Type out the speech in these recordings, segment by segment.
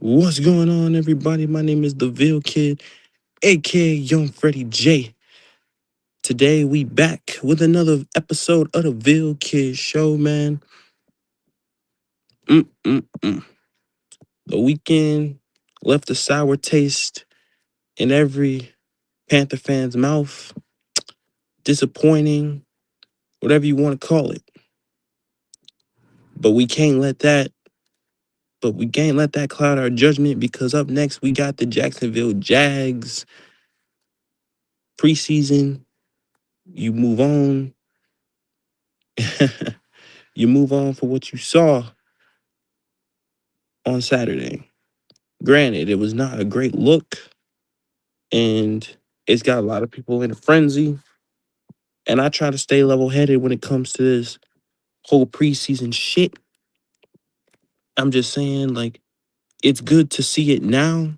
What's going on, everybody? My name is the Ville Kid, aka Young Freddie J. Today we back with another episode of the Ville Kid Show, man. Mm-mm-mm. The weekend left a sour taste in every Panther fan's mouth. Disappointing, whatever you want to call it. But we can't let that. But we can't let that cloud our judgment because up next we got the Jacksonville Jags preseason. You move on. You move on for what you saw on Saturday. Granted, it was not a great look, and it's got a lot of people in a frenzy. And I try to stay level headed when it comes to this whole preseason shit. I'm just saying, like, it's good to see it now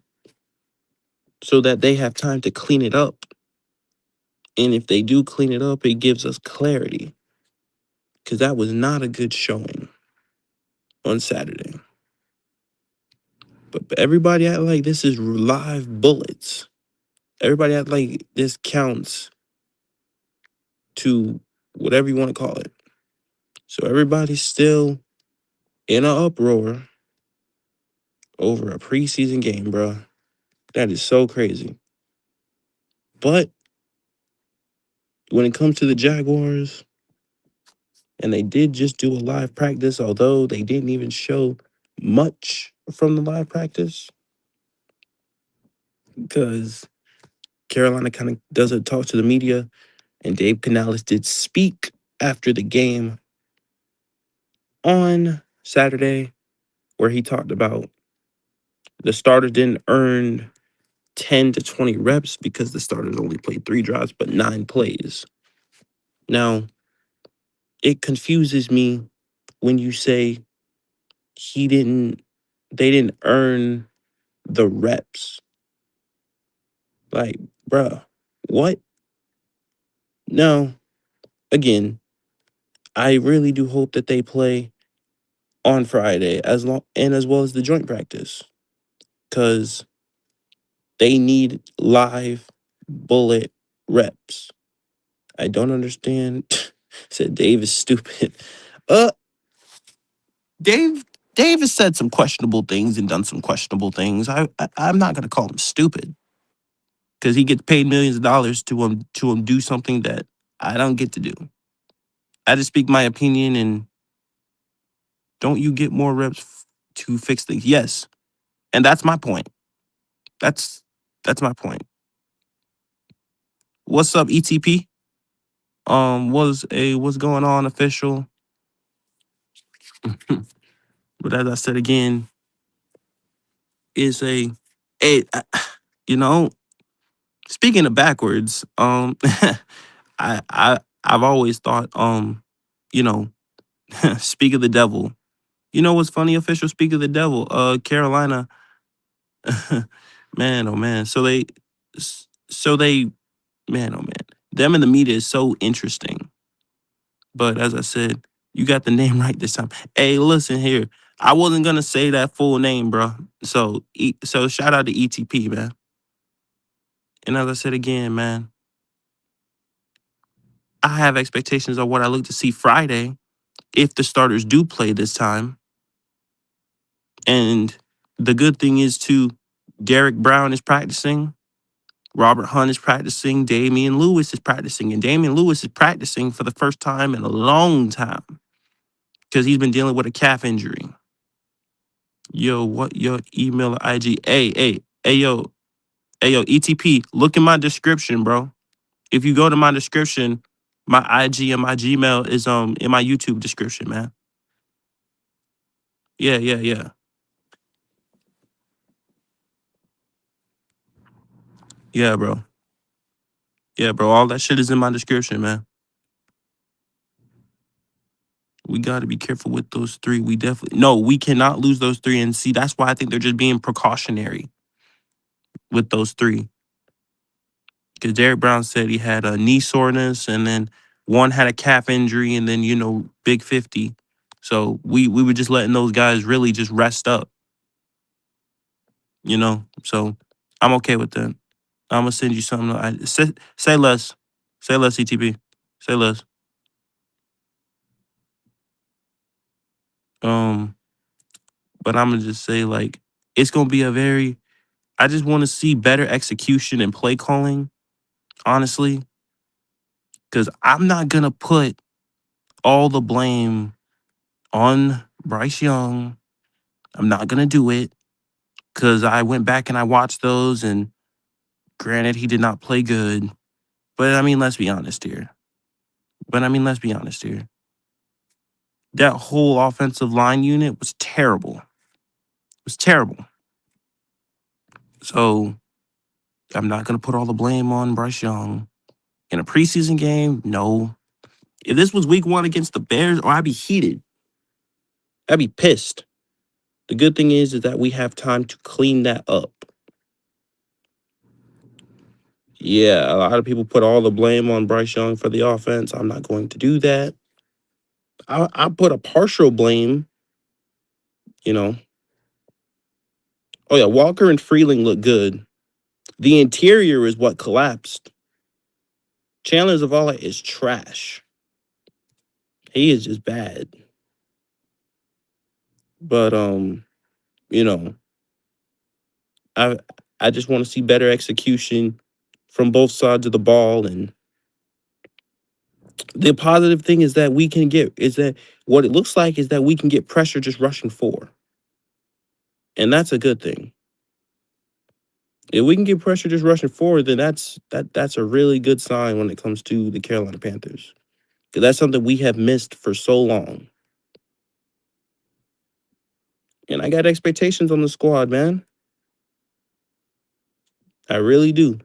so that they have time to clean it up. And if they do clean it up, it gives us clarity. Because that was not a good showing on Saturday. But everybody act like this is live bullets. Everybody act like this counts to whatever you want to call it. So everybody's still in an uproar over a preseason game, bro. That is so crazy. But when it comes to the Jaguars, and they did just do a live practice, although they didn't even show much from the live practice, because Carolina kind of doesn't talk to the media, and Dave Canales did speak after the game on Saturday, where he talked about the starter didn't earn 10 to 20 reps because the starters only played 3 drives, but 9 plays. Now, it confuses me when you say he didn't, they didn't earn the reps. Like, bruh, what? No, again, I really do hope that they play on Friday as well as the joint practice, because they need live bullet reps. I don't understand. Said Dave is stupid. Uh, Dave Dave has said some questionable things and done some questionable things. I'm not gonna call him stupid because he gets paid millions of dollars to do something that I don't get to do. I just speak my opinion, and don't you get more reps to fix things? Yes, and that's my point. That's that's my point. What's up, ETP? What's going on, official? But as I said again, it's a you know, speaking of backwards, I've always thought, you know, speak of the devil. You know what's funny, official? Speak of the devil. Carolina, man, oh man. So they, man, oh man. Them and the media is so interesting. But as I said, you got the name right this time. Hey, listen here. I wasn't gonna say that full name, bro. So shout out to ETP, man. And as I said again, man, I have expectations of what I look to see Friday if the starters do play this time. And the good thing is too, Derek Brown is practicing, Robert Hunt is practicing, Damian Lewis is practicing, and Damian Lewis is practicing for the first time in a long time because he's been dealing with a calf injury. Yo, what your email or IG? Hey, yo, ETP, look in my description, bro. If you go to my description, my IG and my Gmail is in my YouTube description, man. Yeah. Yeah, bro. Yeah, bro. All that shit is in my description, man. We got to be careful with those 3. We definitely, no, we cannot lose those 3. And see, that's why I think they're just being precautionary with those 3. Because Derek Brown said he had a knee soreness, and then one had a calf injury, and then, big 50. So we were just letting those guys really just rest up. you know. So I'm okay with that. I'm gonna send you something. Say less. Say less, CTP. Say less. Um, but I'm gonna just say like it's gonna be a very. I just want to see better execution and play calling, honestly, because I'm not gonna put all the blame on Bryce Young. I'm not gonna do it because I went back and I watched those, and granted, he did not play good. But I mean, let's be honest here. That whole offensive line unit was terrible. It was terrible. So I'm not gonna put all the blame on Bryce Young. In a preseason game, no. If this was week 1 against the Bears, I'd be heated. I'd be pissed. The good thing is that we have time to clean that up. Yeah, a lot of people put all the blame on Bryce Young for the offense. I'm not going to do that. I put a partial blame, you know. Oh yeah, Walker and Freeling look good. The interior is what collapsed. Chandler Zavala is trash. He is just bad. But you know, I I just want to see better execution from both sides of the ball. And the positive thing is that what it looks like is that we can get pressure just rushing 4. And that's a good thing. If we can get pressure just rushing forward, then that's a really good sign when it comes to the Carolina Panthers. Because that's something we have missed for so long. And I got expectations on the squad, man. I really do.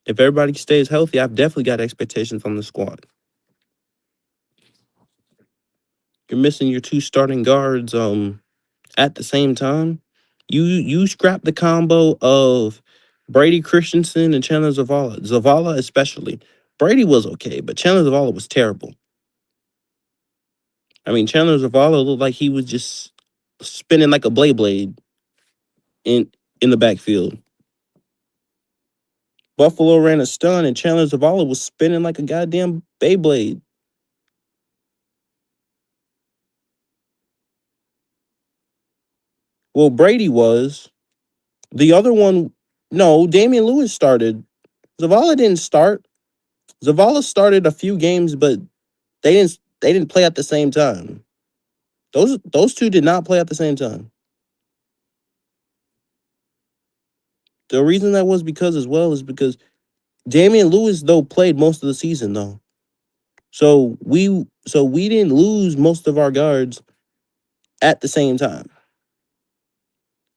If everybody stays healthy, I've definitely got expectations on the squad. You're missing your 2 starting guards at the same time. You scrap the combo of Brady Christensen and Chandler Zavala. Zavala especially. Brady was okay, but Chandler Zavala was terrible. I mean, Chandler Zavala looked like he was just spinning like a blade in in the backfield. Buffalo ran a stun, and Chandler Zavala was spinning like a goddamn Beyblade. Well, Brady was. The other one, no, Damian Lewis started. Zavala didn't start. Zavala started a few games, but they didn't play at the same time. Those two did not play at the same time. The reason that was because as well is because Damian Lewis though played most of the season though. So we didn't lose most of our guards at the same time.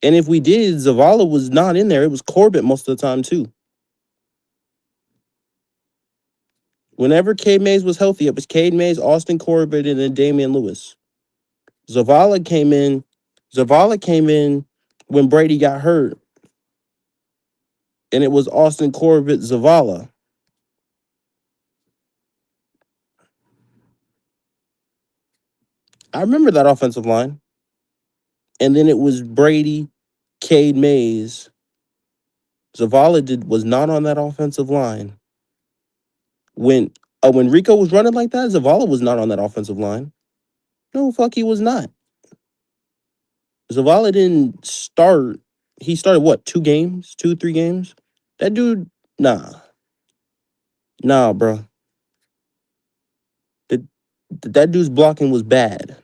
And if we did, Zavala was not in there. It was Corbett most of the time too. Whenever Cade Mays was healthy, it was Cade Mays, Austin Corbett, and then Damian Lewis. Zavala came in. Zavala came in when Brady got hurt, and it was Austin Corbett, Zavala. I remember that offensive line. And then it was Brady, Cade Mays. Zavala was not on that offensive line. When Rico was running like that, Zavala was not on that offensive line. No, fuck, he was not. Zavala didn't start. He started what, 3 games? That dude, nah, bro. That that dude's blocking was bad.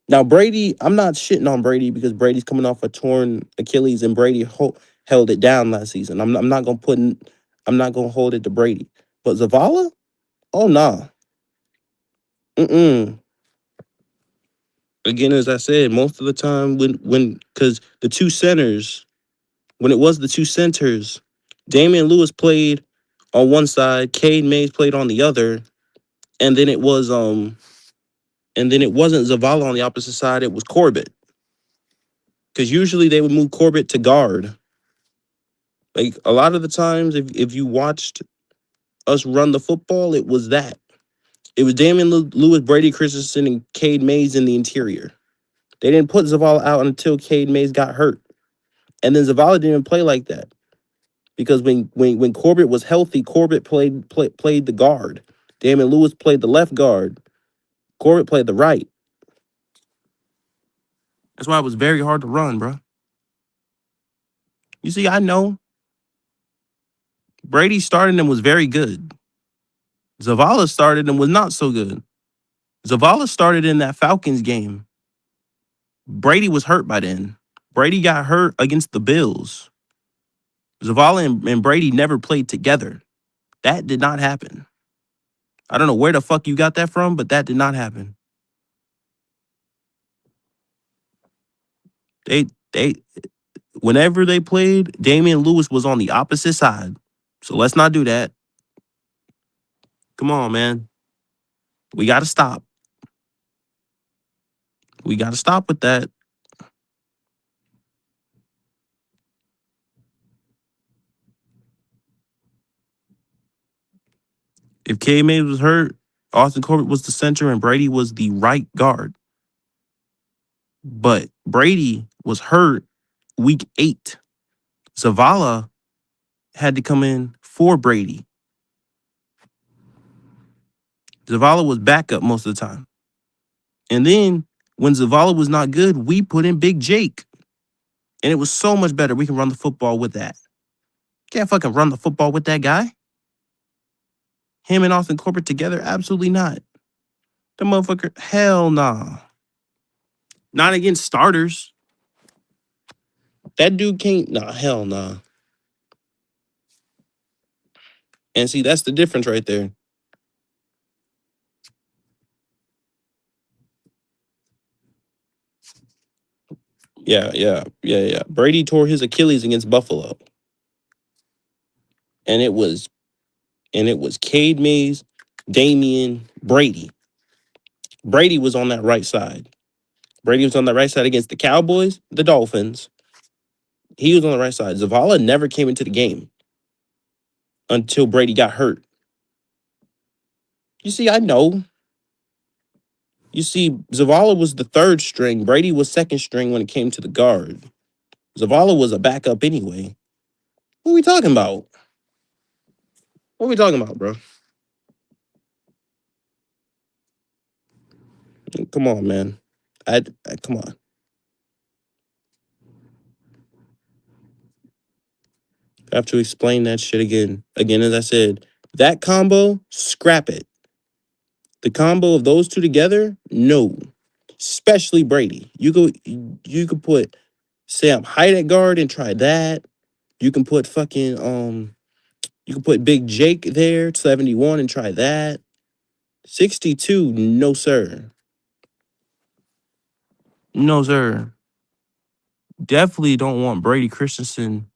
Now Brady, I'm not shitting on Brady because Brady's coming off a torn Achilles and Brady held it down last season. I'm not I'm not gonna hold it to Brady. But Zavala, oh nah, mm. Again, as I said, most of the time when because the 2 centers, when it was the 2 centers, Damian Lewis played on one side, Cade Mays played on the other, and then it was and then it wasn't Zavala on the opposite side, it was Corbett. Because usually they would move Corbett to guard. Like a lot of the times, if you watched us run the football, it was that. It was Damian Lewis, Brady Christensen, and Cade Mays in the interior. They didn't put Zavala out until Cade Mays got hurt. And then Zavala didn't even play like that. Because when Corbett was healthy, Corbett played the guard. Damian Lewis played the left guard. Corbett played the right. That's why it was very hard to run, bro. You see, I know Brady started and was very good. Zavala started and was not so good. Zavala started in that Falcons game. Brady was hurt by then. Brady got hurt against the Bills. Zavala and Brady never played together. That did not happen. I don't know where the fuck you got that from, but that did not happen. They whenever they played, Damian Lewis was on the opposite side. So let's not do that. Come on, man. We got to stop. We got to stop with that. If K May was hurt, Austin Corbett was the center and Brady was the right guard. But Brady was hurt week 8. Zavala had to come in for Brady. Zavala was backup most of the time. And then when Zavala was not good, we put in Big Jake. And it was so much better. We can run the football with that. Can't fucking run the football with that guy. Him and Austin Corbett together? Absolutely not. The motherfucker, hell nah. Not against starters. That dude can't, nah, hell nah. And see, that's the difference right there. Yeah. Brady tore his Achilles against Buffalo. And it was Cade Mays, Damian, Brady. Brady was on that right side. Brady was on the right side against the Cowboys, the Dolphins. He was on the right side. Zavala never came into the game until Brady got hurt. You see, I know. You see, Zavala was the third string. Brady was second string when it came to the guard. Zavala was a backup anyway. What are we talking about? What are we talking about, bro? Come on, man. I come on. I have to explain that shit again. Again, as I said, that combo, scrap it. The combo of those two together, no. Especially Brady. You could put Sam Hyde at guard and try that. You can put fucking you can put Big Jake there, 71, and try that. 62, no sir. No sir. Definitely don't want Brady Christensen.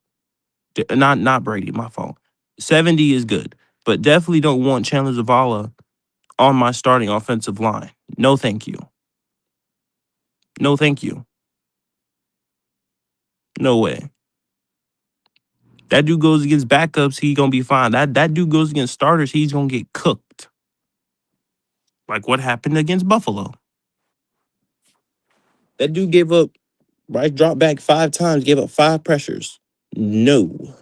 Not Brady, my fault. 70 is good, but definitely don't want Chandler Zavala on my starting offensive line. No, thank you. No, thank you. No way. That dude goes against backups, he gonna be fine. That dude goes against starters, he's gonna get cooked. Like what happened against Buffalo. That dude gave up, right, dropped back 5 times, gave up 5 pressures. No.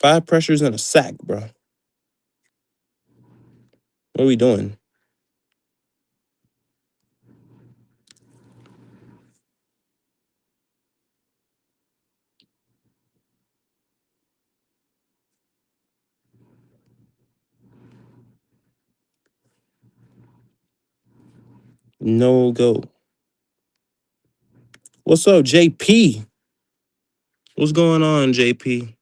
5 pressures and a sack, bro. What are we doing? No go. What's up, JP? What's going on, JP?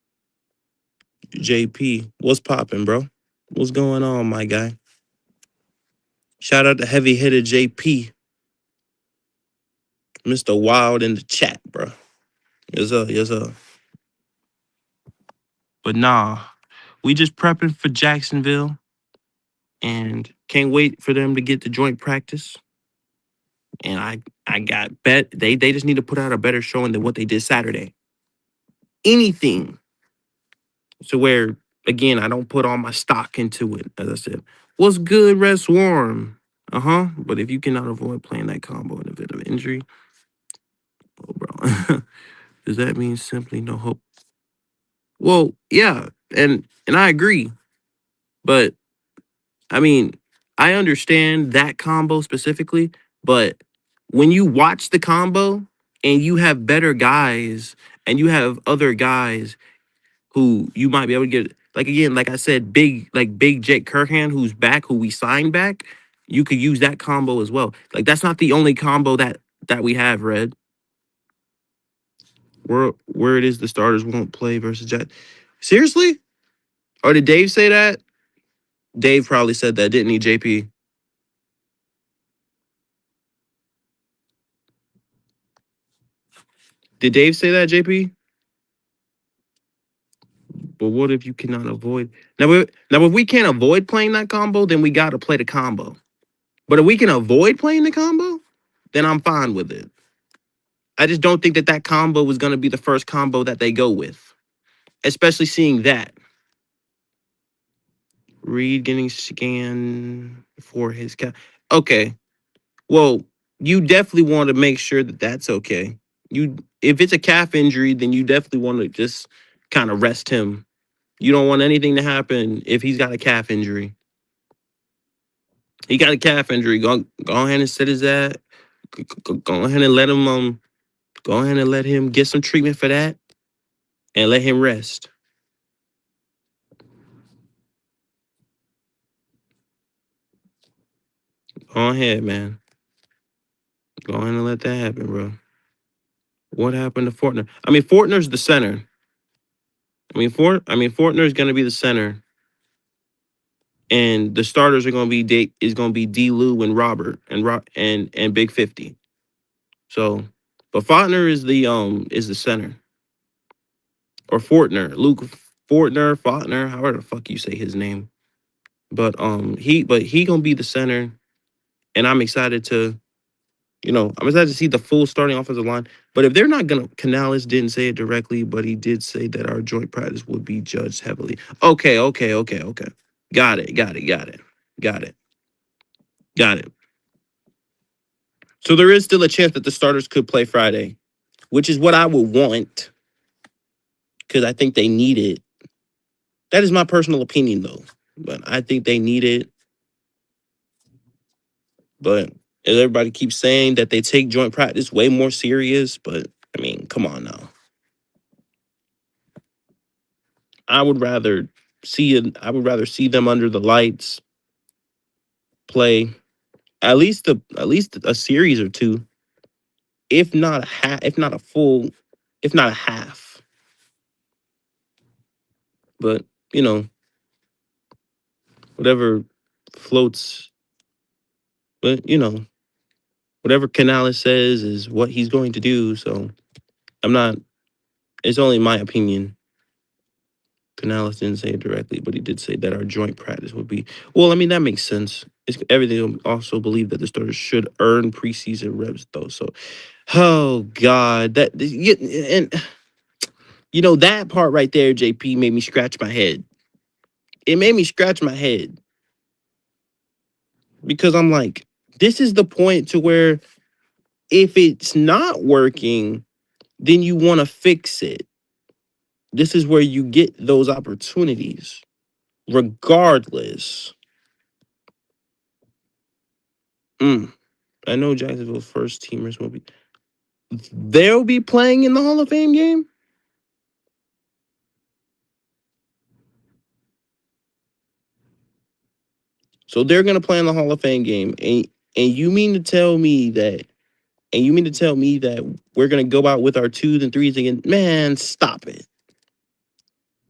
JP, what's popping, bro? What's going on, my guy? Shout out to heavy hitter JP. Mr. Wild in the chat, bro. Yes, sir. Yes, sir. But nah, we just prepping for Jacksonville and can't wait for them to get to joint practice. And I got bet they just need to put out a better showing than what they did Saturday. Anything to where, again, I don't put all my stock into it, as I said. What's good, rest warm? But if you cannot avoid playing that combo in event of injury, oh, bro, does that mean simply no hope? Well, yeah, and I agree, but I mean, I understand that combo specifically, but when you watch the combo and you have better guys and you have other guys who you might be able to get, like again, like I said, big Jake Kirkhan, who's back, who we signed back, you could use that combo as well. Like that's not the only combo that we have, Red. Where it is the starters won't play versus Jack. Seriously? Or did Dave say that? Dave probably said that, didn't he, JP? Did Dave say that, JP? But what if you cannot avoid now if we can't avoid playing that combo, then we gotta play the combo. But if we can avoid playing the combo, then I'm fine with it. I just don't think that combo was gonna be the first combo that they go with, especially seeing that Reed getting scanned for his cat. Okay, well, you definitely want to make sure that that's okay. You, if it's a calf injury, then you definitely want to just kind of rest him. You don't want anything to happen if he's got a calf injury. He got a calf injury. Go ahead and sit his ass. Go ahead and let him go ahead and let him get some treatment for that and let him rest. Go ahead, man. Go ahead and let that happen, bro. What happened to Fortner? I mean, Fortner's the center. Fortner's gonna be the center, and the starters are gonna be D. Lou and Robert and Big 50. So, but Fortner is the center, or Fortner, Luke Fortner, however the fuck you say his name. But he gonna be the center, and I'm excited to I'm excited to see the full starting offensive line. But if they're not gonna, Canales didn't say it directly, but he did say that our joint practice would be judged heavily. Okay. Got it. So there is still a chance that the starters could play Friday, which is what I would want because I think they need it. That is my personal opinion, though. But I think they need it. But as everybody keeps saying that they take joint practice way more serious, but I mean, come on now. I would rather see them under the lights play at least a series or two, if not a half, if not a full, if not a half. But you know, whatever floats. But whatever Canales says is what he's going to do. So I'm not. It's only my opinion. Canales didn't say it directly, but he did say that our joint practice would be. Well, I mean that makes sense. It's everything. Also believe that the starters should earn preseason reps, though. So, oh God, and that part right there, JP, made me scratch my head. It made me scratch my head because I'm like, this is the point to where if it's not working, then you want to fix it. This is where you get those opportunities, regardless. I know Jacksonville's first teamers will be. They'll be playing in the Hall of Fame game. So they're gonna play in the Hall of Fame game, and you mean to tell me that, we're gonna go out with our twos and threes again? Man, stop it.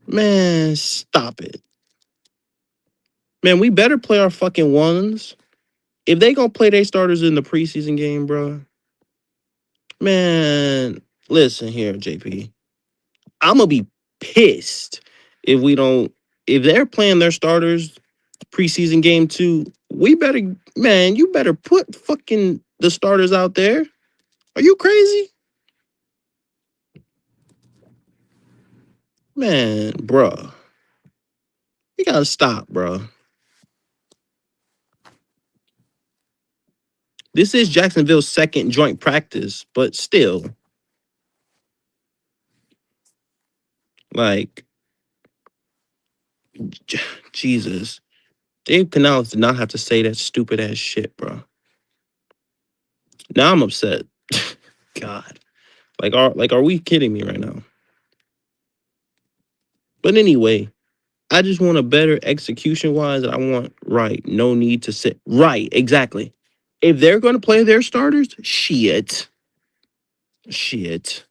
Man, stop it. Man, we better play our fucking ones. If they gonna play their starters in the preseason game, bro. Man, listen here, JP. I'm gonna be pissed if we don't. If they're playing their starters preseason game too, we better, man. You better put fucking the starters out there. Are you crazy, man, bruh? You gotta stop, bro. This is Jacksonville's second joint practice, but still, like, Jesus. Dave Canales did not have to say that stupid ass shit, bro. Now I'm upset. God. Are we kidding me right now? But anyway, I just want a better execution wise. I want right. No need to sit. Right, exactly. If they're gonna play their starters, shit. Shit.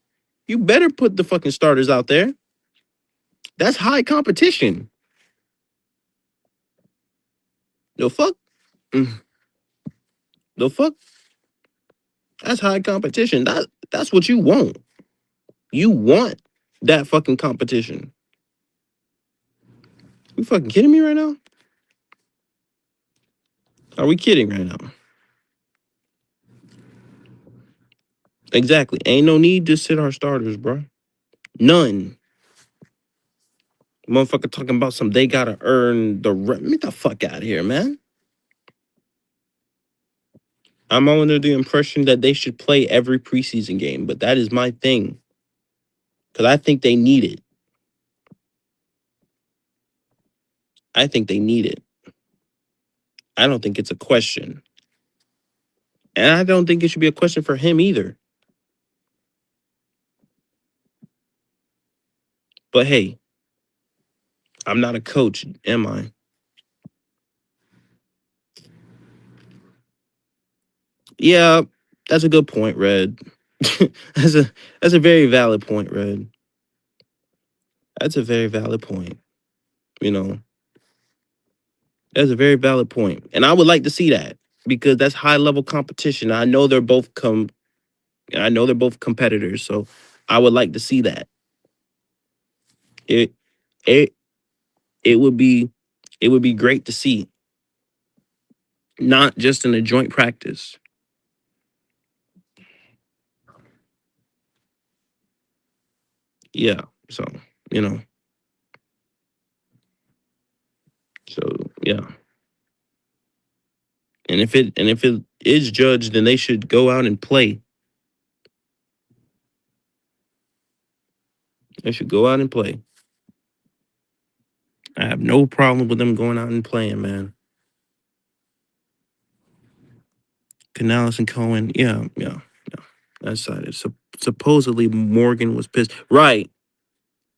You better put the fucking starters out there. That's high competition. The fuck? Mm, The fuck? That's high competition. That's what you want. You want that fucking competition. You fucking kidding me right now? Are we kidding right now? Exactly. Ain't no need to sit our starters, bro. None. Motherfucker talking about some they gotta earn the get the fuck out of here, man. I'm under the impression that they should play every preseason game, but that is my thing. Cause I think they need it. I think they need it. I don't think it's a question. And I don't think it should be a question for him either. But hey, I'm not a coach, am I? Yeah, that's a good point, Red. that's a that's a very valid point, Red. That's a very valid point. You know, that's a very valid point. And I would like to see that because that's high level competition. I know they're both competitors, so I would like to see that. It it it would be great to see, not just in a joint practice. Yeah. So, you know, so yeah. And if it is judged, then they should go out and play. They should go out and play. I have no problem with them going out and playing, man. Canales and Cohen, yeah. That's side. Supposedly Morgan was pissed. Right,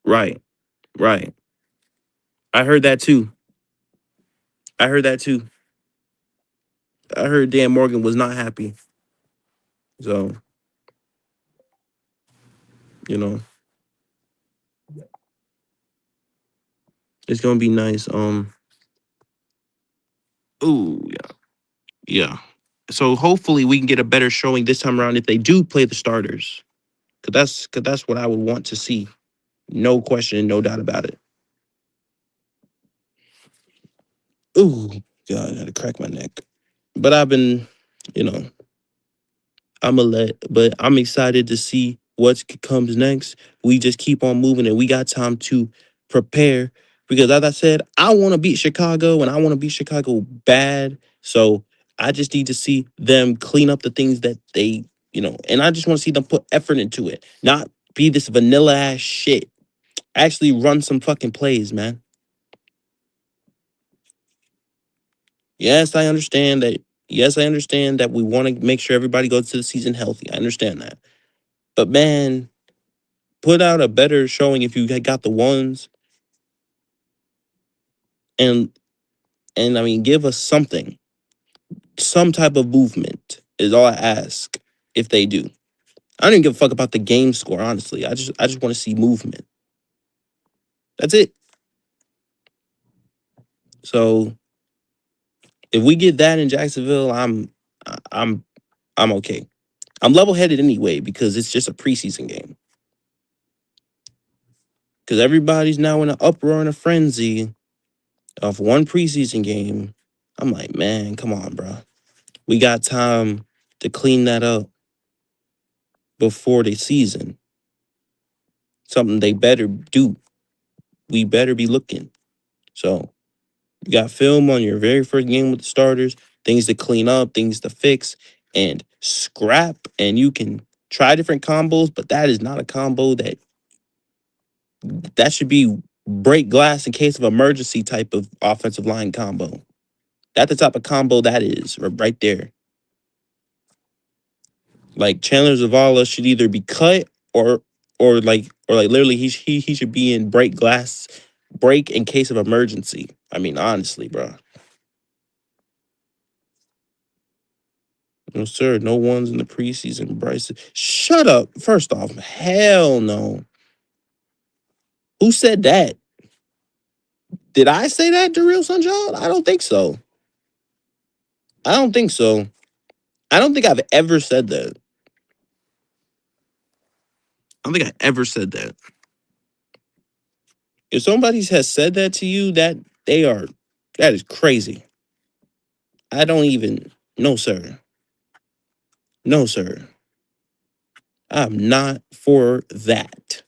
right, right. I heard that too. I heard that too. I heard Dan Morgan was not happy. So, you know, it's gonna be nice. Ooh, yeah, yeah. So hopefully we can get a better showing this time around if they do play the starters. Cause that's what I would want to see. No question, no doubt about it. Ooh, God, I had to crack my neck. But I've been, you know, but I'm excited to see what comes next. We just keep on moving and we got time to prepare because as I said, I want to beat Chicago and I want to beat Chicago bad. So I just need to see them clean up the things that they, and I just want to see them put effort into it, not be this vanilla ass shit. Actually run some fucking plays, man. Yes, I understand that. Yes, I understand that we want to make sure everybody goes to the season healthy. I understand that. But man, put out a better showing if you got the ones and I mean give us something. Some type of movement is all I ask if they do. I don't even give a fuck about the game score, honestly. I just want to see movement. That's it. So if we get that in Jacksonville, I'm I'm okay. I'm level headed anyway because it's just a preseason game. Because everybody's now in an uproar and a frenzy of one preseason game. I'm like, man, come on, bro. We got time to clean that up before the season. Something they better do. We better be looking. So you got film on your very first game with the starters, things to clean up, things to fix, and scrap, and you can try different combos, but that is not a combo that should be break glass in case of emergency type of offensive line combo. That's the type of combo that is right there. Like Chandler Zavala should either be cut or like literally he should be in break in case of emergency. I mean, honestly, bro. No, sir. No one's in the preseason. Bryce. Shut up. First off, hell no. Who said that? Did I say that, Darrell Sunchild? I don't think so. I don't think so. I don't think I've ever said that. I don't think I ever said that. If somebody has said that to you, that is crazy. I don't even. No, sir. No, sir. I'm not for that.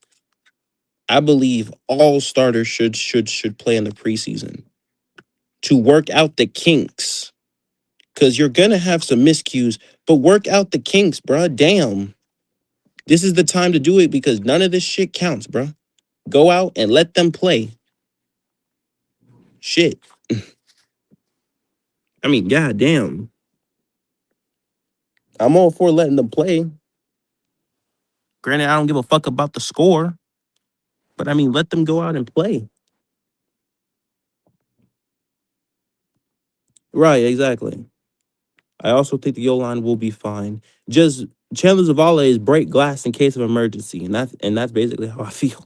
I believe all starters should play in the preseason to work out the kinks. Cause you're gonna have some miscues, but work out the kinks, bruh. Damn. This is the time to do it because none of this shit counts, bruh. Go out and let them play. Shit. I mean, god damn. I'm all for letting them play. Granted, I don't give a fuck about the score, but I mean, let them go out and play. Right, exactly. I also think the O line will be fine. Just Chandler Zavala is break glass in case of emergency, and that's basically how I feel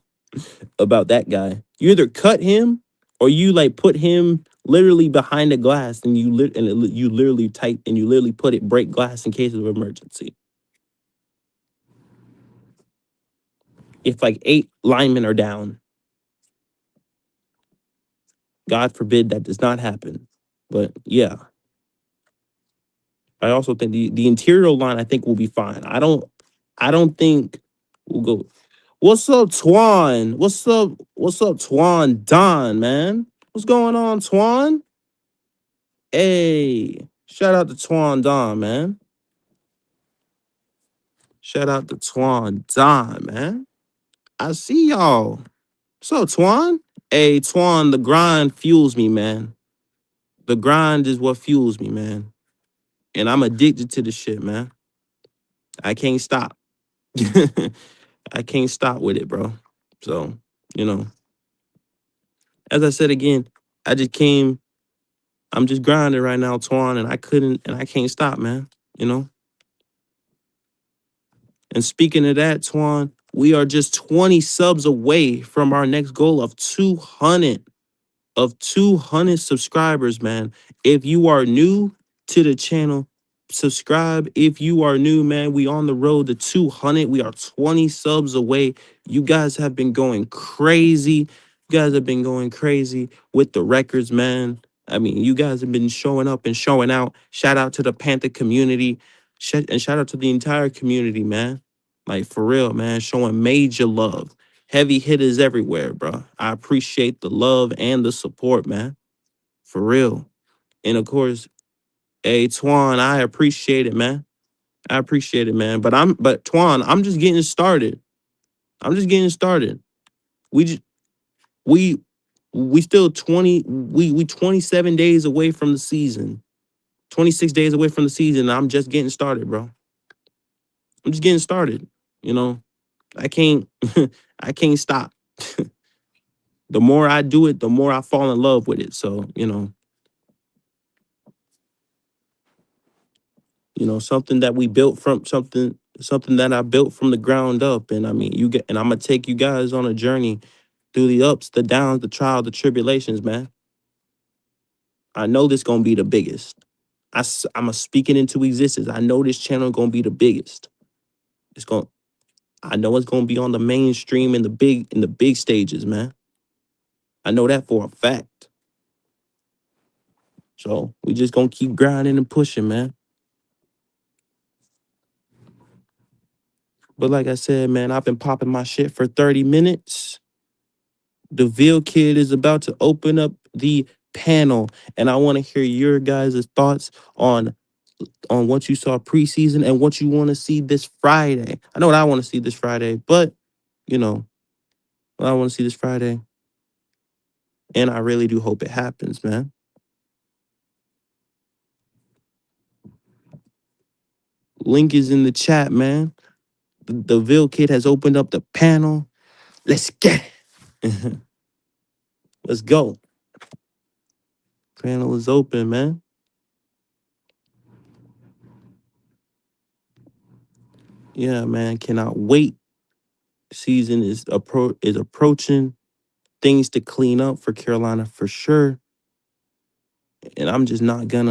about that guy. You either cut him or you like put him literally behind the glass, and you literally type and you literally put it break glass in case of emergency. If like 8 linemen are down, God forbid that does not happen. But yeah, I also think the interior line I think will be fine. I don't think we'll go. What's up, Twan? What's up, Twan Don, man? What's going on, Twan? Hey, shout out to Twan Don, man. Shout out to Twan Don, man. I see y'all. What's up, Twan? Hey, Twan, the grind fuels me, man. The grind is what fuels me, man. And I'm addicted to the shit, man. I can't stop. I can't stop with it, bro. So, you know, as I said again, I just came, I'm just grinding right now, Twan, and I can't stop, man. You know? And speaking of that, Twan, we are just 20 subs away from our next goal of 200 subscribers, man. If you are new to the channel, subscribe. If you are new, man, we on the road to 200. We are 20 subs away. You guys have been going crazy. You guys have been going crazy with the records, man. I mean, you guys have been showing up and showing out. Shout out to the Panther community. And shout out to the entire community, man. Like, for real, man. Showing major love. Heavy hitters everywhere, bro. I appreciate the love and the support, man. For real. And of course, hey Twan, I appreciate it, man. I appreciate it, man. But Twan, I'm just getting started. I'm just getting started. We just we we still 27 days away from the season. 26 days away from the season. I'm just getting started, bro. I'm just getting started. You know, I can't I can't stop. The more I do it, the more I fall in love with it. So, something that we built from something that I built from the ground up. And I mean, I'm gonna take you guys on a journey through the ups, the downs, the trials, the tribulations, man. I know this gonna be the biggest. I'm a speaking into existence. I know this channel gonna be the biggest. It's going I know it's gonna be on the mainstream in the big stages, man. I know that for a fact. So we just gonna keep grinding and pushing, man. But like I said, man, I've been popping my shit for 30 minutes. The Ville Kid is about to open up the panel, and I want to hear your guys' thoughts on on what you saw preseason and what you want to see this Friday. I know what I want to see this Friday, but you know what I want to see this Friday, and I really do hope it happens, man. Link is in the chat, man. The Ville kid has opened up the panel. Let's get it. Let's go. Panel is open, man. Yeah, man. Cannot wait. Season is approaching. Things to clean up for Carolina for sure. And I'm just not going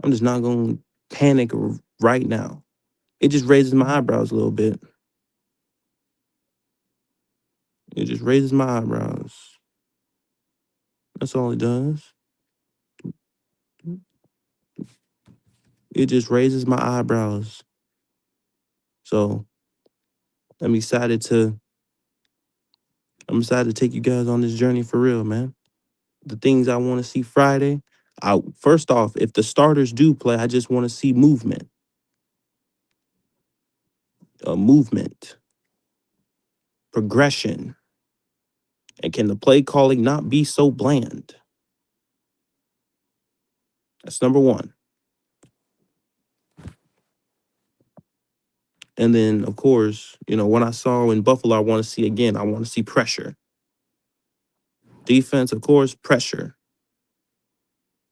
I'm just not going to panic right now. It just raises my eyebrows a little bit. It just raises my eyebrows. That's all it does. It just raises my eyebrows. So I'm excited to I'm excited to take you guys on this journey for real, man. The things I want to see Friday. First off, if the starters do play, I just want to see movement. Movement, progression. And can the play calling not be so bland? That's number one. And then, of course, what I saw in Buffalo, I want to see again. I want to see pressure. Defense, of course, pressure.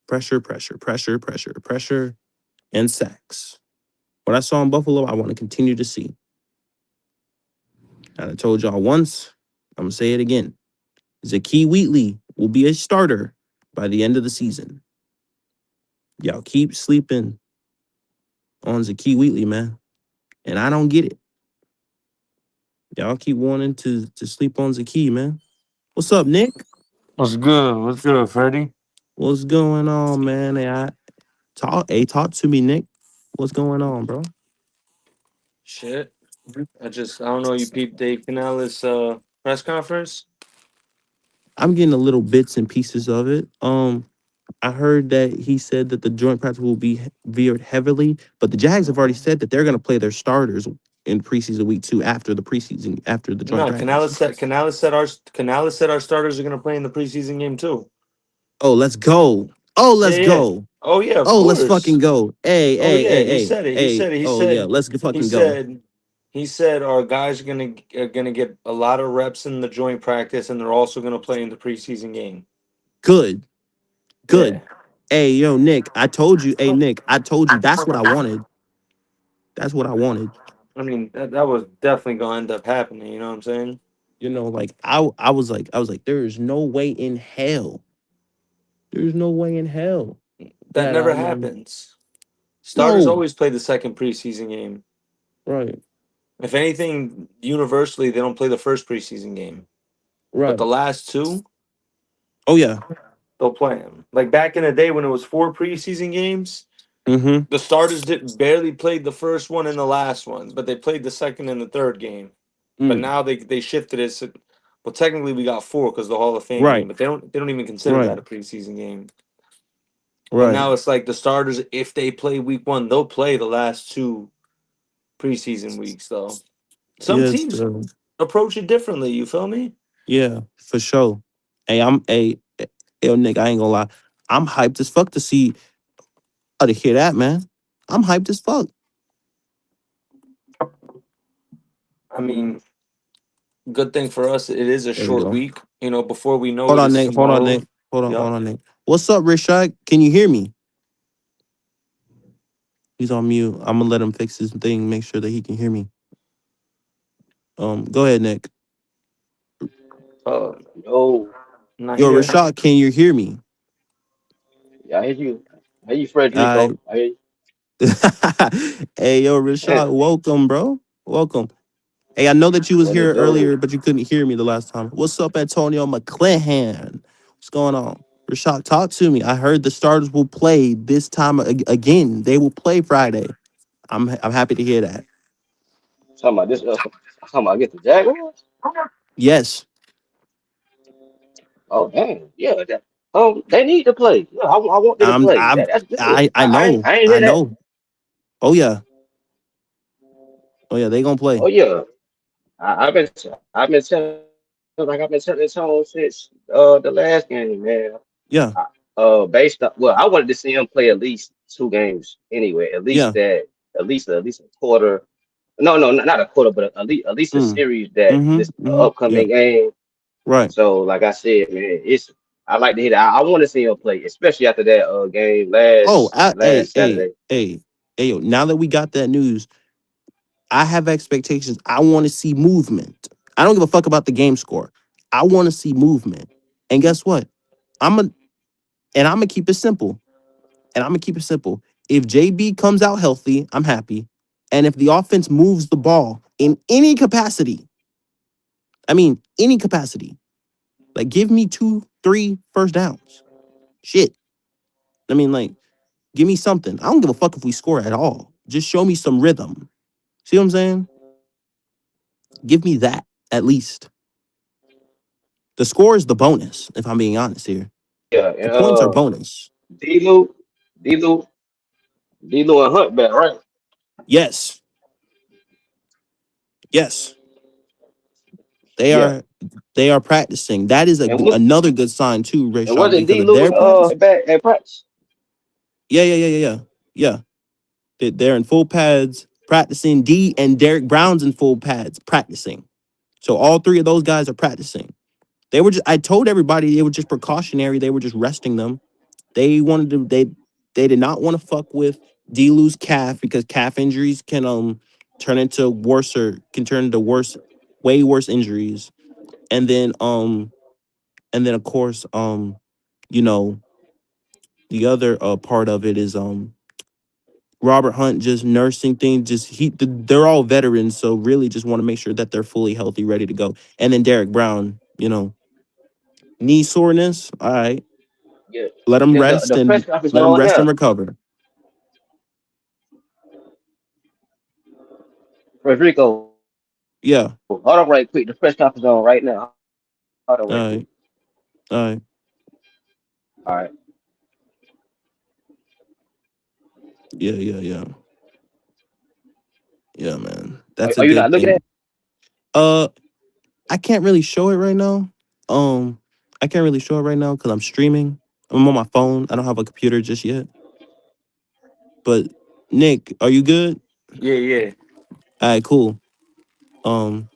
Pressure, pressure, pressure, pressure, pressure, and sacks. What I saw in Buffalo, I want to continue to see. And I told y'all once, I'm going to say it again. Zakee Wheatley will be a starter by the end of the season. Y'all keep sleeping on Zakee Wheatley, man. And I don't get it. Y'all keep wanting to sleep on Zakee, man. What's up, Nick? What's good? What's good, Freddie? What's going on, man? Talk to me, Nick. What's going on, bro? Shit. I don't know, you peeped Dave Canales press conference? I'm getting a little bits and pieces of it. I heard that he said that the joint practice will be veered heavily, but the Jags have already Mhm. said that they're going to play their starters in preseason week 2 after the joint No, practice. Canales said our starters are gonna play in the preseason game too. Oh, let's go. Oh, Yeah, let's yeah. go. Oh yeah, of Oh, let's fucking course. go. Hey, Oh hey, yeah, hey, he hey, said it. He hey. said it. He Oh yeah, said let's he fucking go. said he said our guys are gonna get a lot of reps in the joint practice, and they're also gonna play in the preseason game. Good, Yeah. good. Hey, yo, Nick, I told you. Hey, Nick, I told you that's what I wanted. That's what I wanted. I mean, that was definitely gonna end up happening. You know what I'm saying? Like I was like, there is no way in hell. There's no way in hell That that never I'm happens. Starters no always play the second preseason game. right, If anything, universally, they don't play the first preseason game. But the right. last two, Oh yeah. they'll play them. Like back in the day when it was four preseason games, Mm-hmm. the starters did barely played the first one and the last ones, but they played the second and the third game. But Mm. now they shifted it. So, well, technically we got four because the Hall of Fame game, Right, but they don't even consider right, that a preseason game. But right. now it's like the starters, if they play week one, they'll play the last two preseason weeks though. Some Yes, teams approach it differently. You feel me? yeah, for sure. Hey, yo, Nick, I ain't gonna lie. I'm hyped as fuck to see to hear that, man. I'm hyped as fuck. I mean, good thing for us, it is a There we short go. week. You know, before we know Hold it, on, it's Nick. Hold on, tomorrow. Nick. Hold Yep. on, Nick. What's up, Rashad? Can you hear me? He's on mute. I'm gonna let him fix his thing, make sure that he can hear me. Go ahead, Nick. Uh, Yo, not Yo, here. Rashad, can you hear me? yeah, I hear you. I hear you, Frederico. I I hear you. Hey, yo, Rashad, welcome, bro. Welcome. Hey, I know that you was What it here do? earlier, but you couldn't hear me the last time. What's up, Antonio McClahan? What's going on? Rashad, talk to me. I heard the starters will play this time again. They will play Friday. I'm happy to hear that. Talking about this. Talking about against the Jaguars. Yes. Oh, dang. Yeah. That. They need to play. Yeah, I want them to I'm play. I'm That's good. I know. I ain't I hear that. know. Oh yeah. Oh yeah, they gonna play. Oh yeah, I've been telling I've been telling this whole since the last game, man. Yeah. Based on well, I wanted to see him play at least two games anyway. Yeah. At least a quarter. No, no, not a quarter, but at least a Mm. series that Mm-hmm. this Mm-hmm. Yeah. upcoming game. Right. So like I said, man, it's I like to hit. I want to see him play, especially after that game Oh, hey, last hey, Saturday. hey, hey, yo, now that we got that news, I have expectations. I want to see movement. I don't give a fuck about the game score. I want to see movement. And guess what? I'm a and I'm gonna keep it simple. And I'm gonna keep it simple. If JB comes out healthy, I'm happy. And if the offense moves the ball in any capacity, I mean any capacity, like give me 2, 3 first downs. Shit. I mean, like, give me something. I don't give a fuck if we score at all. Just show me some rhythm. See what I'm saying? Give me that at least. The score is the bonus, if I'm being honest here. Yeah, The and points are bonus. D-Lu, D-Lu, D-Lu and Hunt back, right? Yes. Yes. They Yeah. are they are practicing. That is And was another good sign too, and Rayshawn, wasn't because if D-Lu they're practicing, back at practice? yeah, yeah, yeah, yeah, yeah. Yeah. They're in full pads practicing. D and Derek Brown's in full pads practicing. So all three of those guys are practicing. They were just I told everybody they were just precautionary. They were just resting them. They wanted to they did not want to fuck with D-Lew's calf because calf injuries can turn into worse, way worse injuries. And then of course, you know, the other part of it is Robert Hunt just nursing things. They're all veterans, so really just want to make sure that they're fully healthy, ready to go. And then Derek Brown, knee soreness. All right, Yeah. let him rest The press and conference let him on rest and now. recover. Frederico, hold on Yeah. right quick. The press conference on right now. Hold on right quick. All right. All right. All right. Yeah. Yeah. Yeah. Yeah, man. Are That's a you not good looking at? thing. Uh, I can't really show it right now. Um, I can't really show it right now because I'm streaming. I'm on my phone. I don't have a computer just yet. But Nick, are you good? Yeah, yeah. All right, cool. Because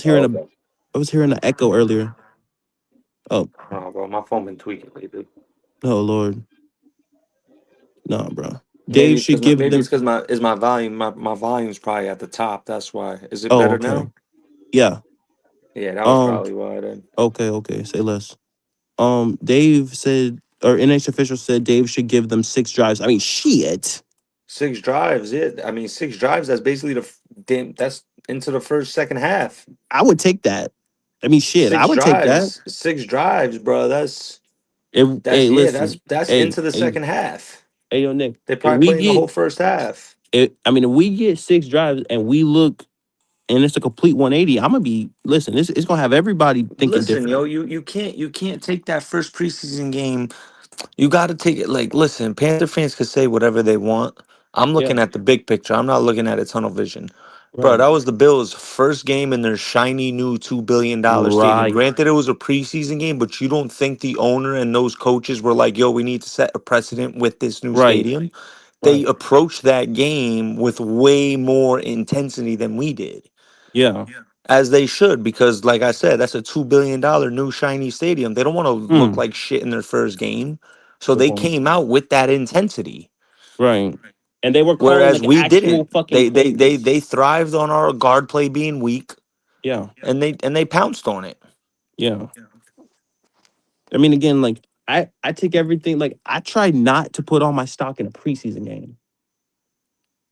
Oh, okay. I was hearing an echo earlier. Oh, Oh, bro, my phone been tweaking lately. oh Lord, no, bro. Maybe Dave it's because should give maybe it's them. because my volume my volume's probably at the top. That's why. Is it Oh, better okay. now? Yeah. Yeah, that was Um. probably why then. Okay. Okay. Say less. Dave said, or NH official said, Dave should give them 6 drives. I mean, shit. 6 drives, yeah. I mean, 6 drives. That's basically damn. That's into the first second half. I would take that. I mean, shit. I Six would take that. drives, 6 drives, bro. Hey, Yeah. listen. That's Hey, into the hey, second half. hey, yo, Nick. They If probably we playing the get whole first half. it, I mean, if we get 6 drives and we look, and it's a complete 180, I'm gonna be. Listen, it's gonna have everybody thinking Listen, yo, different. you can't take that first preseason game. You got to take it like, listen, Panther fans could say whatever they want. I'm Yeah. looking at the big picture. I'm not looking at a tunnel vision. Bro, Right. that was the Bills' first game in their shiny new $2 billion stadium. Right. Granted, it was a preseason game, but you don't think the owner and those coaches were like, yo, we need to set a precedent with this new Right. stadium? They Right. approached that game with way more intensity than we did. Yeah. As they should, because like I said, that's a $2 billion new shiny stadium. They don't want to look Mm. like shit in their first game. So Good they point. came out with that intensity. Right. And they were calling Whereas like we actual didn't. fucking They plays. thrived on our guard play being weak, Yeah. and they pounced on it. Yeah. I mean, again, like I take everything. Like I try not to put all my stock in a preseason game.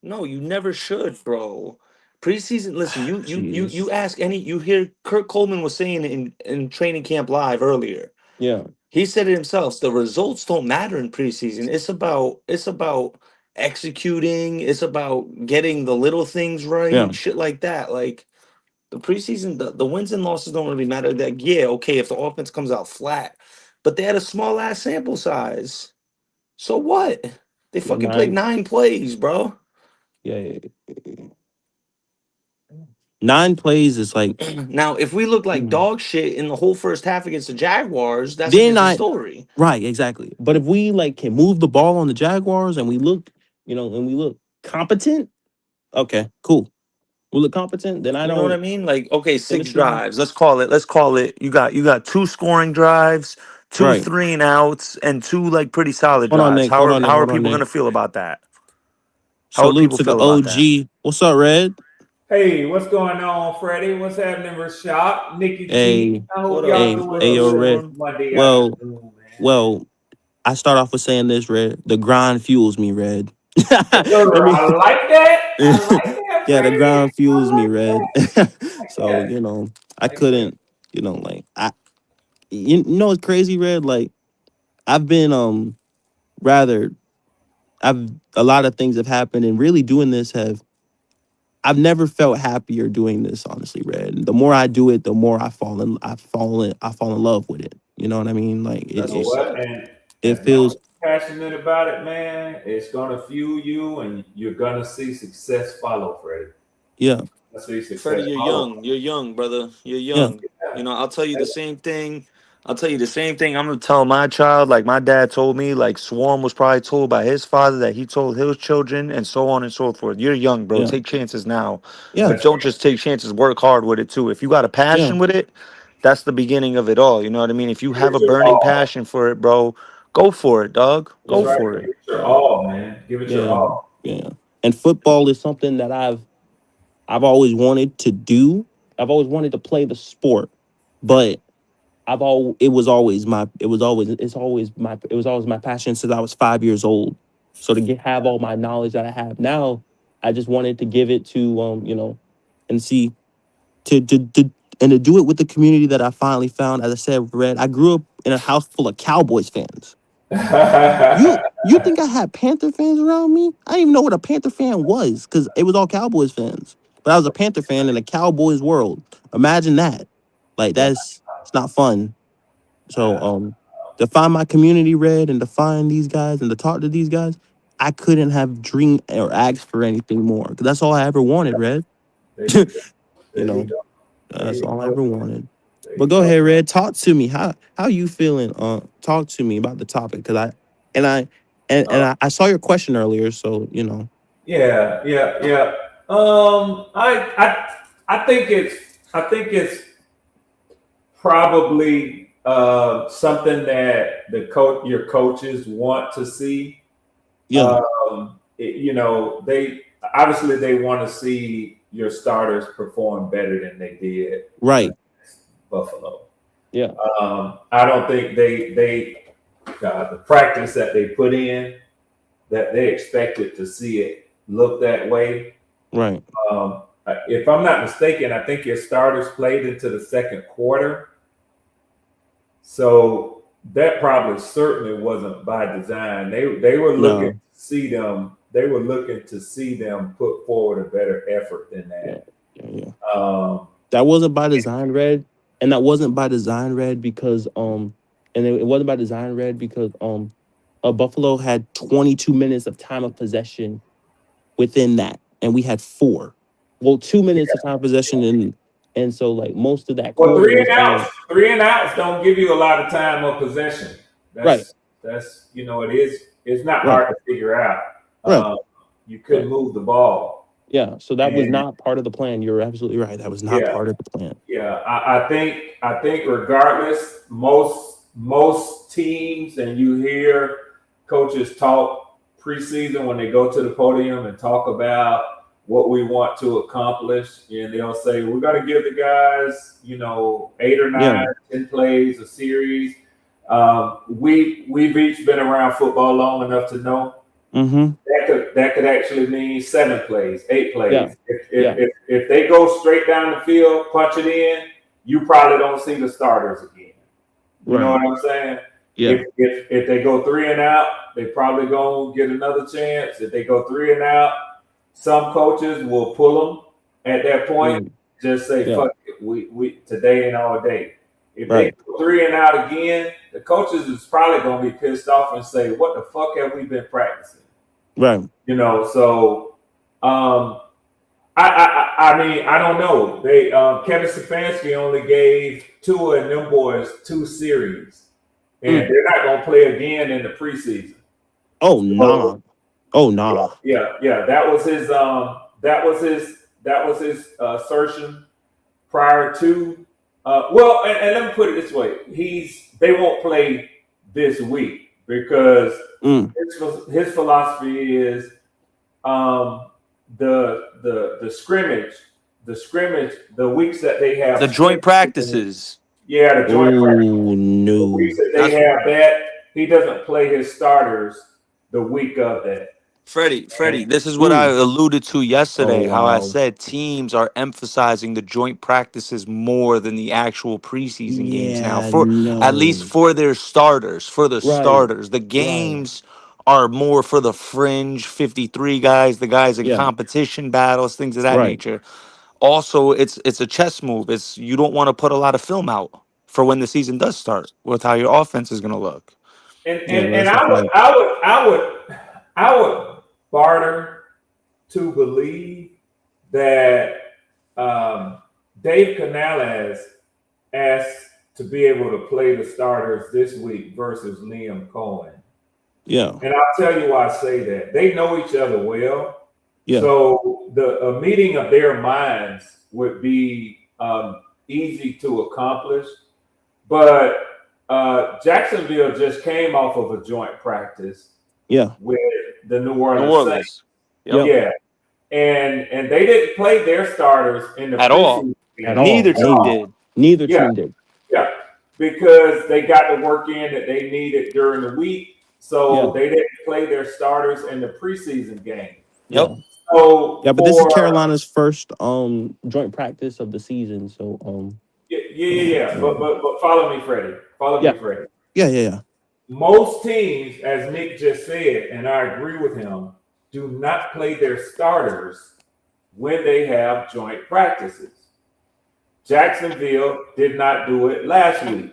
No, you never should, bro. Preseason, listen, you Jeez. ask any you hear Kurt Coleman was saying in training camp live earlier. Yeah. He said it himself. The results don't matter in preseason. It's about executing. It's about getting the little things Yeah. right. Shit like that. Like the preseason, the wins and losses don't really matter. That yeah, okay, if the offense comes out flat, but they had a small ass sample size. So what? They Yeah, fucking played 9 plays, bro. yeah. 9 plays is like Now, if we look like mm, dog shit in the whole first half against the Jaguars, that's a then different I story. right, exactly. But if we like can move the ball on the Jaguars and we look, and we look competent, okay, cool. We look competent, then I You know what I don't. mean? Like, okay, Then 6 it should be drives. Let's call it. Let's call it. You got 2 scoring drives, two right. 3-and-outs, and 2 like pretty solid Hold on, drives. Nick. How Hold are on, Nick. how are Hold on, people Nick. gonna feel about that? How would Salute people to the feel about that? OG. What's up, Red? Hey, what's going on, Freddie? What's happening, Rashad? Nikki T. Hey, I hope What up? y'all hey, doing What hey, up, yo, good Red. this Sean? Monday Well, afternoon, man. well, I start off with saying this, Red. The grind fuels me, Red. Yes, Let sir. me. I like that. I like that, Yeah, the Freddie. grind I fuels me, like Red. that. I like So that. I I like that. couldn't. Like it's crazy, Red. Like I've been rather I've a lot of things have happened, and really doing this have I've never felt happier doing this, honestly, Red. The more I do it, the more I fall in love with it. You know what I mean? Like You That's know what's what? up. And it as long as feels you're passionate about it, man, it's gonna fuel you, and you're gonna see success follow, Freddie. yeah, I see Freddie, success you're follow. young. You're young, brother. You're yeah, young. Yeah. I'll tell you the same thing. I'll tell you the same thing. I'm gonna tell my child, like my dad told me, like Swarm was probably told by his father that he told his children, and so on and so forth. You're young, bro. yeah, Take chances now. yeah, But That's don't just take chances, work hard with it too. If you got a yeah, passion with it, that's the beginning of it all. You know what I mean? If you give have it a your burning all. passion for it, bro, go for it, dog. That's Go right. for it. Give it your yeah, all, man. Give it your yeah, all. yeah. And football is something that I've always wanted to do. I've always wanted to play the sport, but it was always my passion since I was 5 years old. So to have all my knowledge that I have now, I just wanted to give it to and see to and to do it with the community that I finally found. As I said, Red, I grew up in a house full of Cowboys fans. You think I had Panther fans around me? I didn't even know what a Panther fan was because it was all Cowboys fans. But I was a Panther fan in a Cowboys world. Imagine that. Like Wow. it's not fun. So to find my community, Red, and to find these guys and to talk to these guys, I couldn't have dreamed or asked for anything more. Because that's all I ever wanted, Red. There you go. you There you know, go. There that's you all I go. ever wanted. There But you go go. ahead, Red. Talk to me. How you feeling? Talk to me about the topic. Cause and I Uh, I saw your question earlier. So yeah, yeah, yeah. I think it's probably something that your coaches want to see. yeah, They obviously they want to see your starters perform better than they did right, against Buffalo. yeah, I don't think the practice that they put in, that they expected to see it look that way. right, If I'm not mistaken, I think your starters played into the second quarter, so that probably certainly wasn't by design. They were looking to no, see them. They were looking to see them put forward a better effort than yeah, that. yeah. Um, That wasn't by design, Red, and that wasn't by design, Red, because and it wasn't by design, Red, because Buffalo had 22 minutes of time of possession within that, and we had four. Well, 2 minutes of time of possession, and so like most of that well, quarter was all three and outs don't give you a lot of time of possession. right, That's it is. It's not right, hard to figure out. right, You right. couldn't move the ball, Yeah, so that was and not part of the plan. You're absolutely right. That was not yeah, part of the plan. yeah. I think regardless, most teams, and you hear coaches talk preseason when they go to the podium and talk about what we want to accomplish, and they'll say we're going to give the guys, 8 or Yeah. 9, 10 plays a series. We've each been around football long enough to know Mm-hmm. that could actually mean 7 plays, 8 Yeah. plays. If Yeah. if, if, if they go straight down the field, punch it in, you probably don't see the starters again. You know Right. what I'm saying? Yeah. If they go 3 and out, they probably gonna get another chance. If they go 3 and out, some coaches will pull them at that point. Mm. Just say Yeah. fuck it. We today ain't our day. If they Right. go 3-and-out again, the coaches is probably going to be pissed off and say, "What the fuck have we been practicing?" Right. So um, I mean, I don't know. They Kevin Stefanski only gave Tua and them boys 2 series, and they're not going to play again in the preseason. Oh So nah. Oh nah. yeah. That was his assertion prior to. Well, and let me put it this way: they won't play this week because Mm. his philosophy is the scrimmage, the weeks that they have The joint scrimmage, practices. yeah, the joint practice, Oh the no. weeks that they That's have that he doesn't play his starters the week of that. Freddie, And this is what I alluded to Oh yesterday. How I wow. said teams are emphasizing the joint practices more than the actual preseason games now. Yeah, For at least no. for their starters, Right. the Right. games are more for the fringe 53 guys, the guys in Yeah. competition battles, things of that Right. nature. Also, it's a chess move. It's you don't want to put a lot of film out for when the season does start with how your offense is going to look. and Yeah, and, no, and that's a fact. I would barter to believe that Dave Canales asked to be able to play the starters this week versus Liam Cohen. Yeah. And I'll tell you why I say that. They know each other well. Yeah. So a meeting of their minds would be easy to accomplish. But Jacksonville just came off of a joint practice Yeah. with the New New Orleans Saints. Orleans. Yep. Yep. Yeah. And they didn't play their starters in the At all. preseason At game all. Neither at team Neither. all. did. Neither Yeah, team did. yeah. Because they got the work in that they needed during the week. So Yeah. they didn't play their starters in the preseason game. Yep. Yeah. So Yeah, but this is Carolina's first joint practice of the season. So yeah. But follow me, Freddie. Follow yeah. me, Freddie. Yeah. Most teams, as Nick just said, and I agree with him, do not play their starters when they have joint practices. Jacksonville did not do it last week.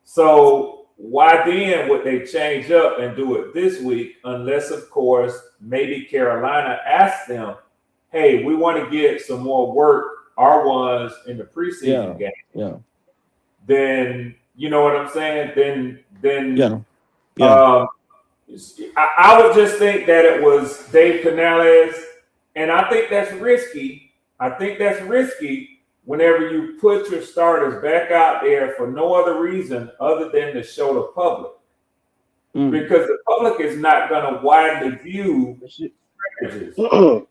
So why then would they change up and do it this week unless, of course, maybe Carolina asked them, hey, we want to get some more work, R1s in the preseason game. Yeah. Then, you know what I'm saying? Then Yeah. Yeah. I would just think that it was Dave Canales, and I think that's risky. Whenever you put your starters back out there for no other reason other than to show the public. Because the public is not going to widely view scrimmages. The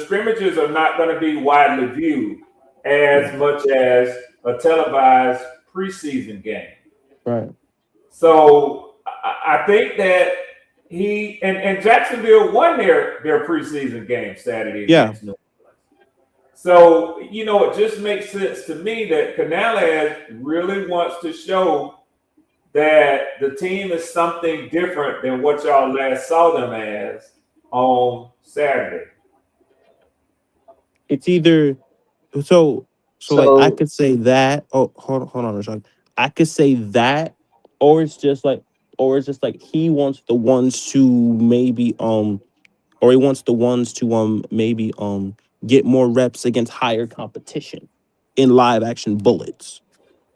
scrimmages are not going to be widely viewed as much as a televised preseason game. Right. So I think that he and Jacksonville won their preseason game Saturday against New Orleans. So, it just makes sense to me that Canales really wants to show that the team is something different than what y'all last saw them as on Saturday. It's either so like I could say that. Oh, hold on, Rashad. I could say that, or it's just like he wants the ones to maybe or he wants the ones to maybe get more reps against higher competition in live action bullets.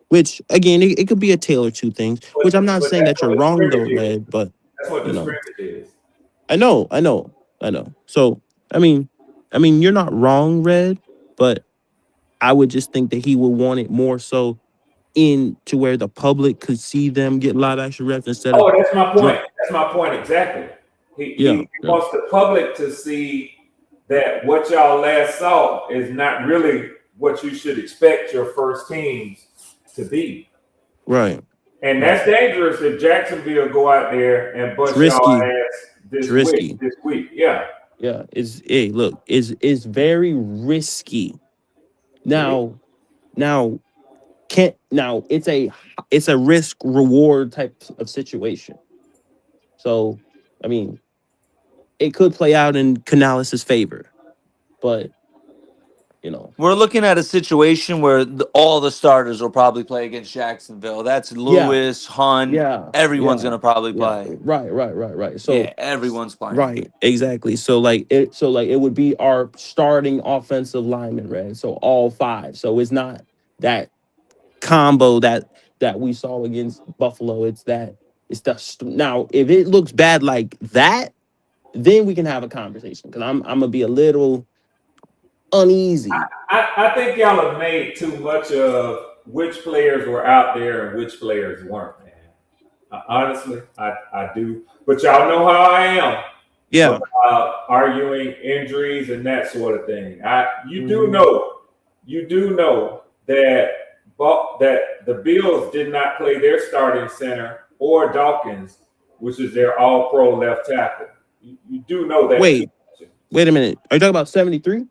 Which again, it could be a tale or two things. Which I'm not But saying that's that you're what the wrong though, scrimmage is. Red. But That's what you the know, scrimmage is. I know. So I mean, you're not wrong, Red. But I would just think that he would want it more so in to where the public could see them get live action reps instead of Oh, that's my point. joint. That's my point exactly. He, Yeah. he wants the public to see that what y'all last saw is not really what you should expect your first teams to be. Right. And that's dangerous if Jacksonville go out there and It's bust y'all risky. ass It's this risky. week. Yeah. Yeah. It's very risky. Now it's a risk reward type of situation. So I mean, it could play out in Canales' favor, but You know. We're looking at a situation where all the starters will probably play against Jacksonville. That's Yeah. Lewis, Hunt. Yeah. Everyone's Yeah. gonna probably Yeah. play. Right. Yeah, So everyone's playing. right, exactly. So like it would be our starting offensive lineman, right? So all five. So it's not that combo that we saw against Buffalo. It's now if it looks bad like that, then we can have a conversation because I'm gonna be a little uneasy. I think y'all have made too much of which players were out there and which players weren't, man. Honestly, I do. But y'all know how I am Yeah. about arguing injuries and that sort of thing. You do know that the Bills did not play their starting center or Dawkins, which is their all-pro left tackle. You do know that. Wait a minute. Are you talking about 73?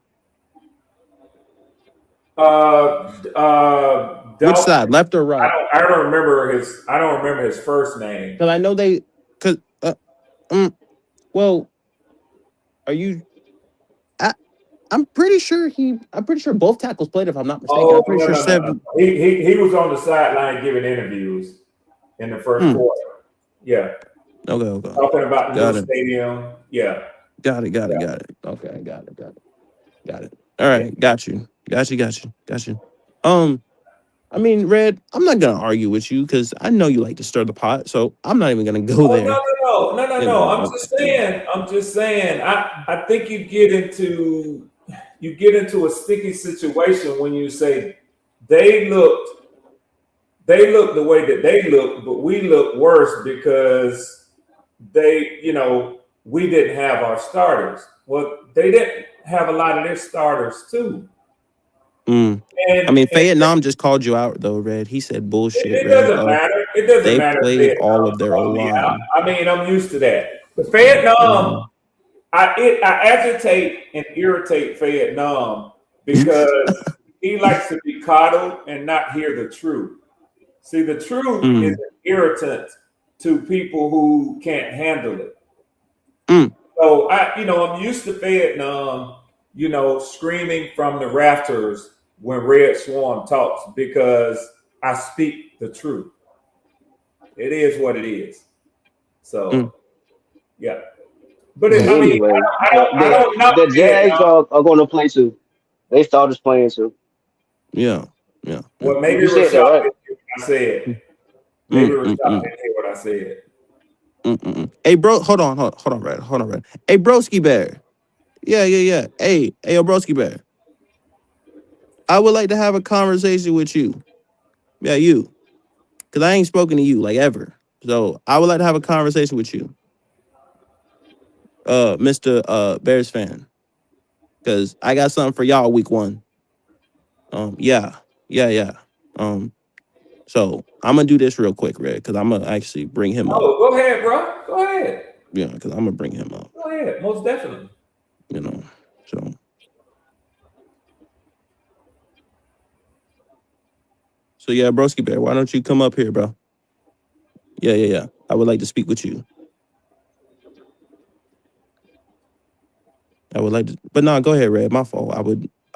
Which side, left or right? I don't remember his first name. Because I know well, are you? I'm pretty sure both tackles played. If I'm not mistaken, I'm pretty sure seven. He was on the sideline giving interviews in the first quarter. Yeah. Okay. Talking about the new stadium. Yeah. Got it. Okay, got it. All right, Yeah. got you. I mean, Red, I'm not gonna argue with you because I know you like to stir the pot, so I'm not even gonna go there. No. I'm just saying. I think you get into a sticky situation when you say they looked the way that they looked, but we look worse because we didn't have our starters. Well, they didn't have a lot of their starters too. And I mean, Vietnam just called you out though, Red. He said bullshit. It doesn't matter. It doesn't matter. They played all of their O-line. I mean, I'm used to that. The Vietnam, I agitate and irritate Vietnam because he likes to be coddled and not hear the truth. See, the truth is an irritant to people who can't handle it. So I'm used to Vietnam, screaming from the rafters when Red Swarm talks because I speak the truth. It is what it is. So, yeah. But anyway, I don't the Jags are going to play too. They started playing too. Yeah. Well, maybe You said that, right? I said. Maybe Rashad didn't hear what I said. Hey, bro, hold on, Red. Hey, Broski Bear. Yeah. Hey, yo, Broski Bear. I would like to have a conversation with you. Yeah, you. Because I ain't spoken to you, like, ever. So, I would like to have a conversation with you. Mr. Bears fan. Because I got something for y'all week 1. Yeah. So, I'm going to do this real quick, Red, because I'm going to actually bring him up. Oh, go ahead, bro. Go ahead. Yeah, because I'm going to bring him up. Go ahead. Most definitely. So yeah, Broski Bear, why don't you come up here, bro? Yeah. I would like to speak with you. I would like to, but no, go ahead, Red. My fault. I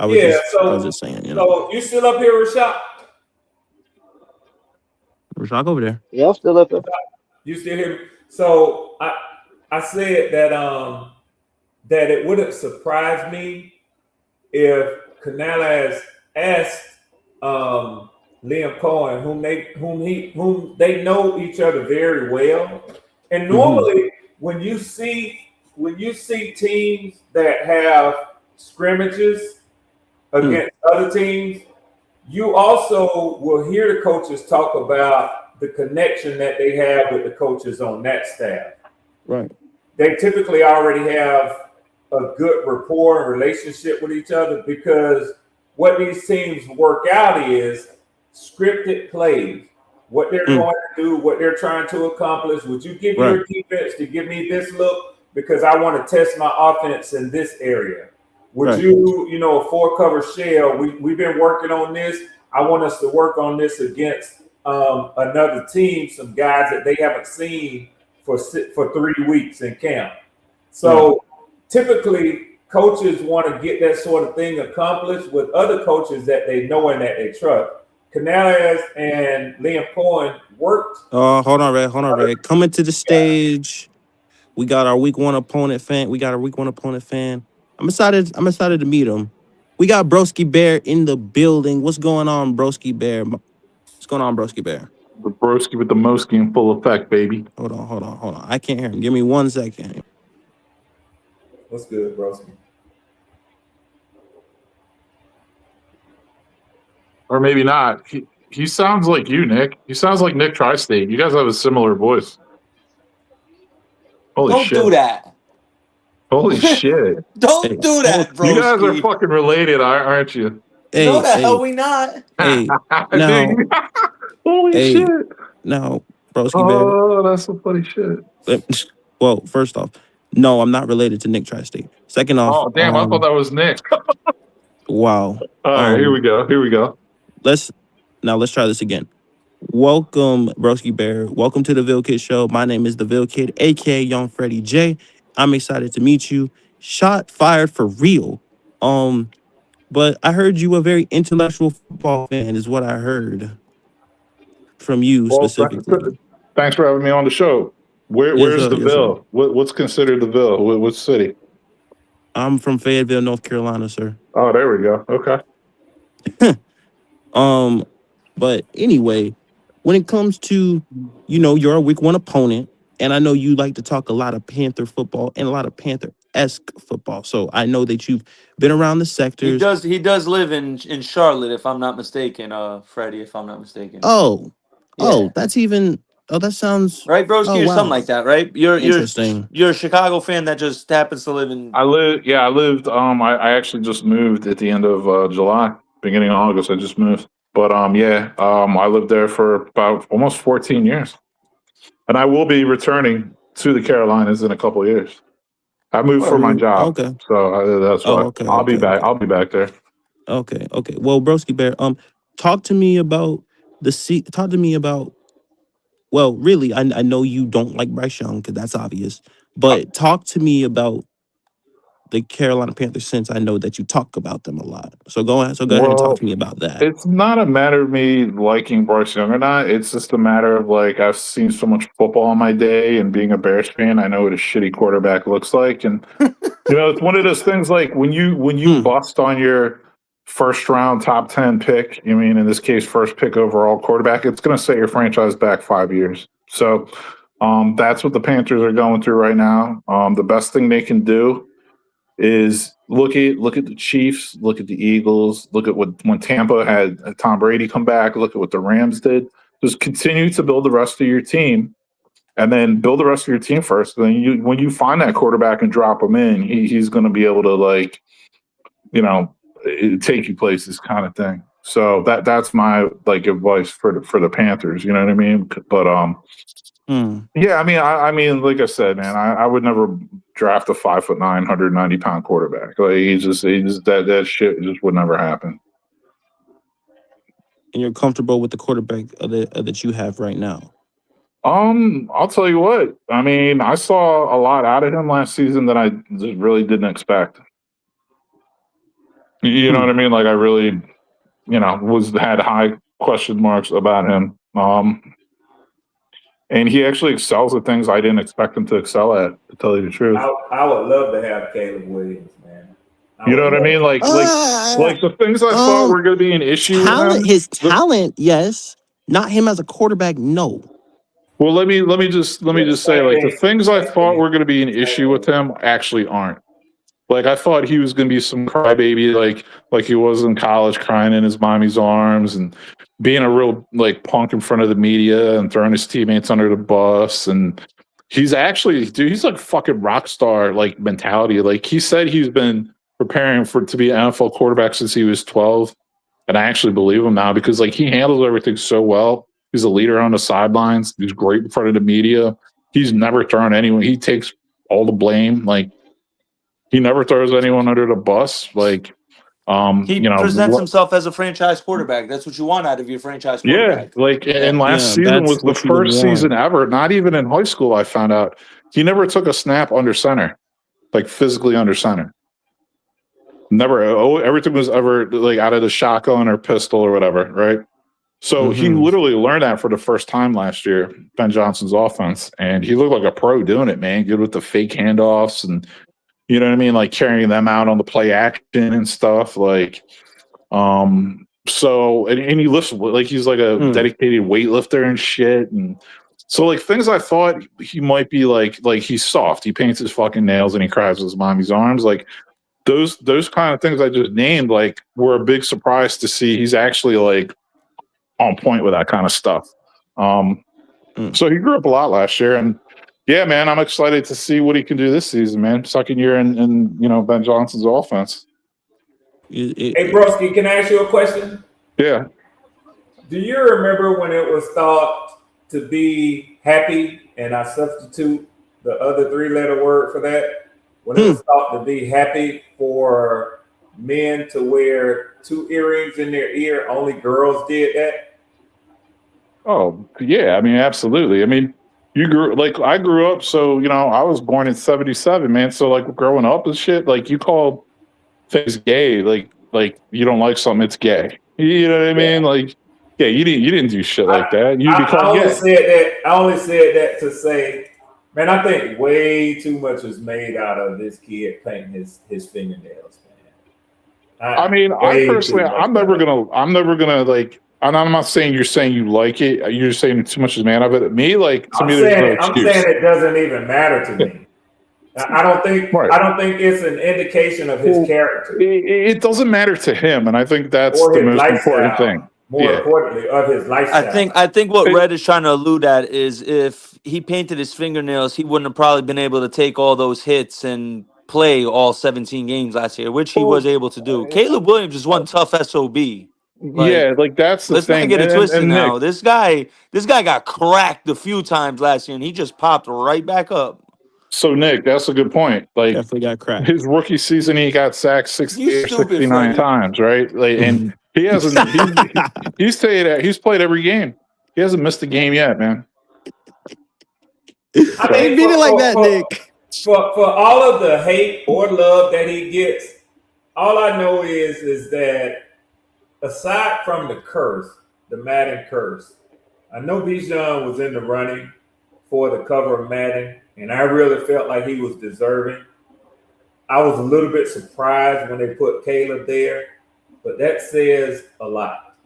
was just saying, So you still up here, Rashad? Rashad over there. Yeah, I'm still up there. You still hear me? So I said that it wouldn't surprise me if Canales asked Liam Cohen, whom they know each other very well. And normally when you see teams that have scrimmages against other teams, you also will hear the coaches talk about the connection that they have with the coaches on that staff. Right. They typically already have a good rapport and relationship with each other because what these teams work out is scripted plays, what they're going to do, what they're trying to accomplish. Would you give your defense to give me this look because I want to test my offense in this area? Would you, a 4-cover shell? We've been working on this. I want us to work on this against another team, some guys that they haven't seen for 3 weeks in camp. So typically coaches want to get that sort of thing accomplished with other coaches that they know and that they trust. Canales and Liam Cohen worked. Hold on, Red. Coming to the stage. We got our week one opponent fan. I'm excited to meet him. We got Broski Bear in the building. What's going on, Broski Bear? What's going on, Broski Bear? The broski with the moski in full effect, baby. Hold on. I can't hear him. Give me 1 second. What's good, broski? Or maybe not. He sounds like you, Nick. He sounds like Nick Tri-State. You guys have a similar voice. Holy Don't shit. do that. Holy shit. Don't do that, bro. You guys are fucking related, aren't you? Hey, No, the hell we not. Hey, now, holy shit. Now, Broski Bear. Oh, that's some funny shit. Well, first off, no, I'm not related to Nick Tri-State. Second off, oh damn, I thought that was Nick. Wow. All right, here we go. Let's try this again. Welcome, Broski Bear. Welcome to the Ville Kid Show. My name is the Ville Kid, aka Young Freddie J. I'm excited to meet you. Shot fired for real. But I heard you a very intellectual football fan, is what I heard from you specifically. Thanks for having me on the show. Where's the Ville? What's considered the Ville? What city? I'm from Fayetteville, North Carolina, sir. Oh, there we go. Okay. But anyway, when it comes to, you're a week one opponent, and I know you like to talk a lot of Panther football and a lot of Panther-esque football. So I know that you've been around the sectors. He does live in Charlotte, if I'm not mistaken, Freddie, if I'm not mistaken. That sounds right, broski, or something like that, right? You're interesting. You're a Chicago fan that just happens to live in. I lived. I actually just moved at the end of July, beginning of August. I just moved, but I lived there for about almost 14 years, and I will be returning to the Carolinas in a couple of years. I moved for my job, okay. So that's why I'll be back. I'll be back there. Okay. Well, Broski Bear, talk to me about Well, really, I know you don't like Bryce Young because that's obvious. But talk to me about the Carolina Panthers, since I know that you talk about them a lot. So go ahead and talk to me about that. It's not a matter of me liking Bryce Young or not. It's just a matter of I've seen so much football in my day, and being a Bears fan, I know what a shitty quarterback looks like. And it's one of those things when you bust on your first round top 10 pick, in this case, first pick overall quarterback, it's going to set your franchise back 5 years. So that's what the Panthers are going through right now. The best thing they can do is look at the Chiefs, look at the Eagles, look at when Tampa had Tom Brady come back, look at what the Rams did. Just continue to build the rest of your team, and then build the rest of your team first. Then when you find that quarterback and drop him in, he's going to be able to take you places, kind of thing. So that's my advice for the Panthers. You know what I mean? But yeah, I mean, like I said, man, I would never draft a 5'9", 190-pound quarterback. He just that shit just would never happen. And you're comfortable with the quarterback that you have right now? I'll tell you what. I mean, I saw a lot out of him last season that I just really didn't expect. You know what I mean? I really, had high question marks about him. And he actually excels at things I didn't expect him to excel at, to tell you the truth. I would love to have Caleb Williams, man. You know what I mean? Like the things I thought were going to be an issue. His talent, yes. Not him as a quarterback, no. Well, let me just say, the things I thought were going to be an issue with him actually aren't. I thought he was going to be some crybaby, like he was in college, crying in his mommy's arms and being a real punk in front of the media and throwing his teammates under the bus. And he's actually, dude, he's fucking rock star mentality. He said he's been preparing to be an NFL quarterback since he was 12, and I actually believe him now because he handles everything so well. He's a leader on the sidelines. He's great in front of the media. He's never thrown anyone. He takes all the blame. He never throws anyone under the bus. He presents himself as a franchise quarterback. That's what you want out of your franchise quarterback. Yeah, and last season was the first season ever, not even in high school, I found out. He never took a snap under center, physically under center. everything was ever like out of the shotgun or pistol or whatever, right? So he literally learned that for the first time last year, Ben Johnson's offense, and he looked like a pro doing it, man. Good with the fake handoffs and you know what I mean, like carrying them out on the play action and stuff. Like, so and he lifts like he's like a dedicated weightlifter and shit, and so like things I thought he might be like he's soft. He paints his fucking nails and he cries with his mommy's arms, like. Those kind of things I just named, like, were a big surprise to see. He's actually like on point with that kind of stuff. So he grew up a lot last year, and yeah, man, I'm excited to see what he can do this season, man. Second year in Ben Johnson's offense. Hey, Broski, can I ask you a question? Yeah. Do you remember when it was thought to be happy, and I substitute the other 3-letter word for that? When it was thought to be happy for men to wear 2 earrings in their ear, only girls did that? Oh, yeah. I mean, absolutely. I mean, I grew up, so, I was born in 77, man. So, like, growing up and shit, like, you called things gay, like you don't like something, it's gay. You know what I mean? Like, yeah, you didn't do shit like that. You'd be called gay. I only said that to say, man, I think way too much was made out of this kid painting his fingernails, man. I mean, I personally, I'm never gonna like. And I'm not saying you're saying you like it. You're just saying too much is mad of it. Me, like to me, there's no excuse. I'm saying it doesn't even matter to me. I don't think it's an indication of his character. It doesn't matter to him, and I think that's the most important thing. More importantly, of his lifestyle. I think what Red is trying to allude at is if he painted his fingernails, he wouldn't have probably been able to take all those hits and play all 17 games last year, which he was able to do. Caleb Williams is one tough SOB. Like that's the let's thing. Let's not get it twisted now. Nick, this guy got cracked a few times last year, and he just popped right back up. So Nick, that's a good point. Like definitely got cracked. His rookie season, he got sacked 69 times, right? Like, and he hasn't. He's played every game. He hasn't missed a game yet, man. I mean, beat it like that, Nick. For all of the hate or love that he gets, all I know is that aside from the curse, the Madden curse, I know Bijan was in the running for the cover of Madden, and I really felt like he was deserving. I was a little bit surprised when they put Caleb there, but that says a lot.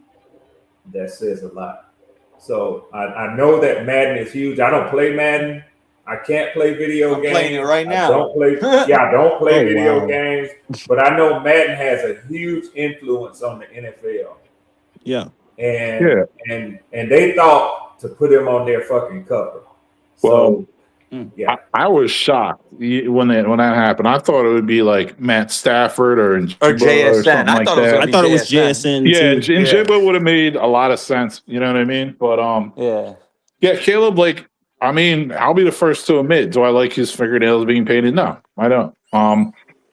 That says a lot. So I know that Madden is huge. I don't play Madden. I can't play video games. I'm playing it right now. I don't play video games, but I know Madden has a huge influence on the NFL. Yeah. And they thought to put him on their fucking cover. So yeah, I was shocked when that happened. I thought it would be like Matt Stafford or JSN. Or something like that. I thought it was JSN. Yeah, and Jigba would have made a lot of sense. You know what I mean? But yeah, Caleb. Like, I mean, I'll be the first to admit. Do I like his fingernails being painted? No, I don't.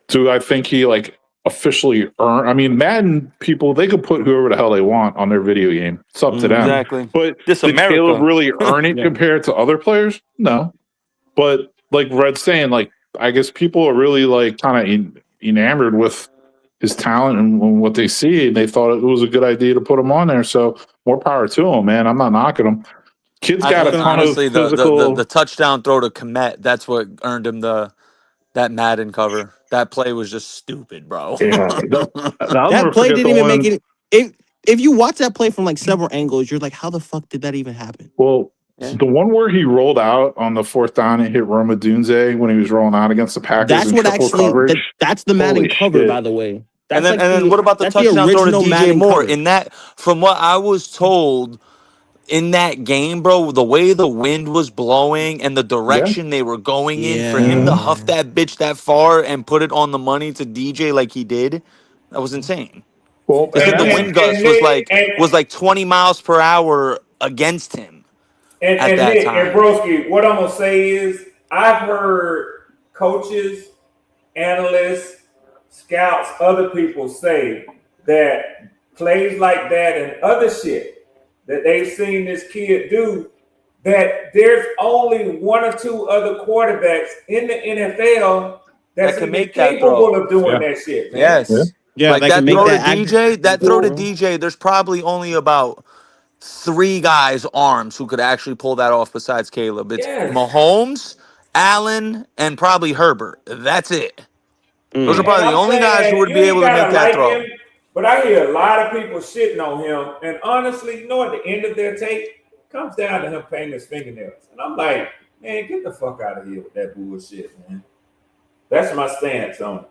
Do I think he like officially earned? I mean, Madden people, they could put whoever the hell they want on their video game. It's up to them. Exactly. But did Caleb really earn it compared to other players? No. But like Red's saying, like I guess people are really like kind of enamored with his talent and what they see, and they thought it was a good idea to put him on there. So more power to him, man. I'm not knocking him. Kid's got a ton of physical. The touchdown throw to Komet, that's what earned him that Madden cover. That play was just stupid, bro. Yeah, that play didn't even make it. If you watch that play from like several angles, you're like, how the fuck did that even happen? Well, the one where he rolled out on the 4th down and hit Roma Dunze when he was rolling out against the Packers. That's what actually. That's the Madden cover, shit. by the way. And then what about the touchdown throw to DJ Moore? In that, from what I was told, in that game, bro, the way the wind was blowing and the direction they were going in, for him to huff that bitch that far and put it on the money to DJ like he did, that was insane. Well, the wind gust was like 20 miles per hour against him. And Broski, what I'm gonna say is I've heard coaches, analysts, scouts, other people say that plays like that and other shit that they've seen this kid do, that there's only 1 or 2 other quarterbacks in the NFL that's can make that capable throw. of doing Yeah. that shit, man. Yes. Yeah, Like that can that make throw to that DJ, that throw to throw. DJ, there's probably only about 3 guys' arms who could actually pull that off besides Caleb. It's Yes. Mahomes, Allen, and probably Herbert. That's it. Those are Mm. And probably the I'm only saying guys who that would you be ain't able to make gotta that like him, throw. but I hear a lot of people shitting on him. And honestly, you know, at the end of their tape, it comes down to him painting his fingernails. And I'm like, man, get the fuck out of here with that bullshit, man. That's my stance on it.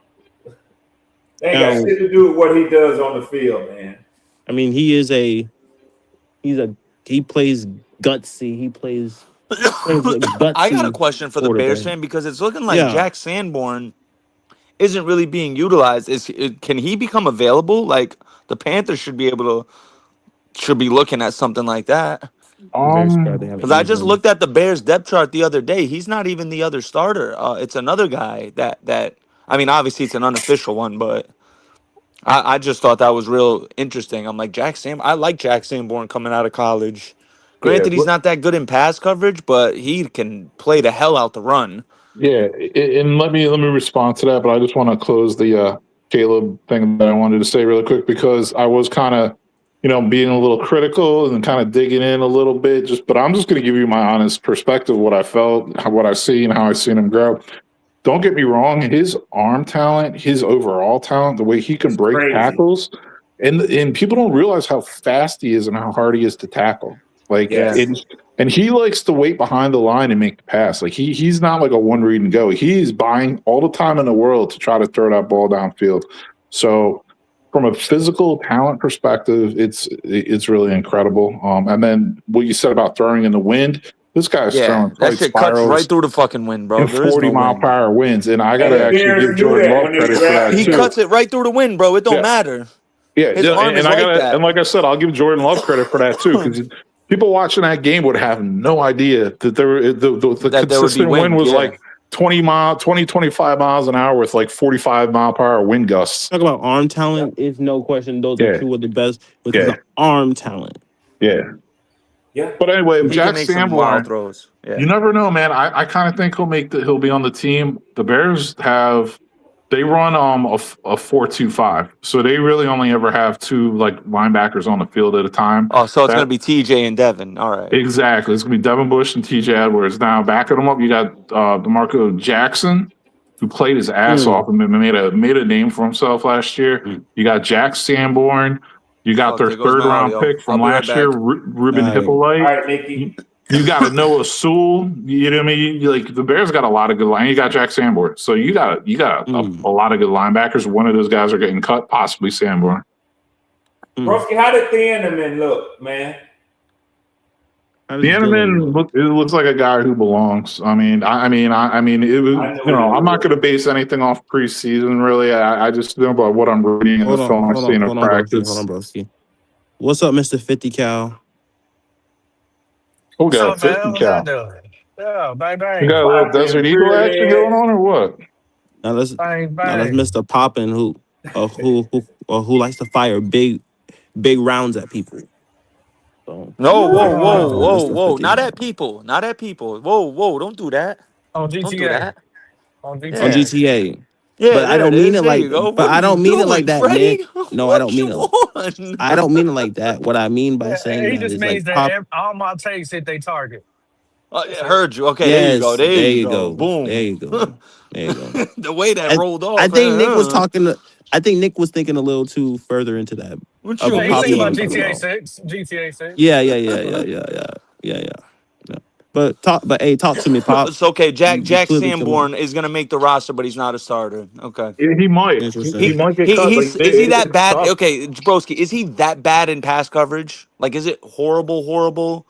They ain't got Now, shit to do with what he does on the field, man. I mean, he plays gutsy. He plays a I got a gutsy question for the Bears quarterback. fan because it's looking like Yeah. Jack Sanborn isn't really being utilized. Can he become available? Like the Panthers should be looking at something like that. Bears probably have Because I just Ingram. looked at the Bears depth chart the other day. He's not even the other starter. It's another guy that I mean, obviously it's an unofficial one, but I just thought that was real interesting. I'm like I like Jack Sanborn coming out of college. Yeah. Granted, he's not that good in pass coverage, but he can play the hell out the run. Yeah, and let me respond to that, but I just want to close the Caleb thing that I wanted to say really quick because I was kind of, being a little critical and kind of digging in a little bit. But I'm just going to give you my honest perspective, what I felt, what I've seen, how I've seen him grow. Don't get me wrong, his arm talent, his overall talent, the way he can It's break crazy. tackles, and people don't realize how fast he is and how hard he is to tackle. Like, Yes. and he likes to wait behind the line and make the pass. Like he's not like a one read and go. He's buying all the time in the world to try to throw that ball downfield. So from a physical talent perspective, it's really incredible. And then what you said about throwing in the wind, this guy's Yeah, throwing that flight shit cuts right spirals through the fucking wind, bro. and There is 40 no mile per wind. hour winds. And I And gotta the actually Bears give knew Jordan that Love when they credit for that drafted He him. too. cuts it right through the wind, bro. It don't Yeah. matter. Yeah, His arm is and I like gotta, that. and like I said, I'll give Jordan Love credit for that too, because people watching that game would have no idea that the That there would be consistent wind wind, was yeah. like 25 miles an hour with like 45 mile per hour wind gusts. Talk about arm talent. Is no question. Those are Yeah, two of the best with yeah, the arm talent. yeah. Yeah. But anyway, He can Jack make some wild Sanborn, throws. Yeah. you never know, man. I kind of think he'll be on the team. The Bears they run a 4-2-5, so they really only ever have two like linebackers on the field at a time. Oh, so it's That gonna be TJ and Devin. All right. Exactly. It's gonna be Devin Bush and TJ Edwards. Now backing them up, you got DeMarco Jackson, who played his ass off and made a name for himself last year. You got Jack Sanborn. You got Fuck, their there goes third my round audio. pick I'll from be right last year, back. Ruben All right. Hippolyte. All right, Nikki. You got a Noah Sewell. You know what I mean? Like the Bears got a lot of good line. You got Jack Sanborn. So you got a lot of good linebackers. One of those guys are getting cut, possibly Sanborn. Broski, how did the Enderman look, man? The Enderman it looks like a guy who belongs. I mean, it was. I'm not going to base anything off preseason. Really, I just know about what I'm reading in the film I've seen in practice. Hold on, broski. What's up, Mr. 50 Cal? We What's got up, man? 50 What's cal. that doing? Yeah, bang, We bang. got a little Desert Eagle action going on, or what? Now let's Bang, Mr. Poppin who likes to fire big rounds at people. So No, whoa. Mr. 50 Not Cal. at people. Not at people. Whoa. Don't do that. On Don't do GTA. that. On GTA. On Yeah. GTA. Yeah, But I there don't it mean is. it There like you go. but What I are don't you mean it doing, like that, Freddie? Nick. No, I What don't you mean it. on? I don't mean it like that. What I mean by saying He that just is means like that pop. all my takes hit they target. That's it. Heard you. Okay, there you go. Yes, There there you you go. go. There Boom. you go. There you go. The way that rolled I off. think Nick was talking. I think Nick was thinking a little too further into that. What Of you Yeah, he's Poppy thinking about I'm talking mean? GTA about. 6. GTA 6. Yeah. But talk to me, Pop. It's okay. You Jack clearly tell Sanborn is gonna make the roster, but he's not a starter. Okay. He might. He interesting. might get cut. Like Is he that it's bad? tough. Okay, Broski, is he that bad in pass coverage? Like, is it horrible?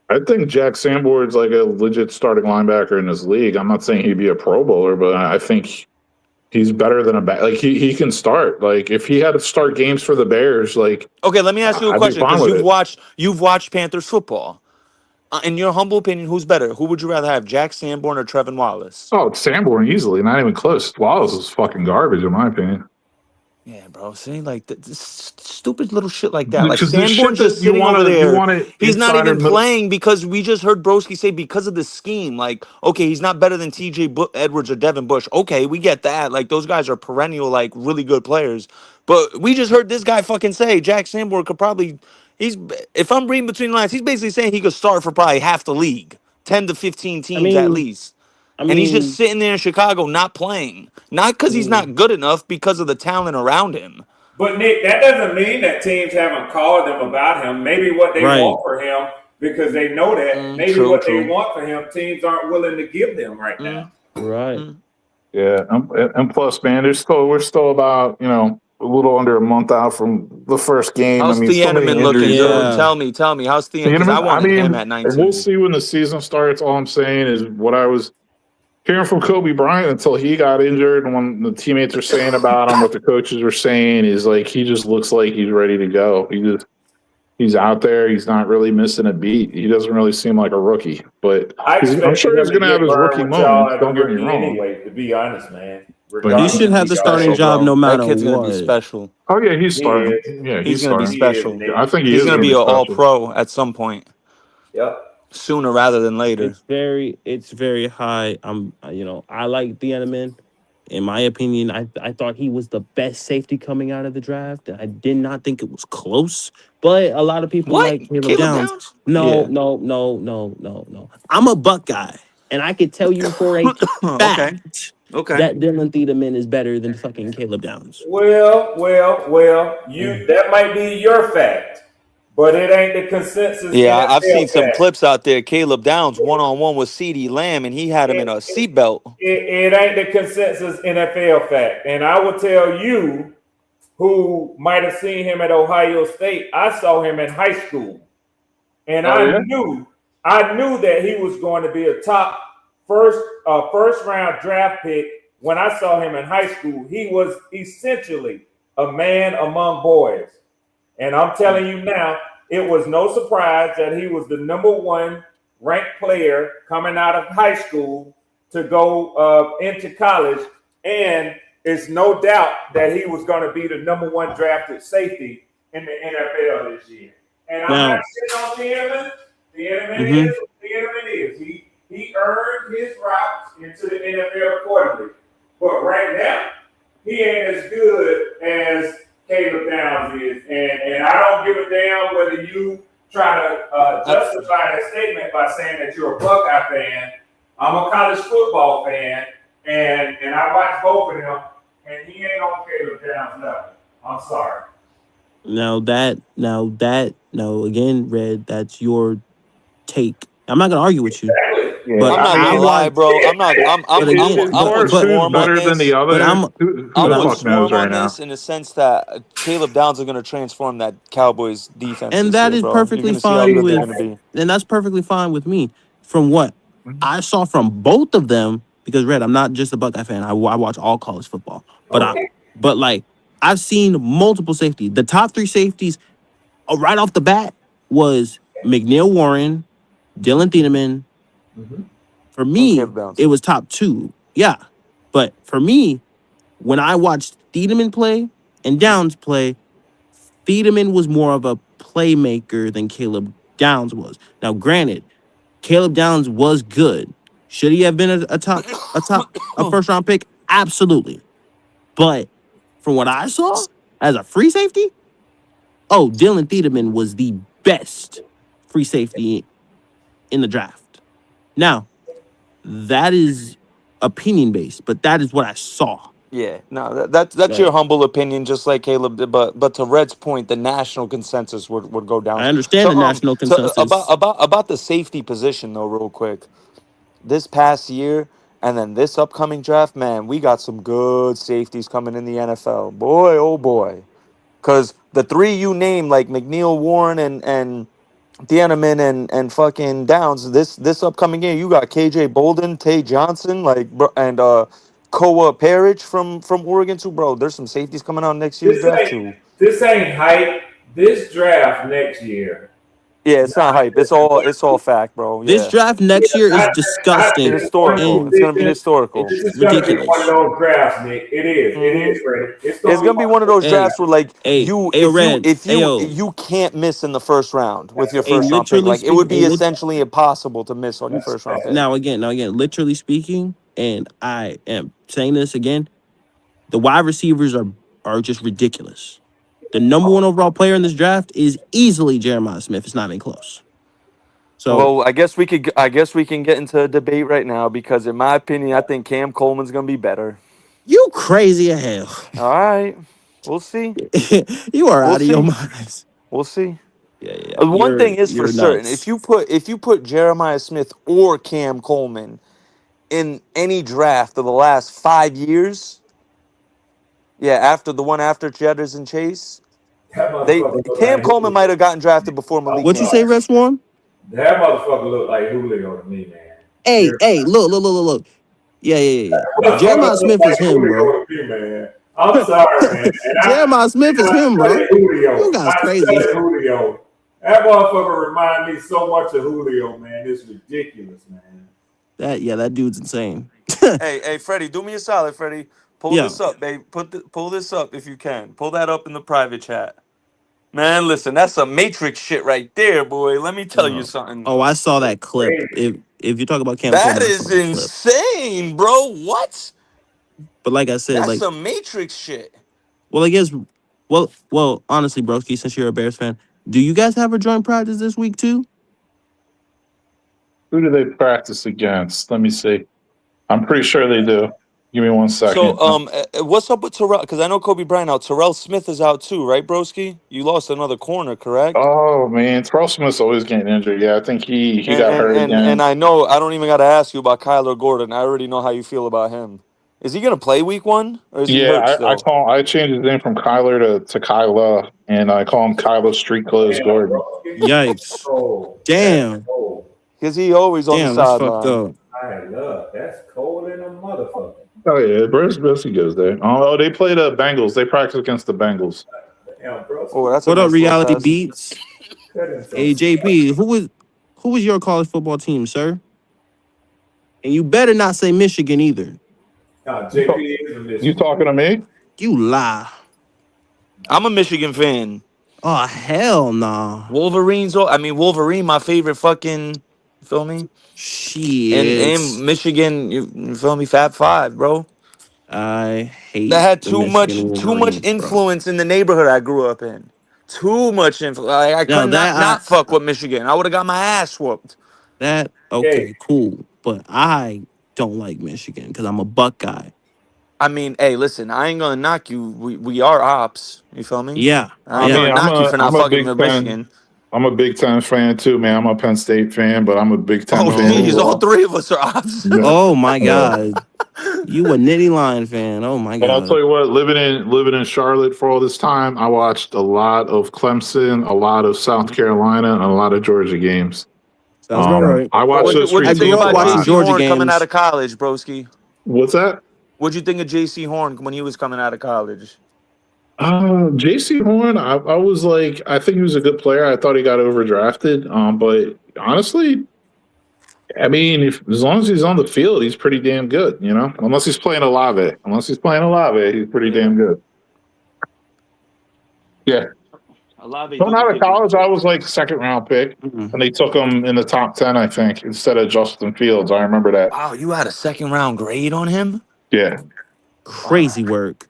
I think Jack Sanborn's like a legit starting linebacker in this league. I'm not saying he'd be a Pro Bowler, but I think he's better than a back. Like he can start. Like if he had to start games for the Bears, like Okay, let me ask you a I'd be question fine because with it. you've watched Panthers football. In your humble opinion, who's better? Who would you rather have, Jack Sanborn or Trevin Wallace? Oh, Sanborn easily, not even close. Wallace is fucking garbage in my opinion. Yeah, bro. See, like this stupid little shit like that. Like Because there's Sanborn's shit just that sitting over you there. want it He's not insider. even playing because we just heard Broski say because of the scheme. Like, okay, he's not better than T.J. Edwards or Devin Bush. Okay, we get that. Like, those guys are perennial, like, really good players. But we just heard this guy fucking say Jack Sanborn could probably. If I'm reading between the lines, he's basically saying he could start for probably half the league, 10 to 15 I teams at mean, least. I And he's just mean, sitting there in Chicago not playing. Not I because he's mean, not good enough, because of the talent around him. But Nick, that doesn't mean that teams haven't called them about him. Maybe what they right. want for him, because they know that maybe True, what they true. want for him, teams aren't willing to give them right now. Right. Yeah, and plus, man, we're still about a little under a month out from the first game. I How's mean, so many Thieneman looking, injuries. dude? Yeah. Tell me. How's Thieneman? Because I Thieneman, I wanted him mean, at we'll 19. see when the season starts. All I'm saying is what I was hearing from Kobe Bryant until he got injured, and when the teammates are saying about him, what the coaches were saying is like he just looks like he's ready to go. He's out there. He's not really missing a beat. He doesn't really seem like a rookie, but I I'm expected sure he's him to going to have get his burned rookie with y'all moments. as a Don't get me rookie wrong. anyway, to be honest, man. But He He's should gonna Regardless have be of the y'all starting special, think. job bro. no That matter kid's gonna be what. special. oh yeah, he's He starting. is. Yeah, He's he's gonna be starting. He is, special. Nick. I think he He's is gonna going to be be an all special. pro at some point, Yep. sooner rather than later. It's very high. I like the Edelman. In my opinion, I thought he was the best safety coming out of the draft. I did not think it was close, but a lot of people What? like Caleb Caleb Downs. Downs? No, Yeah. no, no, no, no, no. I'm a Buck guy, and I could tell you for a Okay. fact Okay. that Dylan Thiedemann is better than fucking Caleb Downs. Well. That might be your fact, but it ain't the consensus Yeah, I've NFL seen some fact. clips out there. Caleb Downs one-on-one with CeeDee Lamb, and he had him in It, a it, seatbelt. it ain't the consensus NFL fact, and I will tell you who might have seen him at Ohio State. I saw him in high school, and Oh yeah. I knew that he was going to be a top first round draft pick. When I saw him in high school, he was essentially a man among boys. And I'm telling you now, it was no surprise that he was the number one ranked player coming out of high school to go into college. And it's no doubt that he was going to be the number one drafted safety in the NFL this year. And I'm Now, not sitting on Tiedemann. mhm. Tiedemann is. He earned his route into the NFL accordingly. But right now, he ain't as good as Caleb Downs is. And I don't give a damn whether you try to justify that statement by saying that you're a Buckeye fan. I'm a college football fan, and I watch both of them, and he ain't on Caleb Downs level. I'm sorry. Now again, Red, that's your take. I'm not gonna argue with you, Exactly. Yeah, but I'm I not I gonna mean, lie, watch. bro. I'm not. But again, I'm as far as who's lukewarm on better than the this. but other, who I'm the fuck knows lukewarm right on now? this in the sense that Caleb Downs are going to transform that Cowboys defense and this that year, is bro. You're perfectly going to see how fine good they're with, going to be. and that's perfectly fine with me. From what I saw from both of them, because Red, I'm not just a Buckeye fan. I watch all college football, Okay. but like I've seen multiple safeties. The top three safeties right off the bat was McNeil Warren, Dylan Thiedemann. For And me, Caleb Downs. it was top two. Yeah, but for me, when I watched Thiedemann play and Downs play, Thiedemann was more of a playmaker than Caleb Downs was. Now, granted, Caleb Downs was good. Should he have been a first round pick? Absolutely. But from what I saw as a free safety, oh, Dylan Thiedemann was the best free safety in the draft. Now, that is opinion based, but that is what I saw. Yeah, no, that's your Right. humble opinion, just like Caleb did. But to Red's point, the national consensus would go down. I understand So the national so consensus. about the safety position though, real quick. This past year and then this upcoming draft, man, we got some good safeties coming in the NFL. Boy, oh boy. Because the three you named, like McNeil, Warren, and Thieneman and fucking Downs, this upcoming year, you got KJ Bolden, Tay Johnson, and Koa Parrish from Oregon too, bro. There's some safeties coming out next year's This draft ain't too. this ain't hype. This draft next year Yeah, it's not hype. It's all fact, bro. This Yeah, draft next year is I it's disgusting think it's one of historical. those It's and gonna be decisions. historical. it's This is going to be one of ridiculous. those drafts, Nick. It is. It Hmm is, Freddie. It's going It's to be gonna be one one of of those. those Hey, drafts where like hey, you, hey, Red, hey, yo, you can't miss in the first round with your hey, first round pick. literally Like it would speaking, be essentially impossible to miss on your first round pick. now again, literally speaking, and I am saying this again, the wide receivers are just ridiculous. The number one overall player in this draft is easily Jeremiah Smith. It's not even close. So Well, I guess we can get into a debate right now because, in my opinion, I think Cam Coleman's gonna be better. you crazy as hell. All right, we'll see. You are We'll out of your see. mind. We'll see. Yeah. One thing is for You're certain: nuts. if you put Jeremiah Smith or Cam Coleman in any draft of the last 5 years, yeah, after the one after Jedders and Chase, That they motherfucker look Cam like Coleman Julio. might have gotten drafted before Malik What you Cam. say, Red Swarm? That motherfucker look like Julio to me, man. Hey, look. Yeah. That Jeremiah motherfucker look Smith is like him, bro. Julio to me, man. I'm sorry, man. And Jeremiah Smith is I him, studied bro. You Julio. guys I crazy. studied Julio. That motherfucker remind me so much of Julio, man. It's ridiculous, man. That dude's insane. Hey, Freddie, do me a solid, Freddie. Pull Yeah. this up, babe. Pull this up if you can. Pull that up in the private chat. Man, listen, that's some Matrix shit right there, boy. Let me tell you something. Oh, I saw that clip. Crazy. If you talk about Cam That Coleman, I saw is that clip. insane, bro. What? But like I said, That's like, some Matrix shit. well, I guess, honestly, broski, since you're a Bears fan, do you guys have a joint practice this week too? Who do they practice against? Let me see. I'm pretty sure they do. Give me 1 So, second. what's up with Terrell? Because I know Kobe Bryant out. Terrell Smith is out too, right, broski? You lost another corner, correct? Oh man, Terrell Smith's always getting injured. Yeah, I think he And got and hurt and, and again. I know I don't even got to ask you about Kyler Gordon. I already know how you feel about him. Is he gonna play week 1 or is he Yeah, hurt I still? I changed his name from Kyler to Kyla, and I call him Kyla Street Clothes Damn, Gordon. bro. Yikes! Oh, that's Damn, cold. Because he always on the that's fucked sideline. up. I love. That's cold in a motherfucker. Oh yeah, Bruce Bessie goes there. Oh, they play the Bengals. They practice against the Bengals. Damn, bro. Oh, that's a What up, nice little reality pass. beats? Cut him some Hey, slack. JP, who was your college football team, sir? And you better not say Michigan either. Nah, You JP is a you Michigan. talking to me? You lie. I'm a Michigan fan. Oh hell nah. Wolverine, my favorite fucking. You feel me? And Shit. Michigan, you feel me? Fab Five, bro. I That hate had the Michigan too much Wolverines, bro. influence in the neighborhood I grew up in. Too much influence. I Now could not that fuck with Michigan. I would have got my ass whooped. Hey, okay, cool. But I don't like Michigan because I'm a Buckeye. I mean, hey, listen, I ain't gonna knock you. We are ops. You feel me? Yeah, I I ain't mean, gonna knock you for not I'm a fucking Big with Ten. Michigan. I'm a Big Ten fan too, man. I'm a Penn State fan, but I'm a Big Ten Oh, fan as geez, all Oh, well. three of us are ops. Yeah. oh my Yeah. God. You a Nitty Lion fan. Oh my But I'll tell God. you what, living in Charlotte for all this time, I watched a lot of Clemson, a lot of South Carolina, and a lot of Georgia games. Sounds about right. I watched those What'd three you I think grew teams a up about watching lot. J.C. Georgia Horn coming out games. of college, broski? What's that? What'd you think of J.C. Horn when he was coming out of college? J.C. Horn, I was like, I think he was a good player. I thought he got overdrafted. But honestly, I mean, if as long as he's on the field, he's pretty damn good. You know, unless he's playing Olave. Unless he's playing Olave, he's pretty damn good. Yeah. Olave Coming do be out of kicking. college, I was like second round pick, and they took him in the top 10, I think, instead of Justin Fields. I remember that. Wow, you had a second round grade on him? Yeah, Crazy work.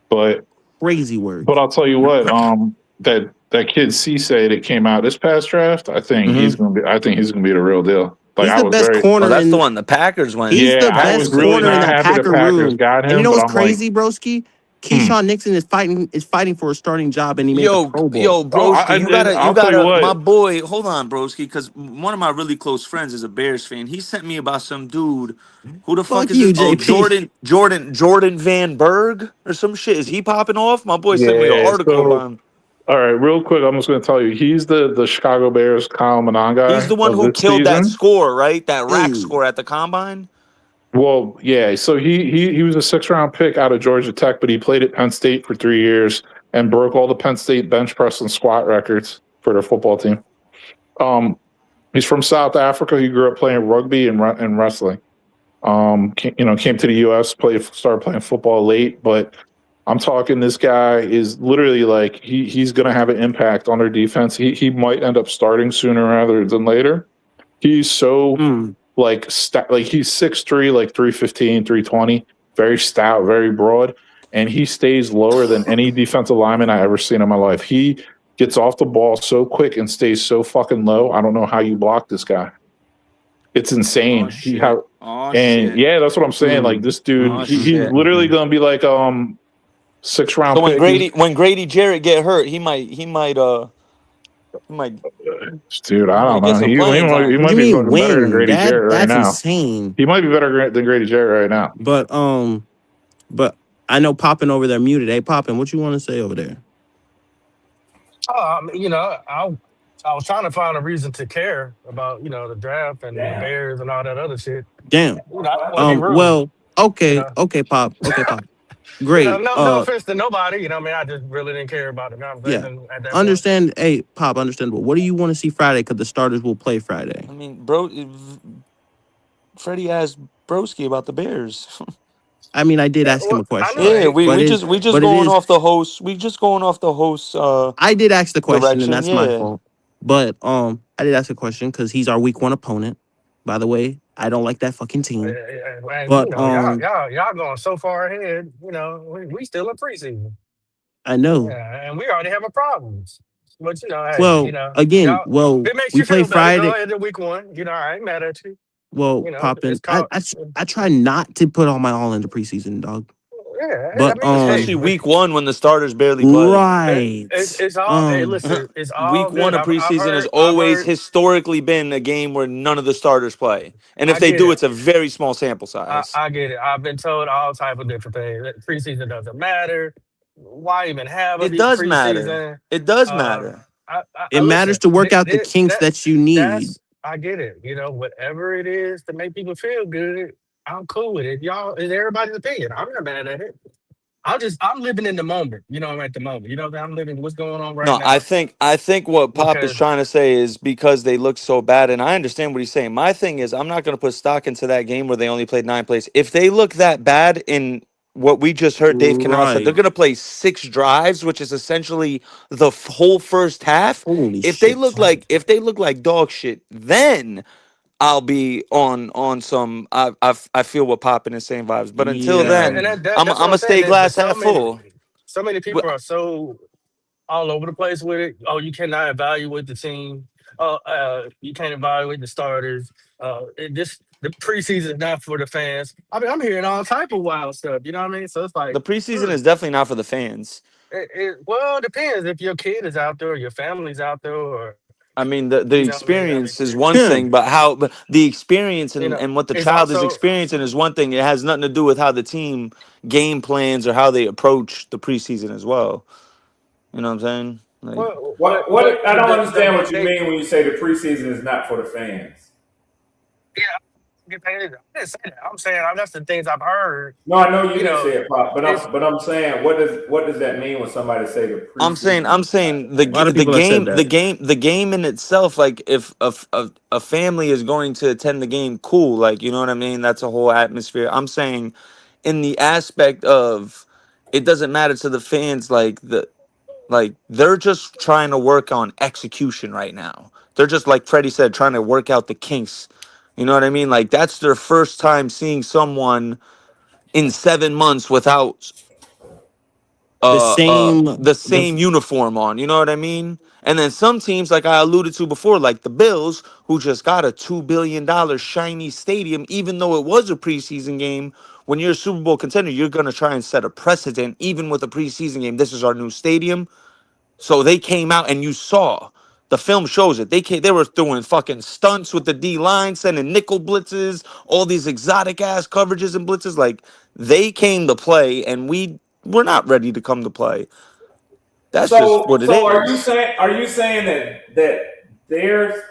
but Crazy work. I'll tell you what, that kid Cisse that came out this past draft, I think Mhm. he's gonna be the real deal. Like He's I the was best very, Oh, corner that's the in one the Packers went. he's the yeah, I best was really corner in not that happy the Packer Packers room. got And you him, know but what's I'm like, crazy, broski? Keyshawn Nixon is fighting for a starting job and he made the Yo, Pro Bowl. yo, broski, you I'll tell you gotta, my what, boy. Hold on, broski, because one of my really close friends is a Bears fan. He sent me about some dude. Who the fuck Fuck is this? you, Oh, JP. Jordan Van Berg or some shit. Is he popping off? My boy sent me an yeah. article So about him. all right, real quick, I'm just gonna tell you, he's the Chicago Bears Kyle Manon He's guy the one of who this killed that season. score, right? That rack Hey, score at the combine. Well, yeah. So he was a 6th round pick out of Georgia Tech, but he played at Penn State for 3 years and broke all the Penn State bench press and squat records for their football team. He's from South Africa. He grew up playing rugby and wrestling. Came to the U.S., started playing football late, but I'm talking this guy is literally like he's going to have an impact on their defense. He might end up starting sooner rather than later. He's so like he's 6'3", like 315, 320, very stout, very broad, and he stays lower than any defensive lineman I ever seen in my life. He gets off the ball so quick and stays so fucking low. I don't know how you block this guy. It's insane. Oh, shit. Shit. Yeah, that's what I'm saying. Like this dude, he's literally gonna be like 6th round. So when Grady Jarrett get hurt, he might dude, I don't know. He might be fucking better than Grady Jarrett right now. That's insane. He might be better than Grady Jarrett right now. But I know Poppin over there muted. Hey, Poppin, what you want to say over there? I was trying to find a reason to care about, the draft and the Bears and all that other shit. Damn. Well, okay, okay, Pop. Great. No offense to nobody. I just really didn't care about the conversation at that point. Hey, Pop, understandable. What do you want to see Friday? Because the starters will play Friday. I mean, bro, Freddie asked Broski about the Bears. I mean, I did ask him a question. Yeah, we just going off the host. We just going off the host. I did ask the question, direction, and that's my fault. But I did ask a question because he's our week 1 opponent. By the way, I don't like that fucking team. But y'all going so far ahead. We still in preseason. I know. Yeah, and we already have a problem. But again, we play Friday. Go ahead to week 1. I ain't mad at you. Well, Poppin', I try not to put all my all into preseason, dog. Yeah, but especially week 1 when the starters barely play. Right. It's all. Listen, it's all week good. 1 of preseason has always historically been a game where none of the starters play, and if they do, it's a very small sample size. I get it. I've been told all type of different things. Preseason doesn't matter. Why even have it? Does matter. It does matter. It matters to work out the kinks that you need. I get it. Whatever it is to make people feel good, I'm cool with it. Y'all, it's everybody's opinion. I'm not mad at it. I'm living in the moment. At the moment. I'm living what's going on right now. No, I think what Pop is trying to say is because they look so bad, and I understand what he's saying. My thing is I'm not going to put stock into that game where they only played 9 plays. If they look that bad in what we just heard Dave Canal said, they're going to play 6 drives, which is essentially the whole first half. If they look like dog shit, then I'll be on some. I feel what Poppin is saying vibes, but until then, I'm gonna stay glass half full. So many people are so all over the place with it. Oh, you cannot evaluate the team. You can't evaluate the starters. The preseason is not for the fans. I mean, I'm hearing all type of wild stuff. You know what I mean? So it's like the preseason is definitely not for the fans. It depends if your kid is out there, or your family's out there, or. I mean, the experience is one thing, but the experience and what the child is experiencing is one thing. It has nothing to do with how the team game plans or how they approach the preseason as well. You know what I'm saying? What I don't understand what you mean when you say the preseason is not for the fans. Yeah. I didn't say that. I'm saying that's the things I've heard. No, I know you didn't say it, Pop, but I'm saying what does that mean when somebody say the preseason? I'm saying the game in itself. Like if a family is going to attend the game, cool. Like you know what I mean. That's a whole atmosphere. I'm saying in the aspect of it doesn't matter to the fans. Like they're just trying to work on execution right now. They're just like Freddie said, trying to work out the kinks. You know what I mean? Like that's their first time seeing someone in 7 months without the same uniform on. You know what I mean? And then some teams, like I alluded to before, like the Bills, who just got a $2 billion shiny stadium, even though it was a preseason game. When you're a Super Bowl contender, you're gonna try and set a precedent, even with a preseason game. This is our new stadium, so they came out and you saw. The film shows it. They were doing fucking stunts with the D line, sending nickel blitzes, all these exotic ass coverages and blitzes. Like they came to play, and we're not ready to come to play. That's just what it is. Are you saying that their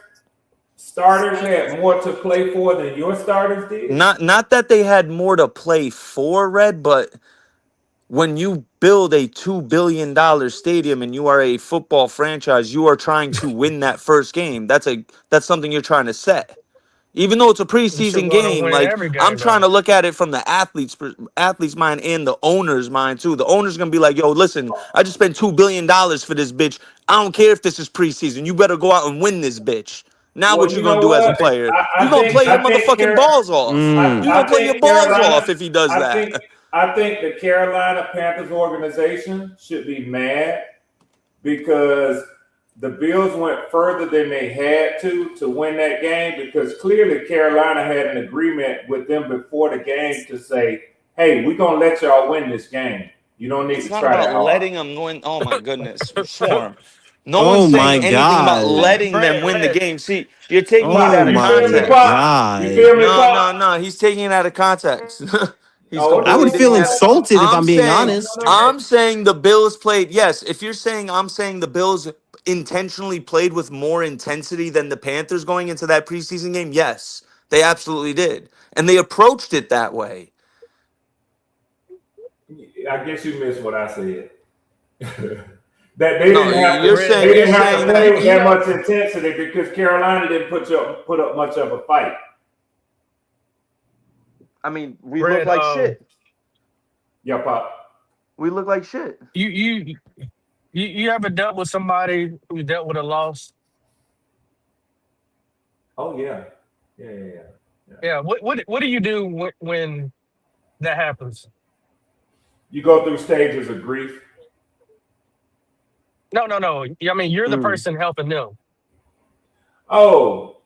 starters had more to play for than your starters did? Not that they had more to play for, Red, but when you build a $2 billion stadium and you are a football franchise, you are trying to win that first game. That's something you're trying to set. Even though it's a You should preseason want to game, win like every I'm game trying though. to look at it from the athlete's mind and the owner's mind too. The owner's gonna be like, "Yo, listen, I just spent $2 billion for this bitch. I don't care if this is preseason. You better go out and win this bitch." Now, what Well, you you gonna know do as a what? player? You I gonna think play your I think motherfucking balls off. You gonna I play your think balls off Carolina. if he does I that. think I think the Carolina Panthers organization should be mad because the Bills went further than they had to win that game because clearly Carolina had an agreement with them before the game to say, "Hey, we're gonna let y'all win this game. You don't need It's to not try that about hard." letting them win. Oh my goodness, Swarm. No one's Oh saying my anything about god. letting them win the Brad, game. See, you're taking it Oh out of You feel me, my context. Pop? You god. feel me, No, Pop? no, no. He's taking it out of context. He's I completely would feel taking it out of. insulted if I'm I'm being saying, honest. I'm saying the Bills played. Yes, if you're saying, I'm saying the Bills intentionally played with more intensity than the Panthers going into that preseason game. Yes, they absolutely did, and they approached it that way. I guess you missed what I said. That No, they you're didn't have to saying play that. with that much intensity because Carolina didn't put up much of a fight. I mean, we look Brad, like shit. Yeah, Pop. We look like shit. you ever dealt with somebody who dealt with a loss? Oh yeah, yeah. Yeah. What do you do when that happens? You go through stages of grief. No, no, no. I mean, you're the Mm. person helping them. Oh,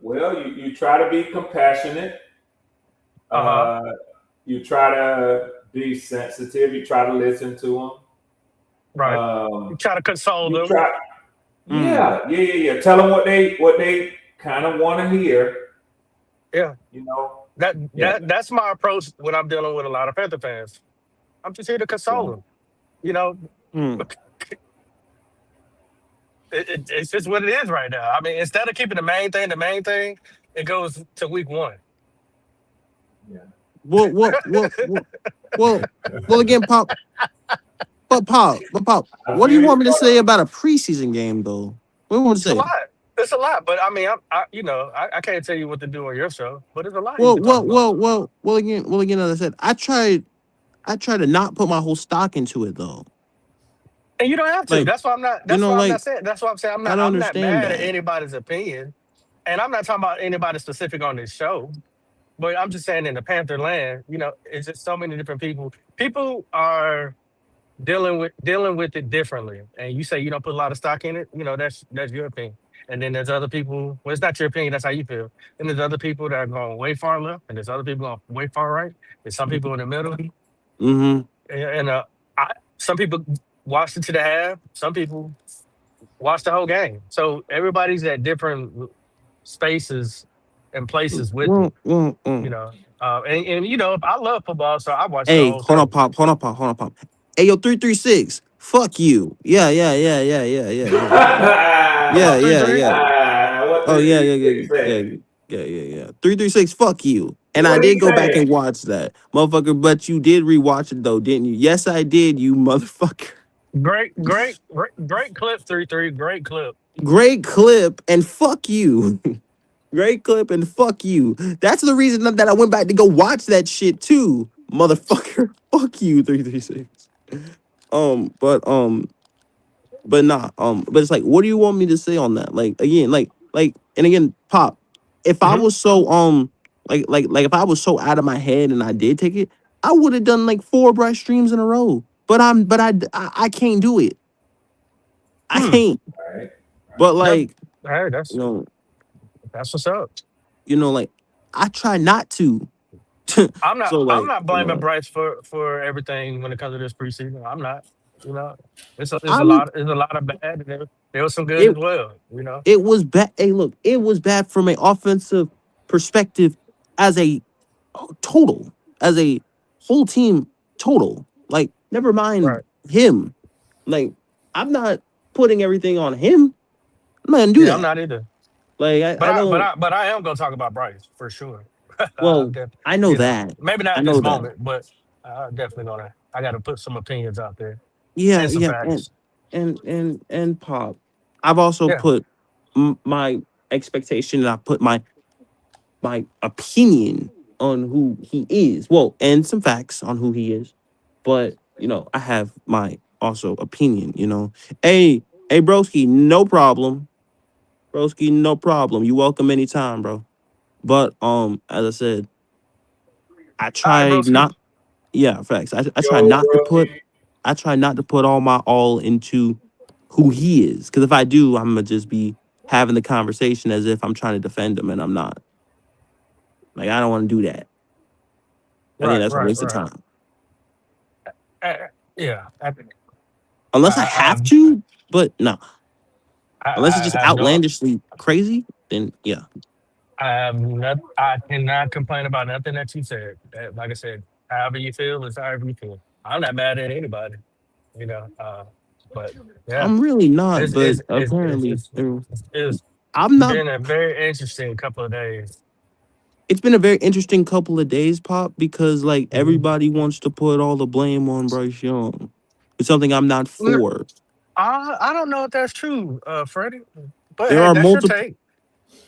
well, you try to be compassionate. Uh-huh. Uh, you try to be sensitive. You try to listen to them. Right. You try to console You them. try, Mm. yeah. Tell them what they kind of want to hear. Yeah. You know, That yeah, that that's my approach when I'm dealing with a lot of Panther fans. I'm just here to console yeah. them. You know, Mm. it's just what it is right now. I mean, instead of keeping the main thing, it goes to week one. Yeah. Well, well, well, well, well, well again, Pop. I What do you feel want you. me to say about a preseason game, though? What do you want to It's a say? lot. It's a lot. But I mean, I can't tell you what to do on your show, but it's a lot you Well, can talk well, about. well, well, well, again, as I said, I tried to not put my whole stock into it, though. And you don't have to. Like, That's why I'm not. you That's know, why I'm not like, saying. That's why I'm saying I don't I'm not understand mad at that. anybody's opinion, and I'm not talking about anybody specific on this show. But I'm just saying in the Panther land, it's just so many different people. People are dealing with it differently. And you say you don't put a lot of stock in it. That's your opinion. And then there's other people. Well, it's not your opinion. That's how you feel. And there's other people that are going way far left, and there's other people going way far right. There's some people in the middle, Mm-hmm. and some people watched it to the half. Some people watched the whole game. So everybody's at different spaces and places with it. Well, well, You know, and I love football, so I watched the hey, whole thing. hold on, Pop. Hey, yo, 336. Fuck you. Come on, three Yeah. three. What Oh did yeah, he yeah, yeah, say? yeah, yeah. 336. Fuck you. And I What did did he go back say? and watch that, motherfucker. But you did rewatch it though, didn't you? Yes, I did. You motherfucker. Great clip, 3-3. Great clip. Great clip and fuck you. Great clip and fuck you. That's the reason that I went back to go watch that shit too, motherfucker. Fuck you, 336. But nah, but it's like, what do you want me to say on that? Like again, and again, Pop. If I Hmm. was so if I was so out of my head and I did take it, I would have done like 4 bright streams in a row. But I can't do it. I Hmm. can't. Right. But That, like hey, you know, that's what's up. like I try not to. I'm not So I'm like not blaming Bryce for everything when it comes to this preseason. I'm not. You know, it's a I'm lot. There's a lot of bad. And there was some good it as well. You know. it was bad. Hey, look, it was bad from an offensive perspective as a total, as a whole team total. Like, never mind Right. him. Like, I'm not putting everything on him. I'm not gonna do Yeah, I'm that. not either. Like, But I don't. but I am gonna talk about Bryce for sure. Well, I know You know, that. maybe not I at know this that. moment, but. definitely gonna. I got to put some opinions out there Yeah, and some yeah, facts. and Pop. I've also Yeah. put my expectation, and I put my opinion on who he is. Well, and some facts on who he is. But I have my also opinion. Hey, broski, no problem. Broski, no problem. You welcome anytime, bro. But as I said, I All right, try broski. not. Yeah, facts. I try Yo, not to bro. put. I try not to put all my all into who he is, because if I do, I'm gonna just be having the conversation as if I'm trying to defend him, and I'm not. Like, I don't want to do that. I think Right, that's a right, waste of right. time. Uh, yeah, Unless I I have have to, but no. Unless it's I just have no outlandishly crazy, then yeah. I have not I cannot complain about nothing that you said. Like I said, however you feel is however you feel. I'm not mad at anybody, you know. But yeah, I'm really not, it's but it's it's it's apparently it's, it's I'm not. been a very interesting couple of days. It's been a very interesting couple of days, Pop, because like Mhm. everybody wants to put all the blame on Bryce Young. It's something I'm not N- for. I don't know if that's true, Freddie. But There hey, are that's your multiple. take.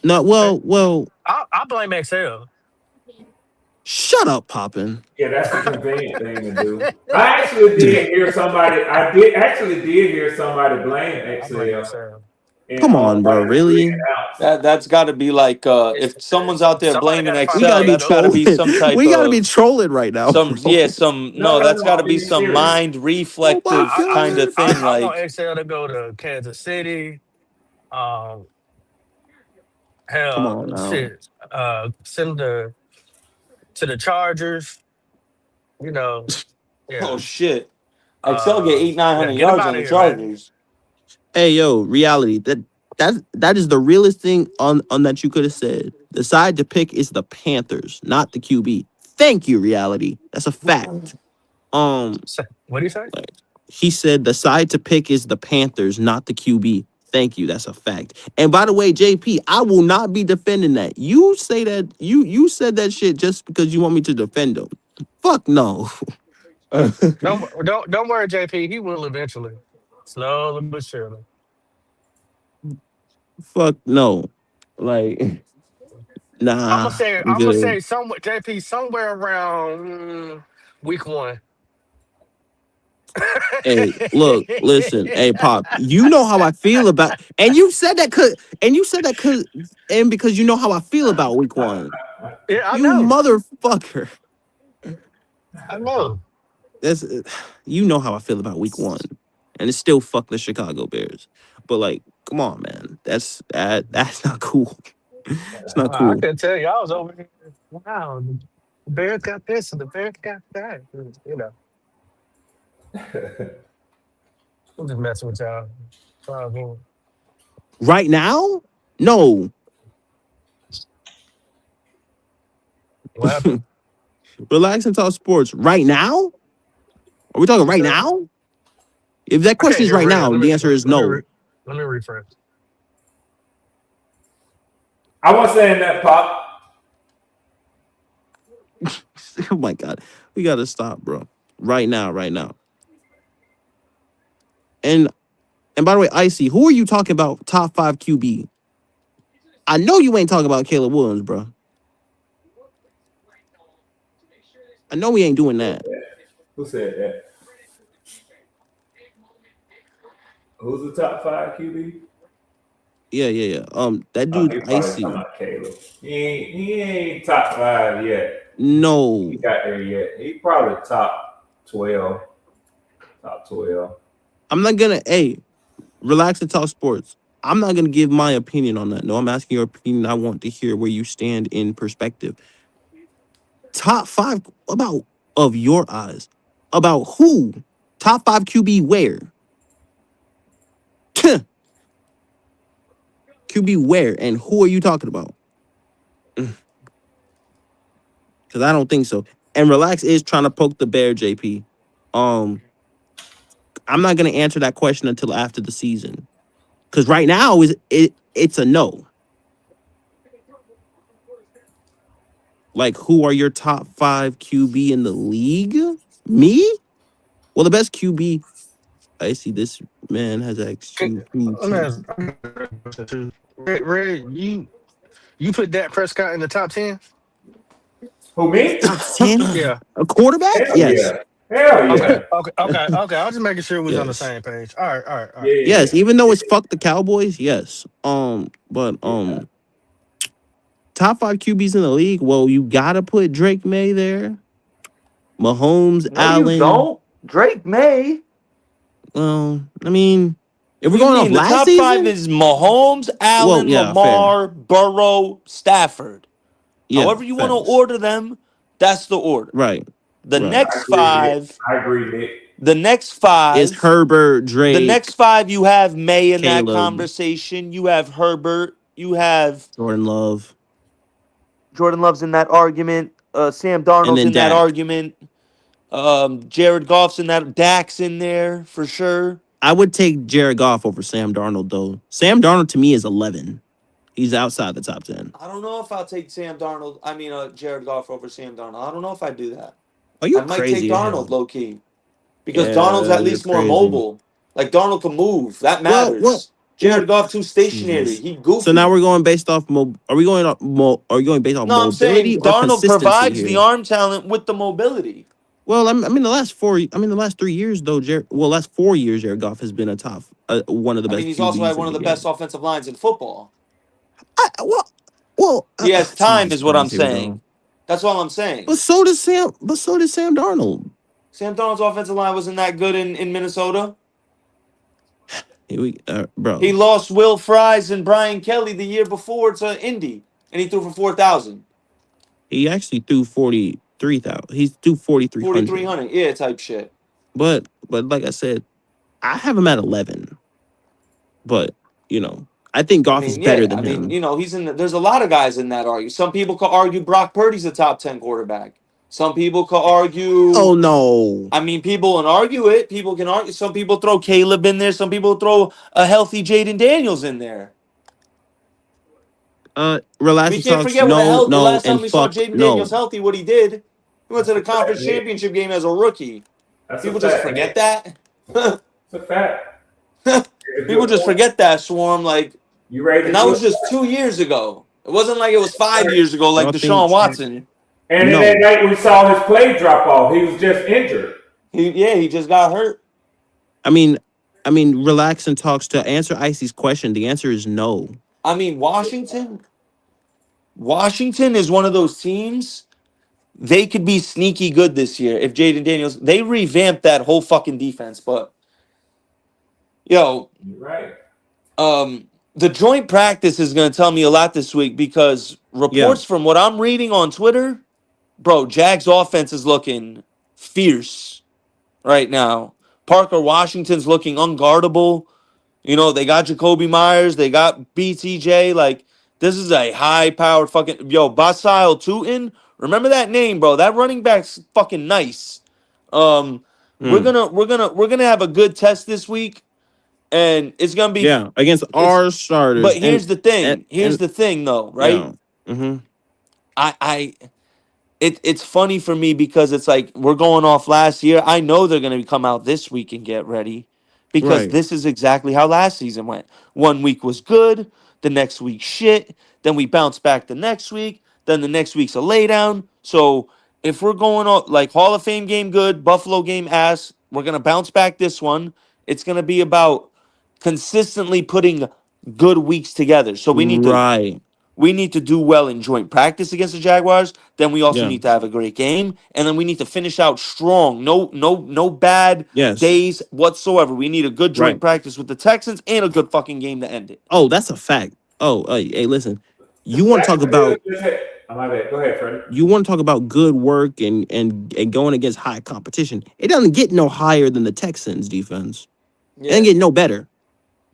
No, well, I blame Excel. shut up, Poppin. Yeah, that's the convenient thing to do. I actually did hear somebody. I did hear somebody blame I blame Excel Excel. and Come on, like bro. three and Really? outs. That's got to be like if someone's out there Somebody got blaming to find We a gotta Excel, be that's got scapegoat. to be trolling. some type We gotta be of trolling right now, some bro. yeah some No, no no, that's no. got to I'm be being some serious. mind Oh my reflective kind god. of thing I want like Excel to go to Kansas City. Um, Come hell, on now. shit. Send to the Chargers. You know, oh yeah. shit, Excel get eight nine Yeah. hundred Get him yards out on of the here, man. Chargers. Hey yo, reality. That is the realest thing on that you could have said. The side to pick is the Panthers, not the QB. Thank you, reality. That's a fact. What do you say? Like, he said the side to pick is the Panthers, not the QB. Thank you. That's a fact. And by the way, JP, I will not be defending that. You say that you said that shit just because you want me to defend him. Fuck no. Don't worry, JP. He will eventually, slowly but surely. Fuck no. Like, nah, I'm I'm gonna good. say somewhere, JP, somewhere around week one. Hey, look, listen, hey, Pop. You know how I feel about, and you said that cause, and because you know how I feel about Week 1. Yeah, I You know. motherfucker. I know. That's you know how I feel about Week 1, and it's still fuck the Chicago Bears. But like, come on, man. That's not cool. It's not I cool. couldn't tell you. I was over here. Wow, the Bears got this and the Bears got that. You know, I'm just messing with y'all. Uh, Right now, no. What happened? Relax and talk sports. Right now, are we talking You right said now? If that I question can't is hear right Red. now, the answer is no. Let me refresh. I wasn't saying that, Pop. Oh my god, we gotta stop, bro. Right now, right now. And by the way, Icy, who are you talking about? Top 5 QB. I know you ain't talking about Caleb Williams, bro. I know we ain't doing that. Who said that? Who's the top five QB? Yeah, yeah, yeah. That Oh, dude he probably talking Icy. about Caleb. He ain't top five yet. He No, got there yet. He probably top 12. Top 12. I'm not gonna. Hey, relax and talk sports. I'm not gonna give my opinion on that. No, I'm asking your opinion. I want to hear where you stand in perspective. Top 5 about of your eyes. About who? Top 5 QB where? QB where and who are you talking about? Because I don't think so. And relax is trying to poke the bear, JP. Um, I'm not gonna answer that question until after the season. Because right now it's a no. Like, who are your top 5 QB in the league? Me? Well, the best QB. I see this man has XQP. Red, you put Dak Prescott in the top 10? Who, me? Top 10? Yeah. A quarterback? Hell Yes. yeah. Hell Okay. yeah. Okay. I was just making sure we was on the Yes. same page. All right. All right. All Yeah, right. yeah, Yes. yeah. Even though it's fuck the Cowboys, yes. But Yeah. top 5 QBs in the league. Well, you gotta put Drake May there. Mahomes, No, you Allen. don't. Drake May. Well, I mean, if What we're do you going off mean? The last top five season, is Mahomes, well, Allen, yeah, fair. Lamar, Burrow, Stafford. Yeah, However you want to facts. order them, that's the order. Right, The right. I next agree, Nick. five, I agree, Nick. the next Is five, Herbert, the Drake, next five, you have May in that Caleb, conversation. You have Herbert. You have Jordan Love, Jordan Love's in that argument. Sam and Darnold's then in that Dak. argument. Jared Goff's in that. Dak's in there for sure. I would take Jared Goff over Sam Darnold, though. Sam Darnold to me is 11. He's outside the top 10. I don't know if I'll take Jared Goff over Sam Darnold. I don't know if I do that. Oh, I you might take crazy as Darnold hell. low key because Darnold's Yeah, at you're least more crazy. mobile. Like Darnold can move. That Well, matters. Jared Goff too stationary. Jesus. He So now goofy. we're going based off are we going are we going based off No, I'm mobility saying or Darnold consistency provides the here? arm talent with the mobility. Well, the last 3 years though, last 4 years, Jared Goff has been one of the I mean, best he's also had QBs in one of the the best game. offensive lines in football. I, well, He has time, Jesus is what I'm Christ, here we saying. go. That's all I'm saying. But so does Sam. But so did Sam Darnold. Sam Darnold's offensive line wasn't that good in Minnesota. He Bro, lost Will Fries and Brian Kelly the year before to Indy, and he threw for 4,000. he actually threw 43,000. He threw 4,300. 4,300. Yeah, type shit. But like I said, I have him at 11. But I think I Goff is mean, better yeah. I than mean, him. he's in. There's a lot of guys in that argue. Some people could argue Brock Purdy's a top 10 quarterback. Some people could argue. Oh no. I mean, people can argue it. People can argue. Some people throw Caleb in there. Some people throw a healthy Jaden Daniels in there. Relax We and can't talks. forget what No, the no, last time and we saw fuck Jaden Daniels no. healthy, what he did. He went to the That's a fact, conference Nick. championship game as a rookie. That's a People just fact, forget Nick. that. It's a fact. People just forget that, Swarm. Like, You ready and to that do was it? just 2 years ago. It wasn't like it was 5 years ago, like Y'all Deshaun think Watson. And then that no. night we saw his play drop off. He was just injured. He just got hurt. I mean, relax and talks. To answer Icy's question, the answer is no. I mean, Washington is one of those teams. They could be sneaky good this year if Jaden Daniels. They revamped that whole fucking defense, but You're right. the joint practice is going to tell me a lot this week because reports from what I'm reading on Twitter, bro, Jags offense is looking fierce right now. Parker Washington's looking unguardable. They got Jacoby Myers, they got BTJ. Like, this is a high-powered fucking Basile Tootin. Remember that name, bro. That running back's fucking nice. We're gonna have a good test this week, and it's gonna be Yeah, against it's our starters but here's the and thing. Here's the thing though, right? yeah. Mm-hmm. It's funny for me because it's like we're going off last year. I know they're going to come out this week and get ready because Right. this is exactly how last season went. 1 week was good, the next week shit, then we bounce back the next week, then the next week's a laydown. So if we're going on like Hall of Fame game good, Buffalo game ass, we're going to bounce back this one. It's going to be about consistently putting good weeks together. So Right. we need to do well in joint practice against the Jaguars. Then we also Yeah. need to have a great game, and then we need to finish out strong. No bad Yes. days whatsoever. We need a good joint Right. practice with the Texans and a good fucking game to end it. Oh, that's a fact. Oh, hey, listen. You want to talk about My bad. Go ahead, Freddie. good work and going against high competition. It doesn't get no higher than the Texans defense. It doesn't get no better.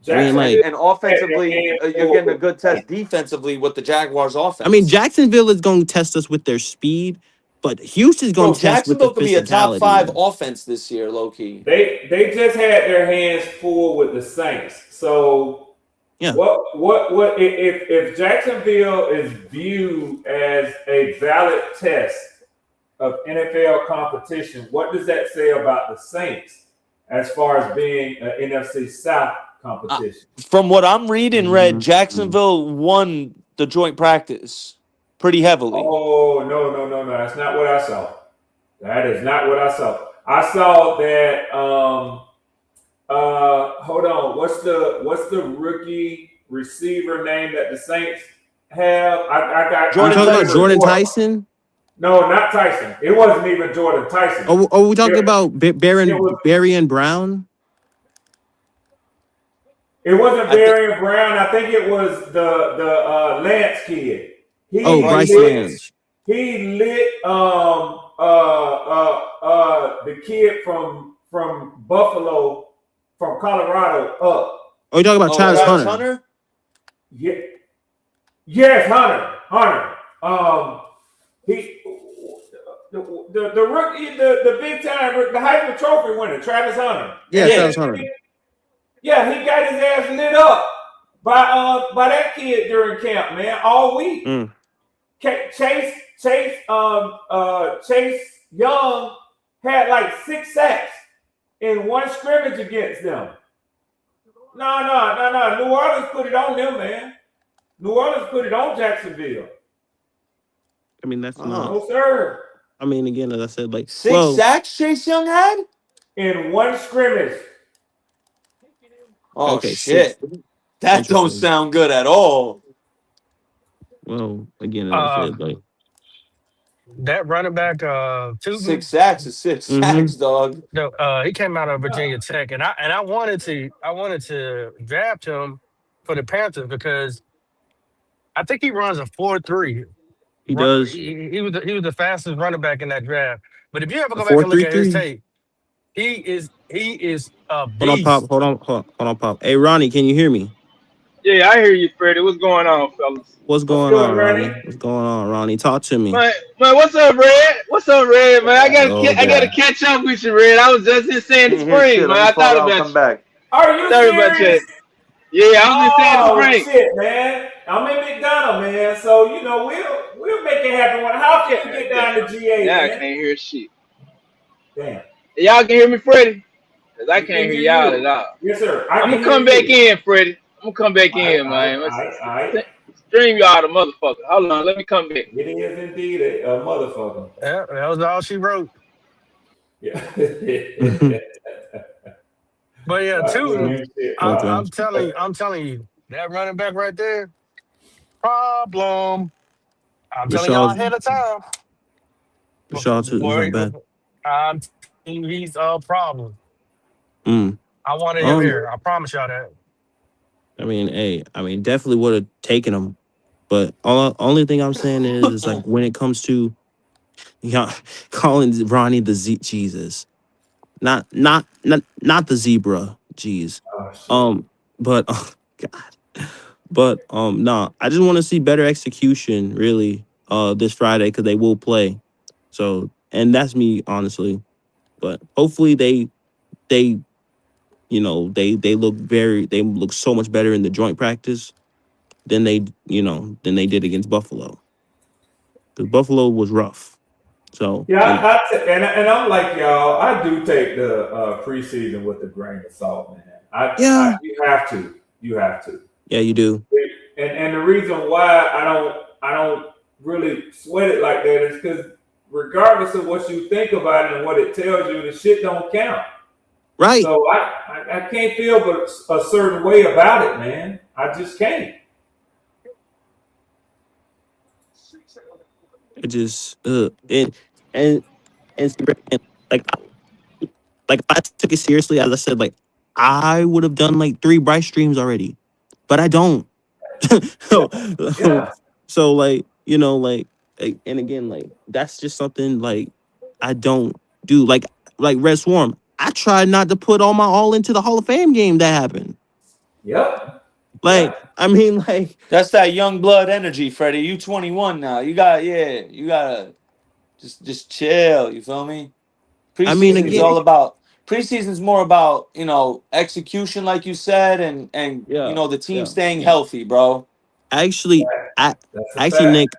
And offensively, you're getting a good test defensively with the Jaguars' offense. Jacksonville is going to test us with their speed, but Houston's going Bro, to test with the Jacksonville could be a top 5 physicality. offense this year, low key. They just had their hands full with the Saints. So Yeah. what if Jacksonville is viewed as a valid test of NFL competition, what does that say about the Saints as far as being an NFC South competition? From what I'm reading, Red, Jacksonville won the joint practice pretty heavily. Oh, no. That's not what I saw. That is not what I saw. I saw that hold on. What's the rookie receiver name that the Saints have? I got Are you talking about Jordan Tyson? No, not Tyson. It wasn't even Jordan Tyson. Oh, we talking about Barry Brown? It wasn't Barry Brown. I think it was the Lance kid. Bryce Lance. He lit the kid from Buffalo, from Colorado up. Oh, you talking about Travis Hunter? Yeah. Yes, Hunter. He the rookie, the big time, the Heisman Trophy winner, Travis Hunter. Yeah, Travis Hunter. Yeah, he got his ass lit up by that kid during camp, man, all week. Chase Young had like 6 sacks in one scrimmage against them. No. New Orleans put it on them, man. New Orleans put it on Jacksonville. I mean, that's not. No, sir. I mean, again, as I said, like 6 sacks Chase Young had in one scrimmage. Oh, okay, shit. That don't sound good at all. Well, again, as I said, like that running back, 6 sacks is 6 sacks, dog. No, he came out of Virginia Tech, and I wanted to draft him for the Panthers because I think he runs a 4.3. He does. He was the fastest running back in that draft. But if you ever go back and look at his tape, he is a beast. Hold on, Pop. Hey, Ronnie, can you hear me? Yeah, I hear you, Freddie. What's going on, fellas? What's going on, Ronnie? What's going on, Ronnie? Talk to me. Man, what's up, Red? Man? I gotta catch up with you, Red. I was just in Sandy Springs, man. I thought about you. Back. Are you serious? Yeah, I was in Sandy Springs. Shit, man. I'm in McDonough, man. So we'll make it happen. How can you get down to GA? Yeah, I can't hear shit. Damn. Y'all can hear me, Freddie? Cause I can't hear y'all at all. Yes, sir. I'm gonna come back in, Freddie. I'm gonna come back in, man. Stream y'all the motherfucker. Hold on, let me come back. It is indeed a motherfucker. Yeah, that was all she wrote. Yeah. But yeah, too. I'm telling you, that running back right there, problem. I'm telling y'all ahead of time. Rashad too is not bad. I'm telling you, he's a problem. I wanted him here. I promise y'all that. I mean, definitely would have taken him, but only thing I'm saying is like when it comes to, calling Ronnie the Jesus, not the zebra, jeez. But God, but no, I just want to see better execution really this Friday because they will play. So, and that's me honestly, but hopefully they look so much better in the joint practice than they did against Buffalo. Because Buffalo was rough. So yeah, and I'm like y'all, I do take the preseason with a grain of salt, man. You have to. Yeah, you do. And the reason why I don't really sweat it like that is because regardless of what you think about it and what it tells you, the shit don't count. Right. So I can't feel but a certain way about it, man. I just can't. It just and like I took it seriously, as I said, like I would have done like 3 Bryce streams already, but I don't. So like and again, like that's just something like I don't do. Like Red Swarm, I tried not to put all into the Hall of Fame game that happened. Yep. I mean, like that's that young blood energy, Freddie. You 21 now. You gotta just chill. You feel me? Preseason is all about. Preseason's more about execution, like you said, and the team staying healthy, bro. Actually, Nick,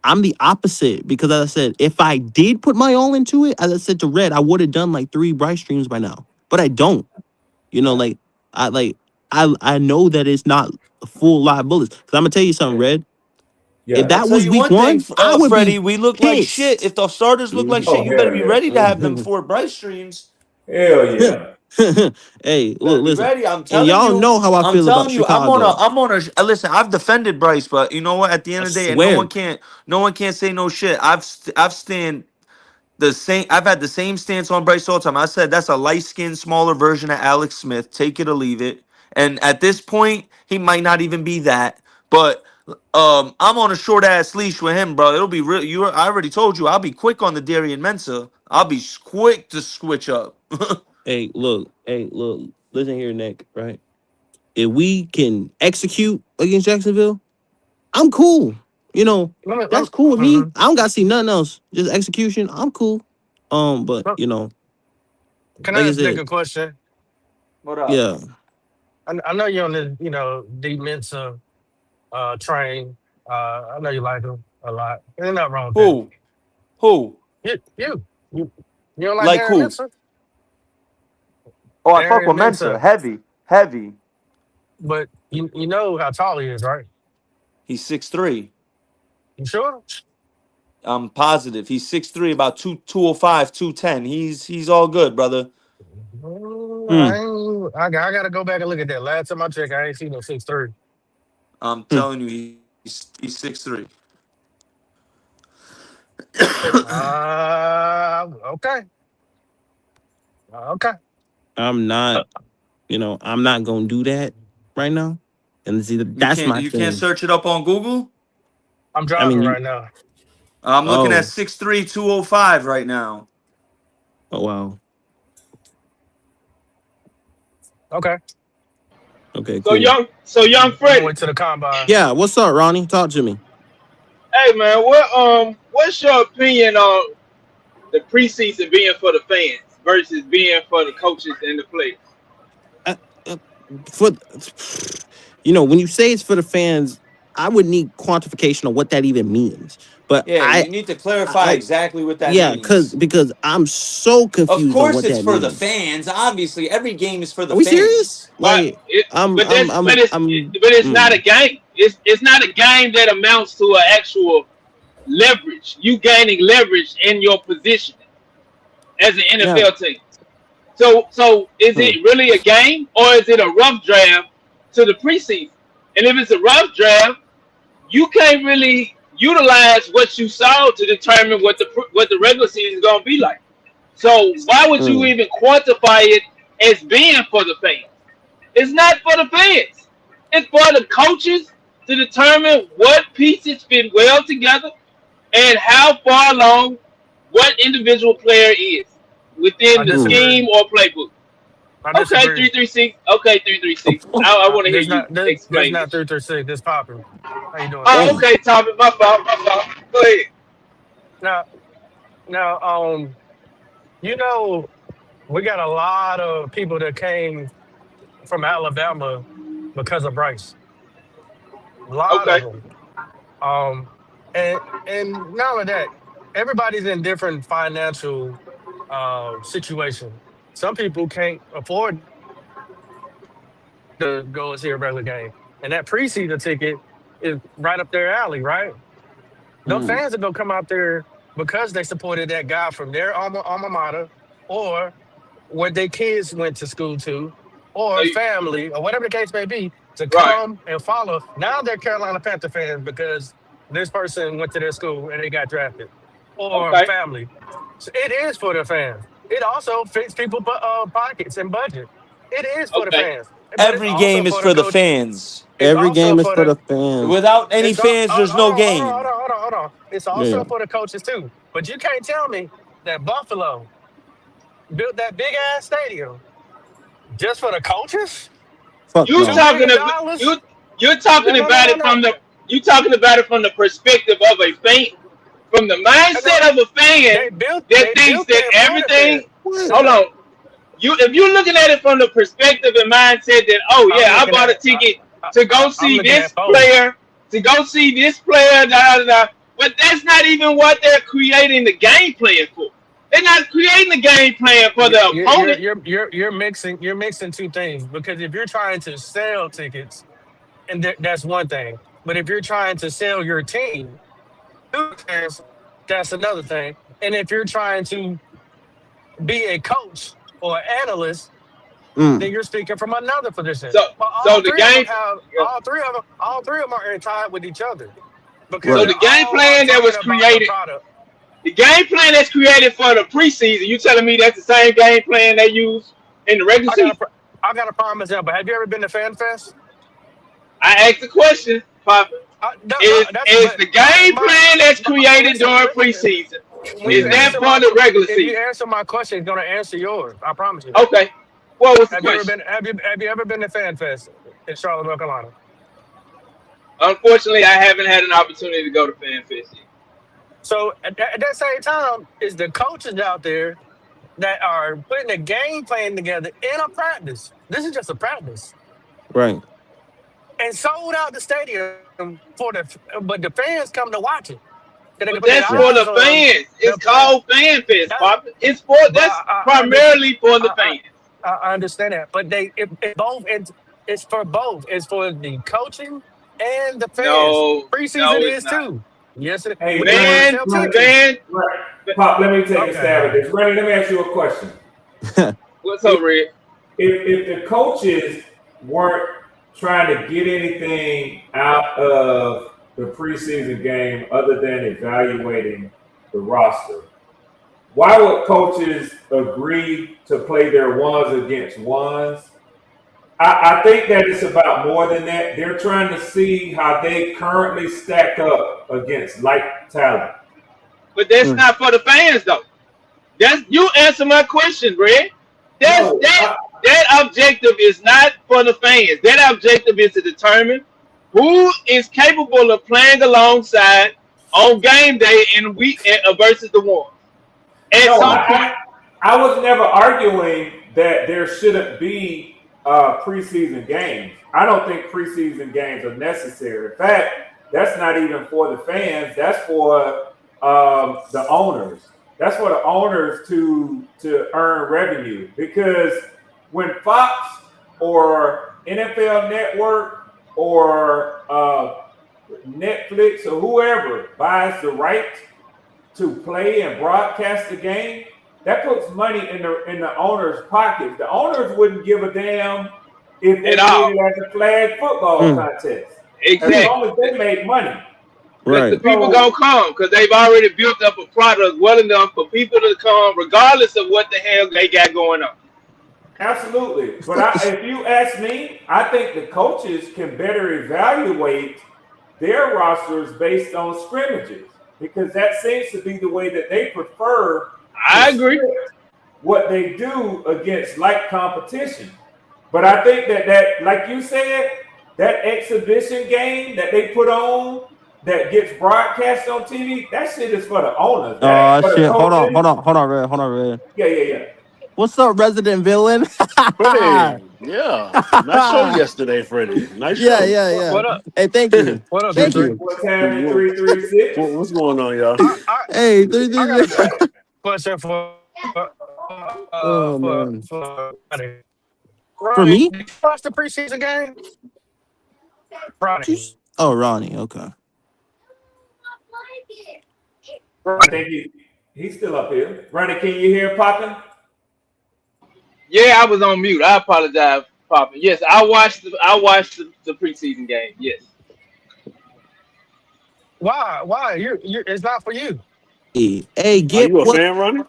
I'm the opposite because, as I said, if I did put my all into it, as I said to Red, I would have done like 3 Bryce streams by now. But I don't. You know, like I know that it's not full live bullets. Because I'm gonna tell you something, Red. If I'll that tell was you week one thing, 1, I would be Freddie. We look like shit. pissed. If the starters look like shit, Oh you better hell be yeah, ready to have them 4 Bryce streams. hell yeah. Hey, Better look, be listen, ready. I'm and telling y'all you. know how I I'm feel about telling you. Chicago. I'm on a. Listen, I've defended Bryce, but you know what? At the I end of the day, and swear. no one can't say no shit. I've stand the same. I've had the same stance on Bryce all the time. I said that's a light skinned, smaller version of Alex Smith. Take it or leave it. And at this point, he might not even be that. But I'm on a short ass leash with him, bro. It'll be real. I already told you. I'll be quick on the Darian Mensah. I'll be quick to switch up. Hey, look. Listen here, Nick. Right? If we can execute against Jacksonville, I'm cool. You know, that's cool with me. I don't got to see nothing else. Just execution. I'm cool. But you know, Can like I I ask Nick said, a question? What up? yeah. I know you're on the, deep Mensa train. I know you like him a lot. There's nothing wrong with that. Who? Who? You, you don't like Like Darren who? Mensa? Oh, I fuck Darren with Mensa. Mensa. Heavy. But you know how tall he is, right? He's 6'3". You sure? I'm positive. He's 6'3", about 205, 210. He's all good, brother. Hmm. I gotta go back and look at that. Last time I checked, I ain't seen no 6'3". I'm telling you, he's 6'3". Okay. Okay. I'm not. I'm not gonna do that right now. And see, that's my You can't thing. search it up on Google? I'm I driving mean, right now. I'm looking at oh, 6'3", 205 right now. oh wow. Okay. Okay, So cool. young I'm gonna Freddie. wait to the combine. Yeah, what's up, Ronnie? Talk to me. Hey man, what's your opinion on the preseason being for the fans versus being for the coaches and the players? Uh, uh, for when you say it's for the fans, I would need quantification of what that even means. But Yeah, you need to clarify exactly what that yeah, means. because I'm so Of confused on course what it's that for the means. fans. Obviously, every game is for the Are we serious? fans. But Like, I'm. it's not a game. It's not a game that amounts to an actual leverage. You gaining leverage in your position as an Yeah. NFL team. So is Hmm. it really a game or is it a rough draft to the preseason? And if it's a rough draft, you can't really utilize what you saw to determine what the regular season is going to be like. So why would you Hmm. even quantify it as being for the fans? It's not for the fans. It's for the coaches to determine what pieces fit well together and how far along what individual player is I within the Hmm. disagree. scheme or playbook. I Okay, disagree. 336. Okay, 336. I want to hear There's you not there's explain not this. 336. This popping. How you doing? Oh, Damn. okay, Tommy. My fault. My fault. Go ahead. Now now you know we got a lot of people that came from Alabama because of Bryce. A lot Okay. of them. Um, and not only that, everybody's in different financial situation. Some people can't afford to go and see a regular game, and that preseason ticket is right up their alley, right? The Hmm. fans are gonna come out there because they supported that guy from their alma mater, or where their kids went to school to, So or you, family, or whatever the case may be, to right. come and follow. Now they're Carolina Panther fans because this person went to their school and they got drafted, or Okay. family. So it is for the fans. It also fits people's pockets and budget. It is for the Okay. fans, but it's Every also game is for the for the coach. fans. It's Every also game is for for the the fans. Without any it's all, fans, there's no game. hold on. It's Yeah. also for the coaches too. But you can't tell me that Buffalo built that big ass stadium just for the coaches. Fuck You $2 no. talking million about dollars? you're No, talking no, no, about no, it no. from the you talking about it from the perspective of a fan, from the No, mindset of a fan that they thinks built that that part of everything. it. What? Hold No, on. You if you're looking at it from the perspective and mindset that I'm yeah, I looking bought a at ticket to go I'm see looking at this both. player, da da da. But that's not even what they're creating the game plan for. They're not creating the game plan for You're the you're you're opponent. you're you're you're mixing two things because if you're trying to sell tickets, and that's one thing, but if you're trying to sell your team, that's another thing. And if you're trying to be a coach or analyst, then you're speaking from another position. So But so the game all three of them are tied with each other because so Right. they the game all are plan that was talking about the created, product. the game plan that's created for the preseason, you telling me that's the same game plan they use in the regular I got a season? pr- I got a prime example. Have you ever been to Fan Fest? I asked the question, Papa. No, no, that's Is but the game plan that's but created during listen. preseason, When is you that answer for the regular if you season? answer my question, it's gonna answer yours. I promise you that. Okay. What was the Have you ever question? been? Have you ever been to Fan Fest in Charlotte, North Carolina? Unfortunately, I haven't had an opportunity to go to FanFest yet. So at that same time, is the coaches out there that are putting a game plan together in a practice. This is just a practice, Right. and sold out the stadium but the fans come to watch it. They can But put their that's for the eyes on fans. the It's play. called FanFest, That, Papa. It's for but that's primarily for the fans. I understand that, but it both it's for both. It's for the coaching and the fans. No, Preseason no, it's is not. too. Yes, Hey, but they want to Rennie, Fan, sell Rennie, tickets. fan. Pop, let me take a Okay, stab at man. this. Rennie, let me ask you a question. What's If, up, Red? if the coaches weren't trying to get anything out of the preseason game other than evaluating the roster, why would coaches agree to play their ones against ones? I think that it's about more than that. They're trying to see how they currently stack up against like talent. But that's not for the fans though. That's you answer my question, Red. That's No, that objective is not for the fans. That objective is to determine who is capable of playing alongside on game day and week versus the one. At no, some point, I was never arguing that there shouldn't be preseason games. I don't think preseason games are necessary. In fact, that's not even for the fans. That's for the owners. That's for the owners to earn revenue. Because when Fox or NFL Network or Netflix or whoever buys the right to play and broadcast the game, that puts money in the owner's pockets. The owners wouldn't give a damn if they at did all. it as a flag football contest, as Exactly. long as they make money. Because the Right. people So gonna come because they've already built up a product well enough for people to come, regardless of what the hell they got going on. absolutely, but if you ask me, I think the coaches can better evaluate their rosters based on scrimmages because that seems to be the way that they prefer to I agree. script what they do against like competition. But I think that like you said, that exhibition game that they put on that gets broadcast on TV, that shit is for the owners. That ain't Oh for the shit! coaches. Hold on, Red. Yeah. What's up, resident villain? Freddie, yeah. Nice show yesterday, Freddie. Nice Yeah, show. yeah, What, yeah. what up? Hey, thank you, What up, thank D3? you. What's happening? 336. What's going on, y'all? I Hey, I got a 336. question Oh man, for Ronnie. for Ronnie, me? did you watch the preseason game? Ronnie. Oh, Ronnie. Okay. I think he's still up here. Ronnie, can you hear popping? Yeah, I was on mute. I apologize, Papa. Yes, I watched the preseason game. Yes. Why? Why? It's not for you. Hey, Are get you a what? fan, Ronnie?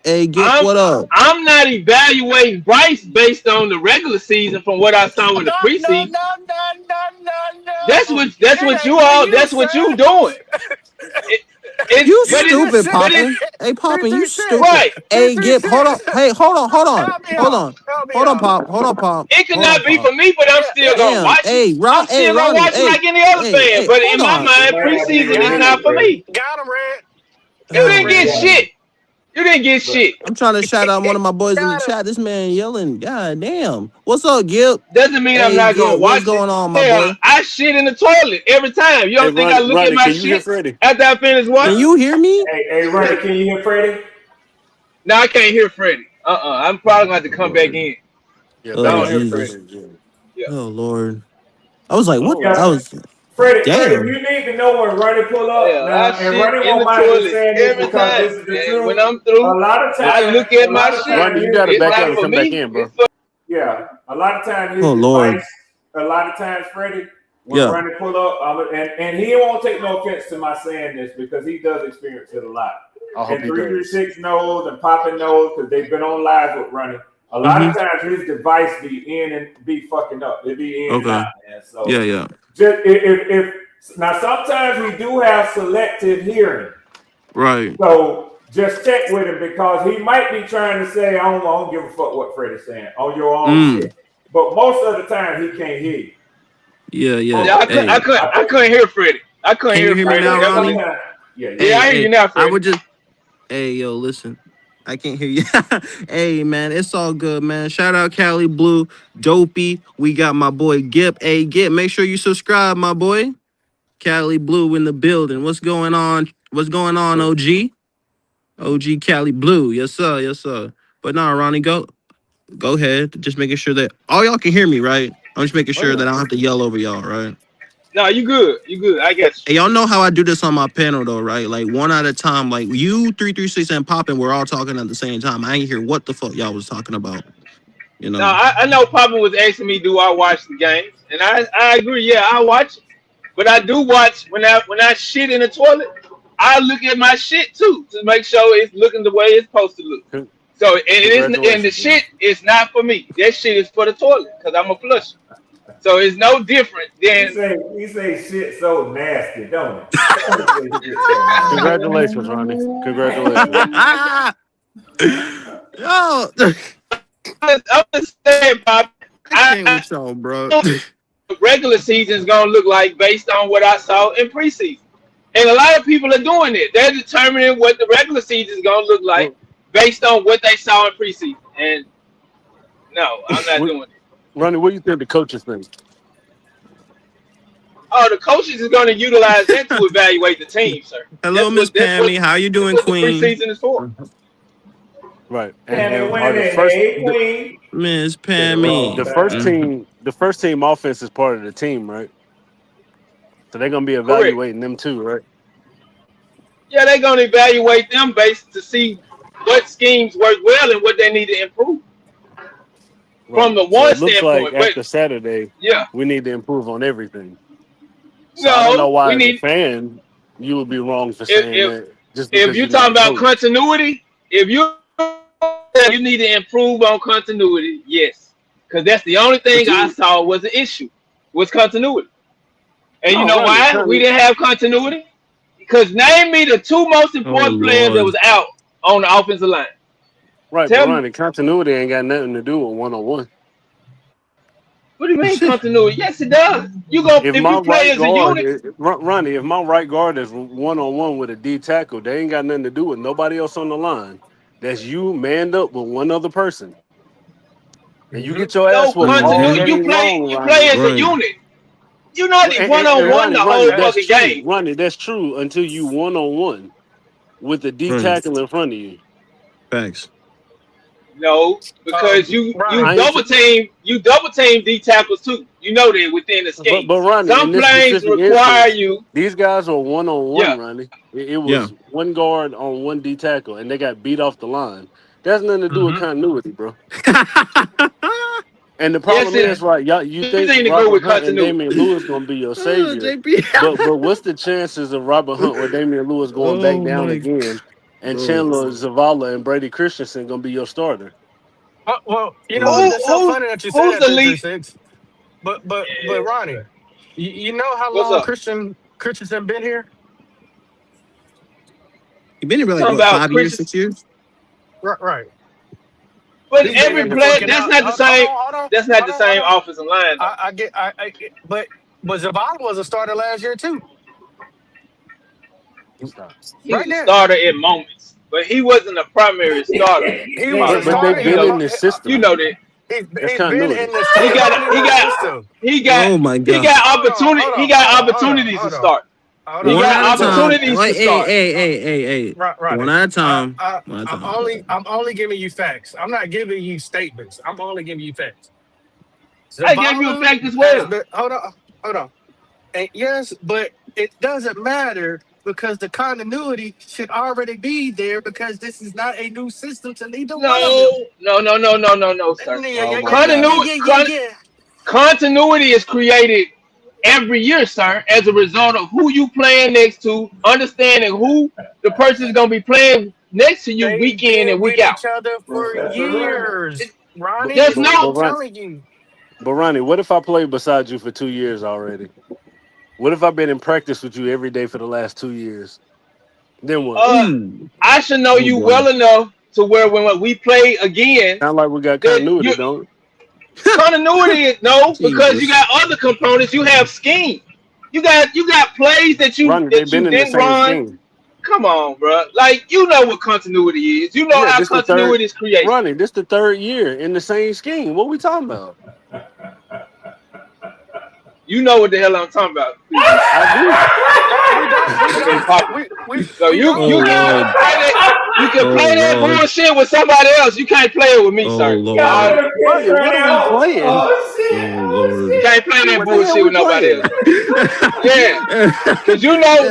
Hey, get I'm what up? I'm not evaluating Bryce based on the regular season from what I saw in the No, no, preseason. no, no, no, no, That's no. what that's It what you ain't for all you, that's sir. what you doing. It, You but stupid, it's Poppin. Hey, Poppin, you stupid. right. Hey, get hold on. 336. Hey, hold on, Help me out. Help me hold on, out. Pop, hold on, Pop, It could hold on, not be Pop. for me, but I'm Yeah, still yeah. gonna Damn. watch it. I'm Hey, still gonna Ronnie. watch it like any other fan. Hey, But hold in my on. You mind, might have to preseason is Got read him. not it, for Red. me. Got him, Red. You Got him, didn't get Red. shit. You didn't get shit. I'm trying to shout out one of my boys in the chat. This man yelling, God damn. What's up, Gip? Doesn't mean I'm Hey, not gonna Gip, what's watch it. going on, my Hell, boy? I shit in the toilet every time. You Hey, don't think I look at Ronnie, my can you hear shit Freddie? after I finish Can watching? you hear me? Hey, Ronnie, can you hear Freddie? No, I can't hear Freddie. I'm probably gonna have to come back Lord. in. Yeah, 'Cause I Oh, back don't hear out, Freddie. Jesus. back in. Yeah. Oh, Lord. I was like, what? Oh, I Yeah, was, Freddie, damn. you need to know when Ronnie pull up Hell, I now, and shit Ronnie in won't the mind me toilet saying this every because time. this is the And when truth. I'm through, I look at A my lot of shit. times, Ronnie, you got to It's back out not and for come back me. in, bro. It's for yeah, a lot of times his Oh, Lord. device, a lot of times, Freddie, when Yeah. Ronnie pull up, and he won't take no offense to my saying this because he does experience it a lot. I hope And he does. 336 knows and Poppin knows because they've been on live with Ronnie. A lot of times his device be in and be fucking up. It be in and Okay. out, man. So Yeah. just if now sometimes we do have selective hearing. Right. So just check with him because he might be trying to say, I don't give a fuck what Freddie's saying on your own shit. But most of the time he can't hear you. Yeah. yeah. Most of the Hey, time. I couldn't hear Freddie. I couldn't can you hear hear me Freddie. now, That was Ronnie? Sometimes, yeah. yeah. I hear you now, I Freddie. would just, hey, yo, listen. I can't hear you. Hey, man, it's all good, man. Shout out Cali Blue, Dopey. We got my boy Gip. Hey, Gip, make sure you subscribe, my boy. Cali Blue in the building. What's going on? What's going on, OG? OG Cali Blue. Yes, sir. Yes, sir. But nah, Ronnie, go ahead. Just making sure that all y'all can hear me, right? I'm just making Oh, sure yeah. that I don't have to yell over y'all, right? No, you good. You good. I got you. Hey, y'all know how I do this on my panel though, right? Like one at a time. Like you, 336 and Poppin', we're all talking at the same time. I ain't hear what the fuck y'all was talking about. You No, know. I know Papa was asking me, do I watch the games? And I agree. Yeah, I watch it. But I do watch when I shit in the toilet. I look at my shit too to make sure it's looking the way it's supposed to look. Con- So and the Congratulations, man. shit is not for me. That shit is for the toilet because I'm a flusher. So it's no different He than say shit so nasty, don't he? Don't he say shit so nasty? Congratulations, Ronnie. Congratulations. Yo, I'm just saying, Pop. I can't with y'all, bro. I the regular season is gonna look like based on what I saw in preseason. And a lot of people are doing it. They're determining what the regular season is gonna look like Well, based on what they saw in preseason. And no, I'm not what, doing it. Ronnie, what do you think the coaches think? Oh, the coaches is gonna utilize that to evaluate the team, sir. Hello, That's Miss what that's what Pammy. How you that's doing, what the Queen? preseason is for. Right. Pammy, And wait a are the minute. first Hey, Queen. Miss Said the Pammy. wrong the first time. Mhm. team the first team offense is part of the team, right? So they're gonna be Correct. evaluating them too, right? Yeah, they're gonna evaluate them based to see what schemes work well and what they need to improve from Right. the So one it looks like standpoint. But after Saturday, yeah, we need to improve on everything. So I don't know no, why we as a need fan you would be wrong for if saying if that just if because you're you're not talking a about coach. continuity, if you need to improve on continuity, yes, because that's the only But thing I you saw was an issue was continuity. And you no, know Ronnie, why we didn't have continuity? Because name me the two most Oh important players that Lord. was out on the offensive line. right, but Tell me, Ronnie, continuity ain't got nothing to do with one on one. what do you mean continuity? Yes, it does. You go If if my you play right as a guard, unit. Ronnie, if my right guard is one on one with a D tackle, they ain't got nothing to do with nobody else on the line. That's you manned up with one other person, and you get your No ass whooped all continuity. Mm-hmm. game long, You play Ronnie. as a Right. unit. You're not one on And one the Ronnie, whole that's fucking true. game. Ronnie, that's true until you one on one with the D Right. tackle in front of you. Facts. No, because I Ronnie. ain't, t- you double team D tackles too. You know that within the scheme. but Ronnie, Some in this plays specific require instance, you. these guys are one on Yeah. one, Ronnie. It Yeah. was one guard on one D tackle, and they got beat off the line. That's nothing to do with Mm-hmm. continuity, bro. And the Yes, problem it is, right? Y'all, you think anything to go Robert with Hunt and continuity. Damian Lewis gonna be your Oh, savior, JP. but what's the chances of Robert Hunt or Damian Lewis going back Oh down my, again, and bro. Chandler Zavala and Brady Christensen gonna be your starter? Well, you know, Bro. Who that's so who funny that you say who's that, the three three lead? six. But Ronnie, you know how What's long up? Christensen been here? You been here for You like talking what, about 5 years, Christian? 6 years? Right. But He's been every here play looking that's out. not the same. That's not the Hold same on. offensive line though. I get. But Zavala was a starter last year too. Stop. He was Right a there. starter in moments. but he wasn't a primary starter. He was a But starter. they've been in this You system. know that. That's He's been continuity. in the system. He got Oh my god. opportunity. He got opportunities to start. He One got at a time. opportunities to Hey, start. hey. Right. One at a time. I'm only giving you facts. I'm not giving you statements. I'm only giving you facts. I gave you a fact as has well. been, hold on. And yes, but it doesn't matter because the continuity should already be there because this is not a new system to neither one of them. No, sir. Yeah. Continuity is created every year, sir, as a result of who you playing next to, understanding who the person is going to be playing next to you They've week in been and week with out. each other for years. Ronnie, There's is what no I'm Ron, telling you. but Ronnie, what if I played beside you for 2 years already? What if I've been in practice with you every day for the last 2 years? Then what? Ooh. I should know Oh you boy. well enough to where when we play again, Sound like we got that continuity, you don't it? continuity is no, because you Jesus. got other components. You have scheme. You got plays Ronnie, they've that you been in the didn't same run. scheme. Come on, bro. Like you know what continuity is. You know Yeah, how this the third. continuity is created. Ronnie, this the third year in the same scheme. What we talking about? You know what the hell I'm talking about. I do. No, we don't. We Okay, don't. pop. So We you don't. Oh you can Lord. play that. You can Oh play that Lord. bullshit with somebody else. You can't play it with me, Oh sir. Lord. Ronnie, what are we playing? Oh Lord. Can't play that What the hell bullshit we with nobody else, playing? bro. Yeah, cause you know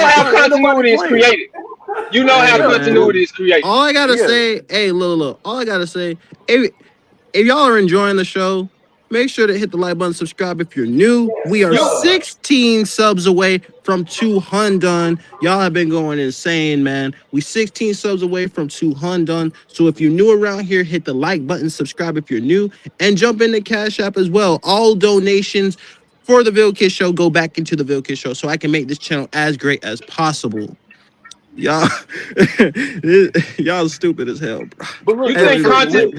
how Ronnie, ain't nobody continuity is playing. created. You know how Hey Yeah, man. continuity is created. All I gotta yeah. say, hey, look. All I gotta say, if y'all are enjoying the show, make sure to hit the like button, subscribe if you're new. We are You 16 subs away from 200. Y'all have been going insane, man. We 16 subs away from 200. So if you're new around here, hit the like button, subscribe if you're new, and jump in the Cash App as well. All donations for the Ville Kid Show go back into the Ville Kid Show so I can make this channel as great as possible. Y'all, y'all stupid as hell, bro. But look you though, think so content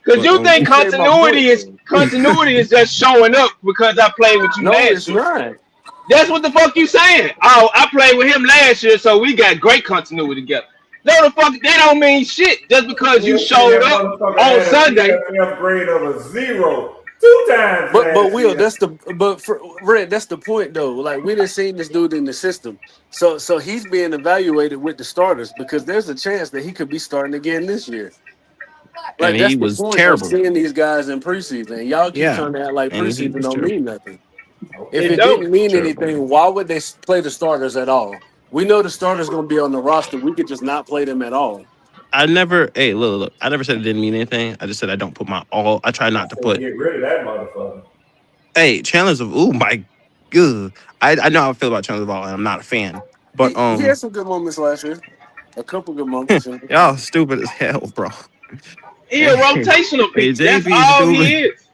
because But you think you say my point though. continuity is just showing up because I played with you No, last it's year. not. That's what the fuck you saying. Oh, I played with him last year, so we got great continuity together. No, the fuck that don't mean shit just because you showed That up motherfucker on had a Sunday. DFF grade of a 0 two times But last Will, year. that's the but for Red, that's the point though. Like we didn't see this dude in the system, so he's being evaluated with the starters because there's a chance that he could be starting again this year. and Like he that's the was point of terrible. seeing these guys in preseason. Y'all keep Yeah, trying to act like and he preseason was don't terrible. mean nothing. If It it don't. didn't mean Terrible. anything, why would they play the starters at all? We know the starters going to be on the roster. We could just not play them at all. I never. Hey, look. I never said it didn't mean anything. I just said I don't put my all. I try not to So put. get rid of that motherfucker. Hey, Chandler's of. Oh my god. I know how I feel about Chandler's of all, and I'm not a fan. But He had some good moments last year. A couple good moments. Yeah. y'all stupid as hell, bro. He a Hey, rotational hey, piece. That's JP all stupid. he is.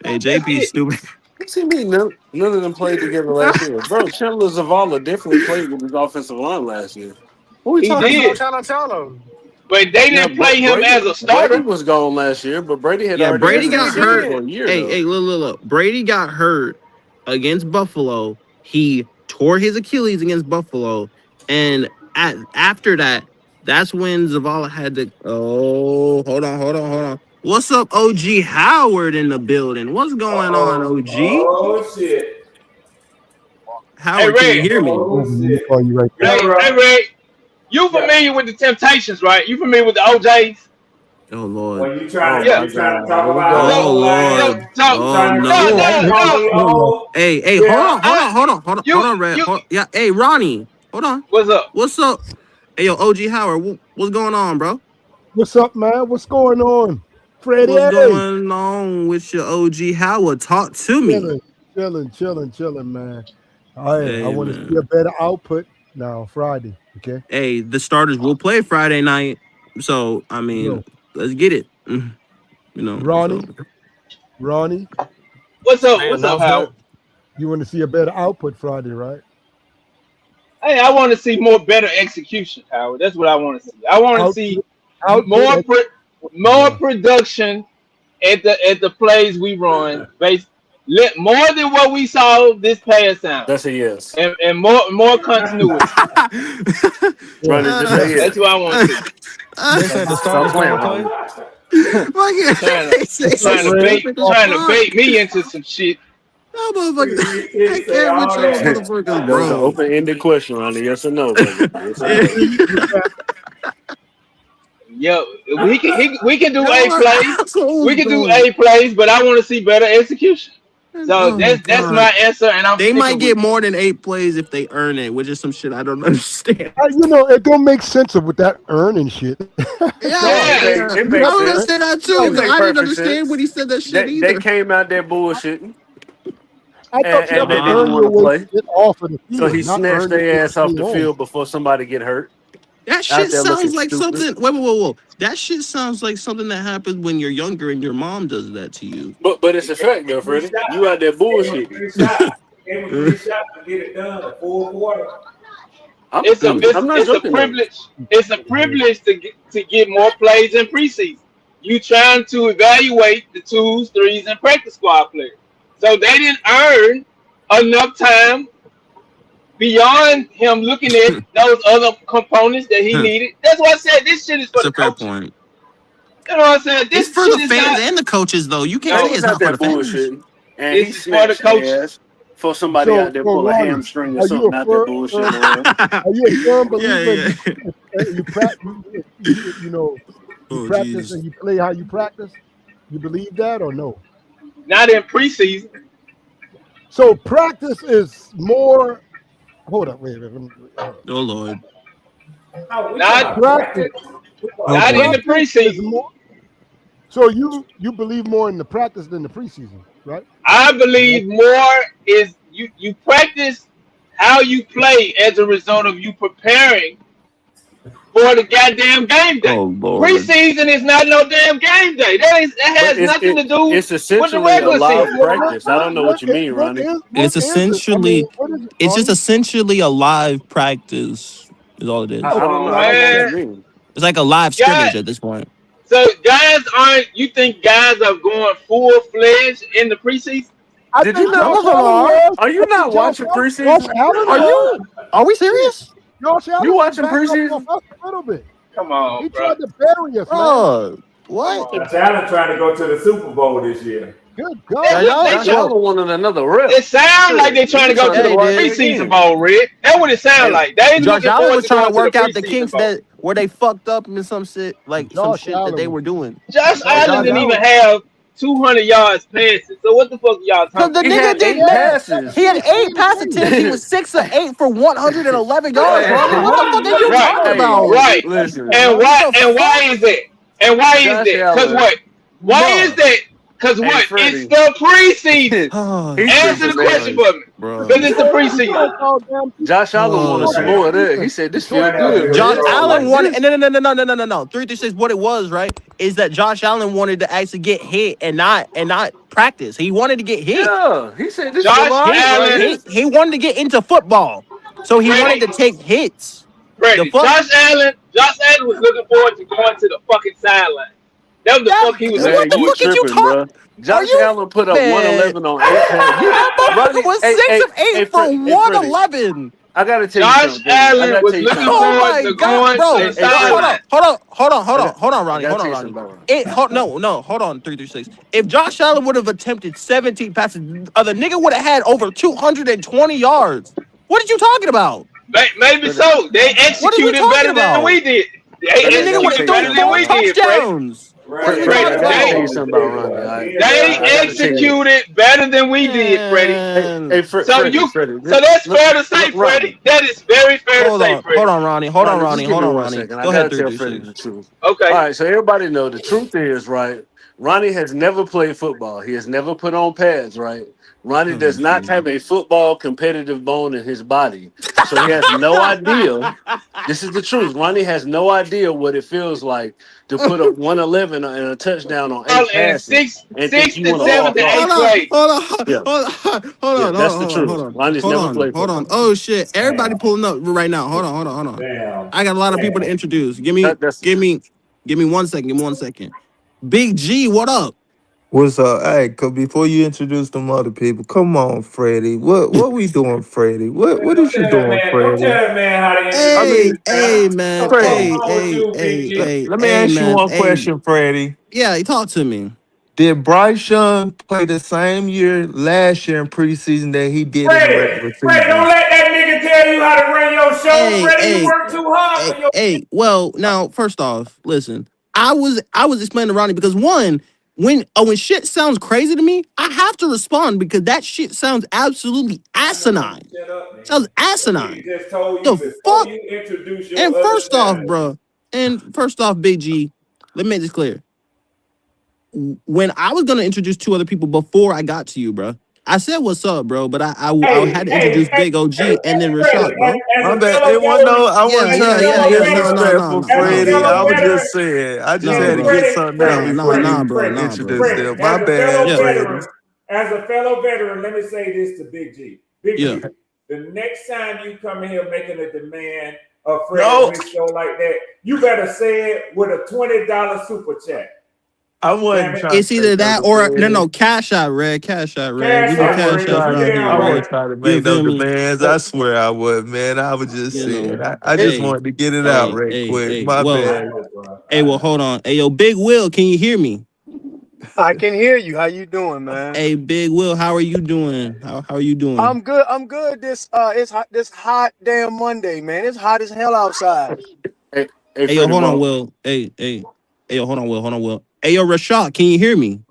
Hey, That's JP it. stupid. What's he mean? None of them played together last year. Bro, Chandler Zavala definitely played with his offensive line last year. What are we He talking That's what I'm about? did. trying to tell them. But they Now, didn't play him as a Brady starter. was gone last year, but Brady had Yeah, already Brady been Yes, in the he got system hurt. for did. a year, Hey, though. look. Brady got hurt against Buffalo. He tore his Achilles against Buffalo, and after that, that's when Zavala had to. Oh, hold on. What's up, OG Howard in the building? What's going on, Uh-oh. OG? Oh, shit. Hey Howard, can you Red. hear me? Oh, Let me shit. call you right Yeah, back. Hey bro. Red. You Yeah. familiar with the Temptations, right? You familiar with the OJs? Oh Lord. When Oh, Yeah. my you trying to God. talk Here we about go. So Oh so Lord. Homeland, so you Oh trying to no say no. Mike no no. Conley old. Hey, Yeah. You hold on, Yeah, hey, Ronnie, hold on. what's up? What's up? Hey, yo, OG Howard, what's going on, bro? What's up, man? What's going on? Freddie, What's hey. going on with your OG Howard? Talk to me. Chilling, man. I Hey, want to see a man. better output now Friday. Okay. Hey, the starters will play Friday night. So, I Yo, mean, let's get it. So. Ronnie, What's up? They What's up, announced Howard? that. you want to see a better output Friday, right? Hey, I want to see more better execution, Howard. That's what I want to see. I want to see Output, output. more more Yeah. production at the plays we run based. more than what we saw this past time, That's a yes. and more continuity. Ronnie, just say yes. That's what I want to see. They said the Stop starters playing, gonna play. Ronnie. Trying to bait me into some shit. No, motherfucker. I Say can't with all y'all that. motherfuckers, That was an bro. open-ended question, Ronnie. Yes or no, brother? Yes or no? Yo, we can do Y'all A are plays. assholes, We can do bro. A plays, but I want to see better execution. So Oh that's my God. answer, and I'm They sticking might with get it. more than 8 plays if they earn it, which is some shit I don't understand. It don't make sense with that earning shit. No, it Yeah, make Yeah, it You makes I have was to gonna earn. sense. say that You too It have because to make I didn't perfect understand when sense. he said that shit They either. came out there bullshitting, I thought you and have they to didn't earn want your to way play. to get off of the So he field, not snatched earn your their way to ass off stay the on. field before somebody get hurt. That Out shit there looking sounds like stupid. something. Wait, whoa. That shit sounds like something that happens when you're younger and your mom does that to you. But it's He a gave fact, him though, three Freddie. shots. You out there He gave him bullshitting. three shots. He gave him three shots to get it done. A full quarter. I'm not it's a joking though. privilege. It's a privilege to get more plays in preseason. You trying to evaluate the twos, threes, and practice squad players. So they didn't earn enough time beyond him looking at those other components that he That's needed. That's why I said this shit is for the a fair coaches. point. You know what I'm saying? It's This for the shit is fans not. and the coaches, though. You can't They say No, was it's out not for there the fans. bullshitting, and he this is for the snatched their coaches. ass for somebody So, out there so pull a Ronnie, hamstring or are you something a out there firm? bullshitting around. Are you a firm Yeah, believer yeah. you practice? You Oh, practice jeez. and you play how you practice. You believe that or no? Not in preseason. So practice is more. Hold up, wait. Hold up. Oh Lord. No, we talking Not about Practice, practice. We talking Oh about not in boy. the practice is preseason. more. So you believe more in the practice than the preseason, right? I Like, believe more is you practice how you play as a result of you preparing for the goddamn game Oh day. Lord. Preseason is not no damn game day. That But has nothing to do it's with the essentially a regular live season. practice. I don't know what you mean, Ronnie. It's it? I mean, essentially. what is it, It's just Ronnie? essentially a live practice. Is all it Come is. I don't know. on, I don't know what you man. mean. It's like a live God, scrimmage at this point. so guys aren't you think guys are going full fledged in the preseason? I Did you think Some not? Josh of them Allen are. was. Are I you think not watching Josh preseason? Allen Are was. you? Are we Shit. serious? Josh You Allen watching backed up preseason? on us a little bit. Come on, He bro. tried to bury us, man. Come What? on. Josh Allen trying to go to the Super Bowl this year. Good That's God. Josh what Allen? they Josh try. Well, Allen wanted another rep. It sounds like Shit, they're he trying to was go trying to to yeah, the he go out there did. preseason again. bowl, Red. That's what it sounds Hey, like. They ain't Josh looking Allen forward was to trying to going to the work out the preseason kinks bowl. that where they fucked up in some shit, like some Josh shit that they Allen was. were doing. Josh Allen Josh didn't even Allen. have 200 yards passing. So what the fuck y'all Cause talking the he about? nigga had did 8 that. passes. He had 8 pass Hey, attempts. He was 6 of 8 for 111 yards, Ronnie. What the fuck are you Right, talking Hey, about? right. listen, And What why the and why fuck, is that? And why is Josh that? Cause Allen. what? Why is bruh? that? Cause Hey, what? It's Freddie. the preseason. Oh He's Answer tripping, the Jesus man. question Christ, for me. Cause bruh. it's the You preseason. can't call damn Josh Allen wanted some Right. more of defense. that. He said, "This Detroit feel Right now, good, niggas Josh Red. I trolling. Allen like wanted, this." and no. 336. What it was, right, is that Josh Allen wanted to actually get hit and not practice. He wanted to get hit. Yeah, he said, "This feel Josh all right right Allen, here." He wanted to get into football, so he wanted to Freddie, take hits. The Freddie. fuck? Josh Allen was looking forward to going to the fucking sideline. That was the That fuck he was looking what Man, the you forward fuck to. did you tripping, talk? bro. Are Josh you Allen put up man? 111 on 8 passes. That motherfucker Ronnie, was 6 of 8 for Freddie, 111. I gotta tell you Josh something, Freddie. I Allen gotta was tell you looking something about Oh Ronnie. forward my to god, going to bro! the Hold Freddie, on, sideline. hold on, I Ronnie, gotta tell you something about Ronnie. Hold on, 336. If Josh Allen would have attempted 17 passes, the nigga would have had over 220 yards. What are you talking about? Maybe Freddie, so. They What are we executed talking better than about? we did. That They Freddie, I nigga gotta would have tell executed you threw better something than 4 about we Ronnie. did, Freddie. touchdowns. What are Right. we Freddie, Freddie, I talking gotta tell about? you something about Ronnie. All right, they I gotta tell you. executed better than we did, Freddie. Man. Freddie, So that's look, fair to say, Ronnie. Freddie. That is very fair to say, Hold Freddie. on, Ronnie. Ronnie, just give Hold me on, one Ronnie. second. I Go ahead, gotta tell Freddie 336. the truth. All Okay. right, so everybody know the truth is, right? Ronnie has never played football. He has never put on pads, right? Ronnie Oh, does not Jesus. have a football competitive bone in his body. So he has no idea. This is the truth. Ronnie has no idea what it feels like to put up 111 and a touchdown on 8 And passes and think six you to want to seven walk to off. eight plays. Yeah, yeah, that's the truth. Ronnie's never played Hold on. football. Oh shit! Everybody Damn. pulling up right now. Yeah. Hold on. Damn. I got a lot of people to Damn. introduce. That's the Give truth. me 1 second. Give me 1 second. Big G, what up? What's up? Hey, before you introduce them other people, come on, Freddie. What we doing, Freddie? What Don't is you tell that doing, man. Don't tell Freddie? that man how to I introduce Hey, mean, hey, himself. man. What's Freddie, Hey, wrong with hey, you, Big hey, G? hey, let me hey, ask you man. one Hey, question, Freddie. yeah, he talked to me. Did Bryce Young play the same year last year in preseason that he did in the regular Freddie, don't season? let that nigga tell you how to run your show. Hey, Freddie, you hey, work too hard for your. Well, now first off, listen. I was explaining to Ronnie because one, when shit sounds crazy to me, I have to respond because that shit sounds absolutely I know you asinine. shut up, man. Sounds That nigga asinine. just told you The before fuck? you introduce your And other first off, talent. bro. And first off, Big G, let me make this clear. When I was gonna introduce two other people before I got to you, bro, I said what's up, bro, but I Hey, had to hey, introduce hey, Big OG hey, and then Freddie, Rashad, bro. as My a bad. fellow It wasn't no. veteran, I Yeah, wasn't as a yeah, trying to yeah, be fellow yeah. No, veteran, no, no, disrespectful, no, as a no, Freddie. bro. I fellow was just veteran, saying. I just No, had to bro. get Freddie, something out Freddie, before Freddie, you Freddie, introduced Nah. them. Freddie, My bad, Yeah, Freddie. as a fellow veteran, let me say this to Big G. Big yeah. G, the next time you come in here making a demand of Freddie No, on his show like that, you better say it with a $20 super chat. I Damn wasn't it. trying to It's make either no that or demand. cash out, Red. Cash out, Red. We Cash do I out, cash wasn't Freddie. outs trying You to. around here, damn I right. wasn't Red. trying to You make no feel me? demands. I But swear I would, man. I was just you saying. know, I just hey, wanted to get it out hey, right hey, quick. hey. My Well, I bad. know, bro. hey, I well, know. hold on. Hey, yo, Big Will, can you hear me? I can hear you. How you doing, man? Hey, Big Will, how are you doing? How are you doing? I'm good. I'm good. It's hot. This hot damn Monday, man. It's hot as hell outside. Hey, Hey, yo, Freddie, hold on, bro. Will. Hey, yo, hold on, Will. Hey, yo, Rashad, can you hear me?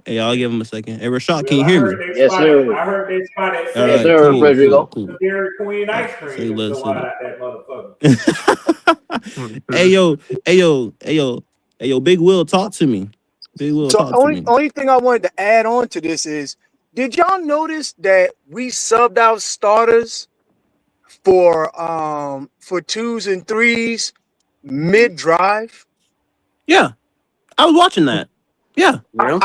Hey, I'll give him a second. Hey, Rashad, can Well, you hear me? Yes, sir. I heard they spotted All Yes, right, Sage sir, eating cool, Frederico. cool. Dairy Queen All right, ice cream. say It's less, so say hot less. out that motherfucker. Hey yo, hey yo, hey yo, hey yo, Big Will, talk to me. Big Will, So talk to only me. only thing I wanted to add on to this is, did y'all notice that we subbed out starters for twos and threes mid drive? Yeah, I was watching that. Yeah, Yeah.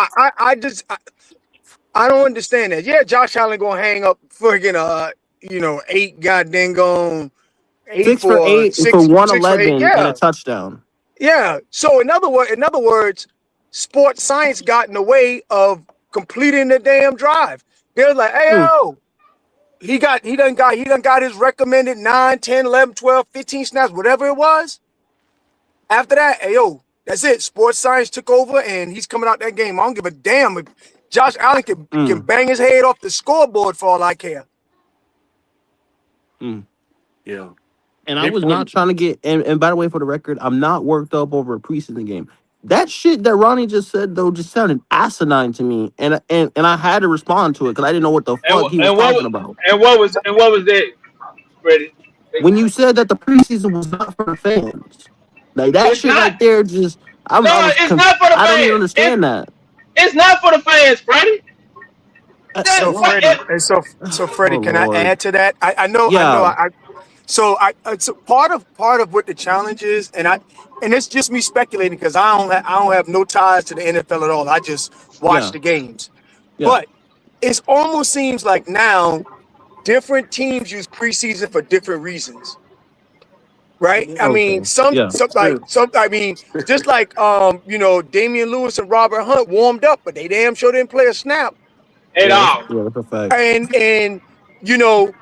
I don't understand that. Yeah, Josh Allen gonna hang up friggin' 8 goddamn gone 8 6 for for 8 for 6 for 8. 111 and Yeah. a touchdown. Yeah. So in other words, sports science got in the way of completing the damn drive. They was like, hey Hmm. yo, he done got his recommended 9, 10, 11, 12, 15 snaps, whatever it was. After that, hey yo, that's it. Sports science took over and he's coming out that game. I don't give a damn if Josh Allen can Mm, bang his head off the scoreboard for all I care. mm. Yeah. And I They was not when trying to get. And by the way, for the record, I'm not worked up over a preseason game. That shit that Ronnie just said though just sounded asinine to me, and I had to respond to it because I didn't know what the And fuck he was and what talking was about. that, Freddie? When you said that the preseason was not for the fans, like that It's shit not. right there, just No, it's not for the I don't even fans. understand that. It's not for the fans, Freddie. That So What? Freddie, and so Freddie, Oh can I Lord. add to that? Yeah. So part of what the challenge is, and it's just me speculating because I don't have no ties to the NFL at all. I just watch Yeah. the games. Yeah. But it almost seems like now different teams use preseason for different reasons, right? I mean, Okay. Yeah. I mean, just like Damian Lewis and Robert Hunt warmed up, but they damn sure didn't play a snap. at all. That's a fact. And you know,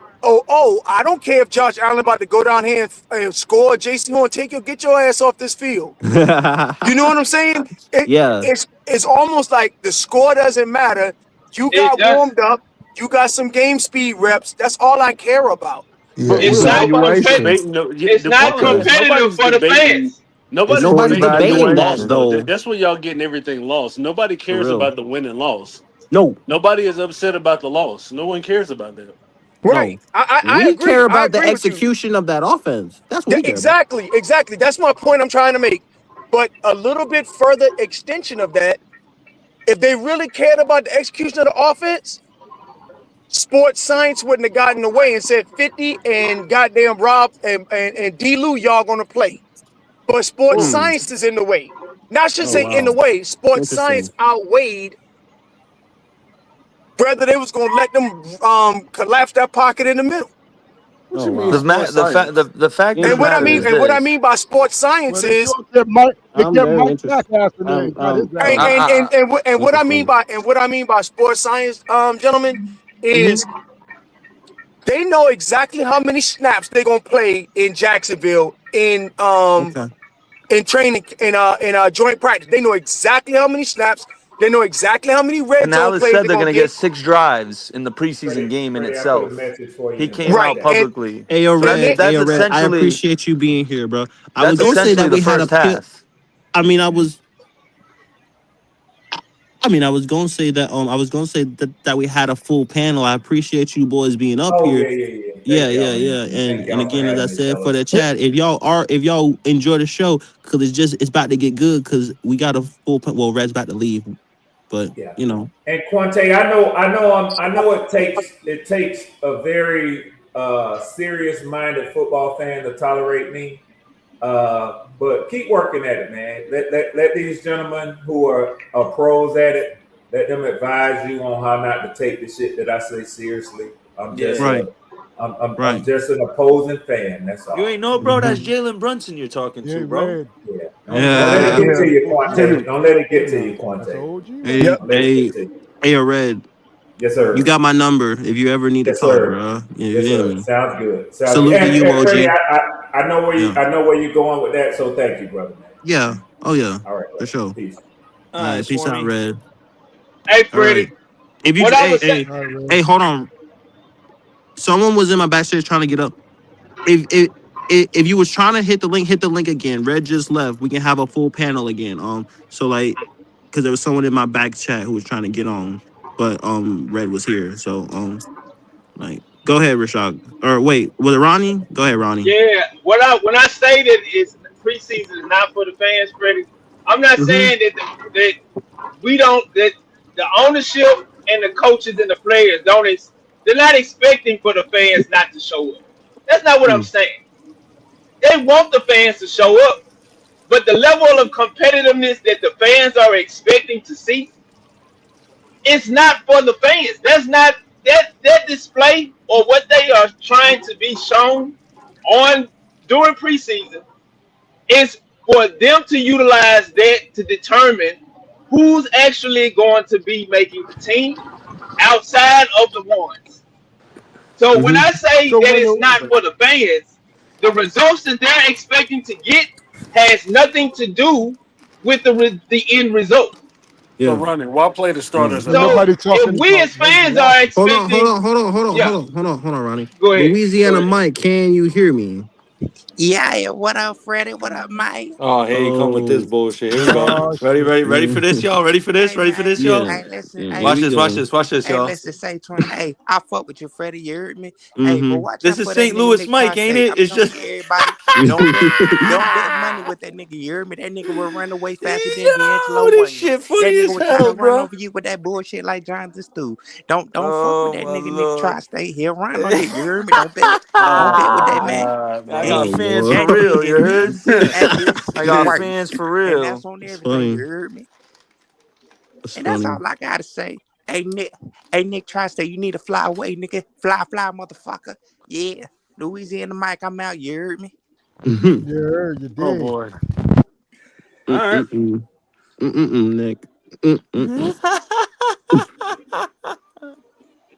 I don't care if Josh Allen about to go down here and score. Jason Horn, get your ass off this field. You know what I'm saying? Yeah. It's almost like the score doesn't matter. You It got does. warmed up. You got some game speed reps. That's all I care about. Yeah, but It's Will, not nobody's evaluation. debating. No, It's the not problem Okay. is competitive nobody's for the debating. fans. It's Nobody's for Nobody's debating win or debating that loss, evaluation. though. though. That's where y'all getting everything lost. Nobody For cares real. about the win and loss. No. Nobody is upset about the loss. No one cares about that. Right. No. I We agree. care I about the agree with you. execution of that offense. That's what we care about. Exactly. That's my point I'm trying to make. But a little bit further extension of that, if they really cared about the execution of the offense, sports science wouldn't have gotten away and said 50 and goddamn Rob and D. Lou, y'all gonna play. But sports Well, Hmm. science is in the way. Not should Oh say in the wow. way. Sports science Interesting. outweighed whether they was gonna let them collapse that pocket in the middle. What Oh you mean wow. sports science? The fact of the And what I matter mean, is Interesting. and what I mean this. by sports science Well, they is, sure kept Mike. They I'm kept very Mike interested. Pack in there and got his ass and on. and and and, what- and what I mean Interesting. by sports science, gentlemen, Mhm. is they know exactly how many snaps they're gonna play in Jacksonville Okay. in training in joint practice. They know exactly how many snaps. They know exactly how many red zone Canales plays said they're they're gonna going to get get. 6 drives in the preseason Freddie, game in Freddie, I put a itself. message for you He in the came back Right, out chat. publicly. Ayo So and Red, they, that's Ayo Red, I essentially appreciate you being here, bro. I was that's gonna say essentially that the we had a first kill. half. I mean, I was gonna say that I was gonna say that we had a full panel. I appreciate you boys being up Oh here. yeah, yeah, yeah. Yeah, Thank yeah, y'all, yeah. man. Thank And y'all for again, as I having me, said for fellas. the chat, if y'all enjoy the show, cause it's about to get good, cause we got a full well, Red's about to leave, but Yeah. you know. And Quante, I know it takes a very serious minded football fan to tolerate me. But keep working at it, man. Let these gentlemen who are pros at it, let them advise you on how not to take the shit that I say seriously. I'm just Yeah. Right, a I'm right. just an opposing fan. That's You all. ain't know, bro. That's Mhm. Jalen Brunson you're talking Yeah, to, bro. Red. Yeah. Don't let it Yeah. get to That's you, OG. Quante. Don't let it get to Nah, you, that's Quante. OG, man. Hey, yep. Don't let it hey, get to you. Ayo Red. Yes, You sir. got my number if you ever need to Yes, talk, sir. bro. You Yes, hear sir. me? Sounds good. Sounds good. Salute to you, And Freddie, OG. I know Yeah. where you're going with that. So thank you, brother, man. Yeah. Oh yeah. All right, For brother. sure. Peace. All All right, right. Peace out, Swarmy. Red. Hey, All right. Freddie, If you what I hey was saying. hey All right, Red. hey, hold on. Someone was in my backstage trying to get up. If you was trying to hit the link again. Red just left. We can have a full panel again. So like, because there was someone in my back chat who was trying to get on, but Red was here. So like, go ahead, Rashad. Or wait, was it Ronnie? Go ahead, Ronnie. Yeah, when I stated is preseason is not for the fans, Freddie. I'm not Mm-hmm. saying that we don't that the ownership and the coaches and the players they're not expecting for the fans not to show up. That's not what I'm saying. They want the fans to show up, but the level of competitiveness that the fans are expecting to see, it's not for the fans. That's not that display or what they are trying to be shown on during preseason is for them to utilize that to determine who's actually going to be making the team outside of the ones. So when Mm-hmm. I say So that when it's not for the fans, the results that they're expecting to get has nothing to do with the end result. So Yeah. running. Why play the Yeah. starters but at all? So nobody if talking we about as Reggie fans are Washington. expecting, yeah, Hold on, Ronnie. go ahead, go Louisiana ahead. Mike, can you hear me? Yeah, what up, Freddie? What up, Mike? Oh, here you come with this Oh, bullshit. Here we go. Oh Ready, shit. ready, ready for this, y'all? Ready for this? Hey, Ready for man. this, y'all? yeah. Hey, listen. Yeah, here Hey, Watch we this, watch go. this, watch this, hey, y'all. listen. Say 20. Hey, I fuck with you, Freddie. You heard me. Hey, but Mm-hmm. watch This out is for that St. nigga Louis Nick Mike, ain't Tri-State. it? I'm It's telling just everybody, don't bet money with that nigga. You heard me. That nigga will run away faster than D'Angelo yo, this Williams. shit That funny nigga as will try to hell, run bro. over you with that bullshit like Jonathan Stew. Don't fuck with Oh that my nigga Nick lord. Tri-State. He'll run on you. You heard me. Don't bet. Don't Oh bet with my that man. God, I And got Oh man. fans boy. for and real, you and heard? this and this I is got That's fans worse. for And that's real. on everything. You funny. heard me. That's And that's funny. all I gotta say. Hey Nick, try to say you need to fly away, nigga. Fly, motherfucker. Yeah. Louisiana Mike, I'm out, you heard me? Mm-mm, Yeah, you Oh did. boy. All right. mm-mm, mm-mm, Nick. Mm-mm,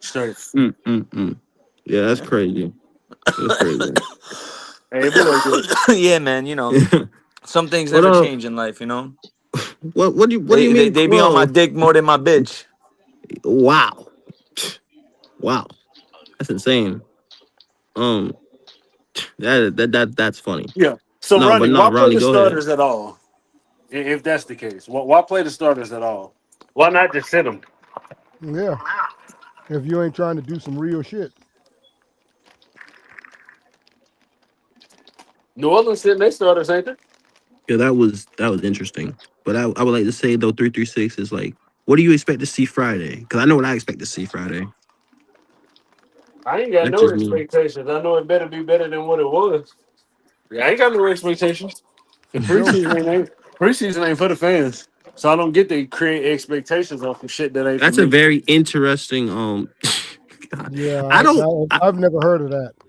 Straight. mm-mm. Yeah, that's crazy. That's crazy. Hey, it be like that. Yeah, man, you know, some things what never up? change in life, you know? What do you mean? They be on my Whoa. dick more than my bitch. Wow. Wow. That's insane. Um that's funny. Yeah. So No, but running. no, Why play Ronnie, the go ahead. starters at all? If that's the case, why play the starters at all? Why not just sit them? Yeah. If you ain't trying to do some real shit. New Orleans sitting their starters, ain't they? Yeah, that was interesting. But I would like to say though 336 is like, what do you expect to see Friday? Because I know what I expect to see Friday. I ain't got That's no just me. expectations. I know it better be better than what it was. Yeah, I ain't got no expectations. The No. preseason ain't for the fans. So I don't get to create expectations off of shit that ain't for That's a me. very interesting God, Yeah, I don't I've never heard of that.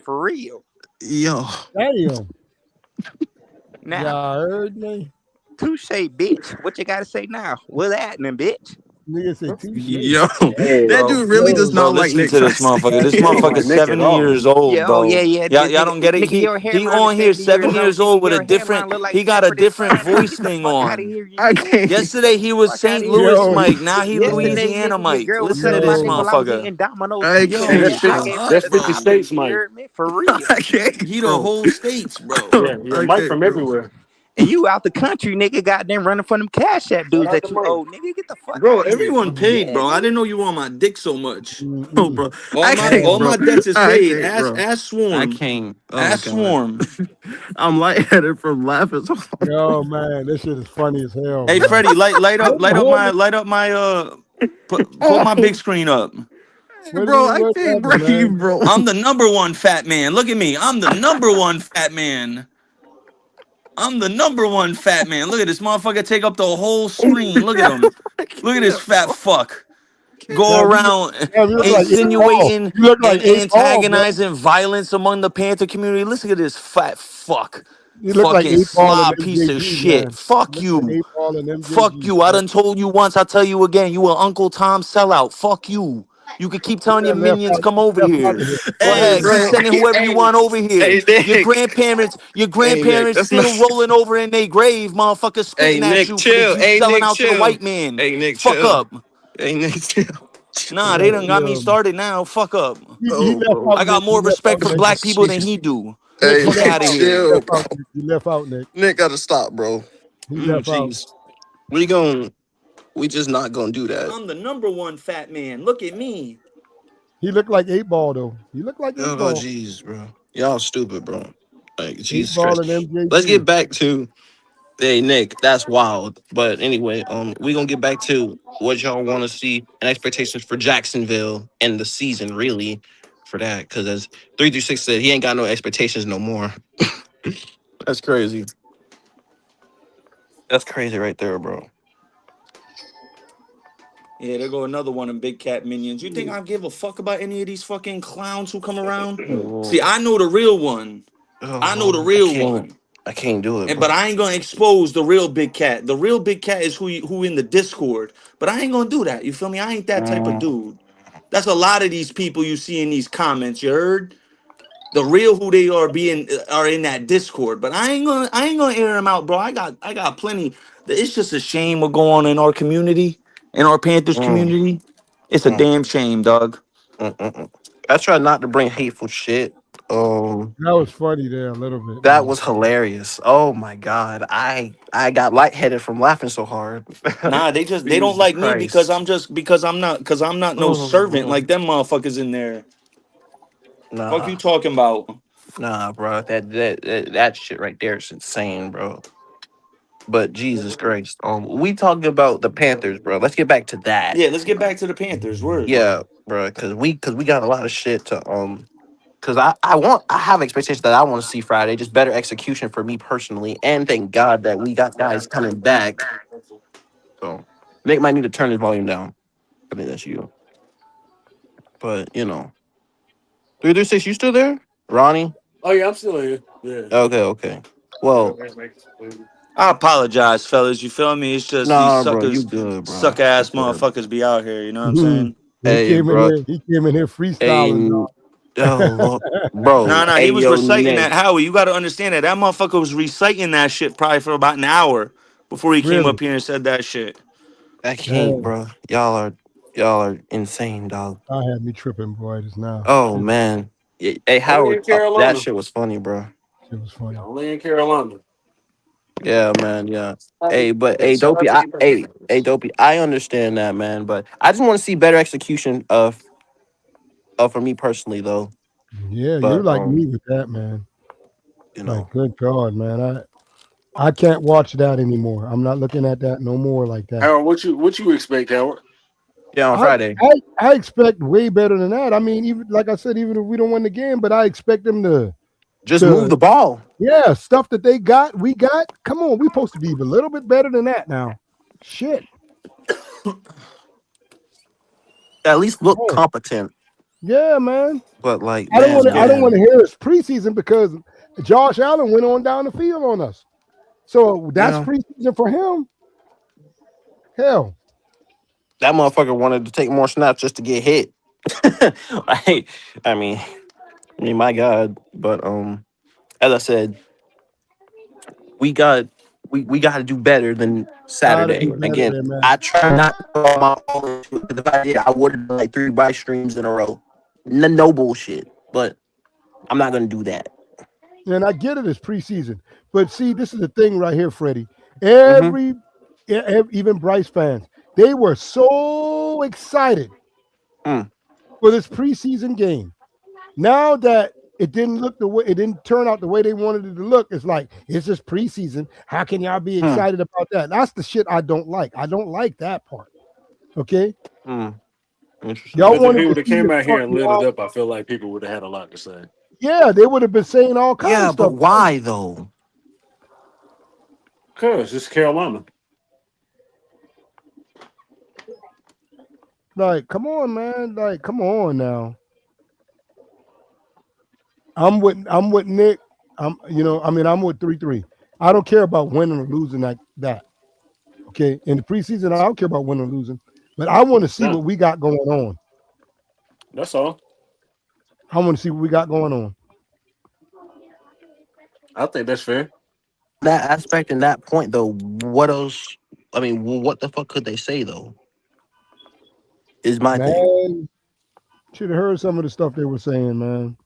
for real. Yo. Damn. Now, Y'all heard me? touche, bitch. What you gotta say now? What's happening, bitch? Nigga said touche. Yo. Hey, That Bro, dude really does Yo, bro, not like listen Nick to this mmotherfucker. This He don't Tri-State. like motherfucker's Nick at 70 all. years old, Yo, bro. yeah, yeah. Y'all don't get it. Nigga, your He hairline is on here 70 years 7 old. years old Nigga, with a your different. hairline look like He got a Sanford and different Son, nigga. voice Get the thing fuck out of on. here, you I nigga. can't. Yesterday he was Fuck out St. of here, Louis yo, nigga. Mike. Now he Yo. Yesterday, Louisiana nigga, your Mike. girl was Listen to sucking my this dick yo, while I was motherfucker. eating Domino's I pizza, Yo, Yeah, nigga. can't, that's I bro. 50. gave her That's the 50 time, nigga. states, You Mike. heard me? For real. I can't, He the bro. whole states, bro. Yeah, I Mike can't, from bro. everywhere. And you out the country, nigga, goddamn running from them cash app Shout dudes out to that you Mike. owe, nigga. Get the fuck Bro, out of here, everyone nigga. paid, Yeah, bro. I nigga. didn't know you were on my dick so much. Oh, mm-mm. bro. I All can't, Man, my bro. debts is I paid. can't, bro. Ask I Swarm. can't. Oh Ask God. Swarm. I'm lightheaded from laughing so hard. yo, man, this shit is funny as hell, Hey man. Freddie, light What the up hell? my Put my big screen up. Bro, I What can't happened, breathe, man? bro. I'm the number one fat man. Look at me. I'm the number one fat man. I'm the number one fat man. Look at this motherfucker take up the whole screen. Look at him. I Look at this can't, fat bro. fuck. Go around You look like 8 ball. insinuating You look like and 8 ball, bro. antagonizing violence among the Panther community. Listen to this fat fuck. You look like Fucking 8 ball and slob piece of MJG, shit. man. You Fuck look like you. 8 ball and Fuck MJG, you. I bro. done told you once. I tell you again. You an Uncle Tom sellout. Fuck you. You can keep telling your Yeah, left minions out, come over left out here. of here. Go Hey, ahead. Keep bro. sending whoever you Hey, want over here. hey, Nick. Your Hey, Nick. grandparents That's not. still rolling over in their grave, motherfucker, Hey, spitting at Nick, you for the chill. you Hey, selling Nick, out to the chill. white man. Hey, Nick, Fuck chill. up. Hey, Nick, chill. Nah, Yeah, they done got me yeah. started now. Fuck up. He Oh, left bro. out, I got Nick. You more left out, respect for Nick. Oh, black people than Jesus. he do. Nick, Hey, you Fuck left Nick, out of out. You here. chill, left bro. out, Nick. You left out, Nick. Nick got to stop, bro. He left out. Jeez. We just not gonna do that. I'm the number one fat man. Look at me. He looked like 8 ball, though. He looked like 8 ball. Jeez, bro. Y'all stupid, bro. Like, Eight Jesus ball Christ. and Let's get MJG. back to, hey, Nick, that's wild. But anyway, we gonna get back to what y'all want to see and expectations for Jacksonville and the season, really, for that. Because as 336 said, he ain't got no expectations no more. That's crazy. That's crazy right there, bro. Yeah, there go another one of Big Cat minions. You think I give a fuck about any of these fucking clowns who come around? Oh, See, I know the real one. I know the Lord. real one. I can't do it, But bro. I ain't gonna expose the real Big Cat. The real Big Cat is who in the Discord. But I ain't gonna do that. You feel me? I ain't that type of Mm, dude. That's a lot of these people you see in these comments. You heard? The real who they are in that Discord. But I ain't gonna air them out, bro. I got plenty. It's just a shame what go on in our community, in our Panthers mm, community. It's a mm, damn shame, dog. mm. I try not to bring hateful shit. That was funny there a little bit, That man. was hilarious. Oh my god, I got lightheaded from laughing so hard. Nah, they don't Jesus like me because Christ. I'm not no servant Oh like them motherfuckers in there. Fuck nah, you talking about? nah, bro. That shit right there is insane, bro. But Jesus Christ, we talking about the Panthers, bro. Let's get back to that. Yeah, let's get back to the Panthers. Word. Yeah, bro, because we got a lot of shit to because I have expectations that I want to see Friday, just better execution for me personally, and thank God that we got guys coming back. So Nick might need to turn his volume down. I think that's you. But 336, you still there? Ronnie? Oh yeah, I'm still here. Yeah. Okay, okay. Well, I apologize, fellas. You feel me? It's just these nah, bro, you suckers, good, bro. suck You ass good. motherfuckers be out here. You know what I'm Mhm. saying? He Hey, came in bro. here. He came in here Hey, freestyling, dog. oh, Lord. Bro. Nah, he Hey, was yo, reciting that. Nick. Howie, you got to understand that motherfucker was reciting that shit probably for about an hour before he came Really? up here and said that shit. I can't, Damn. bro. Y'all are insane, dog. I had me tripping, boy, just now. Oh, Shit, man. Hey, Only Howard, in that Carolina. shit was funny, bro. shit was funny. Only in Carolina. Yeah, man. Yeah. Hey, but hey, Dopey. Dopey. I understand that, man. But I just want to see better execution for me personally, though. Yeah, you're But like me with that, man. you Like, know, good God, man. I can't watch that anymore. I'm not looking at that no more like that. Howard, what you expect, Howard? yeah, on I Friday, I expect way better than that. I mean, even like I said, even if we don't win the game, but I expect them just move to the ball. yeah, stuff that we got. Come on, we supposed to be a little bit better than that now. Shit. At least look Man. competent. Yeah, man. But like, I don't want man, to. I don't yeah, want to hear it's preseason because Josh Allen went on down the field on us. So that's yeah. preseason for him. Hell, That motherfucker wanted to take more snaps just to get hit. I, I mean, my God. But as I said, we got we got to do better than gotta do Saturday. better Again, there, man. I try not to throw my all into it, 'cause if I did, I would have done like 3 buy streams in a row. No bullshit. But I'm not gonna do that. And I get it as preseason, but see, this is the thing right here, Freddie. Mm-hmm. Even Bryce fans, they were so excited Mm, for this preseason game. Now that it didn't turn out the way they wanted it to look. It's like it's just preseason. How can y'all be mm. excited about that? That's the shit I don't like. I don't like that part. Okay, Hmm. Interesting. y'all Because if wanted he to would have see came the out here start. and lit it up, I feel like people would have had a lot to say. Yeah, they would have been saying all kind of Yeah, but stuff. why though? Cause it's Carolina. Like, come on, man. Like, come on now. I'm with Nick. I'm with 3-3. I don't care about winning or losing like that. Okay. In the preseason, I don't care about winning or losing. But I want to see No, what we got going on. that's all. I want to see what we got going on. I think that's fair. That aspect and that point though, what else? I mean, what the fuck could they say though? Is my thing. Man, should have heard some of the stuff they were saying, man.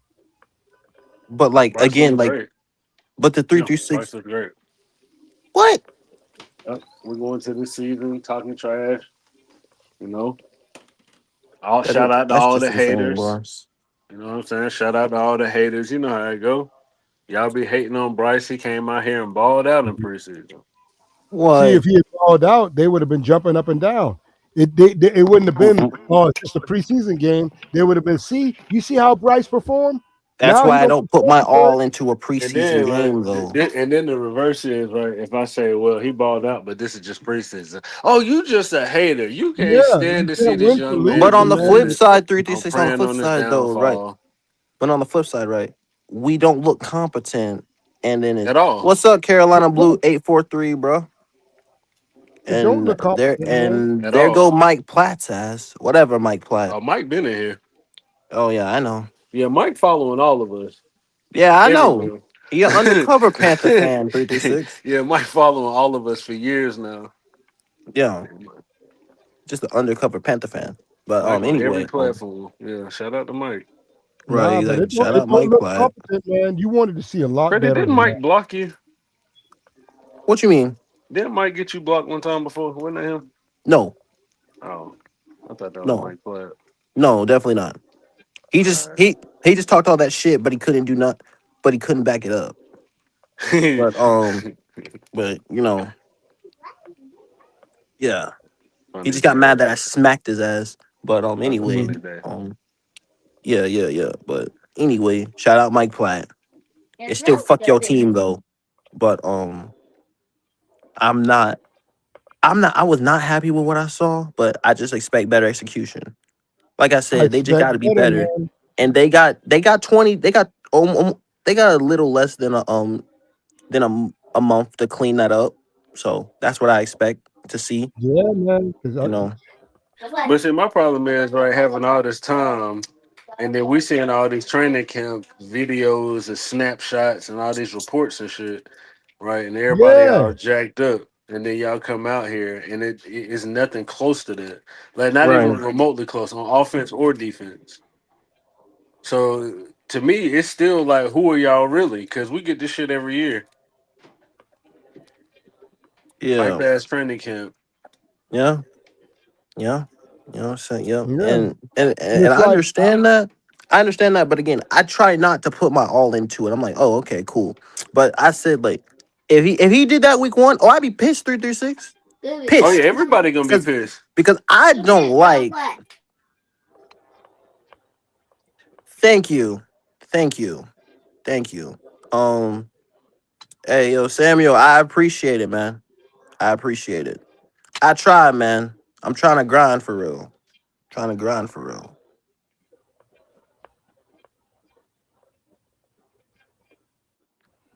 But like Bryson again, was like great. but the three No, three six. Bryson was great. What? Yep. We're going to this season talking trash. You know, all shout out to That's all just the insane, haters. Bars. You know what I'm saying? Shout out to all the haters. You know how it go. Y'all be hating on Bryce. He came out here and balled out in preseason. See, if What? he had called out, they would have been jumping up and down. It wouldn't have been, oh, it's just a preseason game. They would have been, see, you see how Bryce performed? That's Now he why I don't don't put my perform good. all into a And preseason then, game though. and then the reverse is right. If I say, "Well, he balled out, but this is just preseason," oh, you just a hater. You can't Yeah, you stand to see can't this win for young man But on do losing, the flip man. good. side, three three I'm six. On the praying flip on his side though, right? downfall But on the flip side, right? We don't look competent, and then it's at all. what's up, It Carolina Blue don't, 843, bro. it don't And look competent, man. At there go all. Mike Platt's ass. Whatever, Mike Platt. Mike been in here. Oh yeah, I know. Yeah, Mike following all of us Yeah, I know. everywhere. He an undercover Panther fan. 336. Yeah, Mike following all of us for years now. Yeah, just an undercover Panther fan. But Mike on every anyway, platform. Yeah, shout out to Mike. right, Nah, but exactly. Shout it out don't Mike look Platt. competent, man. You wanted to see a lot Credit, better didn't than that. Mike block you? What you mean? Didn't Mike get you blocked one time before? Wasn't that him? No, Oh, I thought that was no, Mike Platt. no, definitely not. He just All he just talked all that shit, but he couldn't do not, but he couldn't back it up. right. But but yeah, he Funny just got day. mad that I smacked his ass. But That's a anyway, funny Mhm. day. yeah. But anyway, shout out Mike Platt. It's still fuck your team though. But I'm not. I was not happy with what I saw, but I just expect better execution. Like I I said, they just expect got to be better, better. man. And they got 20. They got a little less than a month to clean that up. So that's what I expect to see. Yeah, man. 'Cause You know. But see, my problem is right having all this time, and then we seeing all these training camp videos and snapshots and all these reports and shit, right? And everybody yeah, all jacked up, and then y'all come out here and it is nothing close to that, like not even Right. remotely close on offense or defense. So to me, it's still like, who are y'all really? Because we get this shit every year. Hype Yeah. ass training camp. Yeah. Yeah. You know what I'm saying? Yep. yeah. And It's I like, understand that. I understand that, but again, I try not to put my all into it. I'm like, oh, okay, cool. But I said like, if he did that week one, oh, I'd be pissed 336. Oh yeah, Pissed. everybody gonna be Because pissed. because I don't like. Thank you. Thank you. Thank you. Um, hey yo, Samuel, I appreciate it, man. I appreciate it. I try, man. I'm trying to grind for real. Trying to grind for real.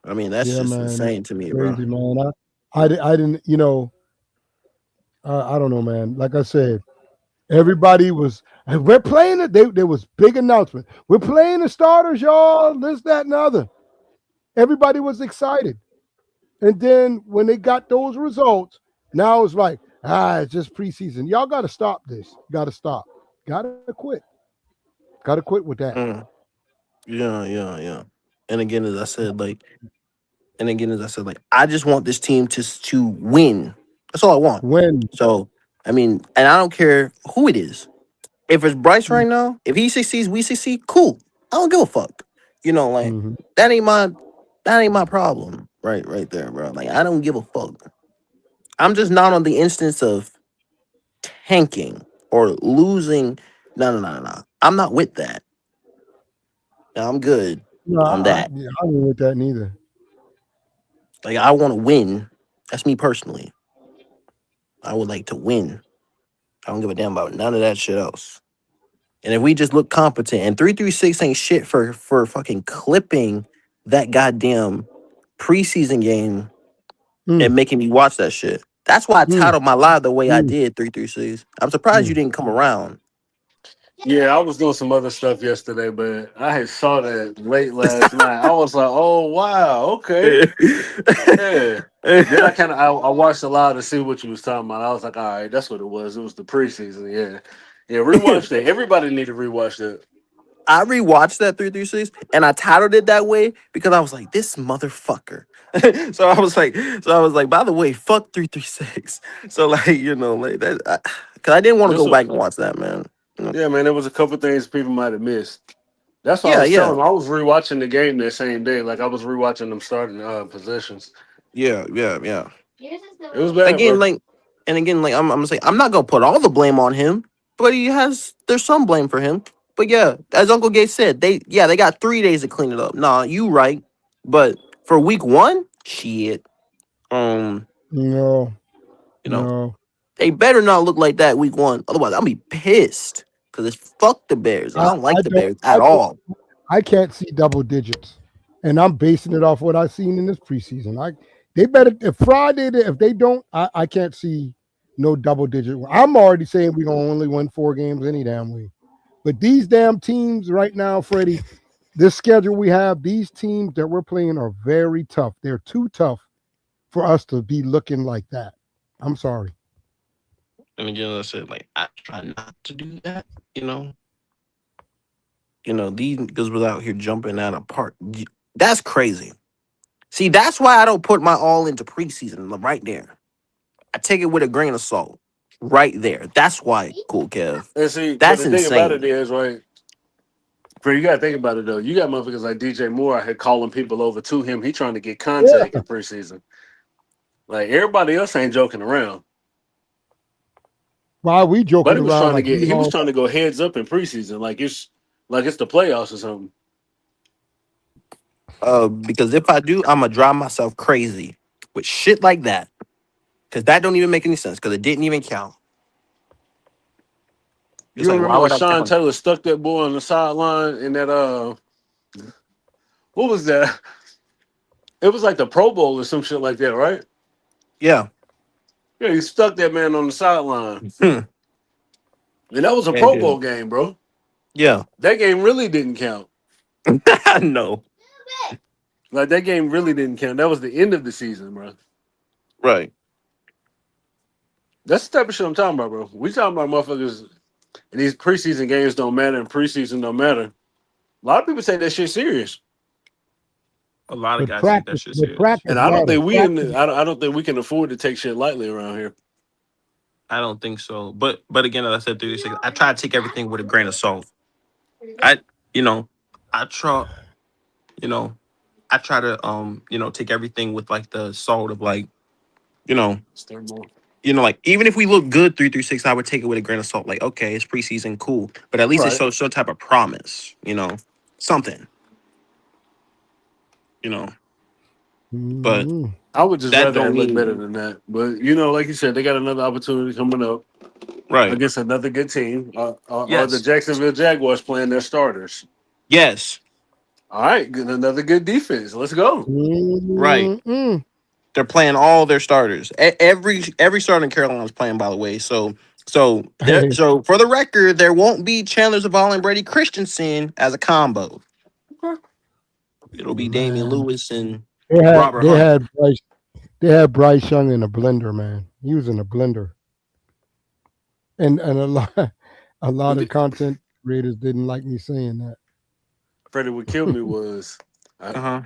I mean, that's yeah, just man. insane to me, bro. Crazy, man. I didn't, I don't know, man. Like I said, everybody was, and we're playing it. There was big announcement. We're playing the starters, y'all. This, that, and the other. Everybody was excited. And then when they got those results, now it's like, it's just preseason. Y'all got to stop this. Got to stop. Got to quit. Got to quit with that. Mm. Yeah. And again, as I said, I just want this team to win. That's all I want. When, So, I mean, and I don't care who it is. If it's Bryce right now, if he succeeds, we succeed. Cool. I don't give a fuck. Like mm-hmm. that ain't my that ain't my problem. Right there, bro. Like I don't give a fuck. I'm just not on the instance of tanking or losing. No. I'm not with that. No, I'm good No, on that. yeah, I ain't with that neither. Like I want to win. That's me personally. I would like to win. I don't give a damn about none of that shit else. And if we just look competent, and 336 ain't shit for fucking clipping that goddamn preseason game Mm, and making me watch that shit. That's why I mm, titled my live the way I mm, did, 336. I'm surprised you mm. didn't come around. Yeah, I was doing some other stuff yesterday, but I had saw that late last night. I was like, "Oh wow, okay, yeah." Then I watched a lot to see what you was talking about. I was like, "All right, that's what it was. It was the preseason." Yeah, yeah. Rewatch that. Everybody need to rewatch that. I rewatched that 336 and I titled it that way because I was like, this motherfucker. So I was like, by the way, fuck 336. So like, like that because I didn't want to This go was, back and watch that, man. yeah, man. There was a couple things people might have missed. That's what I Yeah, was yeah. telling them. I was rewatching the game that same day. Like I was rewatching them starting possessions. Yeah. It was bad, Again, bro. like, and again, like, I'm gonna say, I'm not gonna put all the blame on him, but there's some blame for him. But yeah, as Uncle Gay said, they got 3 days to clean it up. Nah, you right, but for week one, shit, um, No, you know, no. they better not look like that week one. Otherwise, I'll be pissed because it's fuck the Bears, and I don't I like the don't. Bears at all. I can't see double digits, and I'm basing it off what I've seen in this preseason. They better if Friday if they don't, I can't see no double digit. I'm already saying we're gonna only win 4 games any damn way. But these damn teams right now, Freddie, this schedule we have, these teams that we're playing are very tough. They're too tough for us to be looking like that. I'm sorry. And again, I said, like, I try not to do that, these niggas was out here jumping out of park. That's crazy. See, that's why I don't put my all into preseason right there. I take it with a grain of salt. Right there. That's why, Cool Kev. And see, but That's the thing about it insane. is, right? Bro, you gotta think about it though. You got motherfuckers like DJ Moore had calling people over to him. He trying to get contact Yeah. in preseason. Like everybody else ain't joking around. Why are we But joking he was around trying to like get we he was all trying to go heads up in preseason, like it's the playoffs or something. Because if I do, I'm gonna drive myself crazy with shit like that. Because that don't even make any sense. Because it didn't even count. It's You like, why remember when would I step Sean on? Taylor stuck that boy on the sideline in that what was that? It was like the Pro Bowl or some shit like that, right? Yeah. Yeah, he stuck that man on the sideline. Hmm. And that was a And Pro Bowl then, game, bro. yeah. That game really didn't count. No. Like that game really didn't count. That was the end of the season, bro. Right. That's the type of shit I'm talking about, bro. We talking about motherfuckers and these preseason games don't matter and preseason don't matter. A lot of people take that shit serious. A lot of but guys take that practice shit but serious. practice And I don't matter. think we in Practice the, I don't think we can afford to take shit lightly around here. I don't think so. But again, as I said, 36, I try to take everything with a grain of salt. I you know, I try you know, I try to take everything with like the salt of like, you know, like even if we look good 336, I would take it with a grain of salt. Like, okay, it's preseason, cool. But at least it Right. shows some type of promise, something, you know. But Mhm. I would just that rather don't have looked better mean than that. But like you said, they got another opportunity coming up right. against another good team. Or the Yes. Jacksonville Jaguars playing their starters. Yes. All right, good, another good defense. Let's go. Right. Mm-mm. They're playing all their starters. Every starter in Carolina is playing, by the way. Hey, So for the record, there won't be Chandler Zavala and Brady Christensen as a combo. It'll be Damian man, Lewis and they had Robert they Hunt. had Bryce they had Bryce Young in a blender, man. He was in a blender, and a lot of content creators didn't like me saying that. Freddie, what killed me was I, Uh-huh.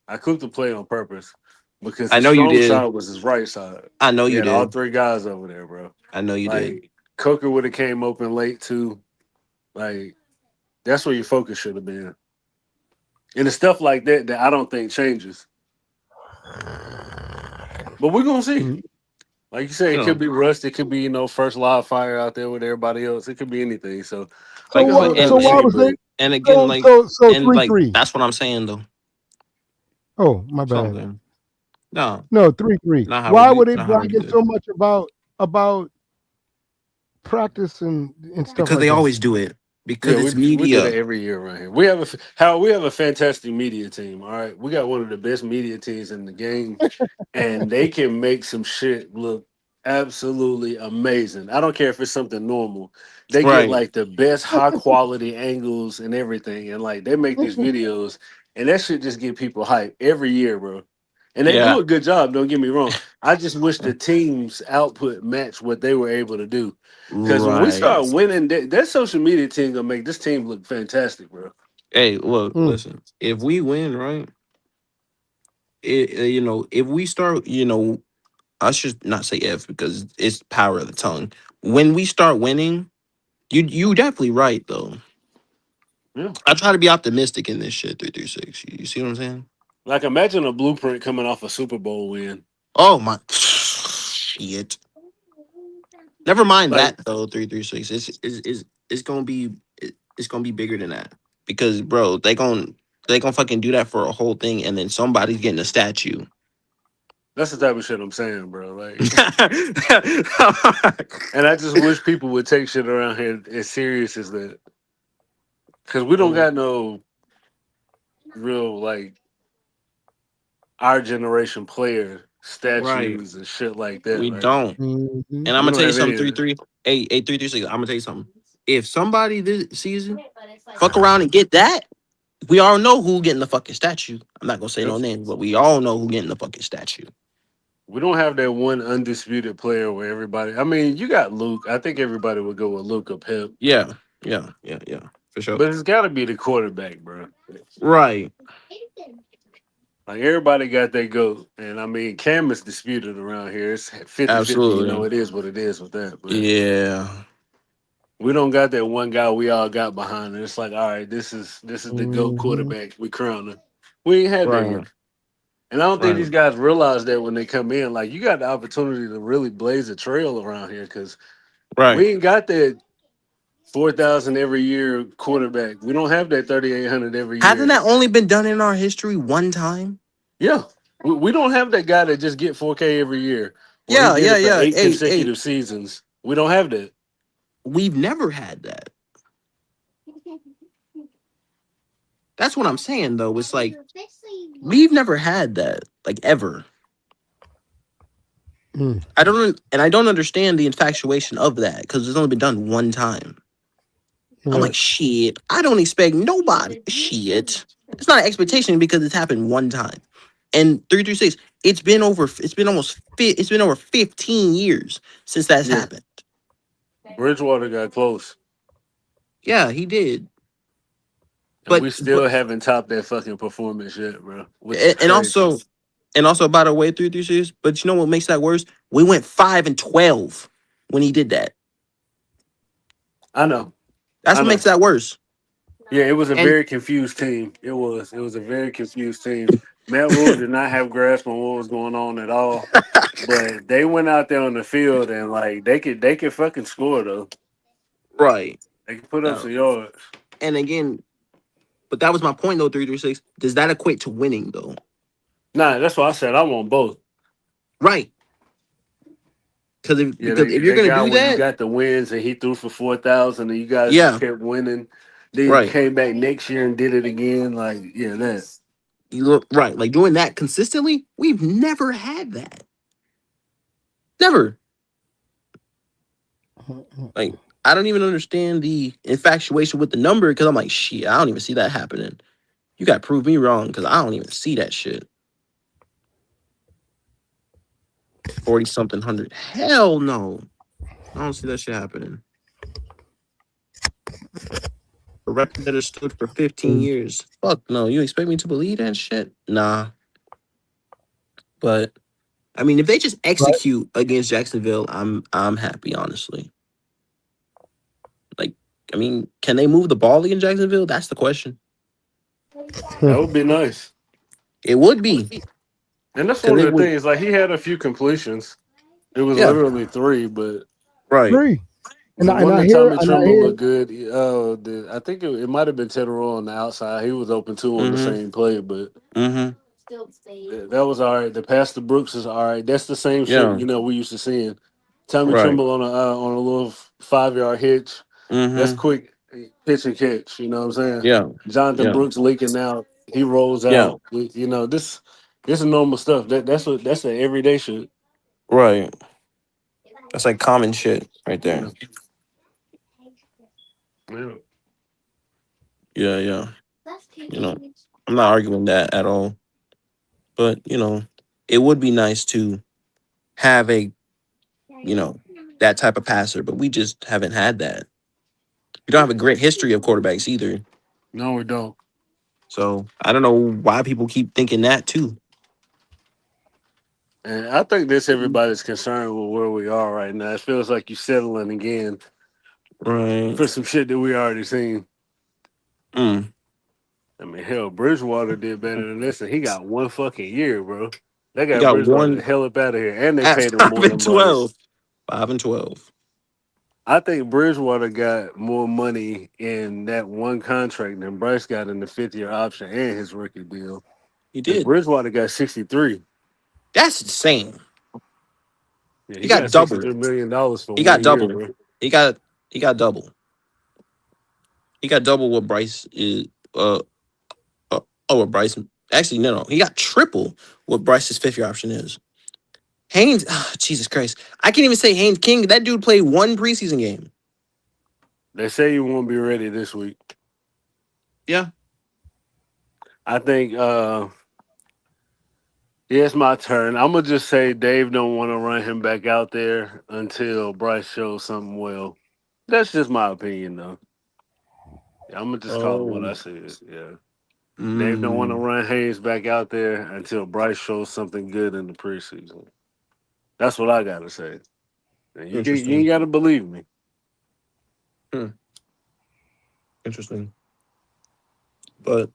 I cooked the play on purpose because I his know you strong did. side was his right side. I know He you had all did. three guys over there, bro. I know you did. Like Coker would have came open late too. Like that's where your focus should have been. And it's stuff like that that I don't think changes. But we're gonna see. Mm. Like you say, You it could know, be rust. It could be first live fire out there with everybody else. It could be anything. So we So like, can but hope what? for So the why shit, was they? but and again, So like, so so and three like, three. that's what I'm saying though. Oh, my bad. Something. No, No, 3-3. not how we Why do. were they Not how we do bragging it. so much about practice and stuff Because like they that? always do it. yeah, Because it's we do that media. every year around here. We have a fantastic media team. All right, we got one of the best media teams in the game, and they can make some shit look absolutely amazing. I don't care if it's something normal. They get Right. like the best high quality angles and everything, and like they make these videos, and that shit just get people hyped every year, bro. And they do Yeah. a good job. Don't get me wrong. I just wish the team's output matched what they were able to do. Because when we Right. start winning, that social media team gonna make this team look fantastic, bro. Hey, look, Mm. listen. If we win, right? If we start, I should not say if because it's power of the tongue. When we start winning, you definitely right though. Yeah. I try to be optimistic in this shit. 336. You see what I'm saying? Like imagine a blueprint coming off a Super Bowl win. Oh my shit. Never mind Like that though. 336. It's gonna be it's gonna be bigger than that because bro, they gonna fucking do that for a whole thing and then somebody's getting a statue. that's the type of shit I'm saying, bro. Like, and I just wish people would take shit around here as serious as that. Because we don't got no real like our generation player Right. statues and shit like that. We Like don't. Mhm. And I'm we gonna don't tell you have any something, of that. 33. Hey, 336. I'm gonna tell you something. If somebody this season fuck around and get that, we all know who getting the fucking statue. I'm not gonna say no Yep. names, but we all know who getting the fucking statue. We don't have that one undisputed player where everybody. I mean, you got Luke. I think everybody would go with Luke or Pep, Yeah, yeah. For sure. but it's got to be the quarterback, bro. Right. Like everybody got their goat, and I mean Cam is disputed around here. It's 50-50. Absolutely. It is what it is with that. But Yeah. we don't got that one guy we all got behind it. It's like, all right, this is the GOAT Mhm. quarterback. We crowning. We ain't had that Right. yet. And I don't think Right. these guys realize that when they come in. Like you got the opportunity to really blaze a trail around here because Right. we ain't got that 4,000 every year quarterback. We don't have that 3,800 every Hasn't year. that only been done in our history one time? Yeah. We don't have that guy that just get 4K every year or he Yeah, did yeah, it for yeah. 8 Hey, consecutive seasons. We don't have that. we've never had that. That's what I'm saying though. It's like we've never had that, like ever. Mm. I don't understand the infatuation of that because it's only been done one time. I'm Yeah. like, shit. I don't expect nobody. Shit. It's not an expectation because it's happened one time. And 336, it's been over 15 years since that's Yeah. happened. Bridgewater got close. Yeah, he did. And But we still haven't topped that fucking performance yet, bro. Which is and crazy. also by the way, 336, but you know what makes that worse? We went 5-12 when he did that. I know. That's I what know. makes that worse. Yeah, it was a And very confused team. It was. It was a very confused team. Matt Rule did not have grasp on what was going on at all. But they went out there on the field and like they could fucking score though. right. They could put up No. some yards. And again, but that was my point though, 336. Does that equate to winning though? Nah, that's why I said I want both. Right. Yeah, Because if you're that gonna guy do where you that, got the wins and he threw for 4,000 and you guys just yeah, kept winning. Then you right. came back next year and did it again. Like, yeah, that. You look right, like doing that consistently, we've never had that. Never. Like, I don't even understand the infatuation with the number because I'm like, shit, I don't even see that happening. You gotta prove me wrong because I don't even see that shit. 40 something hundred. Hell no. I don't see that shit happening. A record that has stood for 15 Mm. years. Fuck no. You expect me to believe that shit? Nah. But I mean, if they just Right. execute against Jacksonville, I'm happy, honestly. Like, I mean, can they move the ball against Jacksonville? That's the question. That would be nice. It would be And that's because one of it the would. things. Like he had a few completions. It was Yeah. literally 3, but Right. Three. the And one I that hear Tommy and I Tremble hear looked good. I think it might have been Tedder on the outside. He was open too on the Mm-hmm. same play, but Mm-hmm. that was all right. The pass to Brooks is all right. That's the same shit Yeah. we used to seeing. Tommy Right. Tremble on a little 5-yard hitch. That's Mm-hmm. quick pitch and catch. You know what I'm saying? Yeah. Jonathan Yeah. Brooks leaking out. He rolls Yeah. out. This is normal stuff. That's the everyday shit. Right. That's like common shit right there. Yeah. Yeah. Yeah. Yeah. I'm not arguing that at all. But it would be nice to have that type of passer, but we just haven't had that. We don't have a great history of quarterbacks either. No, we don't. So I don't know why people keep thinking that too. And I think this everybody's concerned with where we are right now. It feels like you're settling again Right. for some shit that we already seen. Mm. I mean, hell, Bridgewater did better than this, and he got 1 fucking year, bro. They He got got Bridgewater the one hell up out of here, and they at paid him five more and than Bryce. 12. 5-12. I think Bridgewater got more money in that one contract than Bryce got in the 5th-year option and his rookie deal. He Because did. Bridgewater got 63. That's insane. Yeah, He he got got double. $63 million for He got 1 year, double. bro. He got he got double. He got double what Bryce is what Bryce actually no. He got triple what Bryce's 5th-year option is. Haynes, Jesus Christ. I can't even say Haynes King. That dude played one preseason game. They say he won't be ready this week. Yeah. I think yeah, it's my turn. I'm gonna just say Dave don't want to run him back out there until Bryce shows something well. That's just my opinion, though. Yeah, I'm gonna just call it what I Oh. said. Yeah, Dave don't want to Mm, run Hayes back out there until Bryce shows something good in the preseason. That's what I gotta say. And you ain't interesting. gotta believe me. Hmm, interesting. But,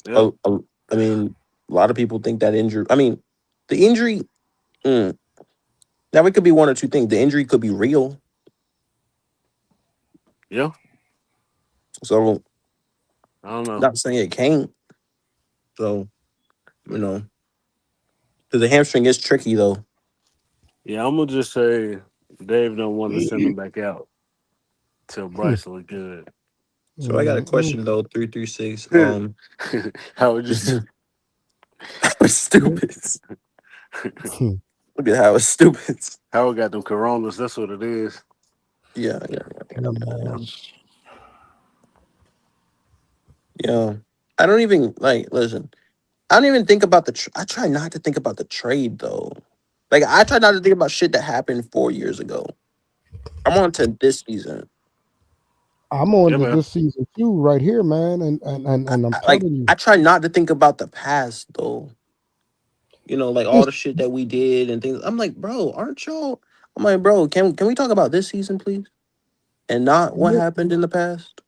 Yeah, a, a, I mean, a lot of people think that injury. I mean, the injury. mm, Now it could be one or two things. The injury could be real. yeah. So I don't know. not saying it can't. So, because the hamstring is tricky though. Yeah, I'm gonna just say Dave don't want to send him back out till Bryce look good. So I got a mm-mm. question though. 336. How would you? It's stupid. Look at how it's stupid. Howard got them coronas. That's what it is. Yeah, yeah, yeah, Yeah, yeah, yeah. man. Yeah. I don't even like. Listen, I don't even think about I try not to think about the trade though. Like I try not to think about shit that happened 4 years ago. I'm on to this season. I'm on Yeah, to man. this season too, right here, man. And I'm telling you, I try not to think about the past though. Like all it's the shit that we did and things. I'm like, bro, aren't y'all? I'm like, bro, can we talk about this season, please? And not what happened in the past?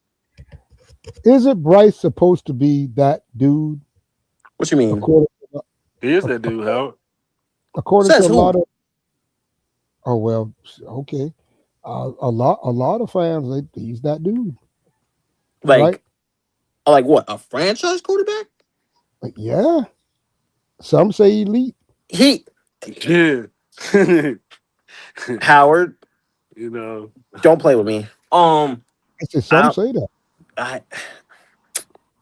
isn't Bryce supposed to be that dude? What you mean? According He is that dude, Howard. according to Says a lot who? of oh well, okay, a lot of fans he's that dude, right? Like what? A franchise quarterback? Like, yeah, some say elite. He Yeah. Howard, you know, don't play with me. I said some I say that. I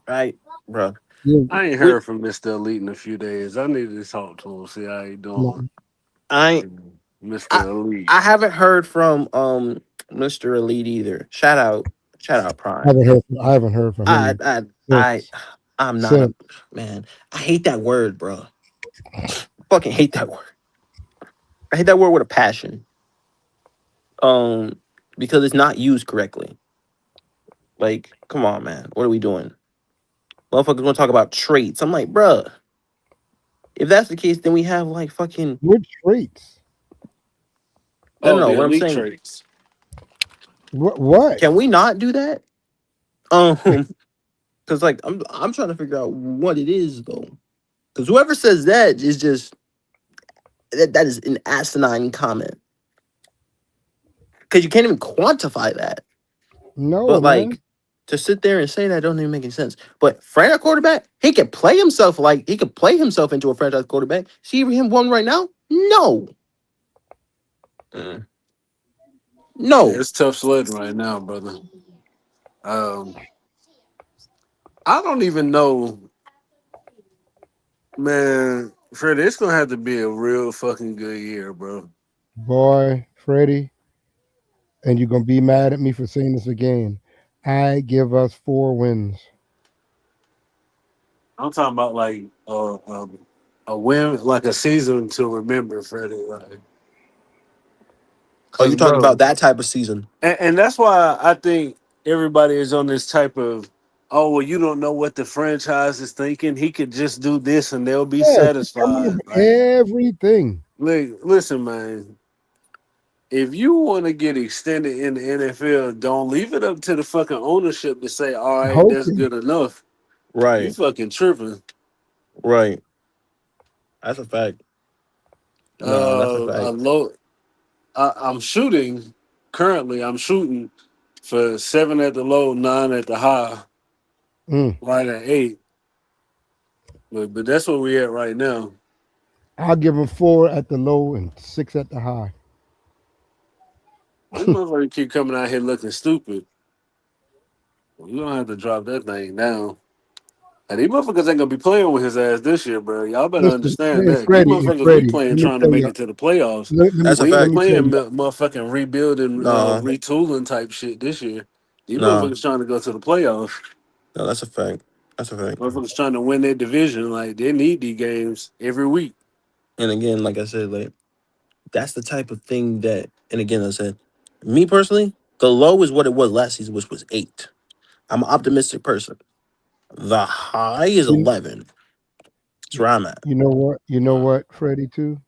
right, bro. Yeah, I ain't We heard from Mr. Elite in a few days. I need to talk to him, see how he doing. no, I I Mr. Elite. I haven't heard from Mr. Elite either. Shout out Prime. I haven't heard from I him I I since I'm not a since. man. I hate that word, bro. Fucking hate that word. I hate that word with a passion. Because it's not used correctly. Like, come on, man. What are we doing? Motherfuckers want to talk about traits. I'm like, bruh, if that's the case, then we have like fucking Which traits? Oh, no. the What I'm Elite saying, traits. What? can we not do that? Because like I'm trying to figure out what it is though. Because whoever says that is just that is an asinine comment because you can't even quantify that. No, But man. like to sit there and say that don't even make any sense. But franchise quarterback, he could play himself into a franchise quarterback. See him one right now? No, Yeah, no. it's tough sledding right now, brother. Um, I don't even know, man. Freddie, it's gonna have to be a real fucking good year, bro. Boy, Freddie, and you're gonna be mad at me for saying this again. I give us 4 wins. I'm talking about like a win, like a season to remember, Freddie. Like, Oh, cause you talking about bro, that type of season? and that's why I think everybody is on this type of, oh well, you don't know what the franchise is thinking. He could just do this and they'll be Yeah, tell me satisfied. Like, everything. listen, man. If you want to get extended in the NFL, don't leave it up to the fucking ownership to say, all right, that's Okay. good enough. You Right, fucking tripping. right. That's a fact. No, that's a A fact. low. I'm shooting currently. I'm shooting for 7 at the low, 9 at the high, Mm. right at 8. But that's where we at right now. I'll give them 4 at the low and 6 at the high. This motherfucker keep coming out here looking stupid. You don't have to drop that thing down. And these motherfuckers ain't gonna be playing with his ass this year, bro. Y'all better Listen, understand hey, that. These Freddie, motherfuckers we Freddie, playing let me trying to tell make you. it to the playoffs. That's a Let We ain't fact. me tell playing you. motherfucking rebuilding, No, retooling type shit this year. These no, motherfuckers trying to go to the playoffs. no. That's a fact. That's a fact. Motherfuckers trying to win their division. Like they need these games every week. And again, like I said, like that's the type of thing that. And again, I said, me personally, the low is what it was last season, which was 8. I'm an optimistic person. The high is You, 11. That's where I'm at. you know what? You know what, Freddie, too?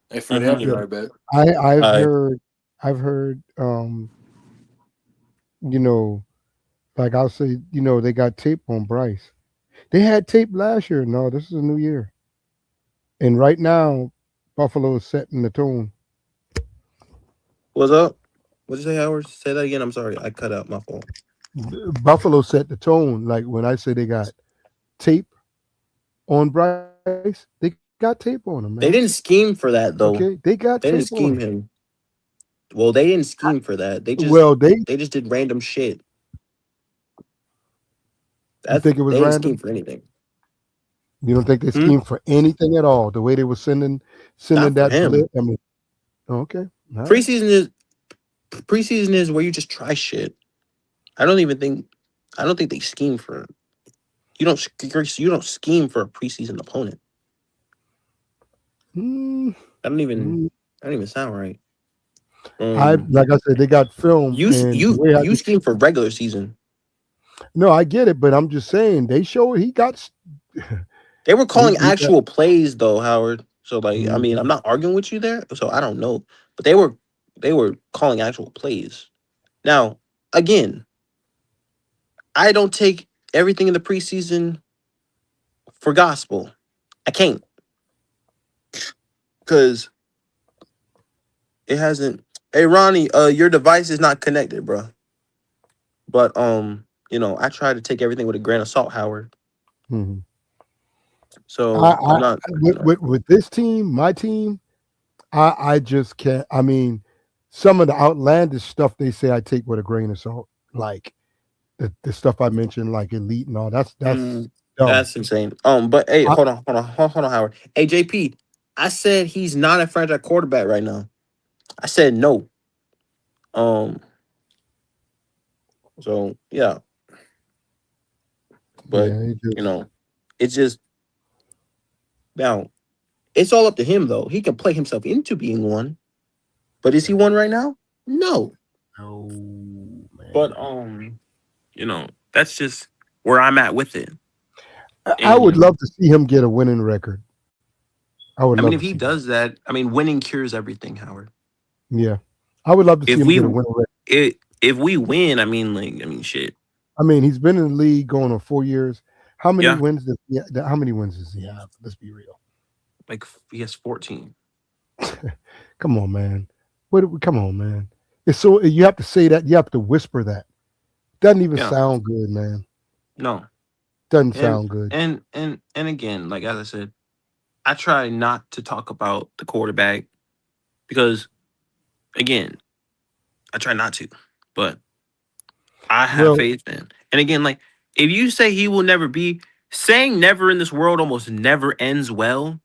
Hey Freddie, I'll Mm-hmm. be Yeah. right back. I've All right. heard you know, like I'll say, they got tape on Bryce. They had tape last year. No, this is a new year. And right now, Buffalo is setting the tone. What's up? What'd you say, Howard? Say that again. I'm sorry. I cut out my phone. Buffalo set the tone. Like when I say they got tape on Bryce, they got tape on him, man. They didn't scheme for that Okay, though. they got They tape didn't on him. scheme him. Well, they didn't scheme for that. Well, They just did random shit. you think it was They didn't scheme random? for anything. You don't think they Hmm? schemed for anything at all? The way they were sending Not for that him. blitz. I mean, okay, all right. Preseason is preseason is where you just try shit. I don't even think I don't think they scheme for you don't scheme for a preseason opponent. Mm, I don't even mm. that don't even sound right. I like I said, they got film, and the way I You scheme for regular season. no, I get it, but I'm just saying they show he got They were calling he got. actual plays though, Howard. So like I mean, I'm Mhm. not arguing with you there, so I don't know. But they were calling actual plays. Now, again, I don't take everything in the preseason for gospel. I can't because it hasn't. Hey Ronnie, your device is not connected, bro. But I try to take everything with a grain of salt, Howard. Mhm. So I I'm not. with this team, my team, I just can't. I mean, some of the outlandish stuff they say I take with a grain of salt, like the stuff I mentioned, like elite and all. That's dumb. That's insane. But hey, I, hold on, Howard. Hey, JP, I said he's not a franchise quarterback right now. I said no. Um, so yeah, but yeah, it you just know, it's just now. It's all up to him though. He can play himself into being one, but is he one right now? No. oh But man. that's just where I'm at with it. I would And love to see him get a winning record. I would I mean, love if to he see that. does that, I mean, winning cures everything, Howard. Yeah, I would love to see If him we get a winning record. if we win, I mean, shit. I mean, he's been in the league going on 4 years. How many Yeah, wins does he? How many wins does he have? Let's be real. like he has 14. Come on, man. Come on, man. It's so you have to say that. You have to whisper that. Doesn't even Yeah, sound good, man. no, Doesn't and sound good. and again, like as I said, I try not to talk about the quarterback because again, I try not to, but I have Well, faith in. And again, like if you say he will never be, saying never in this world almost never ends well.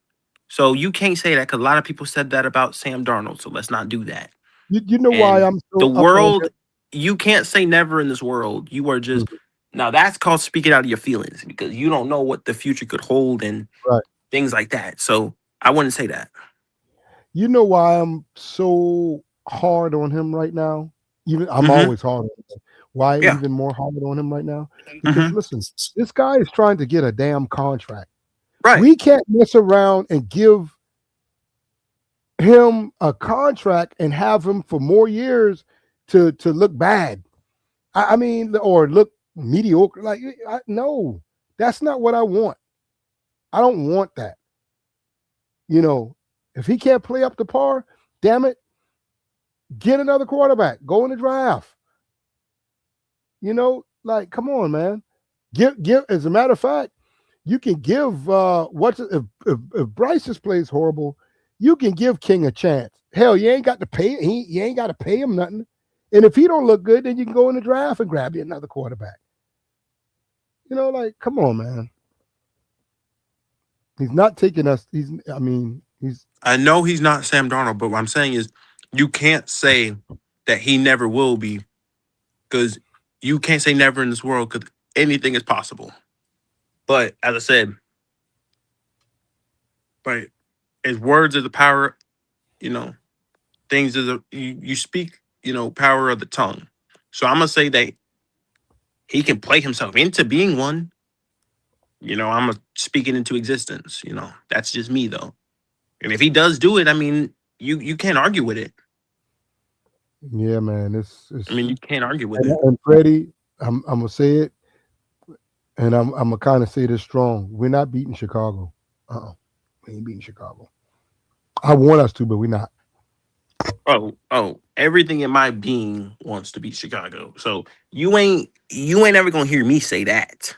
So you can't say that because a lot of people said that about Sam Darnold. So let's not do that. you know why And I'm the so up on world, you can't say never in this world. You are that? just now that's called speaking out of your feelings because you don't know what the future could hold and Right. things like that. So I wouldn't say that. You know why I'm so hard on him right now? Even I'm Hmm. always hard on him. Why Yeah. even more hard on him right now? Because Hmm. listen, this guy is trying to get a damn contract. Right. We can't mess around and give him a contract and have him for more years to look bad. I mean, or look mediocre. Like, no, that's not what I want. I don't want that. You know, if he can't play up to par, damn it, get another quarterback. Go in the draft. You know, like, come on, man. Give. As a matter of fact, you can give what's if Bryce's plays horrible, you can give King a chance. Hell, you ain't got to pay. You ain't got to pay him nothing. And if he don't look good, then you can go in the draft and grab you another quarterback. You know, like, come on, man. He's not taking us. He's. I mean, he's. I know he's not Sam Darnold, but what I'm saying is you can't say that he never will be because you can't say never in this world because anything is possible. But as I said, but his words are the power, you know, things is you speak, power of the tongue. So I'm gonna say that he can play himself into being one. I'm gonna speak it into existence. That's just me though. And if he does do it, I mean, you can't argue with it. Yeah, man. I mean, you can't argue with it. And Freddie, I'm gonna say it, and I'm gonna kind of say this strong. We're not beating Chicago. We ain't beating Chicago. I want us to, but we're not. Oh, everything in my being wants to beat Chicago. So you ain't ever gonna hear me say that.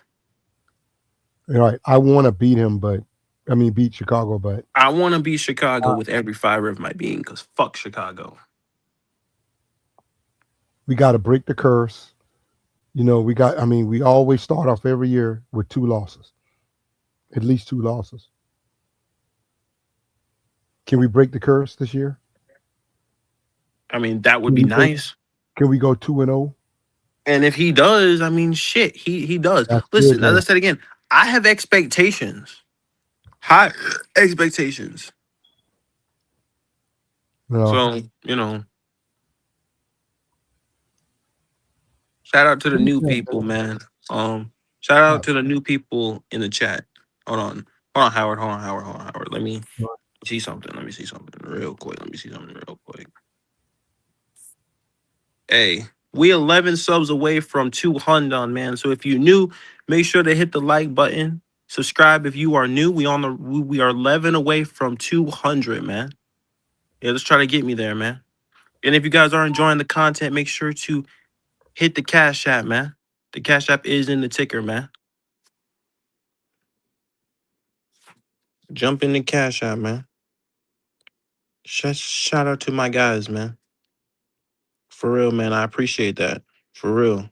All right, I want to beat him, but I mean beat Chicago, but I want to beat Chicago uh, with every fiber of my being because fuck Chicago. we got to break the curse. You know, we got. I mean, we always start off every year with 2 losses, at least 2 losses. Can we break the curse this year? I mean, that would Can be we go? nice. Can we go 2-0? And if he does, I mean, shit, he does. That's good Listen, as I then. said again, I have expectations, high expectations. No, So shout out to the new people, man. Shout out to the new people in the chat. Hold on, Howard. Hold on, Howard. Let me see something. Let me see something real quick. Let me see something real quick. Hey, we 11 subs away from 200, man. So if you're new, make sure to hit the like button. Subscribe if you are new. We are 11 away from 200, man. Yeah, let's try to get me there, man. And if you guys are enjoying the content, make sure to hit the Cash App, man. The Cash App is in the ticker, man. Jump in the Cash App, man. Shout out to my guys, man. For real, man. I appreciate that. For real.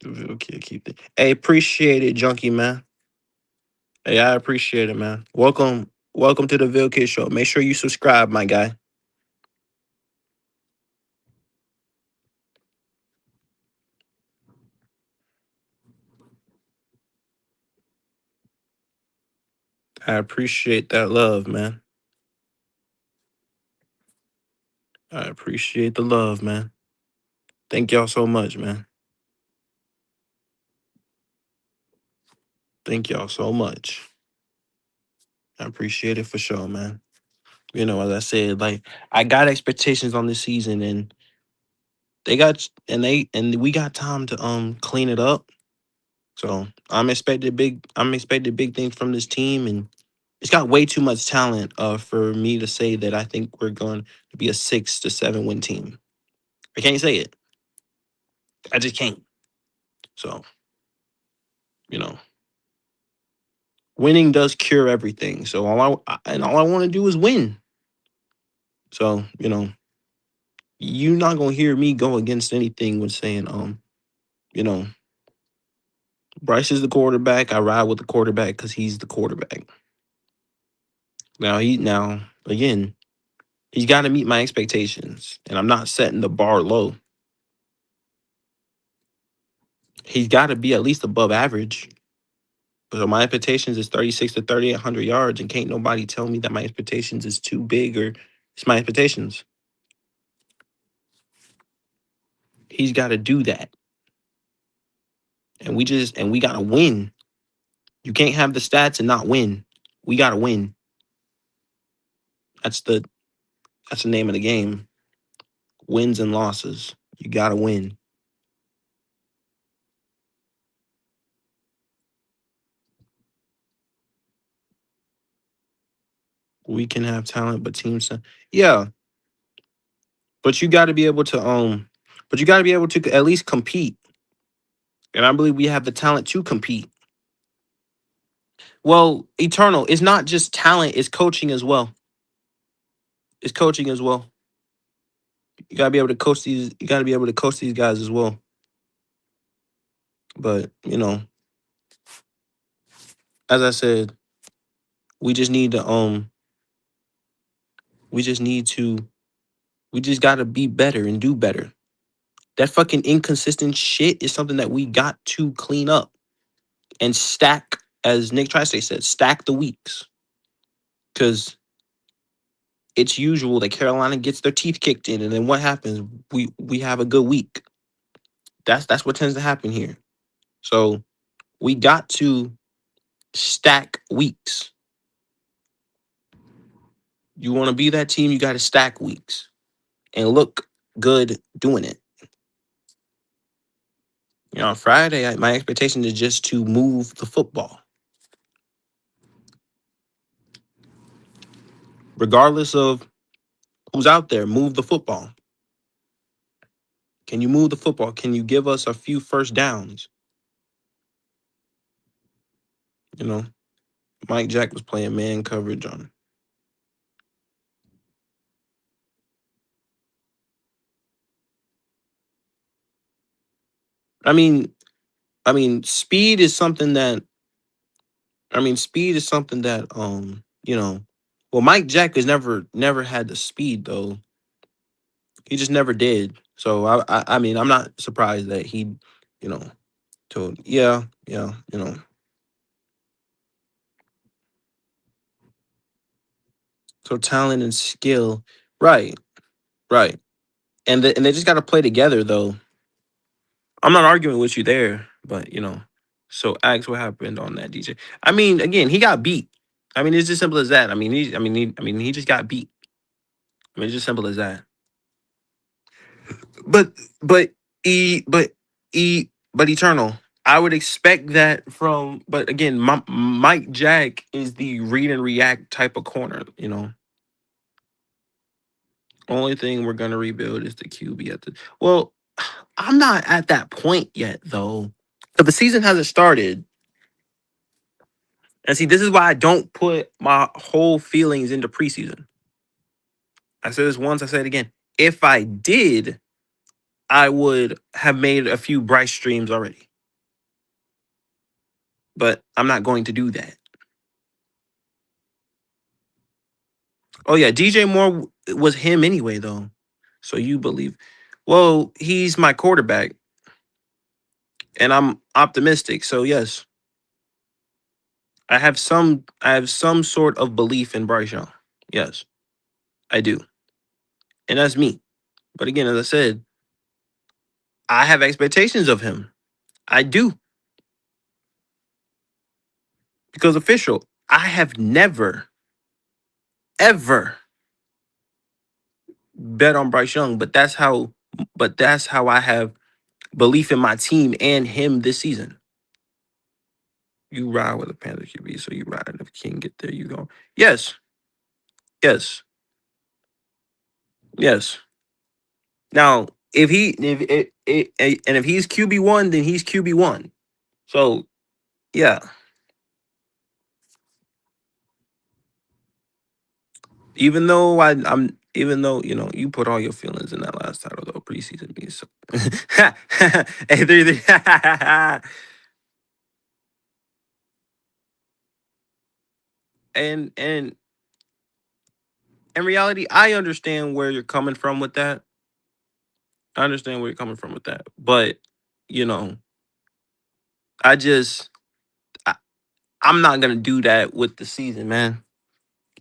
Okay, keep it. Hey, appreciate it, junkie, man. Hey, I appreciate it, man. Welcome to the Vil Kid Show. Make sure you subscribe, my guy. I appreciate that love, man. I appreciate the love, man. Thank y'all so much, man. Thank y'all so much. I appreciate it for sure, man. As I said, like I got expectations on this season, and we got time to clean it up. So I'm expecting big things from this team, and It's got way too much talent for me to say that I think we're going to be a 6 to 7 win team. I can't say it. I just can't. So, you know, winning does cure everything. So all I want to do is win. So, you're not gonna hear me go against anything with saying, you know, Bryce is the quarterback. I ride with the quarterback because he's the quarterback. Now again, he's got to meet my expectations, and I'm not setting the bar low. He's got to be at least above average. But my expectations is 36 to 3,800 yards, and can't nobody tell me that my expectations is too big or it's my expectations. He's got to do that, and we got to win. You can't have the stats and not win. We got to win. That's the name of the game. Wins and losses. You got to win. We can have talent, but teams, yeah. But you got to be able to at least compete. And I believe we have the talent to compete. Well, Eternal, it's not just talent, it's coaching as well. It's coaching as well. You gotta be able to coach these guys as well. But, as I said, we just need to we just gotta be better and do better. That fucking inconsistent shit is something that we got to clean up and stack, as Nick Triste said, stack the weeks. Because it's usual that Carolina gets their teeth kicked in, and then what happens? We have a good week. That's what tends to happen here. So we got to stack weeks. You want to be that team, you got to stack weeks and look good doing it. On Friday, my expectation is just to move the football. Regardless of who's out there, move the football. Can you move the football? Can you give us a few first downs? Mike Jack was playing man coverage on. I mean, speed is something that well, Mike Jack has never had the speed though. He just never did. So I mean, I'm not surprised that he, told yeah. So talent and skill, right, right, and they just got to play together though. I'm not arguing with you there, but so ask what happened on that DJ. I mean, again, he got beat. I mean, it's just simple as that. I mean, he just got beat. I mean, it's just simple as that. But but but Eternal. I would expect that from. But again, Mike Jack is the read and react type of corner. Only thing we're gonna rebuild is the QB at the. Well, I'm not at that point yet though. But the season hasn't started. And see, this is why I don't put my whole feelings into preseason. I said this once, I said it again. If I did, I would have made a few Bryce streams already. But I'm not going to do that. Oh, yeah, DJ Moore was him anyway, though. So you believe. Well, he's my quarterback. And I'm optimistic. So, yes. I have some sort of belief in Bryce Young. Yes, I do. And that's me. But again, as I said, I have expectations of him. I do. Because official, I have never, ever bet on Bryce Young, but that's how I have belief in my team and him this season. You ride with a Panther QB, so you ride. If King get there, you go. Yes, yes, yes. Now, if he's QB1, then he's QB1. So yeah, even though you put all your feelings in that last title though, preseason me. So hey, and in reality, I understand where you're coming from with that. I understand where you're coming from with that, but you know, I just I, I'm not gonna do that with the season, man.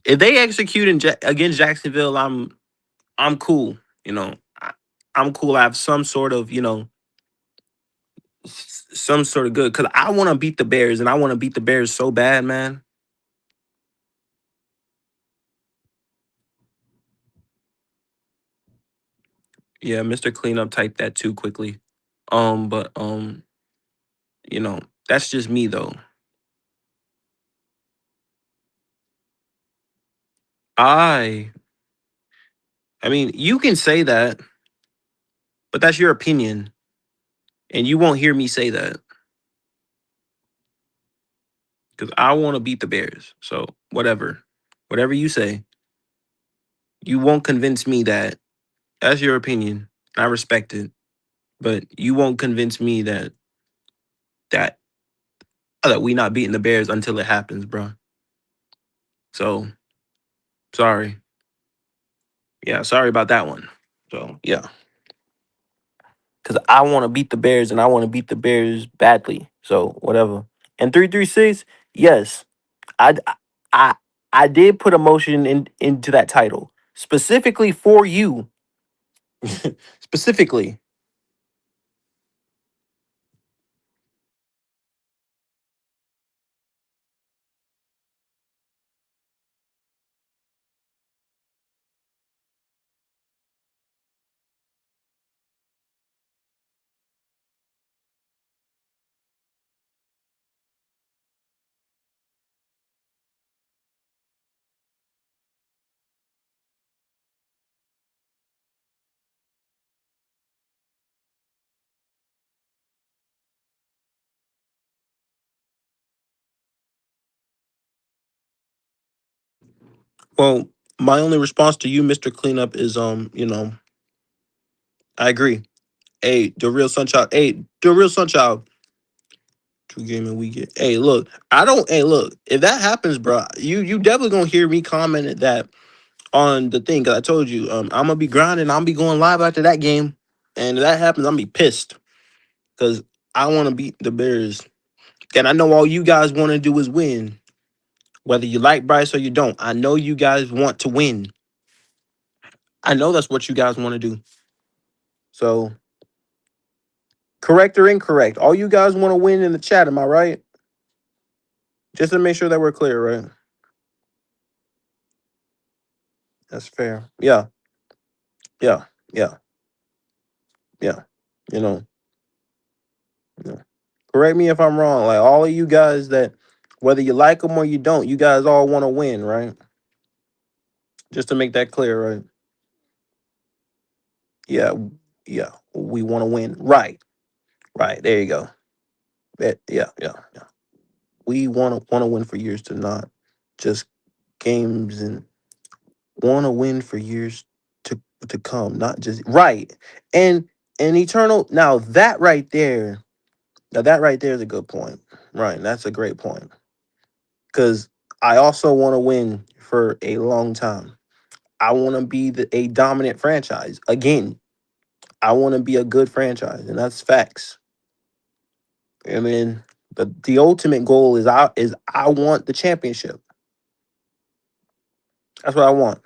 If they execute against Jacksonville, I'm cool. You know, I'm cool. I have some sort of some sort of good because I want to beat the Bears and I want to beat the Bears so bad, man. Yeah, Mr. Cleanup typed that too quickly. But you know, that's just me though. I I mean, you can say that, but that's your opinion, and you won't hear me say that because I want to beat the Bears. So whatever you say, you won't convince me that that's your opinion. I respect it, but you won't convince me that that we not beating the Bears until it happens, bro. So sorry. Yeah, sorry about that one. So yeah, because I want to beat the Bears and I want to beat the Bears badly. So whatever. And 336, yes, I I I did put emotion into that title specifically for you. Specifically. Well, my only response to you, Mr. Cleanup, is I agree. Hey, the real Sunchild. Hey, the real Sunchild. 2 game a weekend. Hey, look, I don't. Hey, look, if that happens, bro, you definitely gonna hear me comment that on the thing. Cause I told you, I'm gonna be grinding. I'm be going live after that game, and if that happens, I'm gonna be pissed because I want to beat the Bears, and I know all you guys want to do is win, whether you like Bryce or you don't. I know you guys want to win. I know that's what you guys want to do. So, correct or incorrect, all you guys want to win in the chat. Am I right? Just to make sure that we're clear, right? That's fair. Yeah, yeah, yeah, yeah. You know, yeah. Correct me if I'm wrong. Like all of you guys that, whether you like them or you don't, you guys all want to win, right? Just to make that clear, right? Yeah, yeah. We want to win, right? Right. There you go. Yeah, yeah, yeah. We want to win for years to not just games and want to win for years to come, not just right. And eternal. Now that right there is a good point. Right, that's a great point. Because I also want to win for a long time. I want to be a dominant franchise again. I want to be a good franchise, and that's facts. I mean, the ultimate goal is I want the championship. That's what I want.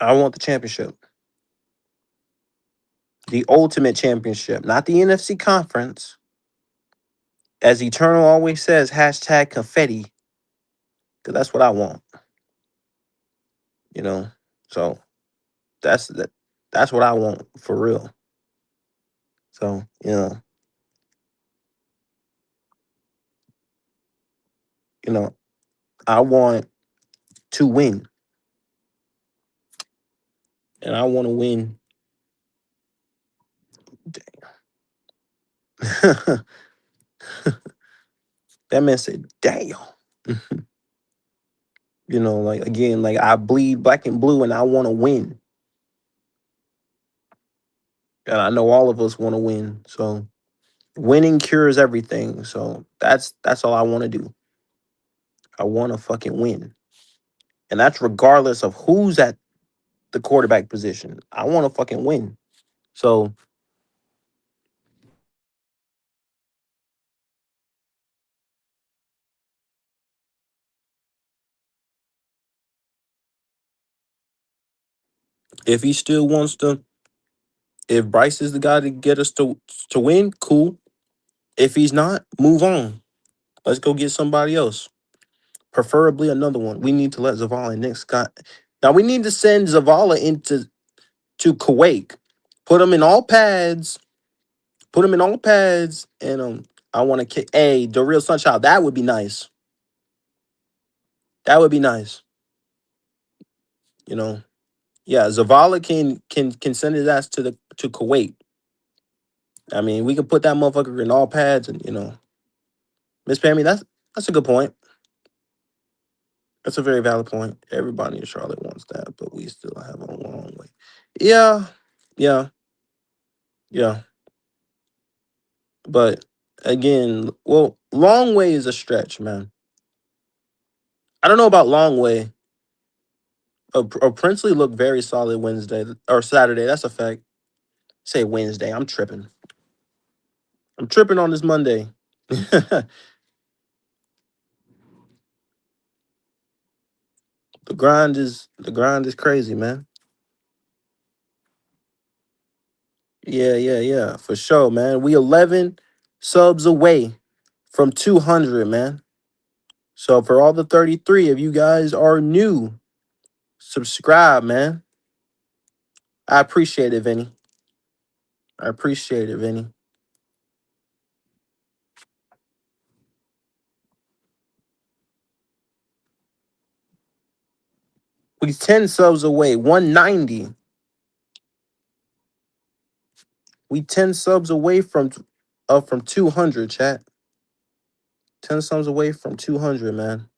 I want the championship, the ultimate championship, not the NFC conference. As Eternal always says, hashtag confetti, because that's what I want. You know, so that's that. That's what I want for real. So You know, I want to win, and I want to win. That man said, "Damn." You know, like again, like I bleed black and blue, and I want to win, and I know all of us want to win. So winning cures everything. So that's all I want to do. I want to fucking win, and that's regardless of who's at the quarterback position. I want to fucking win. So if he still wants to, if Bryce is the guy to get us to win, cool. If he's not, move on. Let's go get somebody else. Preferably another one. We need to let Zavala and Nick Scott. Now we need to send Zavala to Kuwait. Put him in all pads. Put him in all pads. And I want to kick. Hey, the real Sunchild. That would be nice. That would be nice. You know. Yeah, Zavala can send his ass to Kuwait. I mean, we can put that motherfucker in all pads, and Miss Pammy, that's a good point. That's a very valid point. Everybody in Charlotte wants that, but we still have a long way. Yeah, yeah, yeah. But again, well, long way is a stretch, man. I don't know about long way. Princely looked very solid Wednesday or Saturday. That's a fact. Say Wednesday. I'm tripping. I'm tripping on this Monday. the grind is crazy, man. Yeah, for sure, man. We 11 subs away from 200, man. So for all the 33, if you guys are new, subscribe, man. I appreciate it, Vinny. I appreciate it, Vinny. We 10 subs away, 190. We 10 subs away from 200, chat. 10 subs away from 200, man.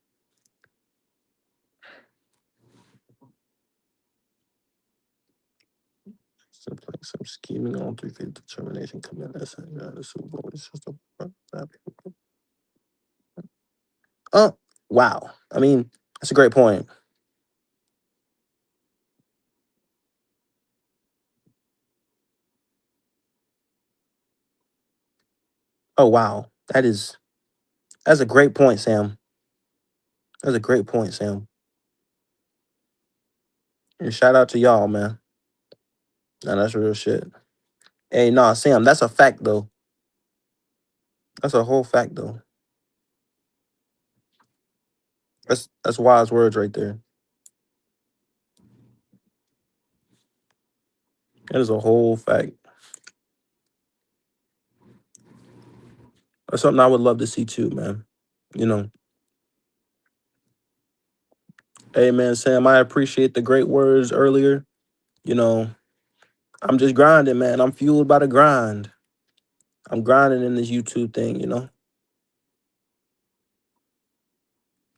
Some scheming on 3 feet determination coming. That's the Super Bowl. It's just oh, wow. I mean, that's a great point. Oh, wow. That's a great point, Sam. That's a great point, Sam. And shout out to y'all, man. Nah, that's real shit. Hey, nah, Sam, that's a fact, though. That's a whole fact, though. That's wise words right there. That is a whole fact. That's something I would love to see too, man. You know. Hey, man, Sam, I appreciate the great words earlier. You know, I'm just grinding, man. I'm fueled by the grind. I'm grinding in this YouTube thing,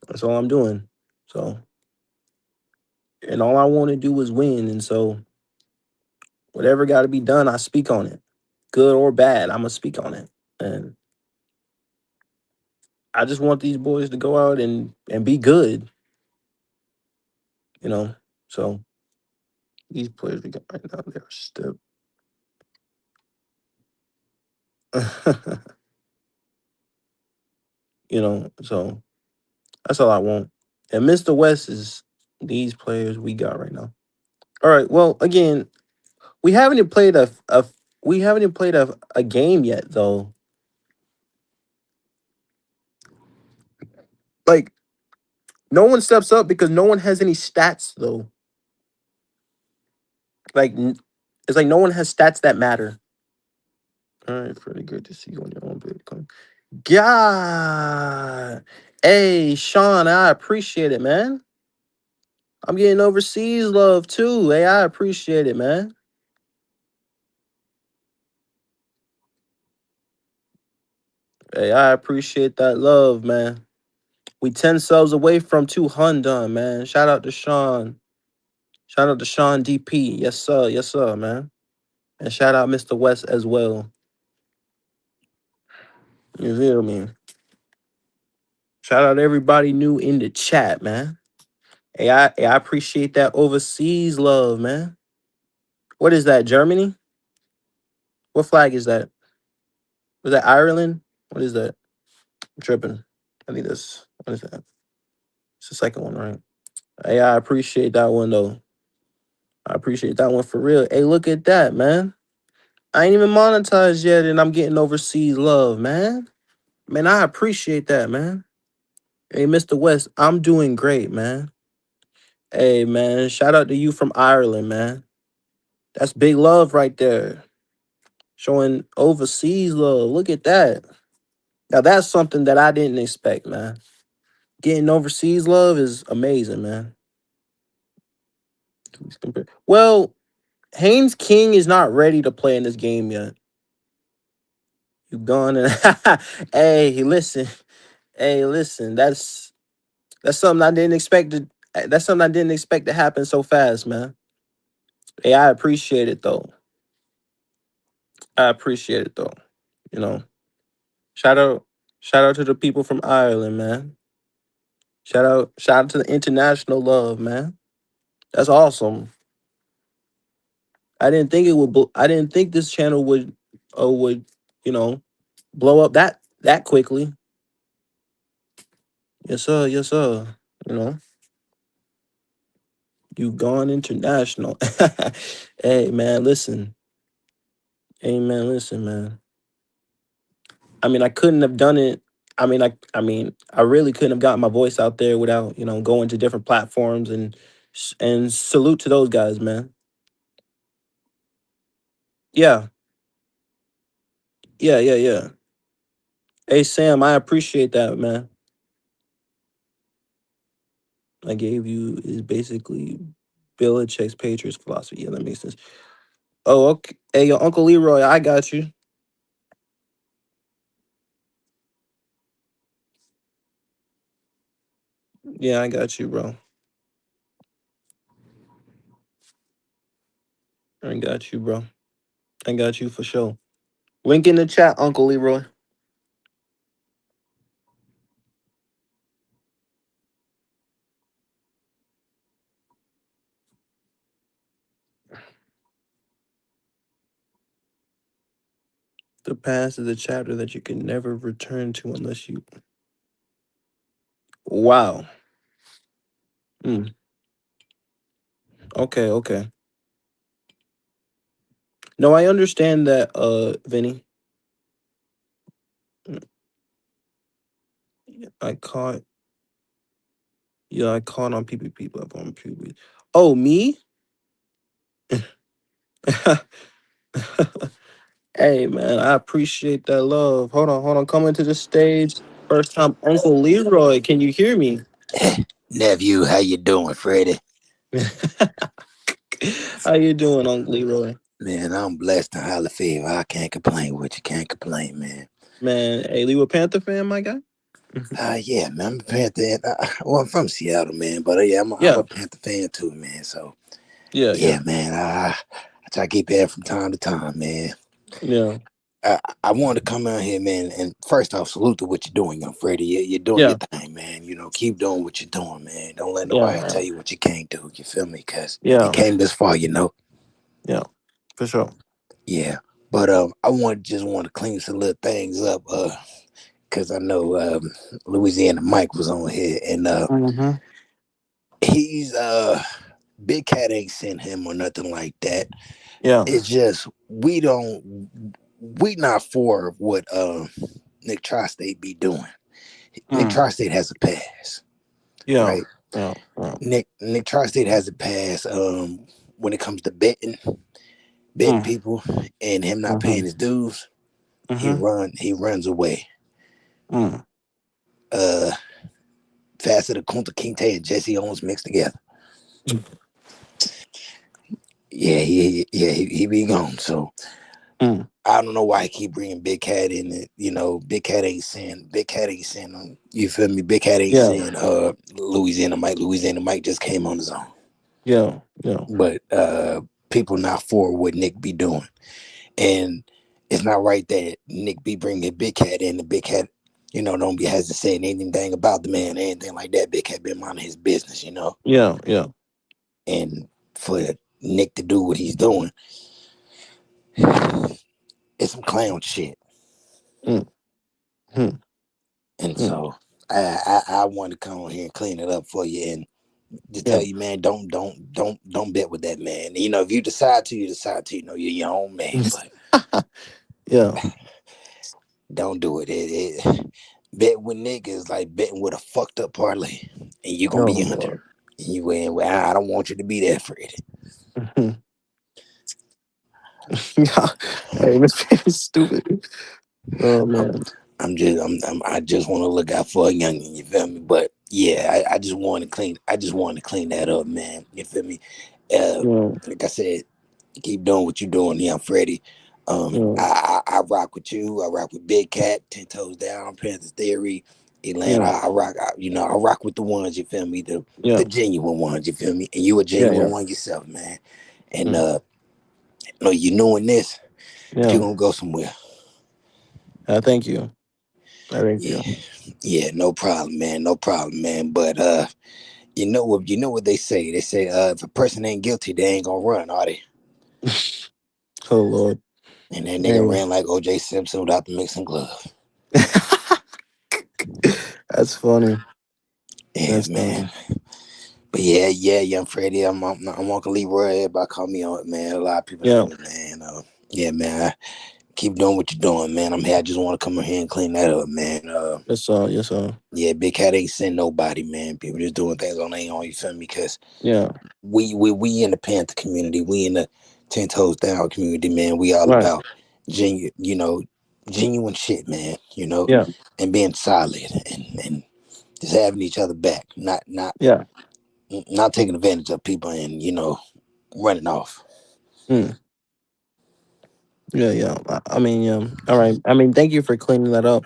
That's all I'm doing. So, and all I want to do is win. And so, whatever got to be done, I speak on it. Good or bad, I'm going to speak on it. And I just want these boys to go out and be good, So, these players we got right now, they're still. So that's all I want. And Mr. West is these players we got right now. All right. Well, again, we haven't even played a game yet, though. Like, no one steps up because no one has any stats, though. Like, it's like no one has stats that matter. All right, pretty good to see you on your own Bitcoin. God, Hey, Sean, I appreciate it, man. I'm getting overseas love too. Hey, I appreciate it, man. Hey, I appreciate that love, man. We 10 subs away from 200, man. Shout out to Sean. Shout out to Sean DP. Yes, sir. Yes, sir, man. And shout out Mr. West as well. You feel me? Shout out everybody new in the chat, man. Hey, I appreciate that overseas love, man. What is that, Germany? What flag is that? Was that Ireland? What is that? I'm tripping. I think that's, what is that? It's the second one, right? Hey, I appreciate that one, though. I appreciate that one for real. Hey, look at that, man. I ain't even monetized yet, and I'm getting overseas love, man. Man, I appreciate that, man. Hey, Mr. West, I'm doing great, man. Hey, man, shout out to you from Ireland, man. That's big love right there. Showing overseas love. Look at that. Now, that's something that I didn't expect, man. Getting overseas love is amazing, man. Well, Haynes King is not ready to play in this game yet. You gone and hey, listen. Hey, listen. That's something I didn't expect to. That's something I didn't expect to happen so fast, man. Hey, I appreciate it though. I appreciate it though. You know, shout out, shout out to the people from Ireland, man. Shout out to the international love, man. That's awesome. I didn't think it would. I didn't think this channel would, you know, blow up that quickly. Yes, sir. Yes, sir. You know, you've gone international. Hey, man, listen. Hey, man, listen, man. I mean, I couldn't have done it. I really couldn't have gotten my voice out there without, going to different platforms and salute to those guys, man. Yeah, yeah, yeah, yeah. Hey, Sam, I appreciate that, man. I gave you is basically Belichick's Patriots philosophy. Yeah, that makes sense. Oh, okay. Hey, your Uncle Leroy, I got you. Yeah, I got you, bro. I got you, bro. I got you for sure. Link in the chat, Uncle Leroy. The past is a chapter that you can never return to unless you. Wow. Mm. Okay, okay. No, I understand that, Vinny. Mm, I caught. Yeah, I caught on PPP platform. Oh, me? Hey, man, I appreciate that love. Hold on. Coming to the stage. First time, Uncle Leroy. Can you hear me? Nephew, how you doing, Freddie? How you doing, Uncle Leroy? Man, I'm blessed and highly favored. I can't complain with you. Can't complain, man. Man, hey, you a Panther fan, my guy? Yeah, man, I'm a Panther. Well, I'm from Seattle, man, but yeah, I'm Yeah, a Panther fan too, man. So yeah, yeah, yeah, man, I try to keep that from time to time, man. yeah, I wanted to come out here, man, and first off, salute to what you're doing, young Freddie. You're doing your yeah, thing, man. Keep doing what you're doing, man. Don't let yeah, nobody tell man. you what you can't do. You feel me? Cause you Yeah, came this far, you know. yeah, for sure. Yeah, but I just want to clean some little things up, cause I know Louisiana Mike was on here, and Mm-hmm. he's Big Cat ain't sent him or nothing like that. Yeah. It's just we not for what Nick Tri-State be doing. Nick Mm. Tri-State has a pass, Yeah. right? Yeah. Yeah. Nick Tri-State has a pass when it comes to betting Mm. people and him not Mm-hmm. paying his dues. Mm-hmm. He runs away. Mm. Uh Passer to Kunta Kinte and Jesse Owens mixed together. Yeah, he be gone. So I don't know why he keep bringing Big Cat in. It, Big Cat ain't saying. You feel me? Big Cat ain't saying. Louisiana Mike just came on his own. Yeah. But people not for what Nick be doing, and it's not right that Nick be bringing Big Cat in. The Big Cat, don't be has to say anything about the man, anything like that. Big Cat been minding his business, Yeah. And for Nick to do what he's doing, it's some clown shit. Mm. And so I want to come on here and clean it up for you and to tell you, man, don't bet with that man. If you decide to, you're your own man, but Yeah. don't do it. Bet with niggas like betting with a fucked up parlay, and you're gonna Oh be under. Lord. And you win. Well, I don't want you to be there, Freddie. Yeah. Hey, this man is stupid. Oh man. I just want to look out for a youngin', you feel me? But yeah, I just want to clean. I just want to clean that up, man. You feel me? Yeah. Like I said, keep doing what you're doing, young Freddie. Yeah. I rock with you. I rock with Big Cat, 10 Toes Down, Panthers Theory, Atlanta. Yeah. I rock. I rock with the ones. You feel me? The Yeah. genuine ones. You feel me? And you a Yeah. genuine Yeah. one yourself, man. And Mm. no, you knowing this, but you're Yeah. gonna go somewhere. Thank you. I thank Yeah, you. yeah, no problem, man. No problem, man. But you know what they say. They say if a person ain't guilty, they ain't gonna run, are they? Oh Lord. And that nigga Hey. ran like OJ Simpson without the mixing glove. That's funny. Yeah, That's man. funny. But yeah, young Freddie, I'm Uncle Leroy. Everybody call me on it, man. A lot of people know Yeah. me, man. Yeah, man. Keep doing what you're doing, man. I'm here. I just want to come in here and clean that up, man. Yes, sir. Yes, sir. Yeah, Big Cat ain't send nobody, man. People just doing things on their own. You feel me? Because Yeah. we in the Panther community. We in the 10 Toes Down community, man. We all Right. about genuine shit, man. Yeah. And being solid and just having each other back, Yeah. not taking advantage of people and running off. Mm. Yeah. Yeah. I mean, yeah. All right. I mean, thank you for cleaning that up.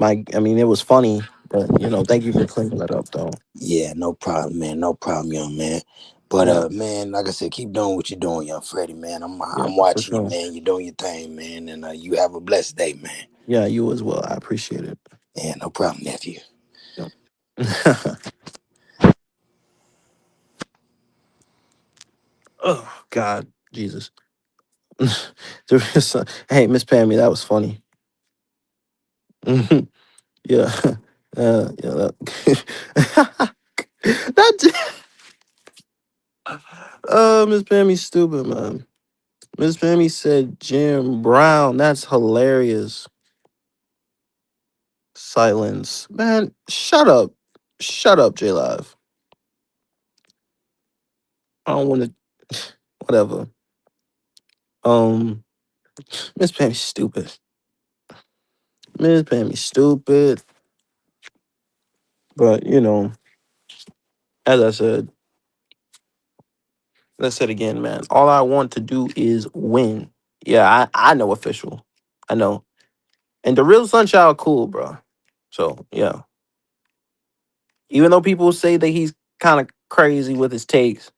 I mean, it was funny, but thank you for cleaning that up, though. Yeah, no problem, man. No problem, young man. But Yeah. man, like I said, keep doing what you're doing, young Freddie, man. Yeah. I'm For watching you, sure. man. You're doing your thing, man, and you have a blessed day, man. Yeah. You as well. I appreciate it. Yeah, no problem, nephew. Yep. Oh God, Jesus. Hey, Miss Pammy, that was funny. Yeah. Yeah. That. Miss Pammy's stupid, man. Miss Pammy said Jim Brown. That's hilarious. Silence, man. Shut up. Shut up, J Live. I don't want to. Whatever. Um, Miss Pammy's stupid. Miss Pammy's stupid. But as I said again, man. All I want to do is win. Yeah, I know official. I know. And the real Sunshine cool, bro. So yeah. Even though people say that he's kind of crazy with his takes,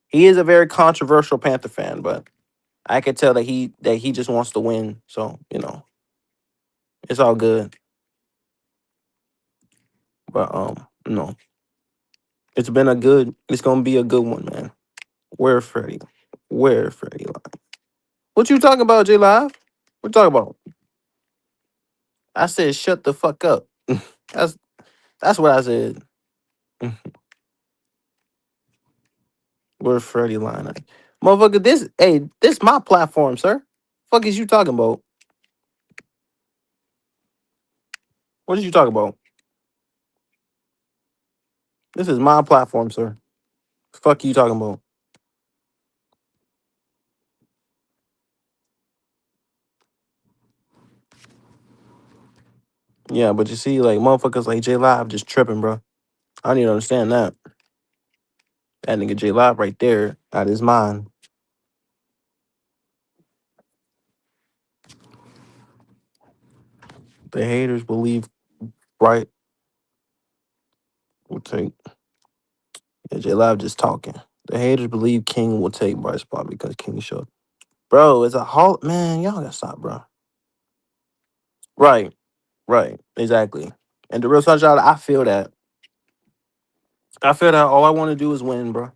he is a very controversial Panther fan. But I could tell that he just wants to win. So it's all good. But no, it's gonna be a good one, man. Where Freddie? Where Freddie? What you talking about, J Live? What you talking about? I said shut the fuck up. That's that's what I said. Where Freddie line at? Motherfucker, this my platform, sir. Fuck is you talking about? What is you talking about? This is my platform, sir. Fuck you talking about? Yeah, but you see, like motherfuckers like J Live just tripping, bro. I need to understand that. That nigga J Live right there out his mind. The haters believe Bright will take. Yeah, J Live just talking. The haters believe King will take Bright's spot because King showed. Bro, it's a hall. Man, y'all gotta stop, bro. Right, right, exactly. And the real sunshine, I feel that. I feel that all I want to do is win, bro.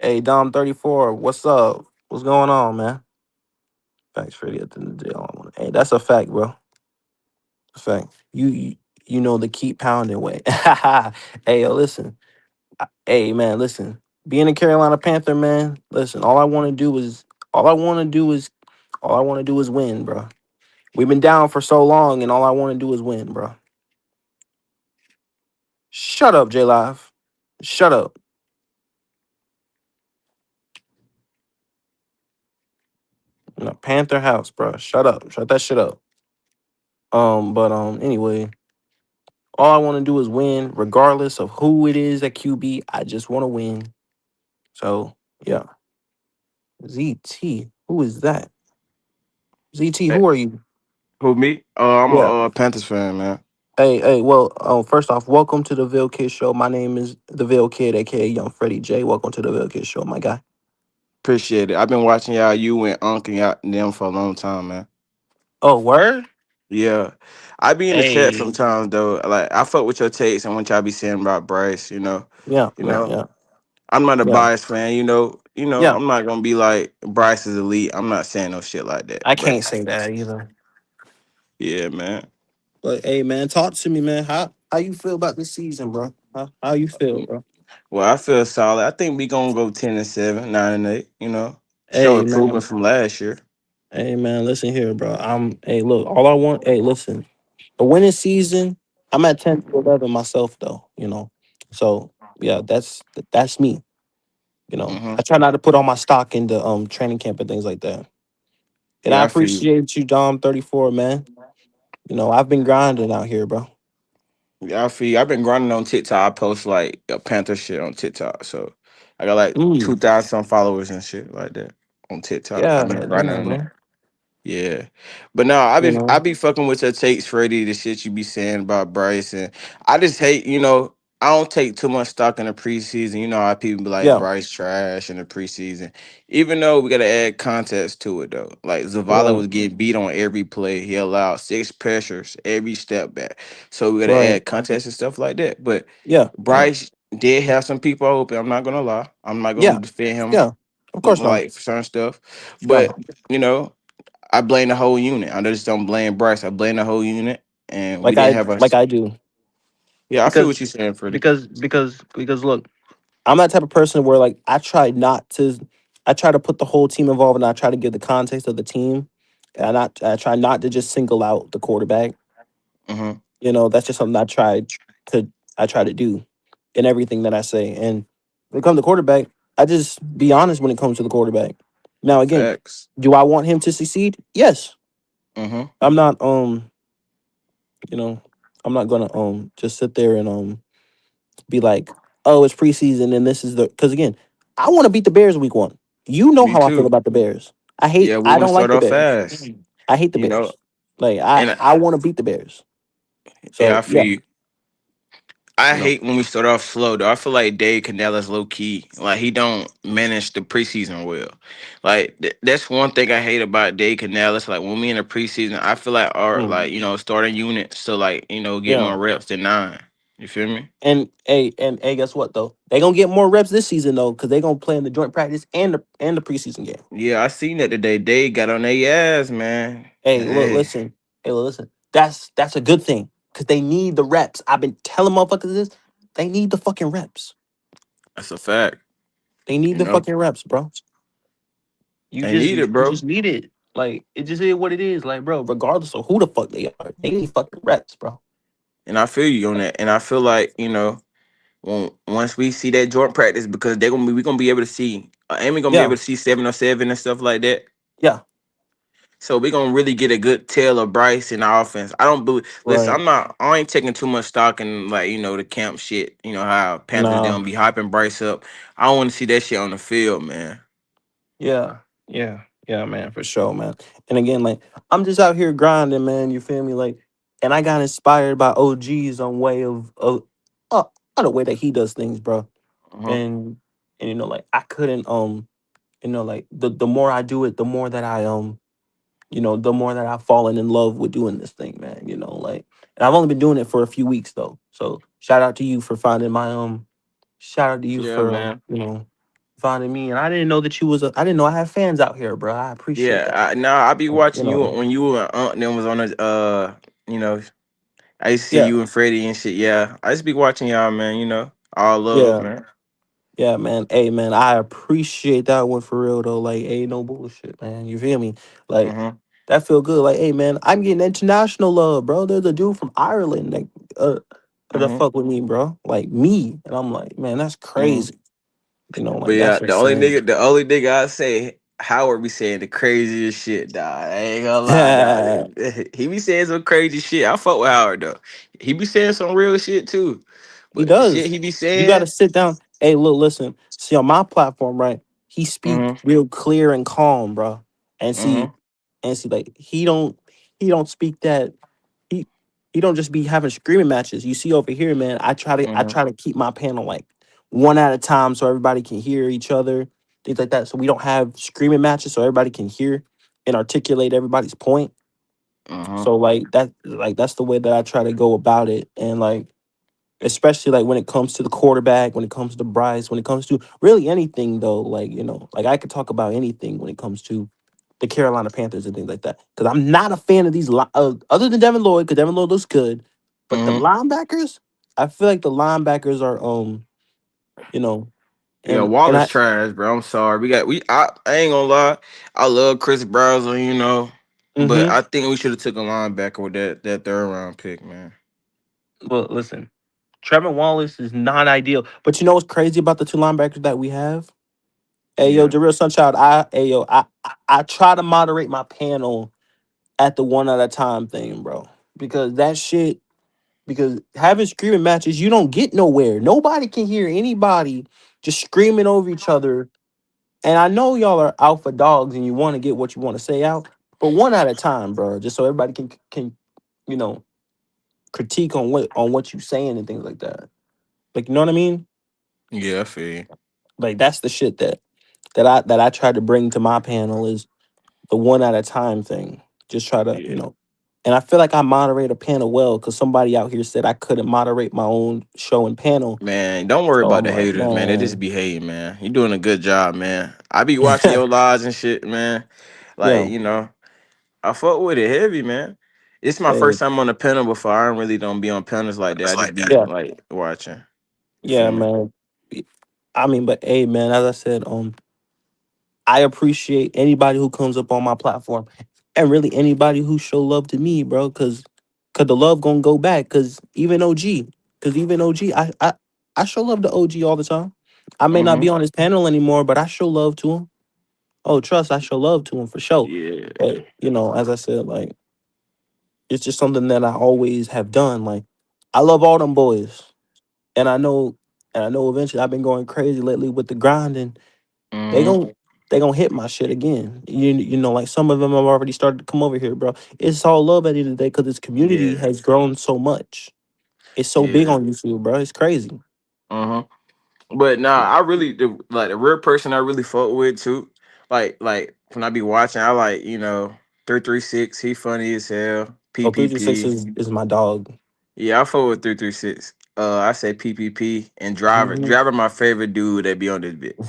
Hey, Dom 34, what's up? What's going on, man? Facts Freddy at the end of the day. All I want. Hey, that's a fact, bro. A fact. You know the keep pounding way. Hey, yo, listen. Hey, man, listen. Being a Carolina Panther, man, listen. All I want to do is win, bro. We've been down for so long, and all I want to do is win, bro. Shut up, J Live. Shut up. No, Panther house, bro. Shut up. Shut that shit up. But anyway, all I want to do is win, regardless of who it is at QB. I just want to win. So yeah. ZT, who is that? ZT, Hey, who are you? who me? I'm a Yeah. Panthers fan, man. Hey, well, first off, welcome to the Ville Kid Show. My name is the Ville Kid, aka Young Freddie J. Welcome to the Ville Kid Show, my guy. Appreciate it. I've been watching y'all, you and Unc and y'all them for a long time, man. Oh, word? Yeah, I be in the chat Hey. sometimes though. Like I fuck with your takes and what y'all be saying about Bryce. Yeah, You yeah, know. yeah, I'm not a yeah, biased fan. yeah. I'm not gonna be like Bryce is elite. I'm not saying no shit like that. I But can't say that either. yeah, man. But hey, man, talk to me, man. How you feel about this season, bro? How you feel, bro? Well, I feel solid. I think we gonna go 10-7, 9-8. Show Hey, improvement man. from last year. Hey, man. Listen here, bro. Hey, look. All I want. Hey, listen. The winning season. I'm at 10 to 11 myself, though. So yeah, that's me. Hmm. I try not to put all my stock into training camp and things like that. And I Yeah, I feel you. appreciate you, Dom 34, man. I've been grinding out here, bro. Yeah, I feel you. I've been grinding on TikTok. I post like a Panther shit on TikTok. So I got like Mm, 2,000 some followers and shit like that on TikTok. I've yeah, been grinding yeah, on that. bro. Yeah. But no, I You be I know, be fucking with your takes, Freddie, the shit you be saying about Bryce. And I just hate, I don't take too much stock in the preseason. You know how people be like yeah, Bryce trash in the preseason. Even though we gotta add context to it though. Like Zavala right, was getting beat on every play. He allowed 6 pressures every step back. So we gotta right. add context and stuff like that. But Yeah, yeah, Bryce did have some people open. I'm not gonna lie. I'm not yeah, gonna defend him yeah. Of course not. like for certain stuff. Yeah. But you know. I blame the whole unit. I just don't blame Bryce. I blame the whole unit, and we Like didn't I have a. like I do. Yeah, I feel Because what you're saying, Freddie. because look, I'm that type of person where like I try to put the whole team involved and I try to give the context of the team. And I try not to just single out the quarterback. Hmm. That's just something to I try to do in everything that I say. And when it comes to quarterback, I just be honest when it comes to the quarterback. Now again, Facts. do I want him to succeed? Yes. Hmm. I'm not you know, I'm not gonna just sit there and be like, oh, it's preseason and this is because again, I want to beat the Bears week 1. You know Me how I feel too. about the Bears. Yeah, we I want to don't like start the off Bears. fast. I hate the You know, Bears. Like and I want to beat the Bears. yeah, I So feel yeah, you. I you know. hate when we start off slow though. I feel like Dave Canales low key. Like he don't manage the preseason well. Like that's one thing I hate about Dave Canales. Like when we in the preseason, I feel like our Mm, like starting unit so like get yeah. more reps than 9. You feel me? And guess what though? They gonna get more reps this season though, because they gonna play in the joint practice and the preseason game. Yeah, I seen that today. They got on their ass, man. Hey, look, Hey, listen. Hey, look, listen. That's a good thing because they need the reps. I've been telling motherfuckers this. They need the fucking reps. that's a fact. They need You the know, fucking reps, bro. they need it, You bro. just need it. Like it just is what it is. Like, bro, regardless of who the fuck they are, they need fucking reps, bro. And I feel you on that. And I feel like once we see that joint practice, because we gonna be able to see, Amy gonna be Yeah, able to see 707 and stuff like that. yeah, So we gonna really get a good tell of Bryce in the offense. I don't believe. Listen, Right. I'm not. I ain't taking too much stock in like the camp shit. You know how Panthers Nah. don't be hyping Bryce up. I want to see that shit on the field, man. Yeah. Yeah. Yeah, man, for sure, man. And again, like I'm just out here grinding, man. You feel me? Like, and I got inspired by OGs on way on the way that he does things, bro. Uh-huh. And like I couldn't like the more I do it, the more that I the more that I've fallen in love with doing this thing, man. Like, and I've only been doing it for a few weeks though. So shout out to you for finding my shout out to you Yeah, for man. finding me. And I didn't know that I didn't know I had fans out here, bro. I appreciate Yeah. that. I be You watching you know, when you and Aunt them was on the you know. I used to see yeah, you and Freddie and shit. Yeah, I just be watching y'all, man. All love, yeah, man. yeah, man. Hey, man, I appreciate that one for real though. Like, ain't no bullshit, man. You feel me? Like, Uh-huh. that feel good. Like, hey, man, I'm getting international love, bro. There's a dude from Ireland that Uh-huh. fuck with me, bro. Like me, and I'm like, man, that's Uh-huh. crazy. But Like yeah, that's insane. the only nigga I say Howard be saying the craziest shit, dog. I ain't gonna lie, dog. he He be saying some crazy shit. I fuck with Howard though. He be saying some real shit too. But the shit does. he be You got to saying, sit down. Hey, look, listen. See on my platform, right? He speak uh-huh, real clear and calm, bro. And uh-huh, see, like he don't speak that. He he don't just be having screaming matches. You see over here, man. I uh-huh, try to keep my panel like one at a time so everybody can hear each other, things like that. So we don't have screaming matches, so everybody can hear and articulate everybody's point. uh-huh. So like that's the way that I try to go about it, and like especially like when it comes to the quarterback, when it comes to Bryce, when it comes to really anything though, like like I could talk about anything when it comes to the Carolina Panthers and things like that. Because I'm not a fan of these other than Devin Lloyd, because Devin Lloyd looks good, but the Uh-huh. linebackers, I feel like the linebackers are you know, Yeah, and Waller's I trash, bro. I'm sorry. I ain't gonna lie. I love Chris Browser, but mm-hmm. I think we should have took a linebacker with that third round pick, man. Well, listen, Trevor Wallace is not ideal, but you know what's crazy about the two linebackers that we have? Hey yo, Yeah. Jarrell Sunchild, I try to moderate my panel at the one at a time thing, bro. Because that shit, because having screaming matches, you don't get nowhere. Nobody can hear anybody just screaming over each other. And I know y'all are alpha dogs and you want to get what you want to say out, but one at a time, bro. Just so everybody can you know critique on what you saying and things like that. Like you know what I mean? Yeah, I feel you. Like that's the shit that I try to bring to my panel is the one at a time thing. Just try to, Yeah. and I feel like I moderate a panel well because somebody out here said I couldn't moderate my own show and panel. Man, don't worry So about I'm the like, haters, man. They just man, be hating, man. You doing a good job, man. I be watching your lives and shit, man. Like, yeah, I fuck with it heavy, man. It's my hey, first time on the panel before. I really don't be on panels like that. I just be yeah, like watching. You yeah, feel me? man. I mean, but hey, man, as I said, I appreciate anybody who comes up on my platform, and really anybody who show love to me, bro, cause the love gonna go back. Cause even OG, I show love to OG all the time. I may not Mm-hmm. be on his panel anymore, but I show love to him. Oh, trust, I show love to him for sure. Yeah. But as I said, like it's just something that I always have done. Like I love all them boys, and I know eventually I've been going crazy lately with the grinding. They Mm-hmm. gon' they gonna hit my shit again. Like some of them have already started to come over here, bro. It's all love at the end of the day because this community Yeah. has grown so much. It's so big Yeah. on YouTube, bro. It's crazy. Uh-huh. But nah, I really the real person I really fuck with too. Like when I be watching, I like 336. He funny as hell. Oh, 336 PPP. is my dog. Yeah, I fuck with 336. I say PPP and Driver. hmm Driver, my favorite dude that be on this bit.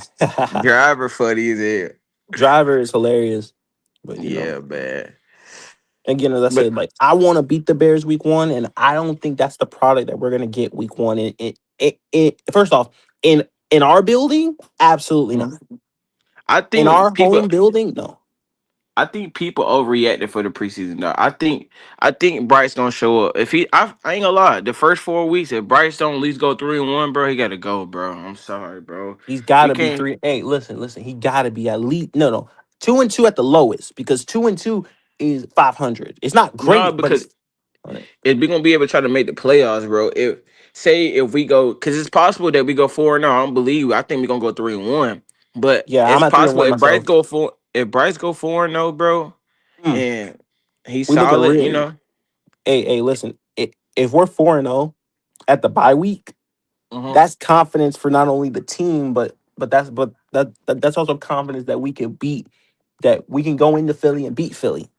Driver funny as hell. Driver is hilarious, but Yeah, man. again, as I But said, like I want to beat the Bears week one, and I don't think that's the product that we're gonna get week one. First off, in our building, absolutely not. mhm. I In our think people. home building, no. I think people overreacted for the preseason. Though. I think Bryce gonna show up. If I ain't gonna lie. The first 4 weeks, if Bryce don't at least go 3-1, bro, he gotta go, bro. I'm sorry, bro. He's got We to be can't. three. Hey, listen. He got to be at least no 2-2 at the lowest because 2-2. is 500. It's not No, great, but because it's on it. if we gonna be able to try to make the playoffs, bro. If we go, because it's possible that we go 4-0. I don't believe. I think we're gonna go 3-1. But Yeah, I'm it's at 3 and possible 1 if Bryce myself. go 4-0, bro, Mm. and he's We looking solid, real. Hey, listen. If we're 4-0 at the bye week, Uh-huh. that's confidence for not only the team, but that's also confidence that we can beat, that we can go into Philly and beat Philly.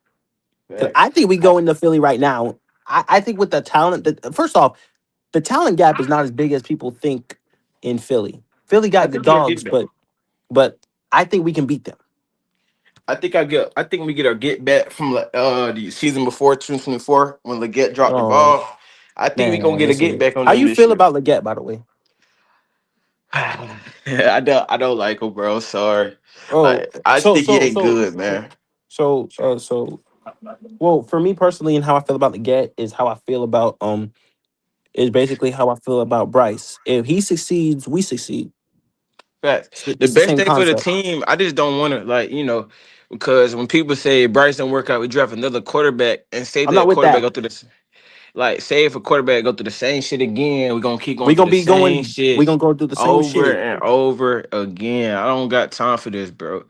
Because I Facts. think we go into Philly right now. I think with the talent, first off, the talent gap is not as big as people think in Philly. Philly I got good think we'll get dogs, back. but I think we can beat them. I think we get our get back from the season before 2024 when Leggett dropped the Oh ball. I think we gonna man, get a get listen. back on How them you this feel year. about Leggett, by the way? I don't like him, bro. Sorry. Oh, Like I so think he so ain't so good, man. so well, for me personally, and how I feel about Leggett is how I feel about is basically how I feel about Bryce. If he succeeds, we succeed. Facts. The It's the best same thing for the concept. team, I just don't want to because when people say Bryce don't work out, we draft another quarterback and say I'm not that with quarterback that. go through this. Like, say if a quarterback go through the same shit again, we're gonna keep going We through gonna the be same going. We shit gonna go through the same over shit. and over again. I don't got time for this, bro.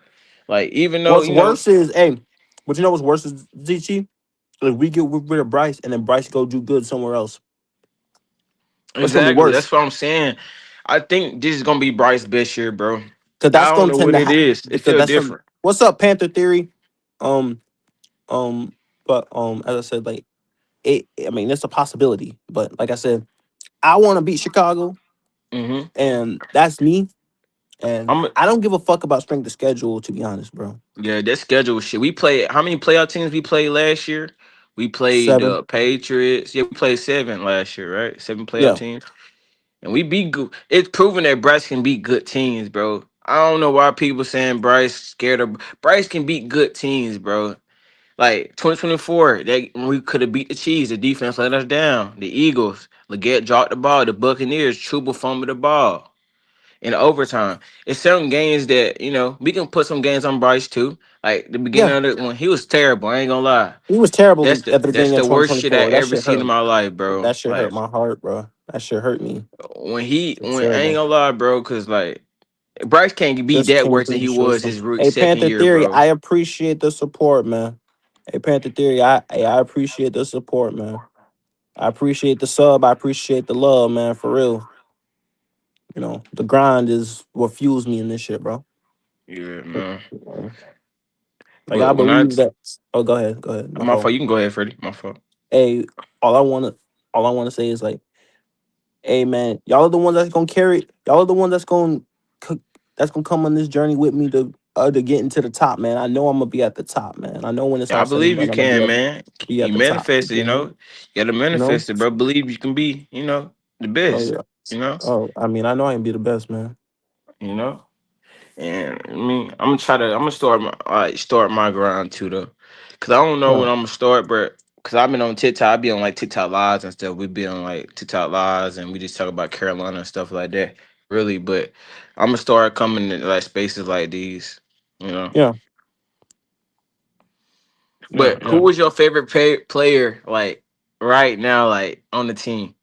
Like, even though, What's worse is, hey, but you know what's worse is ZG? If we get rid of Bryce and then Bryce go do good somewhere else, what's gonna be exactly, worse? that's what I'm saying. I think this is gonna be Bryce's best year, bro. Because I that's don't gonna know tend what to it happen. is. It Because feel that's some. different. What's up, Panther Theory? Um, but as I said, like it. I mean, it's a possibility. But like I said, I want to beat Chicago, Hmm. and that's me. And I'm I don't give a fuck about strength of schedule, to be honest, bro. Yeah, that schedule shit. We played how many playoff teams we played last year? We played Seven. the Patriots. Yeah, we played 7 last year, right? 7 playoff Yeah. teams. And we beat good. It's proven that Bryce can beat good teams, bro. I don't know why people saying Bryce scared of Bryce can beat good teams, bro. Like 2024, that when we could have beat the Chiefs. The defense let us down. The Eagles, Leggett dropped the ball. The Buccaneers, Trouble fumbled the ball in overtime. It's certain games that we can put some games on Bryce too. Like the beginning Yeah. of the when he was terrible. I ain't gonna lie. He was terrible That's at the the that's beginning of the worst shit I 2024. That ever shit seen hurt. in my life, bro. That shit hurt Like my heart, bro. That shit hurt me. It's when I ain't terrible. gonna lie, bro, because like Bryce can't be Just that came worse than through he the short was stuff. his Hey, second Panther year, Theory, bro. I appreciate the support, man. Hey, Panther Theory, I appreciate the support, man. I appreciate the sub. I appreciate the love, man. For real. The grind is what fuels me in this shit, bro. Yeah, man. Like I But when I believe that. Oh, go ahead. Go ahead. My my fault. fault, you can go ahead, Freddie. My fault. Hey, all I wanna all I wanna say is like, hey man, y'all are the ones that's gonna carry. Y'all are the ones that's gonna come on this journey with me to get into the top, man. I know I'm gonna be at the top, man. I know when it's Yeah, all I said and believe done, you I'm gonna can, man. be You at the top. You manifested, feel me? You gotta You know? manifest it, bro. Believe you can be, the Oh best. yeah. You know, Oh, I mean, I know I can be the best, man. you know. And I mean, I'm gonna start my grind too though, cause I don't know Yeah. when I'm gonna start, but cause I've been on TikTok, I be on like TikTok lives and stuff. We be on like TikTok lives and we just talk about Carolina and stuff like that. Really, but I'm gonna start coming to like spaces like these, you know. Yeah. Yeah. But who Yeah. was your favorite player like right now, like on the team?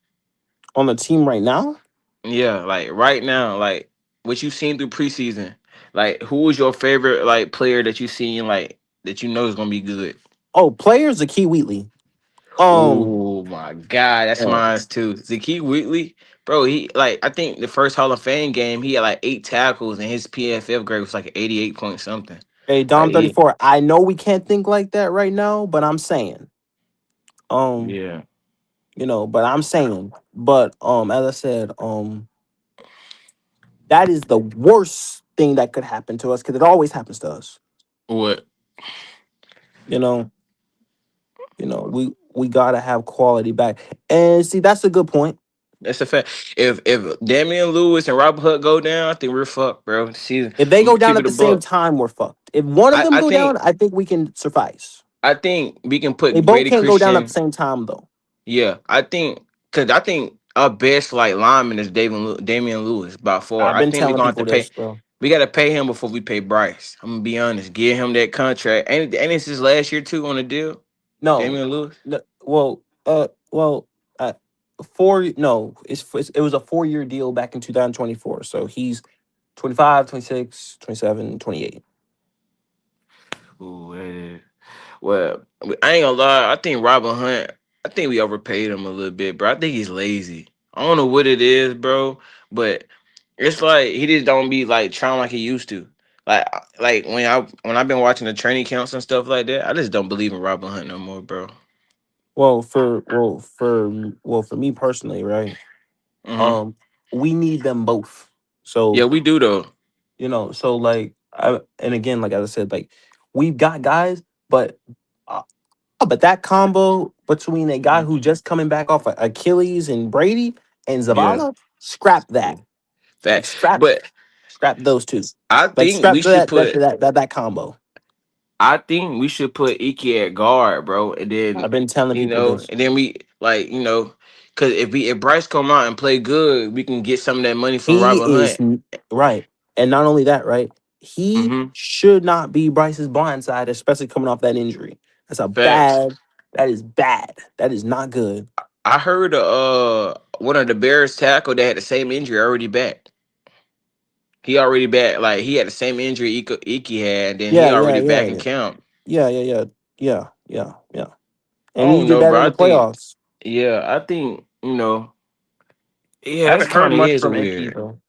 On the team right now? Yeah, like right now, like what you seen through preseason. Like who was your favorite like player that you seen like that you know is gonna be good? Oh, players are Key Wheatley. Um, Oh my god, that's uh, mine too. Zeke Wheatley, bro. He like I think the first Hall of Fame game he had like 8 tackles and his PFF grade was like 88 point something. hey, Like Dom 34. I know we can't think like that right now, but I'm saying. Um, yeah, but I'm saying. But as I said, that is the worst thing that could happen to us because it always happens to us. what? You know, we gotta have quality back. And see, that's a good point. That's a fact. If Damian Lewis and Robert Hood go down, I think we're fucked, bro. See, If they I'm go gonna down keep at it a the same buck. time, we're fucked. If one of I, them I go think down, I think we can suffice. I think we can They put both Brady can't go down at the Christian. same time though. Yeah, I think our best like lineman is Damian Lewis by far. I've I been think we're telling gonna have people to pay. this, bro. We gotta pay him before we pay Bryce. I'm gonna be honest. Give him that contract. Ain't this his last year too on the deal? No, Damian Lewis. no well, four. No, it was a 4-year deal back in 2024. So he's 25, 26, 27, 28. Ooh, well, I ain't gonna lie. I think Robin Hunt. I think we overpaid him a little bit, bro. I think he's lazy. I don't know what it is, bro, but it's like he just don't be like trying like he used to. Like when I've been watching the training camps and stuff like that, I just don't believe in Robin Hunt no more, bro. For me personally, right? Hmm. Um, we need them both. So Yeah, we do though. so like and again, like as I said, like we've got guys, uh, but that combo between a guy Mhm. who just coming back off of Achilles and Brady and Yeah, Zavala, scrap yeah. that. Like Fact. scrap But scrap those two. I Like think scrap we should put. that combo. I think we should put Iki at guard, bro, and then I've been telling people this. and then we like because if Bryce come out and play good, we can get some of that money from He Robert is Hunt. right. And not only that, right? He Mm-hmm. should not be Bryce's blind side, especially coming off that injury. Facts. That is bad. That is not good. I heard one of the Bears tackle that had the same injury already back. He already back. Like he had the same injury Iki had, and then he Yeah, yeah, already back in yeah. camp. Yeah, yeah, yeah. Yeah, yeah, yeah. I And he don't did know, that in bro. the I think playoffs. yeah, I think I yeah, haven't that heard kind of much is from Icky weird. though.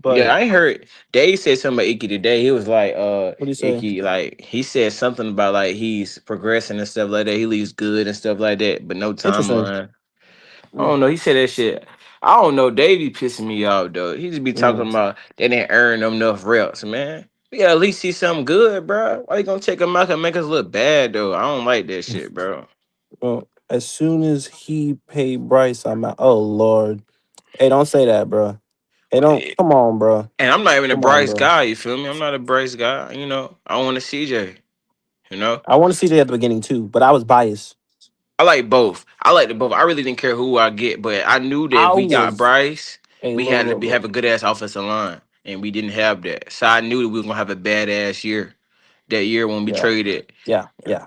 Yeah, But I ain't heard. Dave said something about Icky today. He was like, what do you say? Icky, like he said something about like he's progressing and stuff like that. He leaves good and stuff like that, but no Interesting. timeline. I Mm, don't know. He said that shit. I don't know. Dave be pissing me off though. He just be talking mm, about they didn't earn them enough reps, man. We gotta at least see something good, bro. Why you gonna take him out and make us look bad though? I don't like that mm. shit, bro. Well, as soon as he paid Bryce, I'm out. Oh Lord. Hey, don't say that, bro. Hey, don't come on, bro. And I'm not even a Come on, Bryce bro. guy. You feel me? I'm not a Bryce guy. I want a CJ. You know. I want to see Jay at the beginning too, but I was biased. I like both. I like the both. I really didn't care who I get, but I knew that if I we got was Bryce, hey, we look, had to look, be look. have a good ass offensive line, and we didn't have that. So I knew that we were gonna have a badass year. That year when we Yeah, traded, yeah, yeah.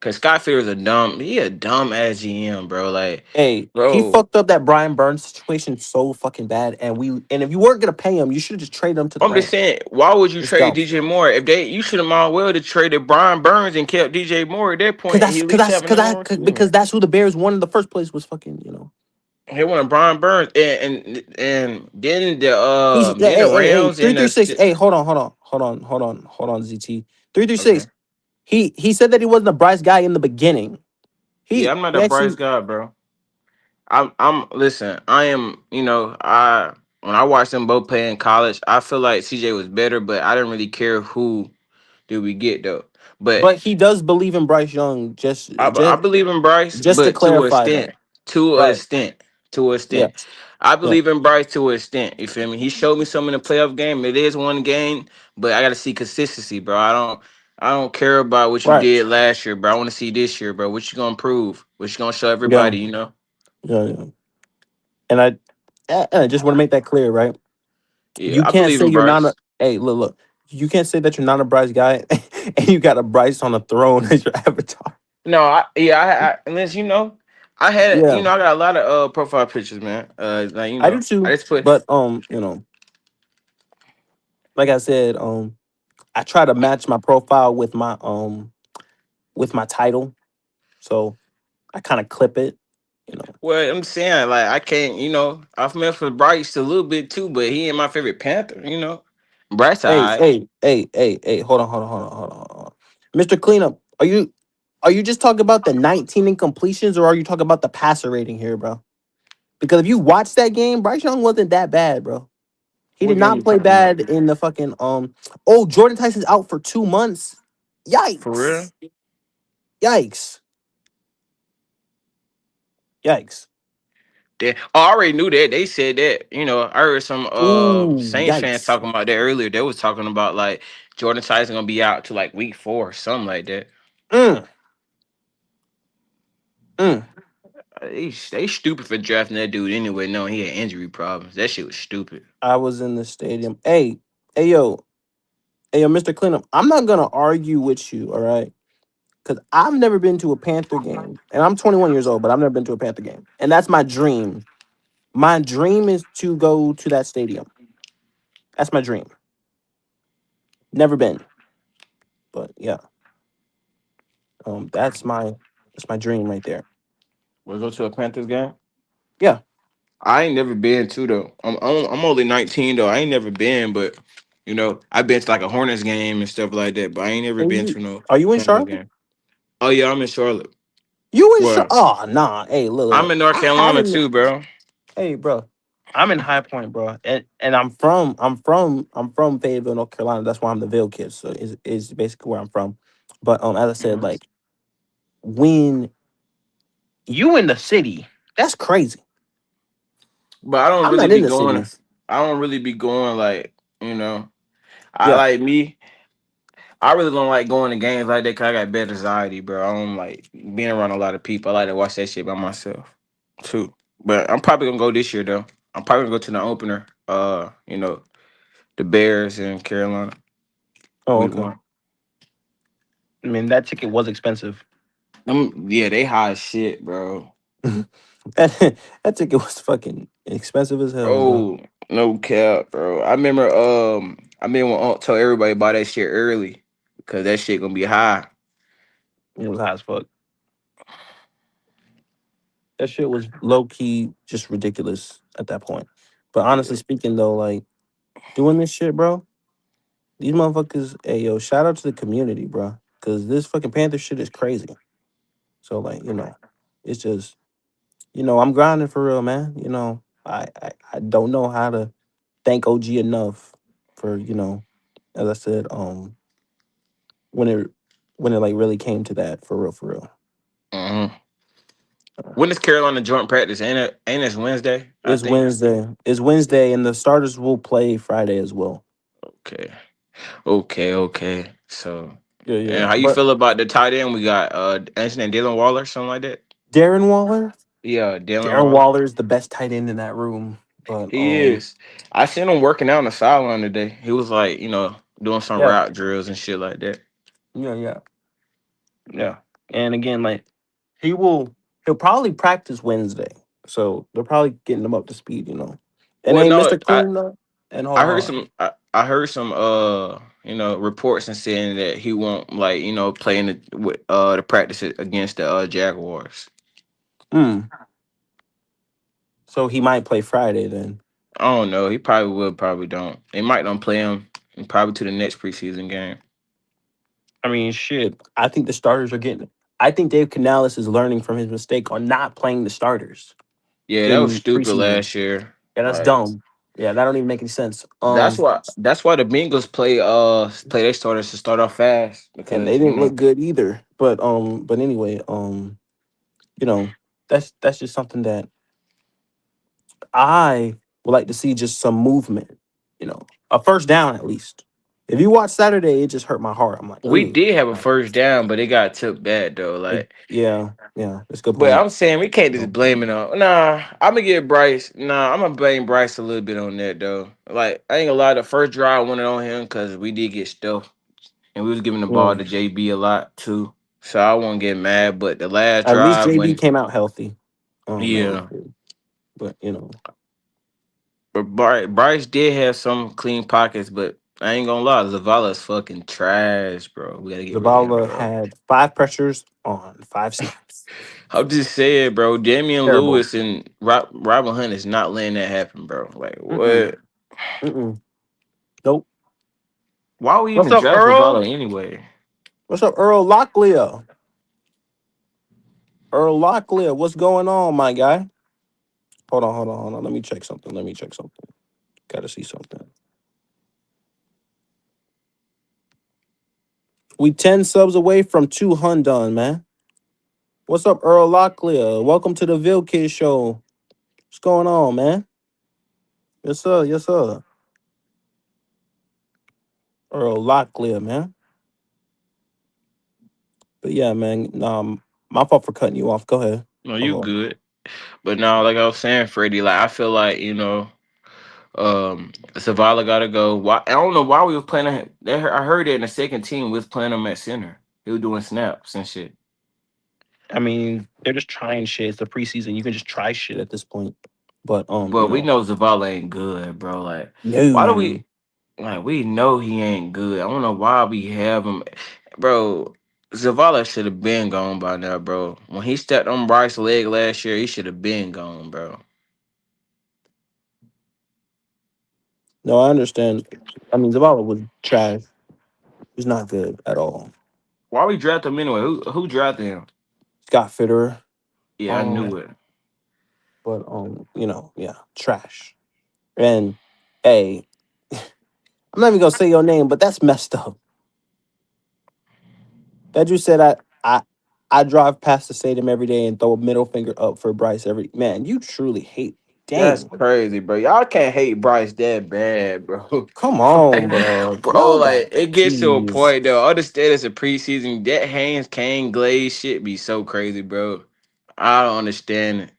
cause Scott Fields a dumb ass GM, bro. Like, Hey, he bro, fucked up that Brian Burns situation so fucking bad, and if you weren't gonna pay him, you should have just traded him to the I'm just Rams. saying, why would you It's trade dumb. DJ Moore if you should have might well to traded Brian Burns and kept DJ Moore at that Cause point? He that's at cause least that's have a cause number I one because receiver. that's who the Bears wanted in the first place was fucking He wanted Brian Burns and He's then the hey Rams and 336. the Hey, hold on ZT 336. okay. He said that he wasn't a Bryce guy in the beginning. Yeah, He I'm not he a Bryce actually guy, bro. I'm listen, I am, I when I watched them both play in college, I feel like CJ was better, but I didn't really care who did we get though. But but he does believe in Bryce Young. I believe in Bryce, Just to but to an clarify extent. that, To an right? extent. To an Yeah, extent. I yeah, believe in Bryce to an extent. You feel me? He showed me some in the playoff game. It is one game, but I gotta see consistency, bro. I don't care about what you right. did last year, bro. I want to see this year, bro. What you gonna prove? What you gonna show Yeah, everybody, you know? yeah, yeah. And I just want to make that clear, right? Yeah, You I can't believe say in you're not a. Bryce. Hey, look. You can't say that you're not a Bryce guy, and you got a Bryce on a throne as your avatar. No, unless I had Yeah, I got a lot of profile pictures, man. Like I do I too. just put But like I said, I try to match my profile with my title, so I kind of clip it. You know. well, I'm saying like I can't, I've met for Bryce a little bit too, but he ain't my favorite Panther. Bryce, Hey, I hey, hey, hey, hey! Hold on. Mr. Cleanup, are you just talking about the 19 incompletions, or are you talking about the passer rating here, bro? Because if you watch that game, Bryce Young wasn't that bad, bro. He what did game not you play talking about? bad in the fucking Oh, Jordan Tyson's out for 2 months. For real? Yikes! Yikes! Yikes! I already knew that. They said that. I heard some Ooh, Saints fans yikes! talking about that earlier. They was talking about like Jordan Tyson gonna be out to like week 4 or something like that. Mm, mm. They stupid for drafting that dude anyway, knowing he had injury problems. That shit was stupid. I was in the stadium. Hey. Hey yo, hey yo, Mr. Clinton, I'm not gonna argue with you, all right? Because I've never been to a Panther game, and I'm 21 years old, but I've never been to a Panther game, and that's my dream. My dream is to go to that stadium. That's my dream. Never been, but yeah, that's my dream right there. We'll go to a Panthers game. Yeah, I ain't never been to though. I'm only 19 though. I ain't never been, but I've been to like a Hornets game and stuff like that. But I ain't never and been you to no are you in Panthers Charlotte? game. Oh yeah, I'm in Charlotte. You in Charlotte? Well, Oh nah, hey, I'm look, in North I Carolina haven't. too, bro. Hey, bro, I'm in High Point, bro, and I'm from Fayetteville, North Carolina. That's why I'm the Ville kid. So is basically where I'm from. But as I said, Mhm. like when you in the city, that's crazy. But I don't I'm really not be in the city. going. I don't really be going like you know. I Yeah. like me. I really don't like going to games like that because I got bad anxiety, bro. I don't like being around a lot of people. I like to watch that shit by myself, too. But I'm probably gonna go this year though. I'm probably gonna go to the opener. The Bears in Carolina, Oh, week okay. one. I mean, that ticket was expensive. Yeah, they high as shit, bro. that ticket was fucking expensive as hell, bro. Oh, no cap, bro. I mean when Unc told everybody buy that shit early because that shit gonna be high. It was high as fuck. That shit was low key just ridiculous at that point. But honestly Yeah. speaking, though, like doing this shit, bro, these motherfuckers, hey yo, shout out to the community, bro, because this fucking Panther shit is crazy. So like, it's just, I'm grinding for real, man. I don't know how to thank OG enough for, as I said, when it like really came to that for real, for real. Mhm. When is Carolina joint practice? Ain't it Wednesday? I It's think. Wednesday. It's Wednesday, and the starters will play Friday as well. Okay. Okay. So, Yeah, and yeah. how you But feel about the tight end? We got Anthony and Dylan Waller, something like that. Darren Waller, Yeah, Dylan Darren Waller. Waller is the best tight end in that room. But He is. I seen him working out on the sideline today. He was like, doing some yeah, route drills and shit like that. yeah, yeah, yeah. And again, like he'll probably practice Wednesday, so they're probably getting him up to speed. And Well, hey, no, Mister Clean though, and hold I on, heard hold on. some. I heard some. Reports and saying that he won't like play in the practice against the Jaguars. Hmm. So he might play Friday then. I don't know. He probably will. Probably don't. They might don't play him. And probably to the next preseason game. I mean, shit. I think the starters are getting. I think Dave Canales is learning from his mistake on not playing the starters Yeah, that was in stupid preseason. last year. Yeah, that's Like dumb. Yeah, that don't even make any sense. that's why the Bengals play their starters to start off fast And they because didn't look good either. But anyway, you know, that's just something that I would like to see, just some movement. A first down at least. If you watch Saturday, it just hurt my heart. I'm like, we ugh. did have a Like, first down, but it got took bad though. Like, yeah, yeah, that's a good but point. I'm saying we can't just So, blame it on. Nah, I'm gonna give Bryce. Nah, I'm gonna blame Bryce a little bit on that though. Like, I ain't gonna lie, the first drive I wanted on him because we did get stuffed and we was giving the ball yeah. to JB a lot too. So I won't get mad. But the last At least drive JB when came out healthy. That was yeah. good. But But Bryce did have some clean pockets, but I ain't gonna lie, Zavala's fucking trash, bro. We gotta get rid of him, Zavala bro. had 5 pressures on 5 snaps. I'm just saying, bro. Damian Terrible. Lewis and Robin Hunt is not letting that happen, bro. Like, Mm-mm. what? Mm-mm. Nope. Why we What's even up, draft Earl? Zavala anyway? What's up, Earl Locklear? Earl Locklear, what's going on, my guy? Hold on. Let me check something. Gotta see something. We 10 subs away from 200, man. What's up, Earl Locklear? Welcome to the Ville Kid Show. What's going on, man? Yes, sir. Yes, sir. Earl Locklear, man. But yeah, man. My fault for cutting you off. Go ahead. No, My you fault. good. But no, like I was saying, Freddie, like I feel like, Zavala gotta go. Why? I don't know why we was playing him. I heard that in the second team we was playing him at center. He was doing snaps and shit. I mean, they're just trying shit. It's the preseason. You can just try shit at this point. But But we know Zavala ain't good, bro. Like, why do no. we? Like, we know he ain't good. I don't know why we have him, bro. Zavala should have been gone by now, bro. When he stepped on Bryce's leg last year, he should have been gone, bro. No, I understand. I mean, Zavala was trash. He's not good at all. Why we draft him anyway? Who drafted him? Scott Fitterer. Yeah, I Um, knew it. but yeah, trash. And hey, I'm not even gonna say your name, but that's messed up. That you said I drive past the stadium every day and throw a middle finger up for Bryce every man. You truly hate. That's Dang, crazy, bro. Y'all can't hate Bryce that bad, bro. come on, like, bro. bro, Y'all got like it gets to a jeez. point though. Understand it's a preseason. That Haynes Kane Glaze shit be so crazy, bro. I don't understand it.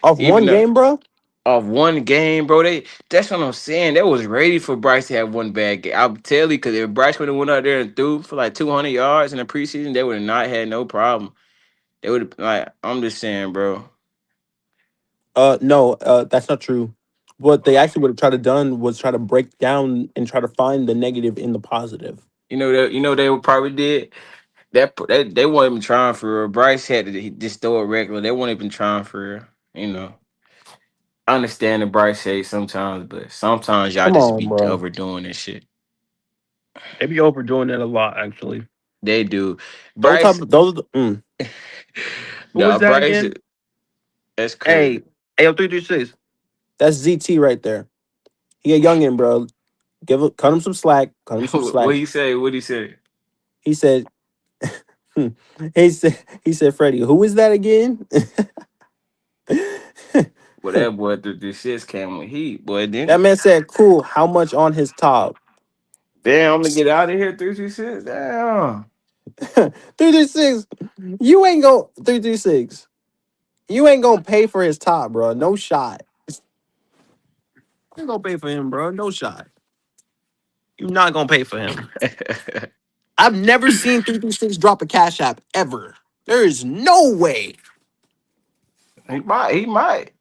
Off Even one though game, bro. of one game, bro. That's what I'm saying. That was ready for Bryce to have one bad game. I'll tell you, because if Bryce would have went out there and threw for like 200 yards in the preseason, they would have not had no problem. They would have like. I'm just saying, bro. No, that's not true. What they actually would have tried to done was try to break down and try to find the negative in the positive. You know that. You know they would probably did that. They weren't even trying for real. Bryce had to just throw it regular. They weren't even trying for real. You know. I understand the Bryce hate sometimes, but sometimes y'all Come just on, be bro. overdoing this shit. They be overdoing it a lot, actually. They do. Those type Bryce, of those. Who was nah, that Bryce, again? that's crazy. Hey, AO 336. That's ZT right there. He a youngin, bro. Cut him some slack. Cut him some What slack. he say? What he say? He said. he said, Freddie, who is that again? Well, that boy threw this shit came with heat, boy. That Didn't man said, "Cool. How much on his top?" damn, I'm gonna get out of here. 336. Damn. 336. You ain't go 336. You ain't gonna pay for his top, bro. No shot. You ain't gonna pay for him, bro. No shot. You're not gonna pay for him. I've never seen 336 drop a cash app ever. There is no way. he might. He might.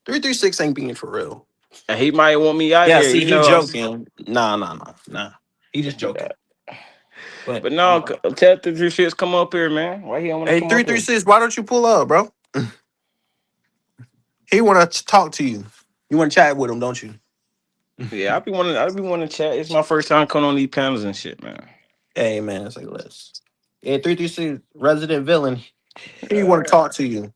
336 ain't being for real. And he might want me out Yeah, here. see, You he know. joking. Nah. He just joking. But But no, tell 336 come up here, man. Why he don't want to hey, come up here? 336, why don't you pull up, bro? He wanna talk to you. You wanna chat with him, don't you? Yeah, I be wanting to chat. It's my first time coming on these panels and shit, man. Hey man, it's like this. Yeah, 336 resident villain. He wanna talk to you.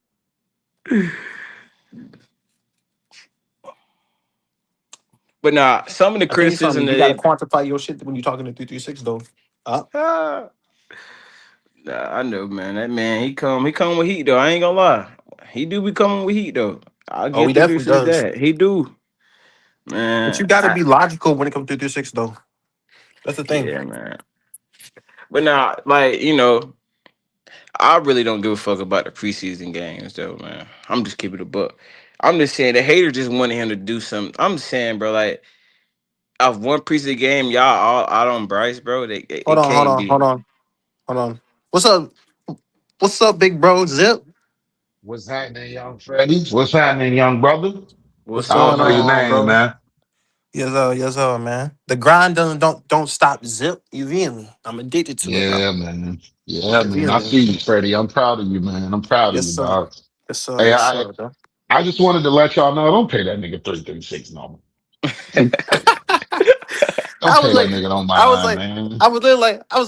But nah, some of the I tell you criticism something, that you gotta they quantify your shit when you're talking to 336 though. nah, I know, man. That man, he come with heat though. I ain't gonna lie. He do be coming with heat though. I'll Oh, he get definitely 336 does. that. He do. But you Man, gotta be logical when it comes to 336 though. That's the thing. yeah, man. But now, like, I really don't give a fuck about the preseason games, though, man. I'm just keeping it a buck. I'm just saying the haters just wanted him to do something. I'm just saying, bro, like, of one preseason game, y'all all out on Bryce, bro. Hold It on, hold can't on, hold be. on, hold on. What's up? What's up, big bro? Zip? What's happening, young Freddy? What's happening, young brother? What's What's I up, don't going know your man? on, name, bro? man. Yes, man. The grind don't stop. Zip. You feel me? I'm addicted to it, bro. Yeah, man. Yeah, You man. feel I me? see you, Freddie. I'm proud of you, man. I'm proud of Yes, you, sir. dog. Yes, sir. Hey, Yes, I sir, bro. I just wanted to let y'all know, don't pay that nigga 336 no more. Don't I pay was that like, nigga no I was mind, like, man. I was literally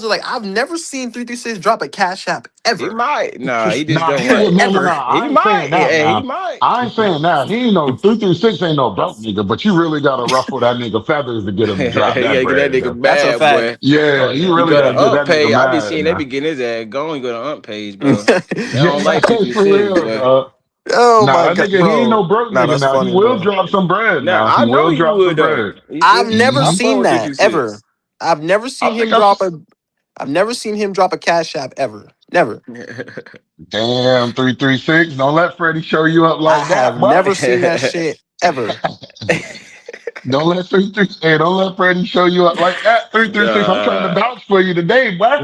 like, I've never seen 336 drop a cash app He ever. might. Nah, he just Nah, don't he like. no, no, no. Ever. I He ain't might. saying that Yeah, he now. might. I ain't saying that. He ain't no 336 ain't no broke nigga, but you really gotta ruffle that nigga feathers to get him to drop You that gotta get that bread, nigga though. That's a mad, fact. boy. Oh Yeah, you yeah. You really go to gotta get ump that nigga page. I be mad seeing they be now. getting his ass going. Go to ump page, bro. They Yeah, don't like for 336, real, boy. dog. Oh Nah, my that god, nigga, he ain't bro. no broke Nah, nigga that's now. He funny, will bro. drop some bread Now now. He I know will he drop some would though. bread. You feel I've me? never I Hmm fuck seen with that ever. 336. I've never I seen think him I drop s- a. I've never seen him drop a cash app ever. Never. Damn 336. Don't let Freddie show you up I like have that, boy. never seen that shit ever. Don't let 336. Hey, don't let Freddie show you up like that. 336. I'm trying to Nah, vouch for you today, boy.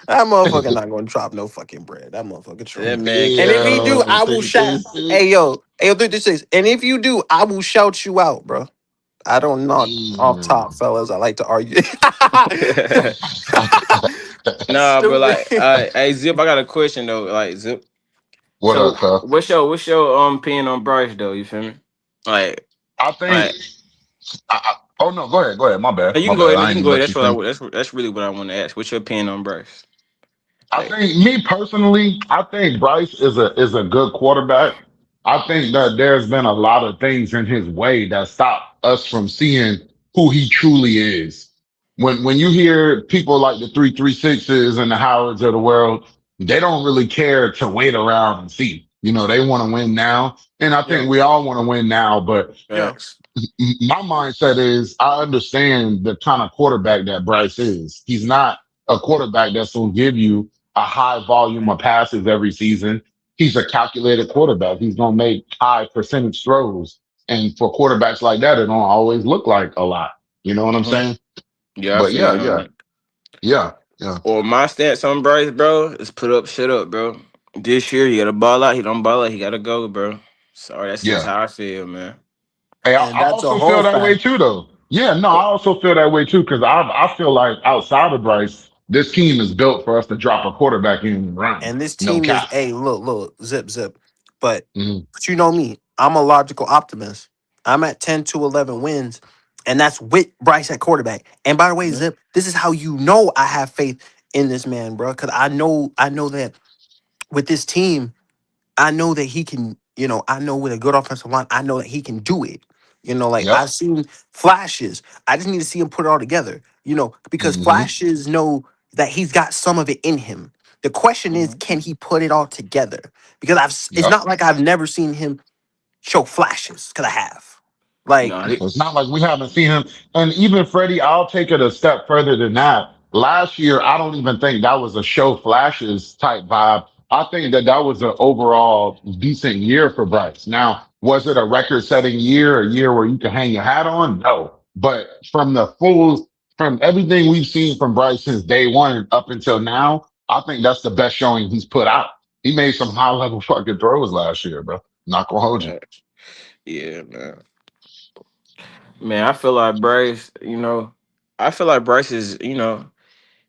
That motherfucker not gonna drop no fucking bread. That motherfucker that trolling. man And if he can't. do, Yeah, I will shout. Hey 336. yo, 36. And if you do, I will shout you out, bro. I don't know off top, Mm. fellas. I like to argue. Nah, but like, Stupid. hey Zip, I got a question though. Like Zip, What up, so cuz? what's your opinion on Bryce though? You feel me? Like, I think. like Oh no, go ahead. Go ahead. My bad. you My can go bad. ahead. No, I you ain't can even go ahead. let you That's what I. finish. That's really what I want to ask. What's your opinion on Bryce? I Like, think me personally, I think Bryce is a good quarterback. I think that there's been a lot of things in his way that stop us from seeing who he truly is. When you hear people like the 336s and the Howards of the world, they don't really care to wait around and see. They want to win now. And I yeah, think we all want to win now, but facts. my mindset is I understand the kind of quarterback that Bryce is. He's not a quarterback that's going to give you a high volume of passes every season. He's a calculated quarterback. He's going to make high percentage throws. And for quarterbacks like that, it don't always look like a lot. You know what I'm Hmm. saying? Yeah, I But feel yeah, you on yeah, that. yeah, yeah, Or my stance on Bryce, bro, is put up, shut up, bro. This year he got to ball out. He don't ball out. He got to go, bro. Sorry, that's just yeah. how I feel, man. Hey, I And that's a also feel whole that way fact. too, though. Yeah, no, I also feel that way too because I feel like outside of Bryce, this team is built for us to drop a quarterback in and run. And this No team is cap. a look, zip. But Mhm. but you know me, I'm a logical optimist. I'm at 10 to 11 wins, and that's with Bryce at quarterback. And by the way, Yeah. Zip, this is how you know I have faith in this man, bro. Because I know that with this team, I know that he can, I know with a good offensive line, I know that he can do it. Like Yep. I've seen flashes. I just need to see him put it all together, because Hmm. flashes know that he's got some of it in him. The question is, Mhm. can he put it all together? Because it's Yep. not like I've never seen him show flashes, because I have. Like, No, It's not like we haven't seen him. And even Freddie, I'll take it a step further than that. Last year, I don't even think that was a show flashes type vibe. I think that was an overall decent year for Bryce. Now, was it a record setting year, a year where you can hang your hat on? No. But from everything we've seen from Bryce since day one up until now, I think that's the best showing he's put out. He made some high level fucking throws last year, bro. Not gonna hold you. yeah, man. Man, I feel like Bryce. I feel like Bryce is.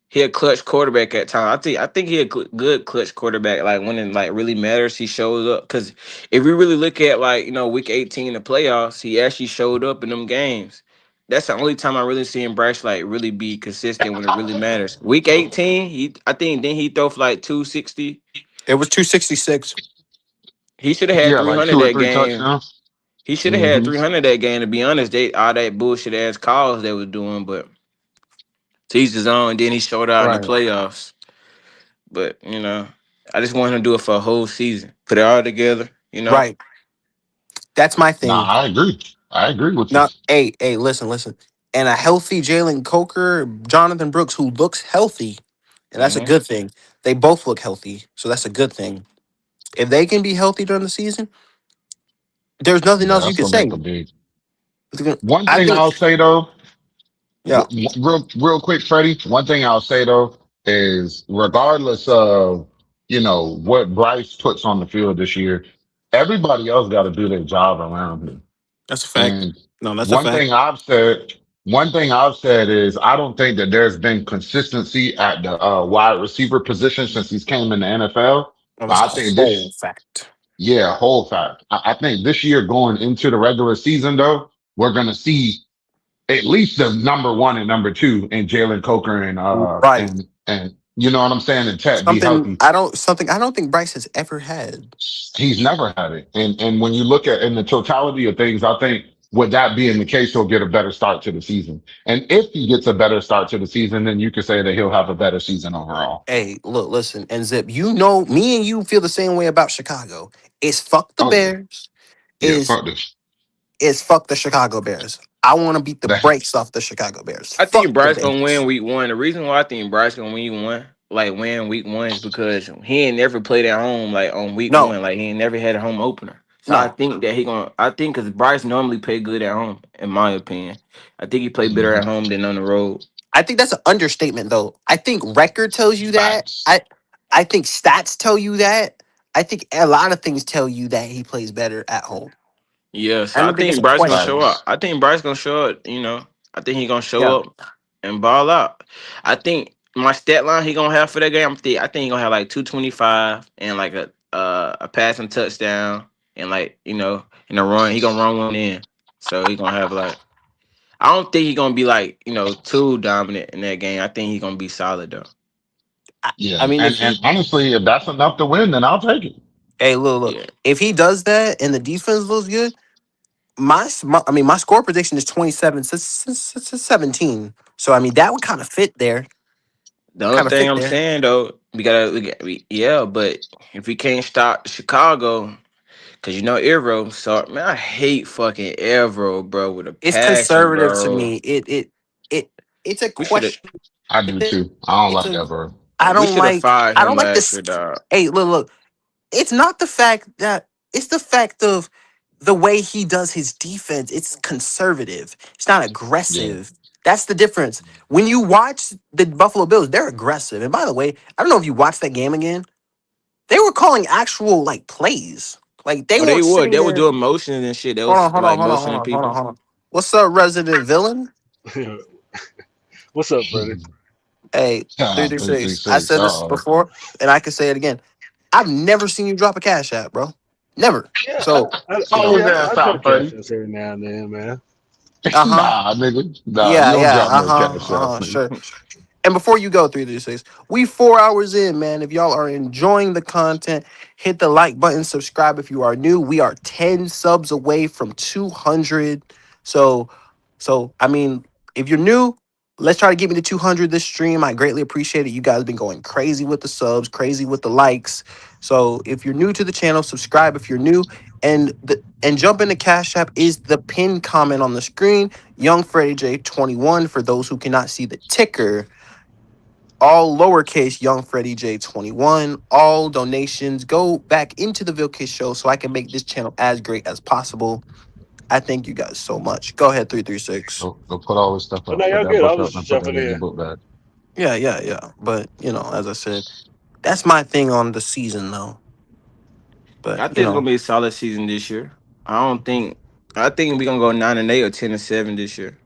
He a clutch quarterback at times. I think he a good clutch quarterback. Like when it like really matters, he shows up. Cause if we really look at like week 18 the playoffs, he actually showed up in them games. That's the only time I really seen Bryce like really be consistent when it really matters. Week 18, I think then he throw for like 260. it was 266. He should have had Yeah, like 300 two or that three game. touchdowns. He should have had Hmm. 300 that game. To be honest, they all that bullshit ass calls they was doing, but to each his own. Then he showed out in the Right. playoffs. But I just want him to do it for a whole season. Put it all together. Right. That's my Nah, thing. I agree. I agree with you. Now, hey, listen. And a healthy Jalen Coker, Jonathan Brooks, who looks healthy, and that's a Hmm. good thing. They both look healthy, so that's a good thing. If they can be healthy during the season, there's nothing Yeah, else you that's can gonna make say. a big. One I thing think, I'll say though, yeah, real quick, Freddie. One thing I'll say though is, regardless of what Bryce puts on the field this year, everybody else got to do their job around him. that's a fact. And No, that's a one fact. thing I've said, one thing I've said is I don't think that there's been consistency at the wide receiver position since he's came in the NFL. No, But that's a I think whole this, fact. yeah, whole fact. I think this year going into the regular season though, we're gonna see at least the number one and number two in Jalen Coker and Right. you know what I'm saying, and Tech be Something healthy. I don't think Bryce has ever had. He's never had it. And when you look at in the totality of things, I think with that being the case, he'll get a better start to the season. And if he gets a better start to the season, then you could say that he'll have a better season overall. Hey, look, listen, and Zip, me and you feel the same way about Chicago. It's fuck the Oh yeah. Bears. Yeah, Is fuck this. is fuck the Chicago Bears. I want to beat the That, brakes off the Chicago Bears. I Fuck think the Bryce gonna win Bears. week one. The reason why I think Bryce gonna win week one is because he ain't never played at home like on week No, one. Like he ain't never had a home opener. So I No, think that he gonna. I think because Bryce normally play good at home, in my opinion. I think he play better Mhm. at home than on the road. I think that's an understatement, though. I think record tells you that. Facts. I think stats tell you that. I think a lot of things tell you that he plays better at home. Yeah, I so I don't think it's think a Bryce gonna question. show up. Facts. I think Bryce gonna show up. I think he gonna show Yeah, up and ball out. I think my stat line he gonna have for that game. I think he gonna have like 225 and like a passing touchdown and like in a run he gonna run one in. So he gonna have like I don't think he gonna be like too dominant in that game. I think he gonna be solid though. I, Yeah. I mean, if And he, honestly, if that's enough to win, then I'll take it. hey, look, Yeah. if he does that and the defense looks good, I mean, my score prediction is 27 to 17. So I mean, that would kind of fit there, The only kind of thing fit I'm there. saying though, yeah, but if we can't stop Chicago. Cause Aero, so man, I hate fucking Aero, bro, with a It's passion, conservative to bro. me. It it's a We should have question. I do too. I don't It's like a that, bro. I we don't should have like fired I him don't like last this. year, dog. Hey, look. It's not the fact that it's the fact of the way he does his defense. It's conservative. It's not Yeah. aggressive. That's the difference. When you watch the Buffalo Bills, they're aggressive. And by the way, I don't know if you watched that game again. They were calling actual like plays. Like they Oh, they weren't would. sitting They would there. do motions and shit. They Hold on, was hold on, like hold on, hold motioning on, hold on, people. hold on. What's up, resident villain? What's up, Freddie? Hey, Ah, 336. I 336. said this Uh-oh. before, and I can say it again. I've never seen you drop a cash app, bro. Never. Yeah, So, you Call know, his I ass drop a out, cash Freddie. ass every now and then, man. uh-huh. Nah, nigga. Nah, you Yeah, don't yeah, drop no uh-huh, cash out, uh-huh, nigga. sure. And before you go, 336, we 4 hours in, man. If y'all are enjoying the content, hit the like button, subscribe if you are new. We are 10 subs away from 200. So, I mean, if you're new, let's try to get me to 200 this stream. I greatly appreciate it. You guys been going crazy with the subs, crazy with the likes. So if you're new to the channel, subscribe if you're new. And jump into Cash App is the pinned comment on the screen. Young Freddie J 21 for those who cannot see the ticker. All lowercase Young Freddie J 21. All donations go back into the Vilcase show so I can make this channel as great as possible. I thank you guys so much. Go ahead, 336. Go put all this stuff Oh up. no, Put y'all that good. I book was up just and put that jumping in your in. book bag. Yeah, yeah, yeah. But, as I said, that's my thing on the season, though. But, I think it's gonna be a solid season this year. I don't think. I think we're gonna go 9-8 or 10-7 this year.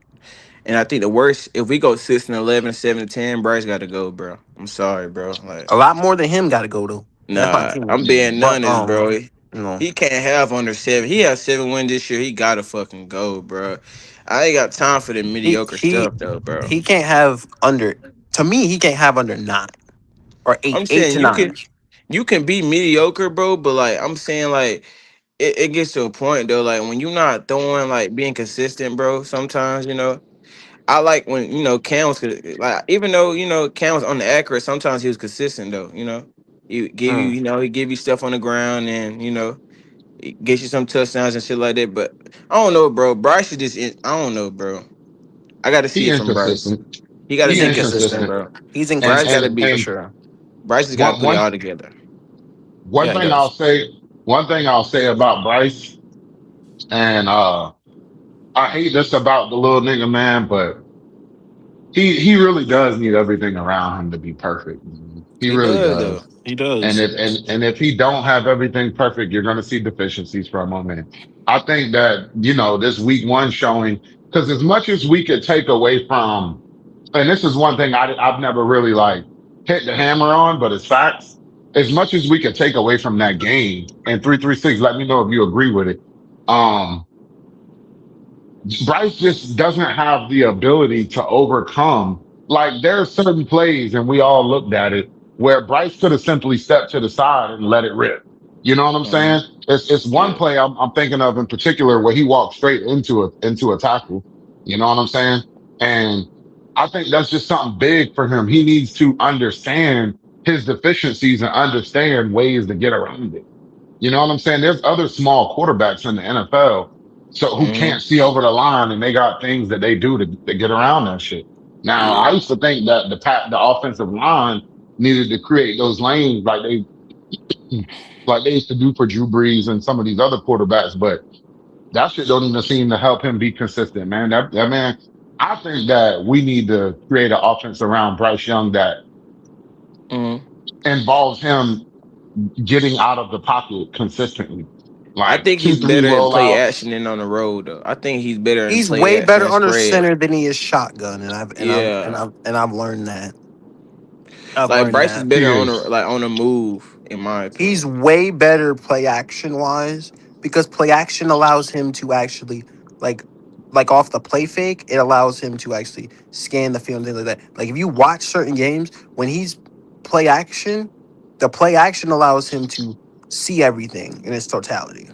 And I think the worst, if we go 6-11, 7-10, Bryce got to go, bro. I'm sorry, bro. Like, a lot more than him got to go, though. That's my nah, opinion. I'm Yeah. being But, honest, bro. you know, He can't have under 7. He has 7 wins this year. He gotta fucking go, bro. I ain't got time for the he, mediocre he, stuff, though, bro. he can't have under, to me, he can't have under 9 or 8, I'm 8 saying to 9. you can be mediocre, bro, but like I'm saying, like it gets to a point though, like when you're not throwing, like being consistent, bro. Sometimes I like when Cam was like, even though Cam was on the accurate, sometimes he was consistent though. He give you Mm. he give you stuff on the ground and he gets you some touchdowns and shit like that. But I don't know, bro. Bryce is just I don't know, bro. I got to see He it from Bryce. inconsistent. He got to He He's be consistent, inconsistent. inconsistent. bro. He's And Bryce got to inconsistent and be. for and sure. Bryce has got to one put it one all together. one Yeah, he thing I'll does. say, one thing I'll say about Bryce, and I hate this about the little nigga, man, but he really does need everything around him to be perfect. Man. He He really does though. does. He And does. if he don't have everything perfect, you're gonna see deficiencies from him. And I think that, this week one showing, because as much as we could take away from, and this is one thing I've never really like hit the hammer on, but it's facts. As much as we could take away from that game, and 336, let me know if you agree with it. Um, Bryce just doesn't have the ability to overcome. Like there are certain plays, and we all looked at it, where Bryce could have simply stepped to the side and let it rip. You know what I'm Mhm. saying? It's one Yeah. play I'm thinking of in particular where he walked straight into a tackle. You know what I'm saying? And I think that's just something big for him. He needs to understand his deficiencies and understand ways to get around it. You know what I'm saying? There's other small quarterbacks in the NFL so who Hmm. can't see over the line and they got things that they do to get around that shit. Now, I Yeah. used to think that the offensive line needed to create those lanes like like they used to do for Drew Brees and some of these other quarterbacks. But that shit don't even seem to help him be consistent, man. That man, I think that we need to create an offense around Bryce Young that Mhm. involves him getting out of the pocket consistently. I Like think two, he's three better in play rollouts. action than on the road though. I think he's better in He's play way action better and under spread. center than he is shotgun, Yeah. and I've learned that. I've Like learned Bryce is that. He better on is. on the move, in my He's opinion. way better play action wise because play action allows him to actually like off the play fake. It allows him to actually scan the field and things like that. Like if you watch certain games when he's play action, the play action allows him to see everything in its totality.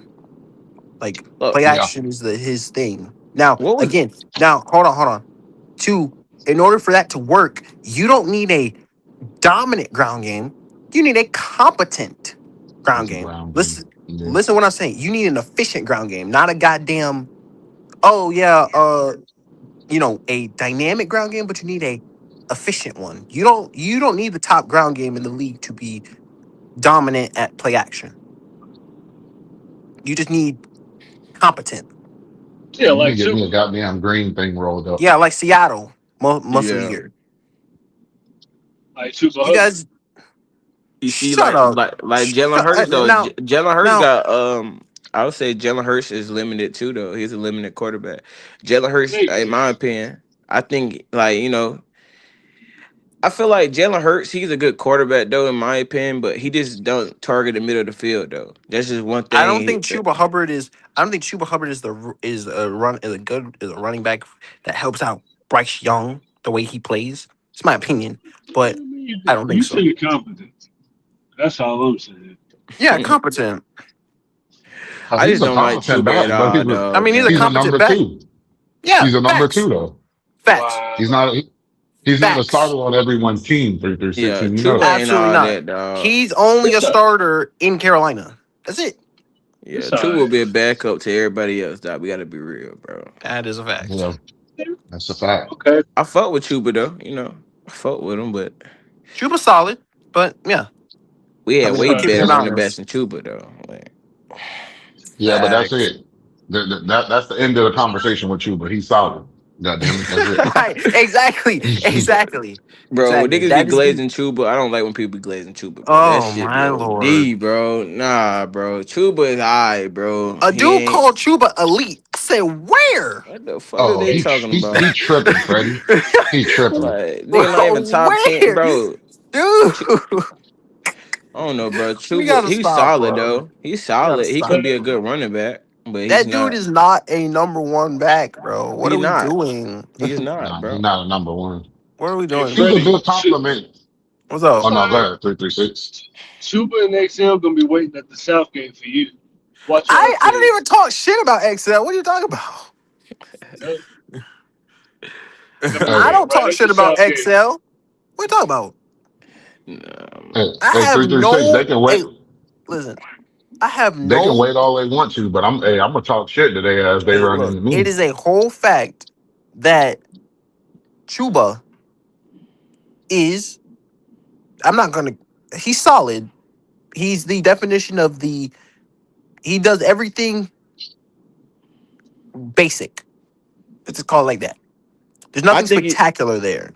Like Look, play Yeah. action is his thing. Now what was again, now hold on. Two, in order for that to work, you don't need a dominant ground game. You need a competent ground That's a game. ground game. Listen, Yeah. listen what I'm saying. You need an efficient ground game, not a goddamn oh yeah, a dynamic ground game, but you need a efficient one. You don't need the top ground game in the league to be dominant at play action. You just need competent. Yeah, Yeah, you need like to get me a Super. goddamn green thing rolled up. Yeah, like Seattle most of the yeah. year. Like Super You Hubbard. guys You see, shut up. like Jalen Hurts though. Now Jalen Hurts now got I would say Jalen Hurts is limited too though. He's a limited quarterback. Jalen Hurts, in Maybe. my opinion, I think I feel like Jalen Hurts. He's a good quarterback though, in my opinion, but he just don't target the middle of the field though. That's just one I don't thing. think Chuba Hubbard is. I don't think Chuba Hubbard is a running back that helps out Bryce Young the way he plays. It's my opinion, but I mean, I don't think you so. said incompetent. That's all I'm saying. Yeah, competent. Oh, I he's just a don't like competent Chuba at back, but all I though, mean, he's a he's a man. competent number back. two. Yeah, He's a number two facts, though. facts, He's Wow. not. He's not a facts. starter on everyone's team. 336, Yeah, and you know Chuba that. ain't Absolutely all not. that dog. He's only a It's a, starter in Carolina. That's it. Yeah, it's all Chuba will right. be a backup to everybody else. Dog. We got to be real, bro. That is a fact. Yeah, that's a fact. Okay. I fuck with Chuba though. I fuck with him, but Chuba's solid, but yeah, we I had mean, way I'm keeping better it Facts. running backs honest. than Chuba though. Like, Yeah, but that's Facts. it. That's the end of the conversation with you. But he's solid. God damn it, that's it. Right. Exactly. Exactly. bro, Exactly. niggas be That is the. glazing Chuba. I don't like when people be glazing Chuba, bro. That Oh shit be my lord. OD, bro. Nah, bro. Chuba is alright, bro. A He dude ain't. called Chuba elite. I said, where? What the fuck are Oh, they talking about? he tripping, Freddie. He tripping. Like, nigga not even Bro, top 10, where? bro. Dude, Chu- I don't know, bro. we Chuba, gotta he's stop, solid bro. though. He's We gotta solid. He can stop, be a bro. good running back, but he's That dude not. is not a number one back, bro. What He's are we not. doing? He's not, Nah, he's bro. not a number one. What are we Hey, doing? He's a Freddie, good compliment. What's Oh up? no, go uh, ahead. 336. Chuba and XL gonna be waiting at the South Gate for you. Watch your I don't even updates. talk shit about XL. What are you talking about? Yeah, they're gonna be I Hey, waiting don't right talk at the shit about South Gate. XL. What are you talking about? Nah, hey, I hey, have 336. no. Hey, listen. I have They can no. wait all they want to, but I'm gonna talk shit today as they Hey, run look. into It me. is a whole fact that Chuba is. I'm not gonna. He's solid. He's the definition of the. He does everything basic. Let's just call it like that. There's I nothing think spectacular there.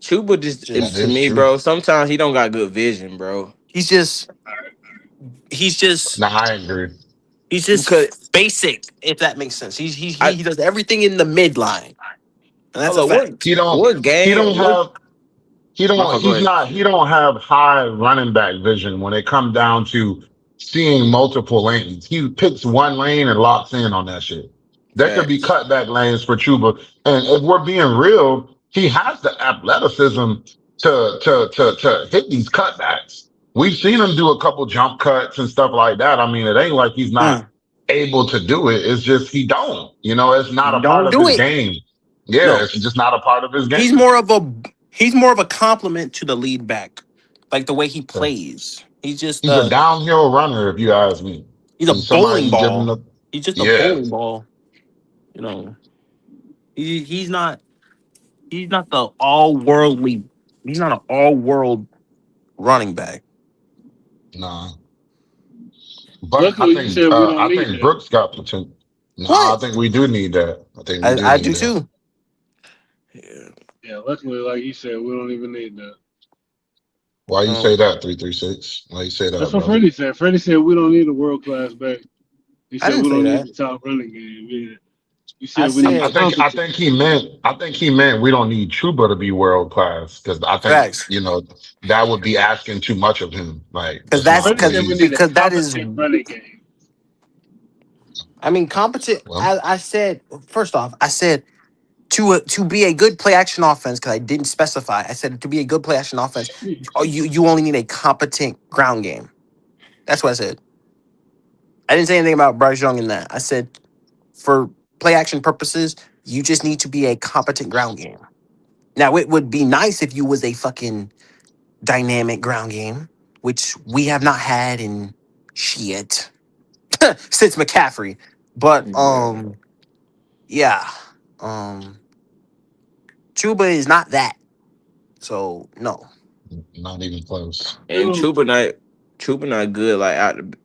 Chuba just That Just to is me, true. bro. Sometimes he don't got good vision, bro. he's just All right. he's just Nah, I agree. he's Because just basic. If that makes sense. I He does everything in the midline, and that's hold a on, fact. He don't. what He game? don't What have. He my don't. fault, go He's ahead. not. He don't have high running back vision when it comes down to seeing multiple lanes. He picks one lane and locks in on that shit. There could be Facts. cutback lanes for Chuba, and if we're being real, he has the athleticism to hit these cutbacks. We've seen him do a couple jump cuts and stuff like that. I mean, it ain't like he's not Mm. able to do it. It's just he don't. You know, it's not You a part don't of do his it. game. Yeah, No, it's just not a part of his he's game. more of a he's more of a compliment to the lead back, like the way he plays. He's just He's a downhill runner, if you ask me. he's a He's somebody bowling you give him ball. the He's just a yeah. bowling ball. You know, he's not the all worldly. He's not an all world running back. Nah, but Luckily, you said we don't I need think that. Brooks got potential. Nah, I What? think we do need that. I think we do I need do that. too. Yeah. Yeah, luckily, like you said, we don't even need that. Why you say Um, that? 336. Why you say That's that, what brother? Freddie said. Freddie said we don't need a world class back. He I said didn't we say don't need that. the top running game either. You I said we need said I competent. think he meant we don't need Chuba to be world class because I think facts that would be asking too much of him. Like because that's that's not Freddie what said we he's. need a because that is. competent running game. I mean, competent. Well, I said first off, I said to be a good play action offense because I didn't specify. I said to be a good play action offense, oh, you only need a competent ground game. That's what I said. I didn't say anything about Bryce Young in that. I said for play action purposes, you just need to be a competent ground game. Now it would be nice if you was a fucking dynamic ground game, which we have not had in shit since McCaffrey. But Yeah. yeah, um, Chuba is not that. So no. not even close. And Chuba not good. Like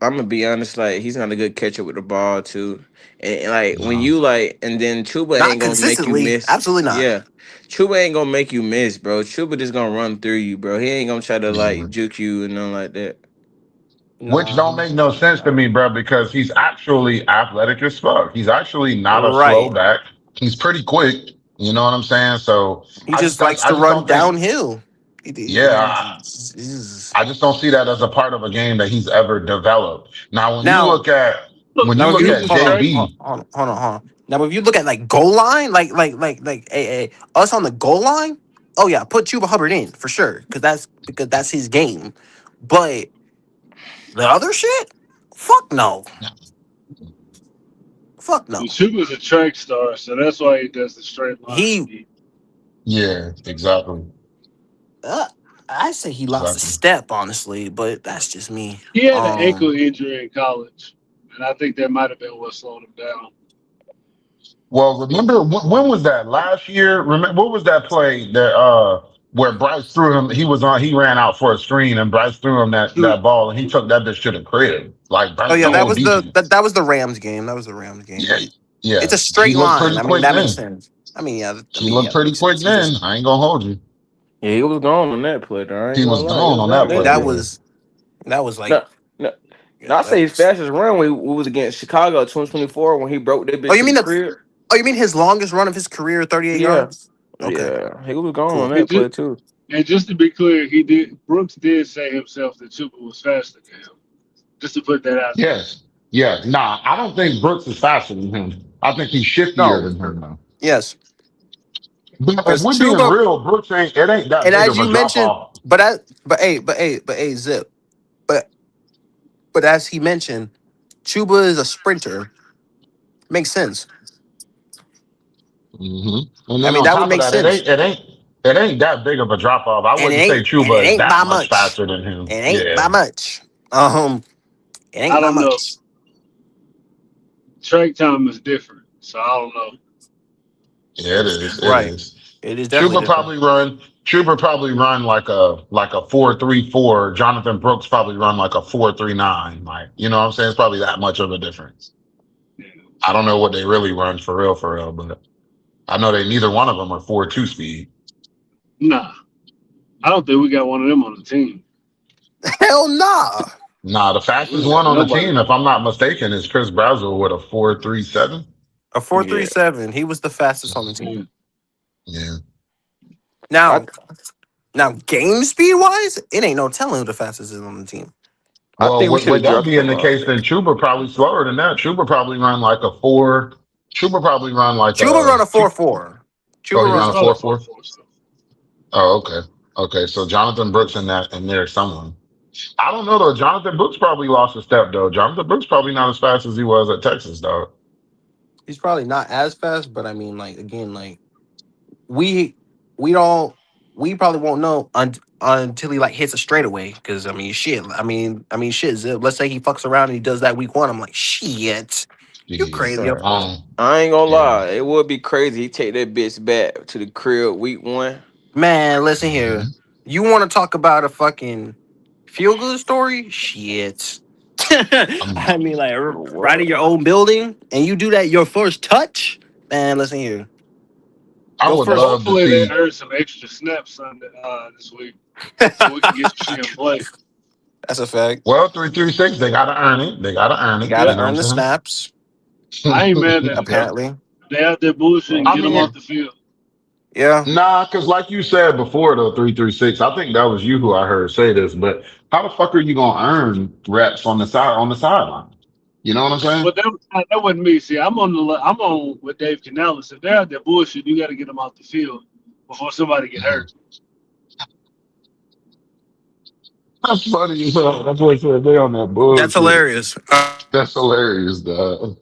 I'm gonna be honest, like he's not a good catcher with the ball too. And like when No. you like, and then Chuba Not ain't gonna make you consistently. miss. Absolutely not. Yeah, Chuba ain't gonna make you miss, bro. Chuba just gonna run through you, bro. He ain't gonna try to Yeah. like juke you and nothing like that. Which No. don't make no sense to me, bro, because he's actually athletic as fuck. He's actually not a slow Right. back. He's pretty quick. You know what I'm saying? So He just likes I to just run don't think. downhill. Yeah, He's- I just don't see that as a part of a game that he's ever developed. Now, Now, Look, now if he you was a strike. JB, hold on. Now if you look at like goal line, us on the goal line, oh yeah, put Chuba Hubbard in for sure because that's his game. But the other shit, fuck no, fuck no. And Chuba was a track star, so that's why he does the straight line. He, yeah, exactly, uh, I say he lost a exactly. step honestly, but that's just me. He had an ankle injury in college, and I think that might have been what slowed him down. Well, remember when was that last year? Remember what was that play that where Bryce threw him? He ran out for a screen and Bryce threw him that ball and he took that bitch to the crib. Like Oh Bryce, yeah, the that whole was the defense. that was the Rams game. That was the Rams game. Yeah, But it's yeah. a He straight looked line. pretty I mean, quick that makes then. sense. I mean, yeah. I He mean, yeah, looked that pretty makes quick sense. He then. just I ain't gonna hold you. Yeah, he was gone on that play. Though. I ain't He gonna was lie, he gone was on gone that that play. that day. Yeah. was that was like No, no, no. yeah. I That say his was. fastest run we was against Chicago 2024 when he broke that Oh, bitch you to mean the the? crib. Oh, you mean his longest run of his career, 38 Yeah, yards? Okay, yeah, he was gone on cool. And that just, play too. and just to be clear, he did. Brooks did say himself that Chuba was faster than him. Just to put that out there. Yes. Yeah. Nah, I don't think Brooks is faster than him. I think he's shiftier No, than him though. yes, But if because we're being Chuba, real, Brooks ain't that and big as of a you drop mentioned, off. Zip, but but as he mentioned, Chuba is a sprinter. Makes sense. And I then mean, on that would top of make that, sense, it ain't that big of a drop off. I and wouldn't say it Chuba is ain't that by much much. faster than him. It ain't Yeah. by much. It ain't I by don't know. much. Track time is different, so I don't know. Yeah, it is. It Right. is. It is definitely Chuba different. probably run. Chuba probably run like a 4.34. Jonathan Brooks probably run like a 4.39. Like you know what I'm saying? It's probably that much of a difference. Yeah. I don't know what they really run for real, but I know they neither one of them are 4.2 speed. Nah, I don't think we got one of them on the team. Hell nah. Nah, the We fastest don't one got on the nobody. team, if I'm not mistaken, is Chris Brazel with a 4.37. A Yeah, 4.37. He was the fastest on the team. Yeah. Yeah. Now, I game speed wise, it ain't no telling who the fastest is on the team. I Well, think we should with have that dropped being him the off. case, then Chuba probably slower than that. Chuba probably run like a four. Chuba probably run like Chuba run a two. 4.4. Oh, Chuba he It's runs run a a probably 4.4. 4.4. 4-4 stuff. Oh, okay. Okay. So Jonathan Brooks in there someone. I don't know though. Jonathan Brooks probably lost a step though. Jonathan Brooks probably not as fast as he was at Texas, dog. He's probably not as fast, but I mean, like again, like we we don't we probably won't know until he like hits a straightaway. Because I mean, shit. Shit. Zip. Let's say he fucks around and he does that week one. I'm like, shit, you Yeah. crazy? Bro, Um. I ain't gonna Yeah. lie, it would be crazy. He take that bitch back to the crib week one. Man, listen hmm here. You want to talk about a fucking Feel good story? Shit. I'm, I mean, like right in What? your own building, and you do that your first touch. Man, listen here. I Your would first. love to Hopefully they see. earn some extra snaps Sunday this week, so we can get some shit in play. That's a fact. Well, 336, they gotta earn it. They gotta earn You it. gotta You Yep, know earn the what snaps. I ain't mad I'm at it though. saying? Apparently. They out there bullshitting, I get them off mean, the field. Yeah. nah, because like you said before, though, 336, I think that was you who I heard say this, but how the fuck are you gonna earn reps on the sideline? You know what I'm saying? But that wasn't me. See, I'm on with Dave Canales. If they're out there bullshit, you got to get them off the field before somebody get hurt. That's funny as hell. That's what I said. They on that That's bullshit. hilarious. That's hilarious, dog.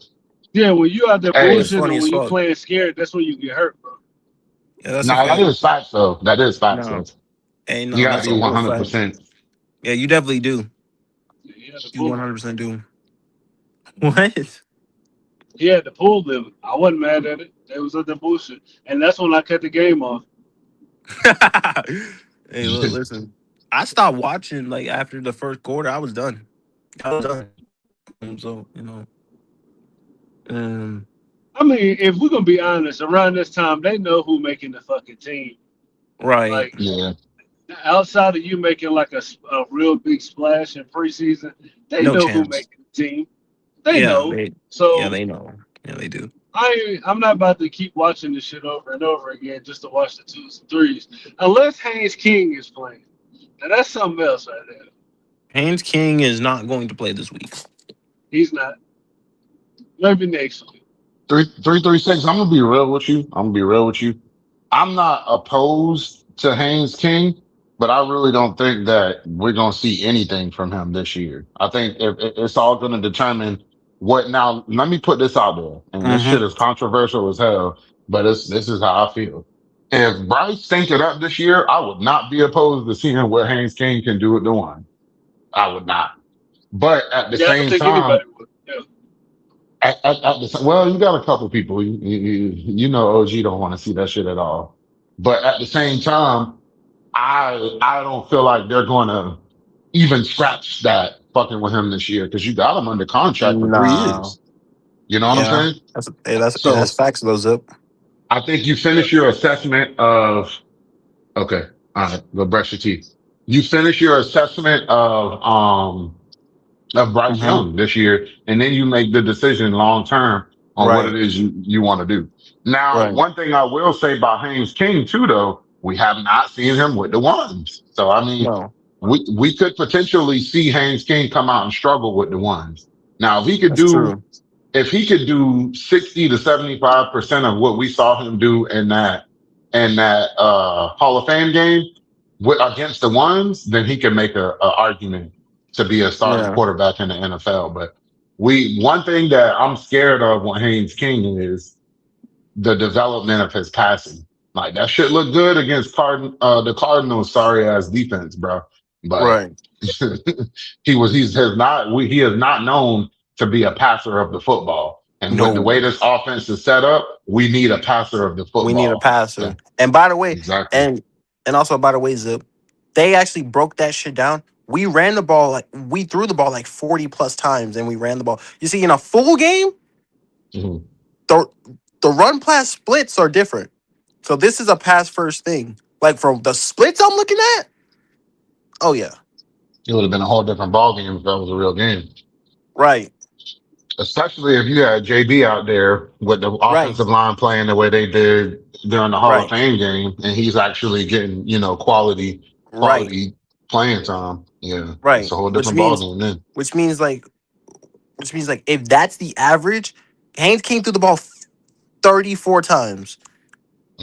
Yeah, when you out there That's Hey, bullshitting, funny and as when you fuck. playing scared, that's when you get hurt, bro. Yeah, that's a nah, that fact. is facts though. That is facts No. though. Hey, You no, gotta that's be a whole fact. 100%. Yeah, you definitely do. He had to You pull them. 100% do. What? He had to pull them. I wasn't mad at it. They was out there bullshit, and that's when I cut the game off. Hey, look, listen. I stopped watching like after the first quarter. I was done. I was done. So um, I mean, if we're gonna be honest, around this time they know who making the fucking team. right. Like Yeah. outside of you making like a real big splash in preseason, they No know who chance. making the team. They Yeah, know. yeah, So they know. Yeah, they do. I'm not about to keep watching this shit over and over again just to watch the twos and threes. Unless Haynes King is playing. Now that's something else right there. Haynes King is not going to play this week. He's not. Maybe next week. 336. I'm gonna be real with you. I'm gonna be real with you. I'm not opposed to Haynes King, but I really don't think that we're gonna see anything from him this year. I think if it's all gonna determine what. Now, let me put this out there, and this shit Mm-hmm. is controversial as hell, but this is how I feel. If Bryce think it up this year, I would not be opposed to seeing what Haynes King can do at the one. I would not. But at the Yeah, I don't same think time, anybody would. Yeah. well, you got a couple people. You know, OG don't want to see that shit at all. But at the same time, I don't feel like they're going to even scratch that fucking with him this year because you got him under contract for three Nah. years. You know what I'm Yeah. saying? That's So facts though, Zip. I think you Yeah. finish your assessment of okay, all right, go brush your teeth. You finish your assessment of Bryce Mm-hmm. Young this year, and then you make the decision long term on what it Right. is you want to do. Now, Right. one thing I will say about Haynes King too, though, we have not seen him with the ones. So I mean, No, we could potentially see Haynes King come out and struggle with the ones. Now, that's true. if he could do 60 to 75% of what we saw him do in that Hall of Fame game against the ones, then he can make a argument to be a starting Yeah. quarterback in the NFL. But one thing that I'm scared of with Haynes King is the development of his passing. Like that shit look good against the Cardinals sorry ass defense, bro. But Right. he is not known to be a passer of the football. And with the No, way this offense is set up, we need a passer of the we need a football. passer. Yeah, And by the way, exactly. and also by the way, Zip, they actually broke that shit down. We ran the ball like we threw the ball like 40 plus times and we ran the ball. You see, in a full game, Mhm. the the run pass splits are different. So this is a pass first thing. Like from the splits I'm looking at, oh yeah. It would have been a whole different ballgame if that was a real game. Right. Especially if you had JB out there with the Right. offensive line playing the way they did during the Hall of Right. Fame game, and he's actually getting, Right. quality playing time. Yeah, it's Right. a whole Which different means ballgame then. which means like which means like if that's the average, Haynes came through the ball 34 times.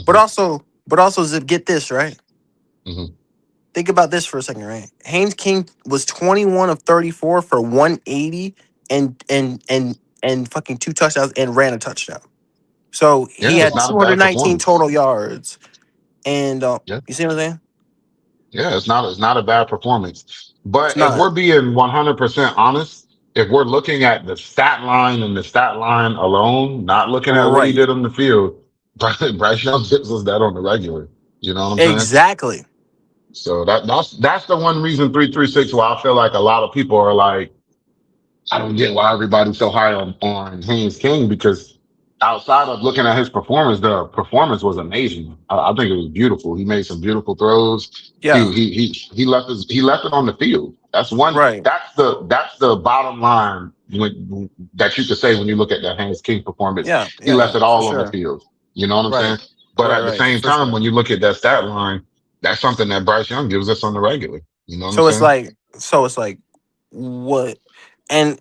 But Hmm. also Zip, get this, right? Hmm. Think about this for a second, right? Haynes King was 21 of 34 for 180 and fucking two touchdowns and ran a touchdown. So he Yeah, it's had not a bad 219 performance. total yards. And Yeah, you see what I'm saying? yeah, it's not a bad performance. It's But if not. we're being 100% honest, if we're looking at the stat line and the stat line alone, not looking at what he Right. did on the field, Bryce Young gives us that on the regular. You know what I'm saying? Exactly. So that's the one reason 336 why I feel like a lot of people are like, I don't get why everybody's so high on Haynes King because outside of looking at his performance, the performance was amazing. I think it was beautiful. He made some beautiful throws. Yeah. He left it on the field. That's one. Right. That's the bottom line that you could say when you look at that Haynes King performance. Yeah. He Yeah. left Yeah. it For all on the sure. field. You know what I'm Right. saying? But Right. at the Right. same For time, sure. when you look at that stat line, that's something that Bryce Young gives us on the regular. You know what I'm So it's saying? like. So it's like what, and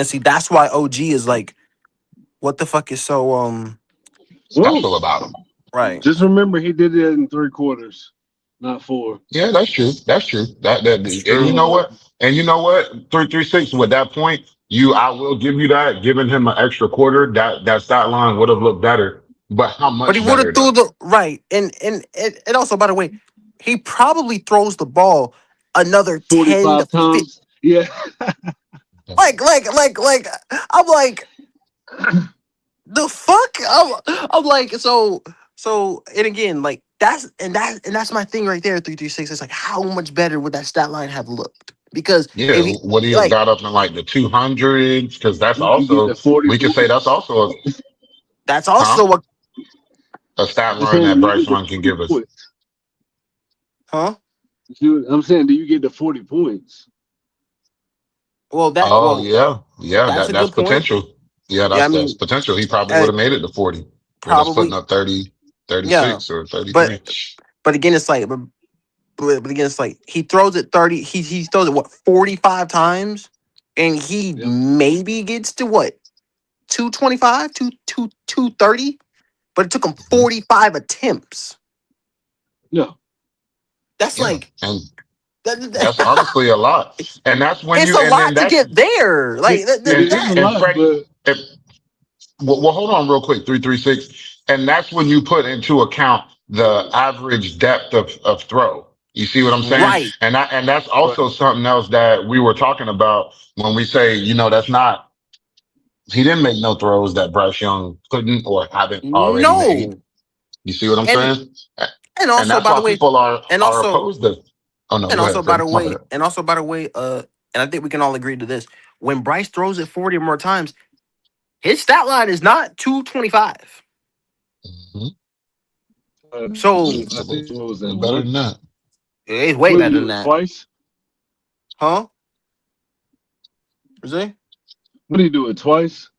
see that's why OG is like what the fuck is so Well, Special about him. right. just remember he did it in 3 quarters, not 4. Yeah, that's true. That's true. That's And you true. know what? And you know what? 336 with that point, I will give you that. Giving him an extra quarter, that stat line would have looked better. But how But he much would have better threw though? the right, and also by the way, he probably throws the ball another 10 to 45 50. times. Yeah. Like I'm like the fuck. I'm like and again like that's my thing right there. 336. It's like how much better would that stat line have looked? Because Yeah, if he would he have like got up in like the 200s? Because that's You get also the 40 we could say that's points. also that's huh also what a stat I'm line saying, that do you Bryce get the Young can 40 give us. points? huh? I'm saying, do you get the 40 points? Oh yeah, yeah. That's a That's good point. potential. Yeah, Yeah, I that's mean potential. He probably would uh, have made it to 40 with us putting probably up 30, yeah, 36 or but 33. again it's like but again, it's like he throws it 30. He throws it what 45 times, and he Yep. maybe gets to what 225, 230. But it took him Mhm. 45 attempts. No. That's Yeah, like and that's that, honestly a lot. And that's when it's you a and then lot to that's get there. It, Like it is a and lot, Freddie. but If, well, hold on real quick. 336, and that's when you put into account the average depth of throw. You see what I'm saying? right. And that's right. also something else that we were talking about when we say that's not. He didn't make no throws that Bryce Young couldn't or haven't already made. No, You see what I'm and saying? and And also that's by why the way, people and are also opposed to. Oh no, and go also ahead, by Freddie. the My way, bad. and also by the way, and I think we can all agree to this. When Bryce throws it 40 or more times, his stat line is not 225. Mhm. So I think what was that? Better than that. it's way What did he better than do it that, twice? huh? Is it? What did he do it twice?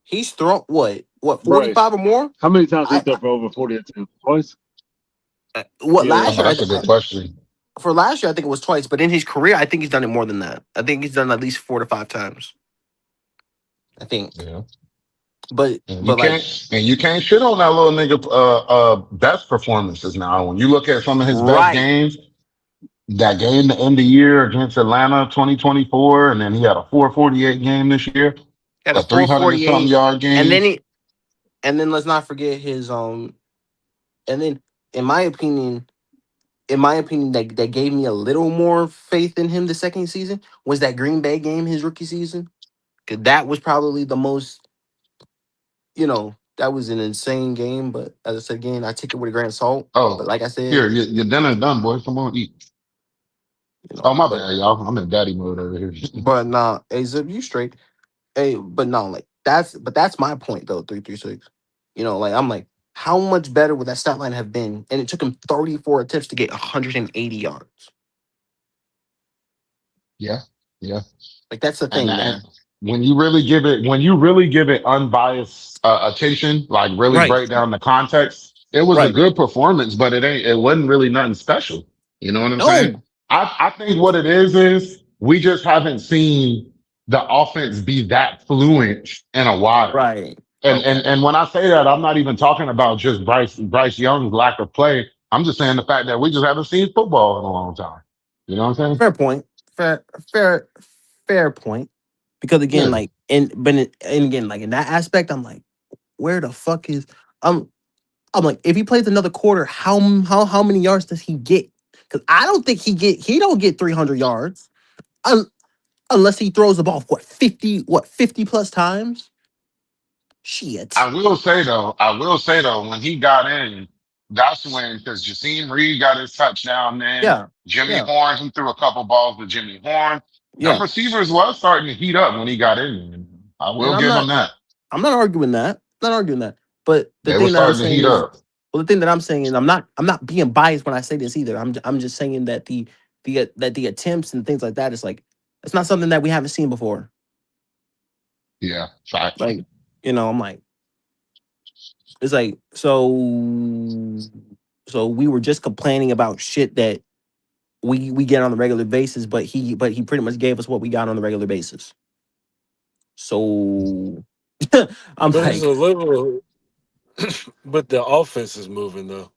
He's thrown what Bryce. 45 or more? How many times he I throw for over 40 attempts? Twice? what Yeah. last Oh, year? that's a good question. For last year I think it was twice, but in his career I think he's done it more than that. I think he's done at least 4 to 5 times. I think, Yeah. And but like you can't shit on that little nigga best performances now. When you look at some of his best right, games, that game to end the year against Atlanta 2024, and then he had a 448 game this year, had a a 300 and something 448, yard and game. then let's not forget his and then in my opinion. That gave me a little more faith in him the second season was that Green Bay game, his rookie season. Because that was probably the most, that was an insane game. But as I said again, I take it with a grain of salt. But Oh, like I said, here, your dinner's done, boy. Come on, eat. Oh, my but bad, y'all. I'm in daddy mode over here. nah, hey Zip, you straight. Hey, but no, like that's my point though. 336. Like I'm like, how much better would that stat line have been? And it took him 34 attempts to get 180 yards. Yeah, yeah. Like that's the thing And there. when you really give it unbiased attention, like really Right, break down the context, it was a right. good performance, but it wasn't really nothing special. You know what I'm saying? No, I think what it is we just haven't seen the offense be that fluent in a while. right. And Okay. and when I say that, I'm not even talking about just Bryce Young's lack of play. I'm just saying the fact that we just haven't seen football in a long time. You know what I'm saying? Fair point. Fair, fair point. Because again, Yeah. like, and again, like in that aspect, I'm like, where the fuck is? I'm, I'm like, if he plays another quarter, how many yards does he get? Because I don't think he don't get 300 yards unless he throws the ball what 50 plus times. Shit. I will say though, when he got in. That's when, because Jasim Reed got his touchdown then. Yeah, Jimmy yeah, Horn, he threw a couple balls to Jimmy Horn. Them yeah. receivers was starting to heat up when he got in there. I And will give him that. I'm not arguing that. Not arguing that. But the They were thing that I'm starting to saying heat is, up. well, the thing that I'm saying is, I'm not being biased when I say this either. I'm just saying that the attempts and things like that is like it's not something that we haven't seen before. Yeah, fact. Like, I'm like, it's like so we were just complaining about shit that we get on the regular basis, but he pretty much gave us what we got on the regular basis. So I'm But it's like, a little, but the offense is moving though.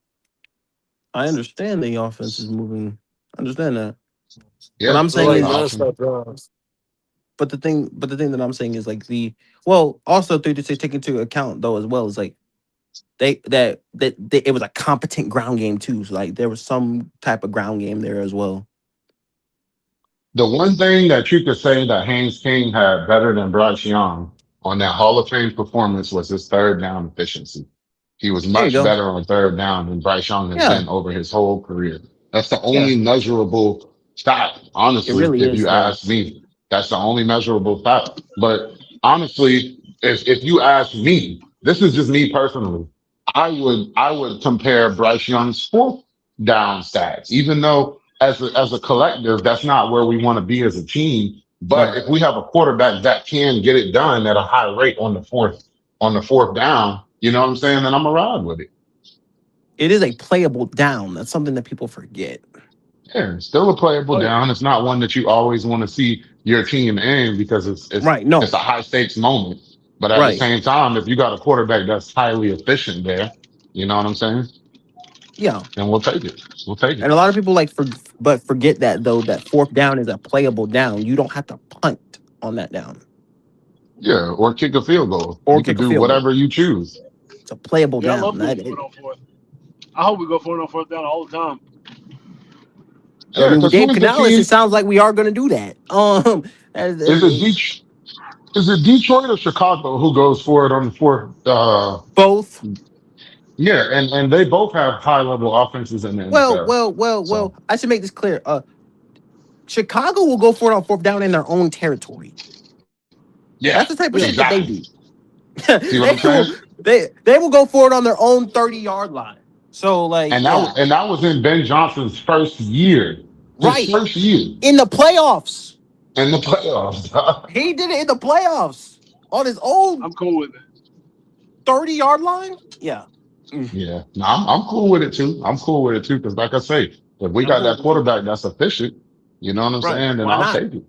I understand the offense is moving. I understand that. What Yeah, I'm It's saying yeah. like The is, offense. nonstop drives. but the thing that I'm saying is like also to take into account though as well is like it was a competent ground game too. So like there was some type of ground game there as well. The one thing that you could say that Haynes King had better than Bryce Young on that Hall of Fame performance was his third down efficiency. He was There you much go. better on third down than Bryce Young has Yeah, been over his whole career. That's the yeah. only measurable fact, It honestly, really if is you though. ask me. That's the only measurable fact. But honestly, if you ask me, this is just me personally. I would compare Bryce Young's fourth down stats, even though as a collective, that's not where we want to be as a team. But Right. if we have a quarterback that can get it done at a high rate on the fourth down, you know what I'm saying? Then I'm a ride with it. It is a playable down. That's something that people forget. Yeah, it's still a playable Oh yeah. down. It's not one that you always want to see your team in because Right. it's No. a high stakes moment. But at the Right. same time, if you got a quarterback that's highly efficient there, you know what I'm saying? Yeah. Then we'll take it. We'll take And it. a lot of people but forget that though that fourth down is a playable down. You don't have to punt on that down Yeah, or kick a field goal. or You can kick a do field goal. whatever you choose. It's a playable Yeah, I down. love going for it on fourth. I hope we go for it on fourth down all the time. I Yeah, mean, with because who Dave is the Canales, it team? sounds like we are going to do that. Is it is it Detroit or Chicago who goes for it on the fourth? Both. Yeah, and they both have high level offenses in the NFL. Well. So I should make this clear. Chicago will go for it on fourth down in their own territory. yeah, That's the type of Yeah. shit that they exactly. do. See what they I'm saying? will they will go for it on their own 30-yard line. So like, yeah, And that was in Ben Johnson's first year, his right. first year In the playoffs. in the playoffs. He did it in the playoffs on his own I'm cool with it. 30-yard line. Yeah. Yeah, no, I'm cool with it too. I'm cool with it too because, like I say, if we I'm got cool that with it too. quarterback that's efficient, you know what I'm Right. saying, then Why I'll not? take it.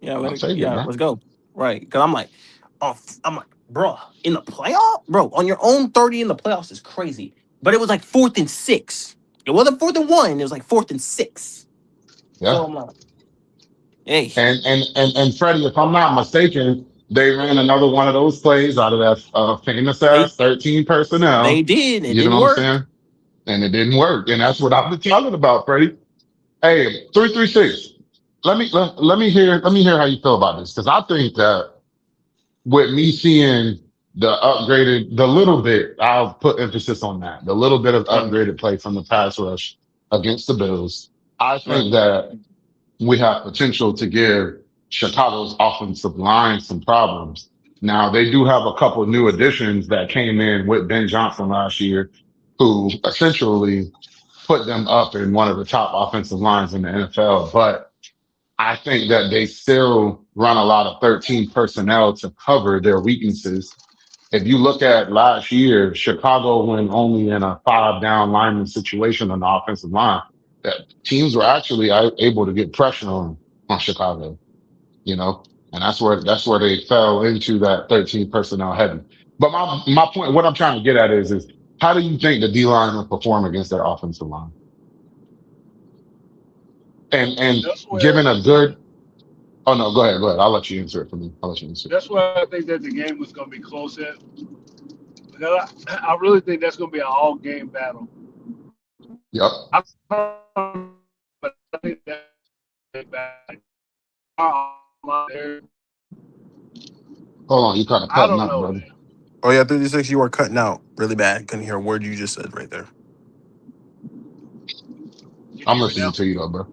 Yeah, I'll take it, man. let's go. Right. Because I'm like, bro, in the playoff, bro, on your own 30 in the playoffs is crazy. But it was like 4th and 6. It wasn't 4th and 1. It was like 4th and 6. So Yeah. I'm like, hey, And Freddie, if I'm not mistaken, they ran another one of those plays out of that famous they ass 13 they personnel. did. It You know didn't what I'm work. saying? And it didn't work. And that's what I've been talking about, Freddie. Hey, 336. Let me hear how you feel about this. Because I think that with me seeing the little bit, I'll put emphasis on that, the little bit of Right. upgraded play from the pass rush against the Bills. I think Right. that we have potential to give Chicago's offensive line some problems. Now they do have a couple of new additions that came in with Ben Johnson last year, who essentially put them up in one of the top offensive lines in the NFL. But I think that they still run a lot of 13 personnel to cover their weaknesses. If you look at last year, Chicago went only in a 5 down lineman situation on the offensive line. That teams were actually able to get pressure on Chicago, you know, and that's where they fell into that 13 personnel heavy. But my point, what I'm trying to get at is how do you think the D line will perform against their offensive line? And That's where given a good, oh no, go ahead. I'll let you answer it for me. I'll let you answer it. that's where I think that the game was gonna be close at. Because I really think that's gonna be an all game battle. Yep. I don't, but I think that's bad. I Hold on, you kind of cutting don't up, know, brother. man. Oh yeah, 36. You are cutting out really bad. Couldn't hear a word you just said right there. I'm hear me listening now? to you though, bro.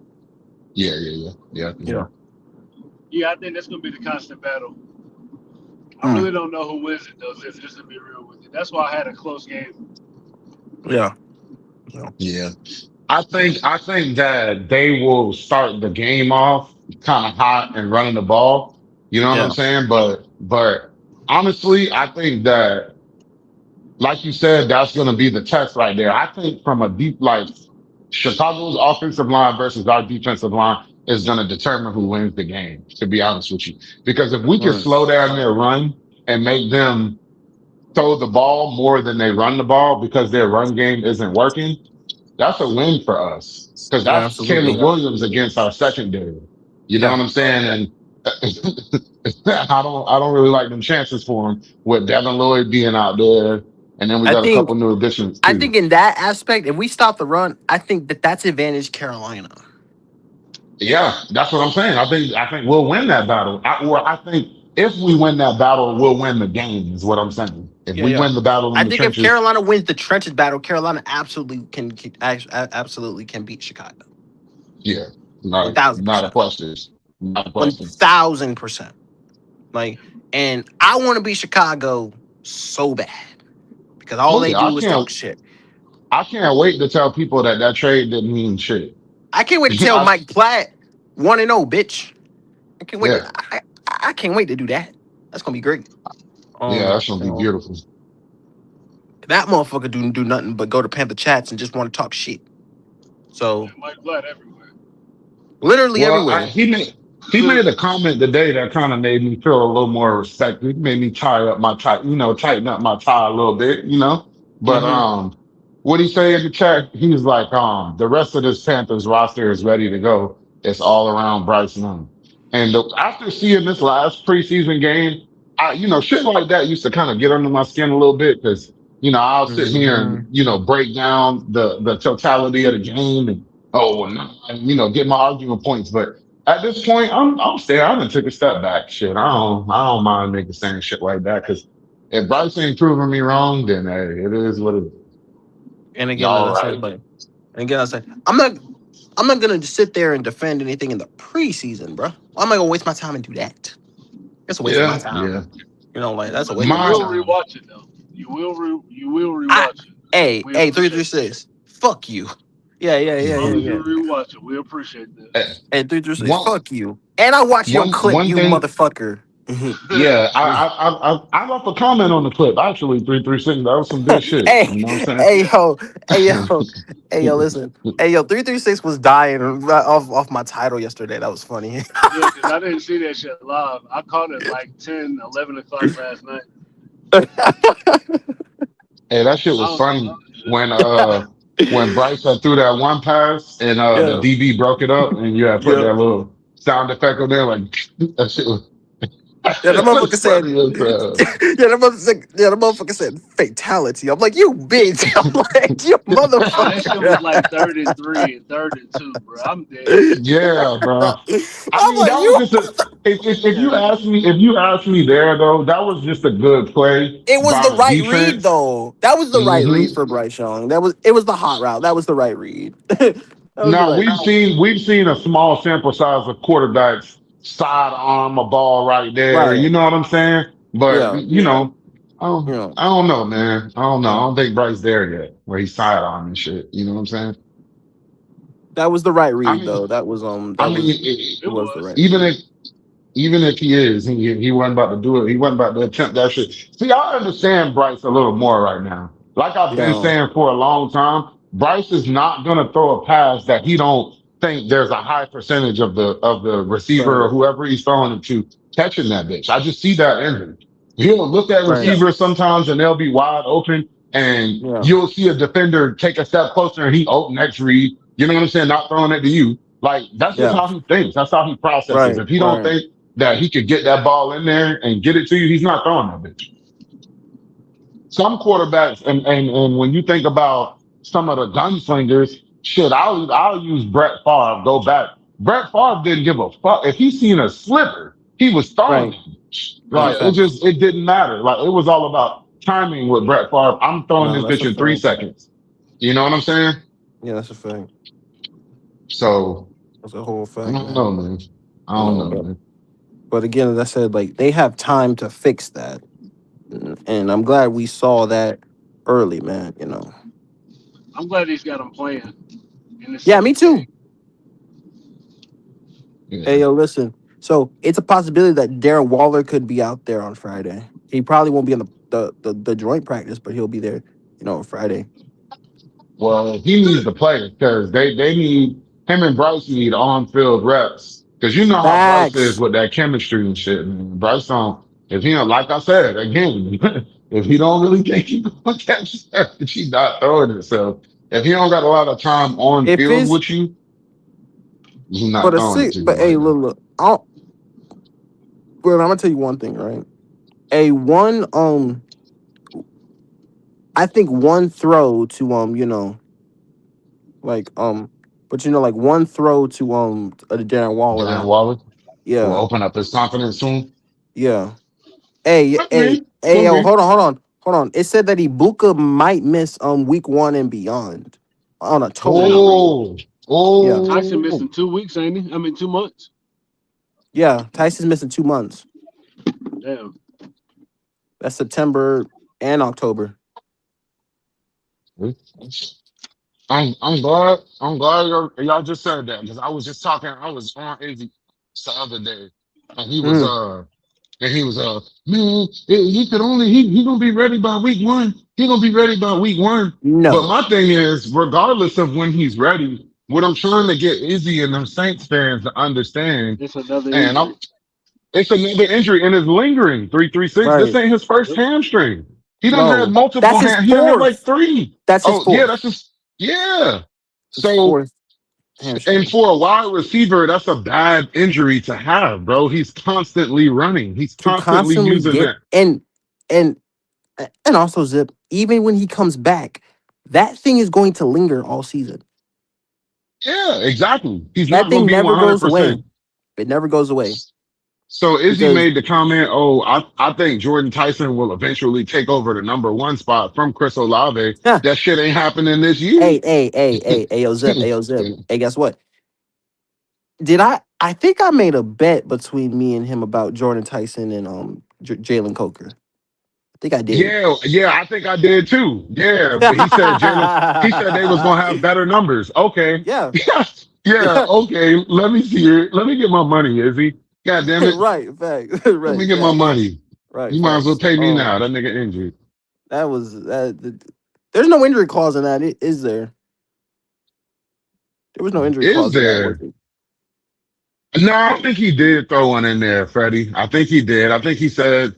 Yeah. I can hear Yeah. you. Yeah, I think that's going to be the constant battle. I Mm. really don't know who wins it, though, just to be real with you. That's why I had a close game. Yeah. Yeah. Yeah. I think that they will start the game off kind of hot and running the ball. You know what I'm Yeah. saying? But honestly, I think that, like you said, that's going to be the test right there. I think from a deep, like Chicago's offensive line versus our defensive line is going to determine who wins the game, to be honest with you. Because if we can Mm. slow down their run and make them throw the ball more than they run the ball because their run game isn't working, that's a win for us. Because Yeah. that's Absolutely. Caleb Williams against our secondary. You know Yeah. what I'm saying? And I don't really like them chances for him with Devin Lloyd being out there. And then we I got a think. couple new additions I too. think in that aspect, if we stop the run, I think that's advantage Carolina. Yeah, that's what I'm saying. I think we'll win that battle. I think if we win that battle, we'll win the game. Is what I'm saying. If Yeah. we Yeah. win the battle in I the think if trenches, Carolina wins the trenches battle, Carolina absolutely can beat Chicago. yeah, One not thousand not a percent. question. Not a One question. thousand percent. Like, and I want to be Chicago so bad because all Oh they yeah, I do is can't. talk shit. I can't wait to tell people that that trade didn't mean shit. I can't wait to tell I, Mike Platt 1-0, bitch. I can't wait. yeah, I can't wait to do that. That's gonna be great. yeah, that's gonna be So beautiful. that motherfucker do nothing but go to Panther chats and just want to talk shit. So Mike Blatt everywhere. literally Well, everywhere. he made a comment today that kind of made me feel a little more respect. It made me tighten up my tie a little bit, you know. But Mm-hmm. what he say in the chat? He was like, the rest of this Panthers roster is ready to go. It's all around Bryce Young. And after seeing this last preseason game, shit like that used to kind of get under my skin a little bit because I'll sit here Mm-hmm. and break down the totality of the game and get my argument points, but at this point, I'm staying. I done took a step back. Shit, I don't mind niggas saying shit like that because if Bryce ain't proving me wrong, then hey, it is what it is. And again, as Y'all I said, right. like, and again, I said, I'm not gonna just sit there and defend anything in the preseason, bro. Why am I gonna waste my time and do that? That's a waste of my Yeah, time. yeah. Like that's a But waste you of my My will time. rewatch it, though. You will I rewatch it. We hey, three appreciate three that. six. Fuck you. Yeah, yeah, As yeah, long yeah, as yeah. you rewatch it, we appreciate that. eh, 336. one Fuck you. And I watch your one clip, one you thing. motherfucker. hey, Yeah, I left a comment on the clip. Actually, 336. That was some good shit. hey, You know what I'm yo, hey, yo, hey, yo, saying? listen. Hey, yo, 336 was dying off my title yesterday. That was funny. Yeah, because I didn't see that shit live. I caught it like 10, 11 o'clock last night. Hey, that shit I was was like, funny oh, shit. when Bryce had threw that one pass and the yeah, DB broke it up and you had put yeah. that little sound effect on there like that shit was that Yeah, the shit motherfucker was said, funny as the motherfucker said fatality. I'm like, you bitch. I'm like, you Bro, that shit was motherfucker. like 33 and 32, bro. I'm dead. yeah, bro. I I'm mean, like, that was you. just a if Yeah. you ask me there though, that was just a good play It was by the the right read defense. though. That was the right hmm read for Bryce Young. It was the hot route. That was the right read. that was the Now right read. we've seen a small sample size of quarterbacks sidearm a ball right there. Right. You know what I'm saying? But Yeah. Yeah. You know. I don't know, man. I don't know. I Yeah. don't think Bryce there yet, where he's sidearm and shit. You know what I'm saying? That was the right I read mean, though. That was I mean, It was the was. right even read. if he is, he wasn't about to do it. He wasn't about to attempt that shit. See, I understand Bryce a little more right now. Like I've been Yeah. saying for a long time, Bryce is not gonna throw a pass that he don't think there's a high percentage of the receiver Right. or whoever he's throwing it to catching that bitch. I just see that in him. He'll look at Right. Yeah. receivers sometimes and they'll be wide open, and Yeah. you'll see a defender take a step closer and he next read. You know what I'm saying? Not throwing it to you. Like that's just Yeah. how he thinks. That's how he processes. Right. If he don't Right. think that he could get that ball in there and get it to you, he's not throwing that bitch. Some quarterbacks, and when you think about some of the gunslingers, shit, I'll use Brett Favre. Go back. Brett Favre didn't give a fuck if he seen a sliver, he was throwing Right. it. No Like Yeah. facts. it didn't matter. Like it was all about timing with Brett Favre. I'm throwing No, this that's bitch a in three fact. seconds. You know what I'm saying? Yeah, that's a fact. So That's a whole I fact, don't man. know, man. I You don't know, know, but man. but again, as I said, like they have time to fix that, and I'm glad we saw that early, man. You know. I'm glad he's got him playing in the Yeah, me second too. game. Hey, Yeah. yo, listen. So it's a possibility that Darren Waller could be out there on Friday. He probably won't be in the joint practice, but he'll be there, on Friday. Well, he needs to play because they need him and Bryce need on field reps. Because you know how Bryce is Facts. with that chemistry and shit. Man. Bryce don't if he don't like I said again, if he don't really think he gonna catch that, he's not throwing it. So if he don't got a lot of time on If field it's with you, he's but not a throwing it six, to you but hey, like that. look, well, I'm gonna tell you one thing, right? A one, I think one throw to like but like one throw to Darren Darren Waller, Waller will yeah, open up his confidence soon. yeah. Hey, Could hey, be, hey, could yo, be. hold on. It said that Ibuka might miss week 1 and beyond on a toe Damn. injury. Oh, Yeah, Tyson oh. missing 2 weeks, ain't he? I mean, 2 months. yeah. Tyson's missing 2 months. Damn. That's September and October. I'm glad y'all just said that because I was on Izzy the other day and Mm, he was man he could only he gonna be ready by week one. He gonna be ready by week one. But no, my thing is, regardless of when he's ready, what I'm trying to get Izzy and them Saints fans to understand, It's another and I'm injury. it's another injury and it's lingering. 336. This right? ain't his first Yep. hamstring. He done had No, that's multiple his he done had like fourth. three. That's his Oh yeah, fourth. that's just yeah. His So fourth and hamstring for a wide receiver, that's a bad injury to have, bro. He's constantly running. He's to constantly constantly using get that. and also Zip. Even when he comes back, that thing is going to linger all season. Yeah, exactly. He's That not going thing to be never goes away. 100%. It never goes away So Izzy because made the comment, oh, I think Jordan Tyson will eventually take over the number one spot from Chris Olave. huh, That shit ain't happening this year. hey, yo, Zip. Hey, guess what? Did I think I made a bet between me and him about Jordan Tyson and Jalen Coker. I think I did. Yeah, yeah, I think I did too. Yeah, but he said they was gonna have better numbers. Okay. Yeah. Yeah, yeah, okay. Let me see it. Let me get my money, Izzy. God damn it. Right, facts. Let me Right, get my facts. money. Right, You might as well facts. pay me now. That nigga injured. That was that. There's no injury clause in that, is there? There was no injury Is clause in that, was there? it? No, I think he did throw one in there, Freddie. I think he did. I think he said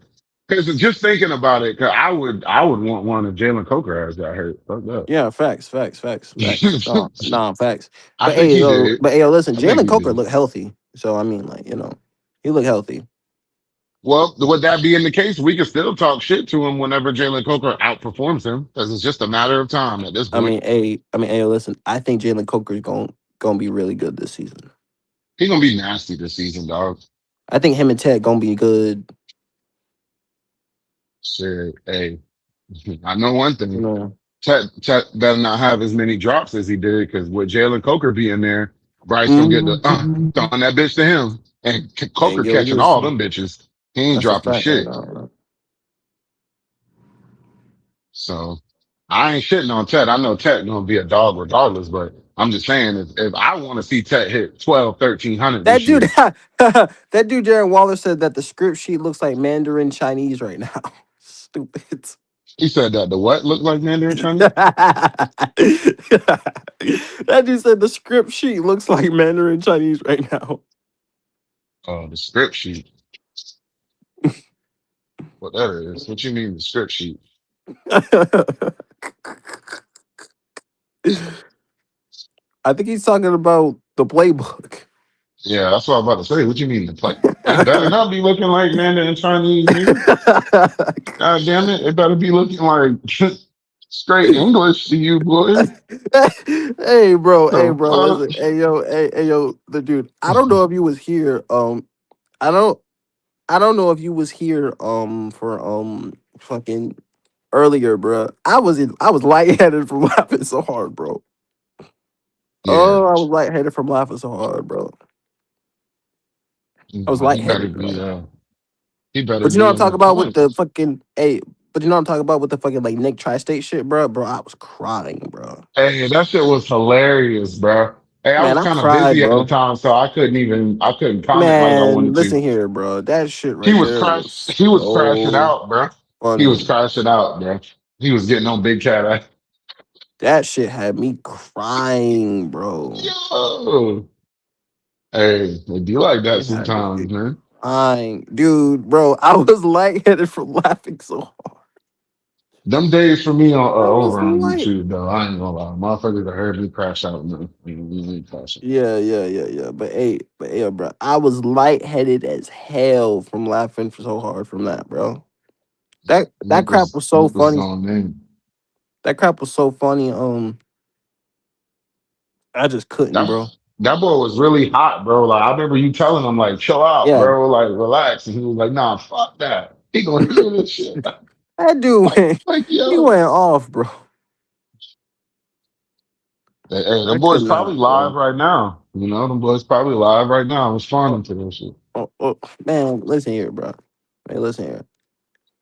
because just thinking about it, because I would want one if Jalen Coker has got hurt. Fuck that. Yeah, facts. No, facts. I think he did. But hey, yo, listen, I think Jalen he Coker did. looked healthy. So I mean, he looked healthy. Well, with that being the case, we can still talk shit to him whenever Jalen Coker outperforms him, because it's just a matter of time at this point. Hey, yo, listen, I think Jalen Coker is going to be really good this season. He's gonna be nasty this season, dog. I think him and Ted going to be good. Shit, hey, I know one You thing. know, Chet better not have as many drops as he did, because with Jalen Coker being there, Bryce gonna get the Mhm. throwing that bitch to him, and And Coker yo, catching all them bitches. He ain't that's a dropping fact right shit. now. So I ain't shitting on Ted. I know Ted gonna be a dog regardless, but I'm just saying if I want to see Ted hit 12, 1300 That this dude, year, that dude, Jaron Waller said that the script sheet looks like Mandarin Chinese right now. Stupid. he said that the what looked like Mandarin Chinese? That dude said the script sheet looks like Mandarin Chinese right now. Oh, the script sheet. What that is? What you mean the script sheet? I think he's talking about the playbook. Yeah, that's what I'm about to say. What you mean the play? It better not be looking like Mandarin Chinese, nigga. God damn it. It better be looking like straight English to you, boy. Hey, The bro, fuck? listen, hey, yo, the dude. I don't know if you was here. I don't, I don't know if you was here. For fucking earlier, bro. I was lightheaded from laughing so hard, bro. Yeah. I was lightheaded from laughing so hard, bro. I was No, lightheaded, bro. he better But you know what be I'm in the talking about with the points. fucking but you know what I'm talking about with the fucking like Nick Tri-State shit, bro. Bro, I was crying, bro. Hey, that shit was hilarious, bro. Hey, I Man, was I kind of cried, busy at the bro. time, so I couldn't comment like I Man, wanted to. listen here, bro. That shit right there was He was crashing so out, bro. He was funny. crashing out, bro. He was getting on Big Cat. That shit had me crying, bro. Yo, hey, it be like that It had me sometimes, man. crying. Dude, bro, I was lightheaded from laughing so hard. Them days for me I was over on light. YouTube though. I ain't gonna lie, motherfuckers that heard me crash out, man. Crash out. Yeah. But hey, bro, I was lightheaded as hell from laughing so hard from that, bro. That crap was so Nick was funny. going in. That crap was so funny. I just couldn't, That bro. that boy was really hot, bro. Like I remember you telling him, like, chill out, Yeah, bro. Like, relax. And he was like, nah, fuck that. He gonna hear this shit. that dude went, Like, he yo. went off, bro. Hey, them I boys could probably not, live bro. right now. You know, them boys probably live right now Oh, responding to this shit. man, listen here, bro. Man, listen here.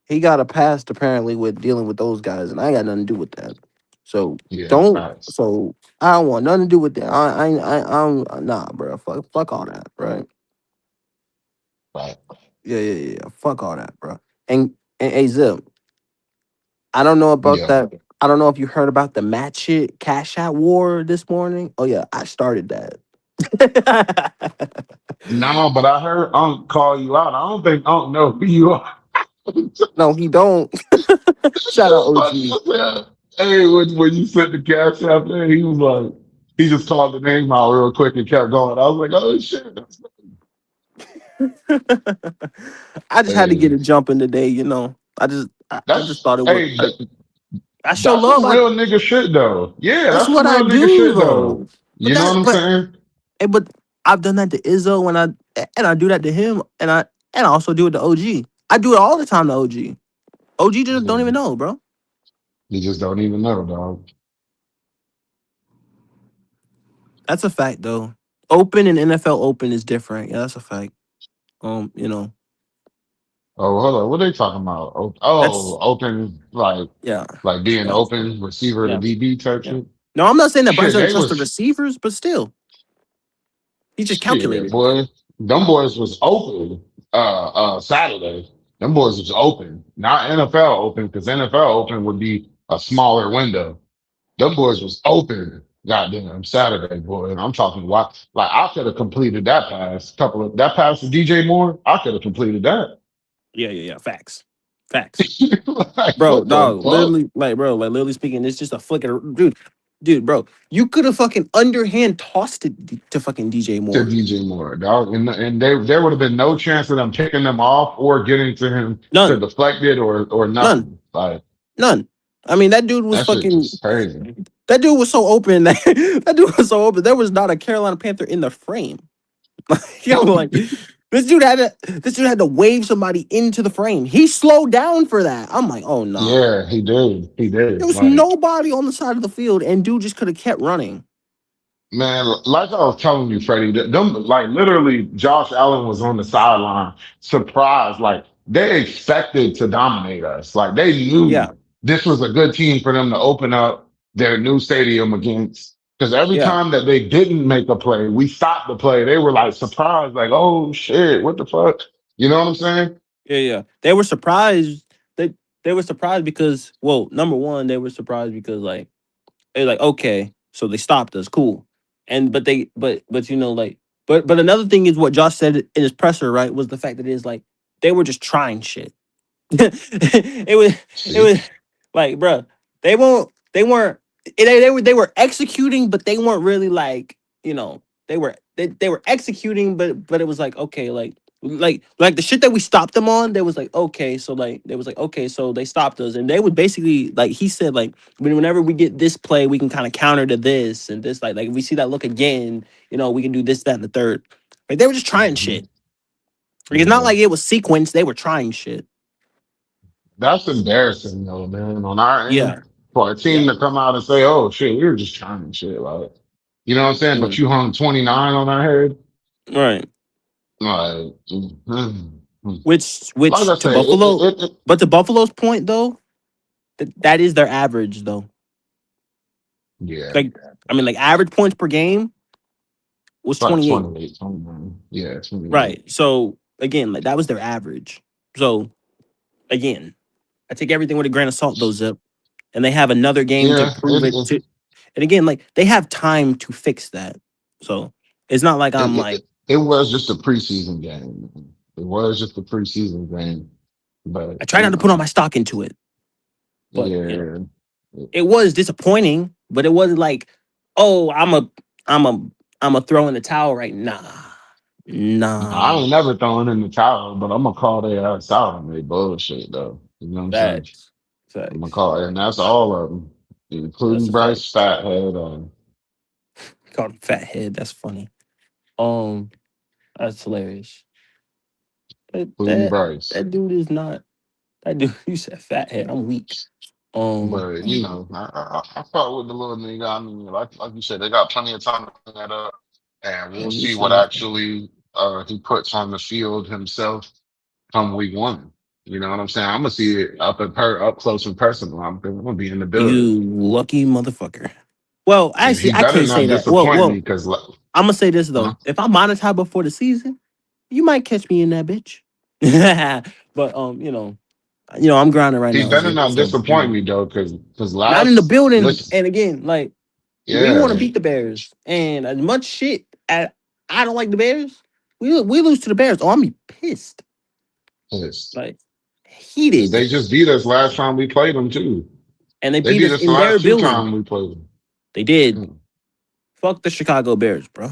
He got a past apparently with dealing with those guys, and I ain't got nothing to do with that. So Yeah, don't. facts. So I don't want nothing to do with that. I'm nah, bro. Fuck all that, right? Right. Yeah. Fuck all that, bro. And hey, Zip, I don't know about Yeah. that. I don't know if you heard about the match it cash out war this morning. Oh yeah, I started that. No, but I heard Unc call you out. I don't think Unc know who you are. No, he don't. Shout out OG. Hey, when you sent the cash out there, he was like, he just called the name out real quick and kept going. I was like, oh shit. I just had to get Hey, it jumping today, you know. I just thought it would. hey, I show that's some love. real nigga shit though. Yeah, That's that's what some I real nigga do shit though. though. But You know what I'm saying? but I've done that to Izzo and I do that to him and I also do it to OG. I do it all the time to OG. OG just don't even know, bro. You just don't even know, dog. That's a fact though. Open and NFL Open is different. Yeah, that's a fact. You know, Oh, hold on. What are they talking about? that's Open, yeah, like being yeah, open receiver to yeah, DB type yeah. shit. No, I'm not saying that Bryce Shit, doesn't they trust the was receivers, but still, he's just shit, calculated. boy. Them boys was open Saturday. Them boys was open. Not NFL open, because NFL open would be a smaller window. Them boys was open goddamn Saturday, boy. And I'm talking what like I could have completed that pass. That pass to DJ Moore, I could have completed that. Yeah. Facts, facts. Like, Bro, what the dog, fuck? literally, like literally speaking, it's just a flicker, dude, bro, you could have fucking underhand tossed it to fucking DJ To Moore. DJ Moore, dog. And there would have been no chance of them picking them off or getting to him to None, deflect it or none, nothing. Like none. I mean, that dude was that shit fucking. just crazy. That dude was so open. That dude was so open. There was not a Carolina Panther in the frame. Yo, like this dude had to wave somebody into the frame. He slowed down for that. I'm like, oh nah. Yeah, he did. He There did. was Like nobody on the side of the field, and dude just could have kept running. man, like I was telling you, Freddie, them like literally Josh Allen was on the sideline, surprised. Like they expected to dominate us. Like they knew Yeah, this was a good team for them to open up their new stadium against. Because every yeah. time that they didn't make a play, we stopped the play. They were like surprised, like, oh shit, what the fuck? You know what I'm saying? Yeah. They were surprised. They were surprised because, well, number one, they were surprised because like they're like, okay, so they stopped us, cool. And but you know, like but another thing is what Josh said in his presser, right, was the fact that it is like they were just trying shit. It See? was like, bro, they weren't they were executing, but they weren't really like, you know, they were executing, but it was like, okay, like the shit that we stopped them on, they was like, okay, so like they was like, okay, so they stopped us, and they would basically, like he said, like whenever we get this play, we can kind of counter to this and this, like if we see that look again, you know, we can do this, that, and the third. Like they were just trying Mhm. shit. Like, it's not Yeah. like it was sequenced; they were trying shit. That's embarrassing though, man. On our end, Yeah, for a yeah, team to come out and say, "Oh shit, we were just trying shit," like You know what I'm saying? But Mm. you hung 29 on our head. Right. Like, like Which I to say, Buffalo, but to Buffalo's point though, that is their average though. yeah, Like, I mean, like average points per game was it's like 28. 28, 29. Yeah, 28. Right. So again, like that was their average. So again, I take everything with a grain of salt, though, Zip. And they have another game to Yeah, prove it to. And again, like they have time to fix that. So it's not like I'm like it was just a preseason game. It was just a preseason game. But, I try not to put all my stock into it. But yeah. it was disappointing, but it wasn't like, oh, I'm a I'm a throw in the towel right. I Nah. ain't never throwing in the towel, but I'm gonna call their ass out on their bullshit though. You know what I'm saying? Facts. I'm gonna Facts. call it, and that's all of them, That's including a fact. Bryce Fathead, Called him fat head. That's funny. That's hilarious. That including that Bryce. that dude is not that dude. You said fat head. I'm weak. But you know, I fought with the little nigga. I mean, like you said, they got plenty of time to clean that up, and we'll Let me see what see. actually he puts on the field himself come week one. You know what I'm saying? I'm gonna see it up close and personal. I'm gonna be in the building, You lucky motherfucker. Well, and actually, he I better can't say not that. disappoint me Well, because I'm gonna say this though. If I monetize before the season, you might catch me in that bitch. But I'm grinding right he now, better Zip. not So disappoint me though, because not in the last building. listen, And again, like we want to yeah, beat the Bears, and as much shit as I don't like the Bears, we lose to the Bears. Oh, I'm be pissed, because like heated, they just beat us last time we played them too. and they They beat beat us us the in their last two building. times we played them. They did. Hmm. Fuck the Chicago Bears, bro.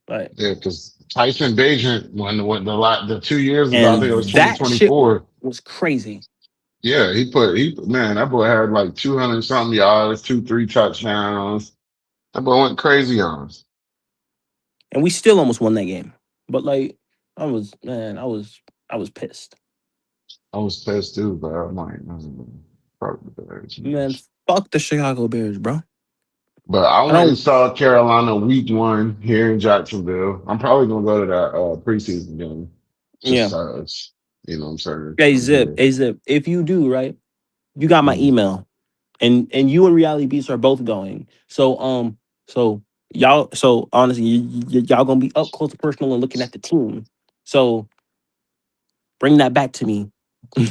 Like, Yeah, because Tyson Bagent when the 2 years ago, I think it was and that shit 2024. was crazy. Yeah, man, that boy had like 200 something yards, 3 touchdowns. That boy went crazy on us. And we still almost won that game. But like, I was pissed. I was pissed too, but I'm like, fuck the Bears, man. Man, fuck the Chicago Bears, bro. But I I went and don't. saw Carolina week one here in Jacksonville. I'm probably gonna go to that preseason game. Just Yeah. you know what I'm saying? Hey I'm Zip, here. hey Zip. If you do right, you got my Mhm. email, and you and Reality Beats are both going. So y'all. So honestly, y'all gonna be up close and personal and looking at the team. So bring that back to me. you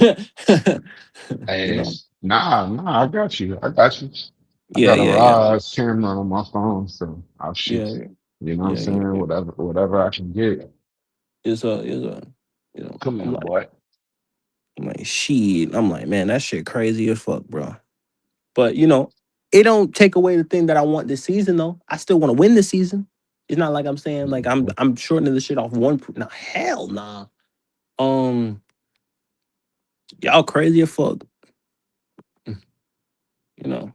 Hey, know. nah, I got you. I got you. I Yeah, got a yeah, yeah, raw camera on my phone, so I'll shoot. yeah, You know what I'm yeah, yeah, saying? yeah. Whatever I can get. Is a. You know, Come I'm here, like, boy. I'm like, shit. I'm like, man, that shit crazy as fuck, bro. But it don't take away the thing that I want this season though. I still want to win this season. It's not like I'm saying like I'm shortening the shit off one. No, hell nah. Um, y'all crazy as fuck. You know,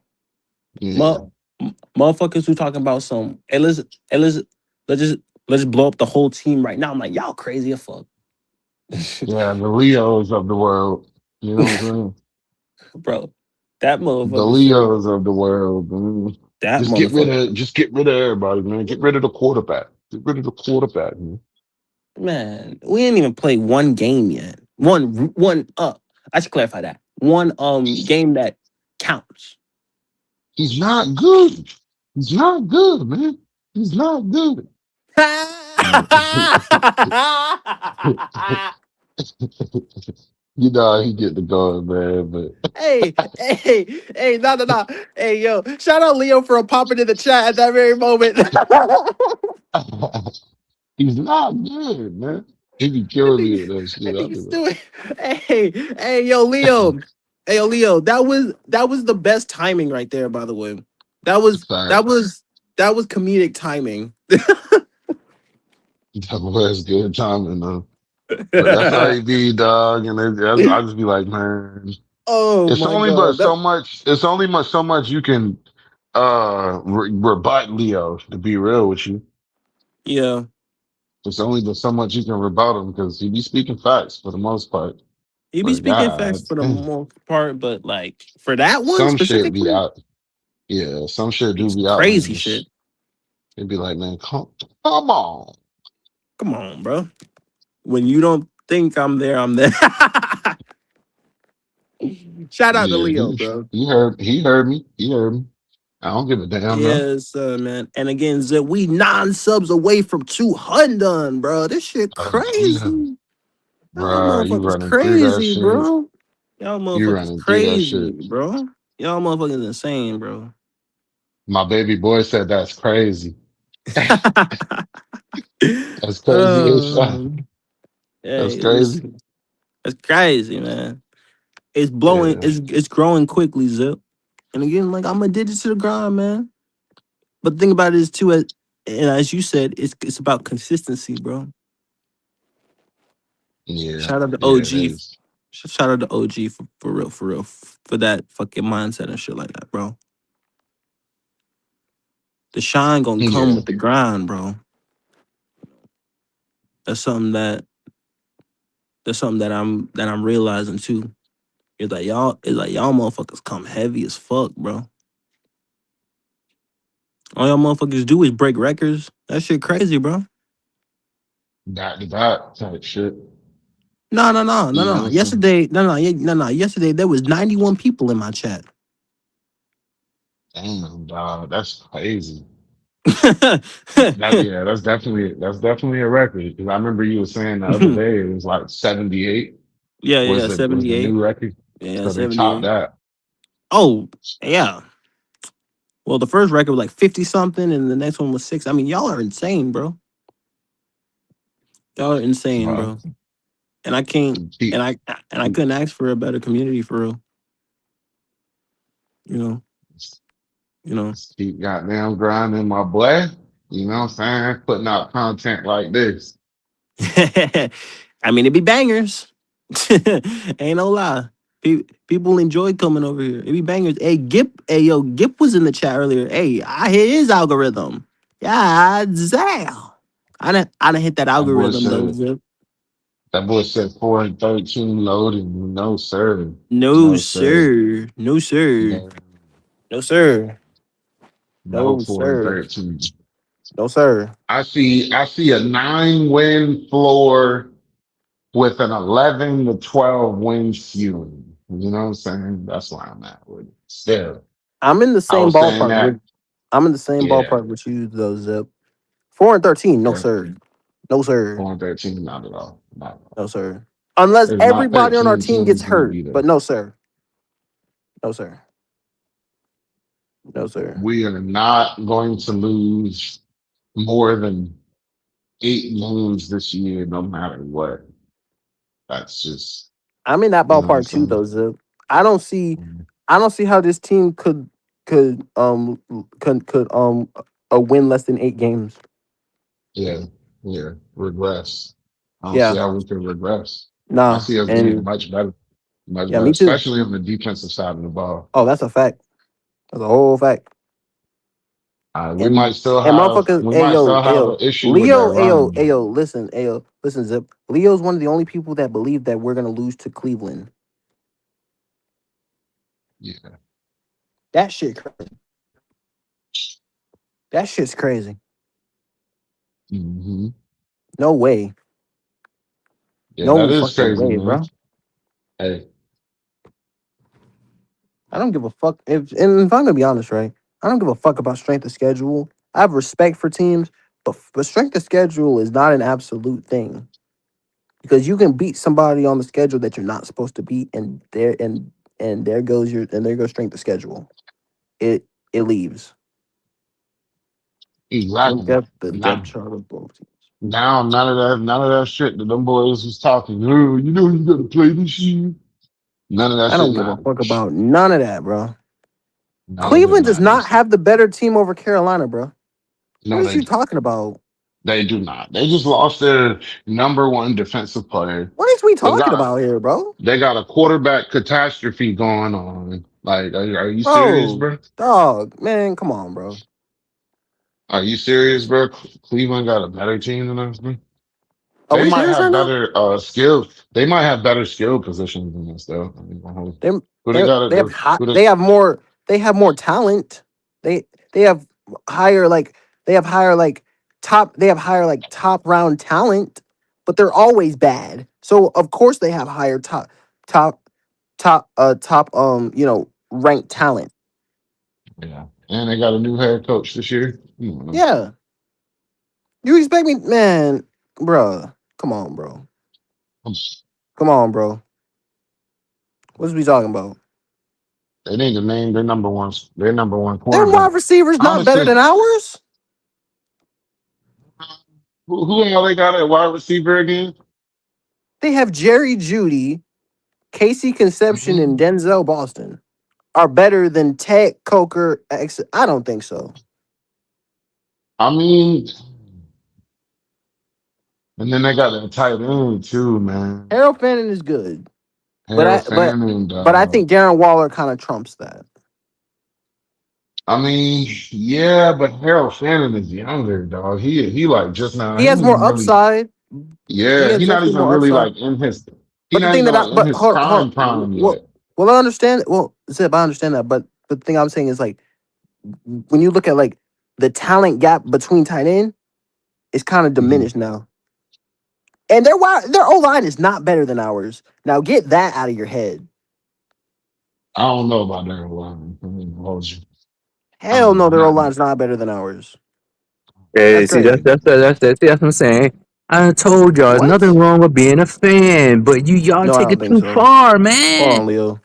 Yeah. Mu- motherfuckers who talking about some. Hey, let's just let's just blow up the whole team right now. I'm like, y'all crazy as fuck, Yeah, the Leos of the world. You know what I'm saying? bro. That The motherfucker said Leos of the world. Man. that motherfucker. Just get rid of everybody, man. Get rid of the quarterback. Get rid of the quarterback, man. Man, we ain't even played one game yet. One. I should clarify that. One game that counts. He's not good. He's not good, man. He's not good. You know how he get the going, man, but hey, no. Hey, yo, shout out Leo for popping in the chat at that very moment. he's not good, man. He be That killing me nigga, with that shit. that I'll be nigga's doing. Hey, yo, Leo. Hey, yo, Leo. That was the best timing right there. By the way, that was that like, was that was comedic timing. that was good timing, though. But that's how he be, dog. And I just be like, man, Oh it's my only but god. so much. It's only so much you can rebut Leo. To be real with you, Yeah, it's only but so much you can rebut him because he be speaking facts for the most part. he be But speaking facts God, for the most part, but like for that one some shit be specifically, out. Yeah, some shit do It's be crazy shit. outlandish. It'd be like, man, come on. Come on, bro. When you don't think I'm there, I'm there. Shout out to Yeah, Leo, bro. he heard me. He heard me. I don't give a damn though. Yes, man. And again, Zip, we 9 subs away from 200, bro. This shit Yeah, crazy. Y'all bruh, you motherfuckers running through that crazy, shit. bro. Y'all You motherfuckers running through that crazy, shit. bro. Y'all motherfuckers insane, bro. My baby boy said that's crazy. That's crazy. um, That's hey, crazy. listen, that's crazy, man. It's blowing. Yeah, It's growing quickly, Zip. And again, like I'm addicted to the grind, man. But the thing about it is too, and as you said, it's about consistency, bro. yeah, Shout out to yeah. It OG. is. Shout out to OG for real, for that fucking mindset and shit like that, bro. The shine gonna come Yeah, with the grind, bro. That's something that I'm realizing too. It's like y'all motherfuckers come heavy as fuck, bro. All y'all motherfuckers do is break records. That shit crazy, bro. back to back type shit. No, no, no, no, You no. know, some Yesterday, no, no, no, no. Yesterday there was 91 people in my chat. damn dog. That's crazy. That's definitely a record. Because I remember you were saying the other day it was like 78 Yeah, yeah, was the 78. new record. Yeah, So they topped 78. that. Oh, yeah. Well, the first record was like 50 something, and the next one was 6. I mean, y'all are insane, bro. Y'all are insane, Wow. bro. And I can't, and Keep, I couldn't ask for a better community for real. You know, you know. keep goddamn grinding, my boy. You know what I'm saying? Putting out content like this. I mean, it be bangers. Ain't no lie. People enjoy coming over here. It be bangers. Hey, Gip was in the chat earlier. Hey, I hit his algorithm. Yeah, damn. I done hit that That boy algorithm though, said Zip. that boy said 4 and 13 loading. No sir. No, No sir. sir. No, sir. No, No, sir. no No, 4 and sir. 13. No, sir. I see a 9-win floor with an 11 to 12 win ceiling. You know what I'm saying? That's where I'm at with it. Still, I'm in the I same was saying ballpark that, with I'm in the same yeah, ballpark with you though, Zip. 4 and 13, no yeah, sir. No, sir. 4 and 13, not at all. Not at all. No, sir. Unless There's not everybody on our 13 team gets teams gonna hurt. be there. But no, sir. No, sir. No, sir. We are not going to lose more than 8 games this year, no matter what. That's just, I'm in that you know what I'm ballpark too, saying? though, Zip. I don't see I don't see how this team could win less than 8 games. Yeah, yeah, regress. I don't see Yeah. how we can regress. I Nah. see us being And much yeah, better, me too. especially on the defensive side of the ball. Oh, that's a fact. That's a whole fact. We And might still and have motherfuckers, we might still have an ayo, issue with that Leo, run. listen, Zip. Leo's one of the only people that believe that we're gonna lose to Cleveland. Yeah, That shit crazy. That shit's crazy. hmm No way. yeah, that No is fucking crazy, way, man. bro. Hey, I don't give a fuck if I'm gonna be honest, right? I don't give a fuck about strength of schedule. I have respect for teams, but strength of schedule is not an absolute thing because you can beat somebody on the schedule that you're not supposed to beat, and there goes strength of schedule. It leaves. Look exactly. at the depth Now, chart of both teams. now none of that shit that them boys was talking. Oh, you know you gotta play this year. None of that I shit don't give a matters. fuck about none of that, bro. None of it Cleveland does not matters. have the better team over Carolina, bro. What No, is you talking about? they do not. They just lost their number one defensive player. What is we They talking got about here, bro? they got a quarterback catastrophe going on. Like, are you serious, Bro, bro? dog, man, come on, bro. Are you serious, bro? Cleveland got a better team than us, bro. Are They we might serious right have now? better skill. They might have better skill positions than us, though. I mean, They who they got? they have hot. They have more talent. They they have higher like they have higher like top round talent, but they're always bad. So of course they have higher top top ranked talent. Yeah. And they got a new head coach this year. Yeah. You expect me, man, bruh. Come on, bro. Come on, bro. What's we talking about? They need to name their number one Their quarterback. wide receivers not better Honestly, than ours. who all they got at wide receiver again? They have Jerry Judy, Casey Conception, and Mhm. Denzel Boston are better than Ted Coker. I don't think so. I mean, and then they got that tight end too, man. Harold Fannin is good, but I Harold but Fanning, but I think Darren Waller kind of trumps that. I mean, yeah, but Harold Fanning is younger, dog. He like just now. He He has ain't more even really. upside. He Yeah, has he not definitely even more really upside. like in his. He But the not thing even that like in his hold prime well, yet. well I understand. Well, Zip, I understand that, but the thing I'm saying is like when you look at like the talent gap between tight end, it's kind of Mhm. diminished now. And their O line is not better than ours. Now get that out of your head. I don't know about Darren Waller. I mean, hold you. I Hell don't no, know. their O Not. line's not better than ours. Yeah, That's see, that's crazy. that's see, that's what I'm saying. I told y'all, there's nothing What? wrong with being a fan, but y'all No, I take don't it think too so. far, Hold man. on, Leo.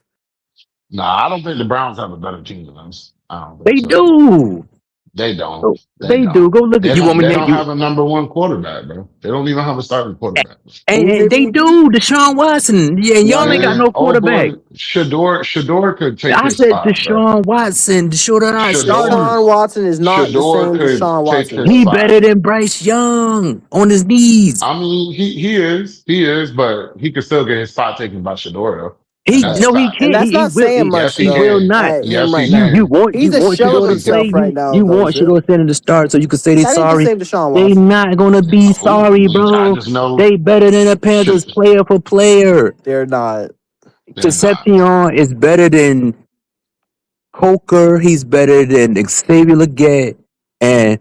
Nah, I don't think the Browns have a better team than us. I don't think They so. do. They don't. Oh, They they do. don't. Go look at They you. Want don't. me They to name don't you? have a number one quarterback, bro. They don't even have a starting quarterback. Who's And they they? do. Deshaun Watson. Yeah, and Yeah, y'all they ain't got do. no Old quarterback. boy Shador could take I his said spot, bro. Deshaun Watson. Deshaun not starting. Shador Deshaun Watson is not the Shador same could Deshaun take Watson, his He bro. spot. better than Bryce Young on his knees. I mean, he is, but he could still get his spot taken by Shador though, and He that's a no, he fact. And can't. that's He not will. saying He, much Yes, he he though will can. not. at him Yes, right he now. can. He's a You want shell of Shador Yes, to he play. himself can. right now, You though, want Zip. Shador Sanders to start so you can say they That ain't the sorry. same Deshaun They Watson. not gonna be No, sorry, I bro. just know They better than the Panthers should player for player. They're not. they're not. Concepcion is better than Coker. He's better than Xavier Leggett. And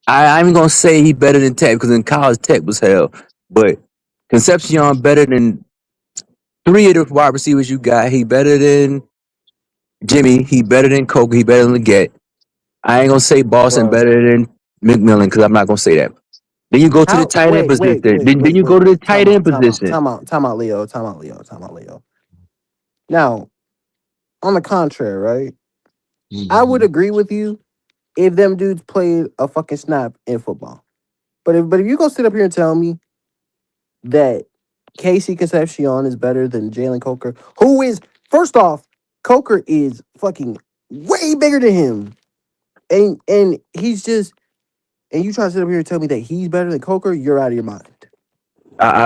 I'm gonna say he better than Tech because in college Tech was hell. But Concepcion better than three of the wide receivers you got. He better than Jimmy. He better than Coker. He better than Leggett. I ain't gonna say Boston Bro. better than McMillan because I'm not gonna say that. Then you go to the How tight end position. Then you go to the wait. tight end position. Time out, Leo. Time out, Leo. Now, on the contrary, right? I would Mhm. agree with you if them dudes played a fucking snap in football. But if you go sit up here and tell me that Casey Concepcion is better than Jalen Coker, who is first off, Coker is fucking way bigger than him. And he's just and you try to sit up here and tell me that he's better than Coker, you're out of your mind.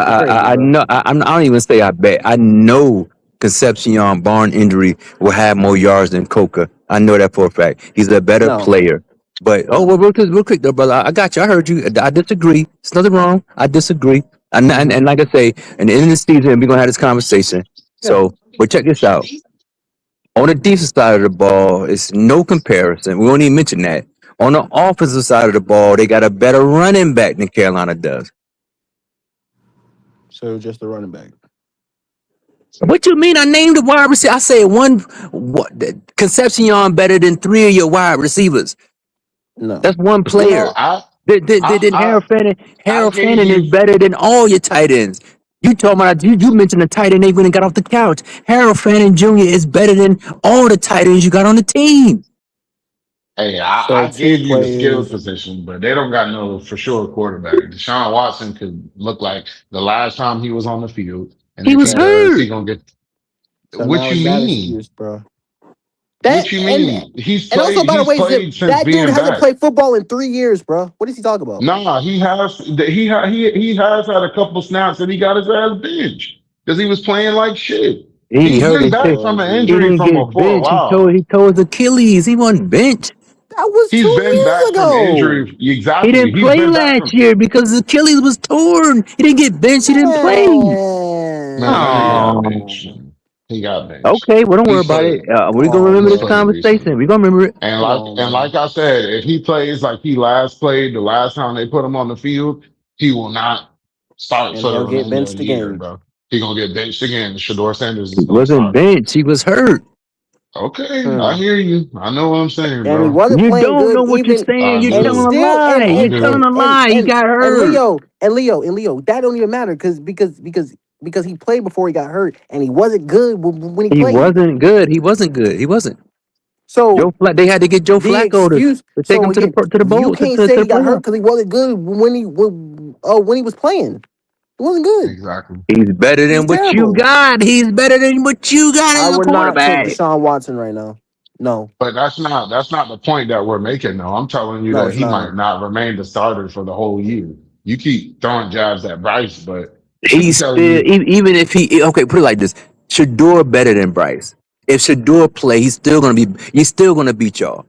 You're crazy, I bro. know. I don't even say I bet. I know Concepcion, barn injury, will have more yards than Coca. I know that for a fact. He's a better No, player. But no. real quick though, brother. I got you. I heard you. I disagree. It's nothing wrong. I disagree. Mm-hmm. And like I say, in the end of the season, we're gonna have this conversation. Yeah. So, but check this out. On the defensive side of the ball, it's no comparison. We won't even mention that. On the offensive side of the ball, they got a better running back than Carolina does. So just the running back. What you mean? I named the wide receiver. I said Concepcion better than three of your wide receivers. No. That's one Well, player. Then I I Harold gave Fanning is you. better than all your tight ends. You told me you mentioned the tight end they went and got off the couch. Harold Fanning Jr. is better than all the tight ends you got on the team. Hey, So I two gave you the skills players. position, but they don't got no for sure quarterback. Deshaun Watson could look like the last time he was on the field, and He if was he does, he hurt. gonna get. So What now you is that mean? excuse, bro? That What you and mean? He's and also played. by the He's way, Zip, played since that dude being hasn't back. played football in 3 years, bro. What is he talking about? Nah, he has had a couple snaps and he got his ass benched because he was playing like shit. He ain't He's hurt been his back shit. from Oh an He injury Jesus. didn't from get for a benched. while. He tore his Achilles. He wasn't benched. That was He's two been years back from ago. injury. He Exactly. didn't He's play been back last from. year because his Achilles was torn. He didn't get benched. He didn't play. Man, that nigga got Man. Oh, benched. Man. He got benched. Okay, well, don't worry He's about it. played. We're Come gonna on, remember He's this bro. played recently. conversation. We're gonna remember it. And Come like on, and bro. like I said, if he plays like he last played the last time they put him on the field, he will not start And for the he'll get remainder of benched the year, again. bro. He gonna get benched again. Shador Sanders He is gonna wasn't start. benched. He was hurt. Okay, I Hmm. hear you. I know what I'm saying, And he bro. wasn't You playing don't good know what you're even, saying. I You're and he telling a do. still lie. I You're telling do. a lie. He got and hurt. Leo, that don't even matter because he played before he got hurt and he wasn't good when he He played. wasn't good. He wasn't good. He wasn't. So They had to get Joe the Flacco excuse, to take so him to again, the you bowl can't to say the he got hurt playoff. because he wasn't good when he was playing. He wasn't good. Exactly. He's better He was than what you terrible. got. He's better than what you got I as a would not pick quarterback. Deshaun Watson right now. No, But that's not the point that we're making though. I'm telling you no, that it's he not. might not remain the starter for the whole year. You keep throwing jabs at Bryce, but I'm He's telling still you, even if he okay, put it like this: Shador better than Bryce. If Shador play, he's still gonna beat y'all.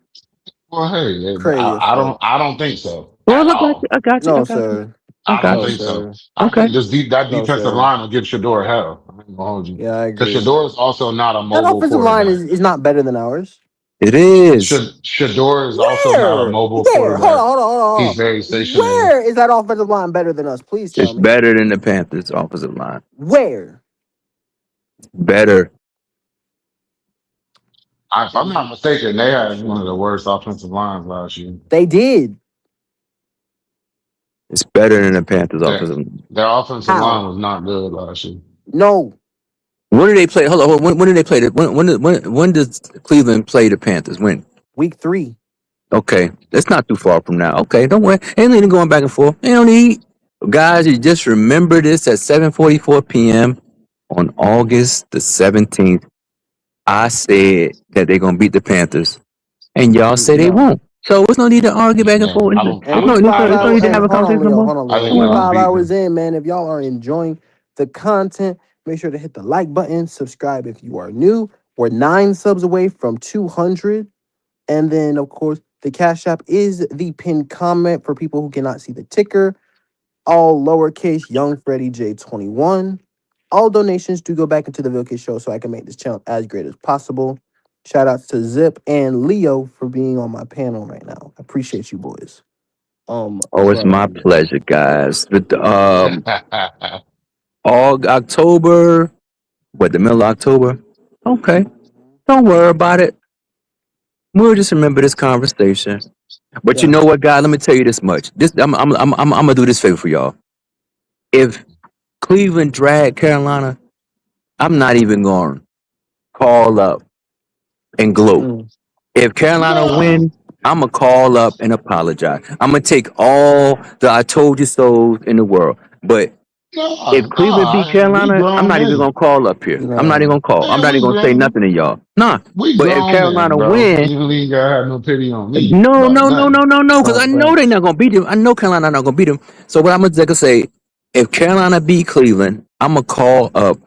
well, hey, Crazy as fuck. I don't think so Well, at I got you. all. I got you. I No, got you. sir. I I got don't No, you. think so. sir. I Okay. think that No, defensive sir. line will give Shador hell. I'm gonna hold you Yeah, I because agree. Shador is also not a That mobile offensive line quarterback. is not better than ours. It is. Shador is also not a Where? mobile Where? Hold quarterback. on, hold on, hold on, He's hold very on. stationary. Where is that offensive line better than us? Please tell It's me. better than the Panthers offensive line. Where? Better. If I'm not mistaken, they had one of the worst offensive lines last year. They did. It's better than the Panthers Their, offensive line. their offensive How? line was not good last year. No. When did they play? Hold on. When did they play? When does Cleveland play the Panthers? When? Week 3. Okay, that's not too far from now. Okay, don't worry. Ain't need going back and forth. Ain't no need. Guys, you just remember this at 7:44 p.m. on August the 17th. I said that they're gonna beat the Panthers, and y'all say they No. won't. So there's no need to argue back and Yeah, forth. I don't. And I we think we 5 beat There's no hours. need to them. And have a conversation no more. hold on, I Leo. think Don't We we're worry. gonna 5 beat hours them. in, man. If y'all are enjoying the content, make sure to hit the like button, subscribe if you are new. We're 9 subs away from 200. And then, of course, the Cash App is the pinned comment for people who cannot see the ticker. All lowercase Young Freddie J21. All donations do go back into the Vilcase show so I can make this channel as great as possible. Shout outs to Zip and Leo for being on my panel right now. I appreciate you boys. Oh, it's But my pleasure, guys. But I all October, what the middle of October? Okay, don't worry about it. We'll just remember this conversation. But you yeah. know what, guys? Let me tell you this much. I'm gonna do this favor for y'all. If Cleveland drag Carolina, I'm not even going to call up and gloat. Mm. If Carolina no, win, I'm gonna call up and apologize. I'm gonna take all the "I told you so" in the world. But if Cleveland beat we Carolina, I'm grown not even men. gonna call up here. I'm not even No. gonna call. I'm Man, not even gonna say nothing to y'all. Nah. we But if grown men, Carolina bro. win, You ain't gotta have no pity on me no, about no, no, nothing. no, no, no, because I Right, know they're facts. not gonna beat them. I know Carolina not gonna beat them. So what I'm gonna say, if Carolina beat Cleveland, I'm gonna call up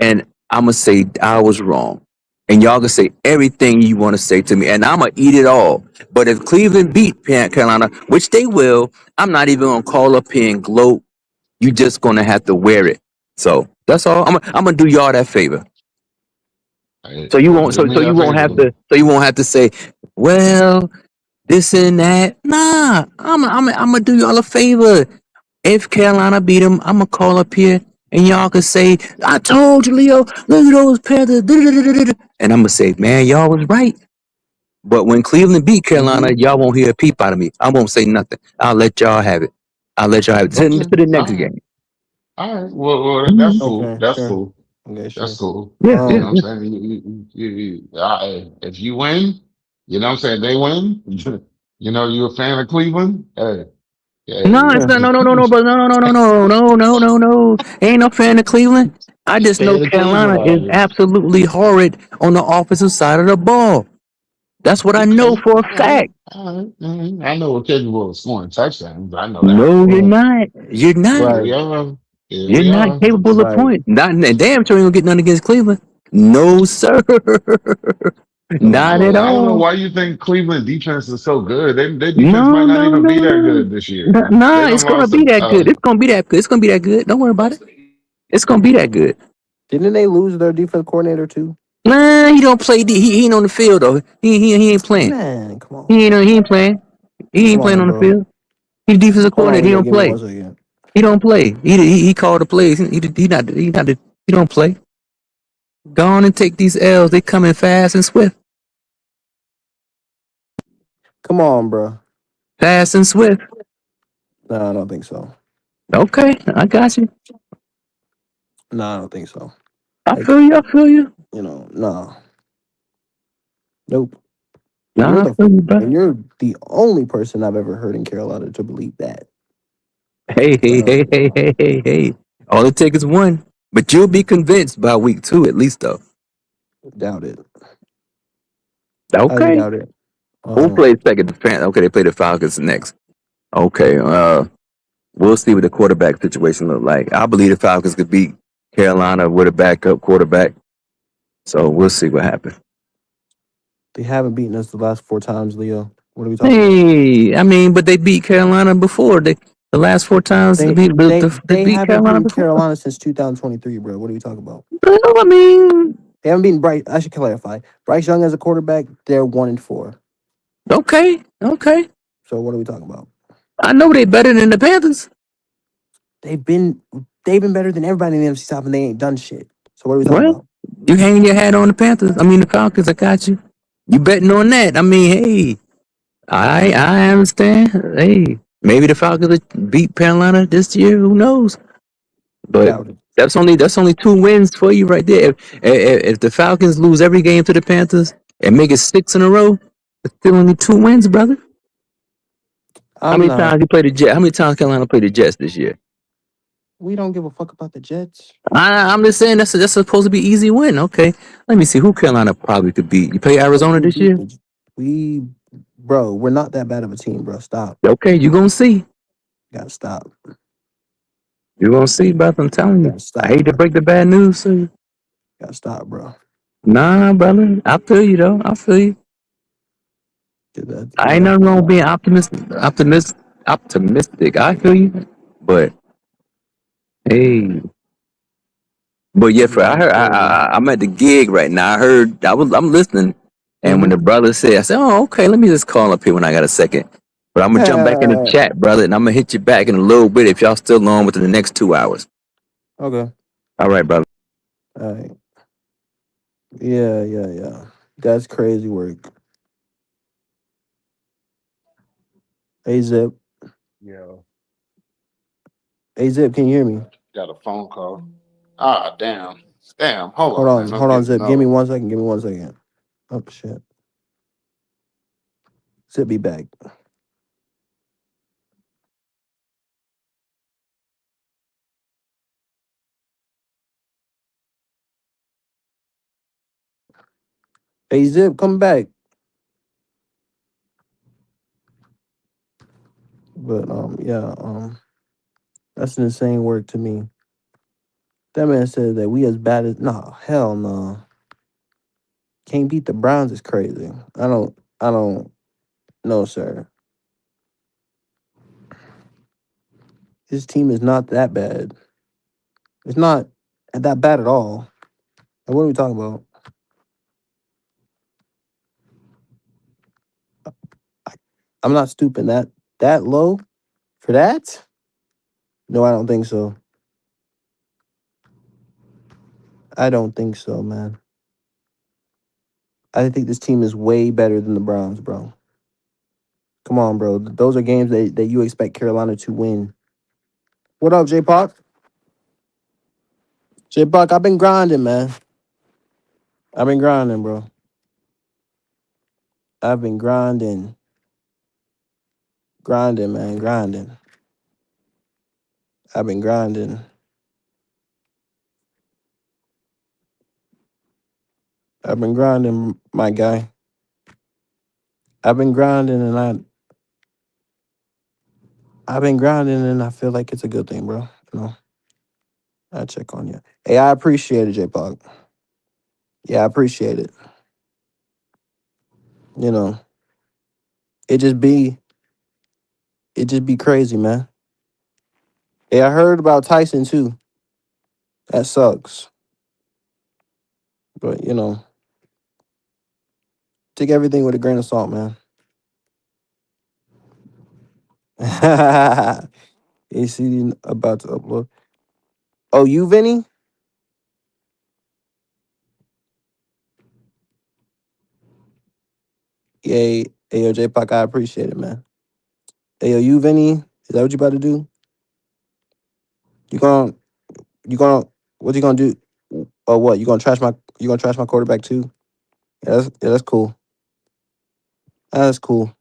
and I'm gonna say I was wrong, and y'all gonna say everything you want to say to me, and I'm gonna eat it all. But if Cleveland beat Carolina, which they will, I'm not even gonna call up here and gloat. You just gonna have to wear it. So that's all. I'm gonna do y'all that favor. Hey, So you well, won't. do So me you that won't favor have then. to. So you won't have to say, well, this and that. Nah, I'm gonna do y'all a favor. If Carolina beat them, I'm gonna call up here and y'all can say, I told you, Leo, look at those Panthers. And I'm gonna say, man, y'all was right. But when Cleveland beat Carolina, Mm-hmm. y'all won't hear a peep out of me. I won't say nothing. I'll let y'all have it. I'll let y'all have it. Okay, Just to the next all right, game. all right. Well, that's Mhm. cool. Okay, That's sure. cool. Okay, That's sure. cool. Yeah, You know yeah, Um, what yeah. I'm saying? If you win, you know what I'm saying? They win. You know, you a fan of Cleveland? Hey, No, hey, it's yeah. not. No, no, no, no, but no, no, no, no, no, no, no, no, no. Ain't no fan of Cleveland. I just know fan of Cleveland Carolina out is here. absolutely horrid on the offensive side of the ball. That's what I know Okay, for a all right, fact. all right. I know we're capable of scoring touchdowns. I know that. No, you're Right, not. You're not. Here right, we are. Here You're we not are. capable of right, points. Not and damn sure you gonna get none against Cleveland. No, sir. Not right. at I don't know all. why you think Cleveland defense is so good. Their defense No, might not no, even no, be that no. good this year. Nah, They it's don't gonna lost be a that good. It's gonna be that good. It's gonna be that good. Don't worry about it. It's gonna be that good. Didn't they lose their defense coordinator too? Nah, he don't play. He ain't on the field though. He ain't playing. Man, come on, bro. He ain't playing. He Come ain't playing on, on the bro. field. He's defensive Hold on, coordinator. He Leo. don't Give me play. 1 second. He don't play. He called the plays. He don't play. Go on and take these L's. They coming fast and swift. Come on, bro. Fast and swift. No, I don't think so. Okay, I got you. No, I don't think so. I Like, feel you. I feel you. no, nope. And Nah, I feel you, bro. you're the only person I've ever heard in Carolina to believe that. Hey, hey, So hey, hey, hey, hey, hey. All it takes is one. But you'll be convinced by week 2 at least, though. doubt it. Highly Okay. doubt it. Who plays second? Okay, they play the Falcons next. Okay. We'll see what the quarterback situation look like. I believe the Falcons could beat Carolina with a backup quarterback. So we'll see what happens. They haven't beaten us the last 4 times, Leo. What are we talking about? Hey, I mean, but they beat Carolina before. The last 4 times, I They mean, they they they beat haven't Carolina beaten before. Carolina since 2023, bro. What are you talking about? Well, I mean, They haven't beaten Bryce. I should clarify. Bryce Young as a quarterback, they're 1-4. okay, okay. So what are we talking about? I know they better than the Panthers. They've been they've been better than everybody in the NFC South, and they ain't done shit. So what are we talking Well, about? you hanging your hat on the Panthers. I mean, the Falcons. I got you. You betting on that? I mean, hey, I understand. Hey, maybe the Falcons will beat Carolina this year. Who knows? But Doubt it. that's only 2 wins for you right there. If the Falcons lose every game to the Panthers and make it 6 in a row, it's still only 2 wins, brother. How I'm many not. times you played the Jets? How many times Carolina played the Jets this year? We don't give a fuck about the Jets. I'm just saying that's supposed to be easy win. Okay, let me see who Carolina probably could beat. You play Bro, Arizona we this beat year? the we bro, we're not that bad of a team, bro. Stop. Okay, you gonna see. Gotta stop. You gonna see, brother. I'm telling you. Gotta I stop, hate to bro. break the bad news to you. Gotta stop, bro. Nah, brother. I feel you though. I feel you. I ain't That's nothing wrong with being optimistic. I feel you. But hey, but yeah, this is for I gonna be heard crazy. I'm at the gig right now. I'm listening, and when Mm-hmm. the brother said, I said, "Oh, okay, let me just call up here when I got a second." But I'm gonna jump back in the chat, brother, and I'm gonna hit you back in a little bit if y'all still on within the next 2 hours. Okay. All right, brother. All right. Yeah. That's crazy work. Hey Zip. Yeah, Hey Zip, can you hear me? got a phone call. Ah, damn. Damn, hold Hold on, man. on. I'm Hold on, getting Zip. Give me no. 1 second. Give me 1 second. Oh shit. Zip be back. Hey Zip, come back. But yeah, that's an insane work to me. That man said that we as bad as hell no. Can't beat the Browns is crazy. I don't know, sir. His team is not that bad. It's not that bad at all. Like, what are we talking about? I'm not stooping that low for that. No, I don't think so. I don't think so, man. I think this team is way better than the Browns, bro. Come on, bro. Those are games that you expect Carolina to win. What up, J Park? J Park, I've been grinding, man. I've been grinding, bro. I've been grinding. Grinding, man. Grinding. I've been grinding. I've been grinding, my guy. I've been grinding and I've been grinding and I feel like it's a good thing, bro. I check on you. Hey, I appreciate it, J Park. Yeah, I appreciate it. You know, it just be it just be crazy, man. Hey, I heard about Tyson too. That sucks. But take everything with a grain of salt, man. AC about to upload. Oh, you, Vinny? Yay. Hey, yo, J-Pac, I appreciate it, man. Hey, yo, you, Vinny? Is that what you about to do? You gonna, what you gonna do? Or what? You gonna trash my quarterback too? Yeah, that's cool. That's cool.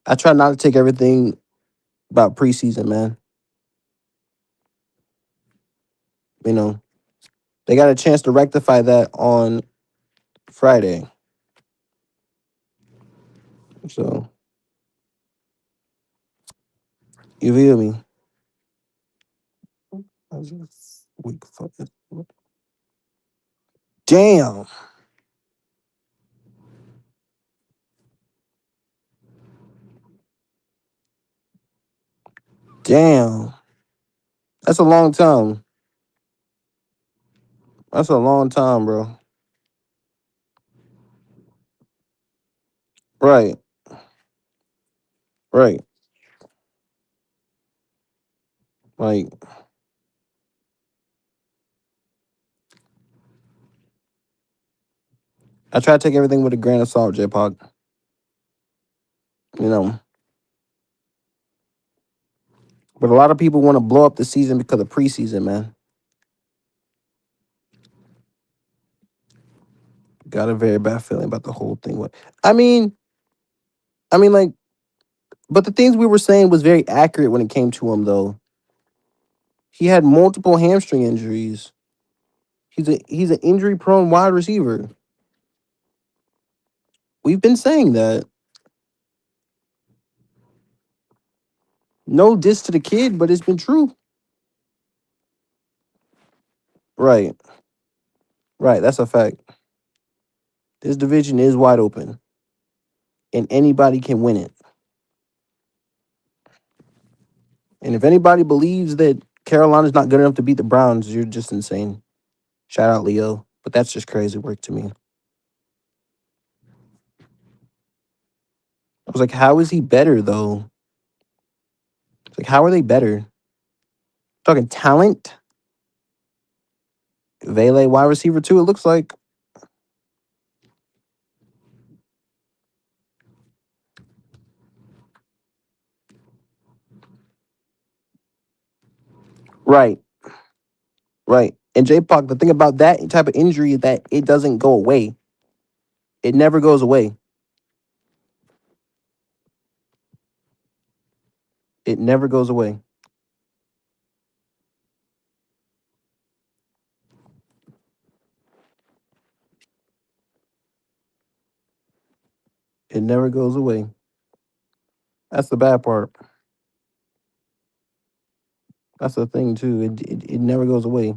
I try not to take everything about preseason, man. You know, they got a chance to rectify that on Friday. So, you feel me? Week five. Damn. Damn. That's a long time. That's a long time, bro. Right. Right. Like, I try to take everything with a grain of salt, J-Pac. You know. But a lot of people want to blow up the season because of preseason, man. Got a very bad feeling about the whole thing. I mean, like, but the things we were saying was very accurate when it came to him, though. He had multiple hamstring injuries. He's an injury prone wide receiver. We've been saying that. No diss to the kid, but it's been true. Right. Right. That's a fact. This division is wide open, and anybody can win it. And if anybody believes that Carolina's not good enough to beat the Browns, you're just insane. Shout out Leo. But that's just crazy work to me. I was like, how is he better, though? It's like, how are they better? Talking talent? Vele wide receiver, too, it looks like. Right. Right. And J-Pac, the thing about that type of injury is that it doesn't go away. It never goes away. It never goes away. It never goes away. That's the bad part. That's the thing, too. It never goes away.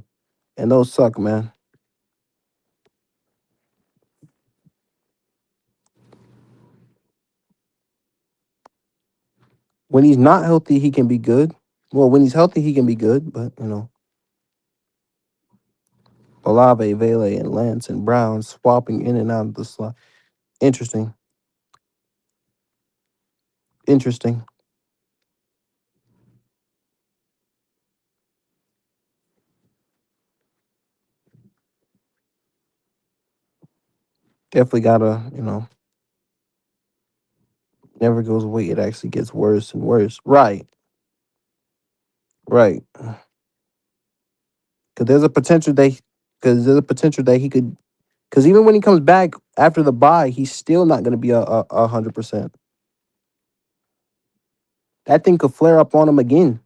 And those suck, man. When he's not healthy, he can be good. Well, when he's healthy, he can be good. But, Olave, Vele, and Lance and Brown swapping in and out of the slot. Interesting. Interesting. Definitely gotta, never goes away. It actually gets worse and worse. Right. Right. Because there's a potential that he could. Because even when he comes back after the bye, he's still not going to be a 100%. That thing could flare up on him again.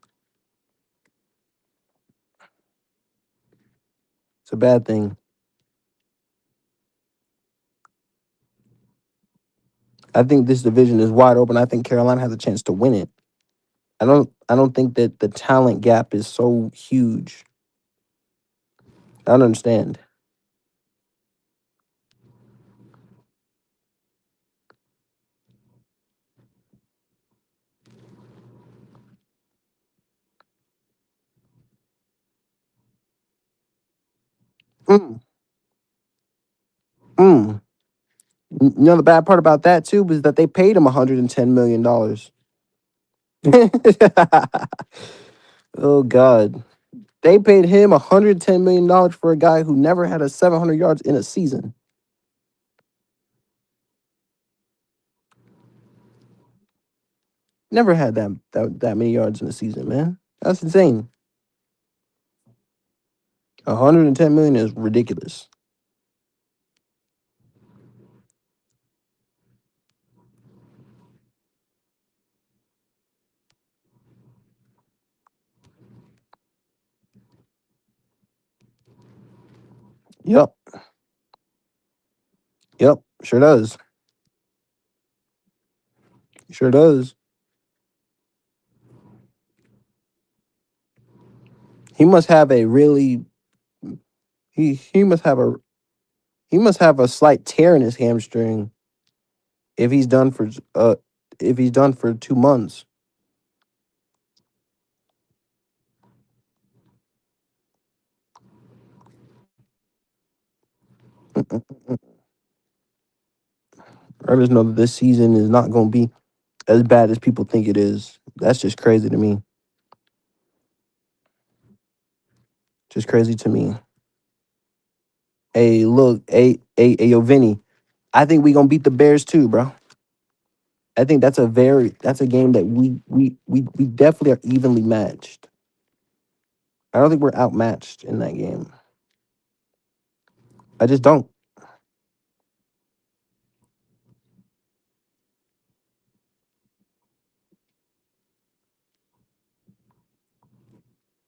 It's a bad thing. I think this division is wide open. I think Carolina has a chance to win it. I don't think that the talent gap is so huge. I don't understand. Mm, mm. You know the bad part about that too was that they paid him $110 million. Oh God, they paid him $110 million for a guy who never had a 700 yards in a season. Never had that many yards in a season, man. That's insane. 110 million is ridiculous. Yep, yep, sure does, sure does. He must have a really he must have a slight tear in his hamstring if he's done for uh if he's done for 2 months. I just know that this season is not going to be as bad as people think it is. That's just crazy to me. Just crazy to me. Hey, look, hey, yo, Vinny. I think we gonna beat the Bears too, bro. I think that's a game that we definitely are evenly matched. I don't think we're outmatched in that game. I just don't.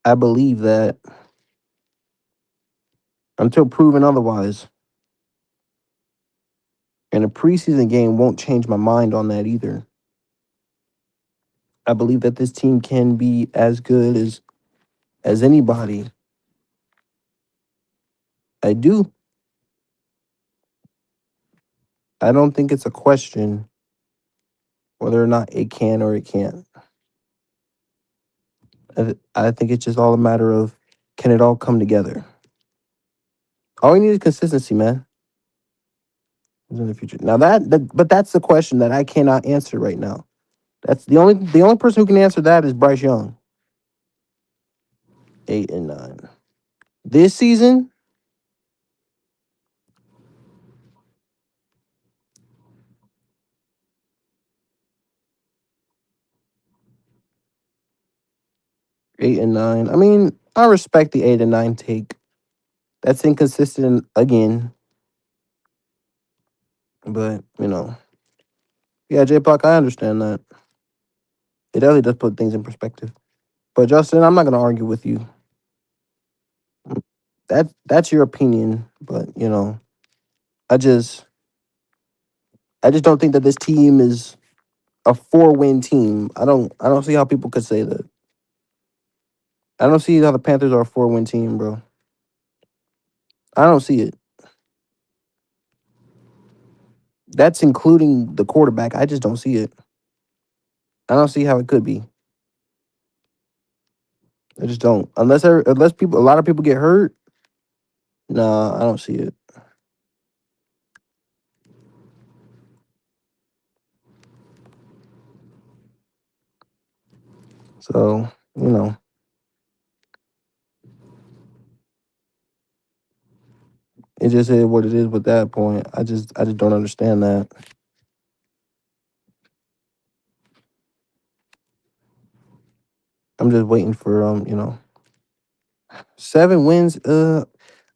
I believe that until proven otherwise. And a preseason game won't change my mind on that either. I believe that this team can be as good as anybody. I do. I don't think it's a question whether or not it can or it can't. I think it's just all a matter of can it all come together. All we need is consistency, man. In the future. Now but that's the question that I cannot answer right now. That's the only person who can answer that is Bryce Young. 8 and 9. This season, 8 and 9. I mean, I respect the 8 and 9 take. That's inconsistent again. But, yeah, J Block, I understand that. It definitely does put things in perspective. But Justin, I'm not gonna argue with you. That's your opinion, but I just I just don't think that this team is a 4-win team. I don't see how people could say that. I don't see how the Panthers are a 4-win team, bro. I don't see it. That's including the quarterback. I just don't see it. I don't see how it could be. I just don't. Unless a lot of people get hurt. Nah, I don't see it. So, it just is what it is with that point. I just don't understand that. I'm just waiting for 7 wins.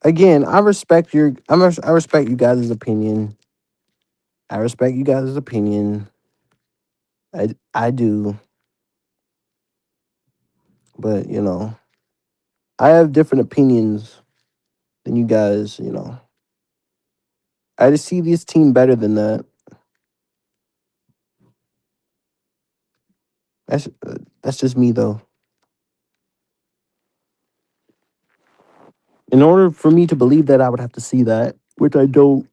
Again, I respect you guys' opinion. I respect you guys' opinion. I do, but I have different opinions than you guys. I just see this team better than that. That's just me though. In order for me to believe that, I would have to see that, which I don't.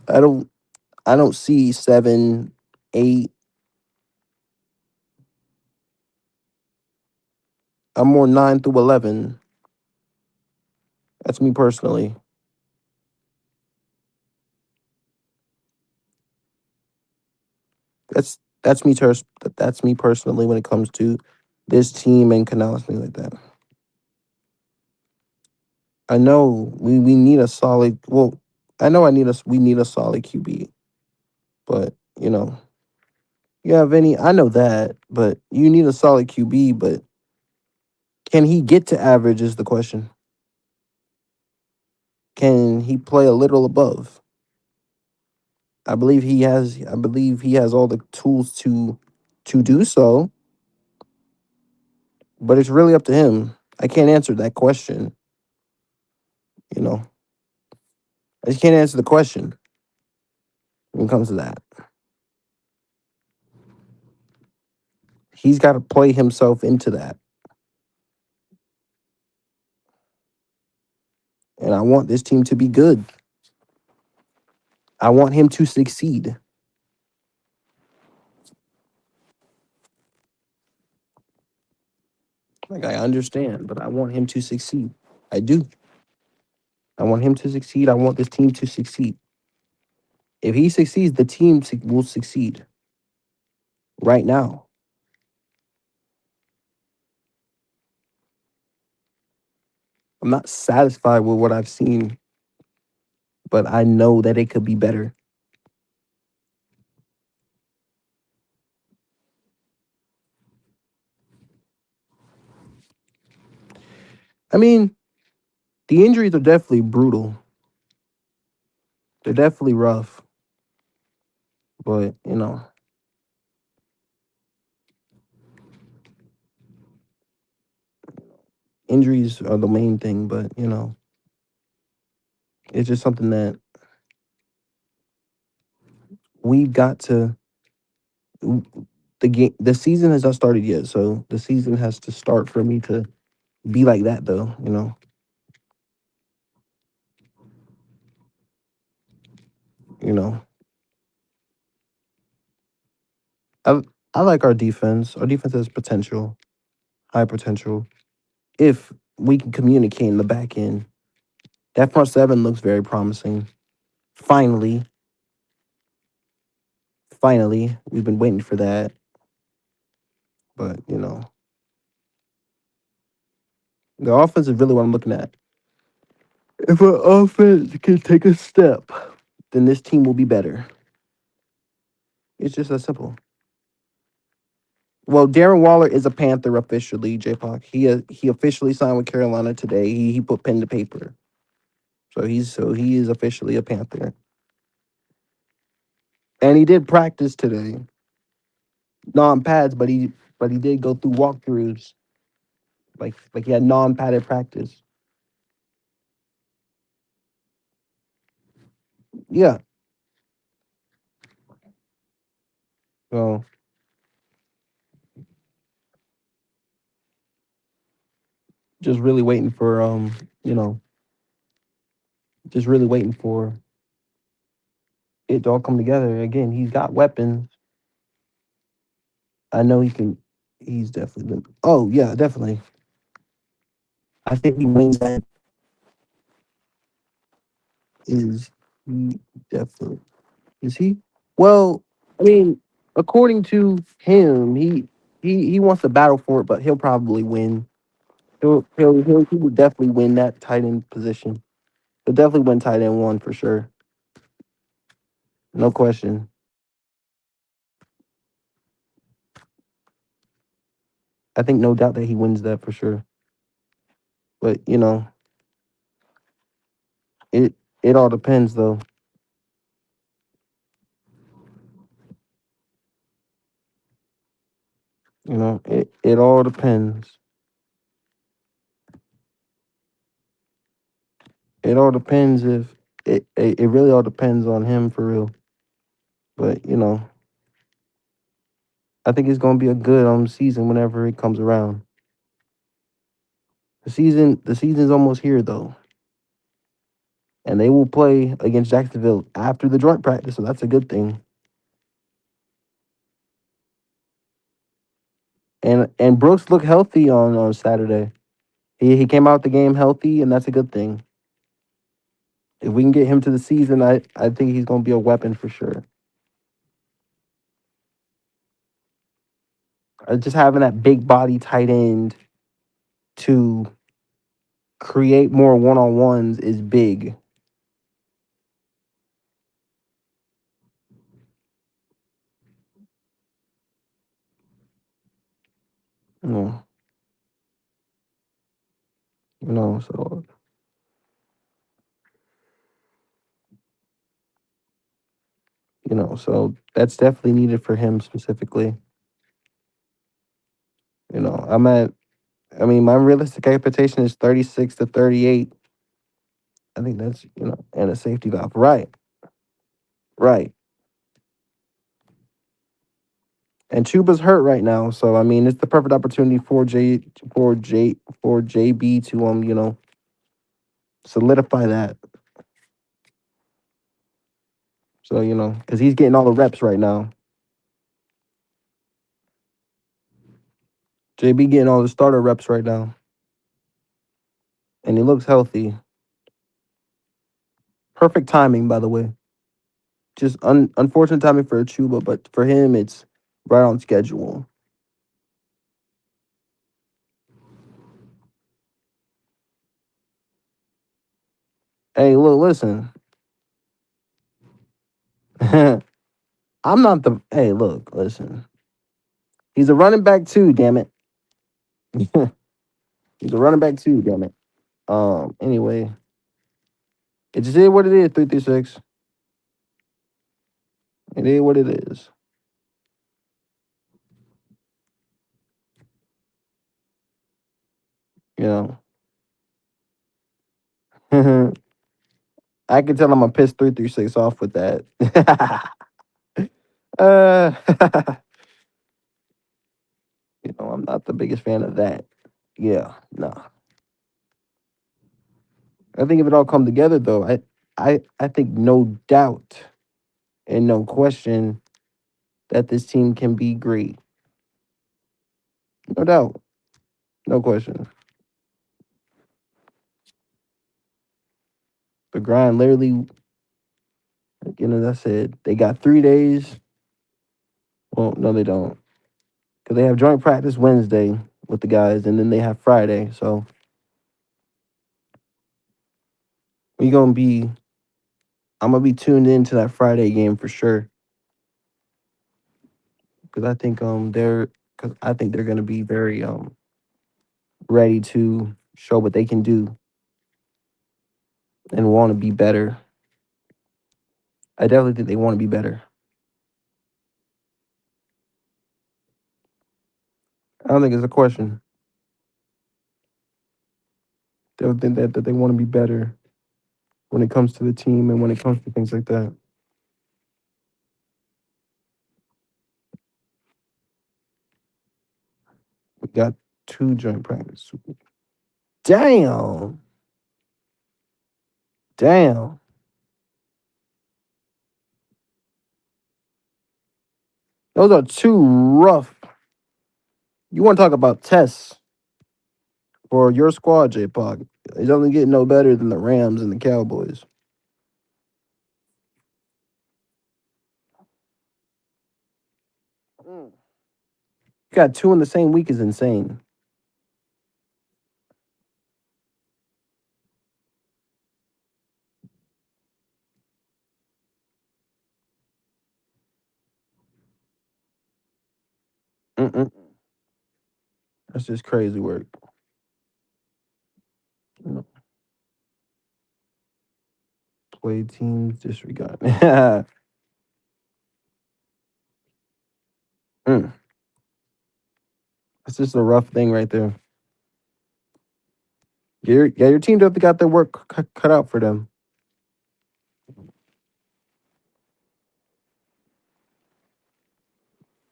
I don't. I don't see 7, 8. I'm more 9 through 11. That's me personally. That's me. That's me personally when it comes to this team and Canales things like that. I know we need a solid. Well, I know we need a solid QB, but you have any. I know that, but you need a solid QB. But can he get to average? Is the question. Can he play a little above? I believe he has. I believe he has all the tools to do so. But it's really up to him. I can't answer that question. You know, I just can't answer the question when it comes to that. He's got to play himself into that. And I want this team to be good. I want him to succeed. Like, I understand, but I want him to succeed. I do. I want him to succeed. I want this team to succeed. If he succeeds, the team will succeed right now. I'm not satisfied with what I've seen, but I know that it could be better. I mean, the injuries are definitely brutal. They're definitely rough. But, injuries are the main thing, but, it's just something that we've got to the season has not started yet, so the season has to start for me to be like that though. You know. I I like our defense. Our defense has potential, high potential. If we can communicate in the back end. That front seven looks very promising. Finally. Finally. We've been waiting for that. But, the offense is really what I'm looking at. If our offense can take a step, then this team will be better. It's just that simple. Well, Darren Waller is a Panther officially, J-Pac. He officially signed with Carolina today. He put pen to paper. So he is officially a Panther. And he did practice today. Non-pads, but he did go through walkthroughs. Like he had non-padded practice. Yeah. So just really waiting for just really waiting for it to all come together. Again, he's got weapons. I know he's definitely been. Oh yeah, definitely. I think he wins that. Is he definitely? Is he? Well, I mean, according to him, he wants to battle for it, but he'll probably win. He will definitely win that tight end position. He'll definitely win tight end one for sure. No question. I think no doubt that he wins that for sure. But it it all depends though. It all depends. It all depends if it really all depends on him for real. But I think it's gonna be a good season whenever it comes around. The season's almost here though. And they will play against Jacksonville after the joint practice, so that's a good thing. And Brooks looked healthy on Saturday. He came out the game healthy, and that's a good thing. If we can get him to the season, I think he's gonna be a weapon for sure. Just having that big body tight end to create more one on ones is big. You know, so so that's definitely needed for him specifically. I mean, my realistic expectation is 36 to 38. I think that's, and a safety valve. Right. Right. And Chuba's hurt right now, so I mean, it's the perfect opportunity for JB to solidify that. So, cuz he's getting all the reps right now. JB getting all the starter reps right now. And he looks healthy. Perfect timing, by the way. Just unfortunate timing for Chuba, but for him, it's right on schedule. Hey, look, listen. I'm not the. Hey, look, listen. He's a running back too. Damn it. He's a running back too. Damn it. Anyway, it just is what it is. 336. It is what it is. You know. I can tell I'm gonna piss 336 off with that. uh, I'm not the biggest fan of that. Yeah, no. I think if it all come together, though, I think no doubt and no question that this team can be great. No doubt, no question. The grind, literally, as I said, they got 3 days. Well, no, they don't, because they have joint practice Wednesday with the guys, and then they have Friday. So we gonna be. I'm gonna be tuned into that Friday game for sure. Because I think they're gonna be very ready to show what they can do and want to be better. I definitely think they want to be better. I don't think it's a question. They don't think that they want to be better when it comes to the team and when it comes to things like that. We got 2 joint practice. Damn. Damn. Those are 2 rough. You want to talk about tests for your squad, J Pac. It doesn't get no better than the Rams and the Cowboys. You got 2 in the same week is insane. Mm-mm. That's just crazy work. Play teams disregard. mm. That's just a rough thing right there. Your team definitely got their work cut out for them.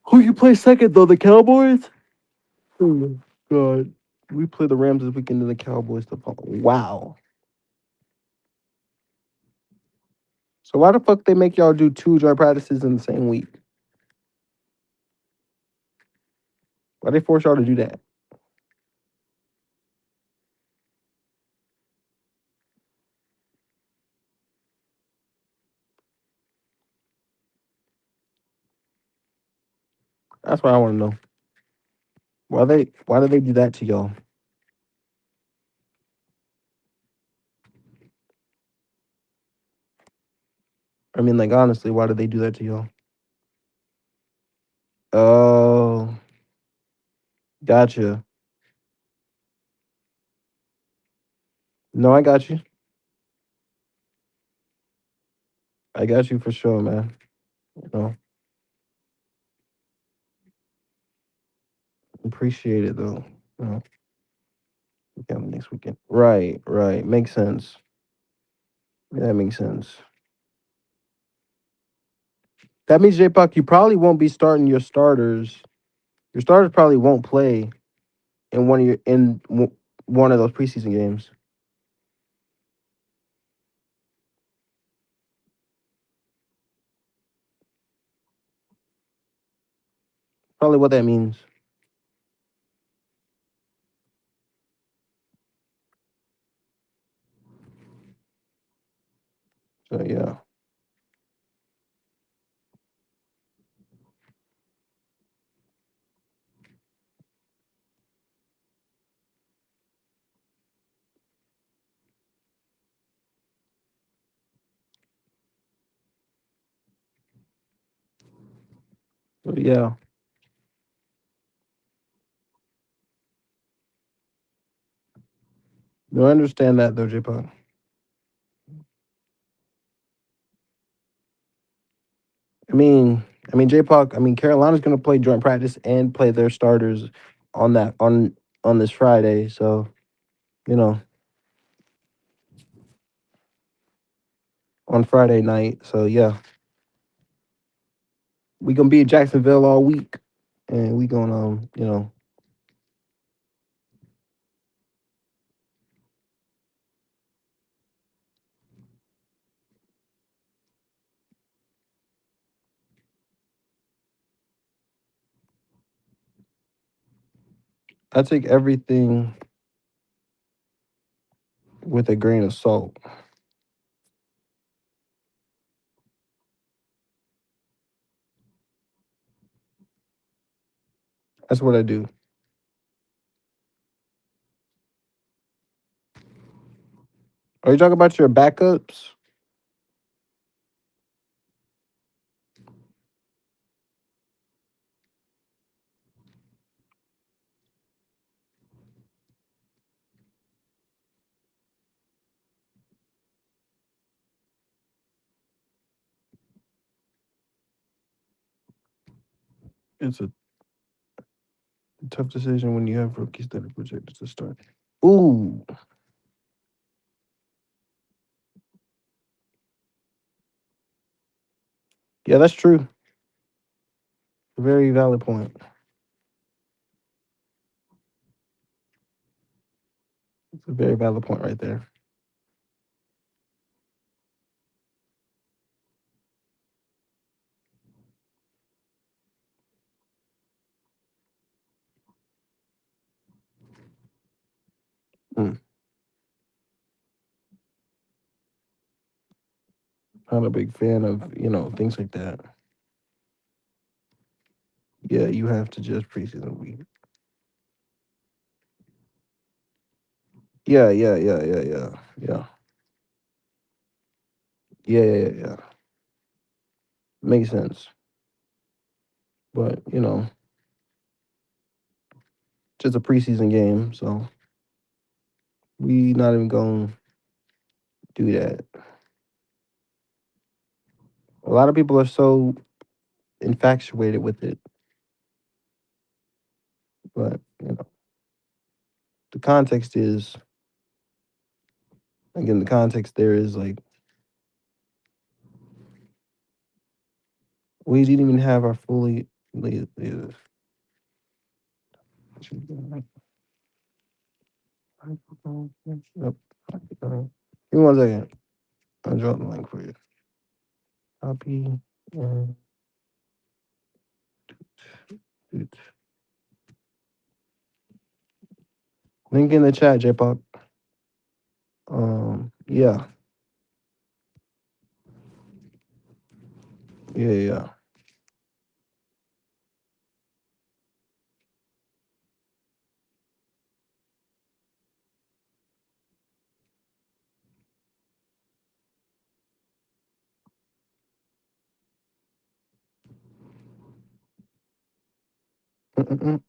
Who you play second though? The Cowboys? Oh God, we play the Rams this weekend and the Cowboys the following. Wow. So why the fuck they make y'all do 2 joint practices in the same week? Why they force y'all to do that? That's what I want to know. Why do they do that to y'all? I mean, like honestly, why do they do that to y'all? Oh, gotcha. No, I got you. I got you for sure, man. You know, appreciate it though. You know, we got next weekend. Right, right. Makes sense. Yeah, that makes sense. That means J Puck, you probably won't be starting your starters. Your starters probably won't play in one of those preseason games. Probably what that means. So yeah. So yeah. No, I understand that though, J Puck. J Puck. Carolina's gonna play joint practice and play their starters on that on this Friday. So you know, on Friday night. So yeah, we gonna be in Jacksonville all week, and we gonna I take everything with a grain of salt. That's what I do. Are you talking about your backups? It's a tough decision when you have rookies that are projected to start. Ooh, yeah, that's true. Very valid point. It's a very valid point right there. Mm. Not a big fan of things like that. Yeah, you have to just preseason week. Yeah, yeah, yeah, yeah, yeah, yeah, yeah, yeah, yeah, yeah. Makes sense. But just a preseason game, so we not even gonna do that. A lot of people are so infatuated with it, but the context is again the context there is like we didn't even have our fully. Yep. Give me 1 second. I'll drop the link for you. Copy and link in the chat, J-Pop. Yeah, yeah, yeah. Link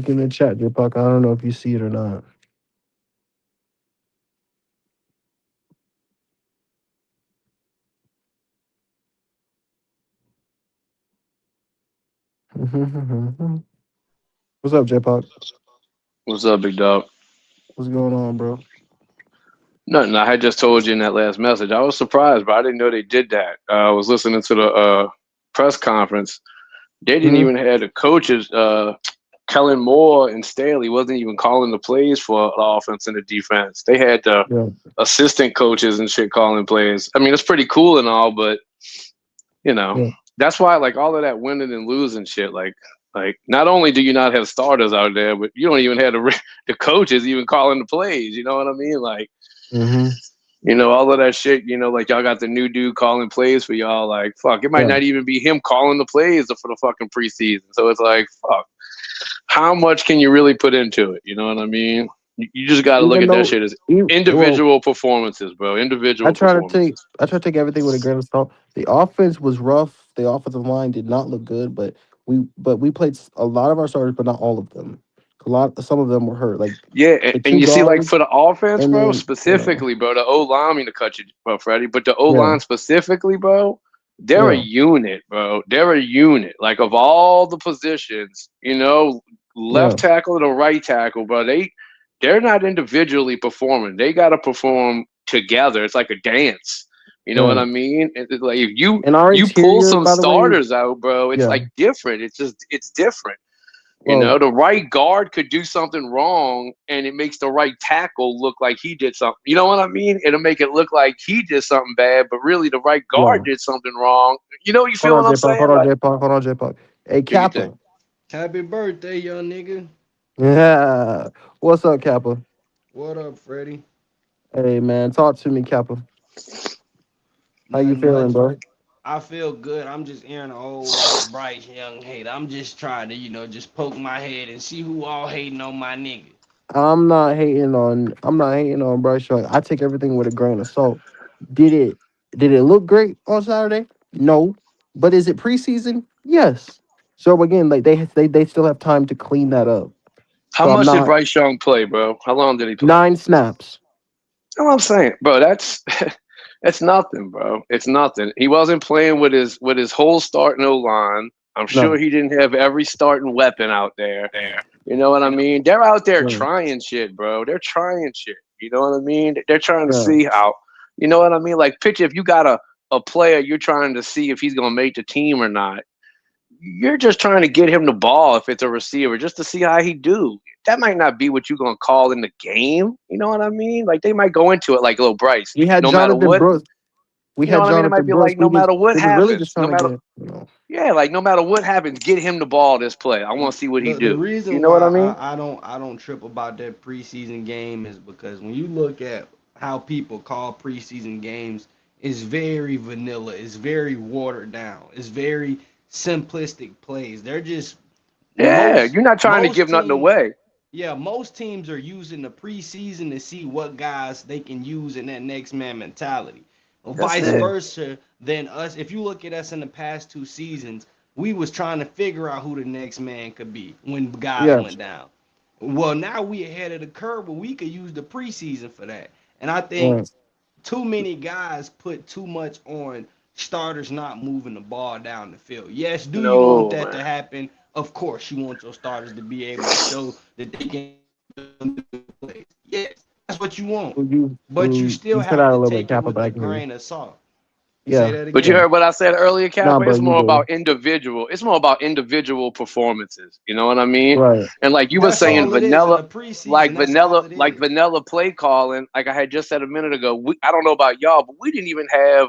in the chat, J-Puck. I don't know if you see it or not. What's up, J-Puck? What's up, big dog? What's going on, bro? Nothing. I had just told you in that last message. I was surprised, but I didn't know they did that. I was listening to the press conference. They didn't Mm-hmm. even have the coaches. Kellen Moore and Staley wasn't even calling the plays for the offense and the defense. They had the assistant coaches and shit calling plays. I mean, it's pretty cool and all, but that's why like all of that winning and losing shit. Like not only do you not have starters out there, but you don't even have the coaches even calling the plays. You know what I mean? Like. All of that shit, like y'all got the new dude calling plays for y'all. Like, fuck, it might not even be him calling the plays for the fucking preseason. So it's like, fuck, how much can you really put into it? You know what I mean? You just got to look Even at that though, shit as individual performances, bro. Individual performances. I try to take everything with a grain of salt. The offense was rough. The offensive line did not look good, but we played a lot of our starters, but not all of them. Some of them were hurt. Like Yeah, the and two you see, like guards, for the offense, and bro, then specifically, bro, the O line, I mean to cut you, Freddie, but the O line specifically, bro, they're a yeah, unit, bro. They're a unit. Like of all the positions, left yeah, tackle to right tackle, bro, they're not individually performing. They got to perform together. It's like a dance. You know what I right. mean? It's like if you And our you pull interior, some by the way, starters out, bro, it's yeah. like different. It's different. Well, The right guard could do something wrong and it makes the right tackle look like he did something. You know what I mean? It'll make it look like he did something bad, but really the right guard yeah. did something wrong. You Hold feel on, what I'm J-Pop. saying? Hold on, Like, J-Pop. Hold on, J-Pop. Hey, do you think? Kappa. Happy birthday, young nigga. Yeah. What's up, Kappa? What up, Freddie? Hey, man. Talk to me, Kappa. How you Nothing feeling, much. bro? I feel good. I'm just hearing an old Bryce Young hate. I'm just trying to, just poke my head and see who all hating on my nigga. I'm not hating on Bryce Young. I take everything with a grain of salt. Did it look great on Saturday? No. But is it preseason? Yes. So again, like they still have time to clean that up. How So I'm much did not Bryce Young play, bro? How long did he play? 9 snaps. That's what I'm saying, bro. That's nothing, bro. It's nothing. He wasn't playing with his whole starting O line. I'm sure No. he didn't have every starting weapon out there. You know what I mean? They're out there Yeah. trying shit, bro. They're trying shit. You know what I mean? They're trying to Yeah. see how. You know what I mean? Like, picture if you got a player, you're trying to see if he's gonna make the team or not. You're just trying to get him the ball if it's a receiver, just to see how he do. That might not be what you're gonna call in the game. You know what I mean? Like they might go into it like little Bryce. We had No matter Jonathan what, Brooks. We you know had what I mean? It might Jonathan be Brooks. like no matter what We was really just happens, trying to get. yeah, like no matter what happens, get him the ball this play. I want to see what he The do. You reason know what I why mean? I don't trip about that preseason game is because when you look at how people call preseason games, it's very vanilla. It's very watered down. It's very simplistic plays. They're just Yeah, you're not trying to most give nothing teams. away. Yeah, most teams are using the preseason to see what guys they can use in that next man mentality. Or That's vice it. versa than us. If you look at us in the past 2 seasons, we was trying to figure out who the next man could be when guys Yeah. went down. Well, now we ahead of the curve, but we could use the preseason for that. And I think Right. too many guys put too much on starters not moving the ball down the field. Yes, do you want No, that man. to happen? Of course, you want your starters to be able to show that they can play. Yes, that's what you want. But you still You cut have out a to little bit, take it Kappa, with but a I can hear you. grain of salt. Say Yeah. that But you again. heard what I said earlier, Nah, Kappa? bro, It's you more good. about individual. It's more about individual performances. You know what I mean? Right. And like you were That's saying, all it is in vanilla, the preseason. That's all it like is. vanilla play calling. Like I had just said a minute ago. I don't know about y'all, but we didn't even have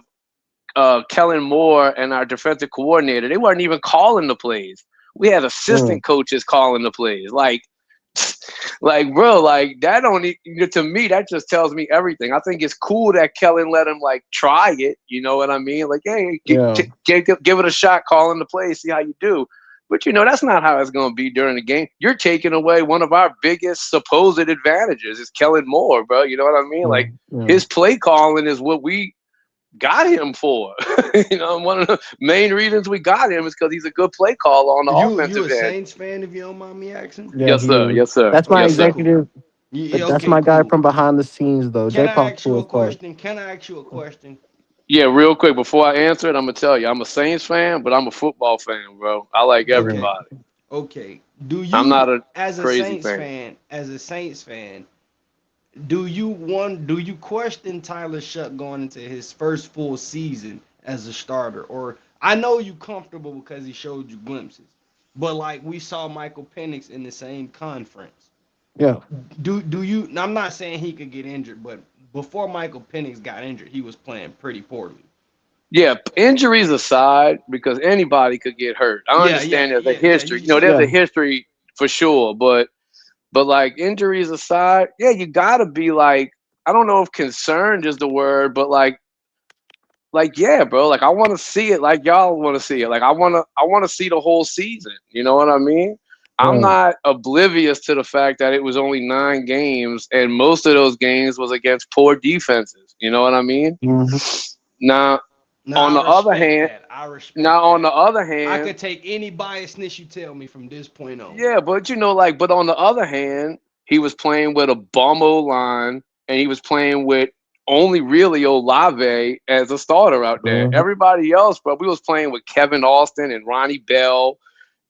Kellen Moore and our defensive coordinator. They weren't even calling the plays. We had Mm. assistant coaches calling the plays. Like Like, bro, like that don't to me that just tells me everything. I think it's cool that Kellen let him like try it. You know what I mean? Like, hey, give it a shot, call in the play, see how you do. But that's not how it's going to be during the game. You're taking away one of our biggest supposed advantages. Is Kellen Moore, bro. You know what I mean? Like his play calling is what we got him for. One of the main reasons we got him is because he's a good play caller on the offensive You a end. Saints fan, if you don't mind me asking? Yeah, Yes, he sir. is. Yes, sir. That's my Yes, sir. executive. Yeah, That's okay, my guy cool. from behind the scenes, though. Can J. I Paul ask you cool a as fuck. question? Can I ask you a question? Yeah, real quick before I answer it, I'm gonna tell you I'm a Saints fan, but I'm a football fan, bro. I like Okay. everybody. Okay. Do I'm you, not a as a crazy Saints fan. fan, do you question Tyler Shuck going into his first full season as a starter? Or I know you comfortable because he showed you glimpses, but like we saw Michael Penix in the same conference. Yeah. Do you? I'm not saying he could get injured, but before Michael Penix got injured, he was playing pretty poorly. Yeah, injuries aside, because anybody could get hurt. I understand there's a Yeah. history. There's a history for sure, but like injuries aside, yeah, you gotta be like, I don't know if concerned is the word, but like yeah, bro. Like I want to see it, like y'all want to see it. Like I want to see the whole season. You know what I mean? I'm not oblivious to the fact that it was only 9 games, and most of those games was against poor defenses. You know what I mean? Mm-hmm. Now, on I the other respect hand, that. I respect now that. on the other I hand, could take any biasness you tell me from this point on. yeah, but but on the other hand, he was playing with a bum O line, and he was playing with only really Olave as a starter out there. Mm-hmm. Everybody else, bro, we was playing with Kevin Austin and Ronnie Bell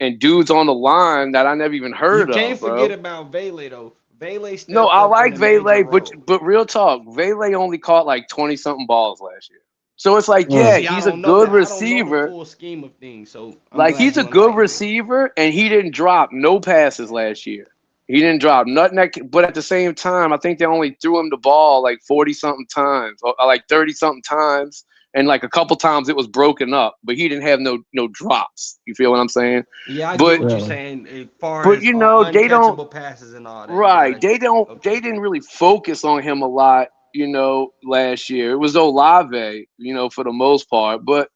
and dudes on the line that I never even You heard can't of, forget bro. about Vele though. Vele No, stepped I up in like a major Vele, role. but real talk, Vele only caught like 20 something balls last year. So it's like, yeah, See, I he's a don't know good that. I don't know the receiver. full scheme of things, so I'm Like glad he's a you good enlightened me. receiver, and he didn't drop no passes last year. He didn't drop nothing. But at the same time, I think they only threw him the ball like 40 something times, or like 30 something times, and like a couple times it was broken up. But he didn't have no drops. You feel what I'm saying? Yeah, I get But what you're saying as far but as they don't. uncatchable passes and all that. You Right. gotta. They Okay. didn't really focus on him a lot, last year. It was Olave, for the most part. But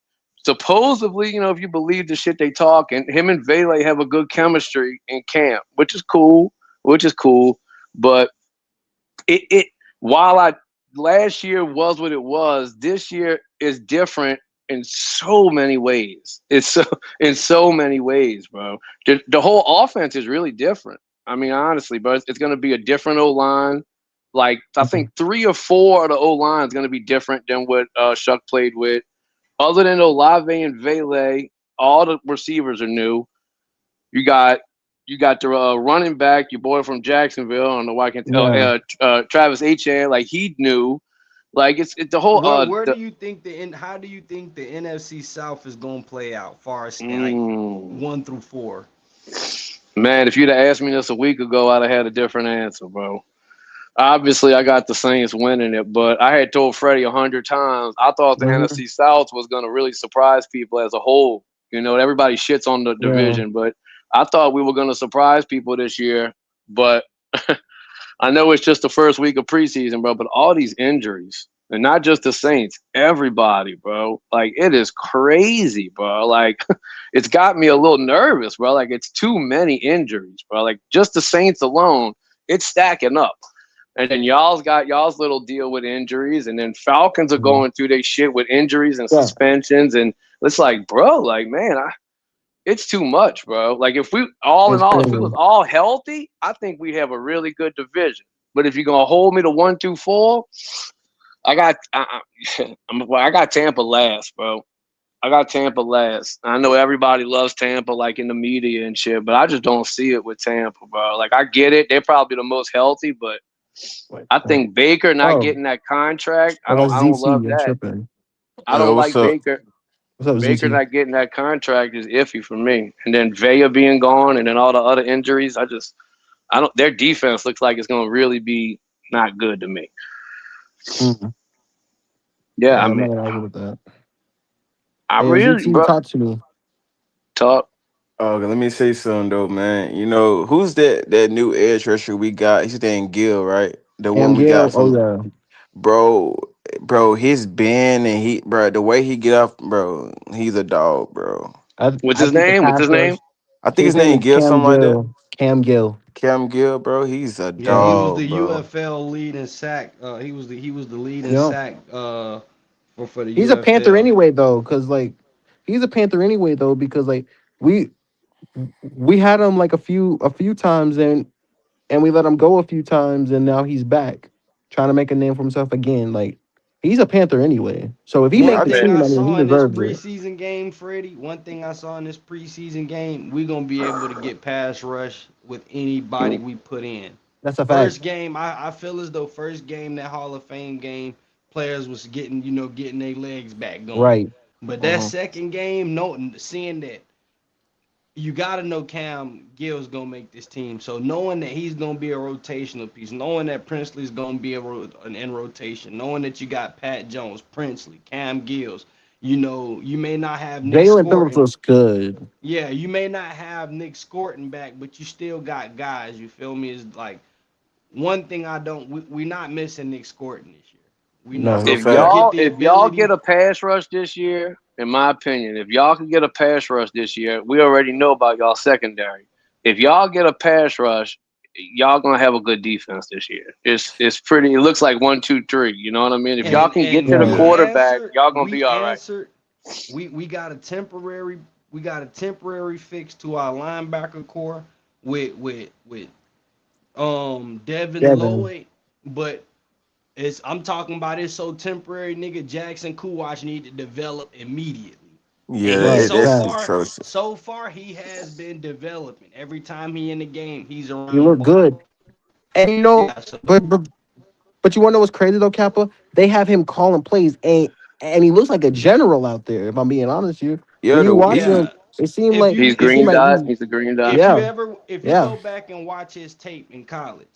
supposedly, if you believe the shit they talk, and him and Vele have a good chemistry in camp, which is cool. But it while I last year was what it was, this year is different in so many ways. It's so in so many ways, bro. The whole offense is really different. I mean, honestly, bro, it's going to be a different O line. Like I think 3 or 4 of the O line is going to be different than what Shuck played with. Other than Olave and Vele, all the receivers are new. You got the running back, your boy from Jacksonville. I don't know why I can't tell. Travis Etienne, like he knew. Like it's the whole. Where do you think how do you think the NFC South is gonna play out? Far as like 1 through 4. Man, if you'd have asked me this a week ago, I'd have had a different answer, bro. Obviously, I got the Saints winning it, but I had told Freddie 100 times I thought the NFC South was going to really surprise people as a whole. Everybody shits on the division, but I thought we were going to surprise people this year. But I know it's just the first week of preseason, bro, but all these injuries, and not just the Saints, everybody, bro. Like, it is crazy, bro. Like, it's got me a little nervous, bro. Like, it's too many injuries, bro. Like, just the Saints alone, it's stacking up. And then y'all's got y'all's little deal with injuries, and then Falcons are going through their shit with injuries and suspensions, and it's like, bro, like, man, it's too much, bro. Like if we all in all, if we was all healthy, I think we have a really good division. But if you're gonna hold me to 1 through 4, I got I got Tampa last, bro. I got Tampa last. I know everybody loves Tampa, like in the media and shit, but I just don't see it with Tampa, bro. Like I get it, they're probably the most healthy, but I think Baker not getting that contract, I don't love that. I don't What's like up? Baker. What's up, Baker ZT? not getting that contract is iffy for me. And then Vaya being gone and then all the other injuries, their defense looks like it's gonna really be not good to me. Yeah, I I'm mean not gonna argue with that. I Hey, really ZT, bro talk to me. talk. Okay, let me say something though, man. You know who's that new edge rusher we got? He's named Gill, right? The Cam one we got Gill. Oh from yeah. bro, his bend and bro, the way he get off, bro, he's a dog, bro. What's I his think the name? What's pass his name? rush. I think His his name name is Gill, Cam something like that. Gill. Cam Gill. Cam Gill, bro, he's a Yeah, he was the dog, bro. UFL lead in sack. He was the lead in Yeah. sack for the He's a Panther UFL. anyway though, because like he's a Panther anyway though, because like we we had him like a few times and we let him go a few times and now he's back trying to make a name for himself again. Like he's a Panther anyway. So if he One make the thing team, I I mean he saw in this deserves it. preseason game, Freddie. One thing I saw in this preseason game, we're gonna be able to get pass rush with anybody we put in. That's a fact. First game, I feel as though first game that Hall of Fame game, players was getting their legs back going. Right. But that Hmm. second game, no, seeing that you got to know Cam Gill's gonna make this team. So knowing that he's gonna be a rotational piece, knowing that Princely's gonna be an in rotation, knowing that you got Pat Jones, Princely, Cam Gills, you may not have Nick Jalen Phillips Scorton. looks good. Yeah, you may not have Nick Scorton back, but you still got guys. You feel me? Is like one thing I don't. We not missing Nick Scorton this year. We No, That's a not. If We fact. get y'all the if y'all ability. get a pass rush this year, in my opinion, if y'all can get a pass rush this year, we already know about y'all secondary. If y'all get a pass rush, y'all gonna have a good defense this year. It's pretty. It looks like 1, 2, 3. You know what I mean? If y'all and can get and to the yeah. we quarterback, answered y'all gonna we be all right. answered we got a temporary fix to our linebacker core with Devin Devin. Lloyd, but I'm talking about it's so temporary, nigga. Jackson Kuwatch need to develop immediately. And Yeah, he Right. so Fact. that's far atrocious. so far he has been developing. Every time he in the game, he's He around the looked ball. good. And you know, Yeah, so but you wanna know what's crazy though, Kappa? They have him calling plays and he looks like a general out there, if I'm being honest with you. When Yeah, you watch him, yeah. it seemed If like you He's it if seemed green you like dot. he's He's a green dot. if you yeah, ever if you yeah, go back and watch his tape in college,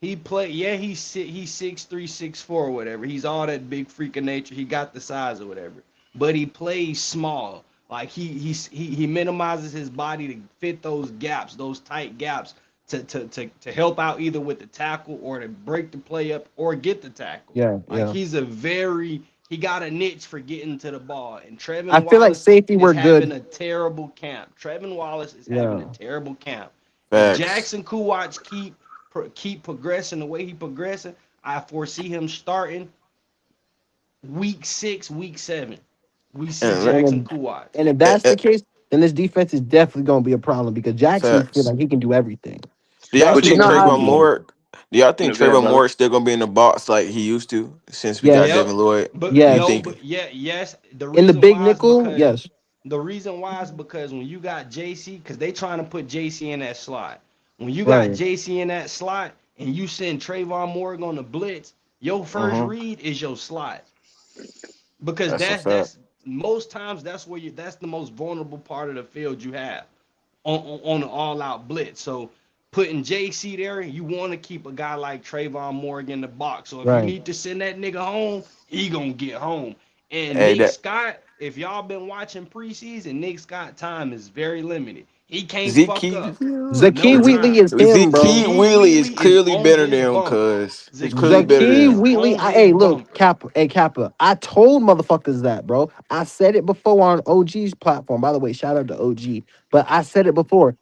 he played. Yeah, he's 6'3", 6'4", or whatever. He's all that big freak of nature. He got the size or whatever, but he plays small. Like he minimizes his body to fit those gaps, those tight gaps, to help out either with the tackle or to break the play up or get the tackle. yeah, Like yeah. he got a niche for getting to the ball. And I Trevin feel like Wallace safety is were having good. a terrible camp. Trevin Wallace is having a Yeah. terrible camp. If facts. Jackson Kuwatch keep progressing the way he progressing, I foresee him starting week 6, week 7. We see And let- Jackson And Kuwatch. if eh, that's eh, the case, then this defense is definitely gonna be a problem because Jackson feel facts. like he can do everything. Do y'all But That's you think know what we how? Trayvon need. Moore? Do y'all think No, go ahead, Trayvon brother. Moore is still gonna be in the box like he used to since we got Yes. Yep. Devin Lloyd? But Do you no, Yes. think? but yeah, yes. In the big nickel, yes. The reason why is because when you got JC, because they trying to put JC in that slot. When you got Right. JC in that slot and you send Trayvon Morgan on the blitz, your first Mm-hmm. read is your slot. Because That's a fact. that's most times that's the most vulnerable part of the field you have on an all-out blitz. So putting JC there, you want to keep a guy like Trayvon Morgan in the box. So if you Right. need to send that nigga home, he gonna get home. And Hey, Nick that Scott, if y'all been watching preseason, Nick Scott time is very limited. He can't fuck Zeke up no Zakeem Wheatley time. is him, Zeke bro. Zakee Wheelie is Wheatley is clearly on better his than him, bumper. cuz he's clearly Zakee better Zakeem than Wheatley him. Wheatley. on his Hey, look, bumper. Kappa. Hey, Kappa. I told motherfuckers that, bro. I said it before on OG's platform. By the way, shout out to OG. But I said it before.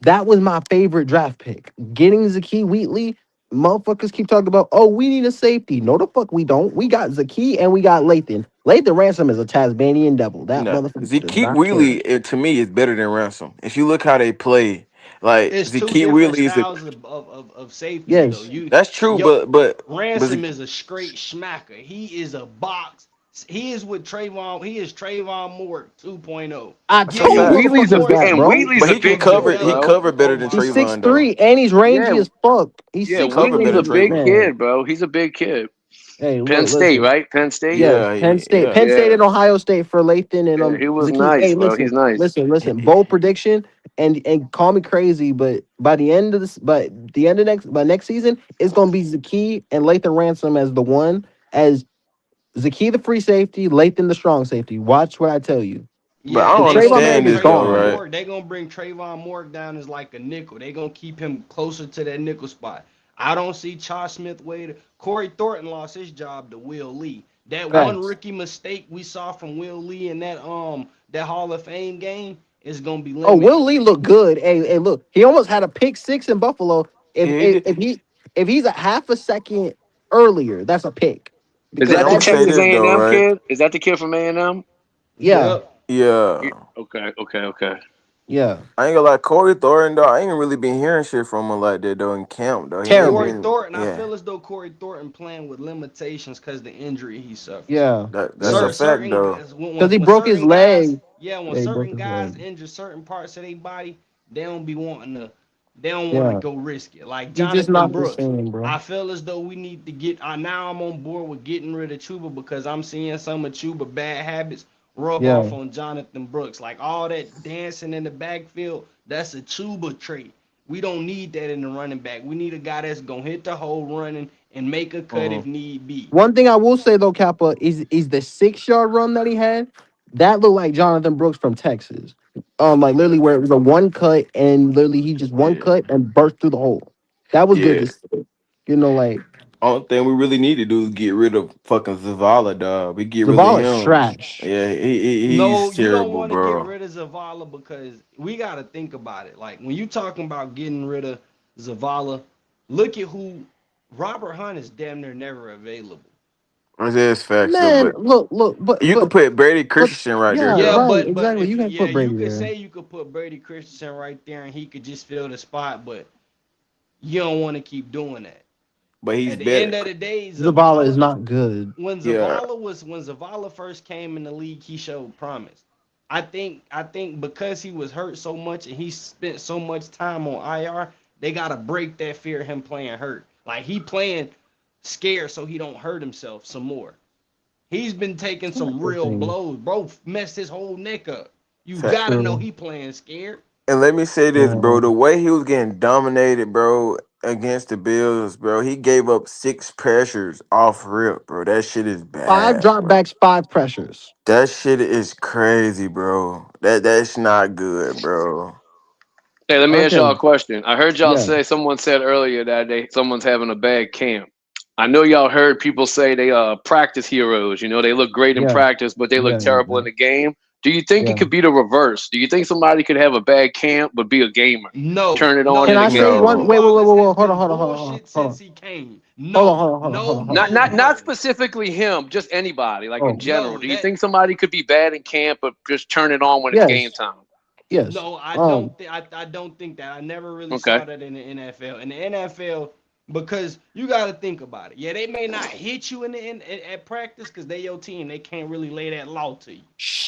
That was my favorite draft pick. Getting Zakeem Wheatley. Motherfuckers keep talking about, oh, we need a safety. No, the fuck we don't. We got Zakeem and we got Lathan. Lathan Ransom is a Tasmanian devil. That No, motherfucker does Zeke not care. Wheelie to me is better than Ransom. If you look how they play, like It's Zeke two different Wheelie is a styles of safeties though. Yes. You that's true, yo but Ransom Zeke, is a straight smacker. He is a box. He is with Trayvon. He is Trayvon Moore 2.0. I that's a Give And me told fact. Wheatley's a motherfuckers big that, and bro. Wheatley's But a he can big fucking kid, cover. He bro. development covered better over than He's time. six Trayvon though. three and he's Yeah, rangy as fuck. He's yeah. He six covered three Wheatley's and better a than he's big Trayvon. man. kid, bro. He's a big kid. Hey, Penn look, State, listen. right? Penn State. Yes, Yeah, Penn State, yeah. Penn State Yeah, and Ohio State for Lathan and yeah. He was Zakiya. nice, Hey, bro. He's listen, nice. listen, listen. Bold prediction, and call me crazy, but by the end of this, but the end of next season, it's gonna be Zakiya and Lathan Ransom as the one, as Zakiya the free safety, Lathan the strong safety. Watch what I tell you. But Yeah, I and don't they gonna Trayvon bring understand Diggs this though, Trayvon gone. right? Moore. They gonna bring Trayvon Moore down as like a nickel. They gonna keep him closer to that nickel spot. I don't see Josh Smith Wade. Corey Thornton lost his job to Will Lee. That one Facts. rookie mistake we saw from Will Lee in that Hall of Fame game is gonna be Oh, limited. Will Lee looked good. Hey, look, he almost had a pick six in Buffalo. If Yeah, he if, did. if he if he's a half a second earlier, that's a pick Is because And that I'm the gonna that say Texas this though, A&M right? kid? Is that the kid from A&M? yeah Yep. Yeah. Yeah. Okay, okay, okay. yeah I ain't gonna lie, Corey Thornton though. I ain't really been hearing shit from him like that though in camp though. He ain't terrible. Corey been. Thornton, I Yeah, feel as though Corey Thornton playing with limitations because the injury he suffers. Yeah that's yeah a Certain fact certain though. guys because he when broke his certain guys, leg. yeah, when Yeah, he broke certain his guys leg. injure certain parts of their body, they don't be wanting to, they don't want to Yeah, go risk it. Like he's just Jonathan not the Brooks, same, bro. I feel as though we need to get. Now I'm on board with getting rid of Chuba because I'm seeing some of Chuba bad habits rub Yeah. off on Jonathan Brooks. Like all that dancing in the backfield, that's a Chuba trait. We don't need that in the running back. We need a guy that's gonna hit the hole running and make a cut Hmm. if need be. One thing I will say though, Kappa, is the 6 yard run that he had. That looked like Jonathan Brooks from Texas. Like literally where it was a one cut and literally he just one Yeah, cut and burst through the hole. That was good yeah. to see. Like Only thing we really need to do is get rid of fucking Zavala, dog. We get rid of Zavala's him. trash. Yeah, No, he's you don't terrible, want to get bro. rid of Zavala because we got to think about it. Like when you talking about getting rid of Zavala, look at who Robert Hunt is damn near never available. That's facts though, Man, but look, you could put Brady but Christensen right there yeah, Yeah, though. right, but exactly. if You you, can't yeah, put you Brady could there. say you could put Brady Christensen right there and he could just fill the spot, but you don't want to keep doing that. But he's At the end better. of the day, Zavala is Zavala not good. Yeah, when Zavala first came in the league, he showed promise. I think because he was hurt so much and he spent so much time on IR, they gotta break that fear of him playing hurt. Like he playing scared so he don't hurt himself some more. He's been taking That's some the real thing. blows. Bro messed his whole neck up. You fact. gotta know True. he playing scared. And let me say this, bro. The Um, way he was getting dominated, bro, against the Bills, bro, he gave up 6 pressures off rip, bro. That shit is 5 bad, bro. dropbacks, 5 pressures. That shit is crazy, bro. That's not good, bro. Hey, let me ask y'all a Okay. question. I heard y'all Yeah. say someone said earlier that someone's having a bad camp. I know y'all heard people say they practice heroes. You know, they look great in Yeah. practice, but they look Yeah. Yeah. terrible in the game. Do you think it Yeah. could be the reverse? Do you think somebody could have a bad camp but be a gamer? No, Turn it on no, in Can the I say game. one? Christian Wait, wait, wait, Wallace wait, has wait. Hold on, been hold on, hold on, hold on, bullshit hold since on, he came. hold on, No, hold on, hold on, hold no, on, hold on. Not no, not not no. specifically him, just anybody, like in Oh, general. No, Do you that think somebody could be bad in camp but just turn it on when it's game yes, time? yes. no, Um, I don't think that. I never really Okay. saw that in the NFL. In the NFL, because you got to think about it. Yeah, they may not hit you at practice because they your team. They can't really lay that law to you.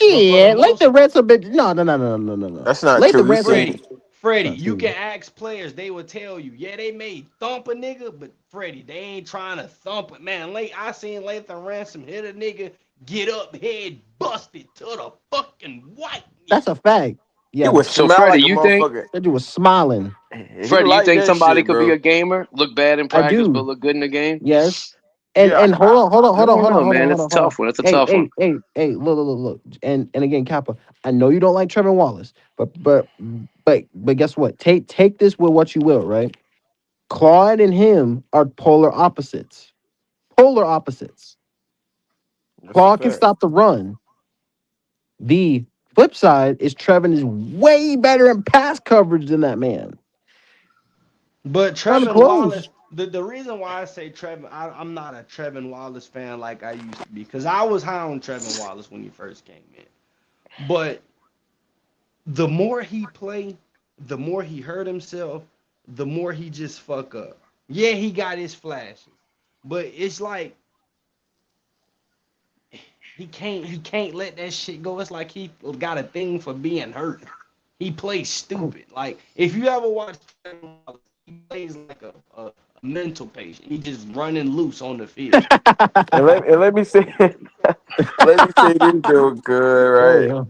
But for the shit. Like most the Reds a bit. No, no, no, no, no, no, no. That's not Like the true. You Reds a. seen It's Freddie, not you true. can ask players, they will tell you, yeah, they may thump a nigga, but Freddie, they ain't trying to thump it. Man, I seen Lathan Ransom hit a nigga, get up, head busted to the fucking white meat. That's a fact. he Yeah, would So smile Freddie, like a you think motherfucker. that dude was smiling. He Freddie, you like think that somebody shit, could be bro. a gamer, look bad in I practice but do. look good in the game? Yes. And Yeah, and hold on, hold on, I hold on, don't hold on, know, hold on, man. hold That's on, a hold on. tough one. That's a Hey, tough one. hey, hey, hey, look, look, look, look. And again, Kappa, I know you don't like Trevor Wallace, but guess what? Take this with what you will, right? Claude and him are polar opposites. Polar opposites. that's a Claude can fact. stop the run. The flip side is Trevin is way better in pass coverage than that man. But Not Trevin Wallace, close. the reason why I say Trevin, I'm not a Trevin Wallace fan like I used to be, because I was high on Trevin Wallace when he first came in. But the more he play, the more he hurt himself, the more he just fuck up. Yeah, he got his flashes, but it's like he can't let that shit go. It's like he got a thing for being hurt. He plays stupid. Like if you ever watch Trevor Wallace, he plays like a mental patient. He just running loose on the field. And let me say, let me say this though, good, Oh right? yeah.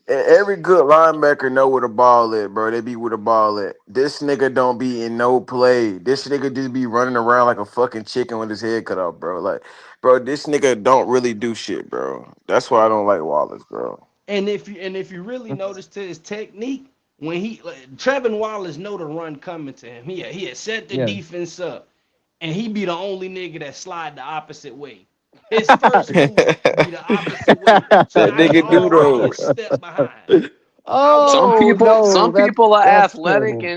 And every good linebacker know where the ball at, bro. They be where the ball at. This nigga don't be in no play. This nigga just be running around like a fucking chicken with his head cut off, bro. Like, bro, this nigga don't really do shit, bro. That's why I don't like Wallace, bro. And if you really notice to his technique, when Trevin Wallace know the run coming to him, he had set the Yeah. defense up, and he be the only nigga that slide the opposite way. His first move be the opposite way, so That now he nigga do already though. a step behind. I Some watch Oh him. people, no, some people are that's athletic terrible.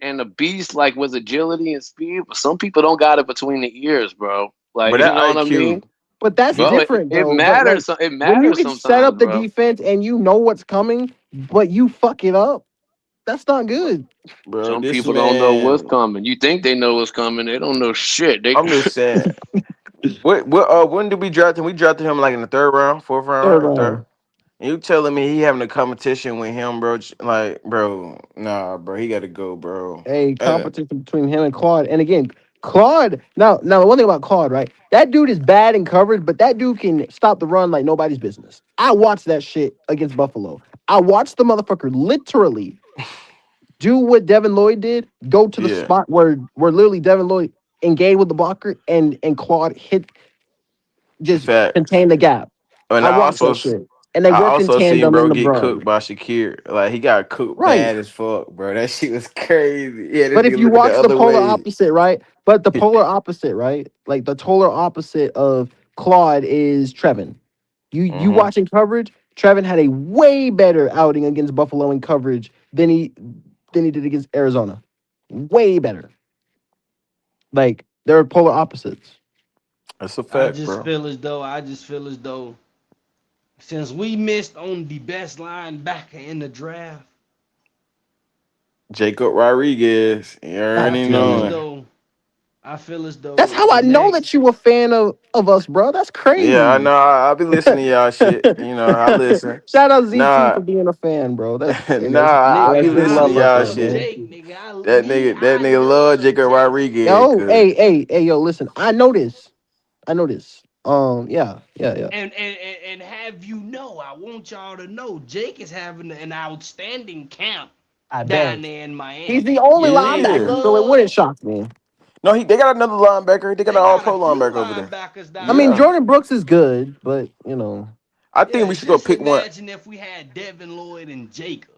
and a beast like with agility and speed, but some people don't got it between the ears, bro. Like But you that know what I mean, IQ, But that's bro? different It though. But like matters. It when you matters can set sometimes, up the bro. defense and you know what's coming, but you fuck it up, that's not good. bro. Some This people don't know what's man, coming. You think they know what's coming? They don't know shit. They I'm just saying. When did we draft him? We drafted him like in the third round, fourth round, Third right? Third. round. And you telling me he having a competition with him, bro? Like, bro, nah, bro, he got to go, bro. A Uh, competition between him and Claude. And again, Claude. Now, one thing about Claude, right? That dude is bad in coverage, but that dude can stop the run like nobody's business. I watched that shit against Buffalo. I watched the motherfucker literally do what Devin Lloyd did. Go to the yeah, spot where literally Devin Lloyd engaged with the blocker and Claude hit just facts. contain the gap. And I watched that shit, and they I worked in also seen tandem bro in the get run. cooked by Shakir. Like he got cooked Right. bad as fuck, bro. That shit was crazy. Yeah, this But if nigga you looking the watch the other polar way. opposite, right? But the polar opposite, right? Like the polar opposite of Claude is Trevin. You hmm watching coverage, Trevin had a way better outing against Buffalo in coverage than he did against Arizona. Way better. Like they're polar opposites. That's a I fact, just bro. feel as though since we missed on the best linebacker in the draft, Jacob Rodriguez, you God I already feel as damn. know. though I feel as That's though how the I know next that you a fan of us, bro. That's Yeah, I crazy. know. I be listening to y'all shit. You know, I listen. Shout out ZT Nah, for being a fan, bro. That's nah, I nigga, be we I listening to love our y'all fan, love shit. man. Jake, nigga. That I nigga love love Jacob Jake, nigga. Rodriguez, Yo, cause hey, yo, listen. I know this. I know this. Yeah. And have you know, I want y'all to know Jake is having an outstanding camp I down bet. there in He's Miami. the only yeah, They linebacker, so it wouldn't love shock me. no, they got another linebacker. They got they an All got a Pro few linebacker over there. linebackers I down mean, Yeah, there. Jordan Brooks is good, but you know, I think Yeah, we should go just pick one. imagine if we had Devin Lloyd and Jacob.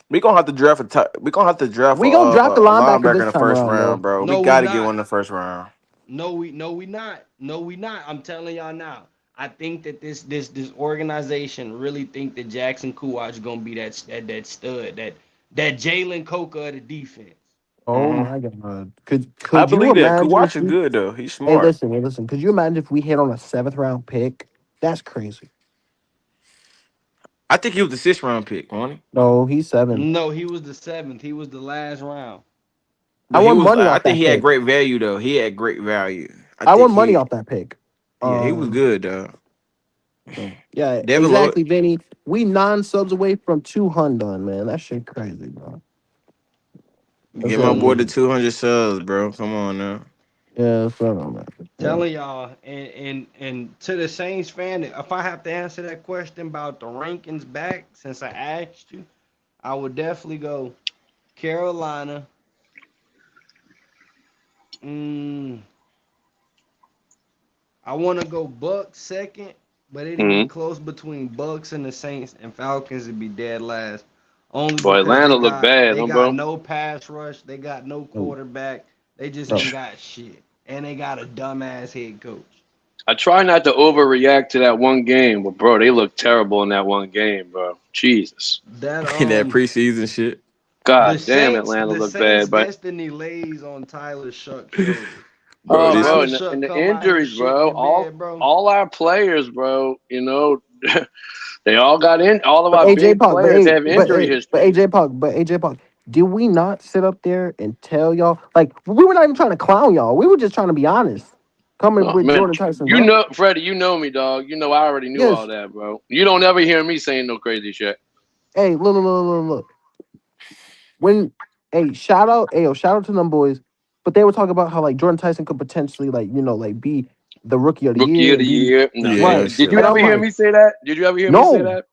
We gonna have to draft we gonna have to draft we gonna draft the a linebacker linebacker this in the time first around, round, though. bro. We No, we got to get not. one in the first round. No, we not. No, we not. I'm telling y'all now. I think that this organization really think that Jackson Kuwach is gonna be that stud, that Jalen Coker of the defense. Oh hmm my god, I could you believe that. imagine if Kuwach is we? good though. He's Hey, smart. listen. Could you imagine if we hit on a seventh round pick? That's crazy. I think he was the sixth round pick, wasn't he? No, he's seventh. No, he was the seventh. He was the last round. I But he want was. money I off think that he had pick. great value though. He had great value. I I think want money he. off that pick. Yeah, he was good though. Yeah, Devin Lloyd. exactly, Vinny. We 9 subs away from 200, man. That shit crazy, bro. That's Get my all boy to good. 200 subs, bro. Come on now. Yeah, that's all, man. Yeah. Telling y'all, and to the Saints fan, if I have to answer that question about the rankings back, since I asked you, I would definitely go Carolina. Mm, I want to go Bucks second, but it'd be Mhm. close between Bucks and the Saints, and Falcons would be dead last. Only Boy, because Atlanta look bad, they huh, got bro? no pass rush, they got no No, quarterback, they just no. ain't got shit, and they got a dumbass head coach. I try not to overreact to that one game, but bro, they look terrible in that one game, bro. Jesus. That In that preseason shit. God damn, Atlanta The look Saints bad. But destiny lays on Tyler Shuck's shoulders. When Bro, oh, this bro, Tyler and Shuck the come out here injuries, shitting bro. the bed, bro. All our players, bro. You know, they all got in. All of But our AJ big Park, players have injury but history. AJ Park, did we not sit up there and tell y'all like we were not even trying to clown y'all? We were just trying to be honest. Coming Oh with man, Jordan Tyson, you bro. know, Freddie, you know me, dog. You know I already knew all Yes. that, bro. You don't ever hear me saying no crazy shit. Hey, look. When shout out to them boys. But they were talking about how like Jordan Tyson could potentially like be the rookie of the Rookie year of the and be year. No. yeah, right. Did you shit. And ever I'm hear like, me say that? Did you ever hear me say no, that?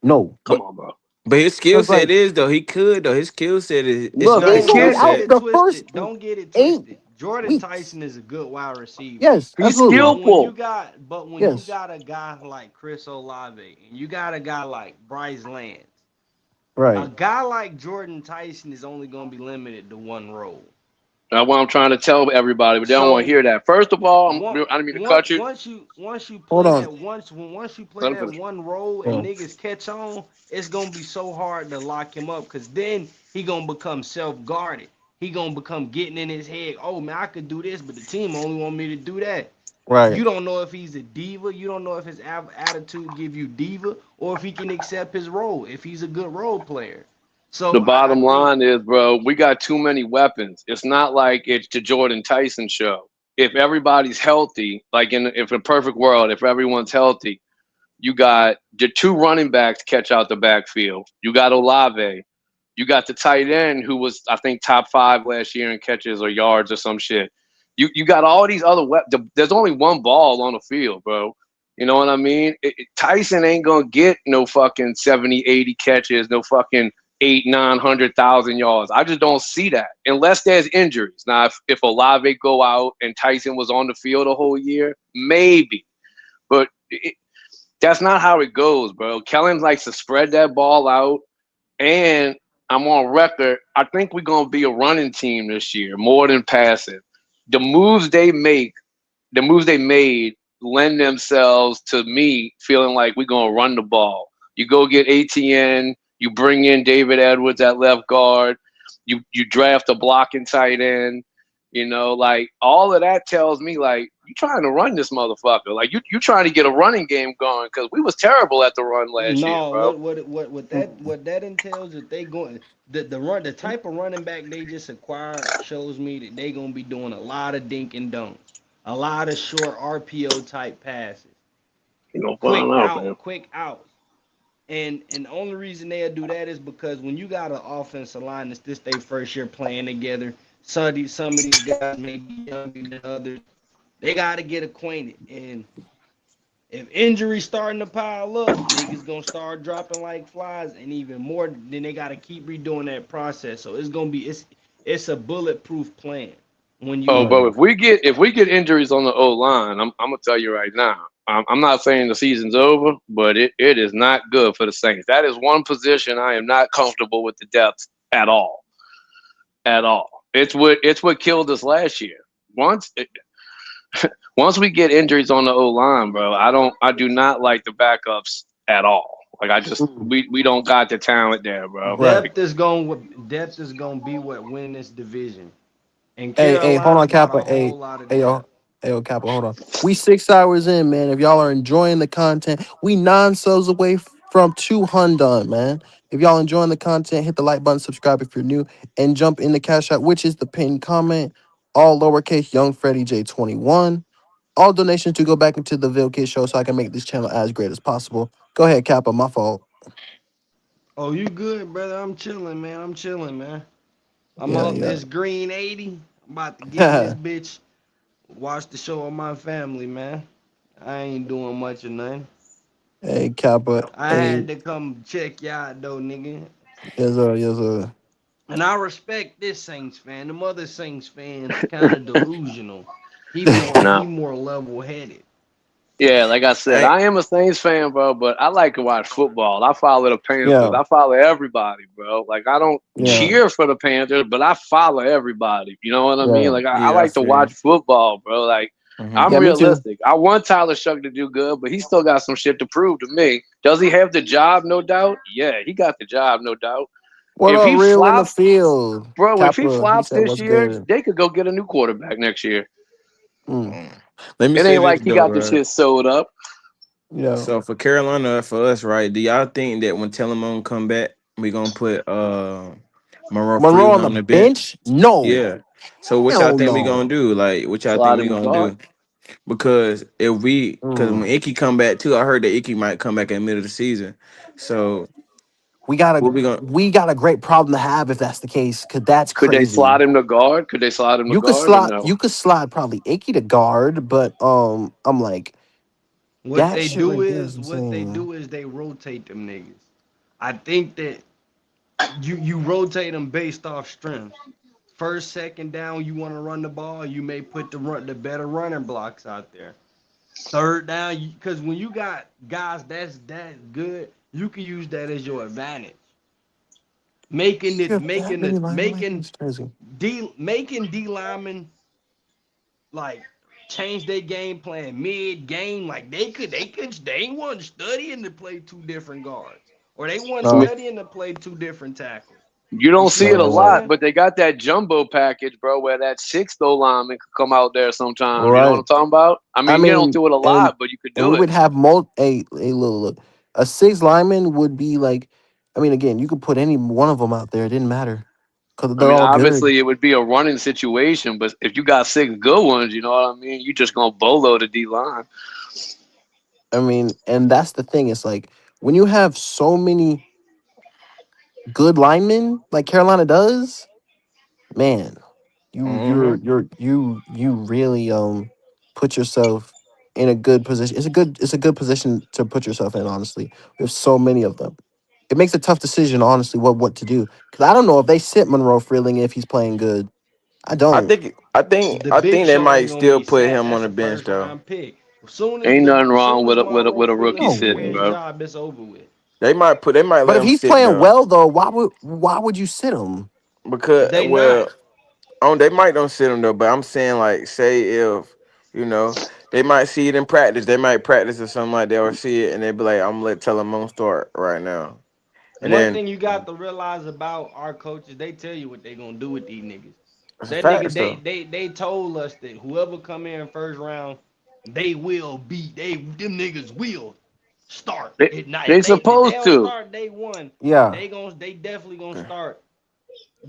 no. Come But on, bro. but his skill Because set like is though. He could though. His skill set is it's look, No, he's nice, only don't bro. get out it the twisted. first Don't get it 8. twisted. Jordan weeks. Tyson is a good wide receiver. Yes, He's absolutely. skillful. But when you Yes, got a guy like Chris Olave and you got a guy like Bryce Lance, a right. guy like Jordan Tyson is only going to be limited to one role. That's what I'm trying to tell everybody, but they don't want to So hear that. First of all, one, I didn't mean to cut you. once you Hold play on. that once you play Let him that finish. one role and Yeah. niggas catch on, it's gonna be so hard to lock him up because then he gonna become self guarded. He gonna become getting in his head. Oh man, I could do this, but the team only want me to do that. Right. You don't know if he's a diva. You don't know if his attitude give you diva or if he can accept his role. If he's a good role player. The So I bottom think line is, bro, we got too many weapons. It's not like it's the Jordan Tyson show. If everybody's healthy, like if in a perfect world, if everyone's healthy, you got the two running backs catch out the backfield. You got Olave. You got the tight end who was, I think, top 5 last year in catches or yards or some shit. You got all these other weapons. There's only one ball on the field, bro. You know what I mean? Tyson ain't gonna get no fucking 70, 80 catches, no fucking 800, 900,000 yards. I just don't see that unless there's injuries. Now, if Olave go out and Tyson was on the field the whole year, maybe. But that's not how it goes, bro. Kellen likes to spread that ball out, and I'm on record. I think we're gonna be a running team this year more than passing. The moves they make, the moves they made, lend themselves to me feeling like we're gonna run the ball. You go get ATN, you bring in David Edwards at left guard, you draft a blocking tight end. You know, like all of that tells me like you trying to run this motherfucker. Like you trying to get a running game going because we was terrible at the run last year, no, bro. what that entails is they going the type of running back they just acquired shows me that they gonna be doing a lot of dink and dunks, a lot of short RPO type passes, You know, find out, man. quick outs. And the only reason they'll do that is because when you got an offensive line that's this their first year playing together, some of these guys may be younger than others. They gotta get acquainted. And if injuries starting to pile up, niggas gonna start dropping like flies, and even more, then they gotta keep redoing that process. So it's a bulletproof plan when Oh, you but if we get injuries on the O line, I'm gonna tell you right now. I'm not saying the season's over, but it is not good for the Saints. That is one position I am not comfortable with the depth at all, at all. It's what killed us last year. Once once we get injuries on the O line, bro, I do not like the backups at all. Like I just Mm, we don't got the talent there, bro. right. depth is gonna be what win this division. And Hey, hold Carolina on, got a Kappa. whole lot of Hey, depth. yo, Kappa, hold on. We 6 hours in, man. If y'all are enjoying the content, we 9 subs away from 200, man. If y'all enjoying the content, hit the like button, subscribe if you're new, and jump in the cash app, which is the pinned comment. All lowercase, Young Freddie J21. All donations to go back into the Ville Kid Show so I can make this channel as great as possible. Go ahead, Kappa. My fault. Oh, you good, brother? I'm chilling, man. I'm chilling, man. I'm Yeah, off yeah. this green 80. I'm about to get in this bitch. Watch the show with my family, man. I ain't doing much of nothing. Hey, Kappa. I Hey, had to come check y'all though, nigga. yes, sir. Yes, sir. And I respect this Saints fan. The other Saints fans kind of delusional. He more level headed. Yeah, like I said, Hey, I am a Saints fan, bro, but I like to watch football. I follow the Panthers. Yeah, I follow everybody, bro. Like I don't yeah, cheer for the Panthers, but I follow everybody. You know what I mean? yeah. Like I yeah, I like to feel you. watch football, bro. Like Hmm. I'm Yeah, me too. realistic. I want Tyler Shuck to do good, but he still got some shit to prove to me. Does he have the job? No doubt. Yeah, he got the job, no doubt. What If up, he real in the flops, field? bro, if he Kappa, he flops said, this what's year, good? they could go get a new quarterback next year. Mm, Let me It say ain't this like he though, got the right? shit sewed up. yeah. So for Carolina, for us, right? Do y'all think that when Telemon come back, we gonna put Monroe Monroe Freeman on the on the bench? bench? No. Yeah. So what y'all Hell think we gonna no. do? Like, what y'all think Slide we him a gonna guard. do? Because when Mm. Icky come back too, I heard that Icky might come back in the middle of the season. So We got a what we gonna? we got a great problem to have if that's the case, cause that's Could they crazy. slide him to guard? Could they slide him to You could guard or slide no? you could slide probably Icky to guard, but I'm like What that they shit do right there is is what they insane. do is they rotate them niggas. I think that you rotate them based off strength. First, second down, you want to run the ball, you may put the better running blocks out there. Third down, because when you got guys that's that good, you can use that as your advantage. Making You it, have that making many the, linemen? making That's crazy. making D linemen like change their game plan mid game. Like they weren't studying to play two different guards, or they weren't I No, mean, studying to play two different tackles. you You don't see see what it a I'm no, lot, saying? but they got that jumbo package, bro, where that sixth O lineman could come out there sometime. You know what I'm right. talking about? I I mean, you don't mean, do it a and lot, but you could and do we it. would have a look. A six lineman would be like, I mean, again, you could put any one of them out there. It didn't matter because I they're mean, all good. obviously, it would be a running situation, but if you got six good ones, you know what I mean? You just gonna bolo the D line. I mean, and that's the thing. It's like when you have so many good linemen like Carolina does, man, Mm-hmm. you really put yourself in a good position. It's a good position to put yourself in. Honestly, we have so many of them. It makes a tough decision, honestly, what to do. Because I don't know if they sit Monroe Freeling if he's playing good. I I don't. think I think The I big think they show might ain't gonna still be put Sat. him on That's the a bench first though. round pick. Ain't nothing wrong Soon as with Monroe a Freeland rookie No take care sitting, of way. his bro. job, it's over with. They might But let if him he's sit playing though well though, why would you sit him? because They not. they might don't sit him though. But I'm saying like say if you know they might see it in practice, they might practice or something like that or see it and they be like I'm gonna tell him I'm start right now and One then thing you got to realize about our coaches, they tell you what they gonna do with these niggas. it's a That fact nigga, though. they told us that whoever come in first round, they will beat. Them niggas will start. They It not they if they supposed don't to. start day one, Yeah. they definitely gonna Okay. start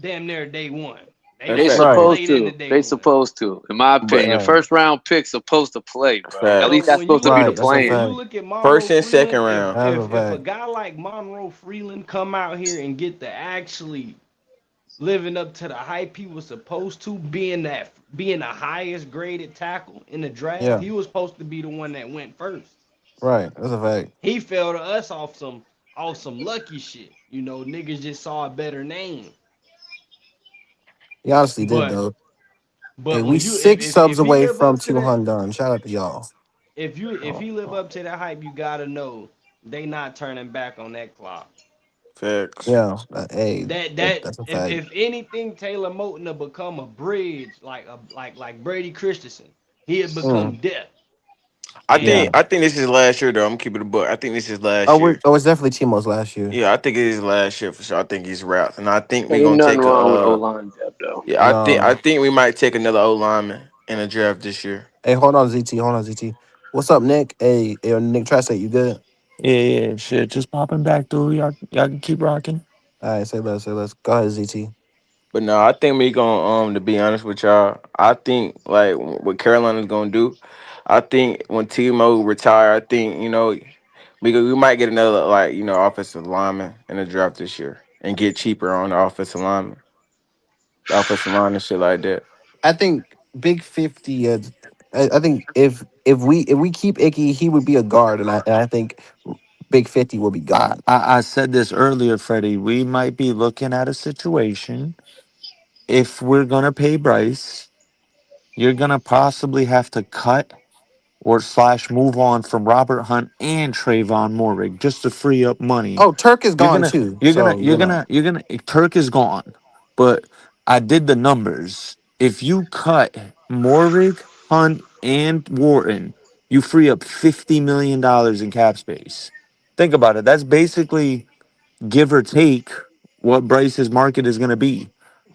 damn near day one. They That's They gonna fact. start Right. supposed late into to. day They one. supposed to. In my But opinion, Right. first round pick supposed to play, that's bro. At fact. But least that's when supposed you to be the Right. That's a when plan. you fact. look at Monroe First and second Freeland, round. That's a if a fact. guy like Monroe Freeland come out here and get to actually living up to the hype he was supposed to, being the highest graded tackle in the draft, Yeah. he was supposed to be the one that went first. Right. That's a fact. He fell to us off some lucky shit. You know, niggas just saw a better name. He honestly did But though. Hey, but we when you six subs if he away live from up to that 200. Shout out to y'all. if he live up to that hype, you gotta know they not turning back on that clock. Facts. Yeah. Hey, that's a fact. If anything, Taylor Moton to become a bridge like Brady Christensen, he had become Mm, death. I yeah. think And I think this is last year though. I'm keeping the book. I think this is Oh, last year. it's definitely Timo's last year. Yeah, I think it is last year for sure. I think he's wrapped, and I think we're Ain't gonna nothing take a. wrong with O line depth though. Yeah, I No. think we might take another O lineman in a draft this year. Hey, hold on, ZT. Hold on, ZT. What's up, Nick? Hey, Nick Trastate, you good? Yeah, yeah, shit. Just popping back through. Y'all can keep rocking. All right, say less. Go ahead, ZT. But no, I think we gonna to be honest with y'all, I think like what Carolina's gonna do. I think when Timo retire, I think we might get another like offensive lineman in the draft this year and get cheaper on the offensive line and shit like that. I think Big 50. I think if we keep Icky, he would be a guard, and I think Big 50 will be gone. I said this earlier, Freddie. We might be looking at a situation if we're gonna pay Bryce, you're gonna possibly have to cut or slash move on from Robert Hunt and Trayvon Morrig just to free up money. Oh, Turk is gone too. So Kirk is gone. But I did the numbers. If you cut Morrig, Hunt, and Wharton, you free up $50 million in cap space. Think about it. That's basically give or take what Bryce's market is going to be.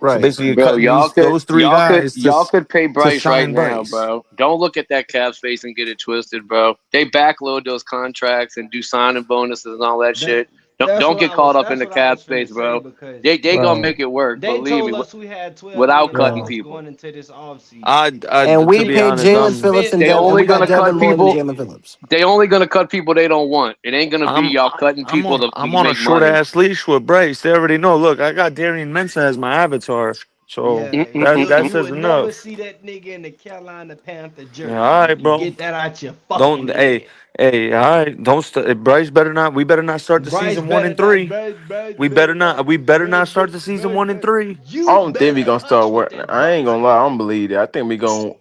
So right. basically, you're Bro, cutting those three guys y'all could pay to Bryce right sign now, Bryce. bro. Don't look at that cap space and get it twisted, bro. They backload those contracts and do signing bonuses and all that that shit. Don't get caught up in that's the what I cap was finna space, say bro. because They gonna Right. make it work, they believe me, told us we had 12 without million cutting Yeah. dollars people. going into this offseason. I And to we be paid honest, We Jalen Phillips spent and They and only we got gonna $12 Devin cut Lloyd and people. Jalen million. Phillips. They only gonna cut people they don't want. It ain't gonna be I'm y'all cutting I'm people on to I'm on a make short money. ass leash with Bryce. They already know. Look, I got Darian Mensah as my avatar. So Yeah, that you says would never enough. see that nigga in the Carolina Panther Yeah, jersey. all right, You bro. get that out your Don't fucking hey head. hey all right. Don't Bryce better not. We better not start the Bryce season one better and not. three. Bryce We better better not. not. We better not start the season 1-3. I You don't think we better gonna start hush with work. that I ain't Bryce gonna lie. I shit. don't believe that. I think we going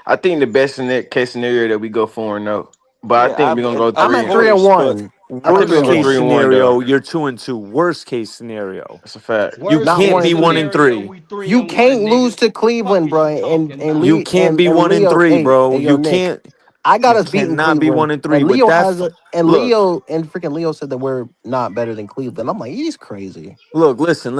I think the best in that case scenario that we go 4-0. But I Yeah, think we're gonna go I'm of at 3-2. 3 and course. But 1. I think we're worst gonna go I'm case 3-1 though. scenario, you're 2-2. Worst case scenario, That's a fact. you Worst not case can't be 1-3. scenario, 1-3. we three You and one, can't lose nigga. to The fuck Cleveland, is bro. you talking You about? can't be And one and Leo. three, bro. Hey, yo, You Nick. can't. I got You us beating cannot be Cleveland, 1-3 and with Leo that. has a and Look, Leo and freaking Leo said that we're not better than Cleveland. I'm like, he's crazy. look. Listen.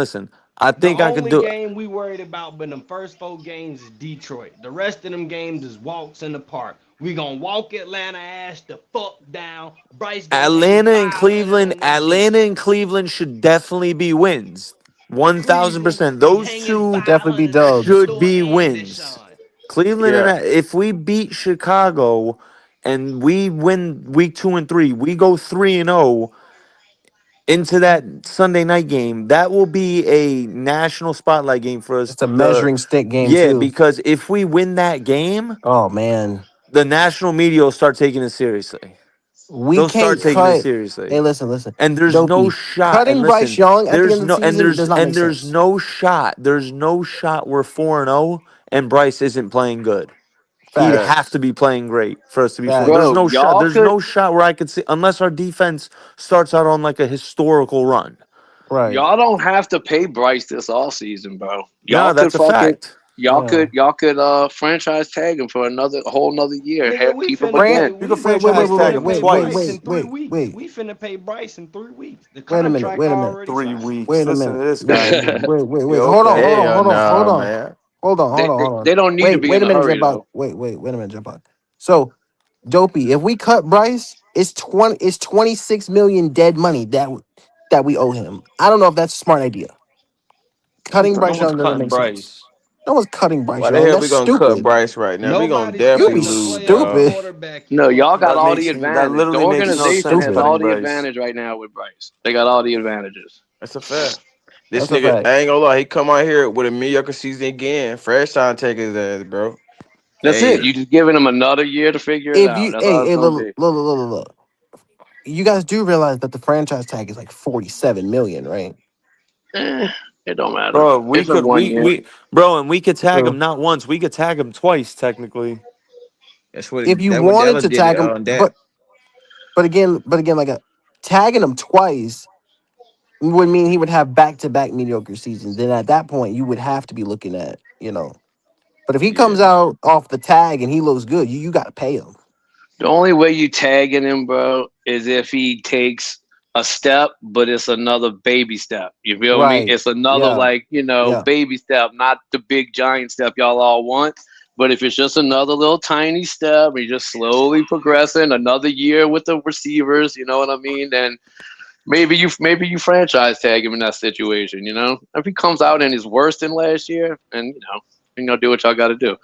I The think I could only do it. game we worried about but them first 4 games is Detroit. The rest of them games is walks in the park. We gonna walk Atlanta ass the fuck down. Bryce gonna hang Atlanta and 500 Cleveland. on that Atlanta bitch. and Cleveland should definitely be wins. Cleveland 1,000%. be Those hanging Should two definitely be 500 on dubs. should Shador be and wins. Deshaun. Cleveland Yeah. if we beat Chicago and we win week 2 and 3, we go 3-0 into that Sunday night game. That will be a national spotlight game for us. It's a measuring stick game too. Because if we win that game, Oh man, the national media will start taking it seriously. we They'll start can't taking it cut. seriously. Hey, listen. And there's no Dopey. shot. And Cutting Bryce listen, Young at the end of the season does not make there's sense. no shot. There's no shot we're 4-0 and Bryce isn't playing good. He'd Facts. have to be playing great for us to be 4. There's Facts. Bro, no shot. y'all There's could no shot where I could see unless our defense starts out on like a historical run. Right. y'all don't have to pay Bryce this all season, bro. No, Y'all could that's a fucking fact. Yeah. y'all could franchise tag him for a whole another year. Nigga, we Keep him finna Fran. pay again. You can we franchise tag finna him pay Bryce twice. in 3 weeks. Wait. We finna pay Bryce in 3 weeks. The Wait a minute. contract Wait a minute. already Three signed. weeks. Wait a Listen to minute. this guy here. Wait. You Hold on. okay? Hell no, man. Hold on. they don't need to be Wait in a a minute, hurry Jetbot. though. Wait a minute, Jetbot. So, Dopey, if we cut Bryce, it's 26 million dead money that we owe him. I don't know if that's a smart idea. Cutting No Bryce one's Young doesn't cutting make sense. Bryce. No one's cutting Bryce Why the Young. hell That's we gonna cut stupid. Bryce right now? We gonna Nobody's You'd definitely be cutting a lose, playoff dog. stupid. quarterback, you No, y'all fucking got That all idiot. the makes that advantage. The literally makes no organization sense has Stupid. all cutting the Bryce. advantage right now with Bryce. They got all the advantages. That's a fact. This That's a nigga, fact. I ain't gonna lie, he come out here with a mediocre season again. Fresh time take his ass, bro. That's it. Hey, You just giving them another year to figure it If out. you, That's all it's gonna look, be. you guys do realize that the franchise tag is like 47 million, right? Eh, it don't matter. Bro, we It's a could 1 year. bro, and we could tag him True. not once, we could tag him twice technically. that's If you what wanted Dallas to did it tag him, on that. but again, like tagging him twice would mean he would have back-to-back mediocre seasons. Then at that point, you would have to be looking at. But if he Yeah. comes out off the tag and he looks good, you got to pay him. The only way you tagging him, bro, is if he takes a step, but it's another baby step. You feel me? Right. It's another Yeah. like, Yeah. baby step, not the big giant step y'all all want. But if it's just another little tiny step, and you're just slowly progressing, another year with the receivers, you know what I mean? Then maybe you franchise tag him in that situation. If he comes out and is worse than last year, and do what y'all got to do.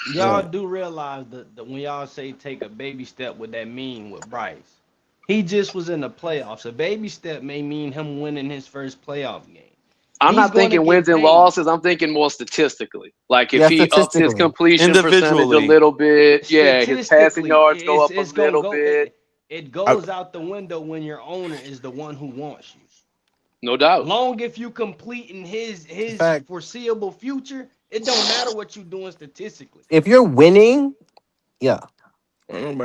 Y'all Right. do realize that when y'all say take a baby step, what that mean with Bryce? He just was in the playoffs. A baby step may mean him winning his first playoff game. I'm He's not gonna thinking wins get and paid. losses. I'm thinking more statistically. Like if Yeah, he ups his statistically. completion percentage a Individually. little bit, yeah, his passing Statistically, yards go up a it's gonna little go. bit. It I, goes out the window when your owner is the one who wants you. No doubt. Long if you complete in his Fact. foreseeable future, it don't matter what you doing statistically. If you're winning, yeah.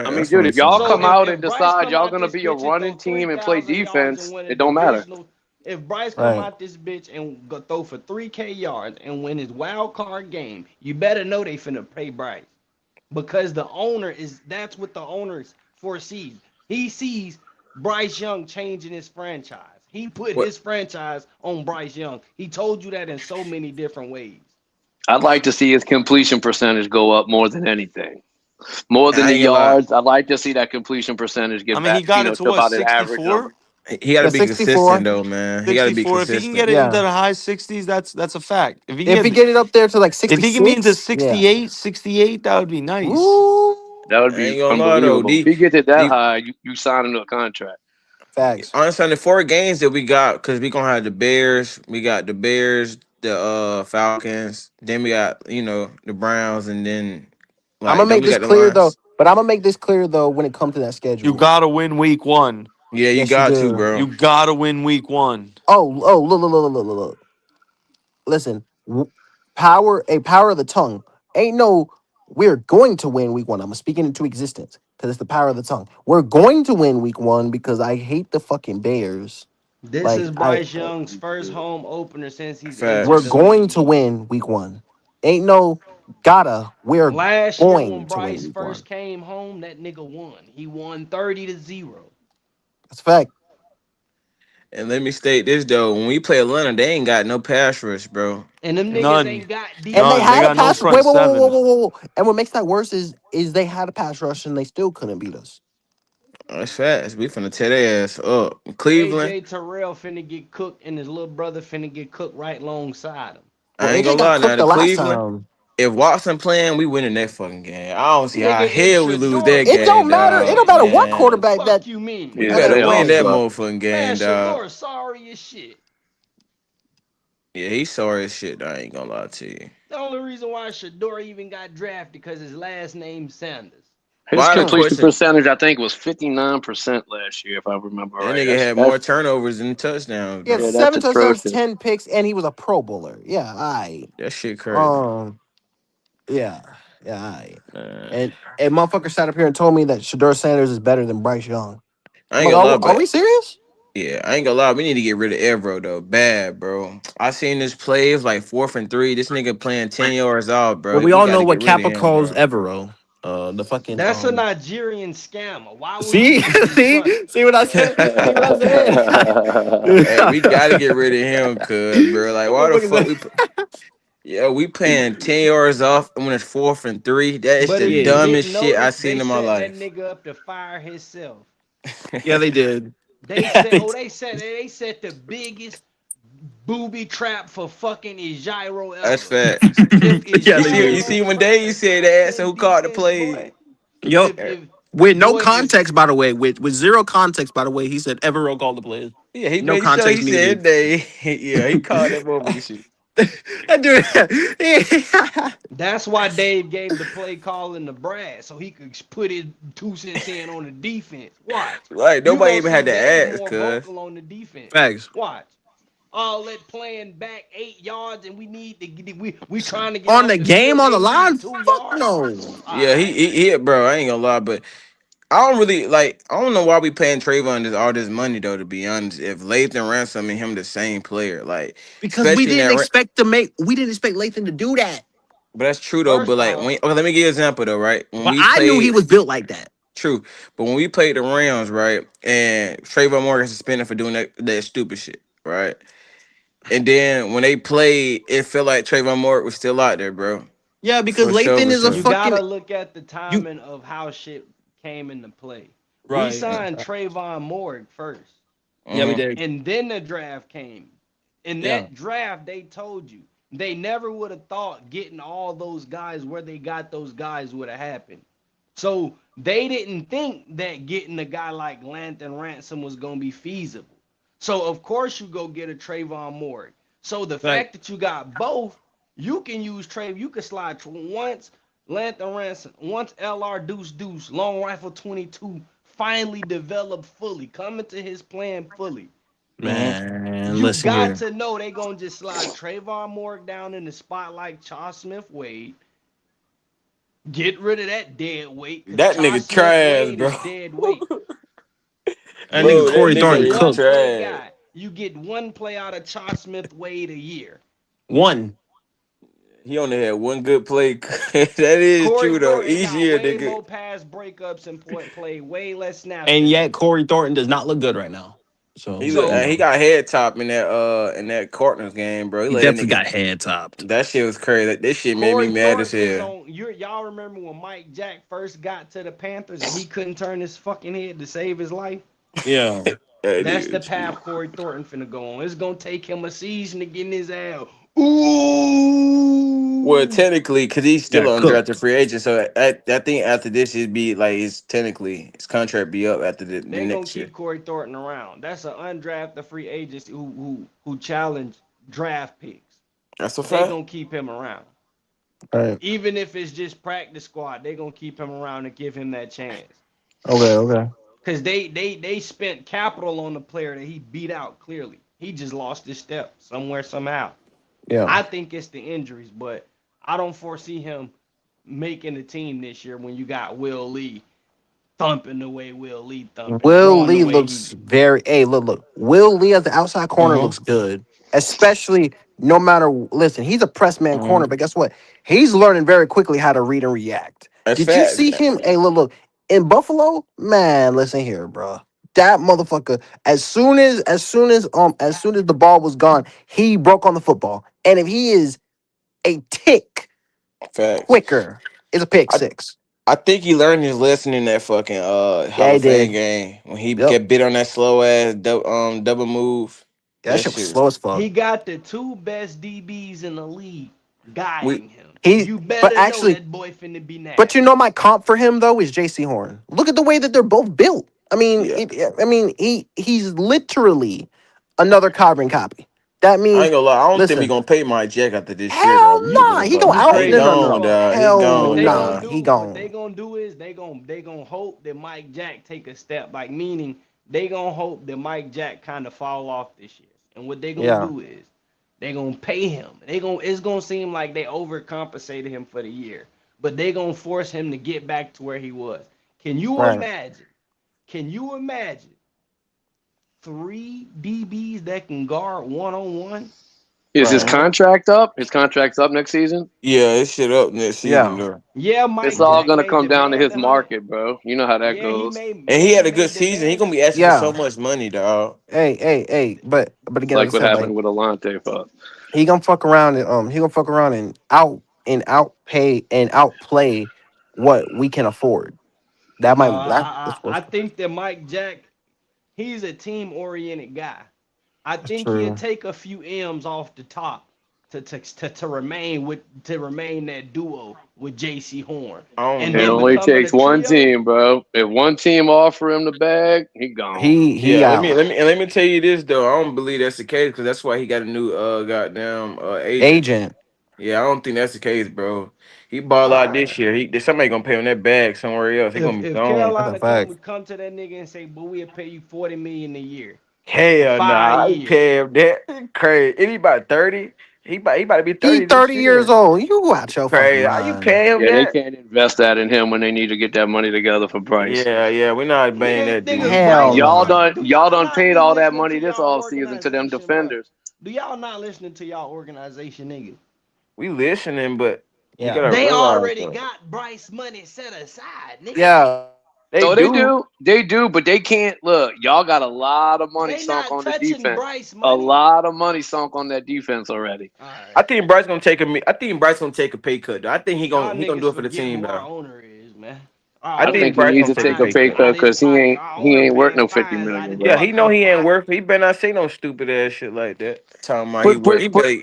I mean, that's dude, what I'm if y'all So saying. come if, out if and Bryce decide come y'all out gonna this be a bitch and throw running three team and play thousand yards and defense, win a it don't matter. divisional, if Bryce come Right. out this bitch and go throw for 3K yards and win his wild card game, you better know they finna pay Bryce because that's what the owner foresees. He sees Bryce Young changing his franchise. He put What his franchise on Bryce Young. He told you that in so many different ways. I'd like to see his completion percentage go up more than anything. More than I the ain't gonna lie. yards, I'd like to see that completion percentage I get mean, he back, got it to to what, about an average 64? number. He got to Yeah, be consistent 64. though, man. He got to be 64. If he can get consistent. it into Yeah. the high 60s, that's a fact. If he get it up there to like If he can be into 66, yeah. 68, that would be nice. Woo. That would I be ain't gonna lie though. unbelievable. If he gets it that The high, you sign him to a contract. Facts. honestly, on the 4 games that we got, because we gonna have the Bears. We got the Bears, the Falcons. Then we got the Browns, and then I'm gonna don't make we this got the clear though. Lions? But I'm gonna make this clear though when it comes to that You schedule. gotta win week 1. Yeah, you Yes, you got to, do. bro. You gotta win week 1. Look. Listen, power of the tongue. Ain't no, we're going to win week 1. I'm speaking into existence because it's the power of the tongue. We're going to win week 1 because I hate the fucking Bears. This Like is Bryce Young's first home opener since he's entered we're the Facts. going to league. win week 1. Ain't no gotta. We're Last year when going to win Bryce week 1. first came home, that nigga won. He won 30-0. That's a fact. And let me state this though: when we play Atlanta, they ain't got no pass rush, bro. And them niggas None. ain't got And they None. They had a defense. got no pass. front Wait, whoa, whoa, whoa, seven. whoa, whoa, whoa. And what makes that worse is they had a pass rush and they still couldn't beat us. That's fast. We finna tear their ass up. Cleveland, AJ Terrell finna get cooked, and his little brother finna get cooked right alongside him. Well, I ain't AJ gonna got lie. Now cooked the the last Cleveland, time. if Watson playing, we winning that fucking game. I don't see how Nigga, if hell we lose Shador that It game, don't playing, we matter. It dog. don't win matter that what game. Man, quarterback Fuck that you mean? we Yeah, better they win lost, that bro. motherfucking Man, game, dog. Shador sorry as shit. Yeah, he's sorry as shit. I ain't gonna lie to you. The only reason why Shador even got drafted because his last name Sanders. His Why the Hmm. completion question? percentage, I think, was 59% last year, if I remember That right. nigga had That's more turnovers than touchdowns, He had yeah, bro. that's 7 touchdowns, atrocious. 10 picks, and he was a Pro Bowler. Yeah, I. That shit crazy. Um, yeah, I. Man. And motherfucker sat up here and told me that Shador Sanders is better than Bryce Young. I I'm ain't like, gonna lie, are but we serious? yeah, I ain't gonna lie. We need to get rid of Evro though, bad, bro. I seen this play. It was like 4th and 3. This nigga playing 10 yards out, Well, bro. we We all got know to what get rid of Kappa him, calls bro. Evero. The fucking That's a Nigerian scammer. Why would you See, even trust? see what I said. See what I said. Hey, we gotta get rid of him, cuz, bro. Like, That why the motherfucker fuck said- we? Yeah, we paying 10 yards off when it's 4th and 3. That is But the if you Yeah, dumbest didn't shit I notice, seen they in my set that life. nigga up to fire himself. yeah, they did. They Yeah, set they oh did. they set the biggest booby trap for fucking Ijiro That's ever. facts. If Yeah, You they see, you did. Ijiro see, when front Dave the said top that, asked 10 who caught the defense, play. boy. Yup. If With no boy if context, by the way, with zero context, by the way, he said Evero called the plays. Yeah, he No made sure he context said needed. they. Yeah, he called that motherfucker shit. That dude. that's why Dave gave the play calling to Brad so he could put his 2 cents in on the defense. Watch. Like You nobody gonna even see had to Dave ask, more cuz. vocal on the defense. Facts. Watch. All that playing back 8 yards and we need to get we trying to get On off the the game field. on They the need line? two Fuck yards. no. All Yeah, right. bro. I ain't gonna lie, but I don't really like. I don't know why we paying Trayvon all this money though. To be honest, if Lathan Ransom and him the same player, like Because especially in that. we didn't expect Lathan to do that. But that's true though. But First like, off, when okay, let me give you an example though. Right, when But we I knew he played, was built like that. true. But when we played the Rams, right, and Trayvon Morgan suspended for doing that stupid shit, right. And then when they played, it felt like Trayvon Morgan was still out there, bro. Yeah, because For sure, Lathan for is a you sure. fucking gotta look at the you timing of how shit came into play. We right. Mm, signed Trayvon Morg first, Yeah, we mhm. did. and then the draft came. In Yeah. that draft, they told you they never would have thought getting all those guys where they got those guys would have happened. So they didn't think that getting a guy like Lantern Ransom was gonna be feasible. So of course you go get a Trayvon Morg. So the Like fact that you got both, you can use Trey. You can slide once Lantern Ransom, once LR Deuce Deuce, Long Rifle 22 finally developed fully, coming to his plan fully. Mhm. man, You listen got here. to know they gonna just slide Trayvon Morgan down in the spot like Charles Smith Wade. Get rid of that dead weight, cause That Charles nigga Smith trash, Wade bro. is dead weight. That nigga Bro, You that Corey you nigga a Thornton is one cooked. play trash. guy. You get one play out of Charles Smith Wade a year. One. He only had one good play. That is Corey true though. Thornton Each got year, way nigga. more pass breakups and play way less snaps And than yet him. Corey Thornton does not look good right now. He So, look, you So he know, got head top in that Cardinals game, bro. He he let that definitely nigga. got head topped. That shit was crazy. That shit made me Corey mad as Thornton is hell. on. Y'all remember when Mike Jack first got to the Panthers and he couldn't turn his fucking head to save his life? Yeah. That That's the nigga true. path Corey Thornton finna go on. It's gonna take him a season to get in his ass. Ooh. Well, technically, because he's still Got an undrafted cooked. free agent, so I think after this, it'd be like it's technically his contract be up after the They gonna next year. keep Corey Thornton around. That's an undrafted free agent who challenged draft picks. That's a they fact. gonna keep him around. Right. Even if it's just practice squad, they gonna keep him around and give him that chance. Okay. Okay. Cause they spent capital on the player that he beat out clearly. He just lost his step somewhere somehow. Yeah. I think it's the injuries, but I don't foresee him making the team this year when you got Will Lee thumping the way Will Lee thumping, Will throwing the Lee way looks he. very. Hey, look. Will Lee at the outside corner Mm-hmm. looks good, especially no matter. Listen, he's a press man corner, Mm-hmm. but guess what? He's learning very quickly how to read and react. That's Did you facts. see him? Hey, look. In Buffalo, man, listen here, bro. That motherfucker. As soon as the ball was gone, he broke on the football. And if he is a tick Facts. quicker, it's a pick I six. I think he learned his lesson in that fucking Hall Yeah, he of Fame did. game when he Yep. get bit on that slow ass double move. Yeah, that That shit was shit was slow as fuck. He got the two best DBs in the league we guiding him. He, You but better know actually, that boy finna be but you nasty. know my comp for him though is J.C. Horn. Look at the way that they're both built. I mean, yeah. he's literally another carbon copy. That I means, ain't gonna lie. I don't think we listen, gonna pay Mike Jack after this year, hell dog. We nah, looking he for gonna You out. he No, no, crazy? no, gone, no, dog. He hell gone, What nah, dog. he gone. they gonna do is they gonna hope that Mike Jack take a step, like meaning they gonna hope that Mike Jack kind of fall off this year. And what they gonna Yeah, do is they gonna pay him. It's gonna seem like they overcompensated him for the year, but they gonna force him to get back to where he was. Can you right. imagine? Can you imagine three DBs that can guard one on one? Is his Right. Uh-huh. contract up? His contract's up next season. Yeah, this shit up next season, Yeah, though. Yeah, It's Mike all Jack gonna may come down to demand his the 100. market, bro. You know how that Yeah, he goes. may And he maybe had a may good season. He demand gonna it. be asking for so yeah. much money, dog. Hey. But It's again, like I like what said, like happened with Alante. Fuck. he gonna fuck around and outpay and outplay what we can afford. That No, might that's I what's think that Mike Jack, he's a team oriented guy. I that's think he'll true. take a few M's off the top to remain that duo with J.C. Horn, I don't and It them know. only becoming a takes one trio. team, bro. If one team offer him the bag, he gone. He Yeah, let me out. let me and let me tell you this though. I don't believe that's the case because that's why he got a new goddamn agent. Agent. Yeah, I don't think that's the case, bro. He ball out this year. Somebody gonna pay him that bag somewhere else. He gonna be If gone. That's a Carolina fact. come to that nigga and say, "But we'll pay you 40 million a year for Hell five nah, I ain't years," pay him that. Crazy. And he about 30. He about to be He 30 this 30 years year. old. You out your fucking Crazy. Are you mind. paying him Yeah, they that? can't invest that in him when they need to get that money together for Bryce. Yeah, we're not paying that nigga, dude. Hell Bryce nah. Y'all do y'all done not paid be all that listening money to this y'all all season to them organization, bro? defenders. Do y'all not listening to y'all organization, nigga? We listening, but you Yeah. gotta They realize already though. got Bryce money set aside, nigga. Yeah. They So they do. do, but they can't look. Y'all got a lot of money They sunk not on the touching defense. Bryce A money. lot of money sunk on that defense already. All I right. think Bryce gonna take I think Bryce gonna take a pay cut. Though. I think Y'all he gonna do niggas it for the forget team who our though. owner is, man. I I Our owner think think he Bryce paying needs gonna to take a take a pay fines pay cut. cut out his because pocket. Our he owner ain't worth paying no 50 fines out million, his bro. Yeah, he know motherfucking he ain't pocket. worth. He better not say no stupid ass shit like that. Talking about he Put worth. put He put better.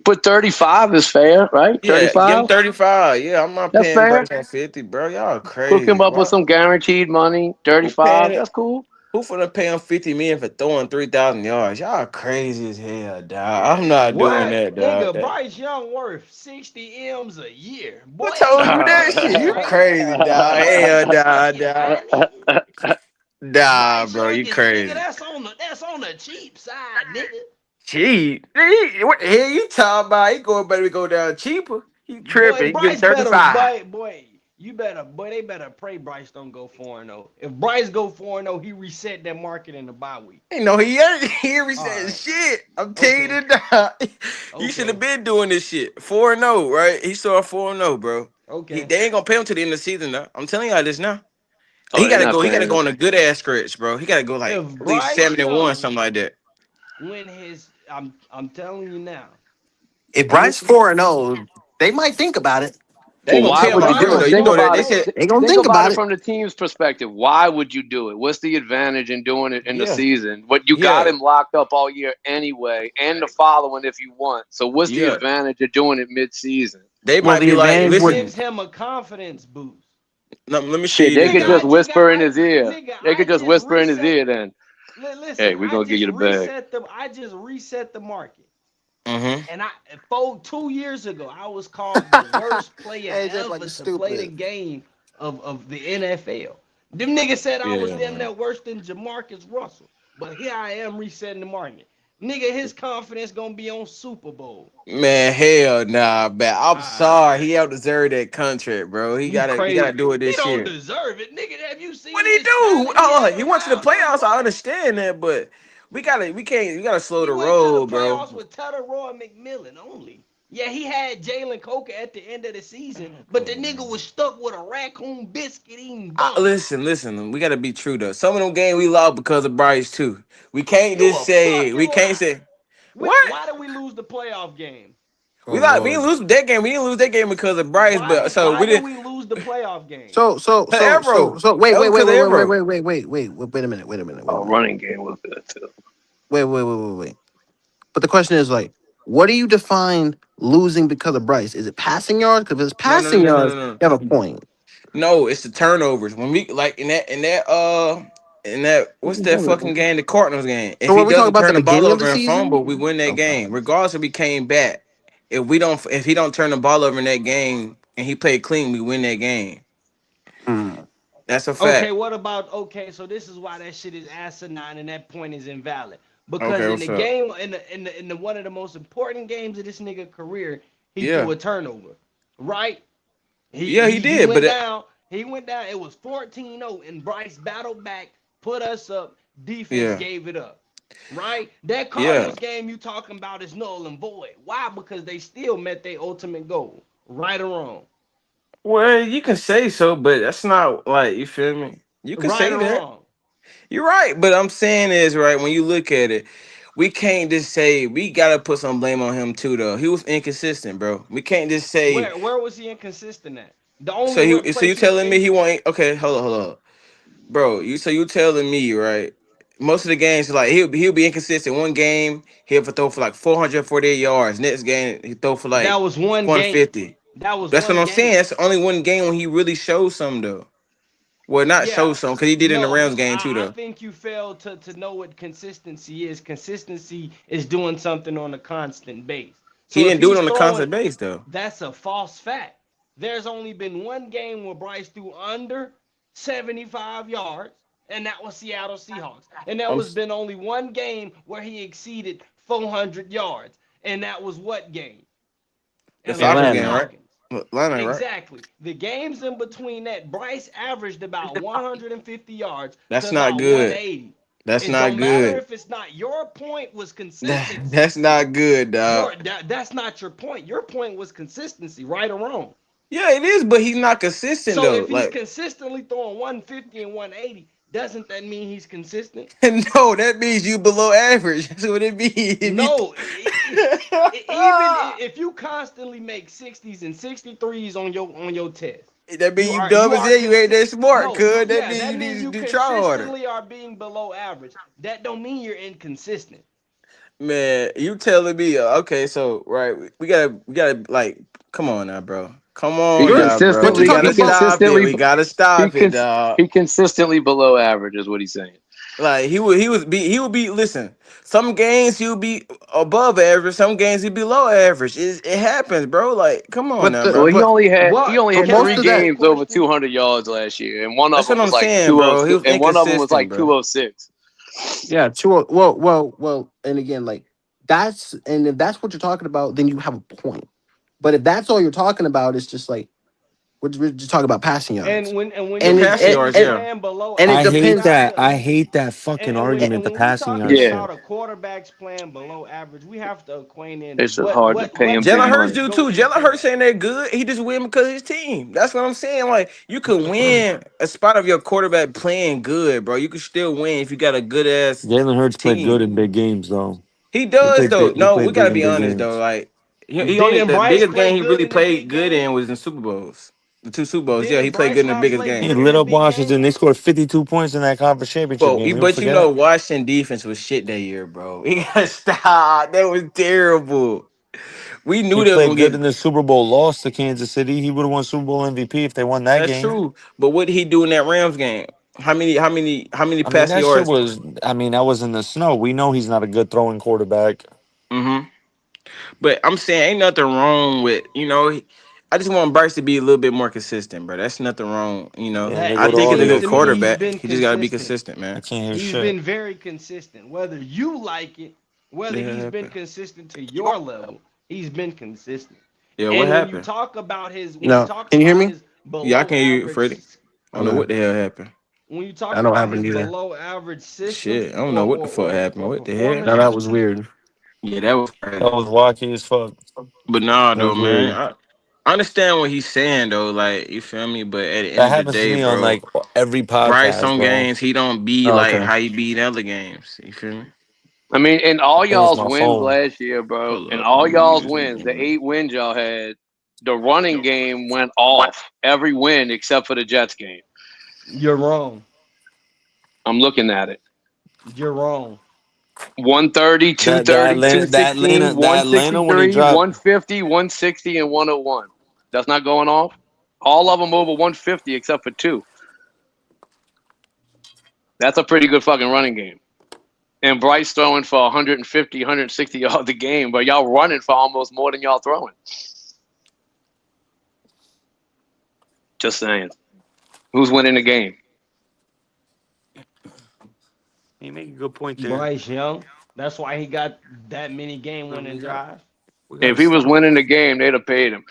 put 35 is fair, right? Yeah, give him 35. 35. Yeah, I'm not That's paying fair. Bryce on 50, bro. Y'all Hook him crazy. up with What? some guaranteed money. Who 35. paying it? That's cool. Who finna pay him 50 million for throwing 3,000 yards? Y'all crazy as hell, dog. I'm not doing What? that, dog. Nigga, Bryce Young worth 60 M's a year. Who Boy, told you you that shit? You crazy. crazy, dog. Bryce Hell, is dog, fucking dog. high, nigga. Nah, Bryce bro, Young you is nigga, crazy. that's on the cheap side, nigga. Cheap. What the hell you talking about? He going better go down cheaper. He Boy, tripping. He getting Bryce better, 35. they better pray Bryce don't go 4-0. If Bryce go 4-0, he reset that market in the bye week. Ain't no, he ain't. He ain't All saying right. shit. I'm telling you Okay. that. Dog. You should have Okay. been doing this shit. 4-0, right? He saw 4-0, bro. Okay. They ain't gonna pay him to the end of the season, though. I'm telling y'all this now. Oh, He they're gotta not go. He gotta paying go him. on a good ass stretch, bro. He gotta go like If at least Bryce 71, Young something like that. win his I'm telling you now. If And Bryce this is 4-0, they might think about it. They Well, ain't gonna why pay if him would you like do that Bryce though. it? You Think know four that about they it. zero, said, They gonna Think think about about it it. from the team's perspective. Why would you do it? What's the advantage in doing it in the yeah, season? But you got yeah, him locked up all year anyway, and the following if you want. So what's the yeah. advantage of doing it mid-season? They Well, might the be like, advantage it would gives listen, him a confidence boost. let me Shit, see they this could Nigga, though. just whisper in his ear. They I could just just whisper in his reset. ear then, hey, Listen, we're gonna give you the bag. I just reset the market. Mm-hmm. And 2 years ago, I was called the worst player Hey, just like ever you to play the stupid. game of the NFL. Them niggas said I was Yeah, damn man. near worse than Jamarcus Russell. But here I am resetting the market. Nigga, his confidence gonna be on Super Bowl. Man, hell nah, man. I'm sorry. Ah, He don't deserve that contract, bro. He you gotta crazy. do it He this don't year. deserve it. Nigga, have you What seen did he his do? talent he Oh, had he on went to the Alabama, playoffs. I boy? understand that, but we gotta slow He the went to the road, bro. playoffs with Tedder Roy McMillan only. Yeah, he had Jalen Coker at the end of the season, but the nigga was stuck with a raccoon biscuit eating bum. Listen. We gotta be true though. Some of them games we lost because of Bryce too. We can't You just a say fucking we can't lie. say what Why did we lose the playoff game? we Oh like. We didn't Lord. lose that game. We didn't lose that game because of Bryce, but so Why we did didn't. we lose the playoff game? Cause Evero. Wait, That was wait, wait, because of wait, wait, wait, Evero. wait, wait, wait, wait, wait a minute, wait a minute, wait a Our minute. running game was good too. Wait. But the question is like, what do you define losing because of Bryce? Is it passing yards? Because if it's No, no, passing no, no, no, yards, no. you have a point. No, it's the turnovers. When we like in that what's that fucking game? The Cardinals game. So If he what we talking doesn't about the turn the ball beginning of the over and season? fumble, we win that Okay. game. Regardless if we came back. If he don't turn the ball over in that game and he played clean, we win that game. Hmm. That's a Okay, fact. what about okay? So this is why that shit is asinine and that point is invalid. Because Okay, in the what's up? game, in the one of the most important games of this nigga career, he threw Yeah. a turnover, right? He Yeah, he he he did, went but down. He went down. It was 14-0, and Bryce battled back, put us up. Defense yeah. gave it up. Right? That Yeah. Cardinals game you talking about is null and void. Why? Because they still met their ultimate goal. Right or wrong? Well, you can say so, but that's not like you feel me. You can Right say or that. wrong? You're right, but I'm saying is right when you look at it, we can't just say we gotta put some blame on him too. Though he was inconsistent, bro. We can't just say Where was he inconsistent at? The so. only So you place he was telling me in. he won't? Okay, hold on, bro. You telling me right? Most of the games like he'll be inconsistent. One game he'll throw for like 448 yards. Next game he throw for That like was one game. 150. That was That's what one I'm saying. game. That's only one game when he really shows some though. Well, not show Yeah. some because he did in the No, Rams game too I though. think you failed to know what consistency is. Consistency is doing something on a constant base. He So if didn't do it he's on a throwing, constant base though. that's a false fact. There's only been one game where Bryce threw under 75 yards, and that was Seattle Seahawks. And there I'm was been only one game where he exceeded 400 yards, and that was what game? the Atlanta Falcons game, Atlanta. right? Falcons. Atlanta, right? Exactly. The games in between that, Bryce averaged about 150 yards to That's not about good. 180. That's It not don't matter good. if it's not your point was That, consistency. that's not good, dog. That's not your point. Your point was consistency, right or wrong. Yeah, it is, but he's not consistent So though. if he's Like, consistently throwing 150 and 180, doesn't that mean he's consistent? no, that means you below average. That's what it means. If you No. Even if you constantly make 60s and 63s on your test, that means you you dumb as are hell. You ain't that smart, no, cuz. That yeah, means that you means need you to try harder. consistently are being below average. That don't mean you're inconsistent. Man, you telling me? Okay, so right, we gotta like, come on now, bro. Come He on You're now, bro. what you're We consistently, talking he gotta about. stop it. consistently, We gotta he stop it, cons- dog. he consistently below average is what he's saying. Like he would be. Listen, some games he would be above average. Some games he'd be below average. It happens, bro. Like, come on But now, the Well, bro. he but only had What can I most three of ask you that a games over question? 200 yards last year, and one of That's them what I'm was like saying, bro. He 206, was and one of them was inconsistent, like bro. 206. yeah, well, and again, like and if that's what you're talking about, then you have a point. But if that's all you're talking about, it's just like we're just talking about passing yards, And when Yeah, you and it, passing say it, he's yards, it yeah. playing below and it I average, hate depends. stop. that. Let I me hate that fucking argument. The and when we passing talking yards Yeah, shit. about a quarterback's playing below average, we have to acquaint in It's just hard to pay him big Jalen Hurts money. do too. goes Jalen into Hurts that. saying they're good. He just win because of his team. That's what I'm saying. Like you could win a spot of your quarterback playing good, bro. You could still win if you got a good ass Jalen Hurts played good team. in big games though. He does though. He No, we played big gotta in be big honest though. games. Like he only Didn't the Bryce biggest play game he good really in the played big good in games? was in Super Bowls. The two Super Bowls. Yeah, he Didn't played Bryce good in the not biggest play He good game. in lit the up big Washington. They games? scored 52 points in that conference championship game. You don't But you forget know that. Washington defense was shit that year, bro. He got stopped. That was terrible. We He knew they was played gonna good get. in the Super Bowl. Lost to Kansas City. He would have won Super Bowl MVP if they won that That's game. true. But what did he do in that Rams game? How many I mean, passing that shit yards? was. I mean, that was in the snow. We know he's not a good throwing quarterback. Mm-hmm. But I'm saying ain't nothing wrong with I just want Bryce to be a little bit more consistent, bro. That's nothing wrong. That I it think he's a seems good to me he's quarterback. been He just got to be consistent. consistent, man. He's been very consistent. Whether you like it, whether Yeah, what he's been happened? consistent to your level, he's been consistent. Yeah, what And when you happened? talk about No, can you hear me? his Yeah, I below can't hear you, average, Freddie. I don't know Okay, what the hell happened. when you I talk know what about happened his either. below average system Shit, I don't know what the fuck happened. or What the hell? No, that performance, was weird. Yeah, that was That crazy. was wacky as fuck. But nah, That though, was man. weird. I understand what he's saying though. Like, you feel me? But at the end That of the happens to day, me on bro, like every Bryce podcast, on bro. games, he don't be Oh, like okay. how he be in other games. You feel me? I mean, in all It was y'all's my wins phone. last year, bro, Hold in up, let all me y'all's use wins, the it. 8 wins y'all had, the running game went off every win except for the Jets game. you're wrong. I'm looking at it. You're wrong. 130, That 230, Atlanta, that 216, Atlanta, that Atlanta when he 163, dropped. 150, 160, and 101. That's not going off. All of them over 150 except for 2. That's a pretty good fucking running game. And Bryce throwing for 150, 160 yards a game, but y'all running for almost more than y'all throwing. Just saying. Who's winning the game? You make a good point there. Bryce Young. That's why he got that many game But winning drives. we got If to he was stop. winning the game, they'd have paid him.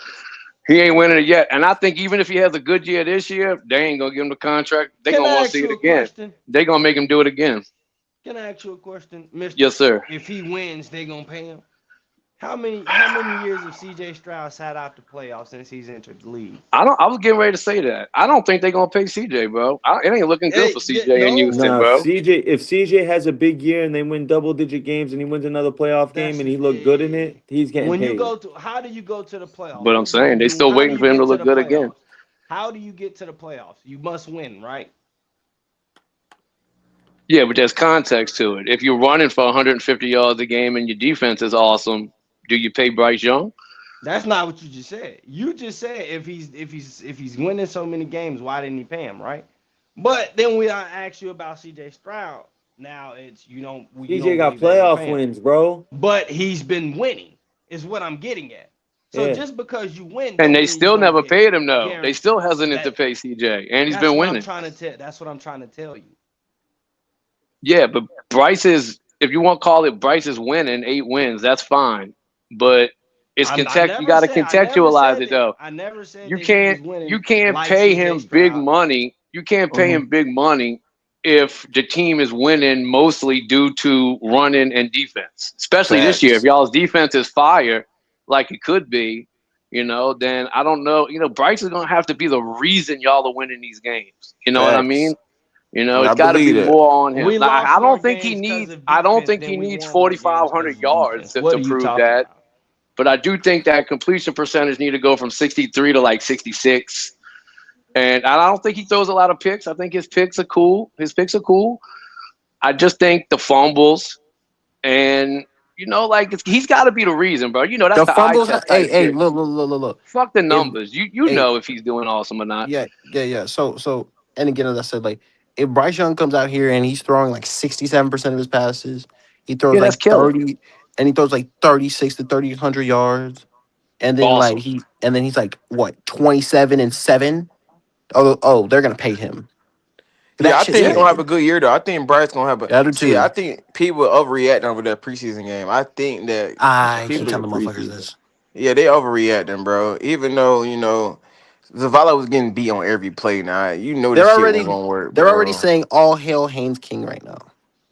He ain't winning it yet. And I think even if he has a good year this year, they ain't going to give him the contract. They're Can going to I want to ask see it you a again. question? They're going to make him do it again. Can I ask you a question, Mister? Yes, sir. If he wins, they gonna pay him. How many years have C.J. Stroud sat out the playoffs since he's entered the league? I was getting ready to say that. I don't think they're going to pay CJ, bro. It ain't looking good for CJ in No, Houston, Nah, bro. if CJ has a big year and they win double digit games and he wins another playoff game that's and he looked good in it, he's getting when you paid. go to. How do you go to the playoffs? But I'm What do you saying they do? still How do waiting you for him to get to look the good again. playoffs? How do you get to the playoffs? You must win, right? Yeah, but there's context to it. If you're running for 150 yards a game and your defense is awesome, do you pay Bryce Young? That's not what you just said. You just said if he's winning so many games, why didn't he pay him, right? But then we ask you about C.J. Stroud. Now it's you CJ don't got believe they're gonna playoff pay him, wins, bro. but he's been winning, is what I'm getting at. So Yeah. just because you win, And don't they mean you're still gonna never get paid him, though. They guaranteed. still hesitant to That pay CJ, and he's that's been what I'm winning. trying to tell. That's what I'm trying to tell you. Yeah, but Bryce is, if you want to call it Bryce is winning 8 wins, that's fine. But it's I context. You never got to said I never contextualize said it that though. I never said You that he was can't winning you can't like pay C.J. him big Stroud. money. You can't pay Mm-hmm. him big money if the team is winning mostly due to running and defense. Especially this year, if Facts. y'all's defense is fire, like it could be, then I don't know. Bryce is gonna have to be the reason y'all are winning these games. You know what I Facts. mean? I It's got to be believe that. more on him. We Like, lost I more don't think he games because needs. of I don't defense think than he we needs won more games 4,500 because of yards defense. to What are you prove talking that. about? But I do think that completion percentage need to go from 63 to like 66. And I don't think he throws a lot of picks. I think his picks are cool. I just think the fumbles and he's got to be the reason, bro. That's The the eye fumbles. test Hey, type hey, shit. look. Fuck the If numbers. You hey, know if he's doing awesome or not. yeah. So, and again, as I said, like if Bryce Young comes out here and he's throwing like 67% of his passes, he throws Yeah, that's like killer. 30, and he throws like 36 to 3,000 yards, and then Awesome. he's like what 27-7. Oh, they're gonna pay him. Yeah, That I shit's think he's Yeah. gonna have crazy. a good year though. I think Bryce gonna have a Yeah, I do see. I too. think people overreact over that preseason game. I think that I keep people telling the motherfuckers this. yeah, they overreacting, bro. Even though Zavala was getting beat on every play. Now the They're shit wasn't already gonna work, they're already bro. saying all hail Haynes King right now.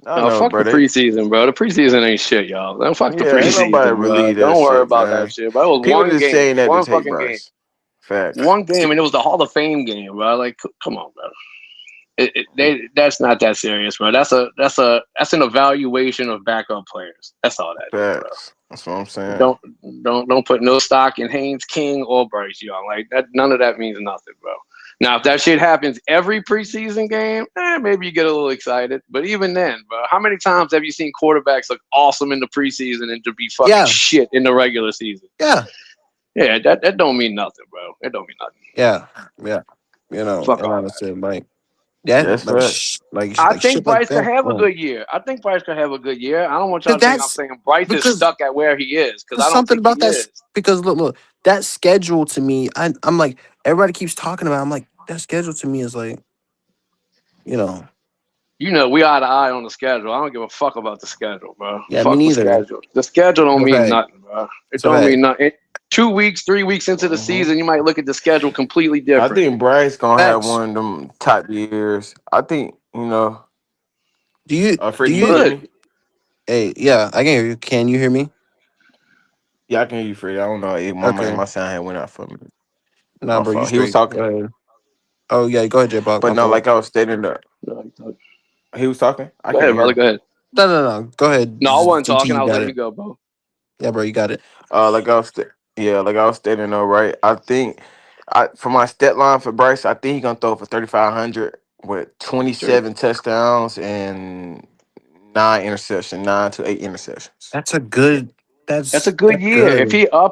I No, know, fuck bro. the preseason, bro. The preseason ain't shit, y'all. Don't fuck the Yeah, ain't nobody preseason, bro. believe that Don't worry shit, about that man. shit. But it was People one just game, saying that to one take fucking game, Bryce. Facts. one game, and it was the Hall of Fame game, bro. Like, come on, bro. That's not that serious, bro. That's an evaluation of backup players. That's all that is, bro. Facts. That's what I'm saying. Don't put no stock in Haynes King or Bryce Young. Like that, none of that means nothing, bro. Now, if that shit happens every preseason game, maybe you get a little excited. But even then, bro, how many times have you seen quarterbacks look awesome in the preseason and to be fucking Yeah, shit in the regular season? yeah, Yeah, that don't mean nothing, bro. It don't mean nothing. yeah, yeah. Fuck And all honestly, Mike. Yeah, That's like right. I like think shit like Bryce could that. have a Boom. good year. I think Bryce could have a good year. I don't want y'all Cause to think I'm that's saying Bryce is because stuck at where he is, because I don't something think he about that. is. Because look, that schedule to me, I'm like everybody keeps talking about. I'm like that schedule to me is like, you know, You know, we eye to eye on the schedule. I don't give a fuck about the schedule, bro. yeah, me Fuck the neither. schedule. The schedule don't So mean fact, nothing, bro. It so don't mean fact, nothing. 2 weeks, 3 weeks into the Hmm. season, you might look at the schedule completely I different. think Bryce gonna have facts. one of them top years. I think Do you do Freddie, you you? hear Good. me? Hey, yeah, I can hear you. Can you hear me? Yeah, I can hear you, Freddie. I don't know. Okay, My sound had went out for me. nah, My bro, you fault. He was straight. Go talking, ahead. Oh yeah, go ahead, J Block. but My no, fault. like I was stating that Go he was talking. I couldn't ahead, hear brother. him. Go ahead. No. Go ahead. No, I wasn't GT, talking. you I was got letting you it. go, bro. Yeah, bro, you got it. Like I was, like I was stating though, right? I think, for my stat line for Bryce, I think he gonna throw for 3,500 with Straight. 27 touchdowns and 9 to 8 interceptions. That's a good. That's a That's good year. good.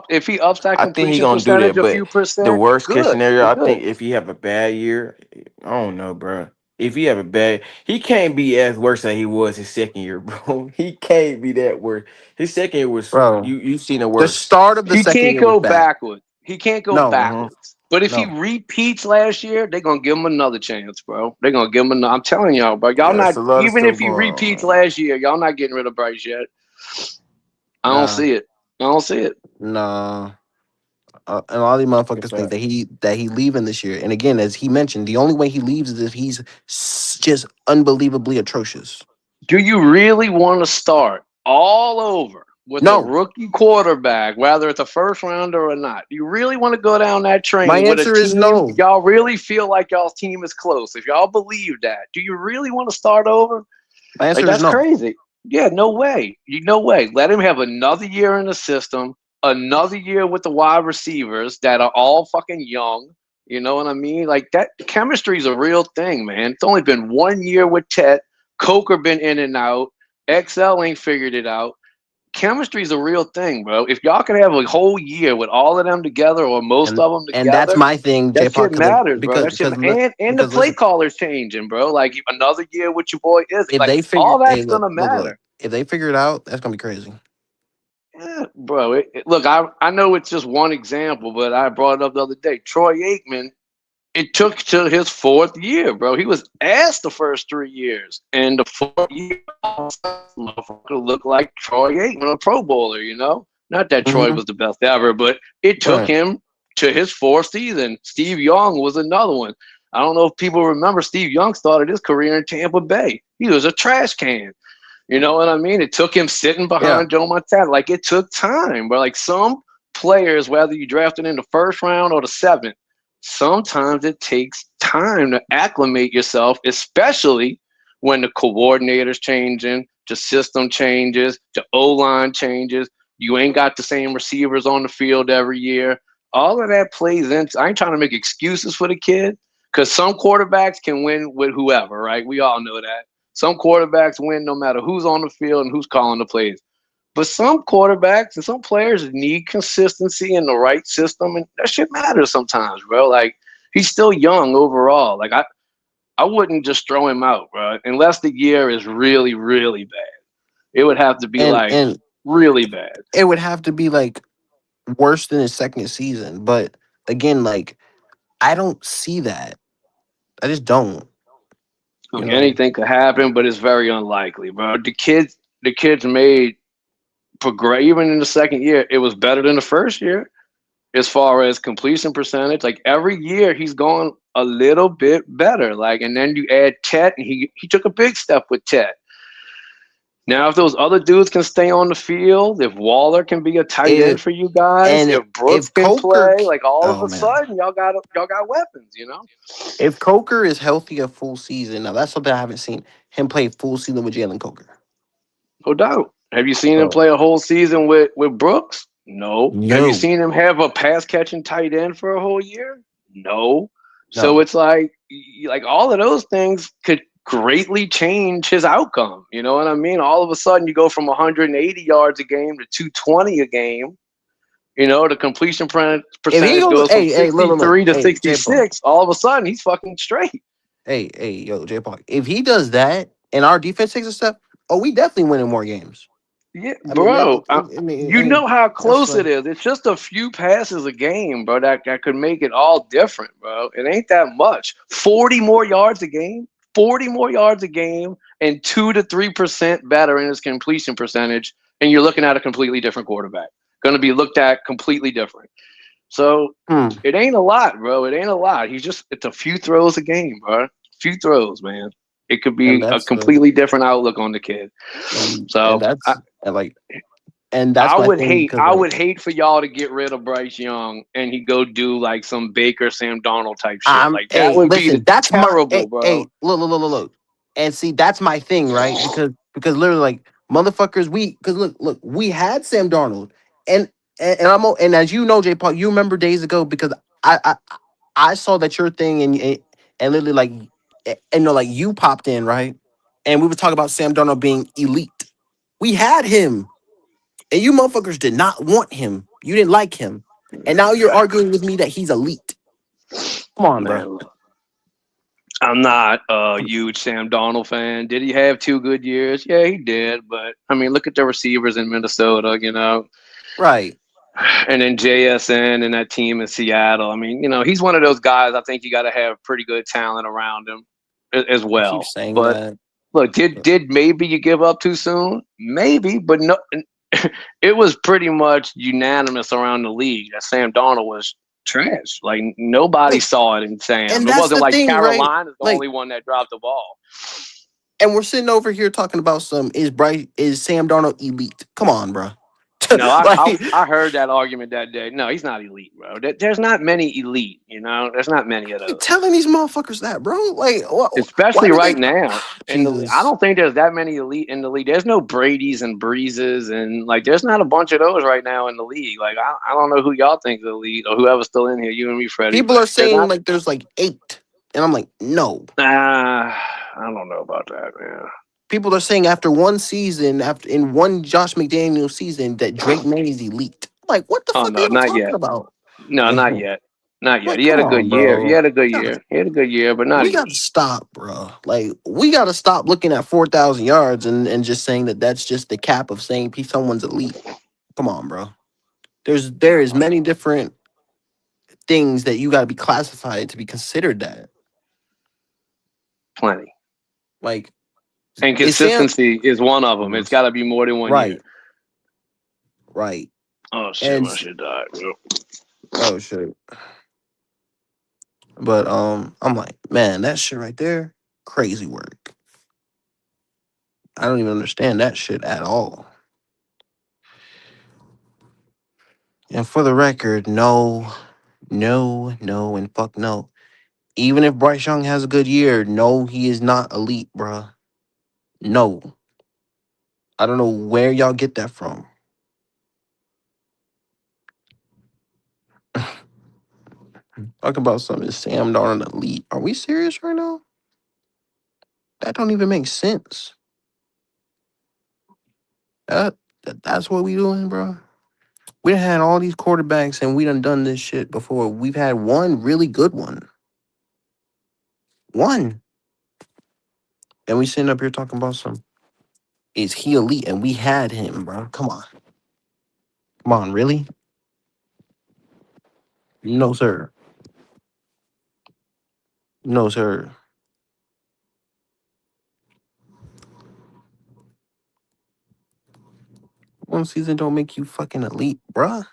If he ups that I think he completion gonna do percentage that, a but few the percent, worst case good. scenario, He I good. think if he have a bad year, I don't know, bro. If he have a bad, he can't be as worse as he was his second year, bro. He can't be that worse. His second year was Bro, you seen it the worse. start of the He second can't year was go bad. backwards. He can't go No, Hmm. backwards. But if he no. repeats last year, they're gonna give him another chance, bro. They're gonna give him another. I'm telling y'all, bro. Y'all Yeah, it's not a lot of even stuff if he going on, repeats man. last year, y'all not getting rid of Bryce yet. I don't Nah, see it. I don't see it. nah. And all these In motherfuckers think fact, that he leaving this year. And again, as he mentioned, the only way he leaves is if he's just unbelievably atrocious. Do you really want to start all over with a No, rookie quarterback, whether it's a first rounder or not? Do you really want to go down that my train with a answer is team? no. Y'all really feel like y'all's team is close? If y'all believe that, do you really want to start over? My Like, answer is that's no. crazy. Yeah, no way. No way. Let him have another year in the system, another year with the wide receivers that are all fucking young. You know what I mean? Like, that chemistry is a real thing, man. It's only been 1 year with Tet. Coker been in and out. XL ain't figured it out. Chemistry is a real thing, bro. If y'all can have a whole year with all of them together or most And of them and that's together, my thing, J that Park, shit matters, bro. That shit, and the because play listen, caller's changing, bro. Like, another year with your boy Izzy, if like, they figure all hey that's look, gonna look. matter. If they figure it out, that's gonna be crazy. Yeah, bro. Look, I know it's just one example, but I brought it up the other day. Troy Aikman, it took to his fourth year, bro. He was asked the first 3 years, and the fourth year, motherfucker looked like Troy Aikman, a Pro Bowler. You know, not that Troy Mm-hmm. was the best ever, but it took Right. him to his fourth season. Steve Young was another one. I don't know if people remember Steve Young started his career in Tampa Bay. He was a trash can. You know what I mean? It took him sitting Yeah. behind Joe Montana. Like, it took time, but like, some players, whether you drafted in the first round or the seventh, sometimes it takes time to acclimate yourself, especially when the coordinator's changing, the system changes, the O-line changes. You ain't got the same receivers on the field every year. All of that plays into. I ain't trying to make excuses for the kid, because some quarterbacks can win with whoever, right? We all know that. Some quarterbacks win no matter who's on the field and who's calling the plays. But some quarterbacks and some players need consistency in the right system, and that shit matters sometimes, bro. Like, he's still young overall. Like, I wouldn't just throw him out, bro, unless the year is really, really bad. It would have to be like And really bad. it would have to be like worse than his second season. But again, like I don't see that. I just don't. You Look, know. anything could happen, but it's very unlikely, bro. The kids made progress. Even in the second year, it was better than the first year as far as completion percentage. Like, every year he's gone a little bit better. Like, and then you add Tet, and he took a big step with Tet. Now, if those other dudes can stay on the field, if Waller can be a tight end It for you guys, and if Brooks if can Coker, play, like, all of oh a man, sudden y'all got weapons, you know? if Coker is healthy a full season, now that's something I haven't seen him play full season with Jalen Coker. No doubt. Have you seen him Bro, play a whole season with Brooks? No. Have you no, seen him have a pass catching tight end for a whole year? No. So no. it's like all of those things could greatly change his outcome. You know what I mean? All of a sudden you go from 180 yards a game to 220 a game. You know, the If he percentage goes, goes from look, 63 to hey, J Paul, 66. All of a sudden he's fucking straight. yo, J Park. If he does that and our defense takes a step, we definitely winning more games. Yeah, I mean, bro. You and know how that's close like it is. It's just a few passes a game, bro. That could make it all different, bro. It ain't that much. 40 more yards a game. 40 more yards a game, and 2 to 3% better in his completion percentage, and you're looking at a completely different quarterback. Going to be looked at completely different. So it ain't a lot, bro. It ain't a lot. It's a few throws a game, bro. Few throws, man. It could and be a that's the completely different outlook on the kid. and So that's and like and that's my thing because I like would hate for y'all to get rid of Bryce Young and he go do like some Baker, Sam Darnold type shit. I'm Like that would be listen, the that's my terrible, bro. look. And see, that's my thing, right? Because literally like motherfuckers, because look, we had Sam Darnold and and as you know, J Paul, you remember days ago because I I, I saw that your thing and literally like and like you popped in, right? And we were talking about Sam Darnold being elite. We had him, and you motherfuckers did not want him. You didn't like him. And now you're arguing with me that he's elite. Come on, bro. Man, I'm not a huge Sam Darnold fan. Did he have 2 good years? Yeah, he did. But I mean, look at the receivers in Minnesota, Right. and then JSN and that team in Seattle. I mean, he's one of those guys. I think you got to have pretty good talent around him as You keep well. saying But that. look, did maybe you give up too soon? Maybe, but no. It was pretty much unanimous around the league that Sam Darnold was trash. Like nobody Like, saw it in Sam. and It that's wasn't the like thing, right? Carolina's the Like, only one that dropped the ball. and we're sitting over here talking about is Sam Darnold elite? Come on, bro. No, Like, I heard that argument that day. No, he's not elite, bro. There's not many elite. There's not many of you those. telling these motherfuckers that, bro? Like, why Especially do they? right now. I Jesus. don't think there's that many elite in the league. There's no Brady's and Breezes, and like there's not a bunch of those right now in the league. Like I don't know who y'all think is elite or whoever's still in here, you and me, Freddie, People but are there's saying not. like there's like 8, and I'm like, no. I don't know about that, man. People are saying after one season, after in one Josh McDaniel season, that Drake May is elite. I'm like, what the Oh fuck are no, y'all not talking yet. about? No, not yet. Not yet. Like, He had come a good on, year. He bro. had a good year. He had a good year, but not We got to elite. stop, bro. Like, we got to stop looking at 4,000 yards and just saying that that's just the cap of saying someone's elite. Come on, bro. There is No, many different things that you got to be classified to be considered that. plenty. Like, And is Sam consistency is one of them. It's got to be more than 1 year. right, right, Oh shit, and my shit died, bro. oh shit. But I'm like, man, that shit right there, crazy work. I don't even understand that shit at all. And for the record, no, and fuck no. Even if Bryce Young has a good year, no, he is not elite, bruh. No. I don't know where y'all get that from. Talk about something Sam Darnold elite. Are we serious right now? That don't even make sense. That's what we doing, bro. We done had all these quarterbacks and we done this shit before. We've had one really good one. One. And we sitting up here talking about some is he elite? And we had him, bro. Come on. Come on, really? No, sir. No, sir. One season don't make you fucking elite, bruh.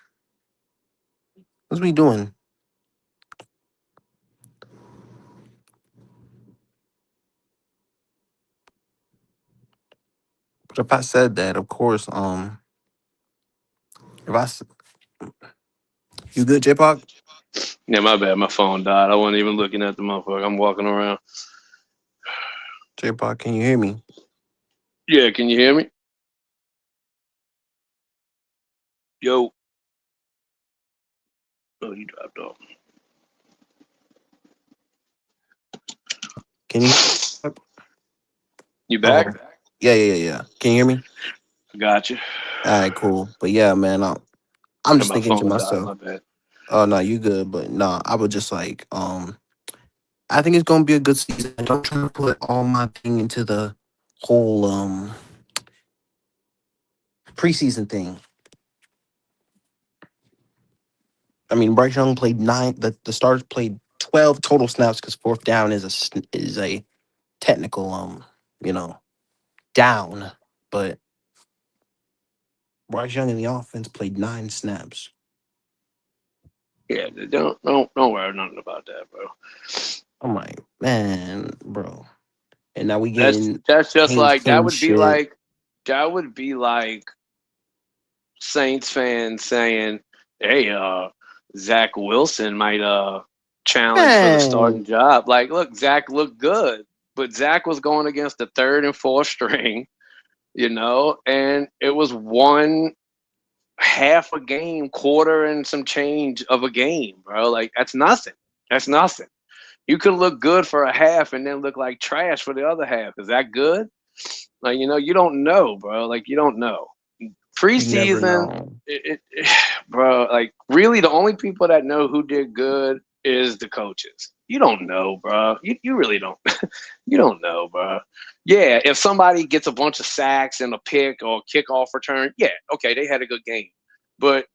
What's we doing? But if I said that, of course, if I s- you good, J Park? Yeah, my bad. My phone died. I wasn't even looking at the motherfucker. I'm walking around. J Park, can you hear me? Yeah, can you hear me? Yo. Oh, you dropped off. Can you? You Hello. back? Yeah. Can you hear me? Got you. All right, cool. But yeah, man, I'm And just my thinking to phone died. myself, My bad. oh no, you good, but nah, I would just I think it's gonna be a good season. I don't try to put all my thing into the whole preseason thing. I mean, Bryce Young played nine. The stars played 12 total snaps because fourth down is a technical you know down, but Bryce Young in the offense played 9 snaps. Yeah, don't worry nothing about that, bro. I'm like, man, bro. And now we That's getting that's just Haynes like King shit. that would be like Saints fans saying, "Hey, Zach Wilson might challenge for the Man, starting job." Like, look, Zach looked good, but Zach was going against the third and fourth string, and it was one half a game, quarter and some change of a game, bro. Like, that's nothing. That's nothing. You could look good for a half and then look like trash for the other half. Is that good? Like, you don't know, bro. Like, you don't know. you never Preseason, know. bro, like, really the only people that know who did good is the coaches. You don't know, bro. You really don't. You don't know, bro. Yeah, if somebody gets a bunch of sacks and a pick or a kickoff return, yeah, okay, they had a good game. But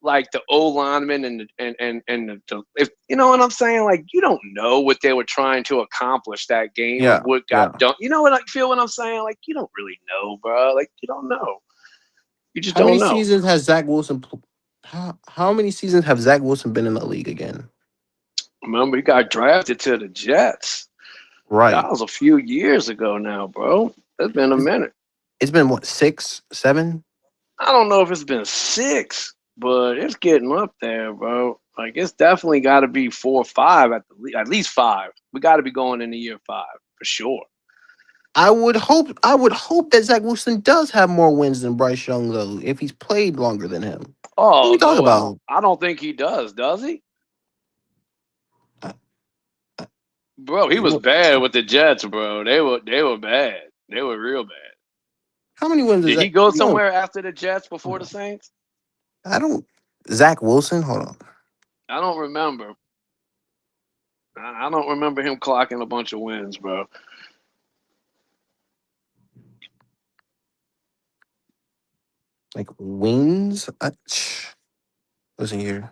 like the O lineman and if you know what I'm saying, like, you don't know what they were trying to accomplish that game or Yeah, what got yeah. done. You know what I feel what I'm saying? Like, you don't really know, bro. Like, you don't know. You just How many don't know. seasons has Zach Wilson? How many seasons have Zach Wilson been in the league again? Remember, he got drafted to the Jets. That Right. was a few years ago now, bro. It's been a It's, minute. it's been what, 6, 7? I don't know if it's been 6, but it's getting up there, bro. Like, it's definitely got to be 4 or 5 at least 5. We got to be going into year 5 for sure. I would hope that Zach Wilson does have more wins than Bryce Young though, if he's played longer than him. What are we Oh talking no, about? I don't think he does he? Uh, uh, Bro, he was you- bad with the Jets, bro. They were bad. They were real bad. How many wins is Did he that? go No, somewhere after the Jets before the Saints? I don't. Zach Wilson. Hold on. I don't remember. I don't remember him clocking a bunch of wins, bro. Like wins. Listen here.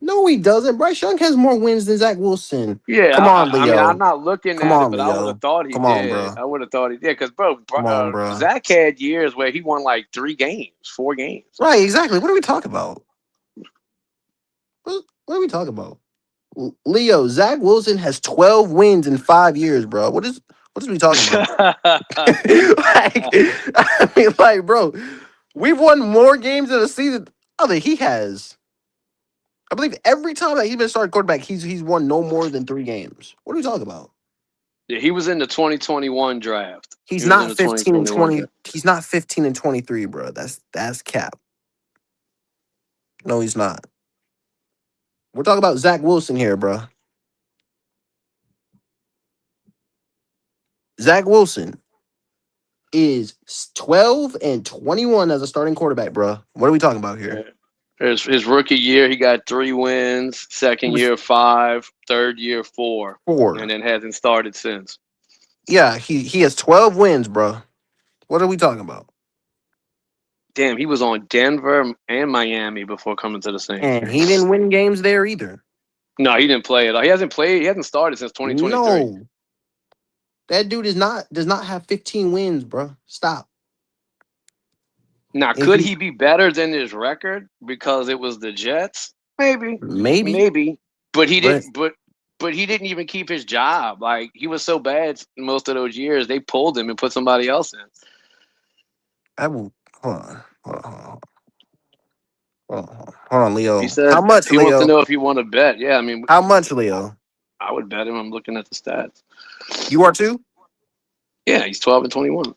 No, he doesn't. Bryce Young has more wins than Zach Wilson. Yeah, Come on, I mean, I'm Leo. not looking Come at it, on, but I would have Leo. thought he Come on, did. bro. I would have thought he did because, bro, Come on, bro. Zach had years where he won like 3 games, 4 games. Right, exactly. What are we talking about? What are we talking about? Leo, Zach Wilson has 12 wins in 5 years, bro. What is we talking about? Like, I mean, like, bro, we've won more games in a season. Other he has. I believe every time that he's been starting quarterback, he's won no more than 3 games. What are we talking about? Yeah, he was in the 2021 draft. He He's was in not the 15 and 2021 20. draft. He's not 15 and 23, bro. That's cap. No, he's not. We're talking about Zach Wilson here, bro. Zach Wilson is 12 and 21 as a starting quarterback, bro. What are we talking about here? Yeah. His rookie year, he got 3 wins. He Second was year, 5. Third year, 4, and 4. then hasn't started since. Yeah, he has 12 wins, bro. What are we talking about? Damn, he was on Denver and Miami before coming to the Saints. And he didn't win games there either. No, he didn't play it. He hasn't played. He hasn't started since 2023. No. That dude does not have 15 wins, bro. Stop. Now, If could he he be better than his record because it was the Jets? Maybe, maybe, maybe. But he but didn't. But he didn't even keep his job. Like, he was so bad most of those years, they pulled him and put somebody else in. I will hold on. Hold on, He Leo. How said much, he wants to Leo? know if you want to bet. Yeah, I mean, How much, Leo? I would bet him. I'm looking at the stats. You are too? Yeah, he's 12 and 21.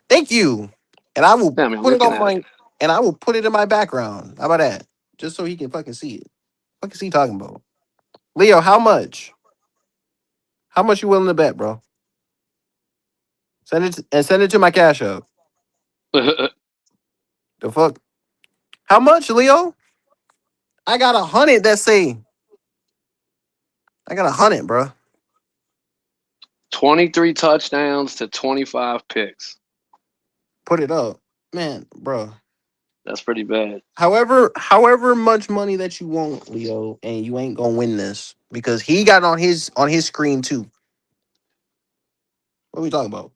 Thank you. And I will Yeah, I mean, I'm put it looking on at it. my and I will put it in my background. How about that? Just so he can fucking see it. What is he talking about? Leo, how much? How much you willing to bet, bro? Send it to my cash app. The fuck? How much, Leo? I got 100 that say I got 100, bro. 23 touchdowns to 25 picks. Put it up, man, bro. That's pretty bad. However much money that you want, Leo, and you ain't gonna win this because he got on his screen too. What are we talking about?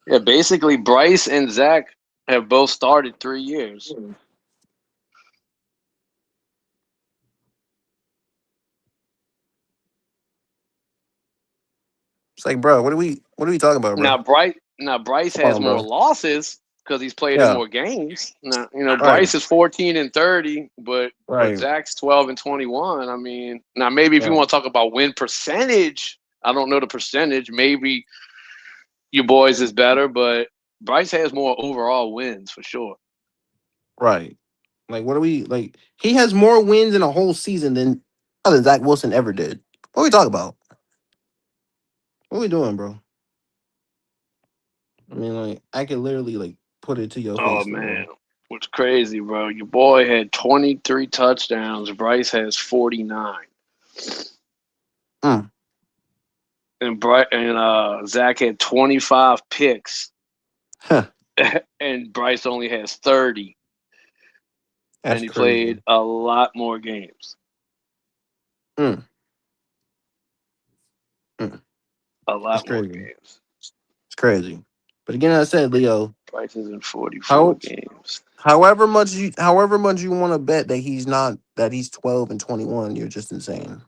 Yeah, basically, Bryce and Zach have both started 3 years. It's like, bro, what are we talking about, bro? Now Bryce Come has on, more bro. losses because he's played in Yeah, more games. Now, right, Bryce is 14-30, but right. Zach's 12-21. I mean, now maybe if you Yeah. want to talk about win percentage, I don't know the percentage. Maybe your boys is better, but Bryce has more overall wins for sure. Right. Like, what are we like? He has more wins in a whole season than other Zach Wilson ever did. What are we talking about? What are we doing, bro? I mean, like, I could literally like put it to your Oh face, man, Leo. what's crazy, bro? Your boy had 23 touchdowns. Bryce has 49. Mm. And Zach had 25 picks, Huh. and Bryce only has 30, That's and he crazy. played a lot more games. Mm. Mm. A That's lot more crazy. games. It's crazy. But again, I said, Leo, Bryce is in 44 how games. however much you want to bet that he's 12-21, you're just insane.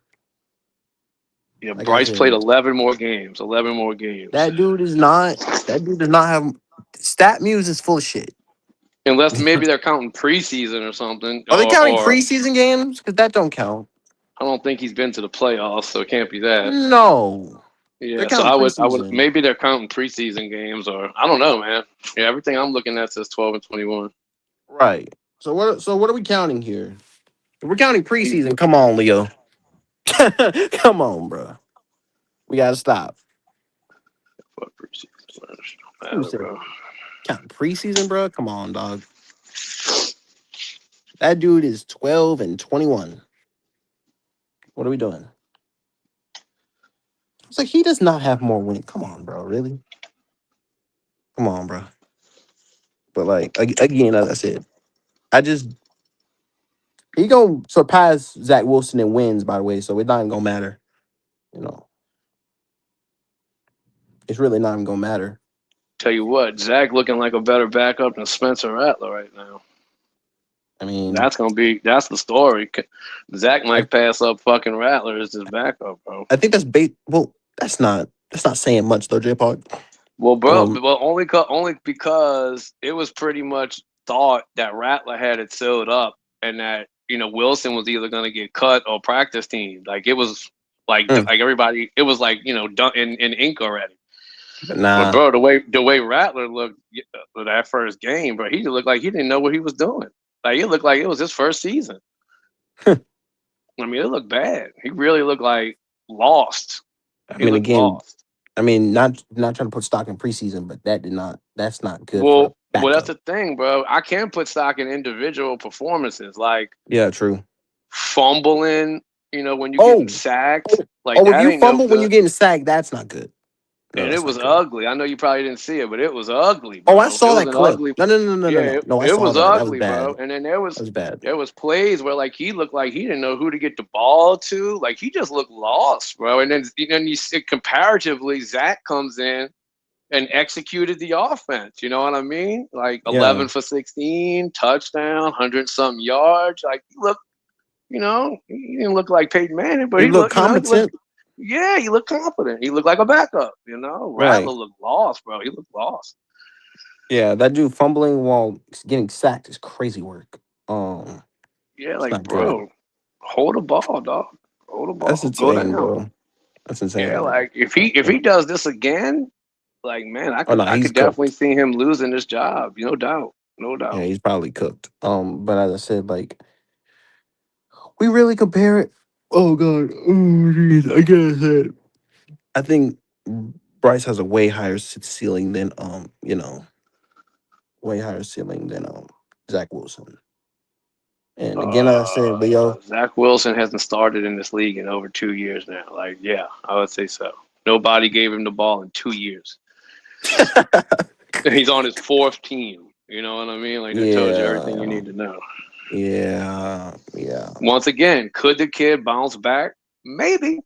Yeah, Like I Bryce played said, 11 more games. 11 more games. that dude does not have stat muse is full of shit. Unless maybe they're counting preseason or something, Are they counting or preseason games? Because that don't count. I don't think he's been to the playoffs, so it can't be that. No. They're Yeah, so counting I would preseason. maybe they're counting preseason games, or I don't know, man. Yeah, everything I'm looking at says 12-21. Right. So what are we counting here? If we're counting preseason, come on, Leo. Come on, bro. We gotta stop. What preseason? Don't Who matter, said bro. counting preseason, bro? Come on, dog. That dude is 12-21. What are we doing? It's like he does not have more wins. Come on, bro. Really? Come on, bro. But like again, as I said, I just he gonna surpass Zach Wilson in wins, by the way. So it's not even gonna matter. You know, it's really not even gonna matter. Tell you what, Zach looking like a better backup than Spencer Rattler right now. I mean, That's the story. Zach I, might pass up fucking Rattler as his backup, bro. I think that's bait. Well, that's not saying much though, J. Park. Well, bro, Um, well only because it was pretty much thought that Rattler had it sealed up, and that Wilson was either going to get cut or practice team. Like it was mm, like everybody, it was like done in ink already. but But nah. bro, the way Rattler looked that first game, bro, he looked like he didn't know what he was doing. Like it looked like it was his first season. I mean, it looked bad. He really looked like lost. I He mean, looked again, lost. not trying to put stock in preseason, but that's not good for a Well, that's backup. the thing, bro. I can't put stock in individual performances like Yeah, true. fumbling. When you getting Oh, sacked, like if that you ain't no fumble when you're good. getting sacked, that's not good. No, And it that's not was good. ugly. I know you probably didn't see it, but it was ugly, Oh, I bro. It saw was that an clip. ugly. No, no, no, no, no, Yeah, no. No, I it saw was that. That was ugly, bad. bro. And then there That was was bad. there was plays where like he looked like he didn't know who to get the ball to. Like he just looked lost, bro. And then you see comparatively, Zach comes in and executed the offense. You know what I mean? Like Yeah, 11 for 16, touchdown, 100 something yards. Like he didn't look like Peyton Manning, but he he looked looked, competent. yeah, he looked confident. He looked like a backup. Rattler Right. looked lost, bro. He looked lost. Yeah, that dude fumbling while getting sacked is crazy work. Yeah, It's like, not good. bro, hold the ball, dog. Hold the That's ball. Go insane, down. bro. That's Yeah, insane, bro. like if he does this again, like man, I Oh could no, I he's could definitely cooked. see him losing this job. No doubt. No Yeah, doubt. he's probably cooked. But as I said, like we really compare it. Oh god. Oh jeez. I gotta say it. I think Bryce has a way higher ceiling than way higher ceiling than Zach Wilson. And again, I said, but yo, Zach Wilson hasn't started in this league in over 2 years now. Like, yeah, I would say so. Nobody gave him the ball in 2 years. He's on his fourth team. You know what I mean? Like, that tells you everything you need to know. Yeah. Once again, could the kid bounce back? Maybe.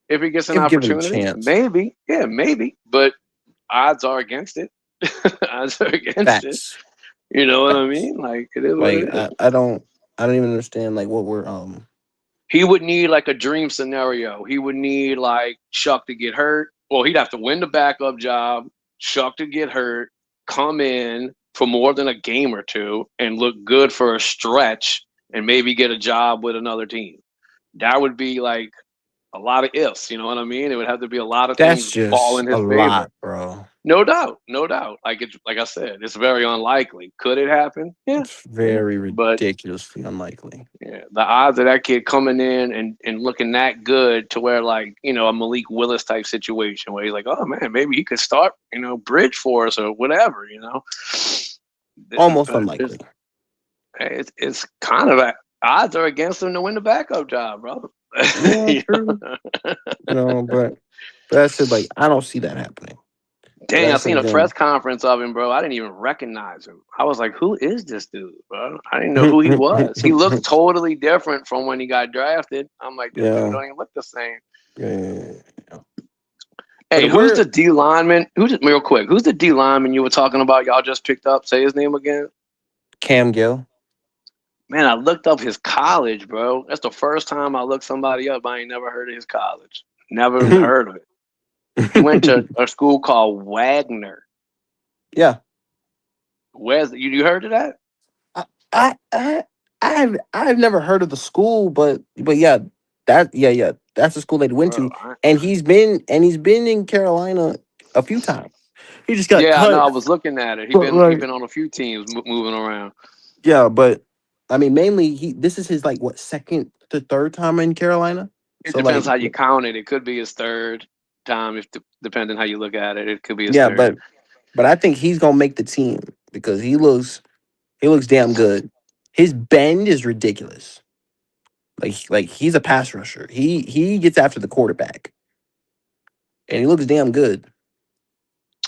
If he gets an Give it a opportunity, chance. maybe. Yeah, maybe. But odds are against it. Odds are against it. Facts. You know what I Facts. mean? Like, it is what Like it is. I don't even understand like what we're He would need like a dream scenario. He would need like Chuck to get hurt. Well, he'd have to win the backup job, Chuck to get hurt, come in for more than a game or two, and look good for a stretch, and maybe get a job with another team. That would be like a lot of ifs. You know what I mean? It would have to be a lot of that's things fall just in a his favor. lot, bro. No doubt, no doubt. Like I said, it's very unlikely. Could it happen? Yeah, It's yeah. very But ridiculously unlikely. yeah, the odds of that kid coming in and looking that good to where like, you know, a Malik Willis type situation where he's like, oh man, maybe he could start, you know, bridge for us or whatever, you know. Almost unlikely. It's kind of odds are against him to win the backup job, bro. Yeah, true. But I said like I don't see that happening. Dang, I seen a press conference of him, bro. I didn't even recognize him. I was like, who is this dude, bro? I didn't know who he was. He looked totally different from when he got drafted. I'm like, this dude don't even look the same. Yeah. Hey, who's the D lineman? Real quick, who's the D lineman you were talking about? Y'all just picked up. Say his name again. Cam Gill. Man, I looked up his college, bro. That's the first time I looked somebody up. I ain't never heard of his college. Never even heard of it. He went to a school called Wagner. Yeah. Where's you heard of that? I've never heard of the school, but yeah, that's the school they went to, and he's been in Carolina a few times. He just got I know. cut. I was looking at it. He been on a few teams moving around. Yeah, but I mean, mainly this is his like what second to third time in Carolina. It depends how you count it. It could be his third time, depending how you look at it. It could be his third. But I think he's gonna make the team because he looks damn good. His bend is ridiculous. Like he's a pass rusher. He gets after the quarterback, and he looks damn good.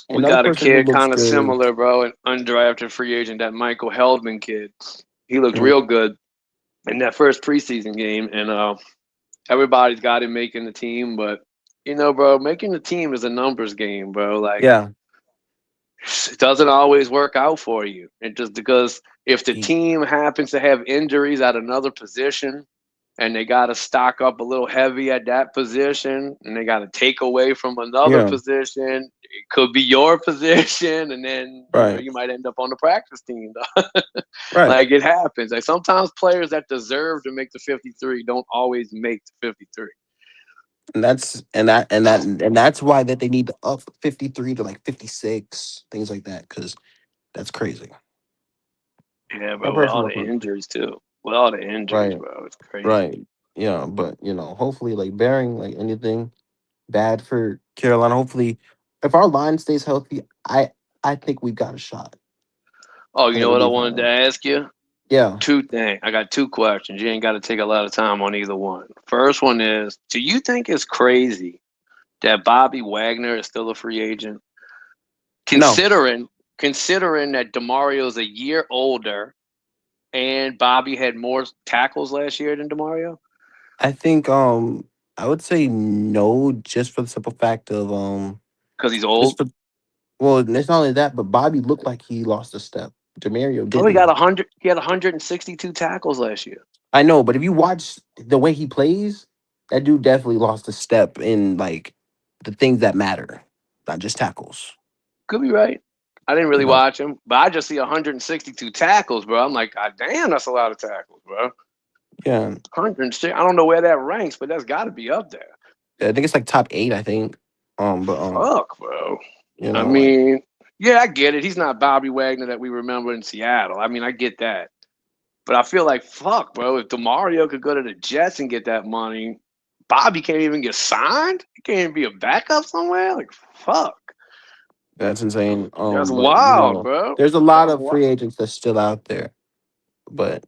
We got a kid kind of similar, bro, an undrafted free agent, that Michael Heldman kid. He looked real good in that first preseason game, and everybody's got him making the team. But you know, bro, making the team is a numbers game, bro. Like, it doesn't always work out for you. And just because if the team happens to have injuries at another position, and they got to stock up a little heavy at that position, and they got to take away from another position. It could be your position, and then you know, you might end up on the practice team. Like, it happens. Like, sometimes players that deserve to make the 53 don't always make the 53. And that's why that they need to up 53 to like 56, things like that, because that's crazy. Yeah, bro. With all the injuries too. With all the injuries, bro, it's crazy. Right. Yeah, but hopefully, like bearing like anything bad for Carolina, hopefully, if our line stays healthy, I think we've got a shot. Oh, you know what I wanted to ask you? Yeah. Two things. I got two questions. You ain't got to take a lot of time on either one. First one is, do you think it's crazy that Bobby Wagner is still a free agent? Considering that DeMario's a year older and Bobby had more tackles last year than DeMario? I think I would say no, just for the simple fact of because he's old. Well, it's not only that, but Bobby looked like he lost a step. DeMario didn't. Oh, he got 100. He had 162 tackles last year. I know, but if you watch the way he plays, that dude definitely lost a step in like the things that matter, not just tackles. Could be right. I didn't really watch him, but I just see 162 tackles, bro. I'm like, God damn, that's a lot of tackles, bro. Yeah. 106. I don't know where that ranks, but that's got to be up there. Yeah, I think it's like top 8, I think. Fuck, bro. I mean, yeah, I get it. He's not Bobby Wagner that we remember in Seattle. I mean, I get that. But I feel like, fuck, bro, if DeMario could go to the Jets and get that money, Bobby can't even get signed? He can't even be a backup somewhere? Like, fuck. That's insane. That's wild, bro. There's a lot of free agents that's still out there. But,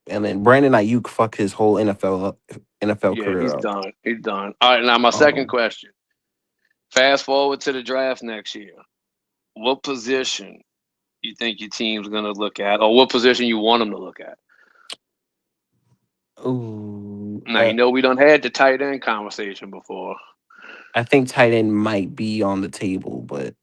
And then Brandon Ayuk fucked his whole NFL Yeah, career he's up. done. He's done. All right, now my second Um, question. Fast forward to the draft next year. What position you think your team's gonna look at, or what position you want them to look at? ooh, Now you know we done had the tight end conversation before. I think tight end might be on the table, but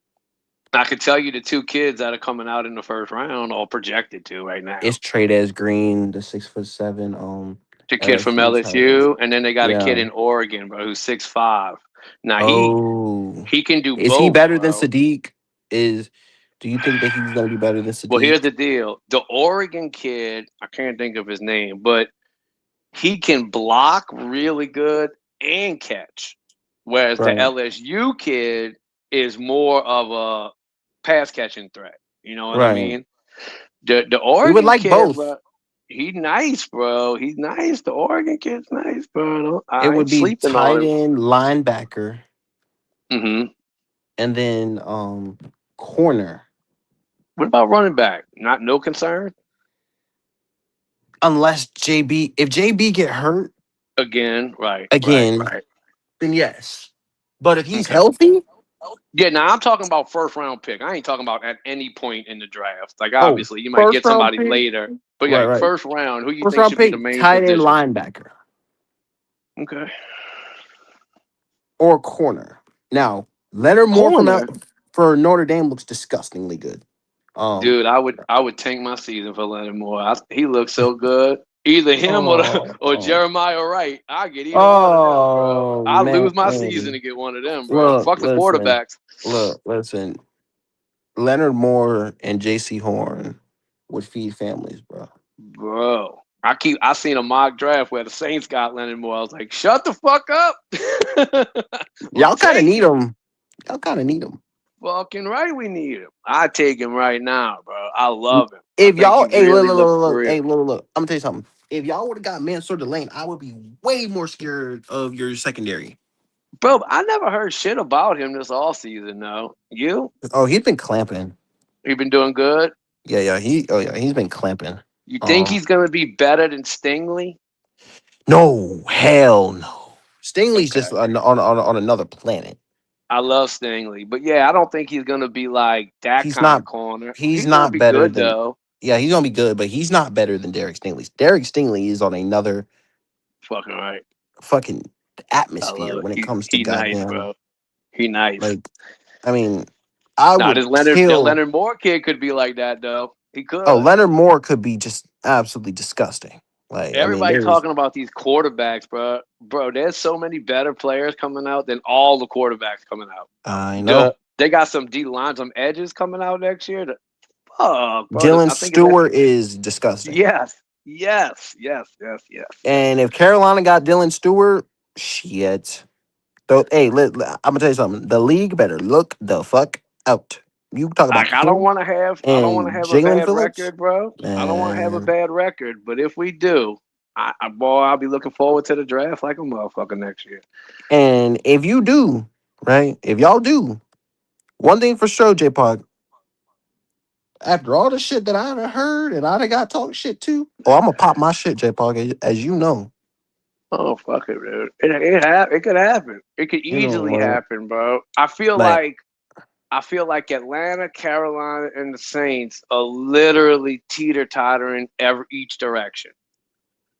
I could tell you the two kids that are coming out in the first round, or projected to right now. it's Trades Green, the 6'7", The kid from LSU tight end. LSU, and then they got a kid Yeah. in Oregon, bro, who's 6'5". Now Oh, he can do is he both, better than bro. Sadiq? Do you think that he's gonna be better than Well, here's Sadiq? the deal. The Oregon kid, I can't think of his name, but he can block really good and catch. Whereas the Right. LSU kid is more of a pass catching threat. You know what I Right. mean? The We would Oregon like kid, both. bro, he's nice, bro. He's nice. The Oregon kid's nice, bro. It I would ain't be sleeping on tight him. end, linebacker, Hmm. and then corner. What about running back? No concern? Unless if JB get hurt Again, right, right, again, right. then yes. But if he's Okay. healthy, Yeah, now I'm talking about first round pick. I ain't talking about at any point in the draft. Like oh, obviously you might first get round somebody pick, later, but right, like right. first round, who you First think round should be the pick, main tight end, position? linebacker, Okay. or corner. Now, Leonard Moore Corner. for Notre Dame looks disgustingly good. Dude, I would tank my season for Leonard Moore. He looks so good. Either him or Oh, Jeremiah Wright. I get either one of them, bro. oh I lose man. my season to get one of them, bro. Look, Fuck the listen, quarterbacks. listen. Leonard Moore and J.C. Horn would feed families, bro. Bro. I seen a mock draft where the Saints got Leonard Moore. I was like, shut the fuck up. We'll Y'all kind of take need it. him. Y'all kind of need him. Fucking right, we need him. I take him right now, bro. I love him. I If think he y'all, hey, really looks real. hey, look. I'm gonna tell you something. If y'all would have got Mansour Delane, I would be way more scared of your secondary. Bro, I never heard shit about him this offseason, though. You? Oh, he's been clamping. He been doing good? Yeah, he's been clamping. You think he's gonna be better than Stingley? No, hell no. Stingley's Okay. just on another planet. I love Stingley. But yeah, I don't think he's gonna be like that He's kind not. of corner. He's He's gonna not be better good than. though. Yeah, he's gonna be good, but he's not better than Derek Stingley. Derek Stingley is on another Fucking right. fucking I love atmosphere it. when it comes to He nice, goddamn. bro. He nice. Like, I mean, I Nah, would that kill. Leonard Moore kid could be like that though. He Oh, could. Leonard Moore could be just absolutely disgusting. Like, I mean, Everybody there's. talking about these quarterbacks, bro. Bro, there's so many better players coming out than all the quarterbacks coming out. I know. They got some D line, some edges coming out next year. Fuck, bro. Dylan I think it's Stewart is disgusting. yes. And if Carolina got Dylan Stewart, shit. So, hey, I'm gonna tell you something. The league better look the fuck out. You talk about Like I don't him want to have and a Jalen bad Phillips, record, bro. I don't want to have a man. bad record, but if we do, boy, I'll be looking forward to the draft like a motherfucker next year. And if you do, right? If y'all do, one thing for sure, J Pod. After all the shit that I done heard and I done got talk shit too, oh, I'm gonna pop my shit, J Pod, as you know. Oh fuck it, dude! It could happen. It could You know easily what? happen, bro. I feel Like, like Atlanta, Carolina, and the Saints are literally teeter-tottering each direction.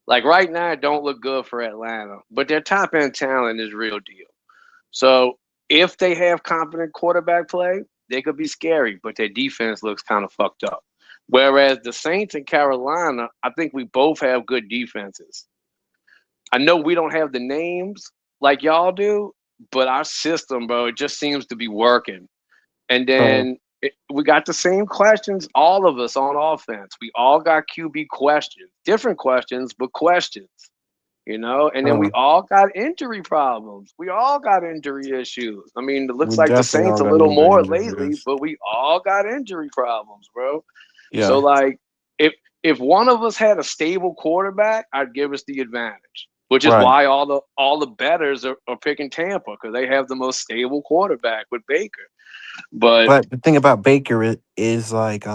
Like right now, it don't look good for Atlanta, but their top end talent is real deal. So if they have competent quarterback play, they could be scary, but their defense looks kind of fucked up. Whereas the Saints and Carolina, I think we both have good defenses. I know we don't have the names like y'all do, but our system, bro, it just seems to be working. And bro, then we got the same questions, all of us on offense. We all got QB questions, different questions, but questions, And then we bro, all got injury problems. We all got injury issues. I mean, it looks we like the definitely Saints all a got little new more lately, injuries. but we all got injury problems, bro. So, Yeah, like, if one of us had a stable quarterback, I'd give us the advantage. Which is right. why all the bettors are picking Tampa because they have the most stable quarterback with Baker. But But the thing about Baker is like,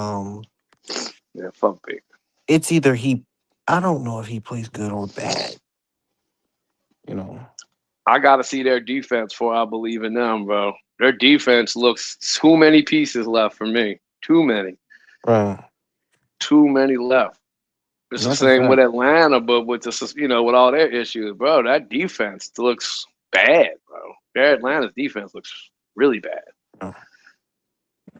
yeah, fuck Baker. it's either he I don't know if he plays good or bad. You know. I got to see their defense before I believe in them, bro. Their defense looks too many pieces left for me. Too many. Right. Too many left. It's the That's a same with fact. Atlanta, but with the with all their issues, bro. That defense looks bad, bro. Their Atlanta's defense looks really bad. Oh.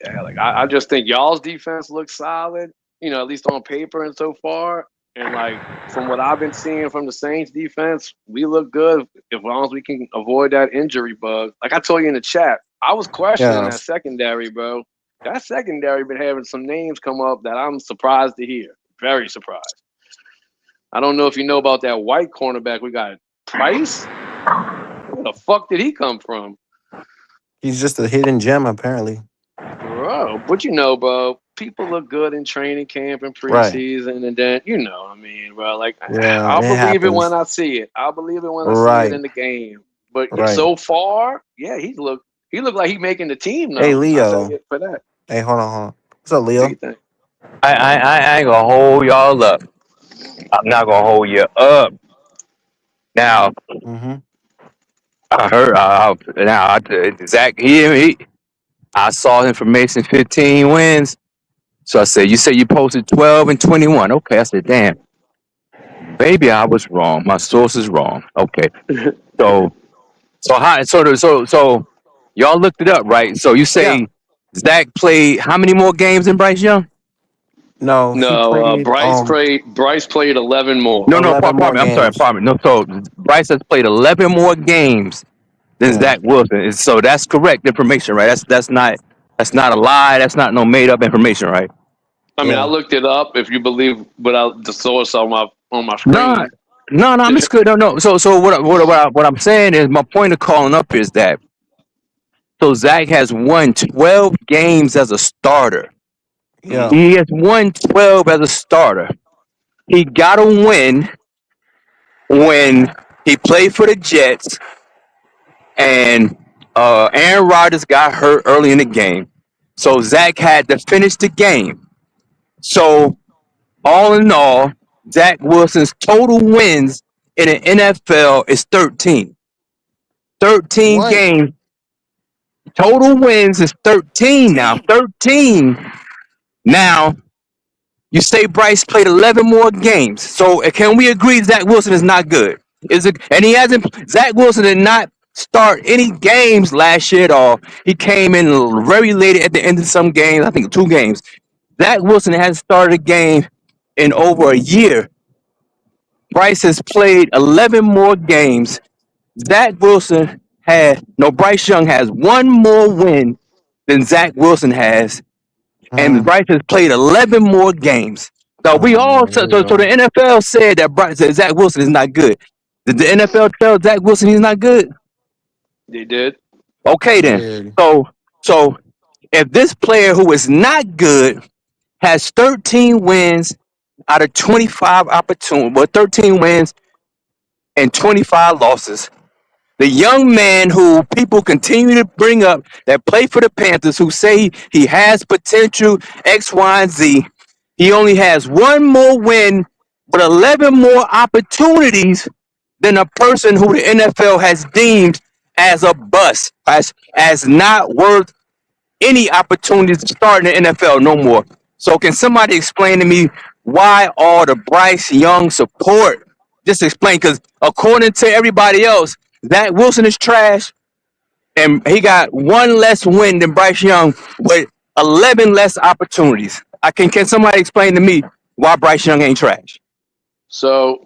Yeah, like I just think y'all's defense looks solid, at least on paper and so far. And like from what I've been seeing from the Saints defense, we look good as long as we can avoid that injury bug. Like I told you in the chat, I was questioning Yeah. that secondary, bro. That secondary been having some names come up that I'm surprised to hear. Very surprised. I don't know if you know about that white cornerback we got, Price. Where the fuck did he come from? He's just a hidden gem, apparently. Bro, but bro, people look good in training camp and Right. preseason, and then what I mean, bro. Like Yeah, I'll it believe it when happens. I see it. I'll believe it when I see it Right. in the game. But Right. so far, yeah, he looked like he making the team Hey, now. I'll tell Leo. you for that. Hey, hold on. What's up, What do you Leo? think? I ain't gonna hold y'all up. I'm not gonna hold you up. Now Mm-hmm. I heard Zach. I saw information 15 wins. So I said, you said you posted 12 and 21. Okay, I said, damn, maybe I was wrong. My source is wrong. Okay, so so y'all looked it up, right? So you Yeah. say Zach played how many more games than Bryce Young? No, he No, played Bryce played 11 more. No, 11 more pardon me. I'm sorry, games. pardon me. No, so Bryce has played 11 more games than Yeah. Zach Wilson. So that's correct information, right? That's not a lie. That's not no made up information, right? I mean, I Yeah. looked it up. If you believe without the source on my No, screen. no, I'm just good. No. So what I'm saying is my point of calling up is that so Zach has won 12 games as a starter. Yeah. He has won 12 as a starter. He got a win when he played for the Jets and Aaron Rodgers got hurt early in the game. So Zach had to finish the game. So all in all, Zach Wilson's total wins in the NFL is 13. 13 What? games. Total wins is 13 now. 13. Now, you say Bryce played 11 more games. So can we agree Zach Wilson is not good? Is it? And he hasn't. Zach Wilson did not start any games last year at all. He came in very late at the end of some games. I think 2 games. Zach Wilson hasn't started a game in over a year. Bryce has played 11 more games. Bryce Young has one more win than Zach Wilson has, and Mm. Bryce has played 11 more games. So we Oh all man, so, here we so, so the go. NFL said that Zach Wilson is not good. Did the NFL tell Zach Wilson he's not good? They did. Okay They then. did. So if this player who is not good has 13 wins out of 25 opportunities, well, 13 wins and 25 losses. The young man who people continue to bring up that played for the Panthers, who say he has potential X, Y, and Z, he only has one more win, but 11 more opportunities than a person who the NFL has deemed as a bust, as not worth any opportunities to start in the NFL no more. So can somebody explain to me why all the Bryce Young support? Just explain, because according to everybody else, Zach Wilson is trash, and he got one less win than Bryce Young with 11 less opportunities. Can somebody explain to me why Bryce Young ain't trash? So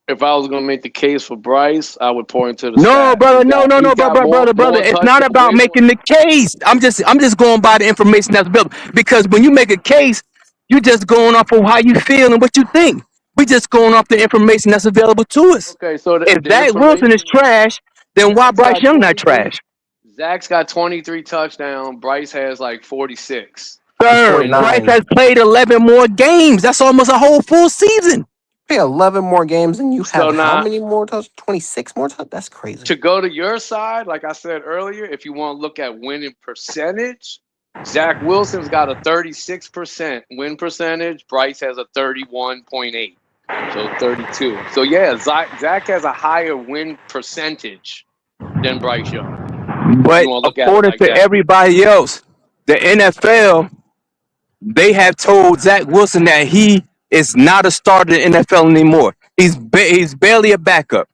if I was gonna make the case for Bryce, I would point to the No, stats. brother, no, He's got brother. more It's touch. not about Wait, making the case. I'm just going by the information that's built. Because when you make a case, you're just going off of how you feel and what you think. We just going off the information that's available to us. okay, so If the Zach Wilson is information is trash, then why Zach's Bryce got Young not 23. trash? Zach's got 23 touchdowns. Bryce has like 46. He's Sir, And Bryce 49. has played 11 more games. That's almost a whole full season. Play 11 more games, and you have so how now many more touch? 26 more touch? That's crazy. to go to your side, like I said earlier, if you want to look at winning percentage, Zach Wilson's got a 36% win percentage. Bryce has a 31.8. So 32. So yeah, Zach has a higher win percentage than Bryce Young. If you But want to look at it according like to that. everybody else, the NFL, they have told Zach Wilson that he is not a starter in the NFL anymore. He's barely a backup.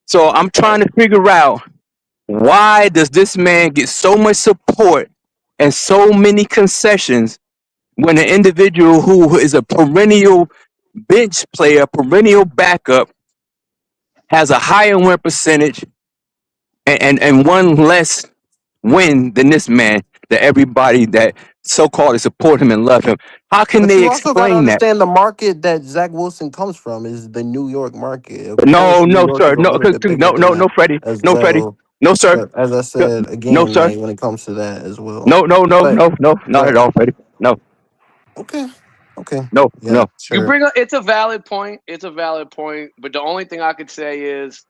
So I'm trying to figure out, why does this man get so much support and so many concessions when an individual who is a perennial bench player, perennial backup, has a higher win percentage and one less win than this man, that everybody that so-called support him and love him? How can But they you also got to explain that? understand the market that Zach Wilson comes from is the New York market. Of course, No, New no, York is sir. a No, little bit bigger than no, that Freddie. as No, Freddie. well. No, sir. But as I said No, again, sir. like when it comes to that as well. No, no, no, But no, no, not but at all, Freddie. No, okay, okay, no, yeah, no. You sure. bring up, it's a valid point. It's a valid point. But the only thing I could say is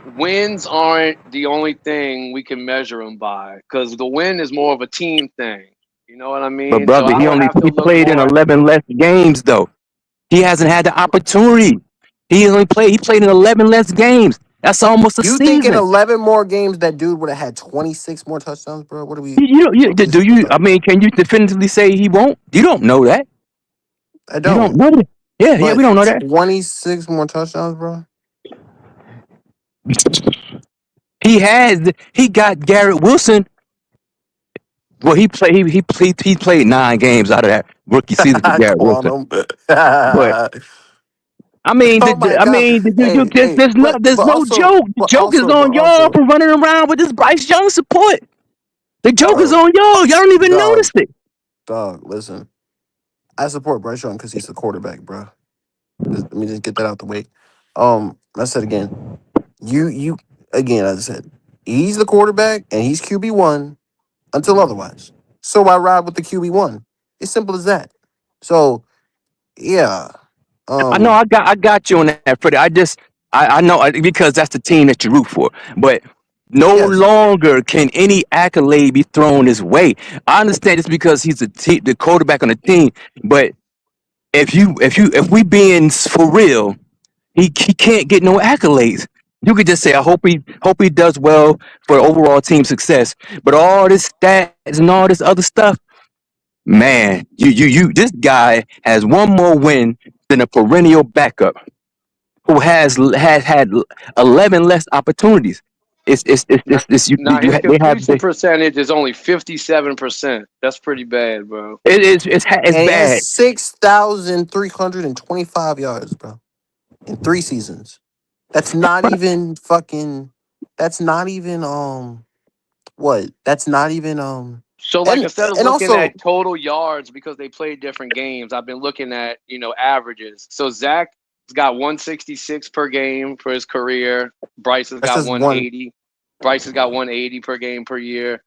wins aren't the only thing we can measure them by, because the win is more of a team thing. You know what I But mean? So brother, I would have to he look played in more. 11 less games though. He hasn't had the opportunity. He played in 11 less games. That's almost a You think in season. 11 more games that dude would have had 26 more touchdowns, bro? This Do is you? I talking mean, about? can you definitively say he won't? You don't know that. I You don't don't. know that. Yeah, yeah, But we don't know that. 26 more touchdowns, bro. He got Garrett Wilson. Well, he played 9 games out of that rookie season for Garrett Wilson. Quantum. But I mean, Oh my god. Hey, hey, there's no joke. The joke is on but y'all also, for running around with this Bryce Young support. The joke is bro, on y'all. Y'all don't even dog, notice it. dog. Listen, I support Bryce Young because he's the quarterback, bro. Let me just get that out the way. I said again, you again. As I said, he's the quarterback and he's QB1 until otherwise. So I ride with the QB1. It's simple as that. So yeah, I know I got you on that, Freddie. I know because that's the team that you root for. But no yes, longer can any accolade be thrown his way. I understand it's because he's the quarterback on the team. But if we being for real, he can't get no accolades. You could just say, I hope he does well for overall team success. But all this stats and all this other stuff, man, this guy has one more win than a perennial backup who has had 11 less opportunities. Now his completion percentage is only 57%. That's pretty bad, bro. It's and he has bad. 6,325 yards, bro, in 3 seasons. That's not even fucking. That's not even what? That's not even So, like, and instead of and looking also at total yards because they played different games, I've been looking at, averages. So Zach's got 166 per game for his career. Bryce has that's got just one. 180. Bryce has got 180 per game per year.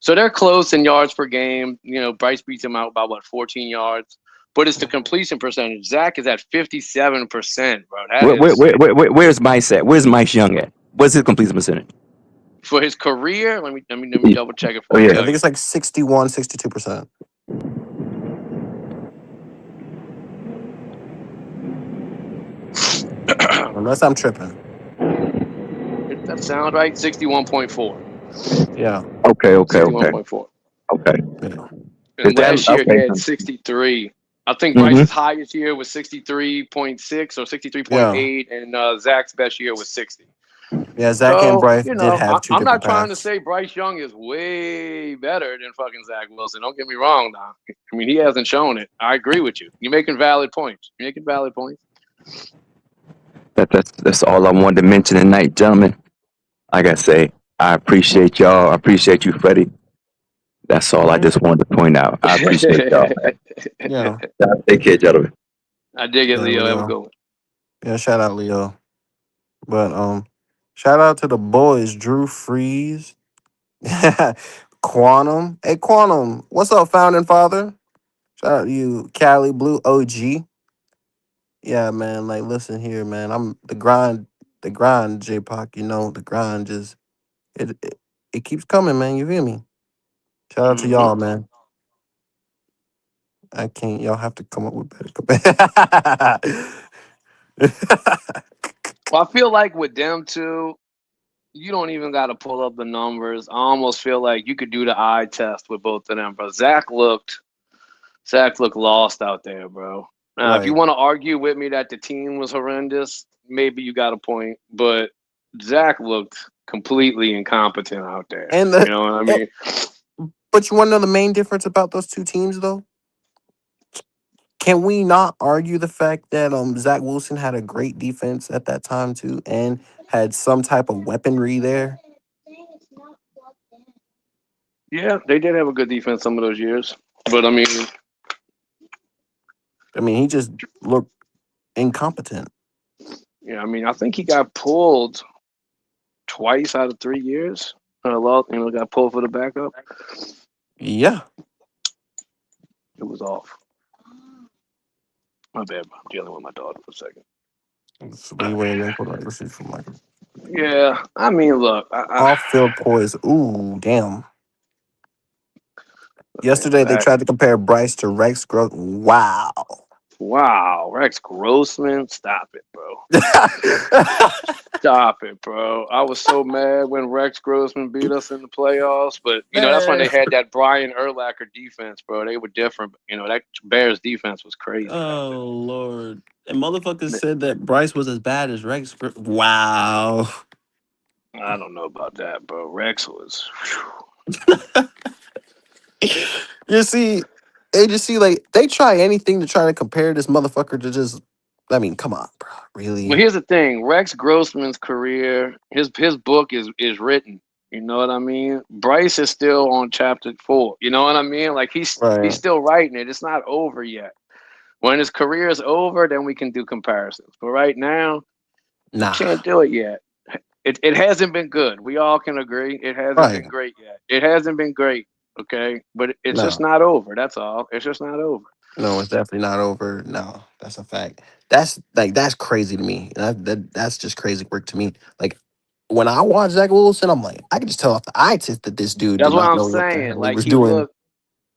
So they're close in yards per game. Bryce beats him out by 14 yards. But it's the completion percentage. Zach is at 57%, bro. That is Where's Mice at? Where's Mice Young at? What's his completion percentage? for his career. Let me double check it Oh for I yeah. you. think it's like 61, 62%. Unless I'm tripping. That sounds right. 61.4. Yeah. Okay. 61.4. Okay. Yeah. Is And that last year he okay? had 63. I think Mm-hmm. Bryce's highest year was 63.6 or Yeah. 63.8, and Zach's best year was 60. Yeah. Zach and So, Bryce did have two I'm not different trying to paths. say Bryce Young is way better than fucking Zach Wilson. Don't get me wrong now. I mean, he hasn't shown it. I agree with you. You're making valid points. That's all I wanted to mention tonight, gentlemen. Like I say, I appreciate y'all. I appreciate you, Freddie. That's all I just wanted to point out. I appreciate y'all, man. Yeah. Take care, gentlemen. I dig it, Yeah, Leo. Have a Leo. good one. Yeah, shout out Leo. But shout out to the boys, Drew Freeze, Quantum. Hey Quantum, what's up, founding father? Shout out to you, Cali Blue OG. Yeah, man. Like, listen here, man. I'm the grind, J Pac. The grind just it keeps coming, man. You feel me? Shout out to Mm-hmm. y'all, man. I can't. Y'all have to come up with better. Well, I feel like with them too, you don't even got to pull up the numbers. I almost feel like you could do the eye test with both of them. But Zach looked lost out there, bro. Now, if you Right. want to argue with me that the team was horrendous, maybe you got a point. But Zach looked completely incompetent out there. And You know what I eh, mean? but you want to know the main difference about those two teams, though? Can we not argue the fact that Zach Wilson had a great defense at that time too, and had some type of weaponry there? Yeah, they did have a good defense some of those years. But I mean, I mean, he just looked incompetent. yeah, I mean, I think he got pulled twice out of 3 years. Got pulled for the backup. Yeah. It was off. My bad, bro. I'm dealing with my daughter for a second. So we waited in for the receipt from Michael. Yeah, I mean, look, Off field poise. Ooh, damn. man, Yesterday they Zach. tried to compare Bryce to Rex Gross. Wow. Wow, Rex Grossman, stop it, bro. Stop it, bro. I was so mad when Rex Grossman beat us in the playoffs, but that's when Man. they had that Brian Urlacher defense, bro. They were different. That Bears defense was crazy back Oh Lord. And motherfuckers said that Bryce was as bad as Rex. Wow. then. I don't know about that, bro. Rex was. You see, like they try anything to try to compare this motherfucker to just. I mean, come on, bro. Well, Really? here's the thing: Rex Grossman's career, his book is written. You know what I mean? Bryce is still on chapter 4. You know what I mean? Like he's Right. still writing it. It's not over yet. When his career is over, then we can do comparisons. But right now, you Nah. can't do it yet. It hasn't been good. We all can agree. It hasn't Right. been great yet. It hasn't been great. Okay, but it's just No. not over. That's all. It's just not over. No, it's definitely not over. No, that's a fact. That's crazy to me. That's just crazy work to me. Like when I watch Zach Wilson, I'm like, I can just tell off the eye test that this dude did That's what not I'm know what the saying. hell he Like was he doing. looked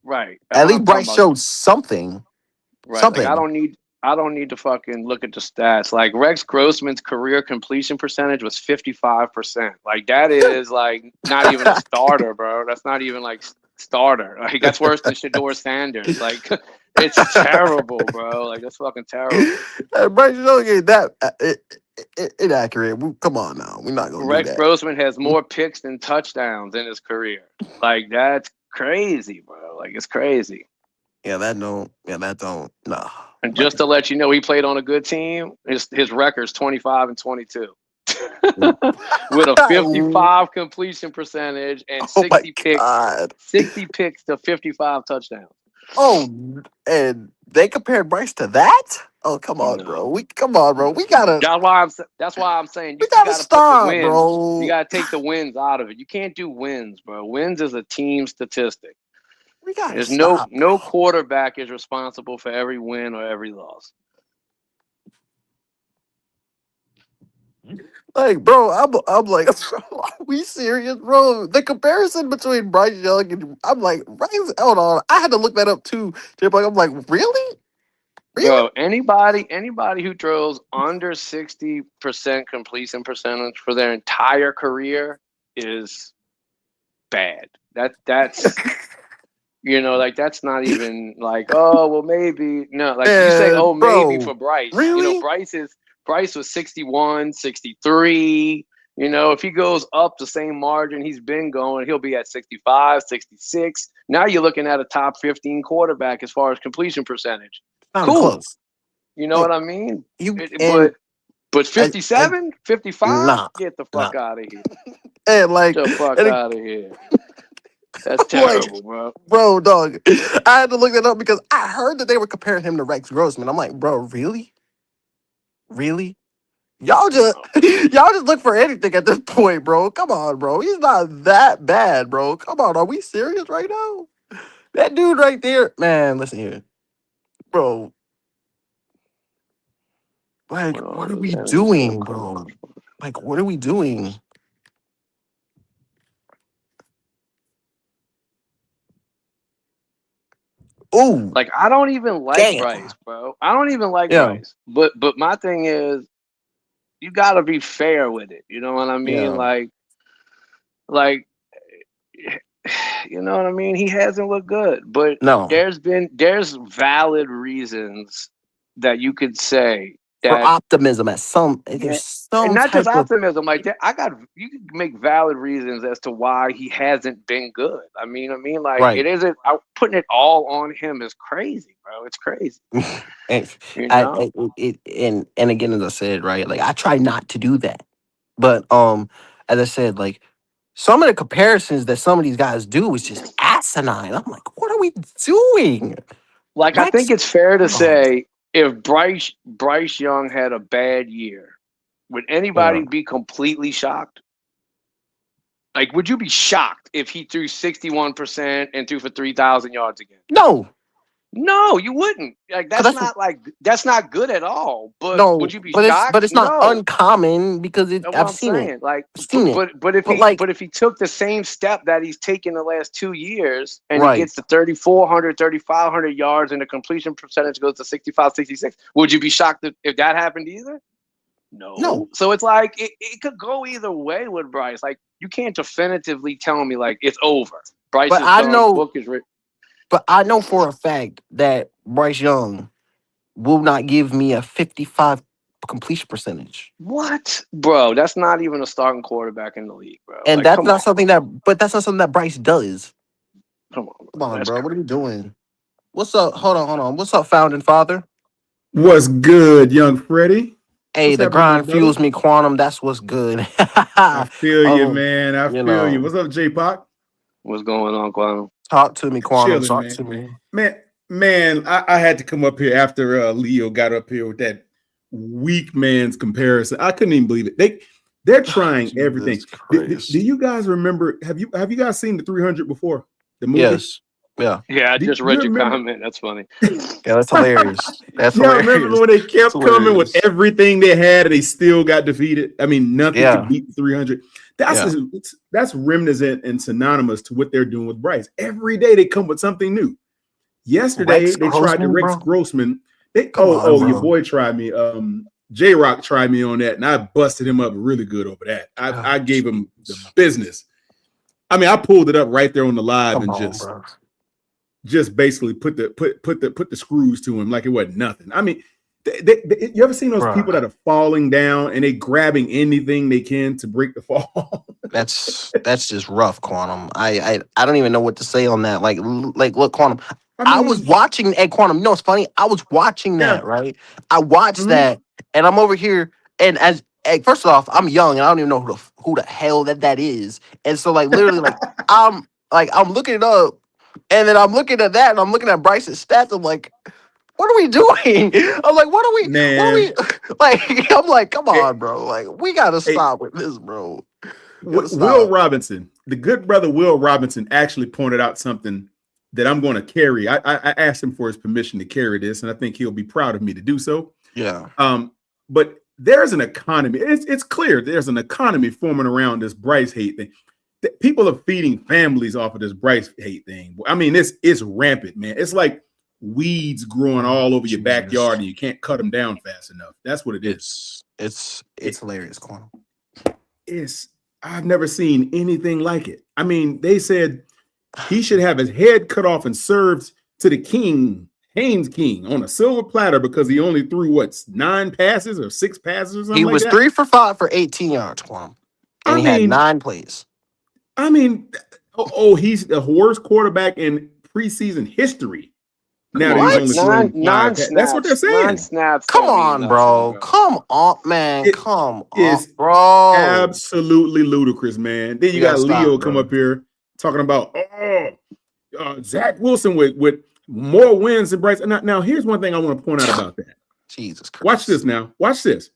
right. That's At what I'm least talking Bryce about. showed something. Right. Like Something. I don't need to fucking look at the stats. Like Rex Grossman's career completion percentage was 55%. Like that is like not even a starter, bro. That's not even like starter. Like that's worse than Shador Sanders. Like it's terrible, bro. Like that's fucking terrible. Bryce Young ain't that inaccurate. Come on now, we're not gonna do Rex that. Grossman has more picks than touchdowns in his career. Like that's crazy, bro. Like it's crazy. Yeah, that don't. Yeah, that don't. Nah. And just to let you know, he played on a good team. His record's 25-22. With a Oh 55 completion percentage and my god. 60 picks to 55 touchdowns. Oh, and they compared Bryce to that? Oh, come on, bro. No, Come on, bro. no. That's why I'm saying We you gotta got to put the stop, wins. You bro. got to take the wins out of it. You can't do wins, bro. Wins is a team statistic. We gotta There's no stop, no bro. quarterback is responsible for every win or every loss. Like, bro, I'm like, bro, are we serious, bro? The comparison between Bryce Young and I'm like, Bryce, hold on. I had to look that up too. I'm like, really? Really? Bro, anybody who throws under 60% completion percentage for their entire career is bad. That's like that's not even like, oh well maybe. No, like you say, And oh maybe bro, for Bryce. really? Bryce was 61, 63. If he goes up the same margin he's been going, he'll be at 65, 66. Now you're looking at a top 15 quarterback as far as completion percentage. Not even Cool. close. You know what I mean? You But and 57, 55, nah, get the nah. fuck out of here. And like, Get the fuck and out of here. That's I'm like, terrible, bro. bro, dog. I had to look that up because I heard that they were comparing him to Rex Grossman. I'm like, bro, really? Really? Y'all just look for anything at this point, bro. Come on, bro. He's not that bad, bro. Come on, are we serious right now? That dude right there, man. Listen here, bro. Like, Hold what on, are is we that still doing, coming? bro? Like, what are we doing? Ooh, Like I don't even like damn. Bryce, bro. I don't even like Yeah, Bryce. But my thing is, you got to be fair with it. You know what I mean? yeah. Like, you know what I mean? He hasn't looked good, but No, there's valid reasons that you could say for that. optimism at some Yeah, there's and some not just type of optimism. Like that, you can make valid reasons as to why he hasn't been good. Like right. it isn't. Putting it all on him is crazy, bro. It's crazy. and You know, and again, as I said, right, like I try not to do that, but as I said, like some of the comparisons that some of these guys do is just asinine. I'm like, what are we doing? like I think Rex, it's fair to oh, say if Bryce Young had a bad year, would yeah, anybody be completely shocked? Like, would you be shocked if he threw 61% and threw for 3,000 yards again? no, No, you wouldn't. Like because that's not good at all. But no, would you be but shocked? it's not No. uncommon because That's what I've I'm seen it, saying. Like, I've seen it, but if but like he took the same step that he's taken the last 2 years and he right, gets to 3,400, 3,500 yards and the completion percentage goes to 65, 66, would you be shocked if that happened either? no, No. So it's like it could go either way with Bryce. Like you can't definitively tell me like it's over. Bryce but is done. Book is written. I know for a fact that Bryce Young will not give me a 55 completion percentage. What, bro? That's not even a starting quarterback in the league, bro. And Like, that's come not on, something that's not something that Bryce does. come on, Come bro. on, That's bro. What are crazy. you doing? What's up? Hold on. What's up, founding father? What's good, young Freddie? Hey, What's the happening, my grind brother? fuels me, quantum. That's what's good. I feel you, um, man. I you feel you. know, What's up, J-Pop? What's going on, Quantum? talk to me, quantum. Chilling, Talk man. to me. Man, I had to come up here after Leo got up here with that weak man's comparison. I couldn't even believe it. They're trying Jesus everything. Do Christ. you guys remember? Have you guys seen the 300 before? The movie? Yes. Yeah. Yeah, I Do just you read your remember? comment. That's funny. Yeah, that's hilarious. That's Y'all remember hilarious. when they It's kept coming with hilarious. everything they had and they still got defeated? I mean, nothing could Yeah. beat the 300. Yeah. That's reminiscent and synonymous to what they're doing with Bryce. Every day they come with something new. Yesterday Rex they tried the Grossman, Rex bro. Grossman. Come on, Your bro. boy tried me. J Rock tried me on that, and I busted him up really good over that. Oh, I gave him the jeez. business. I mean, I pulled it up right there on the live Come and on, bro. just basically put the screws to him like it wasn't nothing. I mean, you ever seen those Bro. people that are falling down and they grabbing anything they can to break the fall? That's just rough, quantum. I don't even know what to say on that. Like look, quantum. I I was mean, watching at quantum. You know, it's funny. I was watching yeah. that, right? I watched Mm-hmm. that, and I'm over here, and first off, I'm young, and I don't even know who the hell that is. And so, like, literally, I'm looking it up, and then I'm looking at that, and I'm looking at Bryce's stats. I'm like, what are we doing? I'm like, what are we Man, like? I'm like, come hey, on, bro. Like, we gotta hey, stop with this, bro. We gotta Will stop. Robinson, the good brother Will Robinson, actually pointed out something that I'm going to carry. I asked him for his permission to carry this, and I think he'll be proud of me to do so. Yeah. But there's an economy. It's clear there's an economy forming around this Bryce hate thing. People are feeding families off of this Bryce hate thing. I mean, it's rampant, man. It's like weeds growing all over your backyard, and you can't cut them down fast enough. That's what it is. It's hilarious, quantum. I've never seen anything like it. I mean, they said he should have his head cut off and served to the king, Haynes King, on a silver platter because he only threw 9 passes or 6 passes or something He like was that. 3 for 5 for 18 yards, quantum, and he had 9 plays. I mean, he's the worst quarterback in preseason history. Now that he's only thrown 5 passes. That's what they're saying. 9 snaps. Come on, bro. Come on, man. Come on, bro. Absolutely ludicrous, man. Then you got Leo come up here talking about Zach Wilson with more wins than Bryce. Now, here's one thing I want to point out about that. Jesus Christ. Watch this now. Watch this.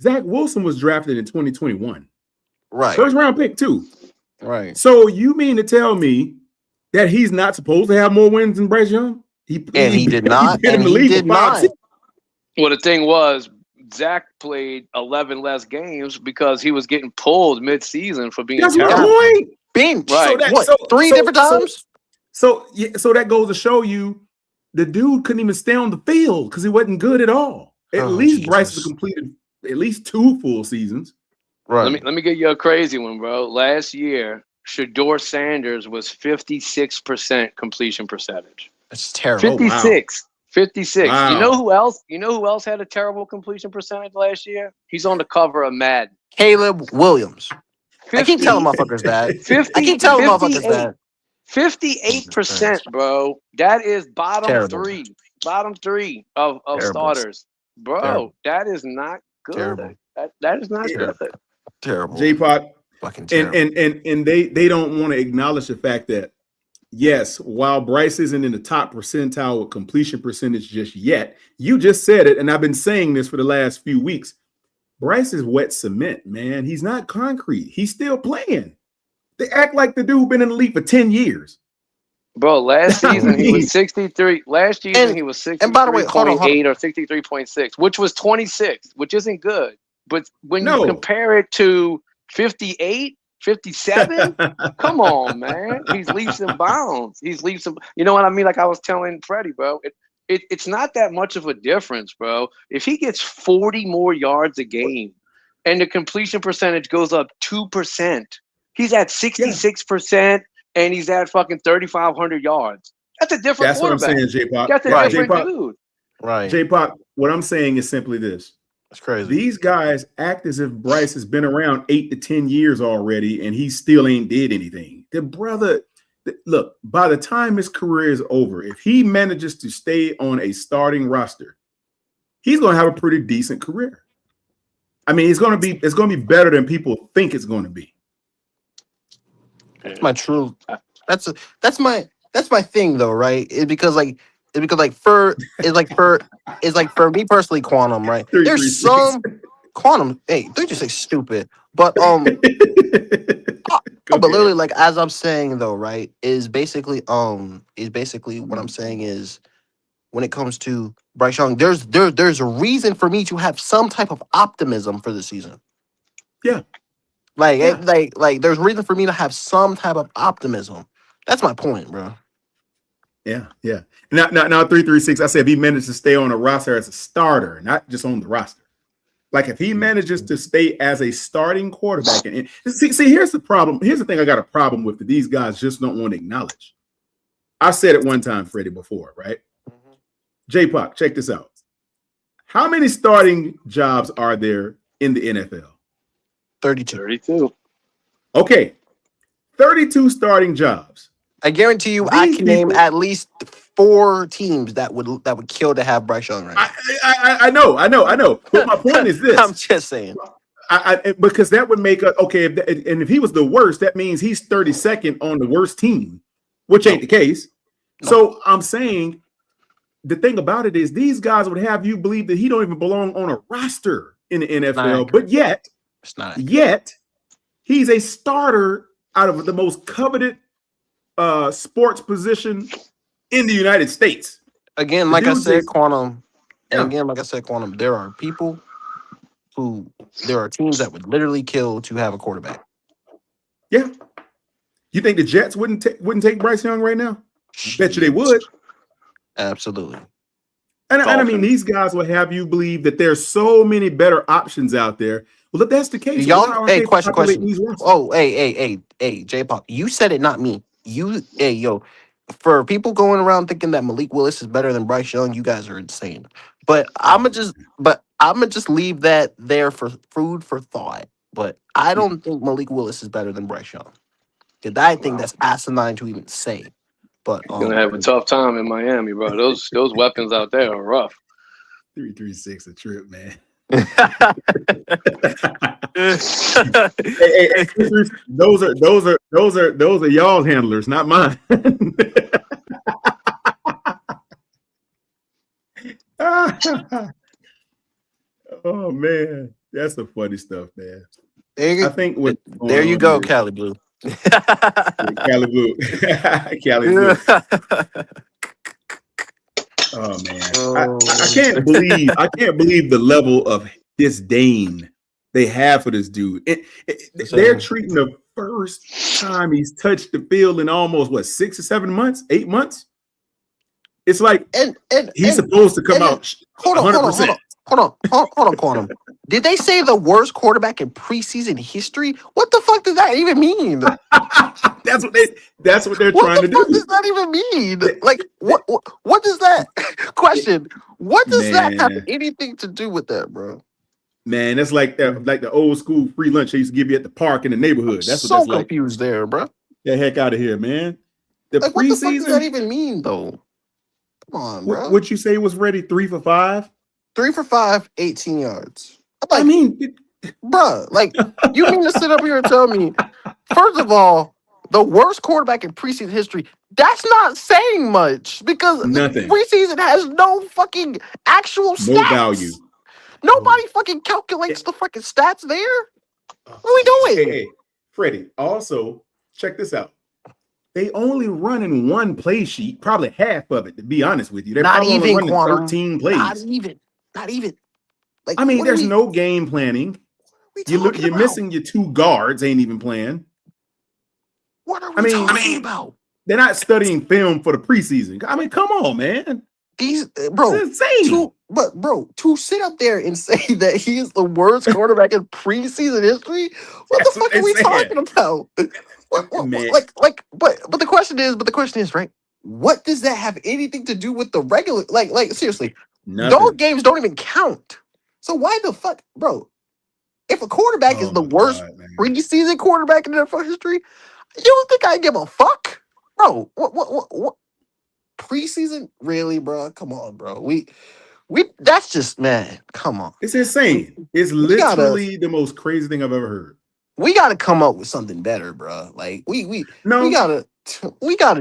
Zach Wilson was drafted in 2021. Right. First round pick, too. Right. So you mean to tell me that he's not supposed to have more wins than Bryce Young? He did not. He's been in the league for 5 seasons. Well, the thing was, Zach played 11 less games because he was getting pulled mid-season for being That's terrible. my point. Bench. Right. So 3 different times? So that goes to show you the dude couldn't even stay on the field because he wasn't good at all. At least Bryce has completed at least 2 full seasons. Right. Let me get you a crazy one, bro. Last year, Shador Sanders was 56% completion percentage. That's terrible. 56. 56. Wow. You know who else? You know who else had a terrible completion percentage last year? He's on the cover of Madden. Caleb Williams. 50, I keep telling motherfuckers that. 50, I keep telling motherfuckers that. 58%, bro. That is bottom Terrible. three of starters. Bro, Terrible. That is not good. Terrible. That is not good. Terrible. J-Pot. Fucking terrible. And they don't want to acknowledge the fact that, yes, while Bryce isn't in the top percentile with completion percentage just yet, you just said it, and I've been saying this for the last few weeks. Bryce is wet cement, man. He's not concrete. He's still playing. They act like the dude been in the league for 10 years. Bro, last season he was 63. Last season he was 63.8 or 63.6, which was 26, which isn't good. But when you compare it to 58, 57, come on, man. He's leaps and bounds. You know what I mean? Like I was telling Freddie, bro, it's not that much of a difference, bro. If he gets 40 more yards a game and the completion percentage goes up 2%, he's at 66% and he's at fucking 3,500 yards. That's a different quarterback. What I'm saying, J-Pop. That's a different dude. Right. J-Pop, what I'm saying is simply this. That's crazy. These guys act as if Bryce has been around 8 to 10 years already and he still ain't did anything. The brother, look, by the time his career is over, if he manages to stay on a starting roster, he's going to have a pretty decent career. I mean, it's going to be better than people think it's going to be. That's my true. That's my thing though, right? Because for me personally, Quantum, right? There's some Quantum. Hey, 336 stupid, but but literally, like as I'm saying though, right? Is basically what I'm saying is when it comes to Bryce Young, there's a reason for me to have some type of optimism for the season. Yeah. Like there's reason for me to have some type of optimism. That's my point, bro. Yeah. Now 336, I said if he managed to stay on a roster as a starter, not just on the roster. Like if he manages to stay as a starting quarterback, and see, here's the problem. Here's the thing I got a problem with that these guys just don't want to acknowledge. I said it one time, Freddie, before, right? J-Pop, check this out. How many starting jobs are there in the NFL? 32. Okay. 32 starting jobs. I guarantee you, I can name at least 4 teams that would kill to have Bryce Young right now. I know. But my point is this. I'm just saying. Because that would make okay. If he was the worst, that means he's 32nd on the worst team, which ain't the case. No. So I'm saying the thing about it is these guys would have you believe that he don't even belong on a roster in the NFL, but yet he's a starter out of the most coveted sports position in the United States. Again, like I said, Quantum, there are people there are teams that would literally kill to have a quarterback. Yeah. You think the Jets wouldn't take Bryce Young right now? Bet you they would. Absolutely. And I mean, these guys will have you believe that there's so many better options out there. Well, if that's the case, y'all, hey, question. Oh, hey, J-Pop, you said it, not me. For people going around thinking that Malik Willis is better than Bryce Young, you guys are insane. But I'm gonna just leave that there for food for thought. But I don't think Malik Willis is better than Bryce Young. Because I think that's asinine to even say. But you're gonna have a tough time in Miami, bro. Those weapons out there are rough. 336 a trip, man. hey, those are y'all's handlers, not mine. Oh man, that's the funny stuff, man. I think there you go, Cali Blue. Cali Blue. Cali Blue. Oh man, I can't believe the level of disdain they have for this dude. They're treating the first time he's touched the field in almost 6 or 7 months, 8 months. It's like and he's supposed to come out hold on, 100%. hold on, Quantum. Did they say the worst quarterback in preseason history? What the fuck does that even mean? That's what they're What trying the to fuck do. does that even mean? Like, what does that question? What does that have Man, anything to do with that, bro? man, that's like the old school free lunch they used to give you at the park in the I'm neighborhood. That's what so that's like. confused there, bro. Get the heck out of here, man. The Like, what the fuck does that preseason, even mean, though? Come on, bro. what you say was ready 3 for 5? 3 for 5, 18 yards. I'm I like, mean, bruh, like, you mean to sit up here and tell me, first of all, the worst quarterback in preseason history, that's not saying much because nothing, preseason has no fucking actual no value. stats. Nobody fucking calculates the fucking stats there. What are we doing? Hey, Freddie, also, check this out. They only running one play sheet, probably half of it, to be honest with you. They're Not probably only even, running Quantum. 13 Not plays. even. Not even. Like, I mean, what are there's we no game planning. talking You're about? missing your 2 guards, ain't even playing. What are we talking about? They're not studying film for the preseason. I mean, come on, man. These It's insane. to sit up there and say that he is the worst quarterback in preseason history, what the That's what fuck are they we said. talking about? Man. But the question is, right? What does that have anything to do with the regular? Like seriously, those Nothing. games don't even count. So why the fuck, bro? If a quarterback is Oh the my worst God, man. preseason quarterback in NFL history, you don't think I give a fuck, bro? What? Preseason, really, bro? Come on, bro. We that's just, man, come on. It's insane. It's We gotta literally the most crazy thing I've ever heard. come up with something better, bro. Like we No, gotta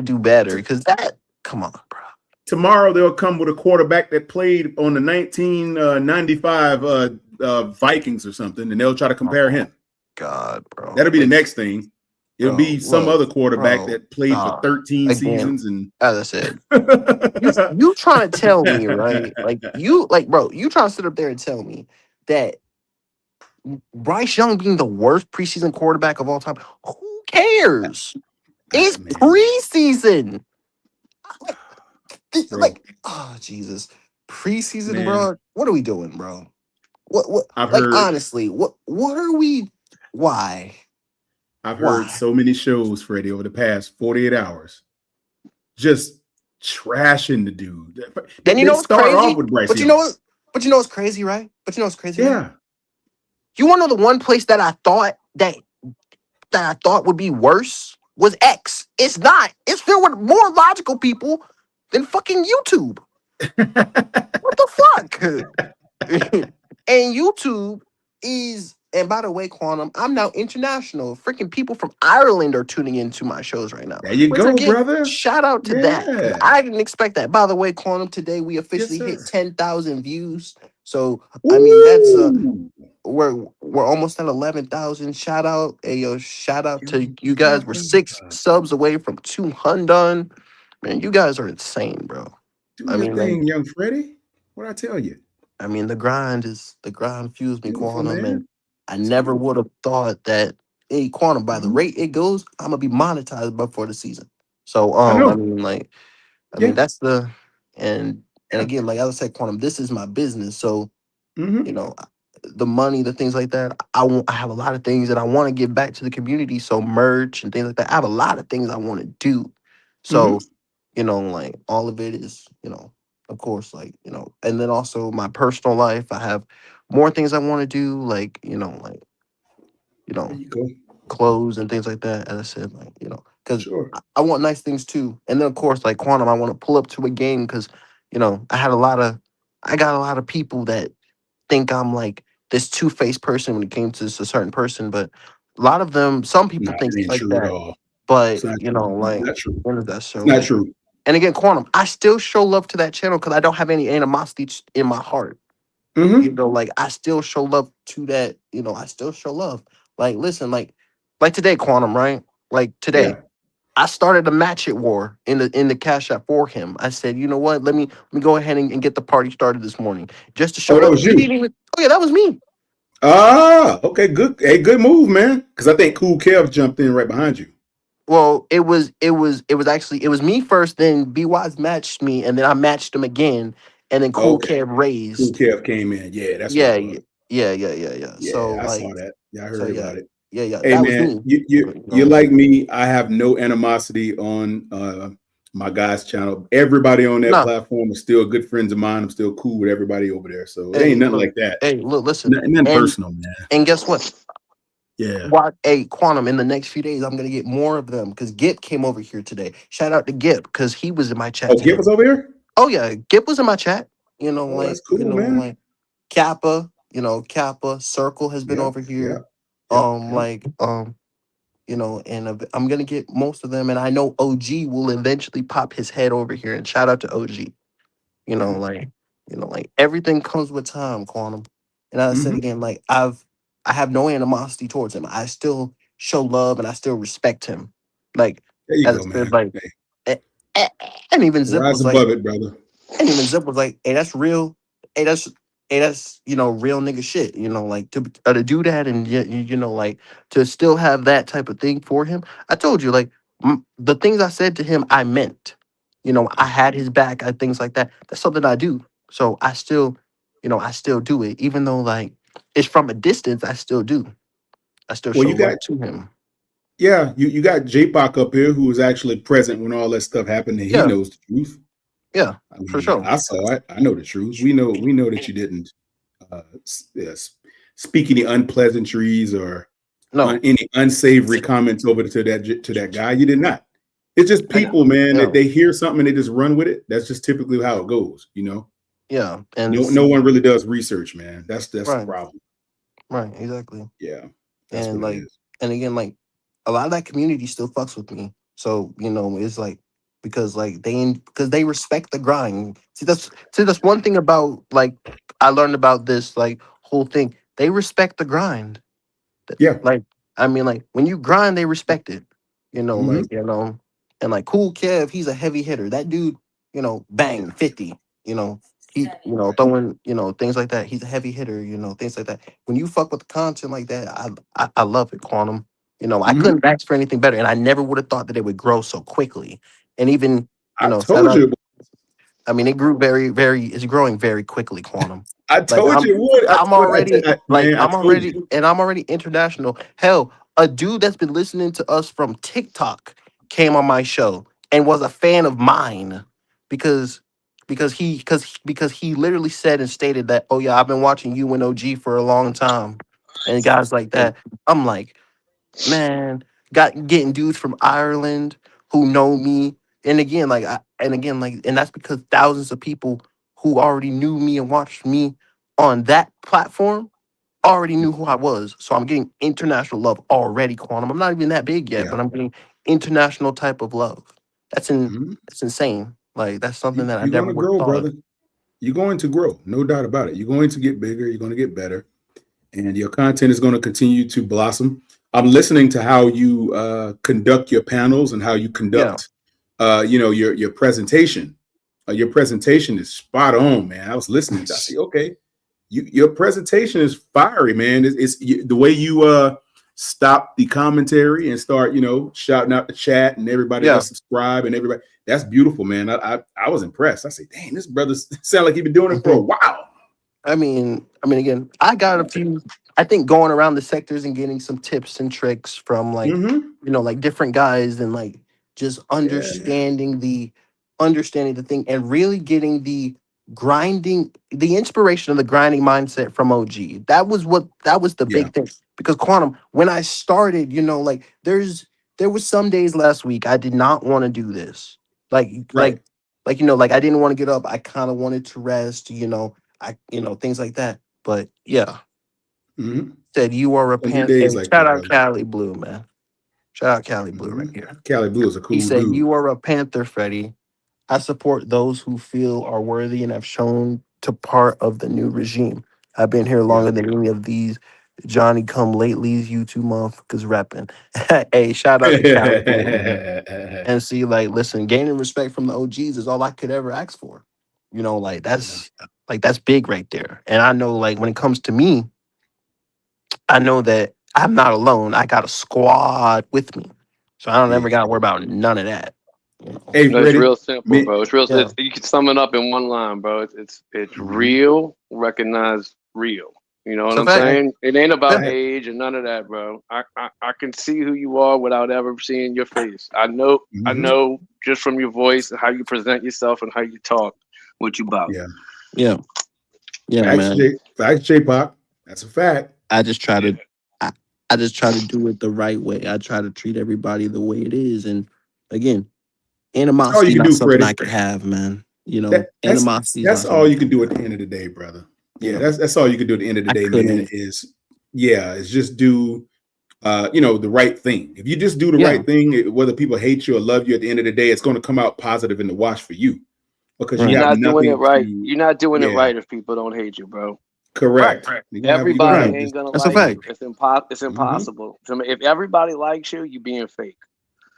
do better because that, come on, bro. tomorrow they'll come with a quarterback that played on the 1995 Vikings or something, and they'll try to compare him. God, bro. That'll be the next thing. It'll be some Look, other quarterback that played for 13 again, seasons, and as I said, you trying to tell me, right? Bro, you trying to sit up there and tell me that Bryce Young being the worst preseason quarterback of all time, who cares? It's preseason. bro. Oh Jesus, preseason, Man, bro. What are we doing, bro? What? I've Like, heard honestly, what are we? Why? I've heard Why? so many shows, Freddie, over the past 48 hours, just trashing the dude. And you They know what's start off crazy? with Bryce But you know Young. what? But you know what's crazy, right? Right? Yeah. You want to know the one place that I thought would be worse was X. It's not. It's filled with more logical people than fucking YouTube. What the fuck? And YouTube is, and by the way, Quantum, I'm now international. Freaking people from Ireland are tuning into my shows right now. There you Which, go, again, brother. shout out to that. 'Cause Yeah. I didn't expect that. By the way, Quantum, today we Yes, officially sir. hit 10,000 views. So I mean, that's Ooh. we're almost at 11,000. Shout out, hey yo, shout out to you guys. We're 6 subs away from 200. Man, you guys are insane, bro. Do I your mean, like, thing, young Freddie. What I tell you? the grind fuels me, Beautiful, Quantum, and man. I It's never would beautiful. have thought that, hey, Quantum, by the Mhm. rate it goes, I'm gonna be monetized before the season. So I know. I mean Yeah. that's the and Yeah. again, like I said, Quantum, this is my business. So Mm-hmm. you know, the money, the things like that. I have a lot of things that I want to give back to the community. So merch and things like that. I have a lot of things I want to do. Mm-hmm. So, like all of it is, of course, like, and then also my personal life. I have more things I want to do, like, There you go. clothes and things like that. As I said, like, because Sure. I want nice things too. And then of course, like Quantum, I want to pull up to a game because, I got a lot of people that think I'm like this two-faced person when it came to a certain person, but a lot of them, some No, people think it it's ain't like true at that. all. It's But not true. It's not true. when is that It's show? not Like, true. and again, Quantum, I still show love to that channel because I don't have any animosity in my heart. Mm-hmm. Like I still show love to that. I still show love. Like, listen, like today, Quantum, right? Like today, Yeah. I started a match at war in the cash app for him. I said, you know what? Let me go ahead and get the party started this morning just to show Oh, that love. was He you. didn't even. Oh yeah, that was me. Ah, okay, good. Hey, good move, man. Because I think Cool Kev jumped in right behind you. Well, it was me first. Then B Wise matched me, and then I matched him again, and then Cool Okay. Kev Cool raised. Kev came in. Yeah, that's what it Yeah, was. yeah. So Yeah, I saw like, that. Yeah, I so heard yeah, about it. yeah. Hey That was man, me. you You you know. like me. I have no animosity on my guys' channel. Everybody on that Nah. platform is still good friends of mine. I'm still cool with everybody over there. So it ain't Hey, nothing look. like that. Hey, look. Listen. Nothing And personal, man. guess what? Yeah. What a Quantum in the next few days, I'm gonna get more of them because Gip came over here today. Shout out to Gip because he was in my chat Oh, Gip today. was over here? Oh yeah, Gip was in my chat. Oh, that's cool, man. Like Kappa. Kappa Circle has been Yep, over yep, here. yep, yep. Like and I'm gonna get most of them, and I know OG will eventually pop his head over here. And shout out to OG. You know, Yeah. like like everything comes with time, Quantum. And as I said Hmm. again, like I have no animosity towards him. I still show love and I still respect him. Like There you as I go, said, man. like Hey, a- and even Zip rise was like, above it, brother. hey, that's real. Hey, that's real nigga shit. Like to do that and like to still have that type of thing for him. I told you, like the things I said to him, I meant. I had his back. Things like that. That's something I do. So I still do it, even though like it's from a distance. I still do. I still Well, show you got love to him. you got J-Pac up here who was actually present when all that stuff happened, and he Yeah, knows the truth. yeah, I for mean, sure. I saw it. I know the truth. We know that you didn't yes, speak any unpleasantries or No, any unsavory comments over to that guy. You did not. It's just I people, man, that yeah, they hear something and they just run with it. That's just typically how it goes, you know. yeah, and No see, one really does research, man. That's the right, problem. right, exactly. Yeah, that's And what it like is. and again like a lot of that community still fucks with me, so it's like because they respect the grind. See that's one thing about like I learned about this like whole thing. They respect the grind. Yeah. Like I mean, like when you grind they respect it. Hmm. And like Cool Kev, he's a heavy hitter. That dude, bang 50. you know he throwing things like that. He's a heavy hitter, things like that. When you fuck with the content like that, I love it, Quantum. I Hmm. couldn't ask for anything better, and I never would have thought that it would grow so quickly. And even I shout told out. you. I mean, it grew very, very. It's growing very quickly, Quantum. I Like told you it would. I'm already, Man, I told you. and I'm already international. Hell, a dude that's been listening to us from TikTok came on my show and was a fan of mine because because he literally said and stated that, oh yeah, I've been watching you and OG for a long time, and guys like that. I'm like, man, got getting dudes from Ireland who know me. And that's because thousands of people who already knew me and watched me on that platform already knew who I was. So I'm getting international love already, Quantum. I'm not even that big yet, Yeah. but I'm getting international type of love. Mhm. That's insane. Like that's something that I You're never gonna would have grow, thought of. brother. You're going to grow, no doubt about it. You're going to get bigger. You're going to get better, and your content is going to continue to blossom. I'm listening to how you conduct your panels and how you Yeah. conduct, your presentation. Your presentation is spot on, man. I was listening. I see. Okay, your presentation is fiery, man. The way you stop the commentary and start, shouting out the chat and everybody Yeah. that's subscribed and everybody. That's beautiful, man. I was impressed. I say, dang, this brother sound like he's been doing it for a while. Again, I got a few. I think going around the sectors and getting some tips and tricks from like, Hmm. like different guys and like just Yeah, understanding the thing and really getting the inspiration of the grinding mindset from OG. That was the yeah, big thing because Quantum. When I started, like there was some days last week I did not want to do this. Like right. like I didn't want to get up. I kind of wanted to rest. Things like that. But yeah, Hmm. said you are a Gonna be pan. days Hey, like shout that, out brother. Cali Blue, man. Shout out Cali Blue right Hmm. here. Cali Blue is a He cool said dude. you are a Panther, Freddie. I support those who feel are worthy and have shown to part of the new regime. I've been here Yeah. longer than any of these Johnny come latelys, you two motherfuckers rapping. Hey, shout out to Cali Blue, man. And see, like, listen, gaining respect from the OGs is all I could ever ask for. Like Yeah. that's big right there. And I know, like, when it comes to me, I know that I'm not alone. I got a squad with me. So I don't Yeah. ever got to worry about none of that. You know? Hey, No, it's Freddie. real simple, bro. It's real. Yeah. You can sum it up in one line, bro. It's Mhm. real. Recognize real. You know It's what a I'm fact. saying? It ain't about Yeah. age and none of that, bro. I can see who you are without ever seeing your face. I know just from your voice and how you present yourself and how you talk what you about. Yeah. Yeah. Yeah, Facts, man. Pop. That's a fact. I just try Yeah. to I, I just try to do it the right way. I try to treat everybody the way it is. And again, That's all you animosity can not do, something I Freddie. could have, man. You know, That that's animosity is that's not all something you I can could do at the have. end of the day, brother. You Yeah, know, that's all you can do at the end of the I day, man. couldn't. Is just do the right thing. If you just do the Yeah. right thing, whether people hate you or love you, at the end of the day, it's going to come out positive in the wash for you because you You're Right. have not doing it nothing right. to. You're not doing it Yeah, right if people don't hate you, bro. Right. correct. You're gonna have Everybody to Right. ain't just. gonna That's a like Mhm, you. fact. It's mhm. impossible. So if everybody likes you, you being fake.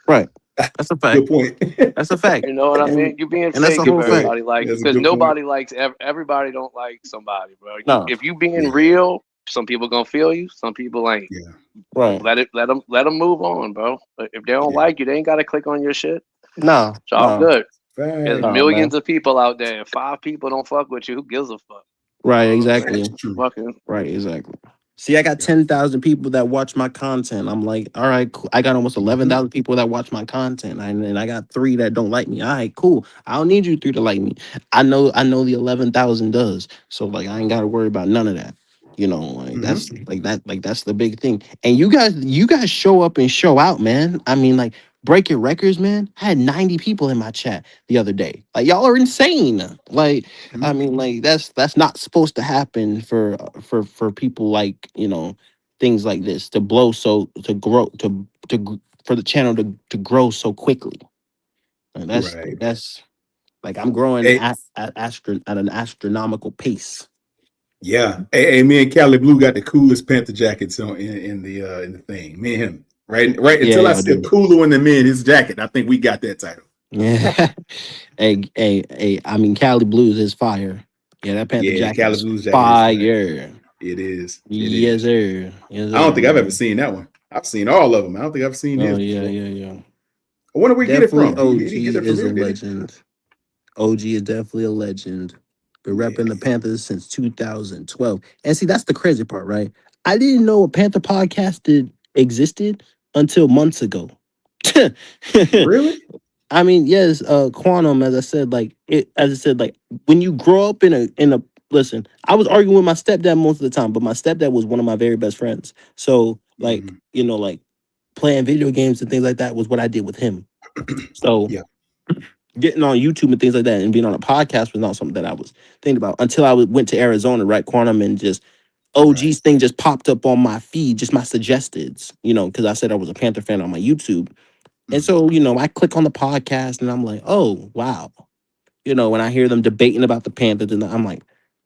Right. That's a fact. Good point. That's a fact. You know what I And mean? You being and that's fake a if whole Good point. fact. everybody like you, That's a because good point. nobody likes everybody don't like somebody, bro. No. If you being Yeah, real, some people gonna feel you, some people ain't. yeah, Right. Let them move on, bro. But if they don't yeah. like you, they ain't gotta click on your shit. No. It's all No. good. There's Fact. No, millions man. of people out there. If 5 people don't fuck with you, who gives a fuck? Right. You know what I'm saying? Exactly. That's true. Fucking Right. Exactly. See, I got Yeah. 10,000 people that watch my content. I'm like, all right, cool. I got almost Mhm. 11,000 people that watch my content, and I got three that don't like me. All right, cool. I don't need you three to like me. I know the 11,000 does. So like, I ain't got to worry about none of that. You know, like Mhm. that's the big thing. And you guys show up and show out, man. I mean, like breaking records, man. I had 90 people in my chat the other day. Like y'all are insane. Like I Mhm. mean, like that's not supposed to happen for people like things like this to blow to grow for the channel to grow so quickly. And Right. that's like I'm growing Hey, at an astronomical pace. yeah. Hey, me and Cali Blue got the coolest Panther jackets on in the thing. Me and him. Right. Right. Yeah, Until I y'all see a do. cooler one than me in his jacket, I think we got that title. Yeah. Hey. I mean, Cali Blues is fire. Yeah, that Panther Yeah, jacket Cali is Blues jacket is fire. fire. It is. It Yes, is. sir. Yes, I don't sir, think I've ever man. seen that one. I've seen all of them. I don't think I've seen Oh his yeah, before. yeah, yeah. I wonder where he get it Definitely from. He OG did he get it from is a here? Did he? legend. OG is definitely a legend. Been Yeah. repping the Panthers since 2012. And see, that's the crazy part, right? I didn't know a Panther podcast existed until months ago. Really? I mean, yes, Quantum, as I said, like when you grow up in a listen, I was arguing with my stepdad most of the time, but my stepdad was one of my very best friends. So like, Mhm. like playing video games and things like that was what I did with him. So Yeah. getting on YouTube and things like that and being on a podcast was not something that I was thinking about until went to Arizona, right? Quantum and just Right. OG's thing just popped up on my feed, just my suggesteds, because I said I was a Panther fan on my YouTube. And Mhm. so, I click on the podcast and I'm like, oh, wow. When I hear them debating about the Panthers, and I'm like,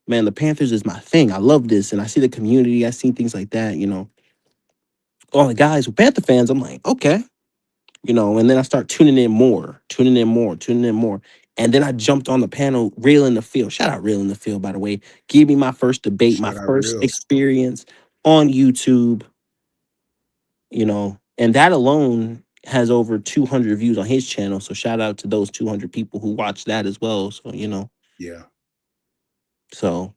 man, the Panthers is my thing. I love this. And I see the community, I see things like that. All the guys who Panther fans, I'm like, okay. And then I start tuning in more, tuning in more, tuning in more. And then I jumped on the panel, Real in the Field. Shout out Real in the Field, by the way. Give me my first debate, my Shout out first real. experience on YouTube, and that alone has over 200 views on his channel. So shout out to those 200 people who watched that as well. So, Yeah. so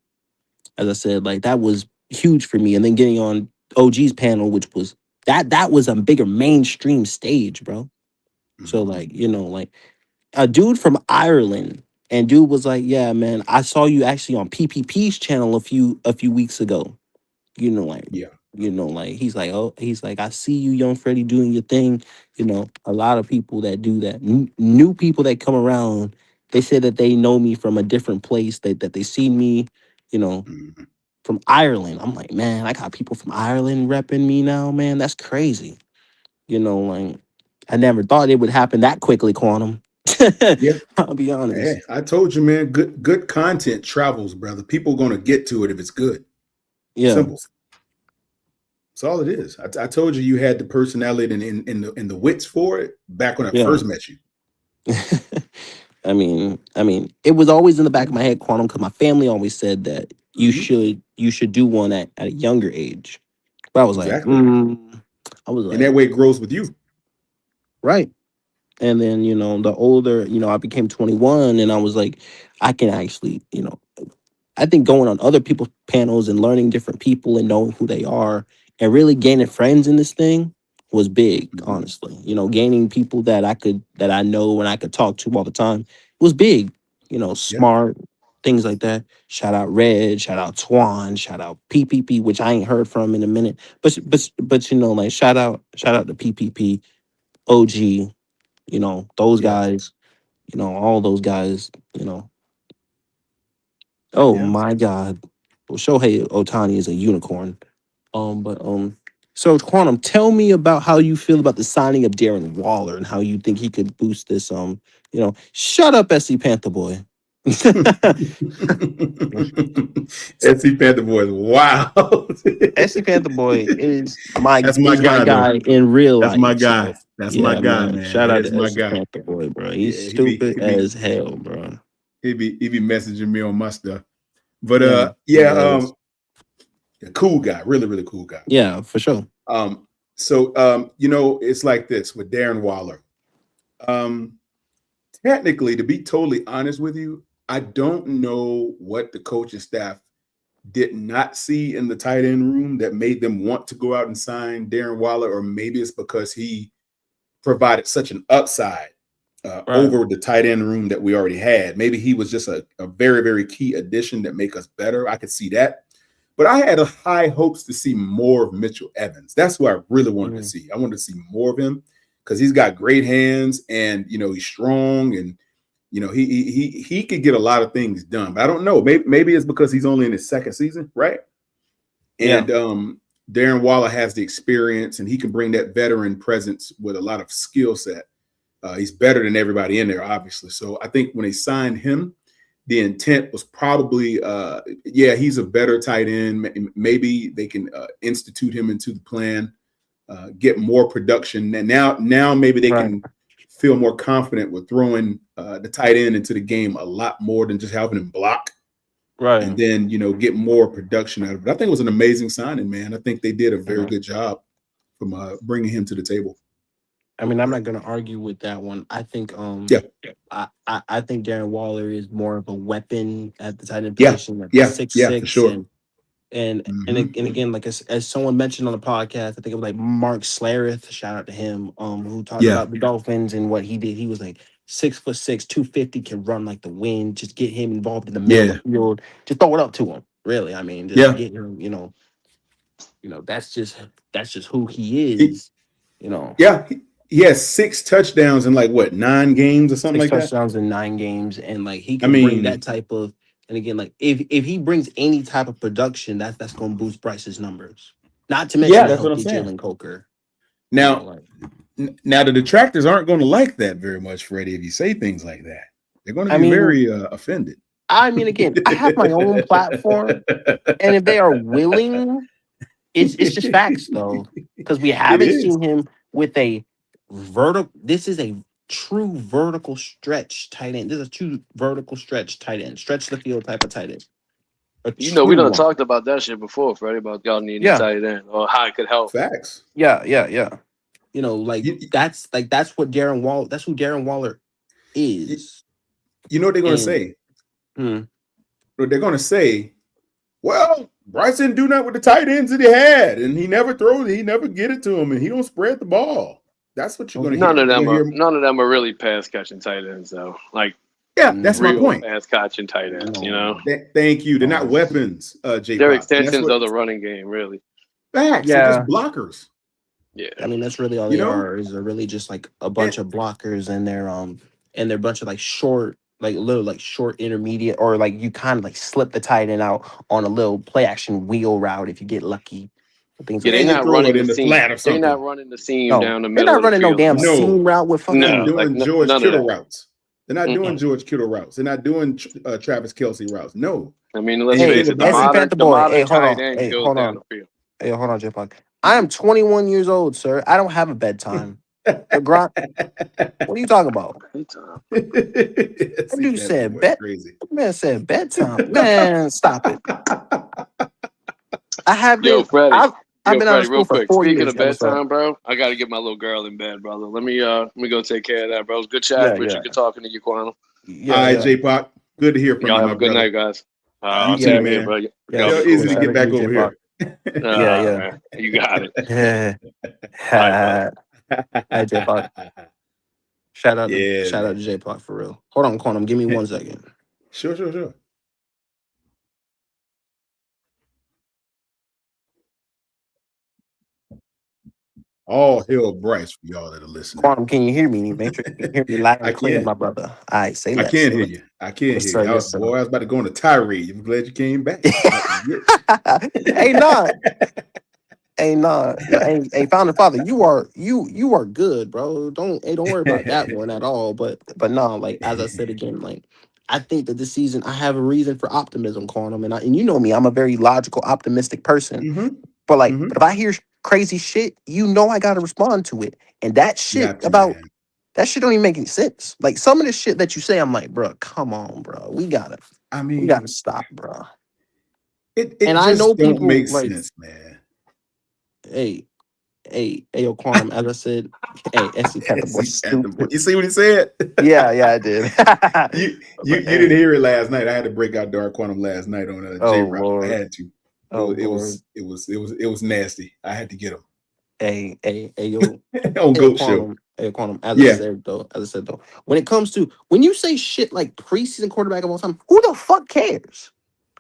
as I said, like that was huge for me. And then getting on OG's panel, which was that was a bigger mainstream stage, bro. So Mhm. like a dude from Ireland, and dude was like, "Yeah, man, I saw you actually on PPP's channel a few weeks ago." You know, like, Yeah. he's like, "I see you, young Freddie, doing your thing." A lot of people that do that, new people that come around, they say that they know me from a different place, that they see me, you know, Mhm. from Ireland. I'm like, man, I got people from Ireland repping me now, man. That's crazy. Like I never thought it would happen that quickly, Quantum. Yeah. I'll be Hey, honest. I told you, man. Good content travels, brother. People gonna get to it if it's good. Yeah. Simple. That's all it is. I told you you had the personality and the wits for it back when I Yeah. first met you. I mean, it was always in the back of my head, Quantum, because my family always said that you Mhm. should do one at a younger age. But I was like, Exactly. I was And that like, way it grows with you. Right. And then, the older, I became 21 and I was like, I can actually, I think going on other people's panels and learning different people and knowing who they are and really gaining friends in this thing was big, honestly. Gaining people that I know and I could talk to all the time was big. Yeah. Smart, things like that. Shout out Red, shout out Twan, shout out PPP, which I ain't heard from in a minute. But like shout out to PPP, OG, those Yeah. guys, all those guys, Oh Yeah. my God. Well, Shohei Otani is a unicorn. But so Quantum, tell me about how you feel about the signing of Darren Waller and how you think he could boost this. Shut up, SC Panther boy. SC Panther boy is wild. SC Panther boy is my That's my guy though. guy in real That's my life. guy. So That's my yeah, guy, man. man. Shout That out is to my SC guy. Panther boy, bro. He's Yeah, stupid as hell, bro. he be messaging me on my stuff. But Yeah, he does. cool guy, really, really cool guy. Yeah, for sure. So it's like this with Darren Waller. Technically, to be totally honest with you, I don't know what the coaching staff did not see in the tight end room that made them want to go out and sign Darren Waller, or maybe it's because he provided such an upside over the tight end room that we already had. Maybe he was just a very, very key addition that make us better. I could see that. But I had high hopes to see more of Mitchell Evans. That's what I really wanted to see. I wanted to see more of him because he's got great hands and, he's strong and, he could get a lot of things done. But I don't know. Maybe it's because he's only in his second season, right? And Darren Waller has the experience and he can bring that veteran presence with a lot of skill set. He's better than everybody in there, obviously. So I think when they signed him, the intent was probably, he's a better tight end. Maybe they can institute him into the plan, get more production. And now maybe they can feel more confident with throwing the tight end into the game a lot more than just having him block. Right. And then, get more production out of it. I think it was an amazing signing, man. I think they did a very good job from bringing him to the table. I mean, I'm not going to argue with that one. I think I think Darren Waller is more of a weapon at the tight end position, like 6'6", for sure. And again, like as someone mentioned on the podcast, I think it was like Mark Schlereth, shout out to him, who talked about the Dolphins and what he did. He was like 6'6", 250, can run like the wind. Just get him involved in the middle of the field. Just throw it up to him. Really, I mean, just get him. That's just who he is. He has 6 touchdowns in 9 games or something like that. 6 touchdowns in 9 games, and he can bring that type of. And again, if he brings any type of production, that's going to boost Bryce's numbers. Not to mention that's what I'm saying. Jalen Coker. Now the detractors aren't going to like that very much, Freddie. If you say things like that, they're going to be very offended. I mean, again, I have my own platform, and if they are willing, it's just facts though, because we haven't seen him with a vertical. This is a true vertical stretch tight end. This is a true vertical stretch tight end, stretch the field type of tight end. We done talked about that shit before, Freddie, about y'all needing a tight end or how it could help. Facts. Yeah. That's what Darren Waller. That's who Darren Waller is. You know what they're going to say? They're going to say, well, Bryce didn't do nothing with the tight ends that he had, and he never get it to him, and he don't spread the ball. That's what you're going to hear. None of them are really pass catching tight ends, though. That's my point. Pass catching tight ends, Thank you. They're not weapons, J. They're extensions of the running game, really. Facts. They're just blockers. Yeah. I mean, that's really all they are. Is they're really just a bunch of blockers, and they're a bunch of short, little short intermediate, or you kind of slip the tight end out on a little play action wheel route if you get lucky. They're not running the seam. They're not running the seam down the middle. They're not running no damn seam route with fucking. They're doing George Kittle routes. They're not doing George Kittle routes. They're not doing Travis Kelce routes. No. I mean, let's face it. The modern tight end goes down the field. Hey, hold on, J-Pog. I am 21 years old, sir. I don't have a bedtime. What are you talking about? That dude said bed. Man said bedtime. Man, stop it. I have Freddie. Yo, been out of Freddie, school real for quick. 4 years. Speaking of Yeah, what's up? bedtime, bro, I gotta get my little girl in bed, brother. Let me go take care of that, bro. It was good Yeah, chatting with you. yeah, Good talking to you, Quantum. All yeah, right, yeah, J-Pop. Good to hear from Y'all you, have my a good brother. night, guys. You I'll too, yeah, take care, man. bro. yeah. Y'all Tell be Cool. Izzy to cool. Shout get out to back you, J over Pop. here. Yeah, All yeah. right, you got it. All right, brother. Hi, J Pop. Shout out Yeah, to man. J Pop for real. Hold on, Quantum. Give me 1 second. Sure. All hell Bryce for y'all that are listening. Quantum, can you hear me? Make sure you can hear me loud I and clear, can. my brother. All right, say I less. can Say hear less. you. I can Yes, hear sir. you. Yes, sir. Boy, I was about to go on a tirade. I'm glad you came back. Hey, nah. Hey, nah. Hey, Founding Father, you are good, bro. Don't worry about that one at all. But nah, like as I said again, like I think that this season I have a reason for optimism, Quantum, and you know me, I'm a very logical, optimistic person. Mm-hmm. But if I hear crazy shit, I gotta respond to it. And Got to, man. that shit don't even make any sense. Like some of the shit that you say, I'm like, bro, come on, bro. I We gotta mean, stop, bro. it And I know just don't people make like, sense, man. hey, yo, Quantum, as I said, hey, SC Panther boy, stupid. You see what he said? Yeah, I did. You But didn't hey, hear it last night. I had to break out Dark Quantum last night on oh J Rock. I Lord. had to. It Oh was it Lord. was it was it was it was nasty. I had to get him Hey, yo, on Goat Show. Quantum. Yeah. As I said though, when you say shit like preseason quarterback of all time, who the fuck cares?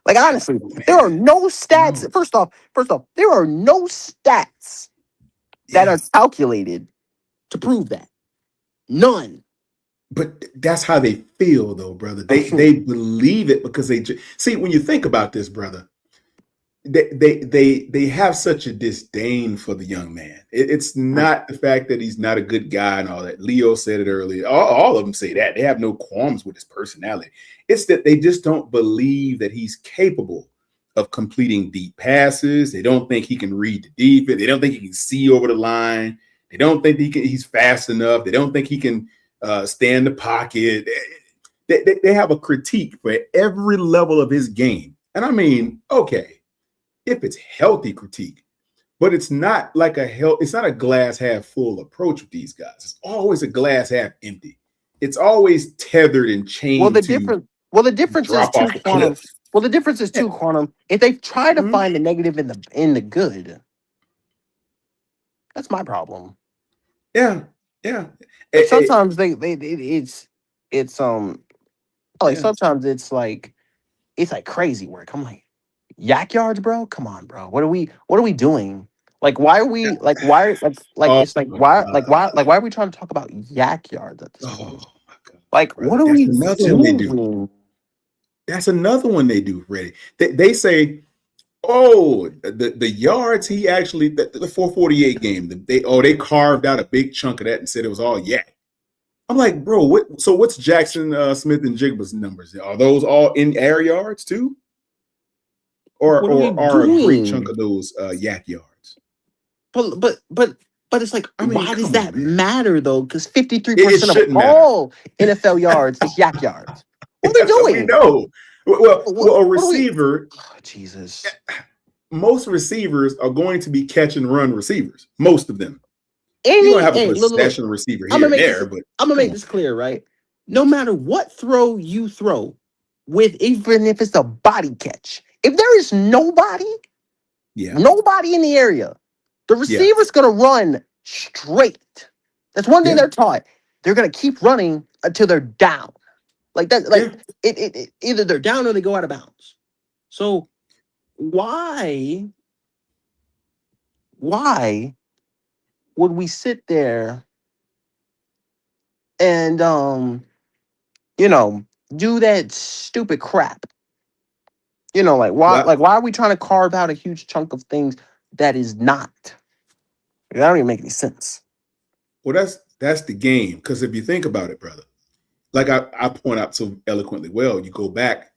Like honestly, there are no stats. No. First off, there are no stats that Yeah. are calculated to prove that. None. But that's how they feel, though, brother. They They believe it because see when you think about this, brother. They have such a disdain for the young man. It's not the fact that he's not a good guy and all that. Leo said it earlier. All of them say that. They have no qualms with his personality. It's that they just don't believe that he's capable of completing deep passes. They don't think he can read the defense. They don't think he can see over the line. They don't think he's fast enough. They don't think he can stay in the pocket. They have a critique for every level of his game. And I mean, okay, if it's healthy critique, but it's not like it's not a glass half full approach with these guys. It's always a glass half empty. It's always tethered and chained to the difference is drop too, off the Quantum. cliff. Well, the difference is too, Quantum. If they try to Mhm. find the negative in the good, that's my problem. Yeah. Like Eh, sometimes it's like yeah. sometimes it's like crazy work. I'm like, yak yards, bro. Come on, bro. What are we doing? Like why are we like Oh it's like my why are we trying to talk about yak yards at this point? Oh my God, Like brother. what are That's we another one they do. doing? That's another one they do, Freddie. They say, oh, the yards he actually the 448 game, they carved out a big chunk of that and said it was all yak. I'm like, bro, what's Jackson Smith and Jigba's numbers? Are those all in air yards too? What are we Or are a great chunk doing? of those yak yards? But it's like, I mean, why does come on, that man. matter though? Because It 53% of shouldn't matter. all NFL yards is yak yards. What are we We doing? know. Well, a What are we? receiver, Oh, Jesus. most receivers are going to be catch and run receivers. Most of them. You're gonna Any have a hey, look. possession receiver I'm here gonna and make this. there, but I'm gonna come make on. this clear, right? No matter what throw you throw, with even if it's a body catch, if there is nobody Yeah, in the area, the yeah, receiver's gonna run straight. That's one thing yeah, they're taught. They're gonna keep running until they're down. Like that. yeah. Like it either they're down or they go out of bounds. So why would we sit there and do that stupid crap? Well, Why are we trying to carve out a huge chunk of things that is not? That don't even make any sense. that's the game. Because if you think about it, brother, like I point out so eloquently well, you go back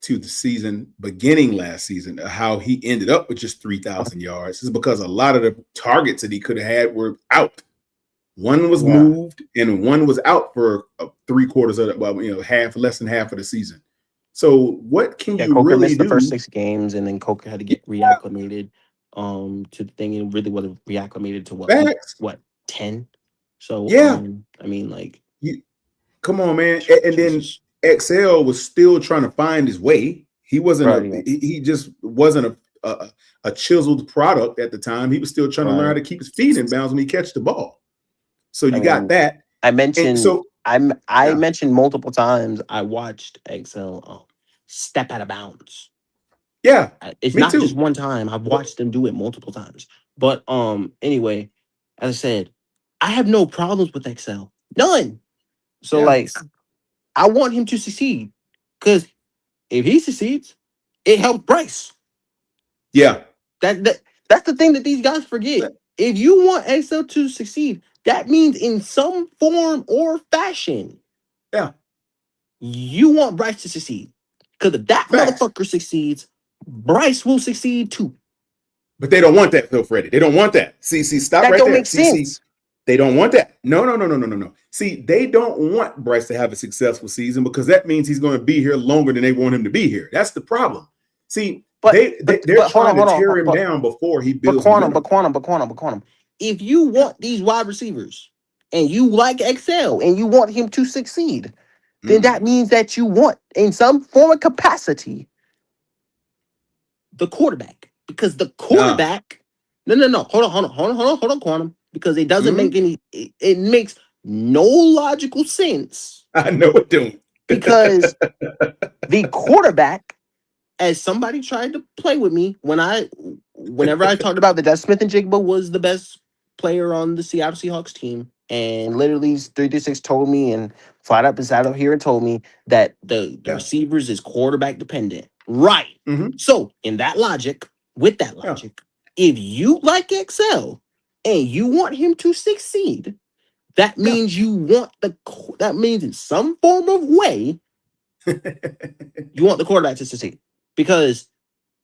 to the season beginning last season, how he ended up with just 3,000 yards is because a lot of the targets that he could have had were out. One was Yeah. moved and one was out for 3/4 of half, less than half of the season. So what can Yeah, you Coker really missed the first do? 6 games and then Coker had to Yeah, get reacclimated. to the thing and really would have reacclimated to week Facts. 10. So Yeah. I mean, like, come on, man. And then Jesus. XL was still trying to find his way. He wasn't Right. he just wasn't a chiseled product at the time. He was still trying to learn how to keep his feet in bounds when he catch the ball. So you got that. I mentioned And so I mentioned multiple times I watched XL step out of bounds. Yeah, It's me not just too. one time. I've watched them do it multiple times. But anyway, as I said, I have no problems with XL. None. So Yeah. like, I want him to succeed. Because if he succeeds, it helps Bryce. Yeah. That's the thing that these guys forget. If you want XL to succeed, that means in some form or fashion, yeah, you want Bryce to succeed. Because if that motherfucker succeeds, Bryce will succeed too. But they don't want that, Phil Freddy. They don't want that. See, stop that right don't there. Make sense. They don't want that. No. See, they don't want Bryce to have a successful season because that means he's going to be here longer than they want him to be here. That's the problem. See, they're trying to tear him down before he builds momentum. But quantum. If you want these wide receivers and you like XL and you want him to succeed, then that means that you want, in some form of capacity, the quarterback. Because the quarterback, no. Hold on, quantum. Because it doesn't make it makes no logical sense. I know it don't. Because the quarterback, as somebody tried to play with me whenever I talked about that Smith and Jigba was the best player on the Seattle Seahawks team, and literally 336 told me and flat up and sat up here and told me that the receivers is quarterback dependent. Right. So in that logic, with that logic, if you like XL and you want him to succeed, that means that means in some form of way you want the quarterback to succeed. Because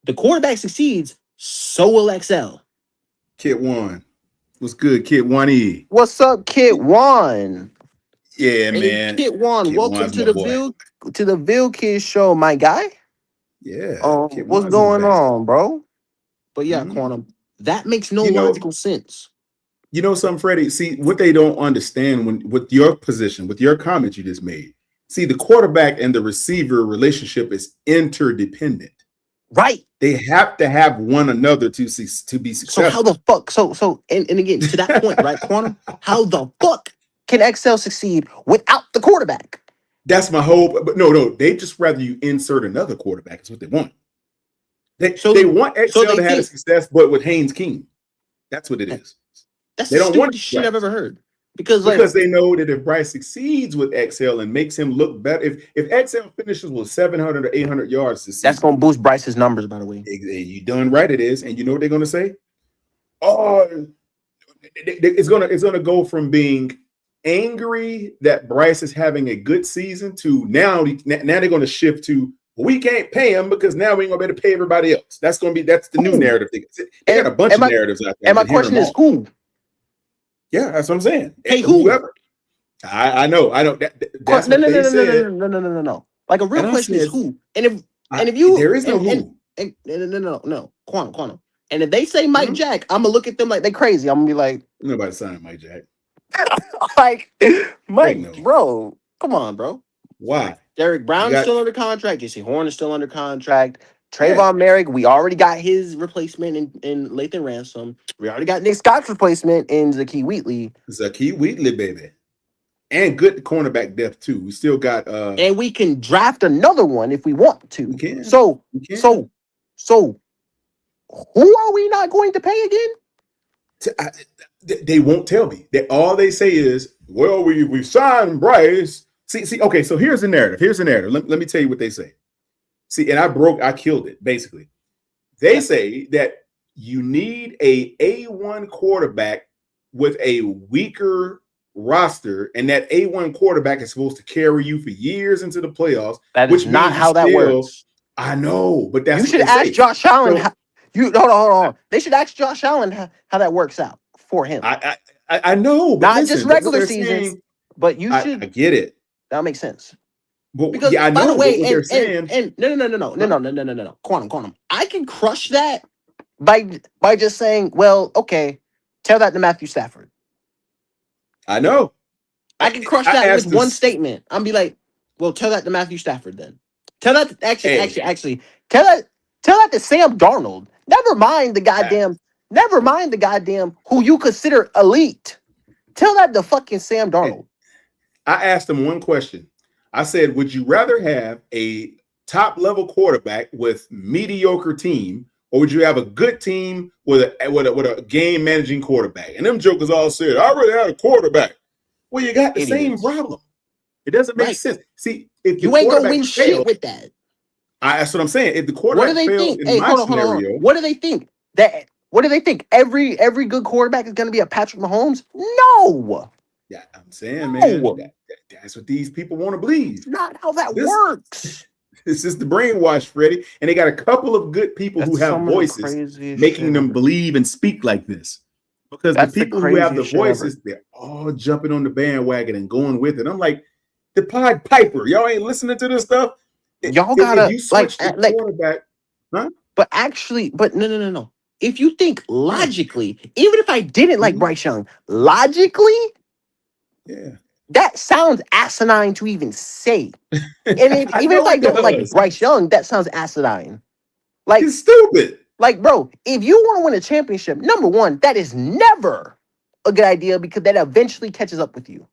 the quarterback succeeds, so will XL. Kid One. What's good, Kid One E? What's up, Kid One? Yeah, man. Kid One, welcome to the Ville Kids show, my guy. Yeah. What's going on, bro? But yeah, Quantum, that makes no logical sense. You know something, Freddie? See, what they don't understand with your position, with your comments you just made. See, the quarterback and the receiver relationship is interdependent. Right. They have to have one another to be successful. So how the fuck? So and again, to that point, right, Quantum? How the fuck can XL succeed without the quarterback? That's my hope. But no, they just rather you insert another quarterback. That's what they want. They want XL to have a success, but with Haynes King. That's what it is. That's the stupidest shit I've ever heard. Because they know that if Bryce succeeds with XL and makes him look better, if XL finishes with 700 or 800 yards this season, that's going to boost Bryce's numbers, by the way. You done right it is. And you know what they're going to say? Oh, it's going to go from being angry that Bryce is having a good season to now they're going to shift to, we can't pay him because now we ain't going to be able to pay everybody else. That's the new narrative. They got a bunch of narratives out there. And my question is, who? Yeah, that's what I'm saying. Hey, whoever. I know. That's what they said. No. Like a real question is who? And if you there is no who. No. Quantum. And if they say Mike Jack, I'm gonna look at them like they crazy. I'm gonna be like, nobody signed Mike Jack. Like Mike, bro, come on, bro. Why? Derek Brown is still under contract. JC Horn is still under contract. Trayvon Merrick, we already got his replacement in Lathan Ransom. We already got Nick Scott's replacement in Zakee Wheatley. Baby. And good cornerback depth, too. We still got and we can draft another one if we want to. We can. So who are we not going to pay again? They won't tell me. All they say is, well, we signed Bryce. See, okay, so here's the narrative. Let me tell you what they say. See, and I killed it, basically. They say that you need a A1 quarterback with a weaker roster, and that A1 quarterback is supposed to carry you for years into the playoffs. That is not how that works. I know, but that's you should ask Josh Allen. Hold on. They should ask Josh Allen how that works out for him. I know, but not just regular seasons, but you should. I get it. That makes sense. Well, because I know what they're saying. No. Quantum. I can crush that by just saying, well, okay, tell that to Matthew Stafford. I know. I can crush that with one statement. I'm be like, well, tell that to Matthew Stafford then. Tell that actually tell that to Sam Darnold. Never mind the goddamn who you consider elite. Tell that to fucking Sam Darnold. I asked him one question. I said, would you rather have a top level quarterback with mediocre team, or would you have a good team with a game managing quarterback? And them jokers all said, I already had a quarterback. Well, you got the same problem. It doesn't make sense. See, if you ain't gonna win shit with that. That's what I'm saying. If the quarterback fails in my scenario, what do they think? What do they think? Every good quarterback is gonna be a Patrick Mahomes? No. Yeah, I'm saying, man, that's what these people want to believe. Not how that works. This is the brainwash, Freddie. And they got a couple of good people who have voices making them believe and speak like this. Because the people who have the voices, they're all jumping on the bandwagon and going with it. I'm like, the Pied Piper, y'all ain't listening to this stuff. Y'all gotta if you switch the quarterback, huh? But actually, no. If you think logically, even if I didn't like Bryce Young, logically, that sounds asinine to even say. And even if I don't like Bryce Young, that sounds asinine. Like, it's stupid. Like, bro, if you want to win a championship, number one, that is never a good idea because that eventually catches up with you.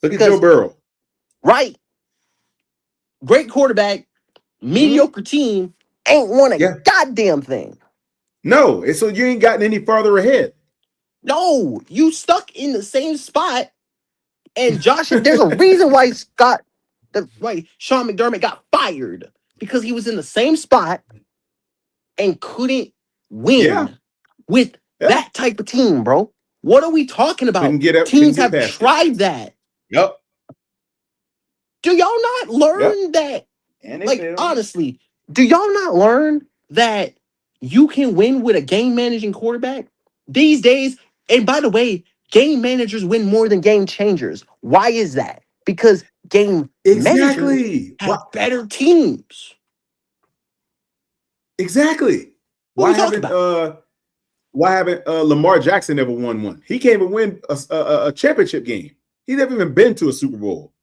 Look at Joe Burrow. Right. Great quarterback, mediocre team, ain't won a goddamn thing. No, so you ain't gotten any farther ahead. No, you stuck in the same spot. And Josh, there's a reason why Sean McDermott got fired, because he was in the same spot and couldn't win with that type of team, bro. What are we talking about? Teams have tried that. Yep. Do y'all not learn that? Like, honestly, do y'all not learn that you can win with a game managing quarterback these days? And by the way, game managers win more than game changers. Why is that? Because game managers have better teams. Exactly. Why haven't Lamar Jackson ever won one? He can't even win a championship game. He's never even been to a Super Bowl.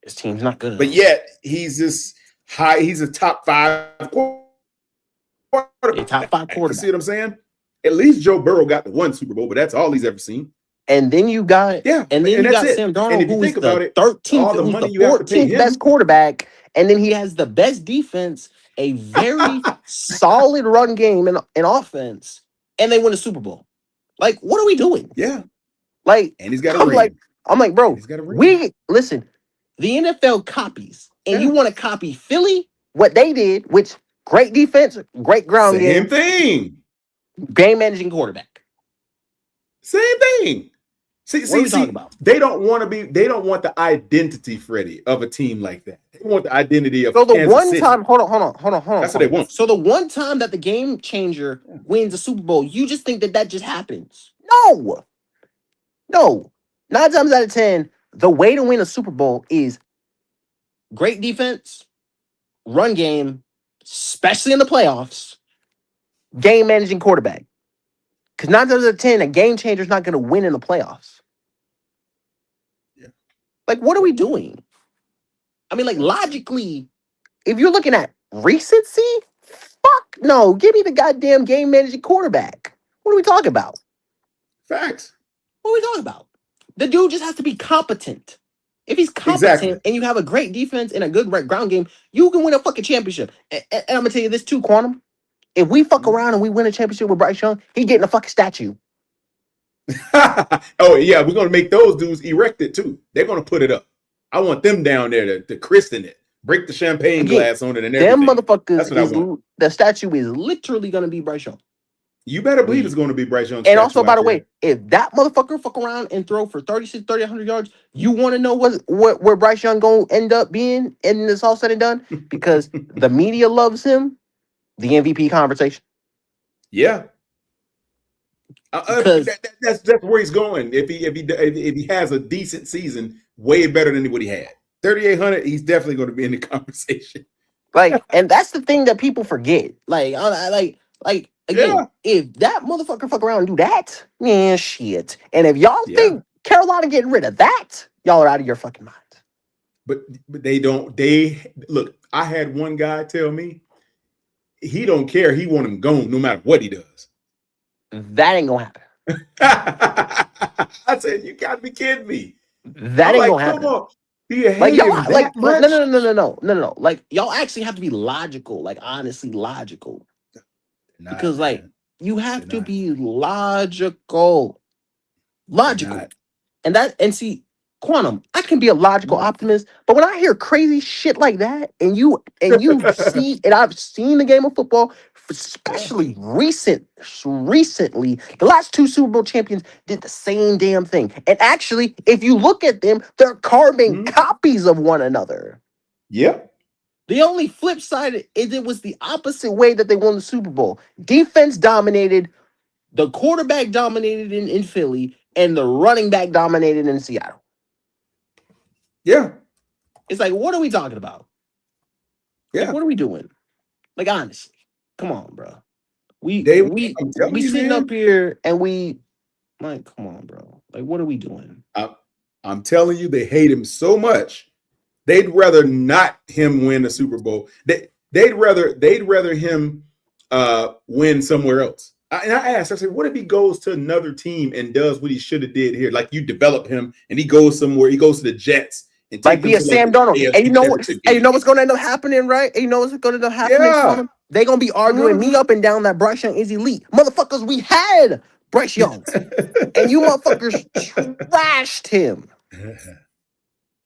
His team's not good enough. But yet he's this high. He's a top 5 quarterback. Top 5 quarterback. You see what I'm saying? At least Joe Burrow got the one Super Bowl, but that's all he's ever seen. And then you got Sam Darnold, who is the 14th best quarterback, and then he has the best defense, a very solid run game and offense, and they win a Super Bowl. Like, what are we doing? Yeah. Like, and he's got a ring. I'm like, bro, listen, the NFL copies, and you want to copy Philly, what they did, which great defense, great ground game. Same thing. Game managing quarterback. Same thing. See, they don't want the identity, Freddie, of a team like that. They want the identity of Kansas City. Hold on. That's what they want. So the one time that the game changer wins a Super Bowl, you just think that just happens. No. 9 times out of 10, the way to win a Super Bowl is great defense, run game, especially in the playoffs, game managing quarterback. Because 9 times out of 10, a game changer is not going to win in the playoffs. Yeah. Like, what are we doing? I mean, like, logically, if you're looking at recency, fuck no. Give me the goddamn game managing quarterback. What are we talking about? Facts. What are we talking about? The dude just has to be competent. If he's competent and you have a great defense and a good ground game, you can win a fucking championship. And I'm going to tell you this too, Quantum. If we fuck around and we win a championship with Bryce Young, he getting a fucking statue. Oh, yeah. We're going to make those dudes erect it too. They're going to put it up. I want them down there to christen it. Break the champagne glass on it and everything. Them motherfuckers, the statue is literally going to be Bryce Young. You better believe it's going to be Bryce Young. And also, by the way, if that motherfucker fuck around and throw for 3,100 yards, you want to know where Bryce Young going to end up being and it's all said and done? Because the media loves him, the MVP conversation. Yeah. That's where he's going. If he has a decent season, way better than what he had. 3,800, he's definitely going to be in the conversation. And that's the thing that people forget. Again, if that motherfucker fuck around and do that, man, shit. And if y'all think Carolina getting rid of that, y'all are out of your fucking mind. But they don't. They look. I had one guy tell me he don't care. He want him gone no matter what he does. That ain't gonna happen. I said, you gotta be kidding me. That ain't gonna happen. Come on. Do you hate like y'all, him that much? No. Like y'all actually have to be logical. Like honestly, logical. Because like you have to be logical. And see, Quantum, I can be a logical optimist, but when I hear crazy shit like that, and you see, and I've seen the game of football, especially recently, the last 2 Super Bowl champions did the same damn thing. And actually, if you look at them, they're carbon copies of one another. Yep. The only flip side is it was the opposite way that they won the Super Bowl. Defense dominated, the quarterback dominated in Philly, and the running back dominated in Seattle. Yeah. It's like, what are we talking about? Yeah. Like, what are we doing? Like, honestly, come on, bro. We sitting up here and we, like, come on, bro. Like, what are we doing? I'm telling you, they hate him so much. They'd rather not him win the Super Bowl. They'd rather him win somewhere else. And I asked, I said, what if he goes to another team and does what he should have did here? Like you develop him and he goes somewhere. He goes to the Jets. And like be a Sam Darnold. And you know what? And you know what's going to end up happening, right? And you know what's going to end up happening? Yeah. They're going to be arguing me up and down that Bryce Young is elite. Motherfuckers, we had Bryce Young. And you motherfuckers trashed him.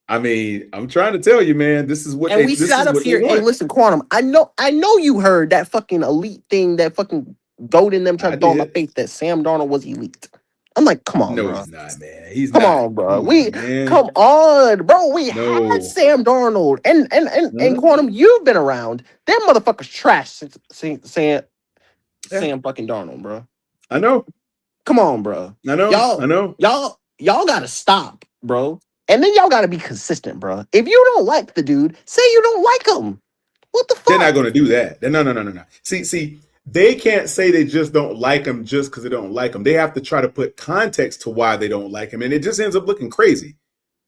I mean, I'm trying to tell you, man, this is what and we sat up here. Hey, listen, Quantum, I know you heard that fucking elite thing, that fucking goat in them trying to throw in my face that Sam Darnold was elite. I'm like, come on, bro. No, he's not, man. He's come not. on, bro. Come on, bro. We had Sam Darnold. And Quantum, you've been around. Them motherfuckers trash Sam fucking Darnold, bro. I know. Come on, bro. I know. Y'all gotta stop, bro. And then y'all gotta be consistent, bro. If you don't like the dude, say you don't like him. What the fuck? They're not gonna do that. No. See, they can't say they just don't like him just because they don't like him. They have to try to put context to why they don't like him. And it just ends up looking crazy.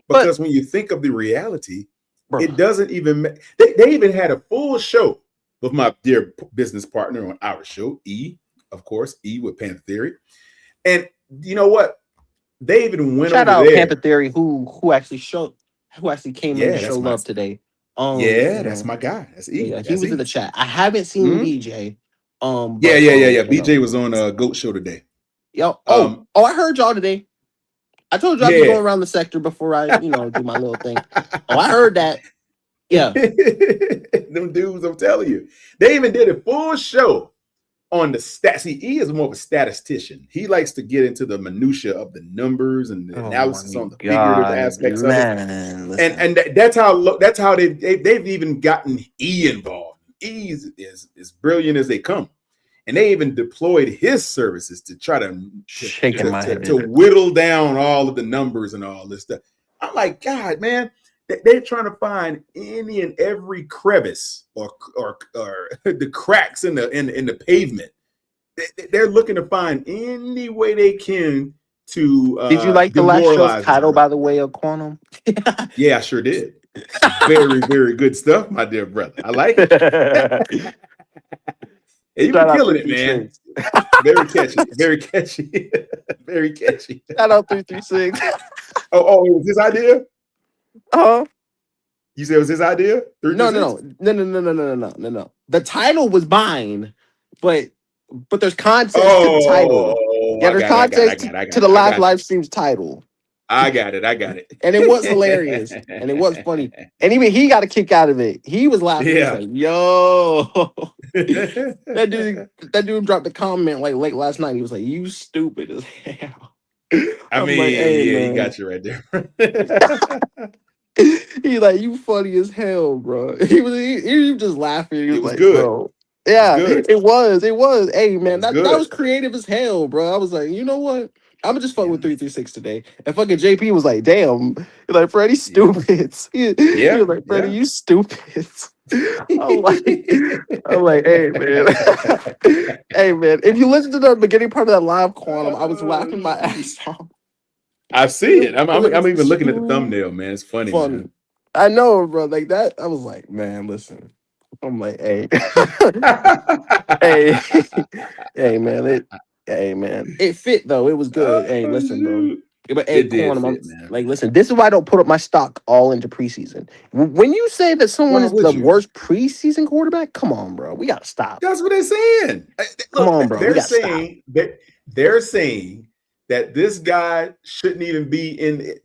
Because when you think of the reality, it doesn't even they even had a full show with my dear business partner on our show, E, of course, E with Panther Theory. And you know what? They even went shout over out there. Panther Theory, who actually came in to show love today. That's my guy. That's E. Yeah, he was in the chat. I haven't seen BJ. Yeah. BJ was on a GOAT show today. Yo, I heard y'all today. I told you I'd be going around the sector before I, do my little thing. Oh, I heard that. Yeah. Them dudes, I'm telling you. They even did a full show on the stats. See, E is more of a statistician. He likes to get into the minutia of the numbers and the analysis on the figurative aspects of it. And that's how they've even gotten E involved. E is as brilliant as they come. And they even deployed his services to try to whittle down all of the numbers and all this stuff. I'm like, God, man, they're trying to find any and every crevice or the cracks in the pavement. They're looking to find any way they can to. Did you like the last show's title, by the way, of Quantum? Yeah, I sure did. Very, very good stuff, my dear brother. I like it. Hey, you've been killing it, man. Very catchy. Very catchy. Shout out 336. Oh, it was his idea? You said it was his idea? No. The title was mine, but there's context to the title. Yeah, there's context to the last live stream's title. I got it. And it was hilarious. And it was funny. And even he got a kick out of it. He was laughing. Yeah. Like, yo. that dude dropped a comment like late last night. He was like, you stupid as hell. I mean, like, hey, he got you right there. He's like, you funny as hell, bro. He was just laughing. He was like, good. Bro. Yeah, it was. Hey, man, that was creative as hell, bro. I was like, you know what? I'm just fucking with 336 today. And fucking JP was like, damn. He's like, Freddie, stupid. He was like, Freddie, you stupid. I'm like, hey, man. Hey, man. If you listen to the beginning part of that live quantum, I was laughing my ass off. I see it. I'm even looking at the thumbnail, man. It's funny, man. I know, bro. Like that, I was like, man, listen. I'm like, hey, hey, hey, man. It fit though. It was good. Hey, listen, bro. But hey, it did Quantum, fit, man. like, listen. This is why I don't put up my stock all into preseason. When you say that someone is the worst preseason quarterback, come on, bro. We gotta stop. That's what they're saying. Come on, bro. They're saying that this guy shouldn't even be in.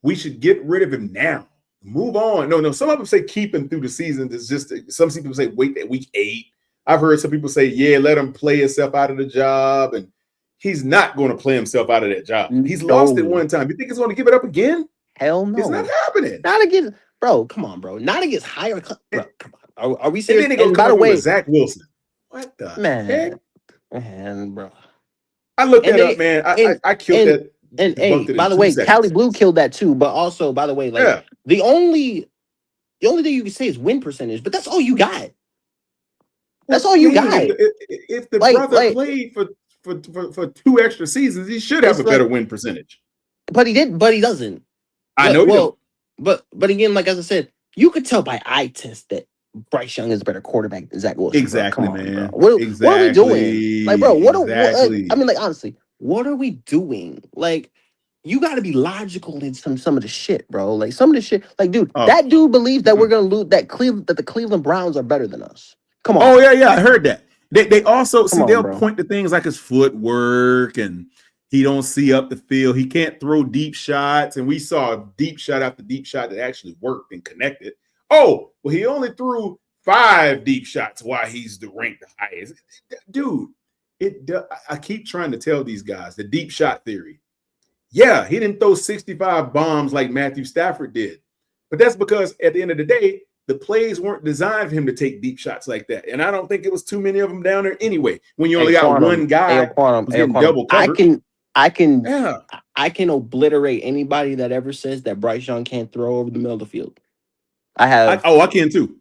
We should get rid of him now. Move on. No. Some of them say keep him through the season. It's just some people say wait at week 8. I've heard some people say, yeah, let him play himself out of the job, and he's not going to play himself out of that job. He's lost it one time. You think he's going to give it up again? Hell no. It's not happening. Not against, bro. Come on, bro. Not against higher. Bro, come on. Are we serious? And then they go by the way, with Zach Wilson. What the heck? Man, bro. I looked that up, man. I killed that. And hey, by the way, Cali Blue killed that too. But also, by the way, like the only thing you can say is win percentage, but that's all you got. That's all you got. If the brother played for 2 extra seasons, he should have a better win percentage. But he didn't. But he doesn't. I know. Well, but again, like as I said, you could tell by eye test that Bryce Young is a better quarterback than Zach Wilson. Exactly, bro. Come on, man. bro. What are we doing? Like, bro, what I mean, like, honestly, what are we doing? Like, you got to be logical in some of the shit, bro. Like, some of the shit, like, dude, that dude believes that we're gonna lose. That the Cleveland Browns are better than us. Come on. Oh yeah, I heard that. They also they'll point to things like his footwork and he don't see up the field. He can't throw deep shots, and we saw deep shot after deep shot that actually worked and connected. Oh, well, he only threw 5 deep shots while he's the ranked the highest. Dude, I keep trying to tell these guys the deep shot theory. Yeah, he didn't throw 65 bombs like Matthew Stafford did, but that's because at the end of the day, the plays weren't designed for him to take deep shots like that. And I don't think it was too many of them down there anyway. When you only got one guy who's getting double covered. I can obliterate anybody that ever says that Bryce Young can't throw over the middle of the field. I can too.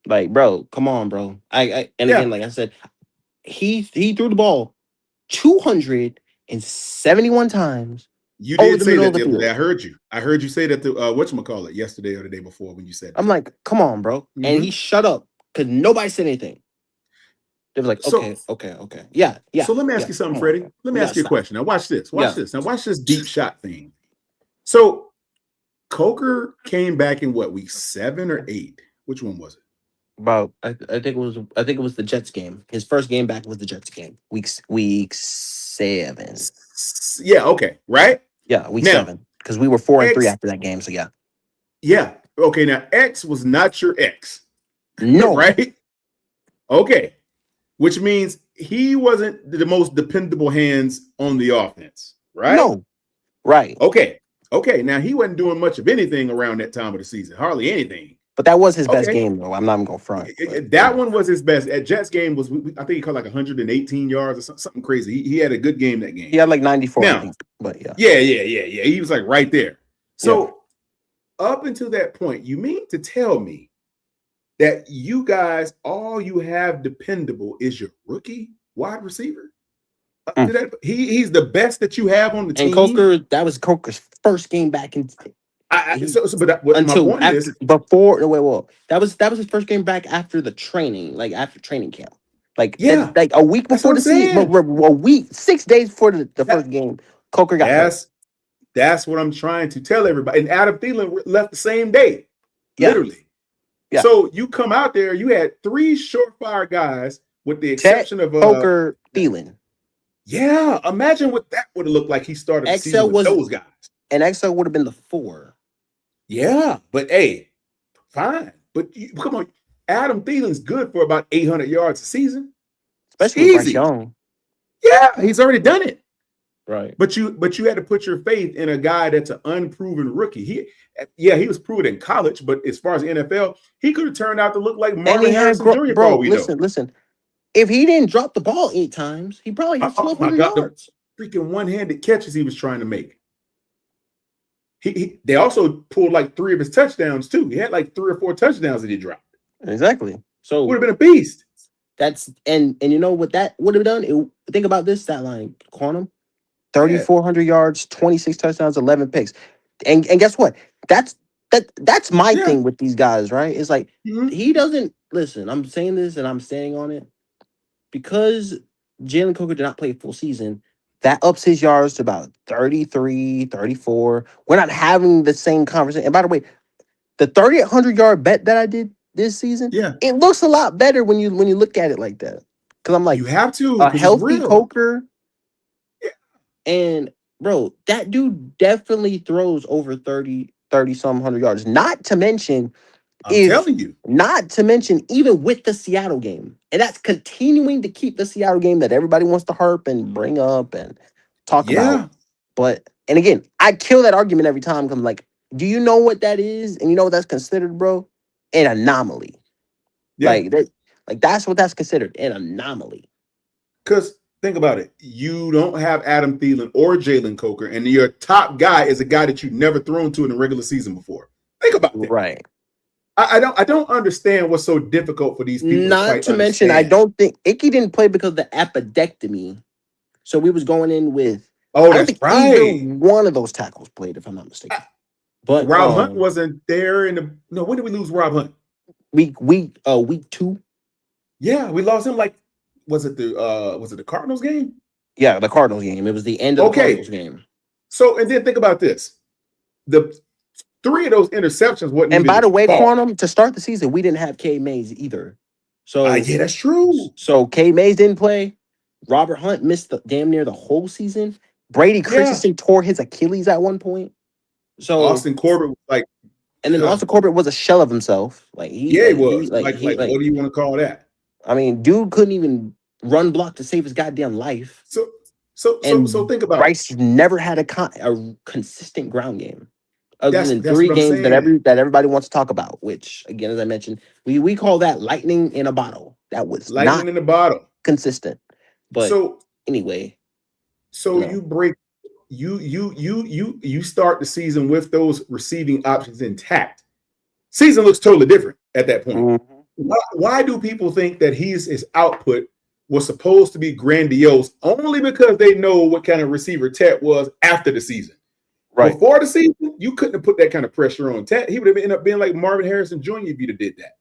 Like, bro, come on, bro. Again, like I said, he threw the ball 271 times. You did say that the other day. I heard you. I heard you say that to whatchamacallit yesterday or the day before when you said that. I'm like, come on, bro. Mm-hmm. And he shut up because nobody said anything. They was like, okay. Yeah. So let me ask you something, Freddie. Let me ask you a question. Now watch this. Watch this. Now watch this deep shot thing. So Coker came back in what, week 7 or 8? Which one was it? About I think it was the Jets game. His first game back was the Jets game. Week 7. Yeah, okay, right? Yeah, week 7. Because we were 4-3 after that game. So yeah. Yeah. Okay, now X was not your X. No. Right? Okay. Which means he wasn't the most dependable hands on the offense, right? No. Right. Okay. Now he wasn't doing much of anything around that time of the season. Hardly anything. But that was his best game, though. I'm not even going to front. That one was his best. At Jets game was, I think he caught like 118 yards or something crazy. He had a good game that game. He had like 94, now, I think. But yeah. Yeah. He was like right there. So up until that point, you mean to tell me that you guys, all you have dependable is your rookie wide receiver? He's the best that you have on the team. And Coker, that was Coker's first game back in. That was his first game back after the training, like after training camp, like a week before the season, a week, 6 days before the first game. Coker got hurt. That's what I'm trying to tell everybody. And Adam Thielen left the same day, literally. Yeah. So you come out there, you had 3 surefire guys, with the exception of Coker, Thielen. Yeah, imagine what that would have looked like. He started the season with those guys, and XL would have been the 4. Yeah, but hey, fine. But come on, Adam Thielen's good for about 800 yards a season, especially Bryce Young. Yeah, he's already done it. Right. But you had to put your faith in a guy that's an unproven rookie. He was proven in college, but as far as the NFL, he could have turned out to look like Marlon Harrison Jr. Bro, listen. If he didn't drop the ball 8 times, he probably had 1,200 yards. freaking one-handed catches he was trying to make. They also pulled like 3 of his touchdowns too. He had like 3 or 4 touchdowns that he dropped. Exactly. So would have been a beast. That's and you know what that would have done? Think about this stat line, Quantum. 3,400 yards, 26 touchdowns, 11 picks. And guess what? That's my thing with these guys, right? It's like he doesn't listen. I'm saying this and I'm standing on it because Jalen Coker did not play a full season. That ups his yards to about 33, 34. We're not having the same conversation. And by the way, the 3,800 yard bet that I did this season, it looks a lot better when you look at it like that. Because I'm like, you have to a healthy Coker. And bro, that dude definitely throws over 30 some hundred yards. Not to mention, telling you. Not to mention, even with the Seattle game. And that's continuing to keep the Seattle game that everybody wants to harp and bring up and talk about. But, and again, I kill that argument every time because I'm like, do you know what that is? And you know what that's considered, bro? An anomaly. Like that's what that's considered, an anomaly. Because think about it. You don't have Adam Thielen or Jalen Coker, and your top guy is a guy that you've never thrown to in the regular season before. Think about that. Right. I don't understand what's so difficult for these people. Not to mention, I don't think Icky didn't play because of the appendectomy. So we was going in with I don't think either one of those tackles played, if I'm not mistaken. But Rob Hunt wasn't there when did we lose Rob Hunt? Week 2. Yeah, we lost him was it the Cardinals game? Yeah, the Cardinals game. It was the end of the Cardinals game. So and then think about this. The 3 of those interceptions wasn't. And by the way, Quantum, to start the season, we didn't have K Mays either. So yeah, that's true. So K Mays didn't play. Robert Hunt missed damn near the whole season. Brady Christensen tore his Achilles at one point. So Austin Corbett was and then Austin Corbett was a shell of himself. He was. What do you want to call that? I mean, dude couldn't even run block to save his goddamn life. So think about Bryce never had a consistent ground game. Other than 3 games that everybody wants to talk about, which again, as I mentioned, we call that lightning in a bottle. That was lightning in a bottle, consistent. But anyway, you break you start the season with those receiving options intact. Season looks totally different at that point. Mm-hmm. Why do people think that his output was supposed to be grandiose only because they know what kind of receiver Ted was after the season? Right. Before the season, you couldn't have put that kind of pressure on Ted. He would have ended up being like Marvin Harrison Jr. if you'd have did that.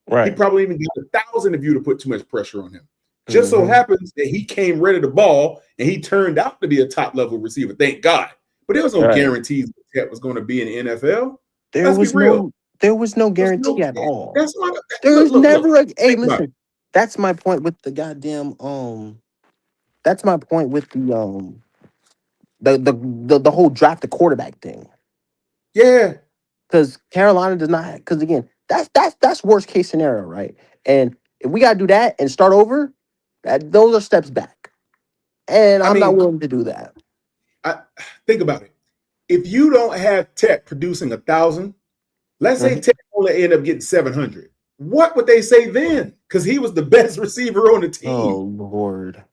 Right. He probably even got 1,000 of you to put too much pressure on him. Just so happens that he came ready to ball and he turned out to be a top level receiver. Thank God. But there was no guarantees that Ted was going to be in the NFL. There was no guarantee at all. There was never a hey, listen. That's my point with the goddamn that's my point with the whole draft the quarterback thing. Yeah. Because Carolina does not because again, that's worst case scenario, right? And if we gotta do that and start over, those are steps back. And I'm not willing to do that. Think about it. If you don't have Tech producing 1,000, let's say Tech only end up getting 700. What would they say then? Because he was the best receiver on the team. Oh Lord!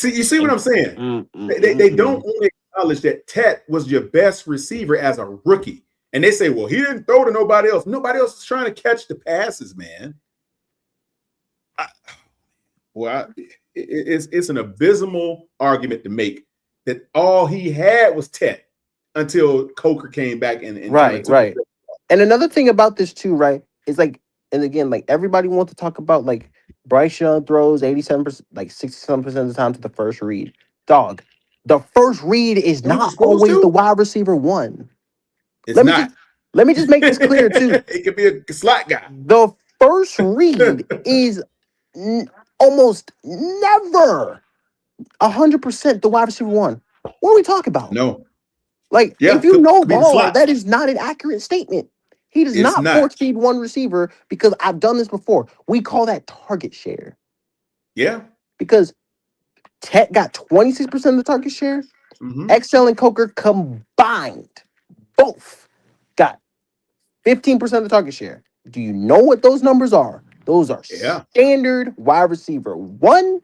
You see what I'm saying? They don't only acknowledge that Tet was your best receiver as a rookie, and they say, "Well, he didn't throw to nobody else. Nobody else is trying to catch the passes, man." It's an abysmal argument to make that all he had was Tet until Coker came back and right. And another thing about this too, right, is and again, everybody wants to talk about Bryce Young throws 87%, 67% of the time to the first read. Dog, the first read is not always the wide receiver one. It's not. Let me just make this clear too. It could be a slot guy. The first read is almost never 100% the wide receiver one. What are we talking about? No. If you know ball, that is not an accurate statement. He does not force feed one receiver because I've done this before. We call that target share. Yeah. Because Tech got 26% of the target share. Mm-hmm. XL and Coker combined, both got 15% of the target share. Do you know what those numbers are? Those are standard wide receiver 1,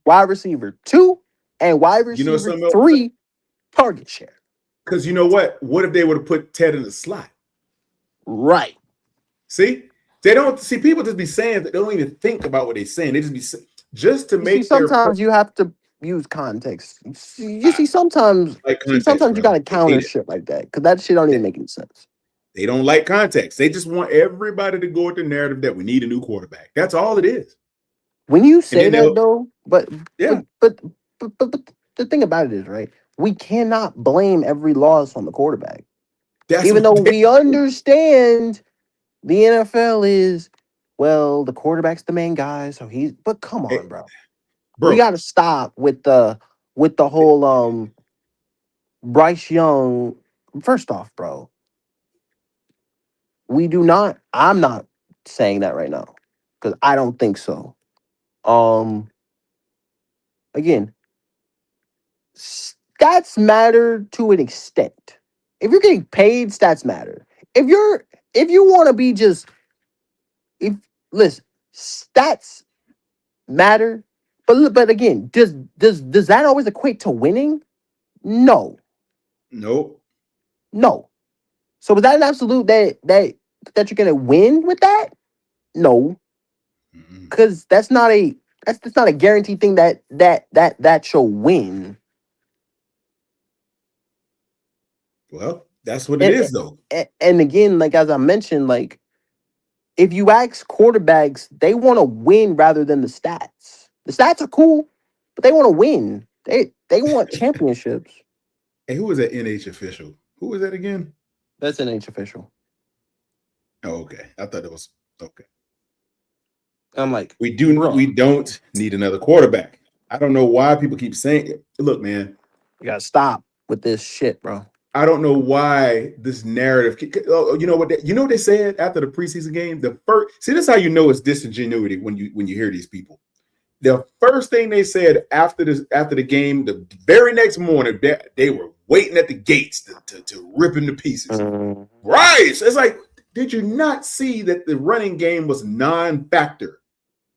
wide receiver 2, and wide receiver 3 target share. Because you know what? What if they would have put Ted in the slot? Right. See? They don't see people just be saying that they don't even think about what they're saying. They just to make sometimes you have to use context. You see, sometimes you got to counter shit like that because that shit don't even make any sense. They don't like context. They just want everybody to go with the narrative that we need a new quarterback. That's all it is. When you say that, though, but the thing about it is, right? We cannot blame every loss on the quarterback. Even though we understand the NFL is, well, the quarterback's the main guy, so he's. But come on, bro. We got to stop with the whole Bryce Young. First off, bro, we do not. I'm not saying that right now because I don't think so. Again, stats matter to an extent. If you're getting paid, stats matter. If you want to be just listen, stats matter, but again, does that always equate to winning? No. Nope. No. So is that an absolute that you're gonna win with that? No. Because that's not a guaranteed thing that you'll win. Well, that's what it is, though. And again, like as I mentioned, like if you ask quarterbacks, they want to win rather than the stats. The stats are cool, but they want to win. They want championships. Hey, who was that NH official? Who was that again? That's NH official. Oh, okay. I thought it was okay. I'm like, we don't need another quarterback. I don't know why people keep saying it. Look, man, you gotta stop with this shit, bro. I don't know why this narrative. You know what? You know what they said after the preseason game. See, this is how you know it's disingenuity when you hear these people. The first thing they said after the game, the very next morning, they were waiting at the gates to rip into pieces. Bryce, it's like, did you not see that the running game was non-factor?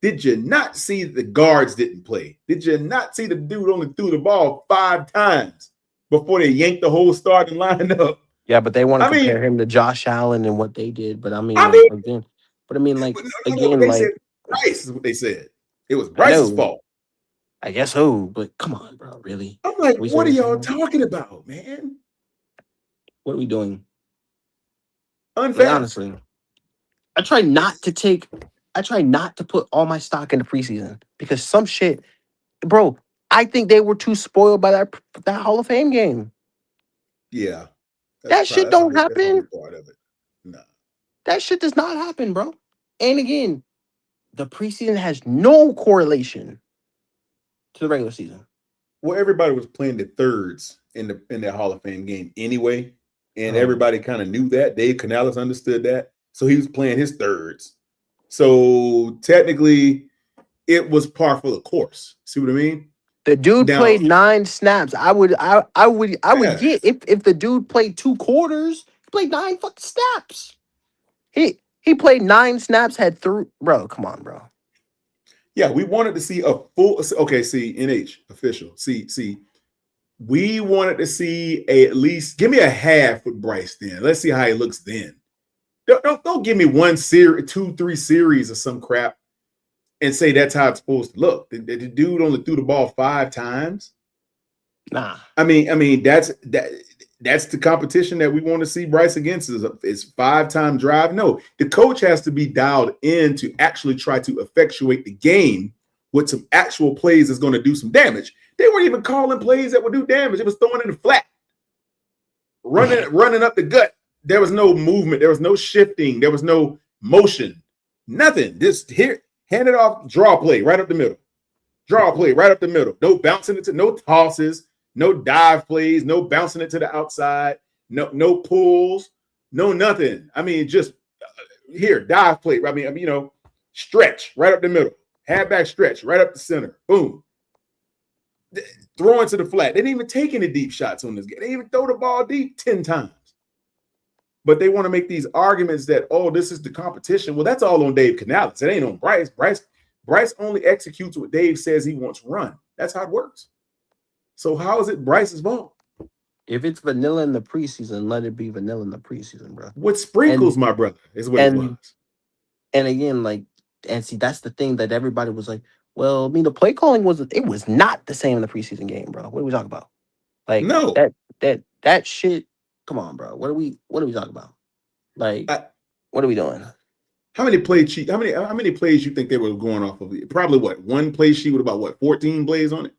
Did you not see that the guards didn't play? Did you not see the dude only threw the ball 5 times before they yanked the whole starting lineup? Yeah, but they want to compare him to Josh Allen and what they did. But again, like Bryce is what they said. It was Bryce's fault. I guess so, but come on, bro, really? I'm like, what are y'all talking about, man? What are we doing? Unfair. Like, honestly, I try not to put all my stock in the preseason because some shit, bro. I think they were too spoiled by that Hall of Fame game. Yeah, that shit don't happen. Part of it. No, that shit does not happen, bro. And again, the preseason has no correlation to the regular season. Well, everybody was playing the thirds in the Hall of Fame game anyway, and everybody kind of knew that. Dave Canales understood that, so he was playing his thirds. So technically, it was par for the course. See what I mean? The dude played 9 snaps. I would get if the dude played 2 quarters. He played 9 fucking snaps. He played 9 snaps. Had 3. Bro, come on, bro. Yeah, we wanted to see a full. Okay, see, NH official. See, we wanted to see at least give me a half with Bryce. Then let's see how he looks then. Don't give me 1 series, 2, 3 series or some crap, and say that's how it's supposed to look. The dude only threw the ball 5 times. Nah, I mean that's the competition that we want to see Bryce against is 5-time drive. No, the coach has to be dialed in to actually try to effectuate the game with some actual plays that's going to do some damage. They weren't even calling plays that would do damage. It was throwing in the flat, running up the gut. There was no movement. There was no shifting. There was no motion. Nothing. Just here, hand it off, draw play right up the middle. Draw play right up the middle. No bouncing into, no tosses, no dive plays, no bouncing it to the outside, no pulls, no nothing. I mean, just here, dive play. I mean, stretch right up the middle. Halfback stretch right up the center. Boom. Throw into the flat. They didn't even take any deep shots on this game. They didn't even throw the ball deep 10 times. But they want to make these arguments that, this is the competition. Well, that's all on Dave Canales. It ain't on Bryce. Bryce only executes what Dave says he wants run. That's how it works. So how is it Bryce's fault? If it's vanilla in the preseason, let it be vanilla in the preseason, bro. With sprinkles, my brother, is what it was. And again, like, and see, that's the thing that everybody was like, well, I mean, the play calling was not the same in the preseason game, bro. What are we talking about? Like, no, that shit. Come on, bro. What are we talking about? Like, what are we doing? How many play sheet? How many plays you think they were going off of? Probably what, one play sheet with about 14 plays on it?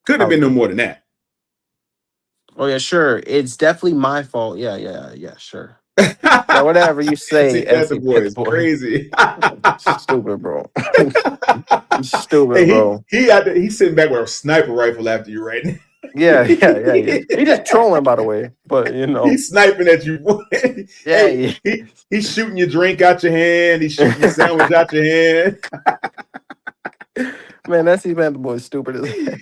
Couldn't have been no more than that. Oh yeah, sure. It's definitely my fault. Yeah, sure. Yeah, whatever you say. The boy is crazy. Stupid, bro. Stupid, hey, bro. He's sitting back with a sniper rifle after you right now. Yeah. He just trolling, by the way. But he's sniping at you. He's shooting your drink out your hand. He's shooting your sandwich out your hand. Man, the boy is stupid as hell.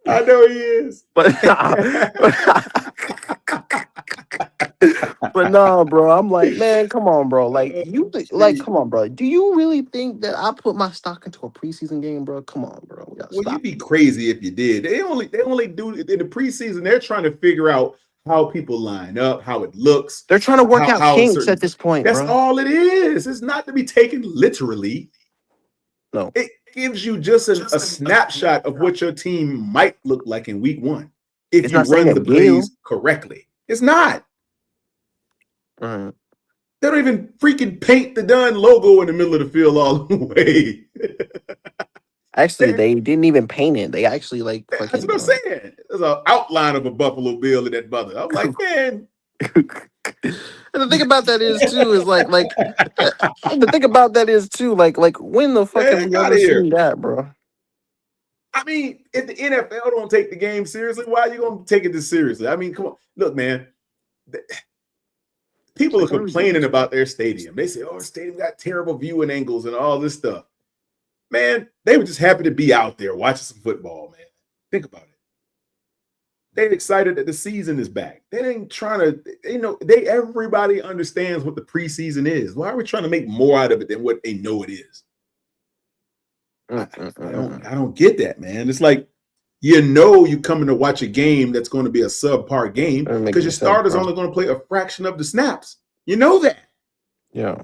I know he is. But no, bro. I'm like, man, come on, bro. Like, come on, bro. Do you really think that I put my stock into a preseason game, bro? Come on, bro. Well, you'd be crazy if you did. They only do it in the preseason. They're trying to figure out how people line up, how it looks. They're trying to work out kinks at this point. That's all it is. It's not to be taken literally. No. It gives you just a snapshot of what your team might look like in week one if you run the plays correctly. It's not. Right. They don't even freaking paint the done logo in the middle of the field all the way. Actually, they didn't even paint it. They actually that's what I'm saying. There's an outline of a Buffalo Bill in that mother. I'm like, man. And the thing about that is too is like the thing about that is too like when the fuck have we ever seen that, bro? I mean, if the NFL don't take the game seriously, why are you gonna take it this seriously? I mean, come on, look, man. People are complaining about their stadium. They say, "Oh, our stadium got terrible viewing angles and all this stuff." Man, they were just happy to be out there watching some football, man. Think about it. They're excited that the season is back. They ain't trying to, everybody understands what the preseason is. Why are we trying to make more out of it than what they know it is? I don't get that, man. It's like, you coming to watch a game that's going to be a subpar game because your starter's only going to play a fraction of the snaps. You know that. Yeah.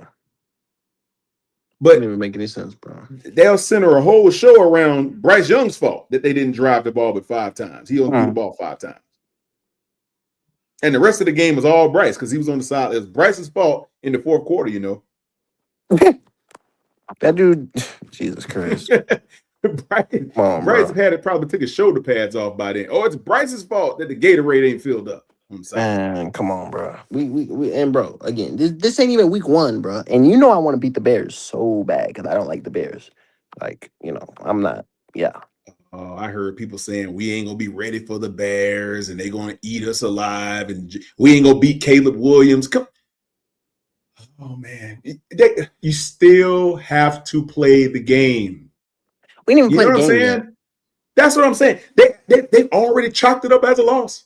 But doesn't even make any sense, bro. They'll center a whole show around Bryce Young's fault that they didn't drive the ball but 5 times. He only threw the ball 5 times. And the rest of the game was all Bryce because he was on the side. It was Bryce's fault in the fourth quarter, That dude, Jesus Christ. Bryce probably took his shoulder pads off by then. Oh, it's Bryce's fault that the Gatorade ain't filled up. Man, come on, bro. We and bro, again, this ain't even week 1, bro. And I want to beat the Bears so bad because I don't like the Bears. Like, I'm not. Yeah. Oh, I heard people saying we ain't gonna be ready for the Bears and they gonna eat us alive and we ain't gonna beat Caleb Williams. Come. Oh man, you still have to play the game. We didn't even play the game yet. That's what I'm saying. They've already chalked it up as a loss.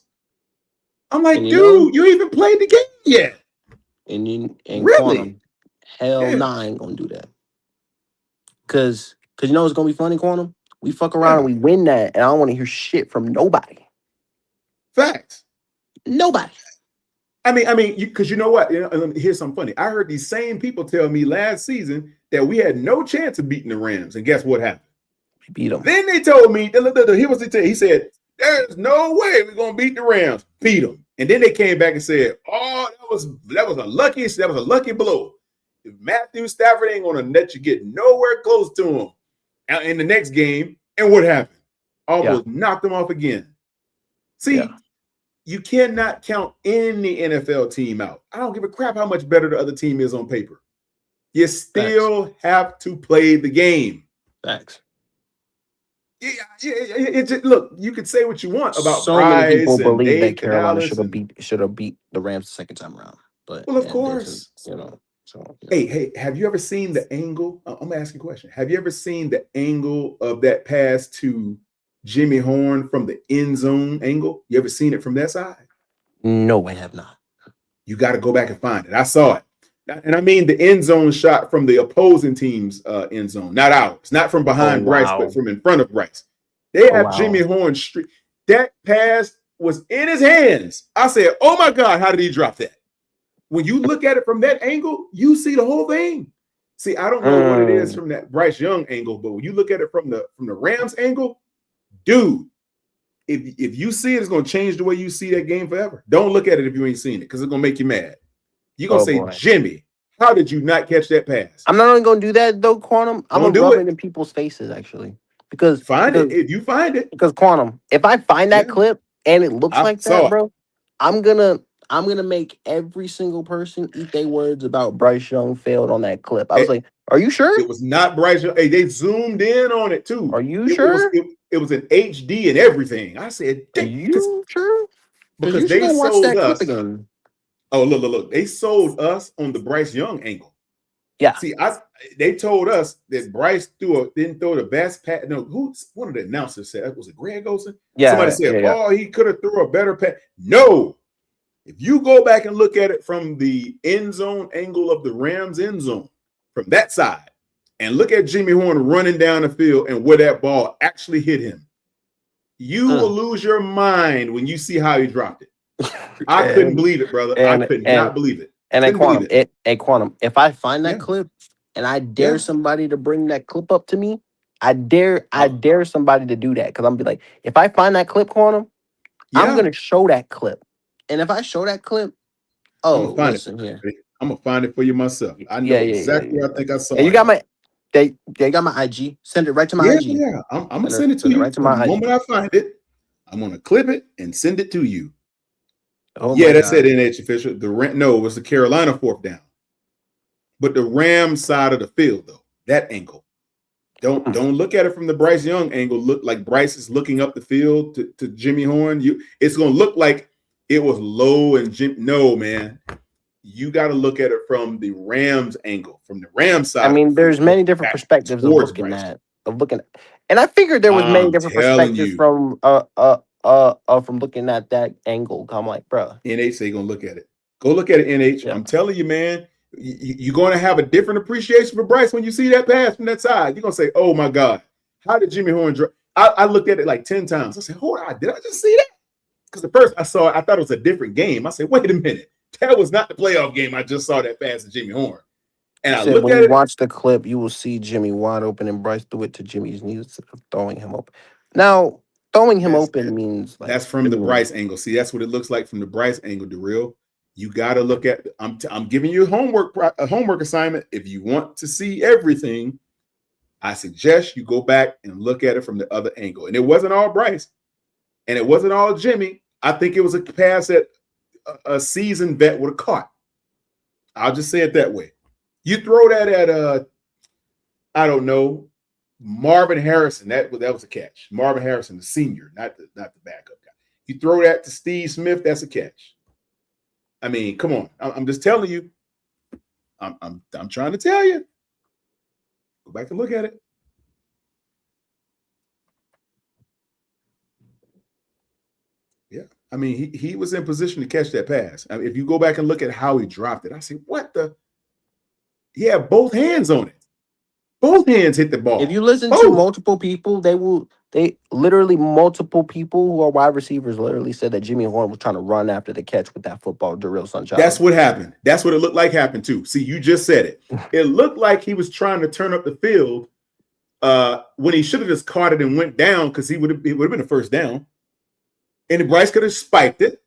I'm like, dude, you even played the game yet. And really? Quantum, hell nah, I ain't gonna do that. Cause it's gonna be funny, Quantum. We fuck around and we win that, and I don't want to hear shit from nobody. Facts. Nobody. I mean, because you know what? Here's something funny. I heard these same people tell me last season that we had no chance of beating the Rams, and guess what happened? We beat them. Then they told me, he said, "There's no way we're gonna beat the Rams." Beat them, and then they came back and said, "Oh, that was a lucky blow. If Matthew Stafford ain't gonna let you get nowhere close to him in the next game." And what happened? Almost knocked them off again. See, you cannot count any NFL team out. I don't give a crap how much better the other team is on paper. You still have to play the game. Facts. Look, you could say what you want about so Bryce many people believe Dave that Carolina Canales should have beat the Rams the second time around. But of course, So hey, have you ever seen the angle? I'm gonna ask you a question. Have you ever seen the angle of that pass to Jimmy Horn from the end zone angle? You ever seen it from that side? No, I have not. You got to go back and find it. I saw it. And I mean the end zone shot from the opposing team's end zone, not ours, not from behind Bryce, but from in front of Bryce. They have Jimmy Horn street. That pass was in his hands. I said, oh my God, how did he drop that? When you look at it from that angle, you see the whole thing. See, I don't know what it is from that Bryce Young angle, but when you look at it from the Rams angle, dude, if you see it, it's going to change the way you see that game forever. Don't look at it if you ain't seen it, because it's going to make you mad. You're going to say, boy. Jimmy, how did you not catch that pass? I'm not only going to do that, though, Quantum. I'm going to rub it in people's faces, actually. Because it. If you find it. Because, Quantum, if I find that clip and it looks like that, bro, I'm gonna make every single person eat their words about Bryce Young failed on that clip. I was like, are you sure? It was not Bryce Young. Hey, they zoomed in on it, too. Are you sure? It was an HD and everything. I said, are you sure? Because they sold us. Oh, look. They sold us on the Bryce Young angle. Yeah. See, they told us that Bryce didn't throw the best pass. No, one of the announcers said, was it Greg Olsen? Yeah. Somebody said, oh, he could have threw a better pass. No. If you go back and look at it from the end zone angle of the Rams end zone, from that side, and look at Jimmy Horn running down the field and where that ball actually hit him, you will lose your mind when you see how he dropped it. I couldn't believe it, brother. I could not believe it. And Quantum, if I find that clip and I dare somebody to bring that clip up to me, I dare somebody to do that, because I'm be like, if I find that clip, Quantum, I'm gonna show that clip, and if I show that clip, I'm gonna find it for you myself. I know exactly. I think I saw. And you got my, they got my IG. Send it right to my IG. Yeah, I'm gonna send it to you. Right to my IG. The moment I find it, I'm gonna clip it and send it to you. Oh yeah, that's it. NH official. No, it was the Carolina 4th down, but the Rams side of the field though. That angle. Don't look at it from the Bryce Young angle. Look like Bryce is looking up the field to Jimmy Horn. It's gonna look like it was low and Jim. No, man. You got to look at it from the Rams angle, from the Rams side. I mean, there's many different perspectives of looking at. And I figured there was many different perspectives from looking at that angle. I'm like, bro. NH say gonna look at it. Go look at it, NH. Yeah. I'm telling you, man. You're going to have a different appreciation for Bryce when you see that pass from that side. You're gonna say, "Oh my God, how did Jimmy Horn drop?" I looked at it like 10 times. I said, "Hold on, did I just see that?" Because the first I saw it, I thought it was a different game. I said, "Wait a minute, that was not the playoff game. I just saw that pass to Jimmy Horn." And I looked when at you it. Watch the clip, you will see Jimmy wide open, and Bryce threw it to Jimmy's knees instead of throwing him open. Now, throwing him open means like, that's from the Bryce angle. See, that's what it looks like from the Bryce angle. Darrell, you got to look at. I'm giving you a homework assignment. If you want to see everything, I suggest you go back and look at it from the other angle. And it wasn't all Bryce, and it wasn't all Jimmy. I think it was a pass that a seasoned vet would have caught. I'll just say it that way. You throw that at I don't know, Marvin Harrison. That was a catch. Marvin Harrison, the senior, not the backup guy. You throw that to Steve Smith, that's a catch. I mean, come on. I'm just telling you. I'm trying to tell you. Go back and look at it. Yeah. I mean, he was in position to catch that pass. I mean, if you go back and look at how he dropped it, I say, what the? He had both hands on it. Both hands hit the ball. If you listen to multiple people, multiple people who are wide receivers literally said that Jimmy Horn was trying to run after the catch with that football, Darrell Sunshine. That's what happened. That's what it looked like happened too. See, you just said it. It looked like he was trying to turn up the field when he should have just caught it and went down, because it would have been a first down. And Bryce could have spiked it,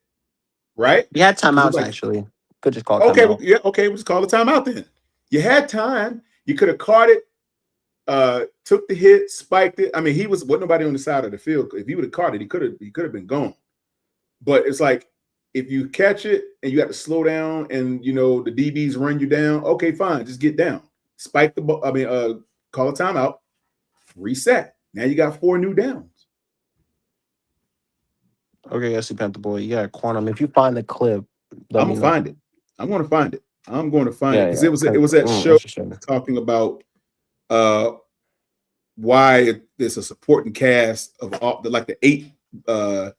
right? You had timeouts, actually. Could just call it okay, timeout. We'll just call it timeout then. You had time. You could have caught it, took the hit, spiked it. I mean, wasn't nobody on the side of the field. If he would have caught it, he could have been gone. But it's like, if you catch it and you have to slow down and the DBs run you down, okay, fine, just get down. Spike the ball. I mean, call a timeout, reset. Now you got 4 new downs. Okay, I see Panther Boy. Yeah, Quantum. If you find the clip, I'm gonna find it. I'm going to find it because it was that show talking about why there's a supporting cast of all the 8. How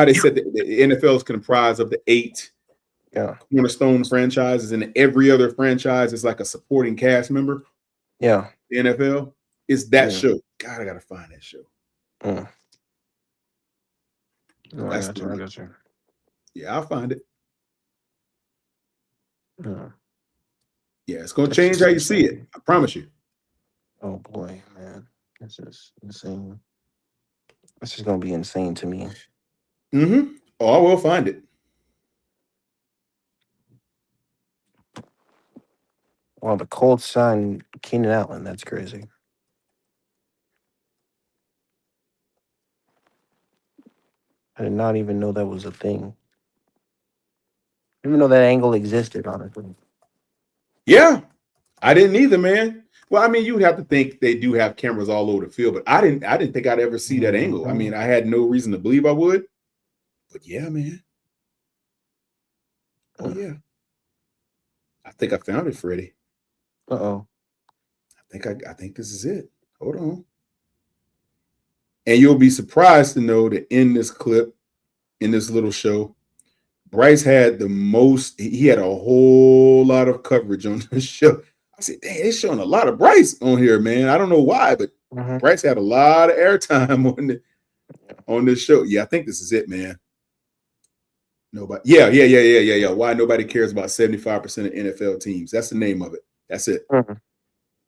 they said that the NFL is comprised of the 8 cornerstone franchises, and every other franchise is like a supporting cast member. Yeah, the NFL is that show. God, I gotta find that show. Oh, I That's got the you. I one. got you. Yeah, I'll find it. Yeah. Yeah, it's gonna That's change just how you see it. insane. I promise you. Oh boy, man. That's just insane. That's just gonna be insane to me. Mm-hmm. Oh, I will find it. Well, the Colts signed Keenan Allen. That's crazy. I did not even know that was a thing. I didn't even know that angle existed, honestly. Yeah, I didn't either, man. Well, I mean, you would have to think they do have cameras all over the field, but I didn't think I'd ever see that angle. I mean, I had no reason to believe I would. But yeah, man. Oh yeah. I think I found it, Freddie. Uh-oh. I think this is it. Hold on. And you'll be surprised to know that in this clip, in this little show, Bryce had the most, he had a whole lot of coverage on the show. I said, dang, they're showing a lot of Bryce on here, man. I don't know why, but Bryce had a lot of airtime on this show. Yeah, I think this is it, man. Nobody. Yeah. Why nobody cares about 75% of NFL teams. That's the name of it. That's it.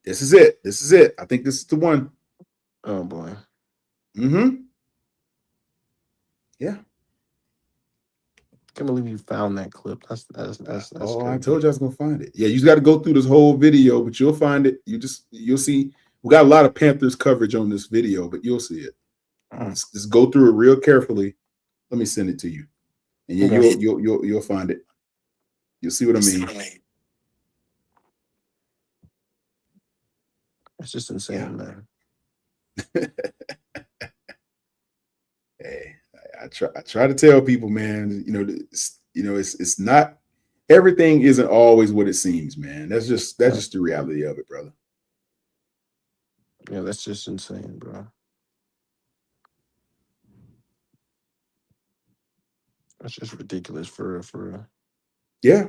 This is it. This is it. I think this is the one. Oh boy. Mm-hmm. Yeah. Can't believe you found that clip. That's Oh, crazy. I told you I was gonna find it. Yeah, you just got to go through this whole video, but you'll find it. You'll see. We got a lot of Panthers coverage on this video, but you'll see it. Just go through it real carefully. Let me send it to you, and you'll find it. You'll see what I mean. It's just insane, man. Hey, I try to tell people, man. It's not everything isn't always what it seems, man. That's just the reality of it, brother. Yeah, that's just insane, bro. That's just ridiculous for real. Yeah.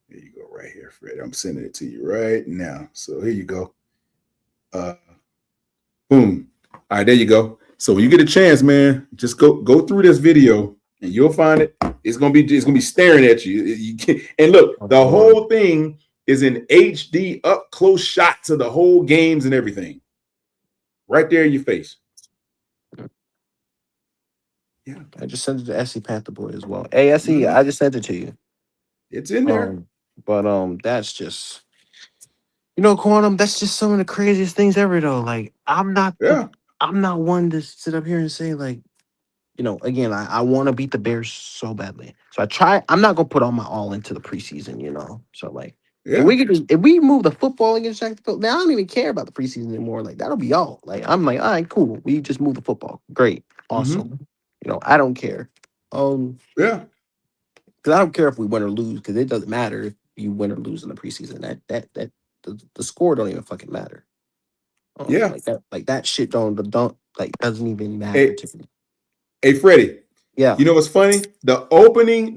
There you go, right here, Fred. I'm sending it to you right now. So here you go. Boom. All right, there you go. So when you get a chance, man, just go through this video and you'll find it. It's gonna be staring at you. And look, the whole thing is in HD, up close shots of the whole games and everything. Right there in your face. Yeah. I just sent it to SC Panther Boy as well. Hey, SC, I just sent it to you. It's in there. But that's just Quantum, that's just some of the craziest things ever though. Like I'm not one to sit up here and say like, again, I want to beat the Bears so badly. So I'm not gonna put all my all into the preseason, So like if we move the football against Jacksonville, now I don't even care about the preseason anymore. Like that'll be all. Like I'm like, all right, cool. We just move the football. Great. Awesome. I don't care. Yeah. Because I don't care if we win or lose, because it doesn't matter if you win or lose in the preseason. The score don't even fucking matter. Yeah. Like that shit don't doesn't even matter to me. Hey, Freddie. Yeah. You know what's funny? The opening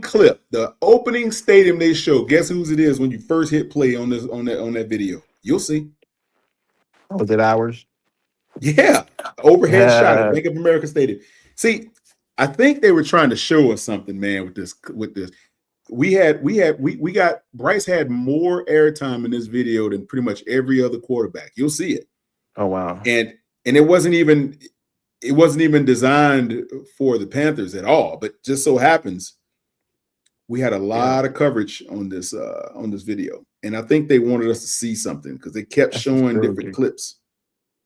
clip, the opening stadium they show. Guess whose it is when you first hit play on that video? You'll see. Was it ours? Yeah, overhead shot at Bank of America Stadium. See, I think they were trying to show us something, man. With this, we got Bryce had more airtime in this video than pretty much every other quarterback. You'll see it. Oh wow! And it wasn't even designed for the Panthers at all. But just so happens, we had a lot of coverage on this video, and I think they wanted us to see something because they kept showing different clips.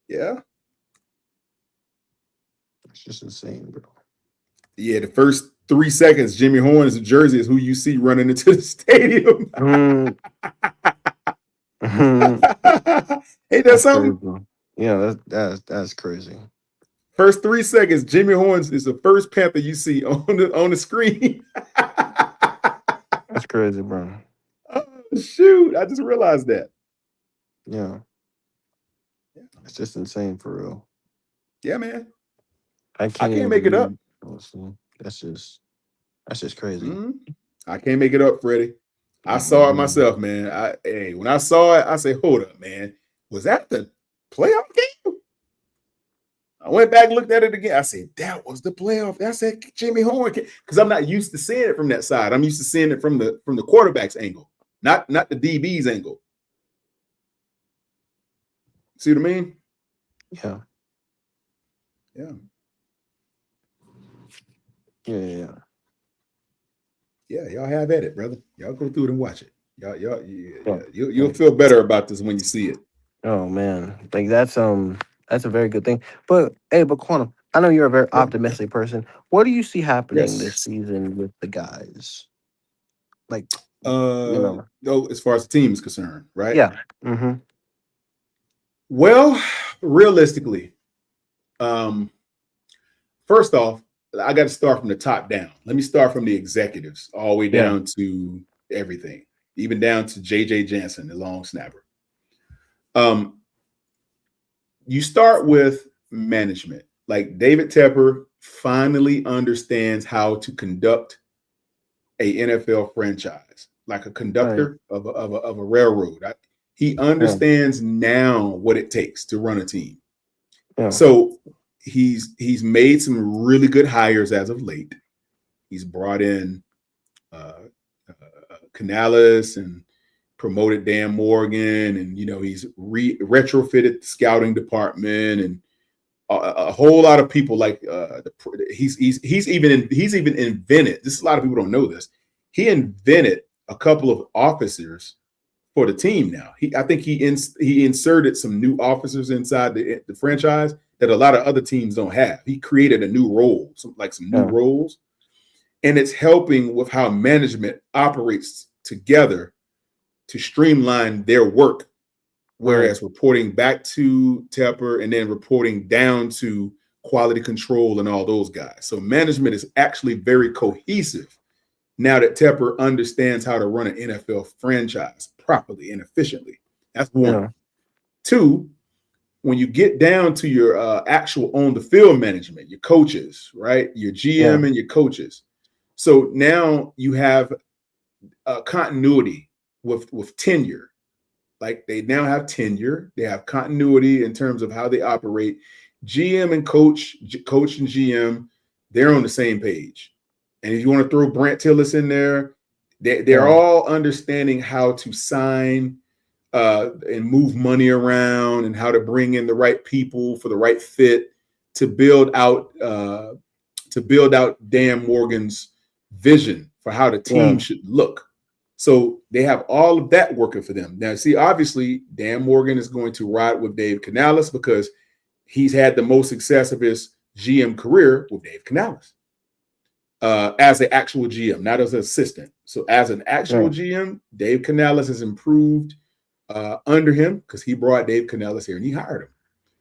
Yeah. It's just insane, bro. Yeah, the first 3 seconds, Jimmy Horn's jersey is who you see running into the stadium. Ain't that something? Crazy. Yeah, that's crazy. First 3 seconds, Jimmy Horns is the first Panther you see on the screen. That's crazy, bro. Oh, shoot, I just realized that. Yeah. It's just insane for real. Yeah, man. I can't make it up. Honestly. That's just crazy. Mm-hmm. I can't make it up, Freddie. I saw it myself, man. When I saw it, I said, hold up, man. Was that the playoff game? I went back and looked at it again. I said, that was the playoff. I said, Jimmy Horn, because I'm not used to seeing it from that side. I'm used to seeing it from the quarterback's angle, not the DB's angle. See what I mean? Yeah. Yeah. Yeah. Yeah, y'all have at it, brother. Y'all go through it and watch it. You'll feel better about this when you see it. Oh man, like that's a very good thing. But hey, but Quantum, I know you're a very optimistic person. What do you see happening this season with the guys? Like, as far as the team is concerned, right? Yeah. Mm-hmm. Well, realistically, first off, I got to start from the top down. Let me start from the executives all the way down to everything, even down to J.J. Jansen, the long snapper. You start with management. Like David Tepper finally understands how to conduct a NFL franchise, like a conductor of a railroad. He understands now what it takes to run a team. Yeah. So he's made some really good hires as of late. He's brought in Canales and promoted Dan Morgan, and he's retrofitted the scouting department and a whole lot of people. Like he's even invented. This, a lot of people don't know this. He invented a couple of officers for the team now. I think he inserted some new officers inside the franchise that a lot of other teams don't have. He created a new role, some new roles, and it's helping with how management operates together to streamline their work. Whereas reporting back to Tepper and then reporting down to quality control and all those guys. So management is actually very cohesive now that Tepper understands how to run an NFL franchise properly and efficiently. That's one. Yeah. Two, when you get down to your actual on the field management, your coaches, right? Your GM and your coaches. So now you have continuity with tenure. Like they now have tenure, they have continuity in terms of how they operate. GM and coach and GM, they're on the same page. And if you want to throw Brant Tillis in there, they're all understanding how to sign and move money around and how to bring in the right people for the right fit to build out Dan Morgan's vision for how the team should look. So they have all of that working for them. Now, see, obviously, Dan Morgan is going to ride with Dave Canales because he's had the most success of his GM career with Dave Canales as an actual GM, not as an assistant. So as an actual GM, Dave Canales has improved under him because he brought Dave Canales here and he hired him.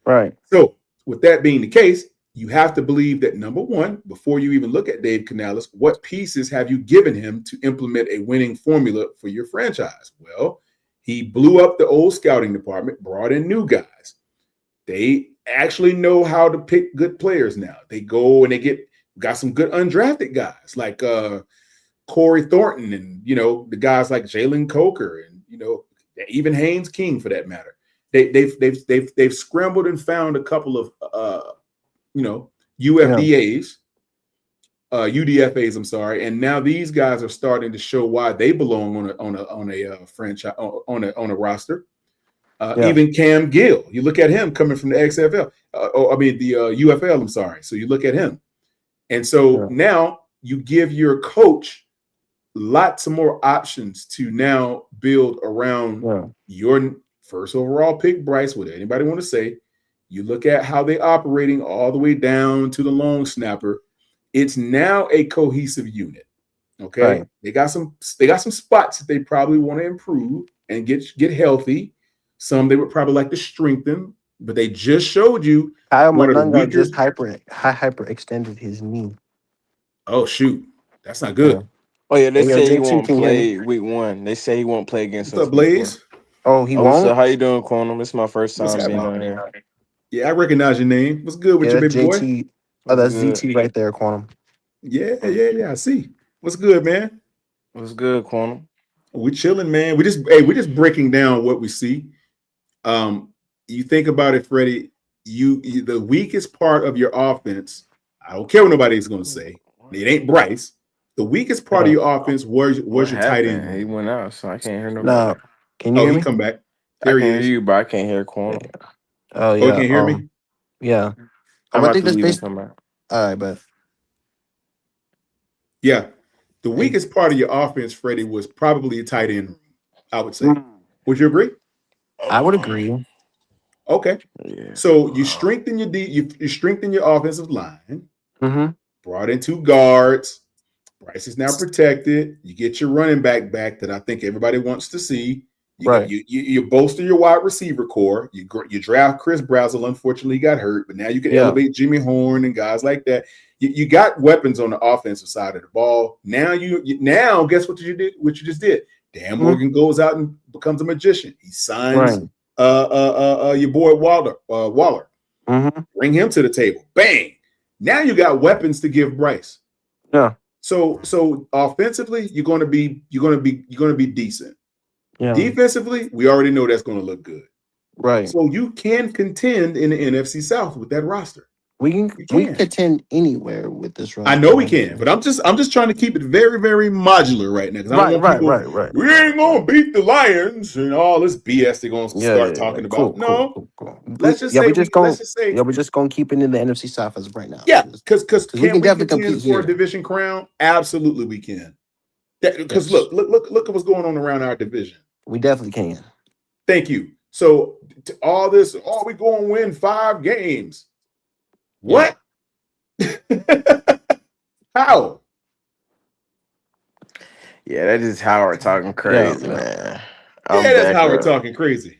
Right. So with that being the case, you have to believe that, number one, before you even look at Dave Canales, what pieces have you given him to implement a winning formula for your franchise? Well, he blew up the old scouting department, brought in new guys. They actually know how to pick good players now. They go and they got some good undrafted guys like Corey Thornton and, the guys like Jalen Coker and, even Haynes King for that matter. They've scrambled and found a couple of UFDAs, UDFAs. I'm sorry, and now these guys are starting to show why they belong on a franchise on a roster. Even Cam Gill, you look at him coming from the XFL, the UFL. I'm sorry. So you look at him, and so now you give your coach lots of more options to now build around your first overall pick, Bryce. What anybody want to say? You look at how they're operating all the way down to the long snapper. It's now a cohesive unit. Okay. Right. They got some spots that they probably want to improve and get healthy. Some they would probably like to strengthen, but they just showed you Kyle one of the Malunga weaker. just hyper extended his knee. Oh shoot. That's not good. Oh yeah, they Hey, yo, say he JT, won't can you hear me? play week 1. They say he won't play against What's us up, Blaze? Oh, he what's up? won't? How you doing, Quantum? It's my first What's time being happening? on here. Yeah, I recognize your name. What's good with Yeah, you, that's baby boy? JT. Oh, What's that's good? ZT right there, Quantum. Yeah. I see. What's good, man? What's good, Quantum? We chilling, man. We're just breaking down what we see. You think about it, Freddie. the weakest part of your offense, I don't care what nobody's going to say. It ain't Bryce. The weakest part of your offense was What your tight end happened? He room. went out, so I can't hear nobody. No, can you Oh, hear he me? come back. I There can he hear is. you, but I can't hear Quan. Oh Oh, you yeah. can't hear me? Yeah. I'm I about think to that's leave and based. come back. All right, but Yeah. The hey, weakest part of your offense, Freddie, was probably a tight end room, I would say. Would you agree? I would agree. Okay. Yeah. So you strengthen you strengthen your offensive line, Mm-hmm. brought in 2 guards. Bryce is now protected. You get your running back that I think everybody wants to see. You got Right. you bolster your wide receiver core. You draft Chris Brazzell. Unfortunately, he got hurt, but now you can Yeah. elevate Jimmy Horn and guys like that. You got weapons on the offensive side of the ball. Now now guess what you did? What you just did? Dan Morgan goes out and becomes a magician. He signs your boy Waller. Mm-hmm. Bring him to the table. Bang! Now you got weapons to give Bryce. Yeah. So offensively, you're gonna be decent. Yeah. Defensively, we already know that's gonna look good. Right. So you can contend in the NFC South with that roster. We can contend anywhere with this roster. I know we can, but I'm just trying to keep it very, very modular right now because I don't want people. Right. We ain't gonna beat the Lions and all this BS they're gonna start talking about. Cool. Let's just say we're just gonna keep it in the NFC South as of right now. Yeah, because we can definitely contend compete for here. a division crown? Absolutely, we can. Because look at what's going on around our division. We definitely can. Thank you. So all this, we going to win 5 games. What? How? Yeah, that is Howard talking crazy, man. That's Howard talking crazy.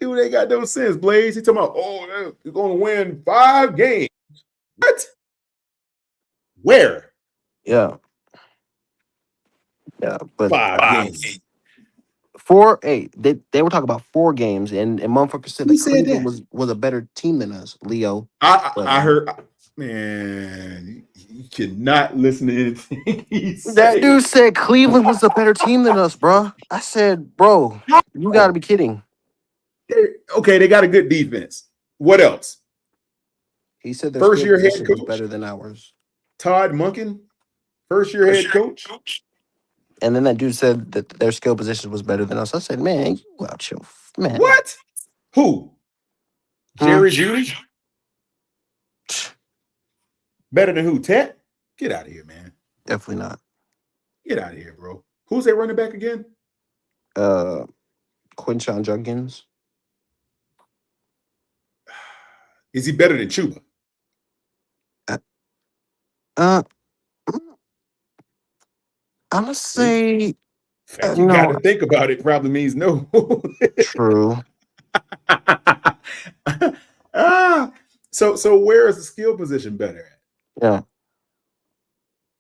Dude, they got no sense, Blaze. He talking about, you're going to win 5 games. What? Where? Yeah, but 5 games. 4. They were talking about 4 games, and motherfucker said Who that said Cleveland that? was a better team than us, Leo. I heard, man, you cannot listen to anything he said. That dude said Cleveland was a better team than us, bro. I said, bro, you got to be kidding. Okay, they got a good defense. What else? He said their first year head position coach was better than ours. Todd Monken, first year head coach. And then that dude said that their skill position was better than us. I said, man, you out your man. What? Who? Jerry Judy? Better than who? Tet? Get out of here, man. Definitely not. Get out of here, bro. Who's their running back again? Quinshon Judkins. Is he better than Chuba? I'm gonna say. You got to think about it. Probably means no. True. So where is the skill position better at? Yeah.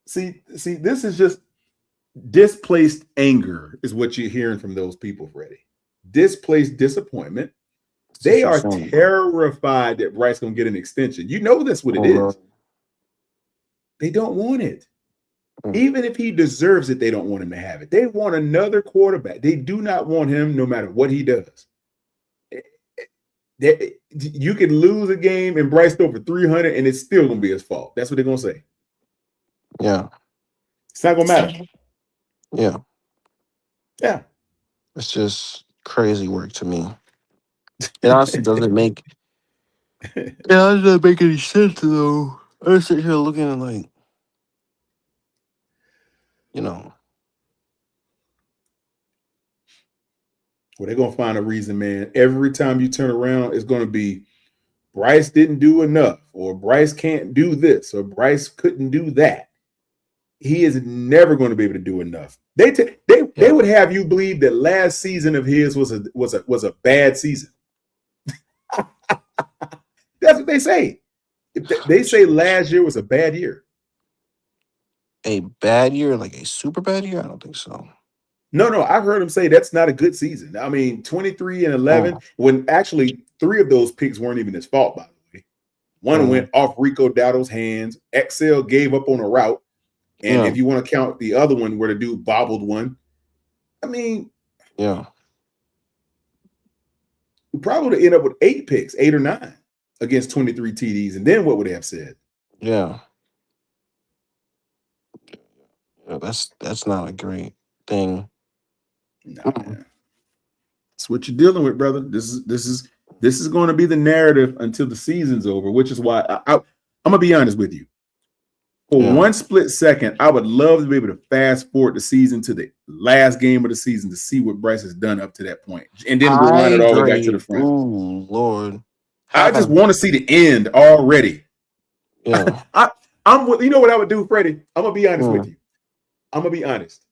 See, this is just displaced anger is what you're hearing from those people, Freddie. Displaced disappointment. They are terrified that Bryce gonna get an extension. You know that's what it is. They don't want it. Even if he deserves it, they don't want him to have it. They want another quarterback. They do not want him no matter what he does. You could lose a game and Bryce throw for 300 and it's still going to be his fault. That's what they're going to say. Yeah. It's not going to matter. Yeah. Yeah. It's just crazy work to me. It honestly doesn't make any sense, though. I sit here looking at like, Well, they're going to find a reason, man. Every time you turn around, it's going to be Bryce didn't do enough, or Bryce can't do this, or Bryce couldn't do that. He is never going to be able to do enough. They would have you believe that last season of his was a bad season. That's what they say. They say last year was a bad year. A bad year, like a super bad year? I don't think so. No, I've heard him say that's not a good season. I mean, 23-11, when actually 3 of those picks weren't even his fault, by the way. One went off Rico Dowdle's hands. Excel gave up on a route. And if you want to count the other one where the dude bobbled one, I mean, we probably would have ended up with 8 picks, 8 or 9 against 23 TDs. And then what would they have said? Yeah. That's not a great thing. Nah, man. That's what you're dealing with, brother. This is going to be the narrative until the season's over, which is why I'm gonna be honest with you. For one split second, I would love to be able to fast forward the season to the last game of the season to see what Bryce has done up to that point, and then rewind it all the way back to the front. Ooh, Lord. I just want to see the end already. Yeah. You know what I would do, Freddie? I'm gonna be honest with you. I'm gonna be honest.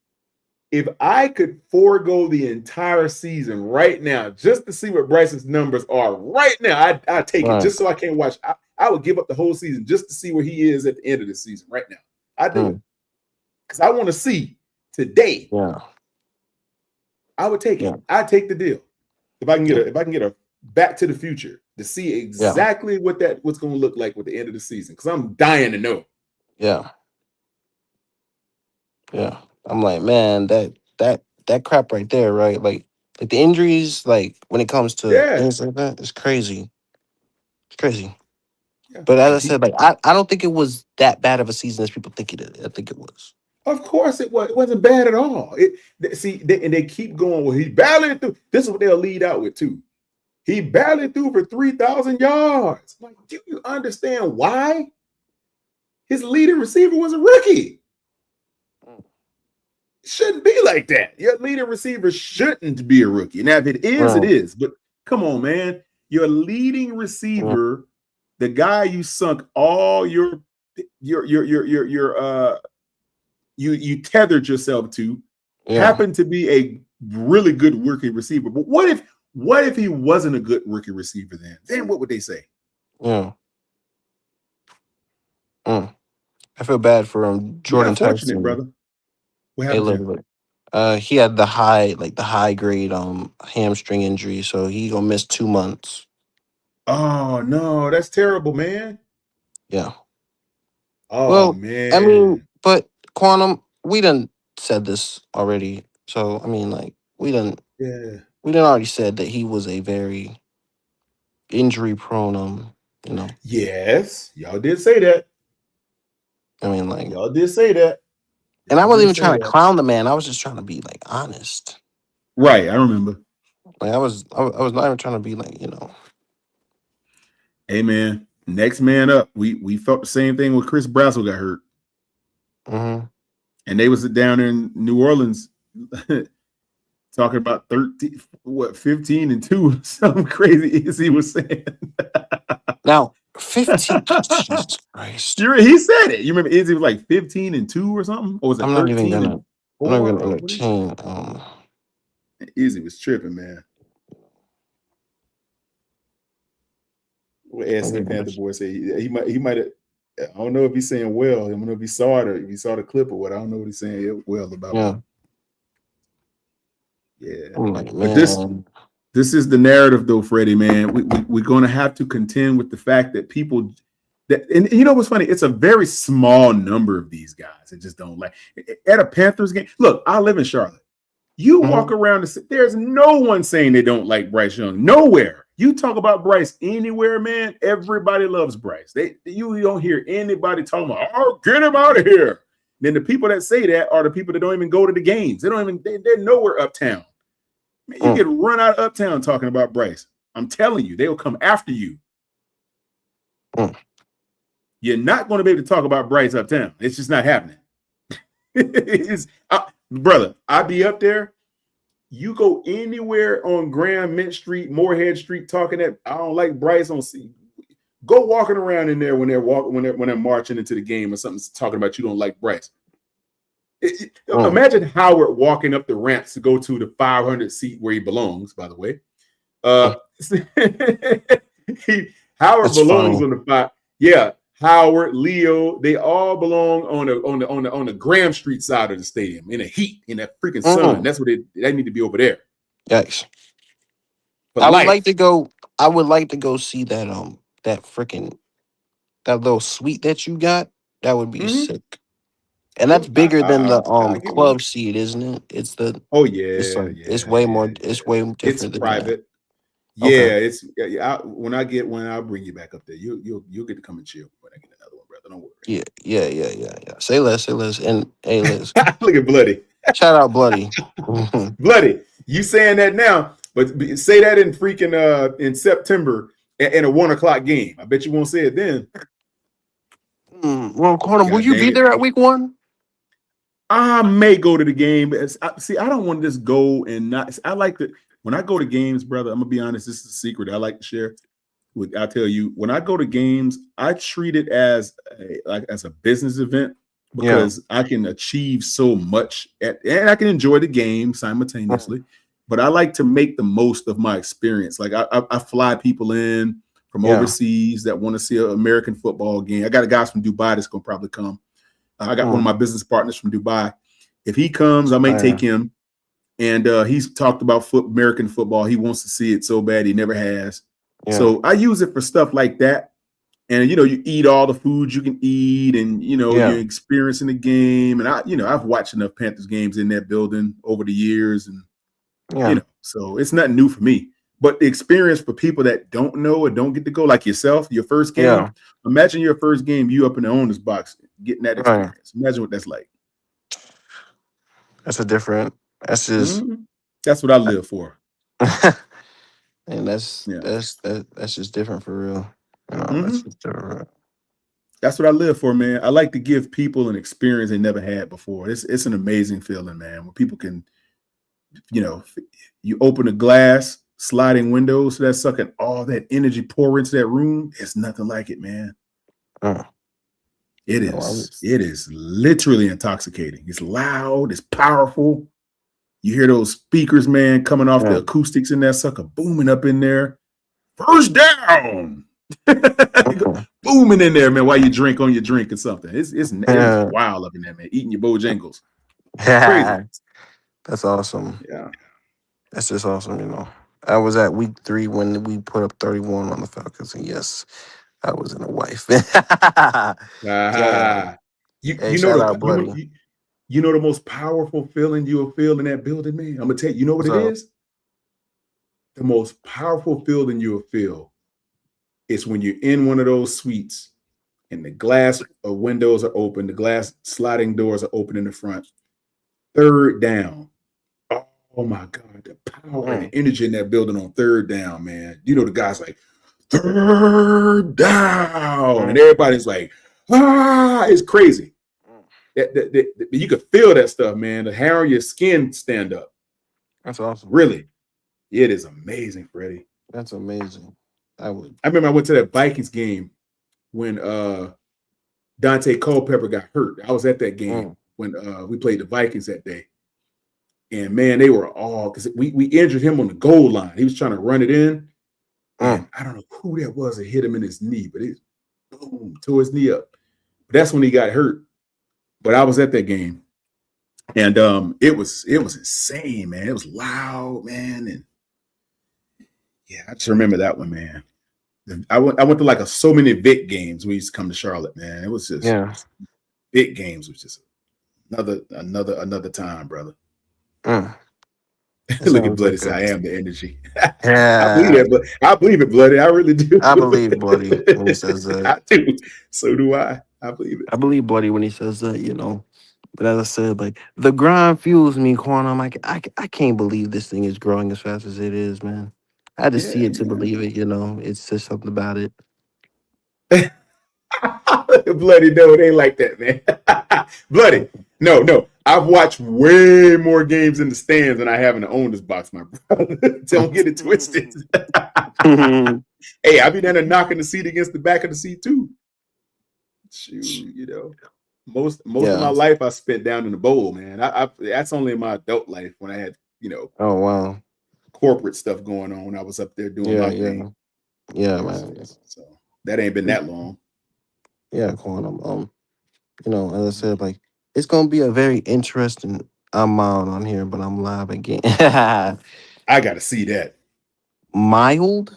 If I could forego the entire season right now just to see what Bryce's numbers are right now, I'd take it just so I can't watch. I would give up the whole season just to see where he is at the end of the season right now. I do it because I want to see today. Yeah, I would take it. I'd take the deal if I can get a Back to the Future to see exactly what's going to look like with the end of the season because I'm dying to know. Yeah. Yeah. I'm like, man, that crap right there, right? Like the injuries, like when it comes to things like that, it's crazy. It's crazy. Yeah. But as I said, like I don't think it was that bad of a season as people think it is. I think it was. Of course it was. It wasn't bad at all. They keep going. Well, he barely threw. This is what they'll lead out with too. He barely threw for 3,000 yards. Like, do you understand why? His leading receiver was a rookie. Shouldn't be like that. Your leading receiver shouldn't be a rookie. Now, if it is, it is. But come on, man. Your leading receiver, the guy you sunk all you tethered yourself to, happened to be a really good rookie receiver. But what if he wasn't a good rookie receiver then? Then what would they say? Yeah. I feel bad for him. Jordan Tyson, brother. What happened to him? He had the high grade hamstring injury, so he gonna miss 2 months. Oh no, that's terrible, man. Yeah. Oh man. I mean, but Quantum, we done said this already. So I mean, like we done already said that he was a very injury prone. Yes, y'all did say that. I mean, like y'all did say that. And I wasn't even trying to clown the man. I was just trying to be like honest. Right, I remember. Like I was not even trying to be like, Hey man, next man up. We felt the same thing when Chris Brassel got hurt. Mm-hmm. And they was down in New Orleans talking about 15 and 2, something crazy as he was saying. Now 15. Jesus Christ. He said it. You remember Izzy was like 15 and 2 or something? Or was it I'm not even gonna entertain. Izzy was tripping, man. What Anthony Panther boy said he might have. I don't know if he's saying well. I don't know if he saw it or if he saw the clip or what. I don't know what he's saying well about. Yeah. I'm like, but this is the narrative though, Freddie, man. We're going to have to contend with the fact that people and you know what's funny? It's a very small number of these guys that just don't like at a Panthers game. Look, I live in Charlotte. You walk around there's no one saying they don't like Bryce Young. Nowhere. You talk about Bryce anywhere, man. Everybody loves Bryce. You don't hear anybody talking about, oh, get him out of here. Then the people that say that are the people that don't even go to the games. They're nowhere uptown. Man, you get run out of uptown talking about Bryce. I'm telling you, they will come after you. You're not going to be able to talk about Bryce uptown. It's just not happening. Brother, I'd be up there. You go anywhere on Grand Mint Street, Moorhead Street, talking that I don't like Bryce on C. Go walking around in there when they're marching into the game or something, talking about you don't like Bryce. Imagine Howard walking up the ramps to go to the 500 seat where he belongs. By the way, Howard belongs on the 5. Yeah, Howard, Leo, they all belong on the Graham Street side of the stadium in the heat, in that freaking sun. That's what they need to be over there. Yikes. I would like to go see that that little suite that you got. That would be sick. And that's bigger than the club seat, isn't it? It's the it's it's way more. It's way different. It's private. Yeah, it's when I get one, I'll bring you back up there. You'll get to come and chill when I get another one, brother. Don't worry. Yeah. Say less. And hey, Liz. Look at Bloody. Shout out Bloody. Bloody, you saying that now, but say that in freaking in September in a 1:00 game. I bet you won't say it then. Well, Quantum, will you be there at week 1? I may go to the game. See, I don't want to just go and not. I like to when I go to games, brother. I'm gonna be honest. This is a secret I like to share. I'll tell you, when I go to games, I treat it as a business event because I can achieve so much and I can enjoy the game simultaneously. But I like to make the most of my experience. Like I fly people in from overseas that want to see an American football game. I got a guy from Dubai that's gonna probably come. I got one of my business partners from Dubai. If he comes, I may take him. And he's talked about American football. He wants to see it so bad. He never has. So I use it for stuff like that. And, you eat all the food you can eat and, you're experiencing the game. And I've watched enough Panthers games in that building over the years. And, so it's nothing new for me. But the experience for people that don't know or don't get to go, like yourself, your first game, imagine your first game, you up in the owner's box, getting that experience. Imagine what that's like. That's just. That's what I live for. And that's just different for real. That's just different. That's what I live for, man. I like to give people an experience they never had before. It's an amazing feeling, man. When people can, you open a glass, sliding windows, so that's sucking all that energy pour into that room. It's nothing like it, man. It is. It is literally intoxicating. It's loud. It's powerful. You hear those speakers, man, coming off the acoustics in that sucker, booming up in there. First down. Booming in there, man, while you drink on your drink or something. It's wild up in there, man. Eating your Bojangles. Crazy. That's awesome. Yeah. That's just awesome, I was at week 3 when we put up 31 on the Falcons, and yes, I was in a wife. You know the most powerful feeling you'll feel in that building, man? I'm gonna tell you, you know what it is? The most powerful feeling you'll feel is when you're in one of those suites and the glass windows are open, the glass sliding doors are open in the front. Third down. Oh my God, the power and the energy in that building on third down, man. The guy's like, third down. And everybody's like, it's crazy. You could feel that stuff, man. The hair on your skin stand up. That's awesome. Really. It is amazing, Freddie. That's amazing. I remember I went to that Vikings game when Dante Culpepper got hurt. I was at that game when we played the Vikings that day. And man, they were all because we injured him on the goal line. He was trying to run it in. And I don't know who that was that hit him in his knee, but it boom, tore his knee up. But that's when he got hurt. But I was at that game. And it was insane, man. It was loud, man. And yeah, I just remember that one, man. I went to like so many Vic games. We used to come to Charlotte, man. It was just Vic games was just another time, brother. Look at Bloody say, I am the energy. I believe it, Bloody. I really do. I believe Bloody when he says that. I do. So do I. I believe it. I believe Bloody when he says that, But as I said, like the grind fuels me, Quan. I'm like, I can't believe this thing is growing as fast as it is, man. I had to see it to believe it, It's just something about it. Bloody, no, it ain't like that, man. Bloody, no. I've watched way more games in the stands than I have in the owner's box, my brother. Don't get it twisted. Hey, I be down there knocking the seat against the back of the seat too. Shoot, most of my life I spent down in the bowl, man. I that's only in my adult life when I had, oh wow, corporate stuff going on. I was up there doing my thing. Yeah, man. So that ain't been that long. Yeah, Quan. As I said, like it's gonna be a very interesting. I'm mild on here, but I'm live again. I gotta see that. Mild?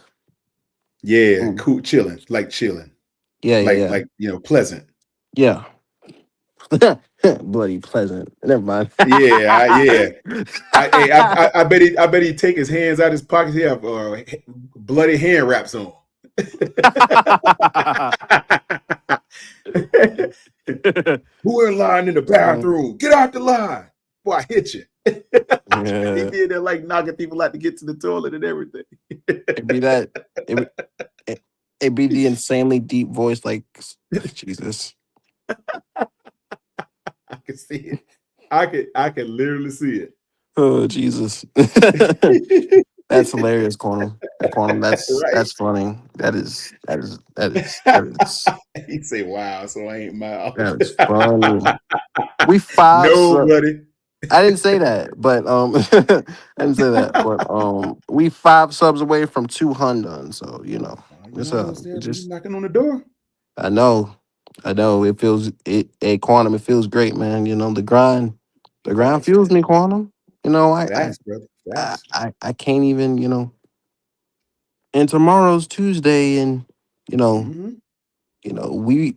Yeah, cool, chilling. Yeah, like pleasant. Yeah. Bloody Pleasant. Never mind. Yeah. I bet he take his hands out of his pockets. He have bloody hand wraps on. Who in line in the bathroom? Get out the line. Boy, I hit you. He be there like knocking people out to get to the toilet and everything. It'd be that. It'd be the insanely deep voice, like Jesus. I can see it. I can literally see it. Oh Jesus. That's hilarious, Quantum. Quantum, Right? that's funny. That is He say, "Wow," so I ain't mouth. that is funny. We 5 Nobody. I didn't say that, but I didn't say that, but we 5 subs away from 200. So You're it's almost there. You're just knocking on the door. I know, it feels Quantum. It feels great, man. The grind Facts, fuels man. me, Quantum. Facts, brother. Facts. I can't even And tomorrow's Tuesday, and you know. Mm-hmm. We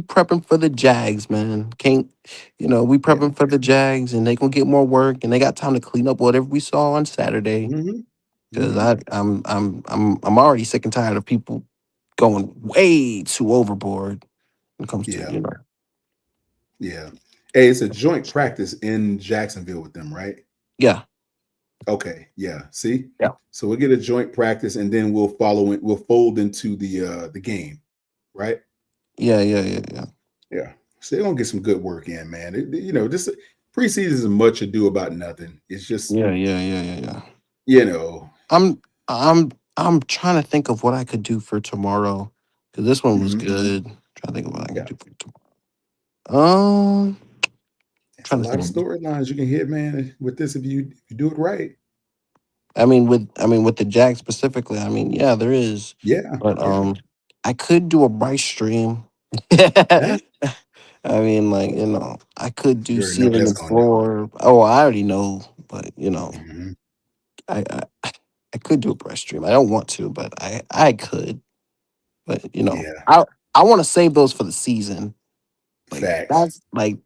prepping for the Jags, man. Can't we Yeah. prepping for the Jags, and they gonna get more work, and they got time to clean up whatever we saw on Saturday. Mm-hmm. Because Mm-hmm. I'm already sick and tired of people going way too overboard when it comes to Yeah. Yeah. Hey, it's a joint practice in Jacksonville with them, right? Yeah. Okay. Yeah. See? Yeah. So we'll get a joint practice and then we'll follow it. We'll fold into the game, right? Yeah. Yeah. So they're gonna get some good work in, man. This preseason is much ado about nothing. It's just Yeah. I'm trying to think of what I could do for tomorrow, because this one was good. Trying to think of what I can do for tomorrow. There's a Trying to lot of think. storylines you can hit, man, with this if you do it right. With the Jags specifically, yeah, there is. Yeah. But Yeah. I could do a Bryce stream. Yeah. I could do You already know ceiling that's and going down. floor. Oh, I already know, but Mm-hmm. I could do a Bryce stream. I don't want to, but I could. But Yeah. I want to save those for the season. Facts.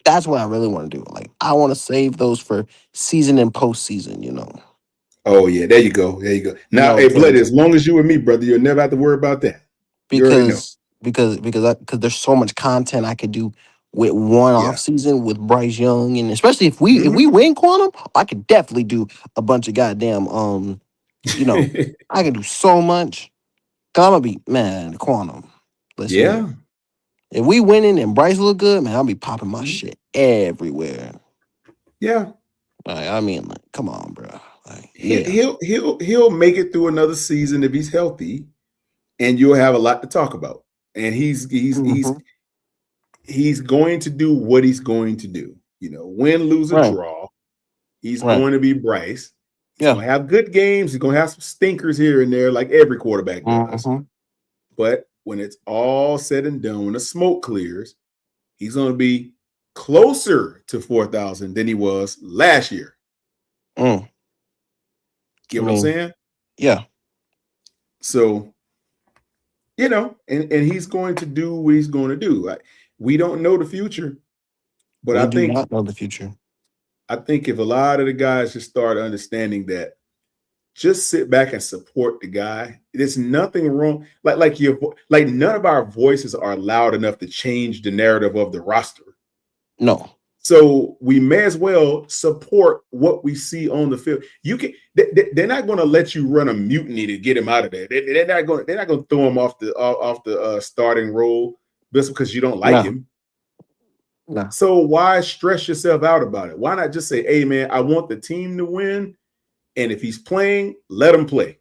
That's what I really want to do. Like, I want to save those for season and postseason. Oh yeah, there you go. There you go. Now, hey, Bloody, as long as you and me, brother, you'll never have to worry about that. You already know. Because there's so much content I could do with one off Yeah. season with Bryce Young, and especially if we win Quantum, I could definitely do a bunch of goddamn I can do so much. Cause I'm gonna be Quantum. Listen here. Yeah. If we winning and Bryce look good, man, I'll be popping my shit everywhere. Yeah. Come on, bro. He'll make it through another season if he's healthy, and you'll have a lot to talk about. And he's going to do what he's going to do. Win, lose, or draw. He's going to be Bryce. He's going to have good games. He's going to have some stinkers here and there, like every quarterback does. But when it's all said and done, when the smoke clears, he's going to be closer to 4,000 than he was last year. Get what I'm saying? Yeah. So, and he's going to do what he's going to do. We don't know the future, but I think not know the future. I think if a lot of the guys just start understanding that, just sit back and support the guy. There's nothing wrong. Like none of our voices are loud enough to change the narrative of the roster. No. So we may as well support what we see on the field. They're not going to let you run a mutiny to get him out of there. They're not going to throw him off the starting role just because you don't like him. No. So why stress yourself out about it? Why not just say, "Hey, man, I want the team to win, and if he's playing, let him play.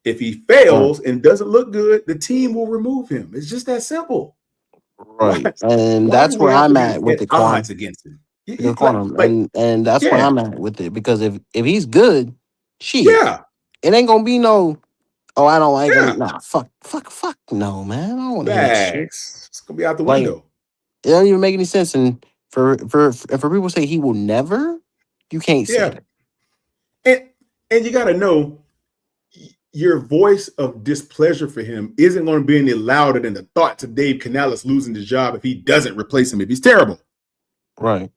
If he fails and doesn't look good, the team will remove him." It's just that simple. Right. And that's where I'm at with the odds against him. And that's where I'm at with it, because if he's good, it ain't gonna be no, I don't like him. Nah, fuck no, man. I don't want to hear that shit. It's gonna be out the window. It don't even make any sense. And for people to say he will never, you can't say that. And you gotta know, your voice of displeasure for him isn't going to be any louder than the thoughts of Dave Canales losing his job if he doesn't replace him, if he's terrible. Right.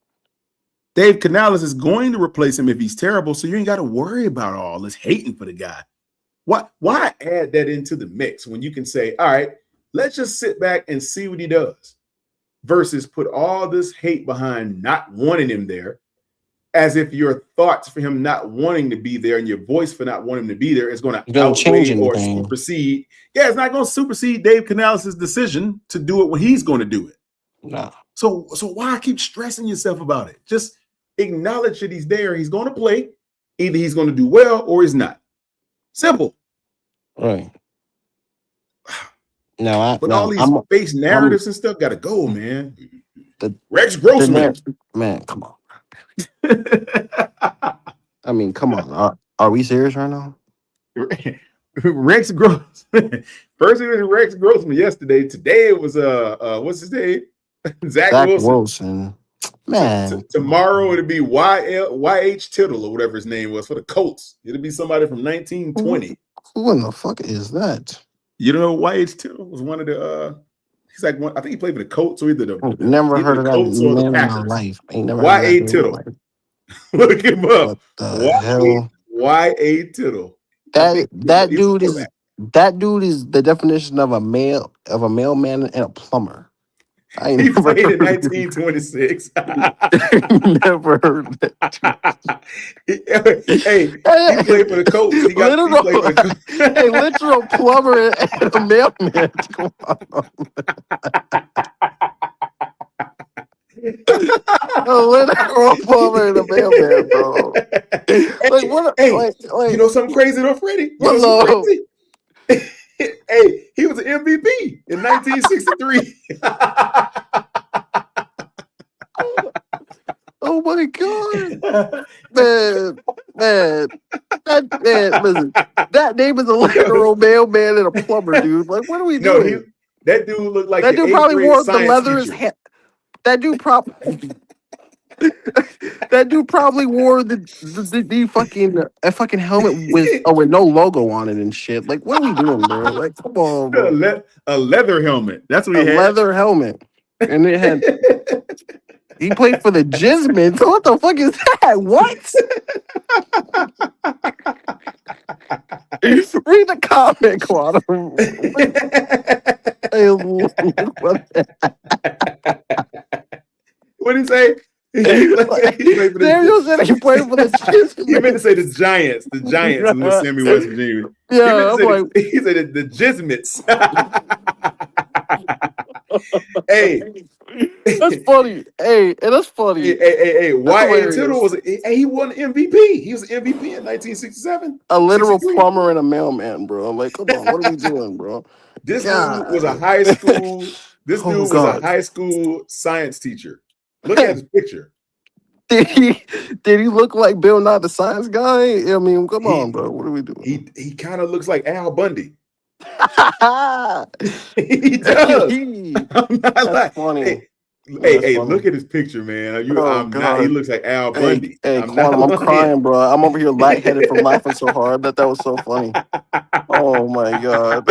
Dave Canales is going to replace him if he's terrible, so you ain't got to worry about all this hating for the guy. Why add that into the mix when you can say, all right, let's just sit back and see what he does, versus put all this hate behind not wanting him there, as if your thoughts for him not wanting to be there and your voice for not wanting him to be there is going to change outweigh or anything. supersede. Yeah, it's not going to supersede Dave Canales' decision to do it when he's going to do it. Nah. So why keep stressing yourself about it? Just acknowledge that he's there. He's going to play. Either he's going to do well or he's not. Simple. Right. Now, all these face narratives and stuff got to go, man. Rex Grossman. Man, come on. I mean, come on. Are we serious right now? Rex Grossman. First it was Rex Grossman yesterday. Today it was what's his name? Zach Wilson. Man. Tomorrow it'll be YH Tittle or whatever his name was for the Colts. It'll be somebody from 1920. Who in the fuck is that? You don't know YH Tittle was one of the he's like one, I think he played for the Colts or either the never heard of that Colts or the Packers. In my life. Ain't never YH Tittle. Look him up. What the hell? YH Tittle. That dude is the definition of a mailman and a plumber. He played in 1926. Never heard of that. Hey, he played for the Colts. He played for the Colts. Hey, literal plumber and a mailman. Come on. A literal plumber and a mailman, bro. Like what? Like, you know something crazy though, Freddie? You know something crazy? Hey, he was an MVP in 1963. Oh my god, man! Listen, that name is a literal mailman and a plumber, dude. Like, what are we doing? That dude looked like that dude probably wore the leather. That dude probably wore the fucking helmet with no logo on it and shit. Like, what are we doing, bro? Like, come on, bro. A leather helmet. That's what he had. A leather helmet, and it had. He played for the Jizmins. What the fuck is that? What? Read the comment, Quantum. What did he say? Daniel said he played for the Jizmins. He meant to say the Giants. The Giants in Semi, West Virginia. Yeah, he said the Jizmits. Hey, that's funny. Hey, that's funny. Hey, Y.A. Tittle was he won MVP. He was an MVP in 1967. A literal plumber and a mailman, bro. I'm like, come on, what are we doing, bro? This dude was a high school. This dude was a high school science teacher. Look at his picture. Did he look like Bill Nye the Science Guy? I mean, come on, bro. What are we doing? He kind of looks like Al Bundy. He does. I'm not funny. Hey, look at his picture, man. He looks like Al Bundy. Hey, Quantum, I'm crying, bro. I'm over here lightheaded from laughing so hard. That was so funny. Oh my god.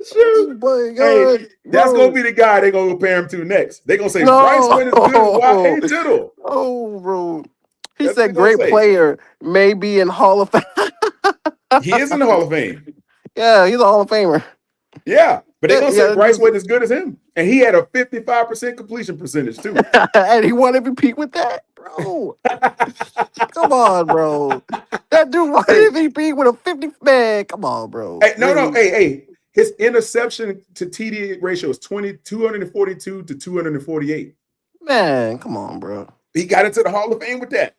Shoot. Oh, hey, that's gonna be the guy they're gonna compare him to next. They're gonna say Bryce Wynn is good as Y.A. Tittle. Oh, bro. He said great player, maybe in Hall of Fame. He is in the Hall of Fame. Yeah, he's a Hall of Famer. Yeah, but they're gonna say Bryce Wynn is good as him. And he had a 55% completion percentage too. And he won MVP with that, bro. Come on, bro. That dude won MVP with a 50. Man, come on, bro. Hey, no. Hey. His interception to TD ratio is 242 to 248. Man, come on, bro. He got into the Hall of Fame with that.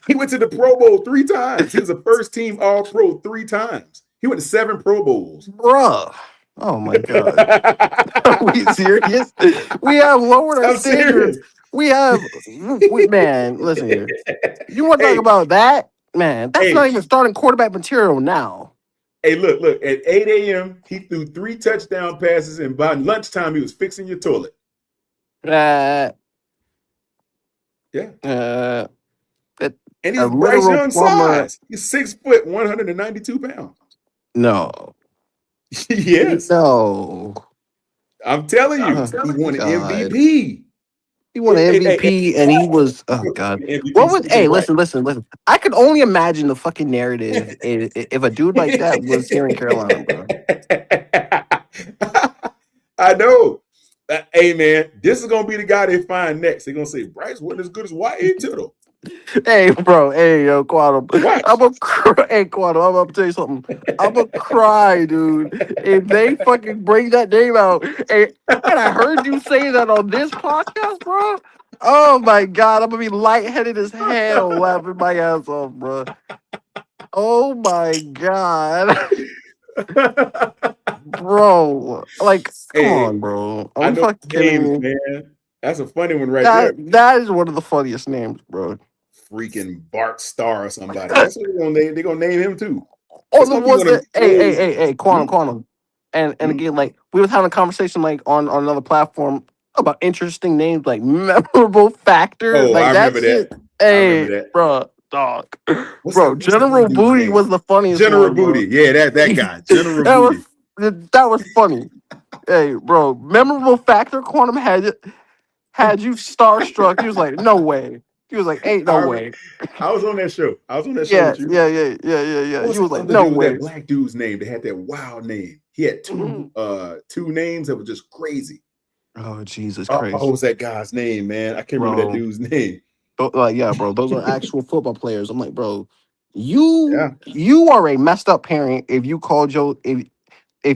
He went to the Pro Bowl 3 times. He was a first team All-Pro 3 times. He went to 7 Pro Bowls. Bruh. Oh my God. Are we serious? We have lowered our standards. Man, listen here. You want to talk about that? Man, that's not even starting quarterback material now. Hey, look. At 8 a.m., he threw 3 touchdown passes, and by lunchtime, he was fixing your toilet. Yeah. And he's Bryce Young size. He's 6 foot, 192 pounds. No. Yes. No. I'm telling you, Oh, he won an God. MVP. He won an MVP and he was God. What was Speaking hey, of Bryce. listen. I could only imagine the fucking narrative if a dude like that was here in Carolina, bro. I know. Hey man, this is gonna be the guy they find next. They're gonna say Bryce wasn't as good as Y.A. Tittle. Hey, bro. Hey, yo, Quantum. Watch. Hey, Quantum. I'm gonna tell you something. I'm gonna cry, dude. If they fucking bring that name out, and I heard you say that on this podcast, bro. Oh my God, I'm gonna be lightheaded as hell, laughing my ass off, bro. Oh my God, bro. Like, come Hey, on, bro. Are I we know fucking kidding names, me? man. That's a funny one right there. That is one of the funniest names, bro. Freaking Bart Starr or somebody. That's what they're gonna name him too. Oh, It's the gonna be was one of that? them old. Hey, Hmm? quantum. And Hmm? again, like we was having a conversation like on another platform about interesting names, like memorable factor, Oh, I like that remember that. shit. I remember Hey, that. bro, dog, bro, What's that one General dude's Booty name? was the funniest General one, bro. Booty. Yeah, that guy. General that was Booty. that was funny. Hey, bro, memorable factor. Quantum had you starstruck. He was like, no way. He was like, ain't no I remember, way. I was on that show. I was on that show Yeah, with you. yeah. What was You that was like, other no dude? That way. black dude's name. They had that wild name. He had Mhm. two names that were just crazy. Oh, Jesus What Christ, was that guy's name, man? I can't remember that bro. dude's name. Like, yeah, bro, those are actual football players. I'm like, bro, Yeah. you are a messed up parent if you called your if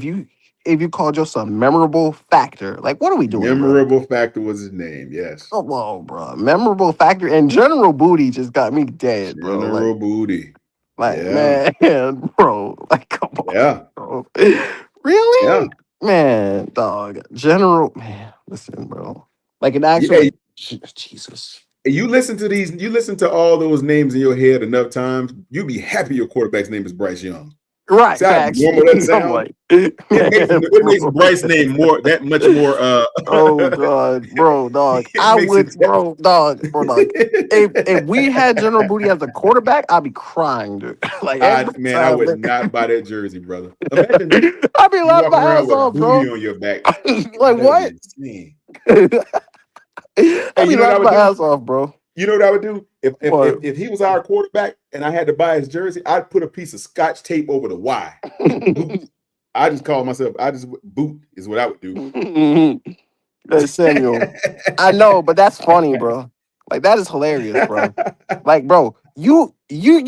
you if you called your son memorable factor. Like, what are we doing, bro? Memorable Factor was his name. Yes. Oh, whoa, bro, memorable factor and General Booty just got me dead, bro. General Booty. Like, Yeah. man, bro, like, come on, Yeah. bro, Yeah. really, man, dog, General, man, listen, bro, like an actual, Yeah. like, Jesus. You listen to these, you listen to all those names in your head enough times, you'll be happy your quarterback's name is Bryce Young. See Right, how facts. normal that I'm sounds? like, man, It makes bro. Bryce name more that much more Oh God, bro, dog. it I makes it would, bro, dog. If we had General Booty as a quarterback, I'd be crying, dude. Like every I time, would not buy that jersey, brother. Imagine that. I'd be You laughing walking my around ass with off, booty bro. on your back. Like God, that would be what? insane. Hey, I'd you be know what I laughing would my do? ass off, bro. You know what I would do? What? If he was our quarterback and I had to buy his jersey, I'd put a piece of scotch tape over the Y. Boot. I just call myself, boot is what I would do. Hey, Samuel. I know, but that's funny, bro. Like that is hilarious, bro. Like, bro, you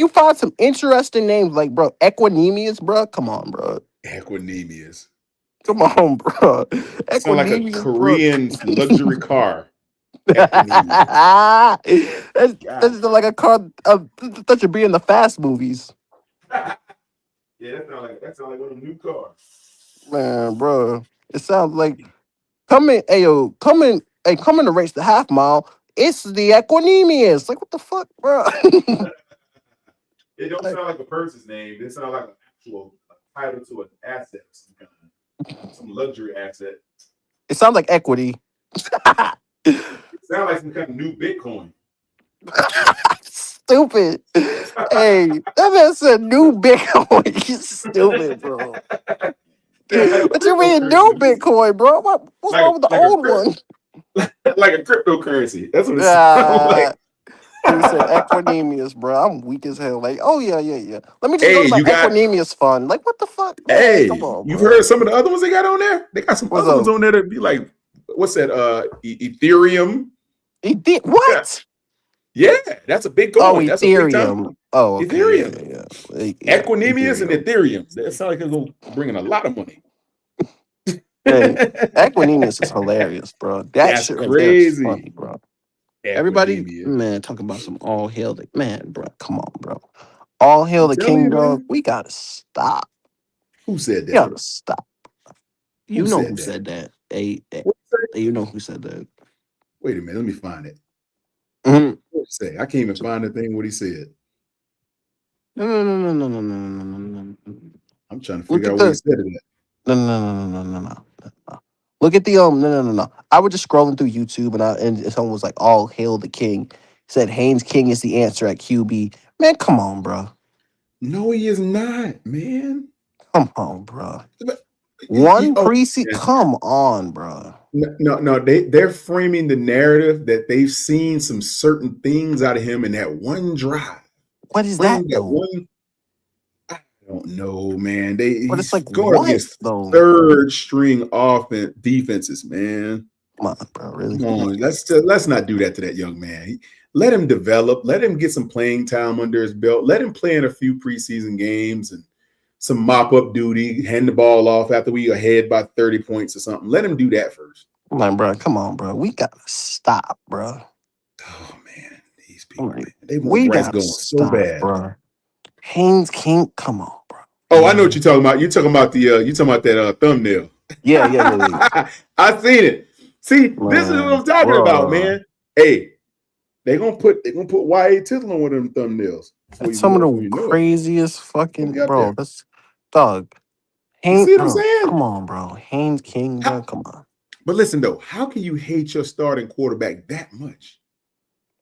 find some interesting names, like, bro, Equanimous, bro. Come on, bro. Equanimous. Come on, bro. Sound like a Equanimous, bro. Korean luxury car. Equanimous. That's like a car that should be in the Fast movies, Yeah, that sounds like one of the new cars. man, bro. It sounds like come in to race the half mile. It's the Equanimous. Like, what the fuck, bro? It don't Like, sound like a person's name. It sounds like an actual title to an asset, some luxury asset. it sounds like equity. It sounds like some kind of new Bitcoin. Stupid. Hey, that man said new Bitcoin. You stupid, bro. Like What you mean new Bitcoin, bro? What's wrong with the like a old one? like a cryptocurrency. That's what it sounds Ah, like. he said Equanimous, bro. I'm weak as hell. Like, oh yeah. Let me just go Hey, to my you got Equanimous fund. Like, what the fuck, man? Come hey, on, you've bro. heard some of the other ones they got on there? They got some What's other ones up? on there that be like, what's that? Ethereum. He did what? Yeah, that's a big Oh, coin. That's a big time Ethereum. Oh, okay, Ethereum. yeah. Equanimous and Ethereum. Ethereum. That sounds like it's gonna bring in a lot of money. Hey, Equanimous is hilarious, bro. That That's shit right there is funny, crazy. bro. Everybody, Equanimous. man, talking about some all hail the man, bro. Come on, bro. All hail I'm the telling king, you, dog. man. We gotta stop. Who said We that? gotta stop. Who You know said who that? said that? Hey, What you know who said that? Wait a minute, let me find it. Mhm. What did he say? I can't even find the thing what he said. No. I'm trying to Look figure at out where he the said it at. no. Look at the no. I was just scrolling through YouTube and someone was like, "All hail the king." Said Haynes King is the answer at QB. Man, come on, bro. No, he is not, man. Come on, bro. You- One oh, preseason. man. Come on, bro. No. They're framing the narrative that they've seen some certain things out of him in that one drive. What is that Bring that though? one. I don't know, man. But it's He's like going up what against though? third string offense defenses, man. Come on, bro. Really? Come on, let's not do that to that young man. Let him develop. Let him get some playing time under his belt. Let him play in a few preseason games and some mop up duty. Hand the ball off after we ahead by 30 points or something. Let him do that first. Come on, bro. Come on, bro. We gotta stop, bro. Oh man, these people, man, they want We Bryce gotta going so stop, bad. bro. Haynes King, come on, bro. Oh, I know what you're talking about. You're talking about that thumbnail. Yeah. I seen it. See, Man, this is what I'm talking about, bro. man. Hey, they're gonna put YA Tizzle on one of them thumbnails That's some of before the you know it. craziest We'll fucking get bro. there. That's dog. You Haynes, see what I'm bro. saying? Come on, bro. Haynes King, bro. Come on. But listen though, how can you hate your starting quarterback that much?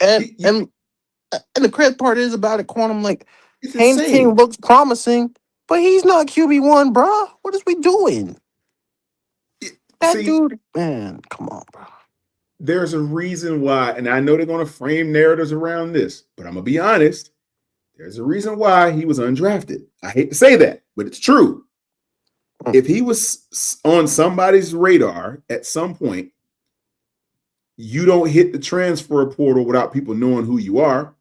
And the crazy part is about it, Quantum. Like It's Haynes King insane. looks promising, but he's not QB1, bro. What is we doing? That See, dude, man. Come on, bro. there's a reason why, and I know they're gonna frame narratives around this, but I'm gonna be honest. There's a reason why he was undrafted. I hate to say that, but it's true. If he was on somebody's radar at some point, you don't hit the transfer portal without people knowing who you are.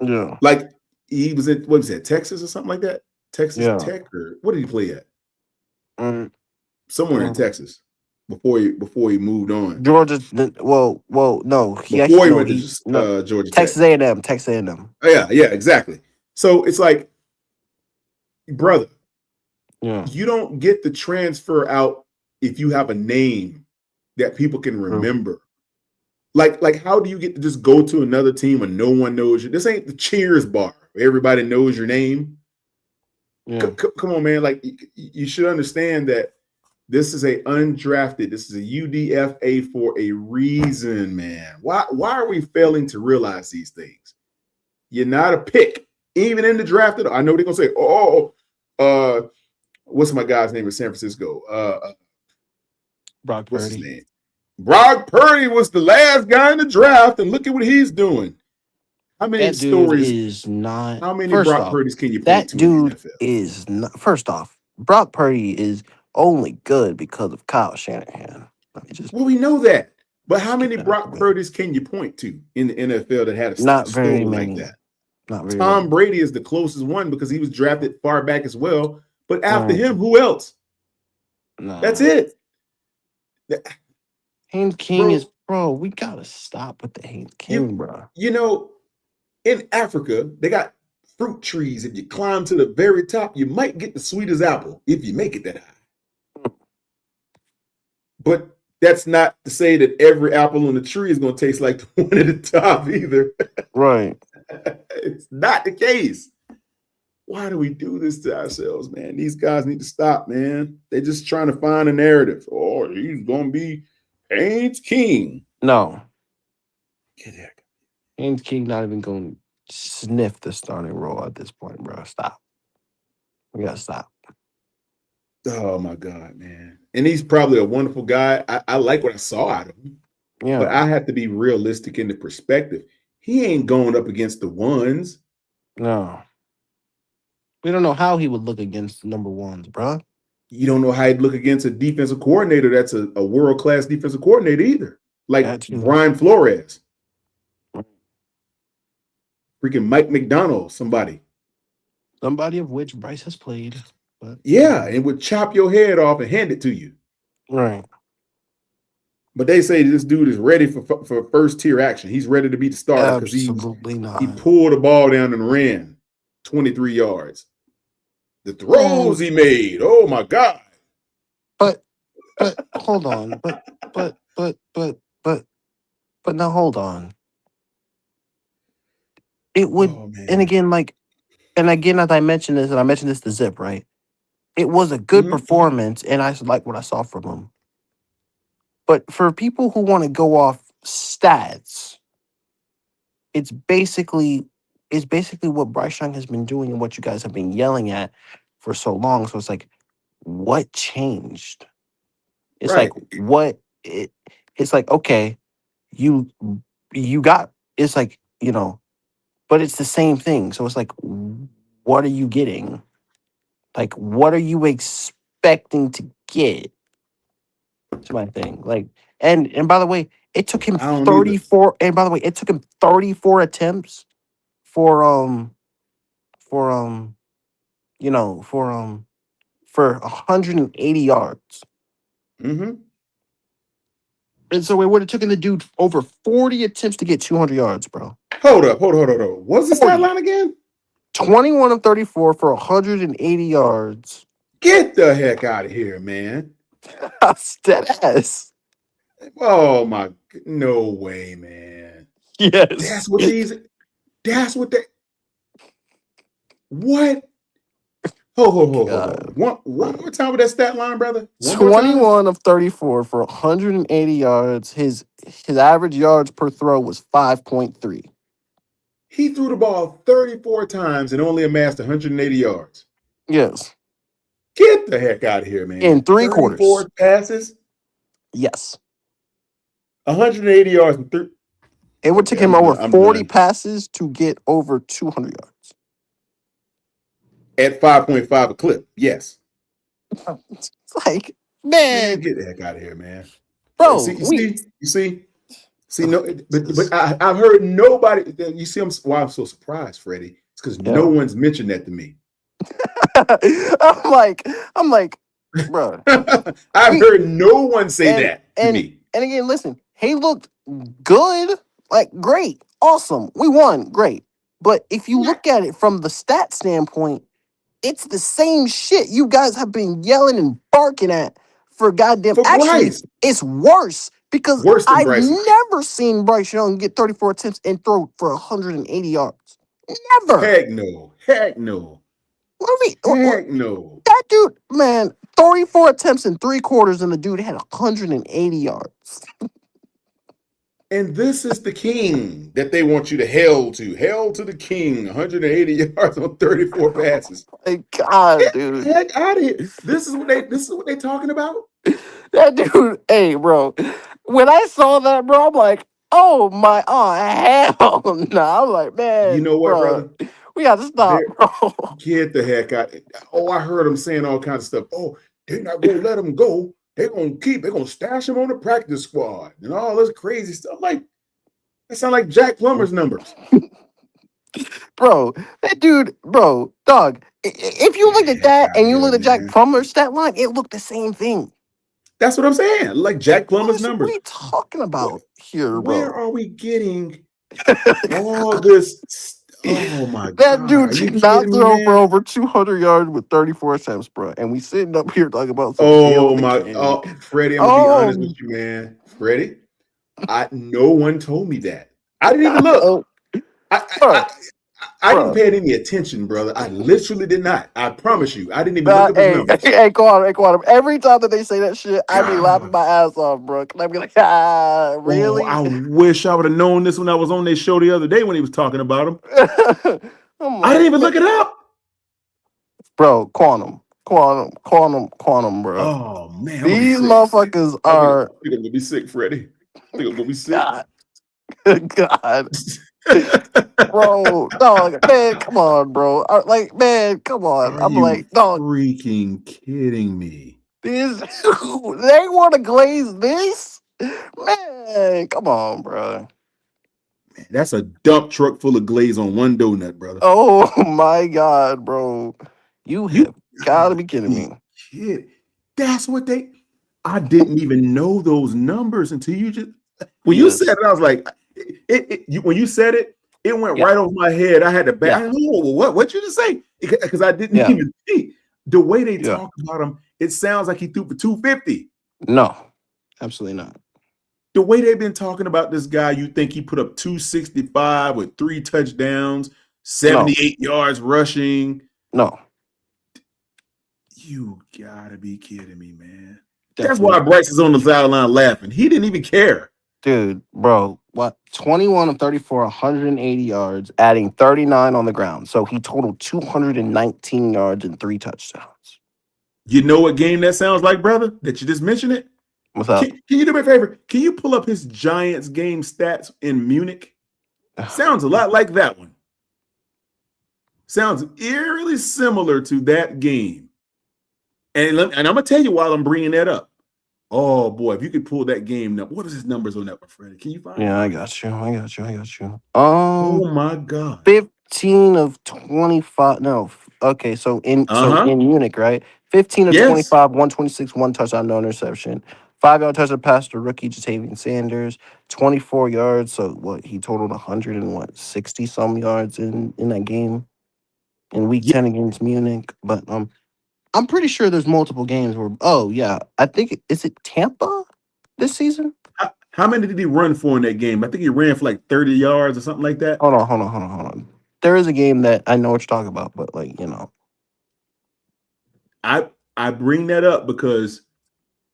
Yeah. Like he was at, what was that, Texas or something like that? Texas Tech, or what did he play at? Somewhere in Texas before he moved on. Georgia. Well, no. Before he went to Georgia Tech. Texas A&M. Texas A&M. Oh, yeah, exactly. So it's like, brother, you don't get the transfer out if you have a name that people can remember. Like how do you get to just go to another team and no one knows you? This ain't the Cheers bar where everybody knows your name. Yeah. Come on, man. Like you should understand that this is a undrafted. This is a UDFA for a reason, man. Why are we failing to realize these things? You're not a pick, even in the drafted. I know they're gonna say, what's my guy's name in San Francisco? Brock Purdy. What's his name? Brock Purdy was the last guy in the draft, and look at what he's doing. How many that stories? Dude is not. How many First Brock off, Purdy's can you point that to dude in the NFL? Is not. First off, Brock Purdy is only good because of Kyle Shanahan. Well, we know that, but how many Brock Purdy's can you point to in the NFL that had a not story very many like that? Not very Tom many. Brady is the closest one because he was drafted far back as well. But after him, who else? That's it. Haynes King is we gotta stop with the Haynes King, bro. You know, in Africa, they got fruit trees. If you climb to the very top, you might get the sweetest apple if you make it that high. But that's not to say that every apple on the tree is going to taste like the one at the top either. Right. It's not the case. Why do we do this to ourselves, man? These guys need to stop, man. They're just trying to find a narrative. Oh, he's going to be Haynes King. No. Haynes King not even going to sniff the starting role at this point, bro. Stop. We got to stop. Oh, my God, man. And he's probably a wonderful guy. I like what I saw out of him. Yeah. But I have to be realistic in the perspective. He ain't going up against the ones. No. We don't know how he would look against the number ones, bro. You don't know how he'd look against a defensive coordinator that's a world-class defensive coordinator either. Like Brian Flores. Freaking Mike McDonald, somebody. Somebody of which Bryce has played. But yeah, and would chop your head off and hand it to you. Right. But they say this dude is ready for first-tier action. He's ready to be the starter because he pulled the ball down and ran 23 yards. The throws he made, oh my God. But hold on. But now hold on. It would, and again, as I mentioned this, and I mentioned this to Zip, right? It was a good performance, and I like what I saw from him. But for people who want to go off stats, it's basically what Bryce Young has been doing and what you guys have been yelling at for so long. So it's like, what changed? It's like it's like, okay, you got, it's like, but it's the same thing. So it's like, what are you getting? Like, what are you expecting to get? That's my thing. Like, and by the way, it took him I don't either. 34. And by the way, it took him 34 attempts for for for 180 yards. Mm-hmm. And so it would have taken the dude over 40 attempts to get 200 yards, bro. Hold up. What's the stat 40. line again? 21 of 34 for 180 yards. Get the heck out of here, man. Dead ass. Oh my, no way, man. Yes. That's what they. What? Hold. One more time with that stat line, brother. One more time. 21 of 34 for 180 yards. His average yards per throw was 5.3. He threw the ball 34 times and only amassed 180 yards. Yes. Get the heck out of here, man. In 3 34 quarters. passes? Yes. 180 yards and 3. It would take him over 40 passes to get over 200 yards. At 5.5 a clip, yes. It's like, man, get the heck out of here, man. Bro, you see, no, but I've heard nobody. You see, why I'm so surprised, Freddie. It's because no one's mentioned that to me. I'm like, bro. I've heard no one say that to me. And again, listen, he looked good, like great, awesome. We won, great. But if you look at it from the stat standpoint, it's the same shit you guys have been yelling and barking at for goddamn. Actually, it's worse because I've never seen Bryce Young get 34 attempts and throw for 180 yards. Never. Heck no. Heck no. Heck no. That dude, man, 34 attempts in 3 quarters, and the dude had 180 yards. And this is the king that they want you to hail to. Hail to the king. 180 yards on 34 passes. My God, dude. Heck out of here. This is what they talking about? That dude, hey, bro. When I saw that, bro, I'm like, hell no. I'm like, man. You know what, brother? We got to stop, bro. Get the heck out. Oh, I heard him saying all kinds of stuff. Oh, they're not going to let him go. They're going to stash him on the practice squad and all this crazy stuff. Like, that sounds like Jack Plummer's numbers. Bro, that dude, bro, dog, if you look at that and you look at Jack Plummer's stat line, it looked the same thing. That's what I'm saying. Like Jack Plummer's numbers. What are you talking about here, bro? Where are we getting all this? Oh my God. That dude did not throw for over 200 yards with 34 attempts, bro. And we sitting up here talking about some Freddie, I'm gonna be honest with you, man. Freddie, no one told me that. I didn't even look. I didn't pay any attention, brother. I literally did not. I promise you. I didn't even look up his numbers. Hey, Quantum. Every time that they say that shit, I be laughing my ass off, bro. I be like, really? Oh, I wish I would have known this when I was on their show the other day when he was talking about him. I didn't even look it up. Bro, Quantum, bro. Oh, man. These motherfuckers are... I think I'm going to be sick, Freddie. I think I'm going to be sick. God. Bro, dog, man, come on, bro. Come on. I'm like, dog. Freaking kidding me. They want to glaze this? Man, come on, bro. Man, that's a dump truck full of glaze on one donut, brother. Oh my God, bro. You have got to be kidding me. Shit. That's what I didn't even know those numbers until you just... When you said it, I was like... when you said it, it went right over my head. I had to back. What you just say? Because I didn't even see the way they talk about him. It sounds like he threw for 250. No, absolutely not. The way they've been talking about this guy, you think he put up 265 with 3 touchdowns, 78 yards rushing. No. You gotta be kidding me, man. Definitely. That's why Bryce is on the sideline laughing. He didn't even care. Dude, bro, what? 21 of 34, 180 yards, adding 39 on the ground. So he totaled 219 yards and 3 touchdowns. You know what game that sounds like, brother? That you just mentioned it? What's up? Can you do me a favor? Can you pull up his Giants game stats in Munich? Sounds a lot like that one. Sounds eerily similar to that game. And I'm going to tell you while I'm bringing that up. Oh, boy, if you could pull that game up. What is his numbers on that one, Freddie? Can you find it? Yeah, I got you. Oh, my God. 15 of 25. No. Okay, so in Munich, right? 15 of 25, 126, one touchdown, no interception. 5-yard touchdown pass to rookie Jatavian Sanders, 24 yards. So what he totaled 160 some yards in that game in week 10 against Munich. But I'm pretty sure there's multiple games where I think is it Tampa this season? How many did he run for in that game? I think he ran for like 30 yards or something like that. Hold on. There is a game that I know what you're talking about, but I bring that up because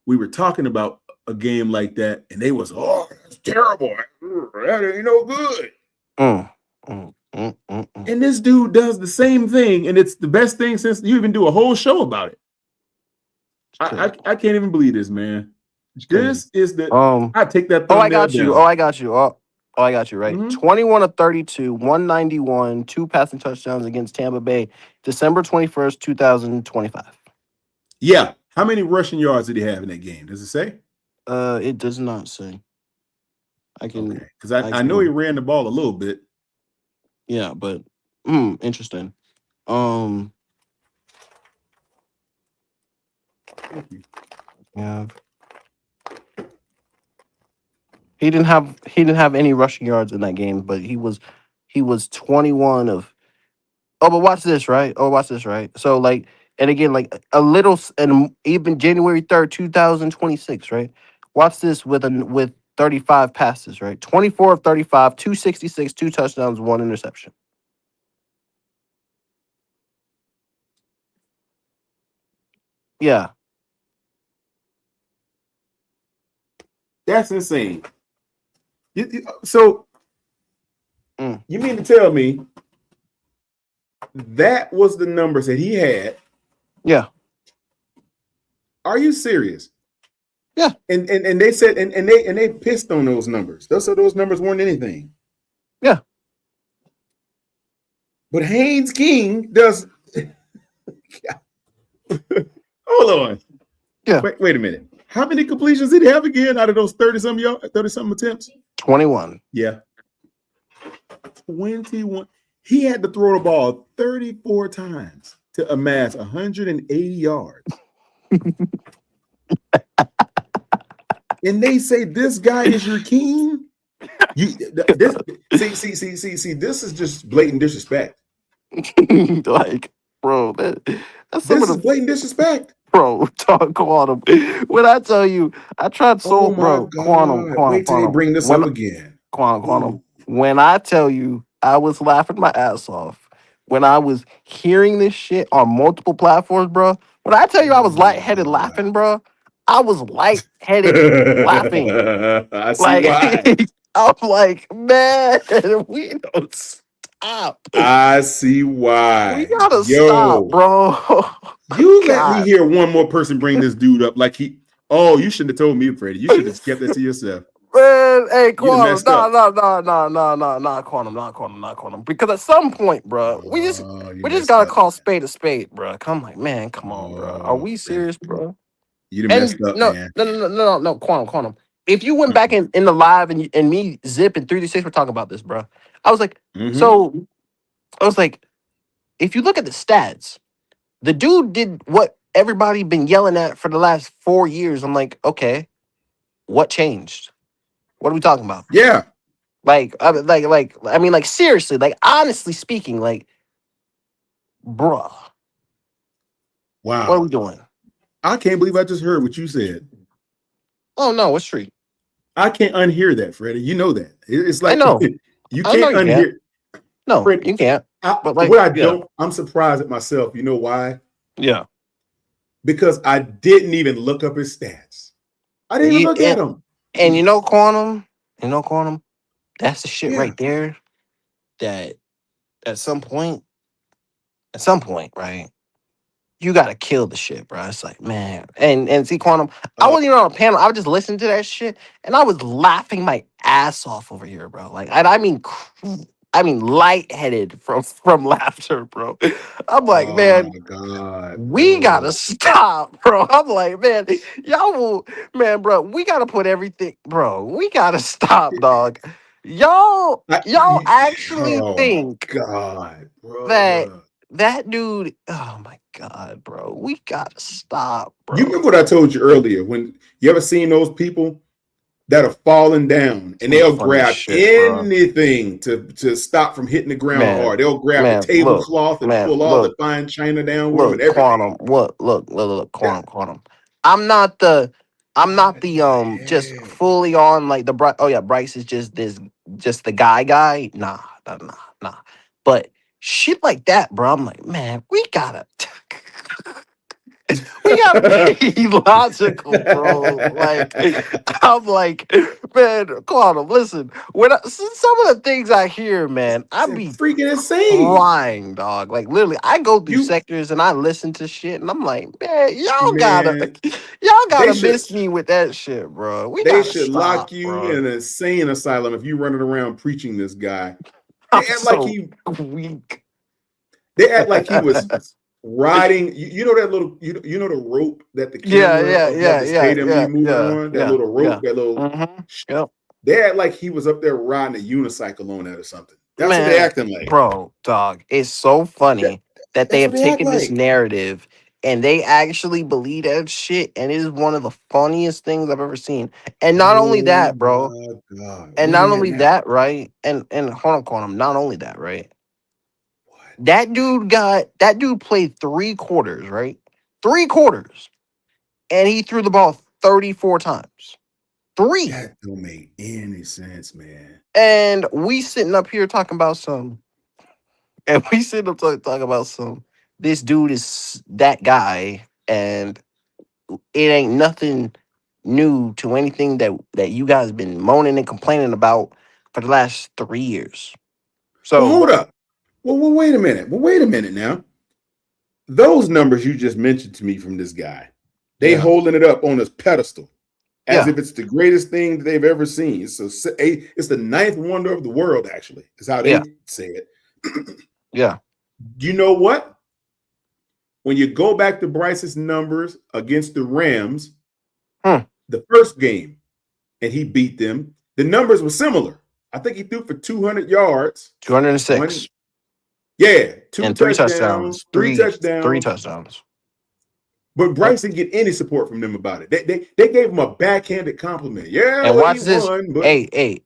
we were talking about a game like that, and they was, that's terrible. That ain't no good. And this dude does the same thing, and it's the best thing since you even do a whole show about it. I can't even believe this, man. This is the I take that. I got you. I got you. Right, 21 of 32, 191, 2 passing touchdowns against Tampa Bay, December 21st, 2025. Yeah. How many rushing yards did he have in that game? Does it say? It does not say. I can because I know he ran the ball a little bit. Yeah, but interesting. Yeah. He didn't have any rushing yards in that game, but he was 21 of. Oh, but watch this, right? So and again, a little, and even January 3rd, 2026, right? Watch this with 35 passes, right? 24 of 35, 266, 2 touchdowns, 1 interception. Yeah. That's insane. So you mean to tell me that was the numbers that he had? Yeah. Are you serious? Yeah. And they said and they pissed on those numbers. Those numbers weren't anything. Yeah. But Haynes King does. Hold on. Yeah. Wait a minute. How many completions did he have again out of those 30-something attempts? 21. Yeah. 21. He had to throw the ball 34 times to amass 180 yards. And they say this guy is your king? See, this is just blatant disrespect. Bro, that's this is blatant disrespect. Bro, talk quantum. When I tell you, I tried quantum. Wait till they bring this up again. Quantum. When I tell you, I was laughing my ass off when I was hearing this shit on multiple platforms, bro. When I tell you I was lightheaded laughing, bro, I was lightheaded laughing. I see why. I'm like, man, we don't stop. I see why. We gotta stop, bro. You let me hear one more person bring this dude up like you shouldn't have told me, Freddie. You should have kept that to yourself. Man, hey, Quantum, not Quantum. Because at some point, bro, we just gotta call spade a spade, bro. Come on, bro. Are we serious, bro? You done messed up, man. No, Quantum. If you went back in the live and me, Zip, and 3D6 were talking about this, bro. I was like, if you look at the stats, the dude did what everybody been yelling at for the last 4 years. I'm like, okay, what changed? What are we talking about? Yeah. Seriously, honestly speaking, bruh. Wow. What are we doing? I can't believe I just heard what you said. Oh, no, what's true? I can't unhear that, Freddie. You know that. It's like, I know. You can't unhear. No, Freddie, you can't. I'm surprised at myself. You know why? Yeah. Because I didn't even look up his stats. I didn't even look at them. And Quantum, that's the shit right there that at some point, right, you gotta kill the shit, bro. It's like, man, and see, Quantum. I wasn't even on a panel. I was just listening to that shit, and I was laughing my ass off over here, bro. Like, and I mean, lightheaded from laughter, bro. I'm like, Oh man, my God, we gotta bro. stop, bro. I'm like, man, y'all will, man, bro. We gotta put everything, bro. We gotta stop, dog. Y'all actually Oh my think God, that bro. that dude, oh my god, bro, we gotta stop, You bro. remember what I told you earlier? When you ever seen those people that are falling down and Some they'll funny grab shit, bro. anything to stop from hitting the ground Man, hard. They'll grab the man, look, tablecloth and man, pull all the look, fine china down with them and look, everything. quantum, look, Yeah. quantum. I'm not the, What just the hell? fully on like the Bryce. Oh yeah, Bryce is just the guy. Nah. But shit like that, bro. I'm like, man, we gotta. We gotta be logical, bro. Like, I'm like, man, Quantum, listen. Some of the things I hear, man, I It's be freaking insane. crying, dog. Like, literally, I go through You sectors and I listen to shit, and I'm like, man, man, y'all they gotta should miss me with that shit, bro. We they gotta should lock stop, you bro. in an insane asylum if you running around preaching this guy. I'm They act like so he weak. they act like he was riding. You know that little you know the rope that the camera above the stadium be moving on? That little rope, yeah. that little Yep. they act like he was up there riding a unicycle on that or something. That's what they Man, acting like. bro, dog, it's so That, funny that they that's what have they act taken this like. narrative and they actually believe that shit, and it is one of the funniest things I've ever seen. And not only Oh that, bro, my God. and Wait a not minute only now. that, right? And hold on, Quantum, not only that, right? What? That dude played 3 quarters, right? 3 quarters, and he threw the ball 34 times. Three. That don't make any sense, man. And we sitting up here talking about some. And we sit up talking about some. This dude is that guy, and it ain't nothing new to anything that you guys been moaning and complaining about for the last 3 years. Well, So hold up. Well, wait a minute. Well, wait a minute now. Those numbers you just mentioned to me from this guy, they yeah, holding it up on this pedestal as yeah, if it's the greatest thing that they've ever seen. It's the ninth wonder of the world, actually, is how yeah, they say it. yeah. You know what? When you go back to Bryce's numbers against the Rams, Hmm. the first game, and he beat them, the numbers were similar. I think he threw for 200 yards. 206 Two and three touchdowns, touchdowns. three Three touchdowns. touchdowns. But Yep. Bryce didn't get any support from them about it. They gave him a backhanded compliment. Yeah, And well, he watch this. won, but Hey,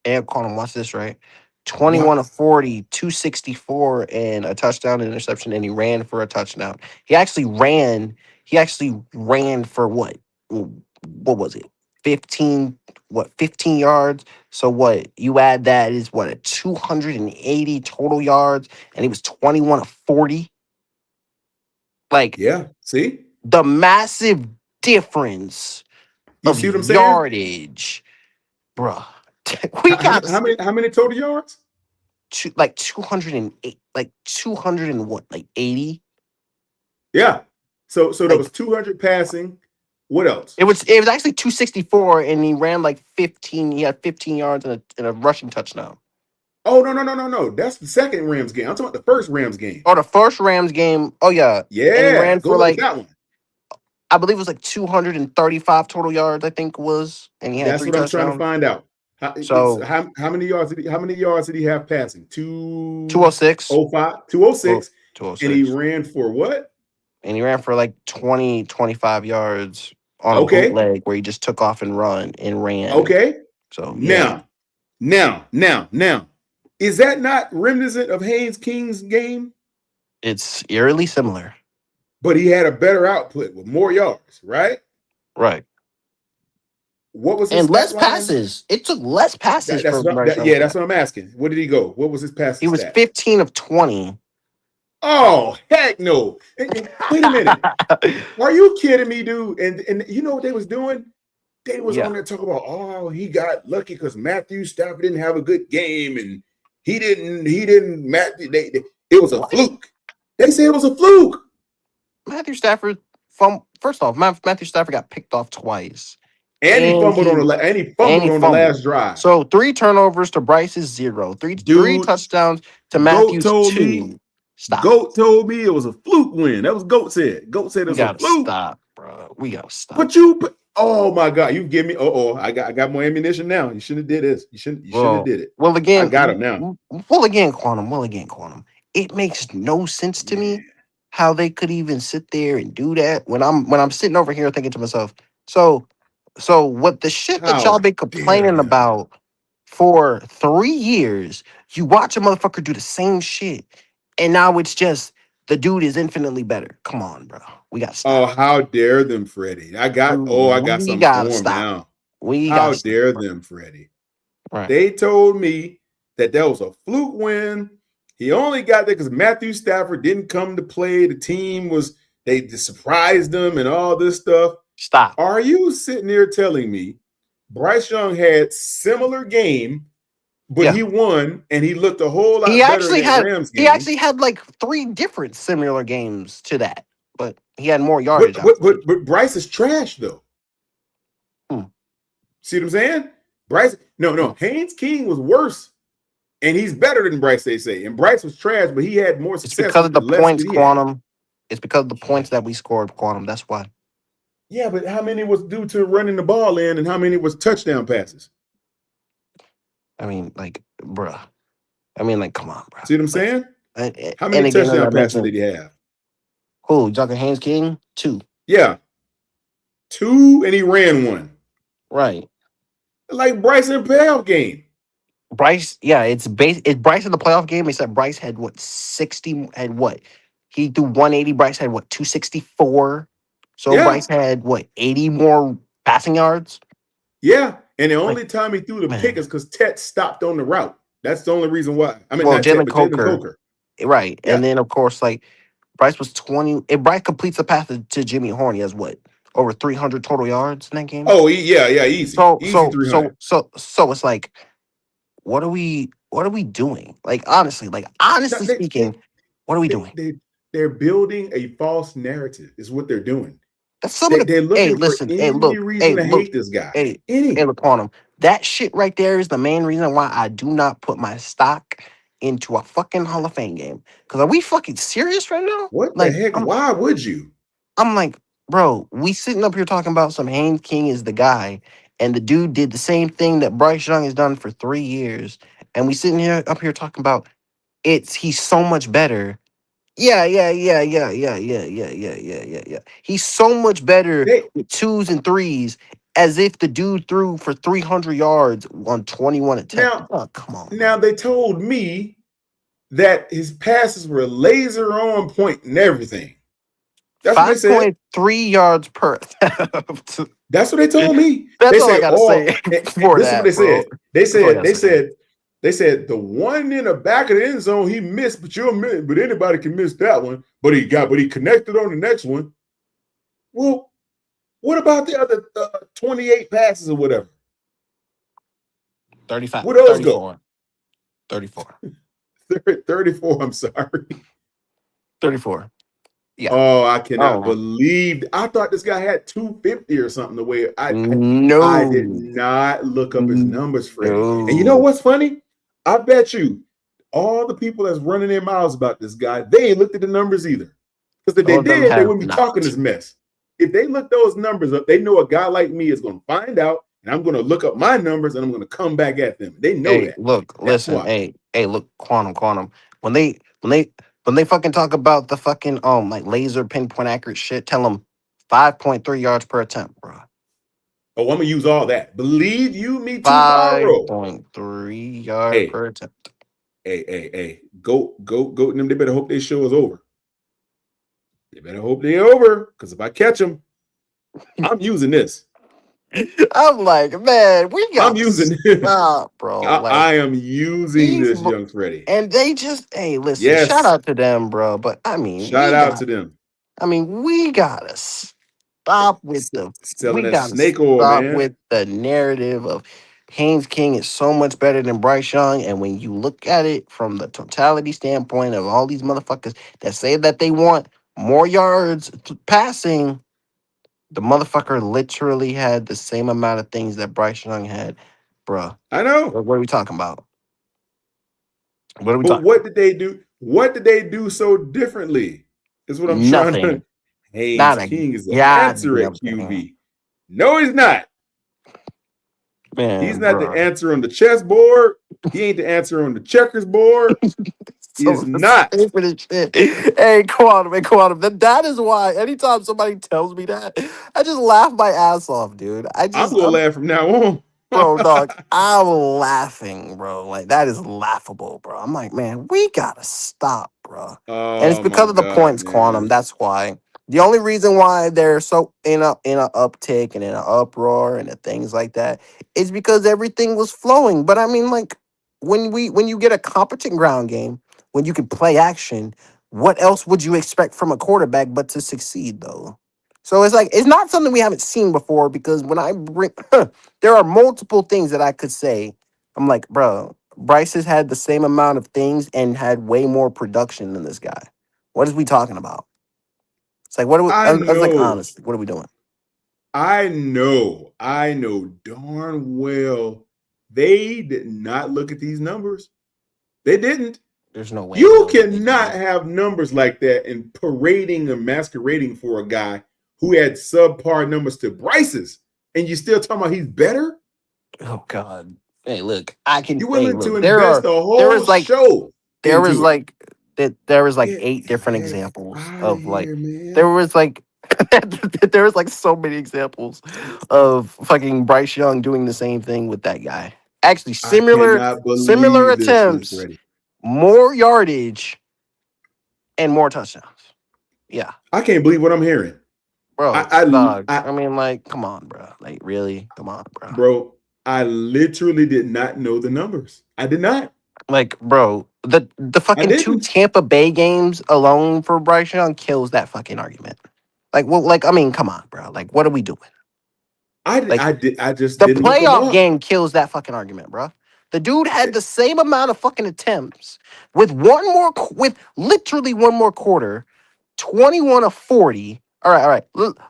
and Quantum, watch this, right? 21 what? of 40, 264, and a touchdown and interception, and he ran for a touchdown. He actually ran for what? What was it? 15, 15 yards? So what? You add that is what, a 280 total yards, and he was 21 of 40. Like Yeah. See, the massive difference you of see what I'm saying? yardage, bruh. We got How many total yards? like 208, like 200 and what, like 80. Yeah. So that Like was 200 passing. What else? it was actually 264, and he ran like 15. He had 15 yards and a rushing touchdown. Oh no. That's the second Rams game. I'm talking about the first Rams game. Oh, the first Rams game. Oh yeah, and he Yeah, ran go for look at like, that one. I believe it was like 235 total yards, I think it was, and he had That's three what I'm trying to touchdowns. find out. So How many yards did he have passing? 206. 205, 206, and he 206. ran for what? And he ran for like 20, 25 yards on a Okay. bootleg where he just took off and ran. Okay. So yeah, Now, now, is that not reminiscent of Haynes King's game? it's eerily similar. But he had a better output with more yards, right? Right. What was his And stat less line? passes. It took less passes for Bryce Young. That's what I'm asking. What did he go? What was his He passing was stat? 15 of 20. Oh, heck no. Wait a minute. Are you kidding me, dude? And you know what they was doing? They was Yeah. on there talking about, oh, he got lucky because Matthew Stafford didn't have a good game, and he didn't Matthew. It was a What? fluke. They said it was a fluke. Matthew Stafford, first off, Matthew Stafford got picked off twice, And he and fumbled he on the fumbled. last drive. So 3 turnovers to Bryce's 0, three Dude, touchdowns to Goat Matthew's told me 2. Stop. Goat told me it was a fluke win. That was Goat said. Goat said it We was a gotta fluke. stop, bro. We gotta stop. Oh my God, you give me I got more ammunition now. You shouldn't have did this. You shouldn't have did it. Well, I again, got him now. Quantum. It makes no sense to me Man. how they could even sit there and do that when I'm sitting over here thinking to myself, so what the shit that y'all How been dare complaining them? about for 3 years, you watch a motherfucker do the same shit, and now it's just the dude is infinitely better. Come on, bro. We gotta Oh, stop. how dare them, Freddie. I got We something gotta for him stop. now. We How gotta stop, dare bro. them, Freddie. Right. They told me that was a fluke win. He only got there because Matthew Stafford didn't come to play. The team they just surprised them and all this stuff. Stop. Are you sitting there telling me Bryce Young had similar game, but Yeah. he won and he looked a whole He lot better in actually that had Rams he game? actually had like 3 different similar games to that, but he had more yardage, obviously. But Bryce is trash though. Hmm. See what I'm saying? Bryce, no, Haynes King was worse. And he's better than Bryce, they say. And Bryce was trash, but he had more It's success because with of the the less points, that he had. Quantum. It's because of the points that we scored, Quantum. That's why. Yeah, but how many was due to running the ball in and how many was touchdown passes? I mean, like, bruh. I mean, like, come on, bruh. See what I'm Like, saying? How and many again, as I touchdown passes mentioned, did he have? who? Jocker Haynes King? 2. Yeah, 2, and he ran 1. Right. Like Bryce in playoff game. Bryce, yeah, it's Bryce in the playoff game, except Bryce had what 60 had what? He threw 180, Bryce had what 264. So Yeah, Bryce had what 80 more passing yards? yeah. And the Like, only time he threw the pick man. is because Tet stopped on the route. That's the only reason why. I mean, Well, not Tet, Jalen but Jalen Coker. Coker. Right. Yeah. And then of course, like Bryce was 20. If Bryce completes the pass to Jimmy Horn, he has what? Over 300 total yards in that game. Oh, yeah, easy. So Easy so 300. so so so it's like, what are we doing? Like No, honestly speaking, what are we doing? they're building a false narrative, is what they're doing. That's some of the They're hey, looking for listen, hey, any look, reason hey, to look, hate this guy. hey, Any. look on him. That shit right there is the main reason why I do not put my stock into a fucking Hall of Fame game. Cause are we fucking serious right now? What the Like, heck? Why would you? I'm like, bro, we sitting up here talking about some Haynes King is the guy, and the dude did the same thing that Bryce Young has done for 3 years, and we sitting here up here talking about he's so much better. Yeah. He's so much better They with 2s and 3s, as if the dude threw for 300 yards on 21 attempts. now Oh, come on, now bro. they told me that his passes were laser on point and everything. That's what they said. 5.3 yards per attempt. That's what they told me. They That's all I said, gotta oh, say for this is what they that, bro. said. They That's all I said, gotta say. they said the one in the back of the end zone he missed, but anybody can miss that one. But he connected on the next one. Well, what about the other 28 passes or whatever? 35, Where those go? 34, 34, 34. I'm sorry. 34. Yeah. Oh, I cannot Oh, believe. I thought this guy had 250 or something. The way I did no. not look up his numbers, Freddie. And you know No. what's funny? I bet you all the people that's running their mouths about this guy, they ain't looked at the numbers either. Because if Some they of them did, they have wouldn't be talking not. this mess. If they look those numbers up, they know a guy like me is going to find out, and I'm going to look up my numbers and I'm going to come back at them. They know Hey, that. look, That's listen, why. hey, look, quantum. When they fucking talk about the fucking like laser pinpoint accurate shit, tell them 5.3 yards per attempt, bro. Oh, I'm going to use all that. Believe you me tomorrow. 5.3 yards Hey, per attempt. hey. Go, and them. They better hope their show is over. They better hope they're over. Because if I catch them, I'm using this. I'm like, man, we I'm gotta using this. stop, bro. Like I am using these, this, young Freddie. and they just, hey, listen, shout Yes. out to them, bro. But Shout out to them. we gotta stop with Selling that snake oil, man. the narrative of Haynes King is so much better than Bryce Young. And when you look at it from the totality standpoint of all these motherfuckers that say that they want more yards passing. The motherfucker literally had the same amount of things that Bryce Young had, bruh. I know. What are we talking about? What are we But talking what about? did they do? What did they do so differently? Is what I'm trying to. Nothing. Haynes Not a King is the answer goddamn at thing. QB. No, he's not. He's Man, not the bruh. answer on the chessboard. He ain't the answer on the checkers board. He So is not. stupid as shit. Hey, come on, man, come on. That is why anytime somebody tells me that, I just laugh my ass off, dude. I'm gonna I'm laugh from now on. bro, dog. I'm laughing, bro. Like that is laughable, bro. I'm like, man, we gotta stop, bro. And it's Oh my because of the God, points quantum. man. That's why. The only reason why they're so in a uptick and in an uproar and things like that is because everything was flowing. But I mean, like when you get a competent ground game, when you can play action, what else would you expect from a quarterback but to succeed though? So it's like it's not something we haven't seen before because when I bring there are multiple things that I could say. I'm like, bro, Bryce has had the same amount of things and had way more production than this guy. What is we talking about? It's like, what are we? I I was like, know. honestly, what are we doing? I know darn well they did not look at these numbers. They didn't. There's no way in You hell that they cannot did. have numbers like that and parading and masquerading for a guy who had subpar numbers to Bryce's, and you still talking about he's better? Oh God. Hey, look, I can. You're Hey, willing to look, invest the there whole is like show there was into it. like there was like Get 8 different the heck examples out of of like here, there man. was like there was like so many examples of fucking Bryce Young doing the same thing with that guy. Actually, I cannot similar believe this, Miss attempts, Freddie. more yardage, and more touchdowns. Yeah, I can't believe what I'm hearing. bro, dog. I I mean, like, come on, bro. Like, really, come on, bro. bro, I literally did not know the numbers. I did not. Like, bro, the I fucking 2 didn't. Tampa Bay games alone for Bryce Young kills that fucking argument. Like, well, like, I mean, come on, bro. Like, what are we doing? Like, I just the didn't look them playoff up. game kills that fucking argument, bro. The dude had the same amount of fucking attempts with with literally one more quarter, 21 of 40. All right.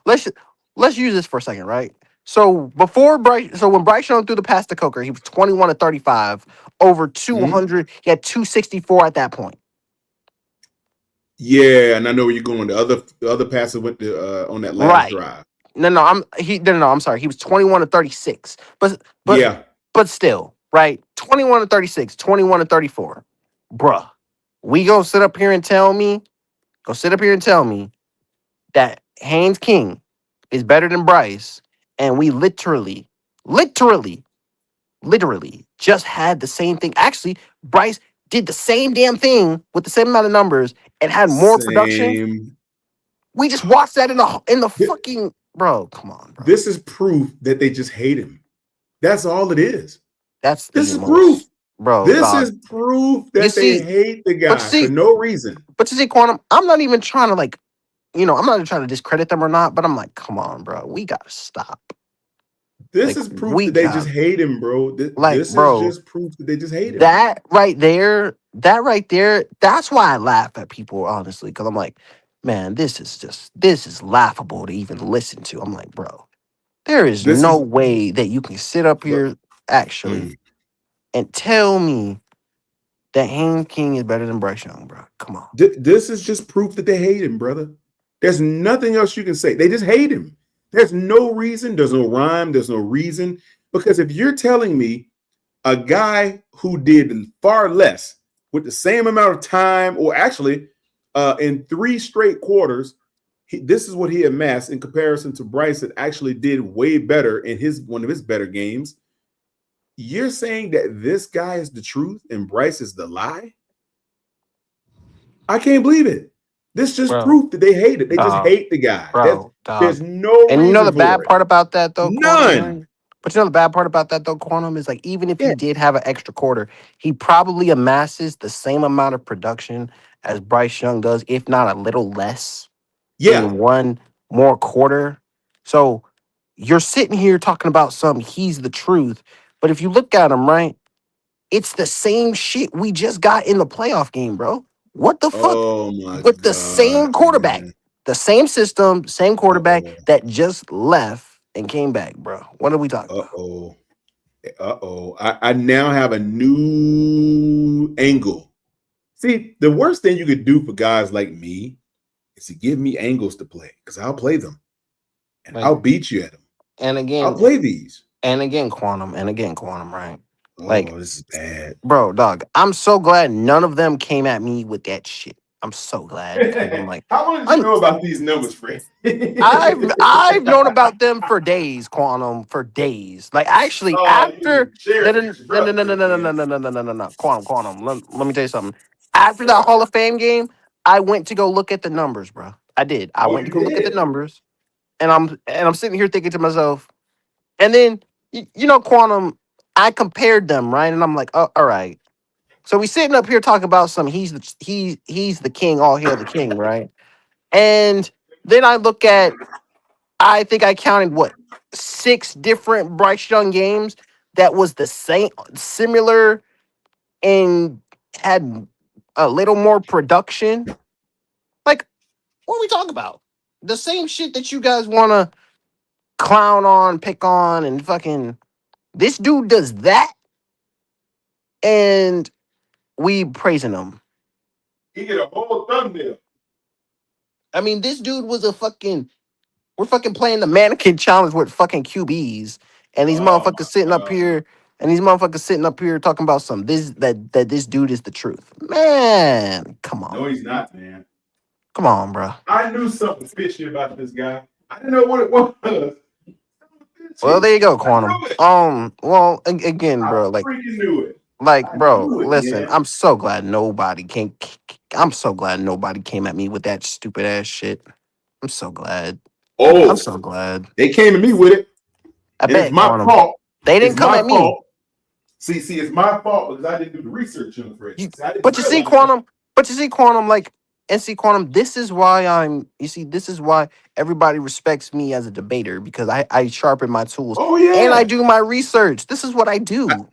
Let's use this for a second, right? So when Bryce Young threw the pass to Coker, he was 21 of 35, over Mhm. 200. He had 264 at that point. Yeah, and I know where you're going. The other passes went to on that last Right. drive. No, I'm sorry. He was 21 to 36. But Yeah, but still, right? 21 to 36, 21 to 34. Bruh. We go sit up here and tell me that Haynes King is better than Bryce, and we literally, literally just had the same thing. Actually, Bryce did the same damn thing with the same amount of numbers and had more production. same. We just watched that in the fucking bro. Come on, bro. This is proof that they just hate him. That's all it is. That's This the is proof. most, bro, This dog. is proof You that they see, hate the but you guy for see, no reason. Quantum, I'm not even trying to like, I'm not even trying to discredit them or not, but I'm like, come on, bro. We gotta stop. This Like, is proof we that they just got hate him, bro. like, This is bro, just proof that they just hate him. that right there, that's why I laugh at people, honestly, because I'm like, man, this is laughable to even listen to. I'm like, bro, there is This no is way that you can sit up look. here actually mm. and tell me that Haynes King is better than Bryce Young, bro. Come on. This is just proof that they hate him, brother. There's nothing else you can say. They just hate him. There's no reason. There's no rhyme. There's no reason. Because if you're telling me a guy who did far less with the same amount of time, or actually in 3 straight quarters, this is what he amassed in comparison to Bryce that actually did way better in one of his better games. You're saying that this guy is the truth and Bryce is the lie? I can't believe it. This just Bro, proof that they hate it. They just dog, hate the guy. dog. There's no And you know the reason bad for it. part about that though, Quantum, None. right? But you know the bad part about that though, Quantum, is like even if Yeah. he did have an extra quarter, he probably amasses the same amount of production as Bryce Young does, if not a little less, Yeah. in one more quarter. So you're sitting here talking about he's the truth. But if you look at him, right, it's the same shit we just got in the playoff game, bro. What the fuck? Oh my With the God, same quarterback, man. the same system, same quarterback Uh-oh. that just left and came back, bro. What are we talking about? Uh-oh. Uh-oh. I now have a new angle. See, the worst thing you could do for guys like me is to give me angles to play, because I'll play them and Like, I'll beat you at them. and I'll again, play these. quantum, right? Like, Oh, this is bad. bro, dog, I'm so glad none of them came at me with that shit. I'm so glad because I'm like, How long did you I'm know about these numbers, Fred? I've known about them for days, Quantum, for days. Like actually, Oh, you after share no it no with your no no brother, no no no no man. no no no no no no Quantum. Let me tell you something. After that Hall of Fame game, I went to go look at the numbers, bro. I did. I Oh, went to you go look at the did? numbers, and I'm sitting here thinking to myself, and then you know, Quantum, I compared them, right, and I'm like, oh, all right. So we sitting up here talking about some. He's the king. All hail the king, right? And then I look at I think I counted what 6 different Bryce Young games that was the same, similar, and had a little more production. Like, what are we talking about? The same shit that you guys want to clown on, pick on, and fucking. This dude does that, and we praising him. He get a whole thumbnail. I mean, this dude was a fucking. We're fucking playing the mannequin challenge with fucking QBs, and these Oh motherfuckers my sitting up God. here, talking about some that this dude is the truth. Man, No, he's not, man. come on, bro. I knew something fishy about this guy. I didn't know what it was. Well, there you go, I Quantum. knew it. Well, again, I bro, freaking knew it. I bro, knew it, listen, man. I'm so glad nobody came. I'm so glad nobody came at me with that stupid ass shit. I'm so glad. I'm Oh, so glad. they came to me with it, I and it's bet my Quantum. fault. They It's didn't come my at me. fault. See, it's my fault because I didn't do the research on Fred. You, See, I didn't but you see, realize that. Quantum. Like NC Quantum. This is why I'm. You see, this is why everybody respects me as a debater because I sharpen my tools Oh and I yeah, do my research. This is what I do.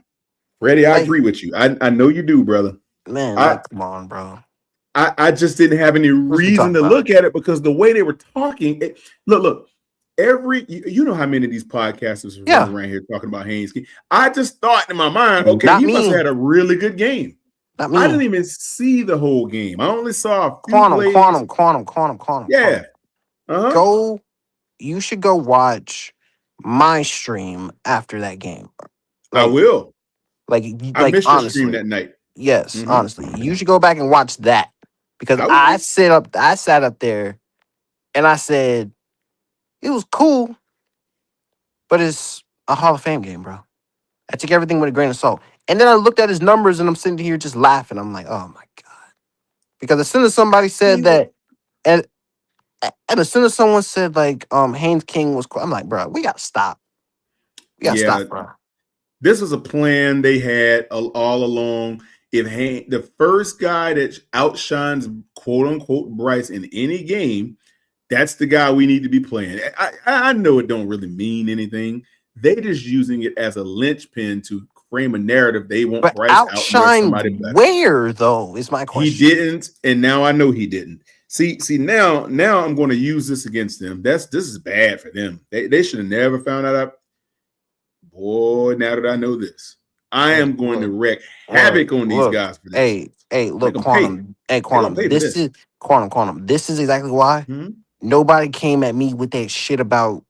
Freddie, I Like, agree with you. I know you do, brother. man, I like, come on, bro. I just didn't have any What we reason talking to about? look at it because the way they were talking. Look. You know how many of these podcasters are running Yeah, around here talking about Haynes King. I just thought in my mind, okay, not he must have me. had a really good game. Not I me. didn't even see the whole game. I only saw a few Quantum, plays. Quantum, Quantum, Quantum, Quantum, Yeah. Quantum. Uh-huh. Go. You should go watch my stream after that game. I Like, will. like, I missed your stream honestly. that night. Yes, Mm-hmm. honestly, you should go back and watch that because I will. I sat up there and I said it was cool, but it's a Hall of Fame game, bro. I took everything with a grain of salt, and then I looked at his numbers and I'm sitting here just laughing. I'm like, oh my god, because as soon as somebody said See, that, and as soon as someone said like Haynes King was cool, I'm like, bro, we gotta stop. We gotta yeah, stop, bro. this was a plan they had all along. If the first guy that outshines quote unquote Bryce in any game, that's the guy we need to be playing. I know it don't really mean anything. They just using it as a linchpin to frame a narrative. They want But Bryce out and there's outshine somebody better. where though is my He question. didn't, and now I know he didn't. See now I'm going to use this against them. This is bad for them. They should have never found out. Boy, now that I know this, I Hey, am going to look. wreak havoc on these Look, guys for this. Make look, them pay. Quantum, hey, They're gonna Quantum, pay for this. Quantum. This is exactly why Hmm? nobody came at me with that shit about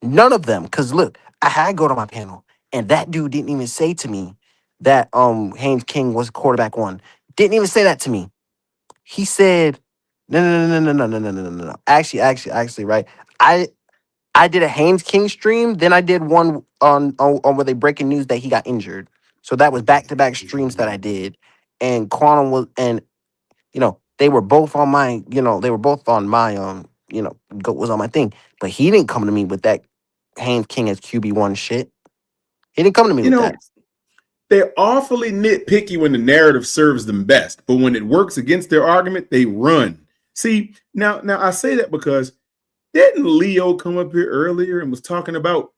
none of them. Cause look, I had to go to my panel, and that dude didn't even say to me that Haynes King was quarterback one. Didn't even say that to me. He said, no. Actually, right. I did a Haynes King stream, then I did one on where they breaking news that he got injured. So that was back to back streams that I did, and Quantum was, and they were both on my, goat was on my thing, but he didn't come to me with that Haynes King as QB1 shit. He didn't come to me You with know, that. they're awfully nitpicky when the narrative serves them best, but when it works against their argument, they run. See, now I say that because didn't Leo come up here earlier and was talking about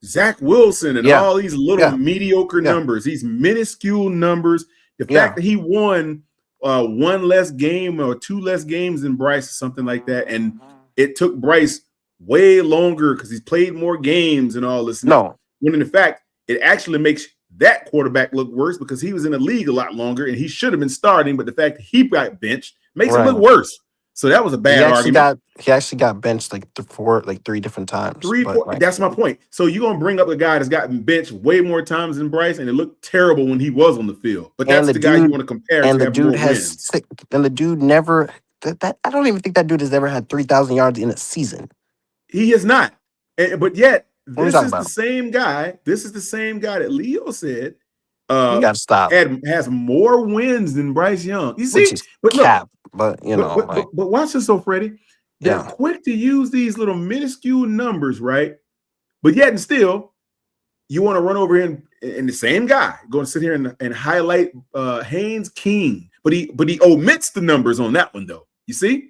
Zach Wilson and Yeah, all these little yeah, mediocre yeah. numbers, these minuscule numbers. The fact that he won one less game or two less games than Bryce or something like that, and it took Bryce way longer because he's played more games and all this. No. When in fact, it actually makes that quarterback look worse because he was in the league a lot longer and he should have been starting, but the fact that he got benched makes it look worse. So that was a bad argument. He actually got benched like 3 different times. Three, four. That's my point. So you're gonna bring up a guy that's gotten benched way more times than Bryce, and it looked terrible when he was on the field. But that's the guy you want to compare. And to the dude has, and the dude never. That I don't even think that dude has ever had 3,000 yards in a season. He has not. But yet, this is about? the same guy. This is the same guy that Leo said. You got to stop. Has more wins than Bryce Young. You see, which is but cap. But you know, but watch this, though, Freddie. They're quick to use these little minuscule numbers, right? But yet and still, you want to run over here and the same guy going to sit here and highlight Haynes King, but he omits the numbers on that one, though. You see,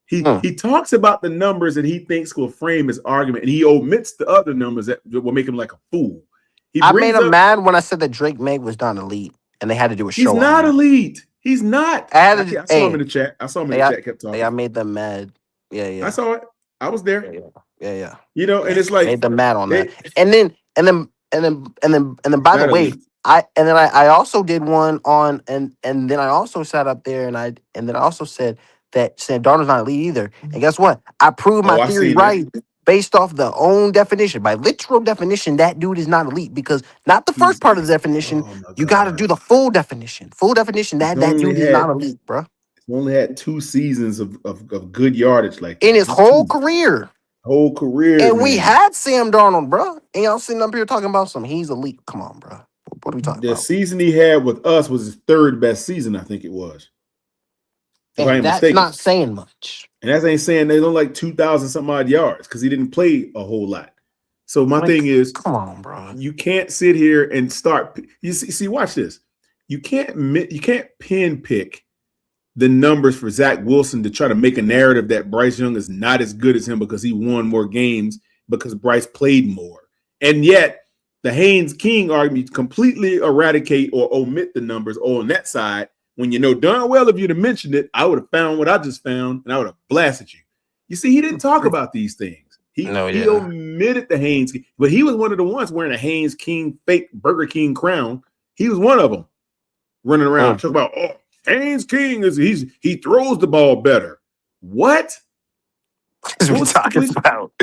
he talks about the numbers that he thinks will frame his argument, and he omits the other numbers that will make him like a fool. I made him mad when I said that Drake May was not elite, and they had to do a show. He's not elite. He's not. I saw him in the chat. I saw him in the chat. Kept talking. I made them mad. Yeah. I saw it. I was there. Yeah. You know, and it's like made them mad on that. And then by the way, I also did one on and then I also sat up there and then I also said that Sam Darnold's not elite either. And guess what? I proved my theory right based off the own definition. By literal definition, that dude is not elite because not the first part of the definition. You got to do the full definition. Full definition that dude is not elite, bro. He only had 2 seasons of good yardage, like in his whole career. And man. we had Sam Darnold, bro. And y'all sitting up here talking about he's elite. Come on, bro. What are we talking about? The season he had with us was his 3rd best season, I think it was. And that's not saying much. And that ain't saying they don't like 2,000 some odd yards because he didn't play a whole lot. So my thing is, come on, bro. You can't sit here and start. You see, watch this. You can't pin pick the numbers for Zach Wilson to try to make a narrative that Bryce Young is not as good as him because he won more games because Bryce played more. And yet the Haynes King argument completely eradicate or omit the numbers on that side when you know darn well if you'd have mentioned it, I would have found what I just found and I would have blasted you. You see, he didn't talk about these things. He omitted the Haynes, but he was one of the ones wearing a Haynes King fake Burger King crown. He was one of them running around talking about, Haynes King he throws the ball better. What? What are we talking about?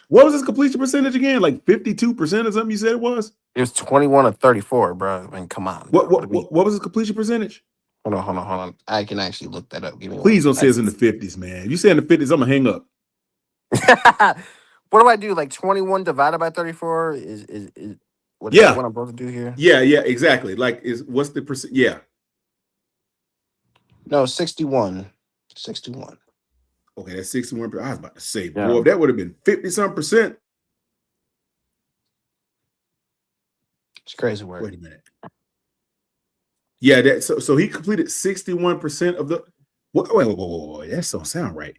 What was his completion percentage again? Like 52% or something you said it was? It was 21 of 34, bro. I mean, come on. What was his completion percentage? Hold on. I can actually look that up. Please don't say it's in the 50s, man. If you say in the 50s, I'm gonna hang up. What do I do? Like 21 divided by 34 is what I'm supposed to do here? Yeah, exactly. Like what's the percent? Yeah. No, 61. 61. Okay, that's 61. I was about to say, boy, if that would have been 50-some%. It's crazy work. Wait a minute. Yeah, so he completed 61% of the. Wait, that don't sound right.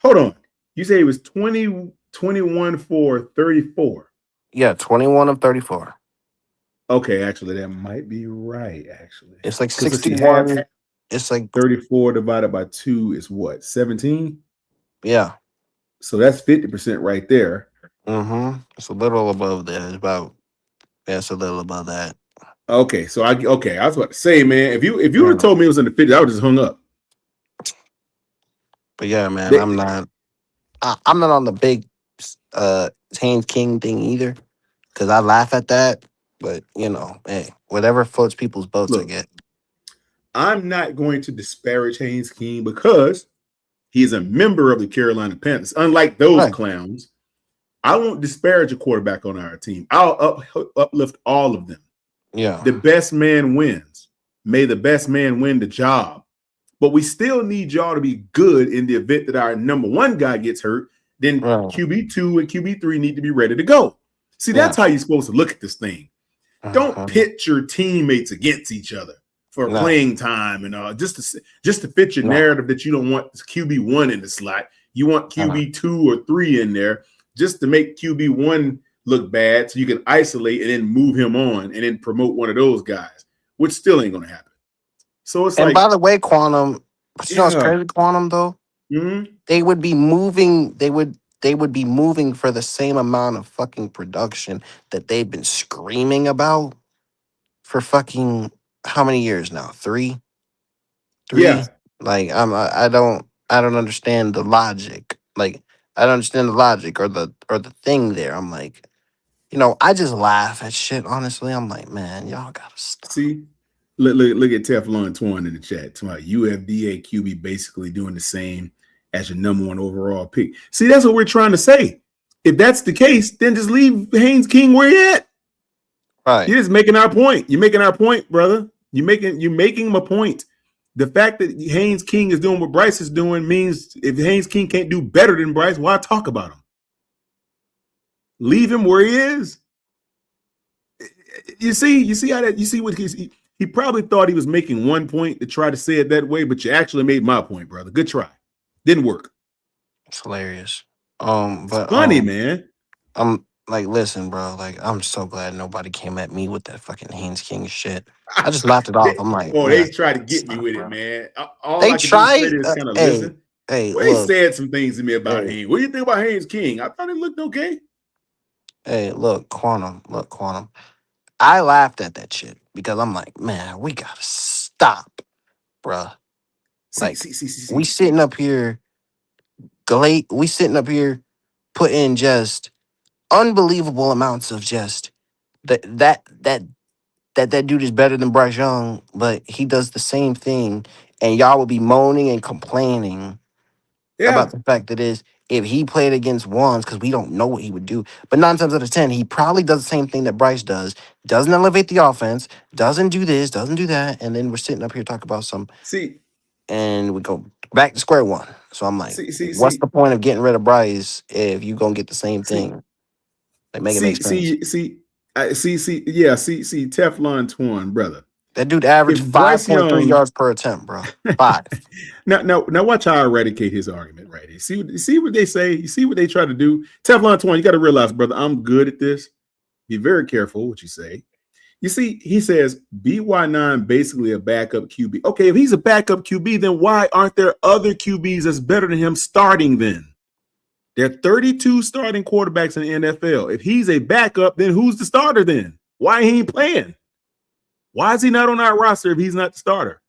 Hold on. You say he was 21 for 34. Yeah, 21 of 34. Okay, actually, that might be right. Actually, it's like 61. It's like 34 divided by 2 is what? 17? Yeah. So that's 50% right there. Mm-hmm. It's a little above that. It's a little above that. Okay, so I was about to say, man, if you would have told me it was in the 50s, I would have just hung up. But yeah, man, I'm not on the big Haynes King thing either, because I laugh at that. But hey, whatever floats people's boats, I get. I'm not going to disparage Haynes King because he is a member of the Carolina Panthers. Unlike those clowns, I won't disparage a quarterback on our team. I'll uplift all of them. Yeah. The best man wins. May the best man win the job. But we still need y'all to be good in the event that our number 1 guy gets hurt. Then QB2 and QB3 need to be ready to go. See, that's how you're supposed to look at this thing. Don't pit your teammates against each other for playing time and just to fit your narrative that you don't want QB1 in the slot. You want QB2 or 3 in there just to make QB1 look bad so you can isolate and then move him on and then promote one of those guys, which still ain't going to happen. So it's And like, by the way, Quantum, you know, it's yeah. crazy, Quantum though. Mm-hmm. They would be moving. They would be moving for the same amount of fucking production that they've been screaming about for fucking how many years now? Three. Yeah. Like I don't understand the logic. Like I don't understand the logic or the thing there. I'm like, I just laugh at shit. Honestly, I'm like, man, y'all gotta stop. See, look at Teflon Twan in the chat. To my UFDA QB basically doing the same as your number one overall pick. See, that's what we're trying to say. If that's the case, then just leave Haynes King where he at. Right. You're just making our point. You're making our point, brother. You're making my point. The fact that Haynes King is doing what Bryce is doing means if Haynes King can't do better than Bryce, why talk about him? Leave him where he is. You see how that, you see what he probably thought he was making one point to try to say it that way, but you actually made my point, brother. Good try. Didn't work. It's hilarious. It's But funny, man. I'm like, listen, bro. Like, I'm so glad nobody came at me with that fucking Haynes King shit. I just laughed it off. I'm like, They man, tried to get me stop, with it, bro. man. All They I could do is say tried. this, kind of Hey, listen. hey, Well, they look, said some things to me about hey, Haynes. What do you think about Haynes King? I thought it looked okay. hey, look, Quantum. I laughed at that shit because I'm like, man, we gotta stop, bruh. See, Like, see, see, see, we see. sitting up here, we sitting up here, putting just unbelievable amounts of just that dude is better than Bryce Young, but he does the same thing, and y'all will be moaning and complaining about Yeah. the fact that is if he played against ones because we don't know what he would do. But 9 times out of 10, he probably does the same thing that Bryce does. Doesn't elevate the offense. Doesn't do this. Doesn't do that. And then we're sitting up here talking about some, See, and we go back to square one. So I'm like, see, see, what's see, the point of getting rid of Bryce if you gonna get the same see, thing? Like, make it make sense. see, Teflon Twan, brother. That dude If averaged Bryce 5.3 Young yards per attempt, bro. 5. now watch how I eradicate his argument right here. See what they say. You see what they try to do. Teflon Twan, you got to realize, brother, I'm good at this. Be very careful what you say. You see, he says BY9 basically a backup QB. Okay, if he's a backup QB, then why aren't there other QBs that's better than him starting then? There are 32 starting quarterbacks in the NFL. If he's a backup, then who's the starter then? Why he ain't playing? Why is he not on our roster if he's not the starter?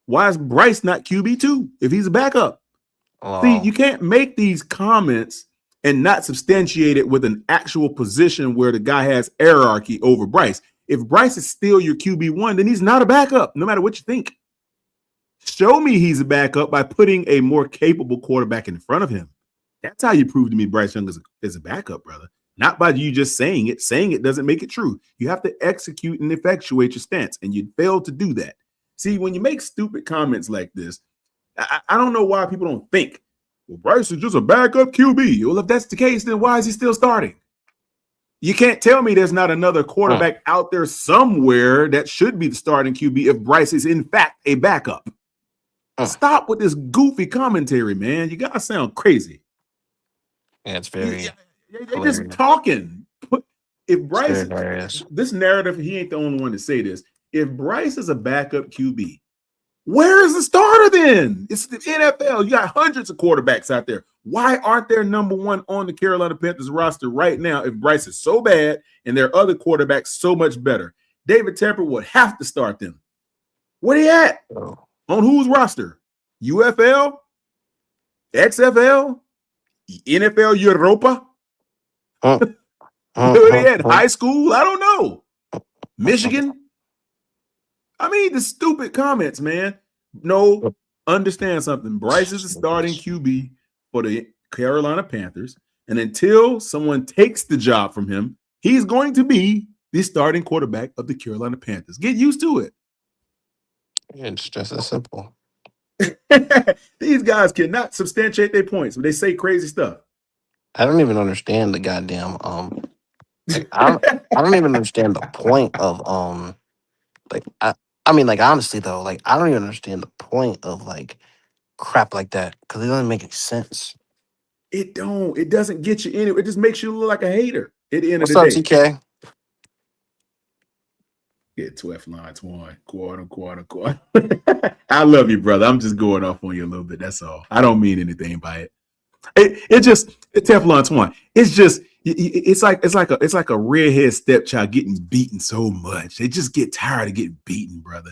Why is Bryce not QB2 if he's a backup? See, Oh, you can't make these comments and not substantiate it with an actual position where the guy has hierarchy over Bryce. If Bryce is still your QB1, then he's not a backup, no matter what you think. Show me he's a backup by putting a more capable quarterback in front of him. That's how you prove to me Bryce Young is a backup, brother. Not by you just saying it. Saying it doesn't make it true. You have to execute and effectuate your stance, and you failed to do that. See, when you make stupid comments like this, I don't know why people don't think, well, Bryce is just a backup QB. Well, if that's the case, then why is he still starting? You can't tell me there's not another quarterback out there somewhere that should be the starting QB if Bryce is in fact a backup. Stop with this goofy commentary, man. You gotta sound crazy. yeah, it's very They're just hilarious. talking. If It's very Bryce, hilarious. this narrative, he ain't the only one to say this. If Bryce is a backup QB, where is the starter then? It's the NFL. You got hundreds of quarterbacks out there. Why aren't there number one on the Carolina Panthers roster right now if Bryce is so bad and there are other quarterbacks so much better? David Tepper would have to start them. Where they at? Oh. On whose roster? UFL? XFL? NFL Europa? Where they at? High school? I don't know. Michigan? I mean, the stupid comments, man. No, understand something. Bryce is the starting QB for the Carolina Panthers. And until someone takes the job from him, he's going to be the starting quarterback of the Carolina Panthers. Get used to it. It's just as simple. These guys cannot substantiate their points, but they say crazy stuff. I don't even understand the goddamn like I don't even understand the point of like I mean like honestly though, like I don't even understand the point of like crap like that because it doesn't make any sense. It don't. It doesn't get you in it. It just makes you look like a hater at the end of What's the up, day. TK? Get Teflon Twan, quarter. I love you, brother. I'm just going off on you a little bit. That's all. I don't mean anything by it. It's Teflon Twan. It's like a redhead stepchild getting beaten so much. They just get tired of getting beaten, brother.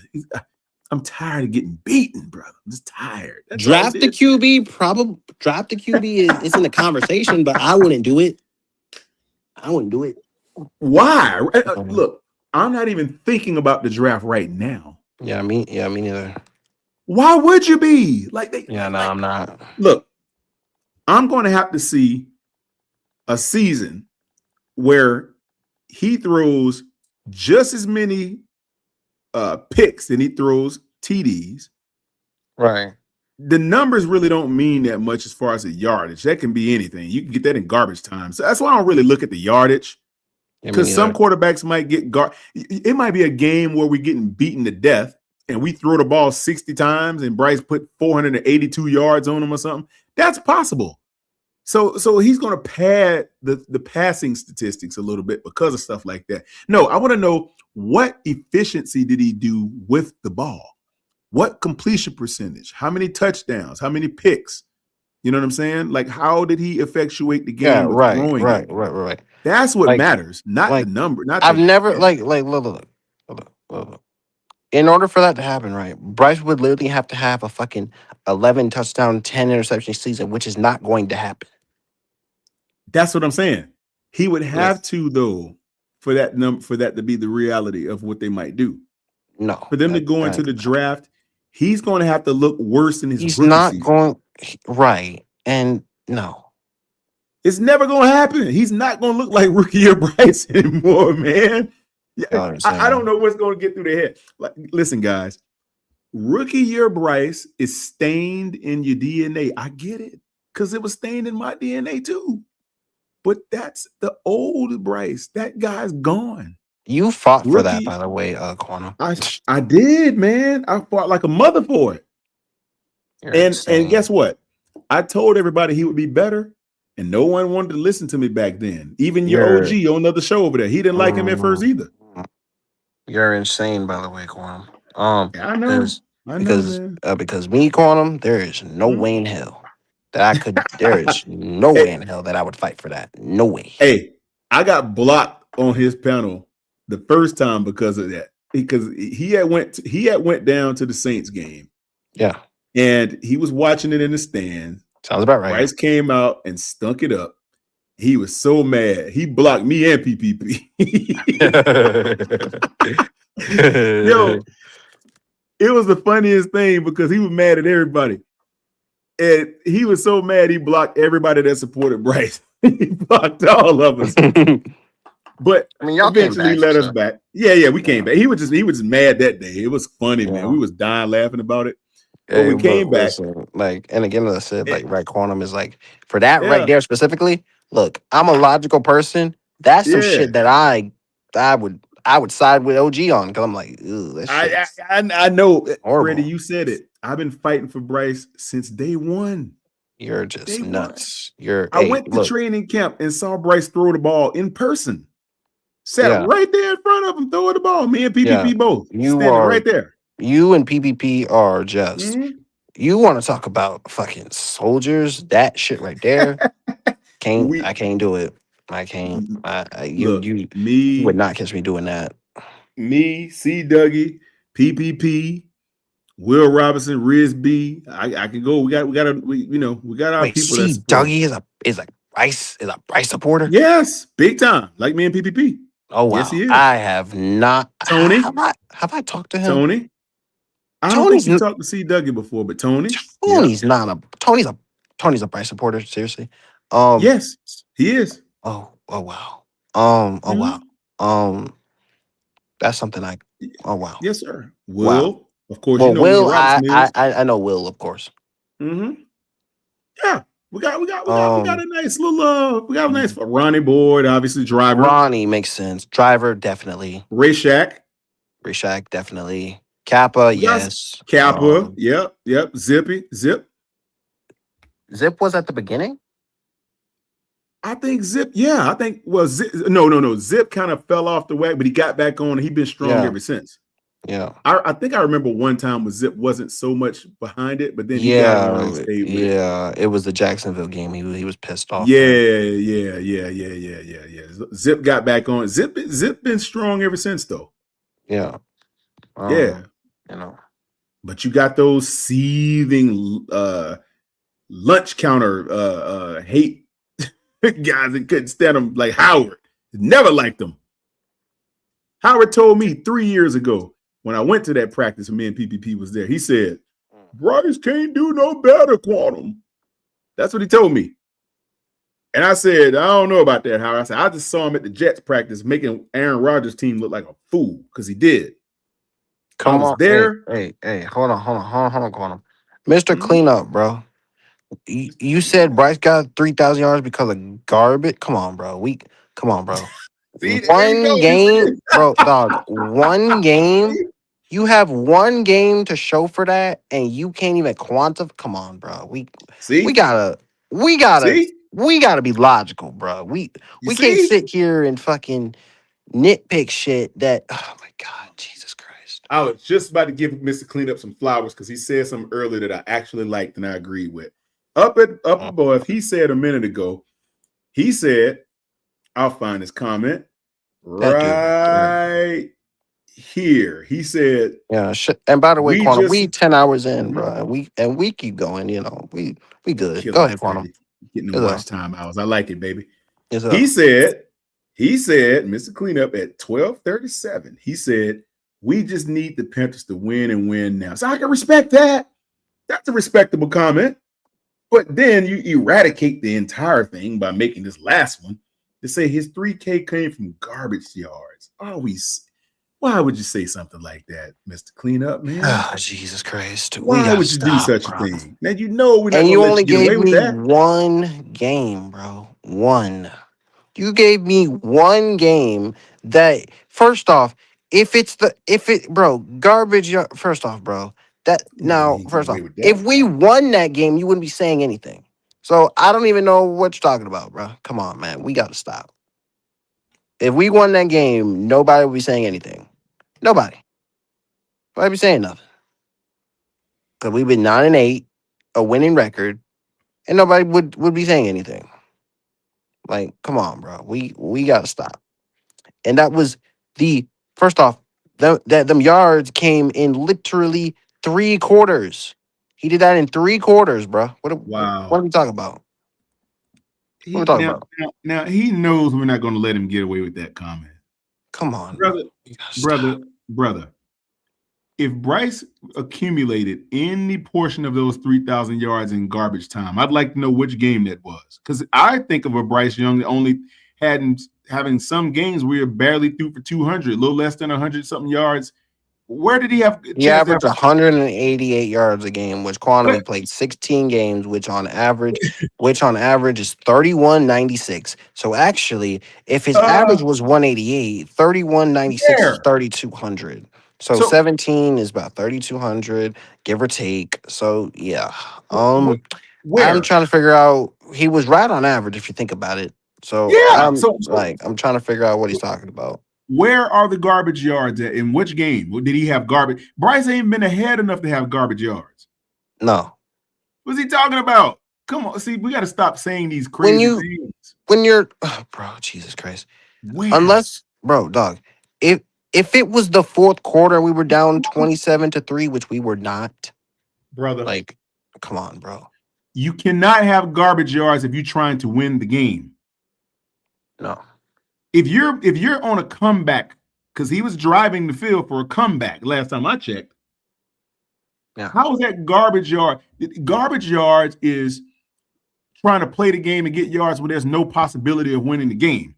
I'm tired of getting beaten, brother. I'm just tired. That's draft the QB. Probably draft the QB is in the conversation, but I wouldn't do it. I wouldn't do it. Why? Look, I'm not even thinking about the draft right now. Yeah, me neither. Why would you be? I'm not. Look, I'm going to have to see a season where he throws just as many picks than he throws TDs. Right. The numbers really don't mean that much as far as the yardage. That can be anything. You can get that in garbage time. So that's why I don't really look at the yardage. Because some quarterbacks might get it might be a game where we're getting beaten to death and we throw the ball 60 times and Bryce put 482 yards on him or something. That's possible. So he's going to pad the passing statistics a little bit because of stuff like that. No, I want to know, what efficiency did he do with the ball? What completion percentage? How many touchdowns? How many picks? You know what I'm saying? Like, how did he effectuate the game with throwing? Right. That's what matters, not the number. I've never look. In order for that to happen, right, Bryce would literally have to have a fucking 11 touchdown, 10 interception season, which is not going to happen. That's what I'm saying. He would have to, though, for that to be the reality of what they might do. No, for them to go into the draft, he's going to have to look worse than his he's rookie not season. going right, and no, it's never going to happen. He's not going to look like rookie year Bryce anymore, man. I don't know what's going to get through their head. Like, listen, guys, rookie year Bryce is stained in your DNA. I get it, because it was stained in my DNA too. But that's the old Bryce. That guy's gone. You fought for that, by the way, Quantum. I did, man. I fought like a mother for it. And guess what? I told everybody he would be better, and no one wanted to listen to me back then. Even your OG on another show over there, he didn't like him at first either. You're insane, by the way, Quantum. Yeah, I know. Because me, Quantum, there is no way in hell that I could. There is no way in hell that I would fight for that. No way. Hey, I got blocked on his panel the first time because of that. Because he had went down to the Saints game. Yeah. And he was watching it in the stands. Sounds about right. Bryce came out and stunk it up. He was so mad. He blocked me and PPP. Yo, it was the funniest thing because he was mad at everybody. And he was so mad he blocked everybody that supported Bryce. He blocked all of us. But I mean, y'all eventually let us back. Yeah, we came back. He was just mad that day. It was funny, man. We was dying laughing about it. But we came back. Listen, and again, as I said, right, Quantum is like, for that right there specifically. Look, I'm a logical person. That's some shit that I would side with OG on, because I'm like, I know, Freddie, you said it. I've been fighting for Bryce since day one. You're just nuts. I went to training camp and saw Bryce throw the ball in person. Sat right there in front of him, throwing the ball. Me and PPP both standing right there. You and PPP are just. You want to talk about fucking soldiers? That shit right there. I can't do it. I can't. You would not catch me doing that. Me, C. Dougie, PPP, Will Robinson, Riz B. I can go. We got our people. C. Dougie is a Bryce supporter. Yes, big time. Like me and PPP. Oh wow. Yes, he is. I have not. Tony, have I talked to him? Tony. I don't think you talked to C. Dougie before, but Tony's a Bryce supporter. Seriously. Yes, he is. Oh wow. Wow. That's something oh wow. Yes, sir. Will, of course. Well, Will, I know Will, of course. Mm-hmm. Yeah, we got a nice little we got a nice Ronnie Boyd, obviously driver. Ronnie makes sense. Driver, definitely. Ray Shack, definitely. Kappa, yes. Kappa, yep. Zip. Zip was at the beginning? I think Zip, yeah, I think Zip, no. Zip kind of fell off the wagon, but he got back on and he's been strong Yeah, ever since. yeah, I think I remember one time with Zip wasn't so much behind it, but then he got on and yeah, stayed with it. yeah. It was the Jacksonville game. He was pissed off there. Yeah. Zip got back on. Zip been strong ever since though. Yeah, Yeah. you know. But you got those seething lunch counter hate guys that couldn't stand them, like Howard. Never liked them. Howard told me 3 years ago when I went to that practice and me and PPP was there. He said, Bryce can't do no better, Quantum. That's what he told me. And I said, I don't know about that, Howard. I said, I just saw him at the Jets practice making Aaron Rodgers' team look like a fool because he did. I Come was on, hey, there. hold on, Quantum. Mr. Cleanup, bro. You said Bryce got 3,000 yards because of garbage. Come on, bro. Come on, bro. See, there you One go. game, bro, dog. One game. You have one game to show for that, and you can't even quantify. Come on, bro. We gotta we gotta See? we gotta be logical, bro. You We can't see? sit here and fucking nitpick shit. That oh my god, Jesus Christ. I was just about to give Mr. Cleanup some flowers because he said something earlier that I actually liked and I agreed with. Up above, he said a minute ago, he said, I'll find his comment That dude. right here. He said, Yeah, shit. And by the way, we Quantum, just we 10 hours in, bro. And we keep going, you know. We good. Go killing ahead, it, Quantum. Freddie. Getting the Yes, sir. watch time hours. I like it, baby. Yes, sir. He said, Mr. Cleanup at 12:37, he said, we just need the Panthers to win and win now. So I can respect that. That's a respectable comment. But then you eradicate the entire thing by making this last one to say his 3K came from garbage yards. Why would you say something like that, Mr. Cleanup, man? Oh, Jesus Christ. We Why gotta would you do stop, such bro. a thing? Now you know we're not And gonna you let only you get away gave with me that. one game, bro. One. You gave me one game that first off, bro, first off, bro. That You know now, you ain't getting first away off, with that. if we won that game, you wouldn't be saying anything. So I don't even know what you're talking about, bro. Come on, man. We gotta stop. If we won that game, nobody would be saying anything. Nobody. Nobody be saying nothing. Because we've been 9-8, a winning record, and nobody would be saying anything. Like, come on, bro. We gotta stop. And that was the first off, them yards came in literally 3 quarters. He did that in 3 quarters, bro. What Wow. are we talking about? What are we He talking now, about? now now he knows we're not gonna let him get away with that comment. Come on, bro. Brother, You gotta stop. brother. If Bryce accumulated any portion of those 3,000 yards in garbage time, I'd like to know which game that was. Because I think of a Bryce Young that only having some games where he barely threw for 200, a little less than 100 something yards. Where did he have a He chance to have? averaged 188 yards a game, which Quantum he What? played 16 games, which on average is 31.96. So actually, if his average was 188, 31.96 is Where? 3,200. So So 17 is about 3,200, give or take. So yeah. I'm where? trying to figure out he was right on average if you think about it. So Yeah. So I'm trying to figure out what he's talking about. where are the garbage yards at? In which game did he have garbage? Bryce ain't been ahead enough to have garbage yards. No. What's he talking about? Come on, see, we got to stop saying these When crazy things. you're bro, Jesus Christ. Where, Unless, bro, dog, if it was the fourth quarter and we were down 27-3, which we were not, brother? like, come on, bro. You cannot have garbage yards if you're trying to win the game. No. If you're on a comeback, because he was driving the field for a comeback last time I checked. Yeah. How is that garbage yard? Garbage yards is trying to play the game and get yards where there's no possibility of winning the game.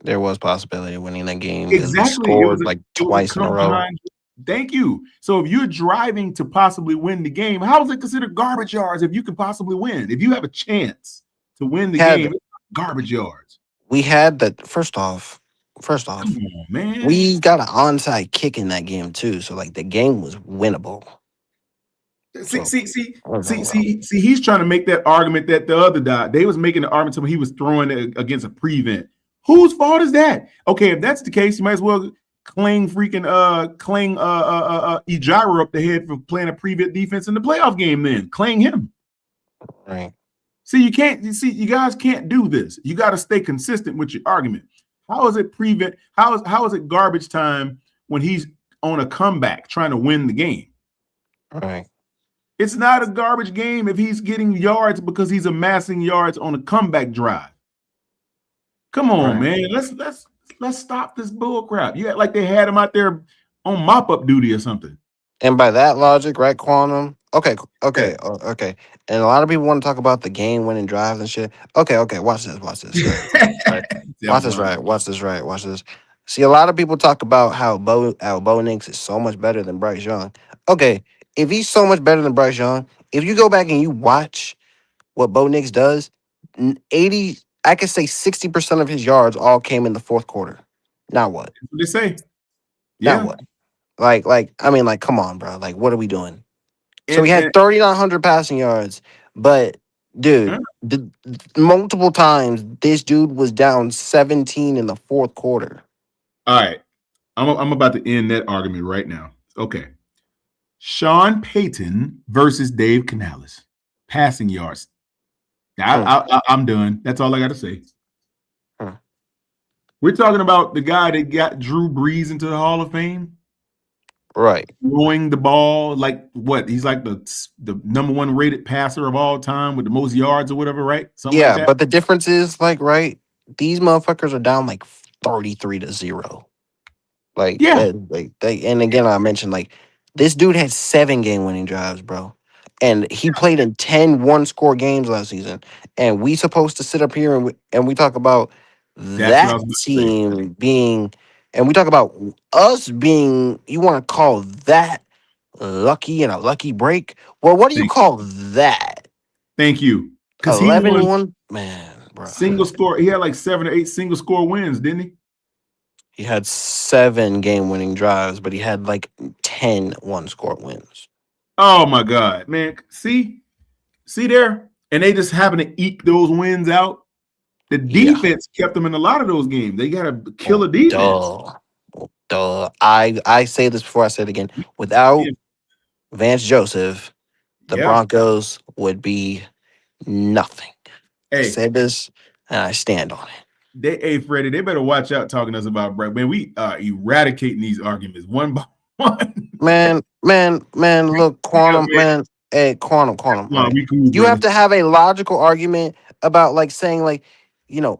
There was possibility of winning that game because we Exactly. scored like it was a twice in a come row. behind. Thank you. So if you're driving to possibly win the game, how is it considered garbage yards if you can possibly win? If you have a chance to win the game, it's garbage yards. We had that first off, Come on, man. we got an onside kick in that game too. So like the game was winnable. See, So see, see, I don't see, know, bro. see, see. He's trying to make that argument that the other guy, they was making the argument when he was throwing it against a prevent. Whose fault is that? Okay, if that's the case, you might as well cling Ejiro up the head for playing a prevent defense in the playoff game. Then cling him. Right. See, you can't. You see, you guys can't do this. You got to stay consistent with your argument. How is it prevent? How is it garbage time when he's on a comeback trying to win the game? Right. It's not a garbage game if he's getting yards because he's amassing yards on a comeback drive. Come on, Right. man. Let's stop this bull crap. You act like they had him out there on mop-up duty or something. And by that logic, right, Quantum? Okay, Yeah. okay. And a lot of people want to talk about the game-winning drives and shit. Okay. Watch this. Right. Watch this. See, a lot of people talk about how Bo Nix is so much better than Bryce Young. Okay, if he's so much better than Bryce Young, if you go back and you watch what Bo Nix does, 80, I could say 60% of his yards all came in the fourth quarter. Now what? That's what they say. Now Yeah. what? I mean, come on, bro. Like, what are we doing? So he And had 3,900 passing yards, but dude, multiple times this dude was down 17 in the fourth quarter. all right. I'm about to end that argument right now. Okay. Sean Payton versus Dave Canales. Passing yards. I'm done. That's all I got to say. We're talking about the guy that got Drew Brees into the Hall of Fame. Right. Throwing the ball like what? He's like the number one rated passer of all time with the most yards or whatever, right? Something like that. But the difference is right, these motherfuckers are down 33-0. And again, I mentioned this dude had 7 game-winning drives, bro. And he played in 10 one-score games last season. And we supposed to sit up here and we talk about that team being, and we talk about us being, you want to call that lucky and a lucky break? Well, what do you call that? Thank you. Because 11-1, man, bro. Single score. He had 7 or 8 single score wins, didn't he? He had 7 game-winning drives, but he had 10 one-score wins. Oh my God, man! See there, and they just happen to eke those wins out. The defense kept them in a lot of those games. They got to kill a defense. Duh. I say this before I say it again. Without Vance Joseph, the Broncos would be nothing. I said this, and I stand on it. Hey, Freddie, they better watch out talking to us about Brett. Man, we are eradicating these arguments one by one. Man, look, Quantum, man. Hey, Quantum. Right? You have to have a logical argument about saying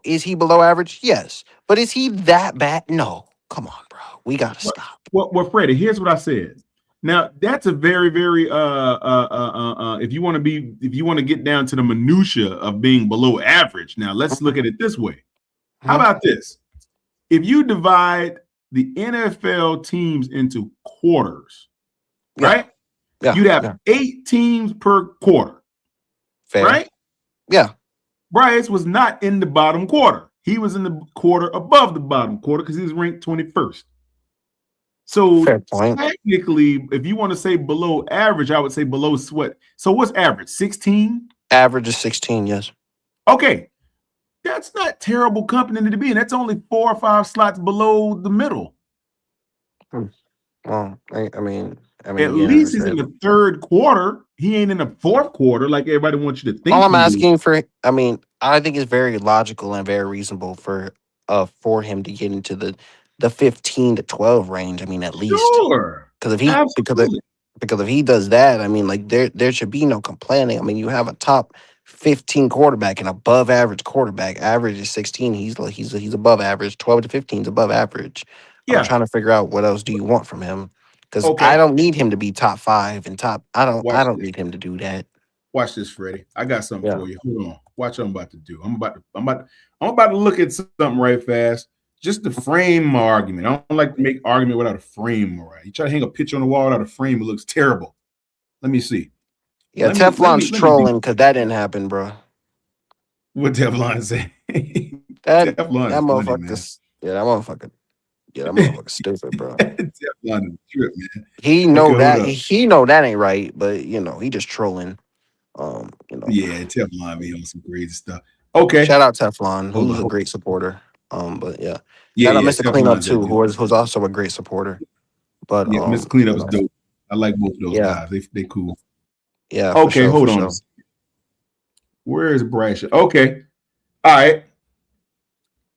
is he below average? Yes. But is he that bad? No. Come on, bro. We gotta stop. Well, Freddie, here's what I said. Now that's a very, very if you want to get down to the minutia of being below average. Now let's look at it this way. How about this? If you divide the NFL teams into quarters, right? Yeah. You'd have 8 teams per quarter. Fair. Right? Yeah. Bryce was not in the bottom quarter. He was in the quarter above the bottom quarter because he was ranked 21st. So technically, if you want to say below average, I would say below what? So what's average? 16? Average is 16, yes. Okay. That's not terrible company to be in. That's only 4 or 5 slots below the middle. Well, I mean, at least he's in the third quarter. He ain't in the fourth quarter like everybody wants you to think. All I'm asking for, I think it's very logical and very reasonable for him to get into the 15 to 12 range. At least. Sure. Because if he does that, there should be no complaining. You have a top 15 quarterback and above average quarterback. Average is 16. He's above average. 12 to 15 is above average. Yeah. I'm trying to figure out what else do you want from him. Because I don't need him to be top 5 and top. I don't need him to do that. Watch this, Freddie. I got something for you. Hold on. Watch what I'm about to do. I'm about to look at something right fast. Just to frame my argument. I don't like to make argument without a frame. All right. You try to hang a picture on the wall without a frame, it looks terrible. Let me see. Yeah, Teflon's trolling because that didn't happen, bro. What Teflon say? That motherfucker. That motherfucker Yeah, that motherfucker's stupid, bro. Teflon is a trip, man. He Okay, know hold that up. he know that ain't right, but he just trolling. Yeah, Teflon be on some crazy stuff. Okay, Shout out Teflon, hold who's a on. great supporter. But yeah. Yeah, Shout out yeah, Mr. Cleanup Teflon's that too, dude. who's also a great supporter. But Yeah, Mr. Cleanup is dope. I like both of those yeah, guys. They cool. yeah, for Okay, sure, for hold on. sure. Where is Bryce? Okay, all right.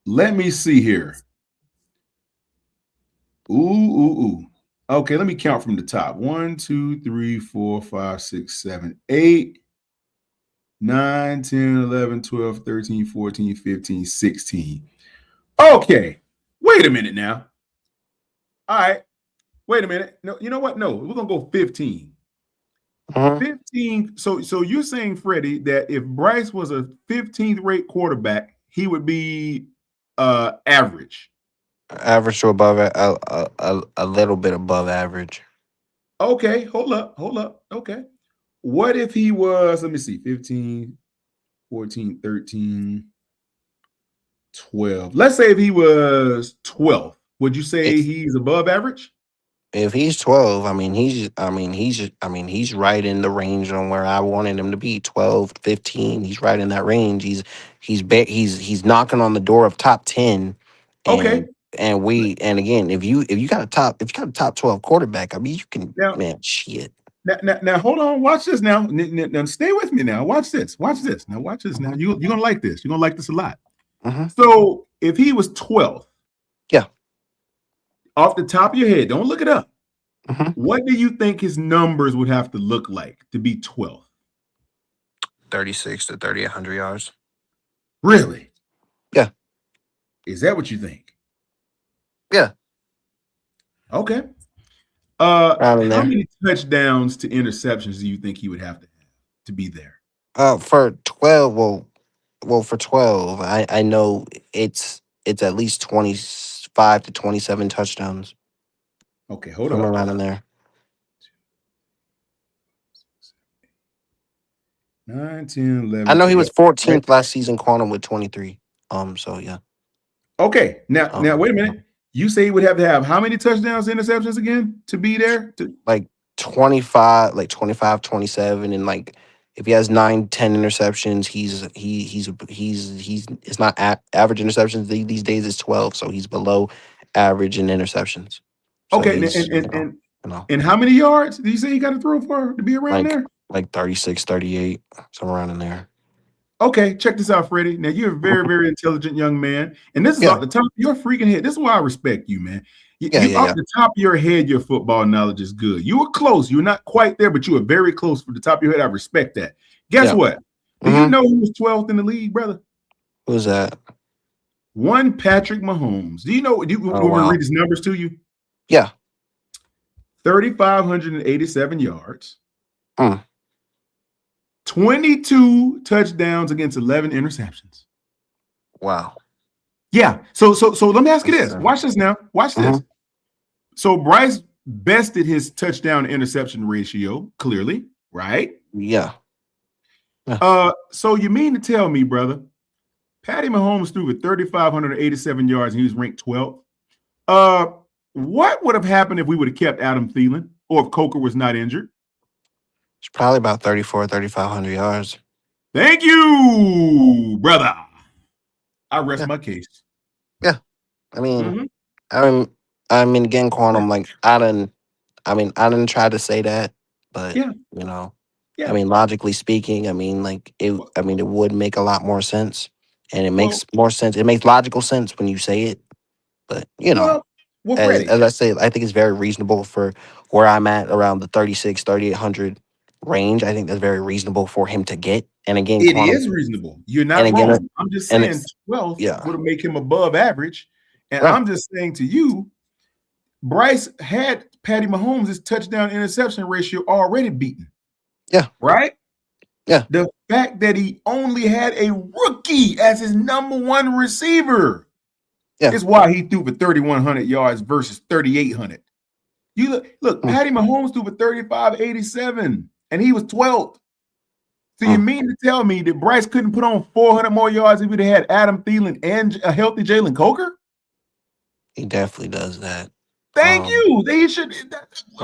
Let me see here. Ooh. Okay, let me count from the top. 1, 2, 3, 4, 5, 6, 7, 8, 9, 10, 11, 12, 13, 14, 15, 16. Okay, wait a minute now. All right, wait a minute. No, you know what? No, we're gonna go 15. Mhm. 15. So you're saying, Freddie, that if Bryce was a 15th rate quarterback, he would be average. Average to above a little bit above average. Okay, hold up. Okay. What if he was, let me see, 15, 14, 13, 12. Let's say if he was 12, would you say he's above average? If he's 12, he's right in the range on where I wanted him to be. 12, 15. He's right in that range. He's knocking on the door of top 10. Okay. And again, if you got a top 12 quarterback, I mean you can, Now, man, shit. now, hold on. Watch this now. Now, stay with me now. Watch this. Now, watch this now. You're going to like this. You're going to like this a lot. Mm-hmm. So if he was 12, yeah, off the top of your head, don't look it up. Mm-hmm. What do you think his numbers would have to look like to be 12? 36 to 3,800 yards. Really? Yeah. Is that what you think? Yeah. Okay. Right in How there. many touchdowns to interceptions do you think he would have to be there? For 12, for 12, I know it's at least 25 to 27 touchdowns. Okay, hold Somewhere up. around in there. 9, 10, 11, I know he 12. was 14th last season, quantum with 23. So yeah. Okay, now wait a minute. You say he would have to have how many touchdowns, interceptions again to be there? Like 25, 27, and like if he has 9, 10 interceptions, he's it's not average interceptions these days. It's 12, so he's below average in interceptions. So Okay, he's and how many yards do you say he got to throw for to be around there? like 36, 38, somewhere around in there. Okay, check this out, Freddie. Now you're a very, very intelligent young man, and this is off the top of your freaking head. This is why I respect you, man. You off the top of your head, your football knowledge is good. You were close. You were not quite there, but you were very close from the top of your head. I respect that. Guess what? Do you know who was 12th in the league, brother? Who's that? One Patrick Mahomes. Do you know? Do you want me to read his numbers to you? Yeah. 3,587 yards. 22 touchdowns against 11 interceptions. Wow. Yeah. So let me ask you this. Watch this now. Watch this. So Bryce bested his touchdown interception ratio, clearly, right? Yeah. So you mean to tell me, brother, Patty Mahomes threw for 3,587 yards and he was ranked 12th? What would have happened if we would have kept Adam Thielen or if Coker was not injured? It's probably about 3,500 yards. Thank you, brother. I rest my case. Yeah. I mean, again, quantum, I didn't try to say that, but I mean, logically speaking, it would make a lot more sense. And it makes more sense. It makes logical sense when you say it. But Freddie, as I say, I think it's very reasonable for where I'm at around the 36, 3,800 range. I think that's very reasonable for him to get. And again, it is reasonable. You're not wrong. I'm just saying 12 would make him above average. And I'm just saying to you, Bryce had Patty Mahomes' touchdown interception ratio already beaten. Yeah. Right? Yeah. The fact that he only had a rookie as his number one receiver is why he threw for 3,100 yards versus 3,800. You look, Patty Mahomes threw for 3,587 and he was 12th. So you mean to tell me that Bryce couldn't put on 400 more yards if we'd have had Adam Thielen and a healthy Jalen Coker? He definitely does that. Thank you. They should.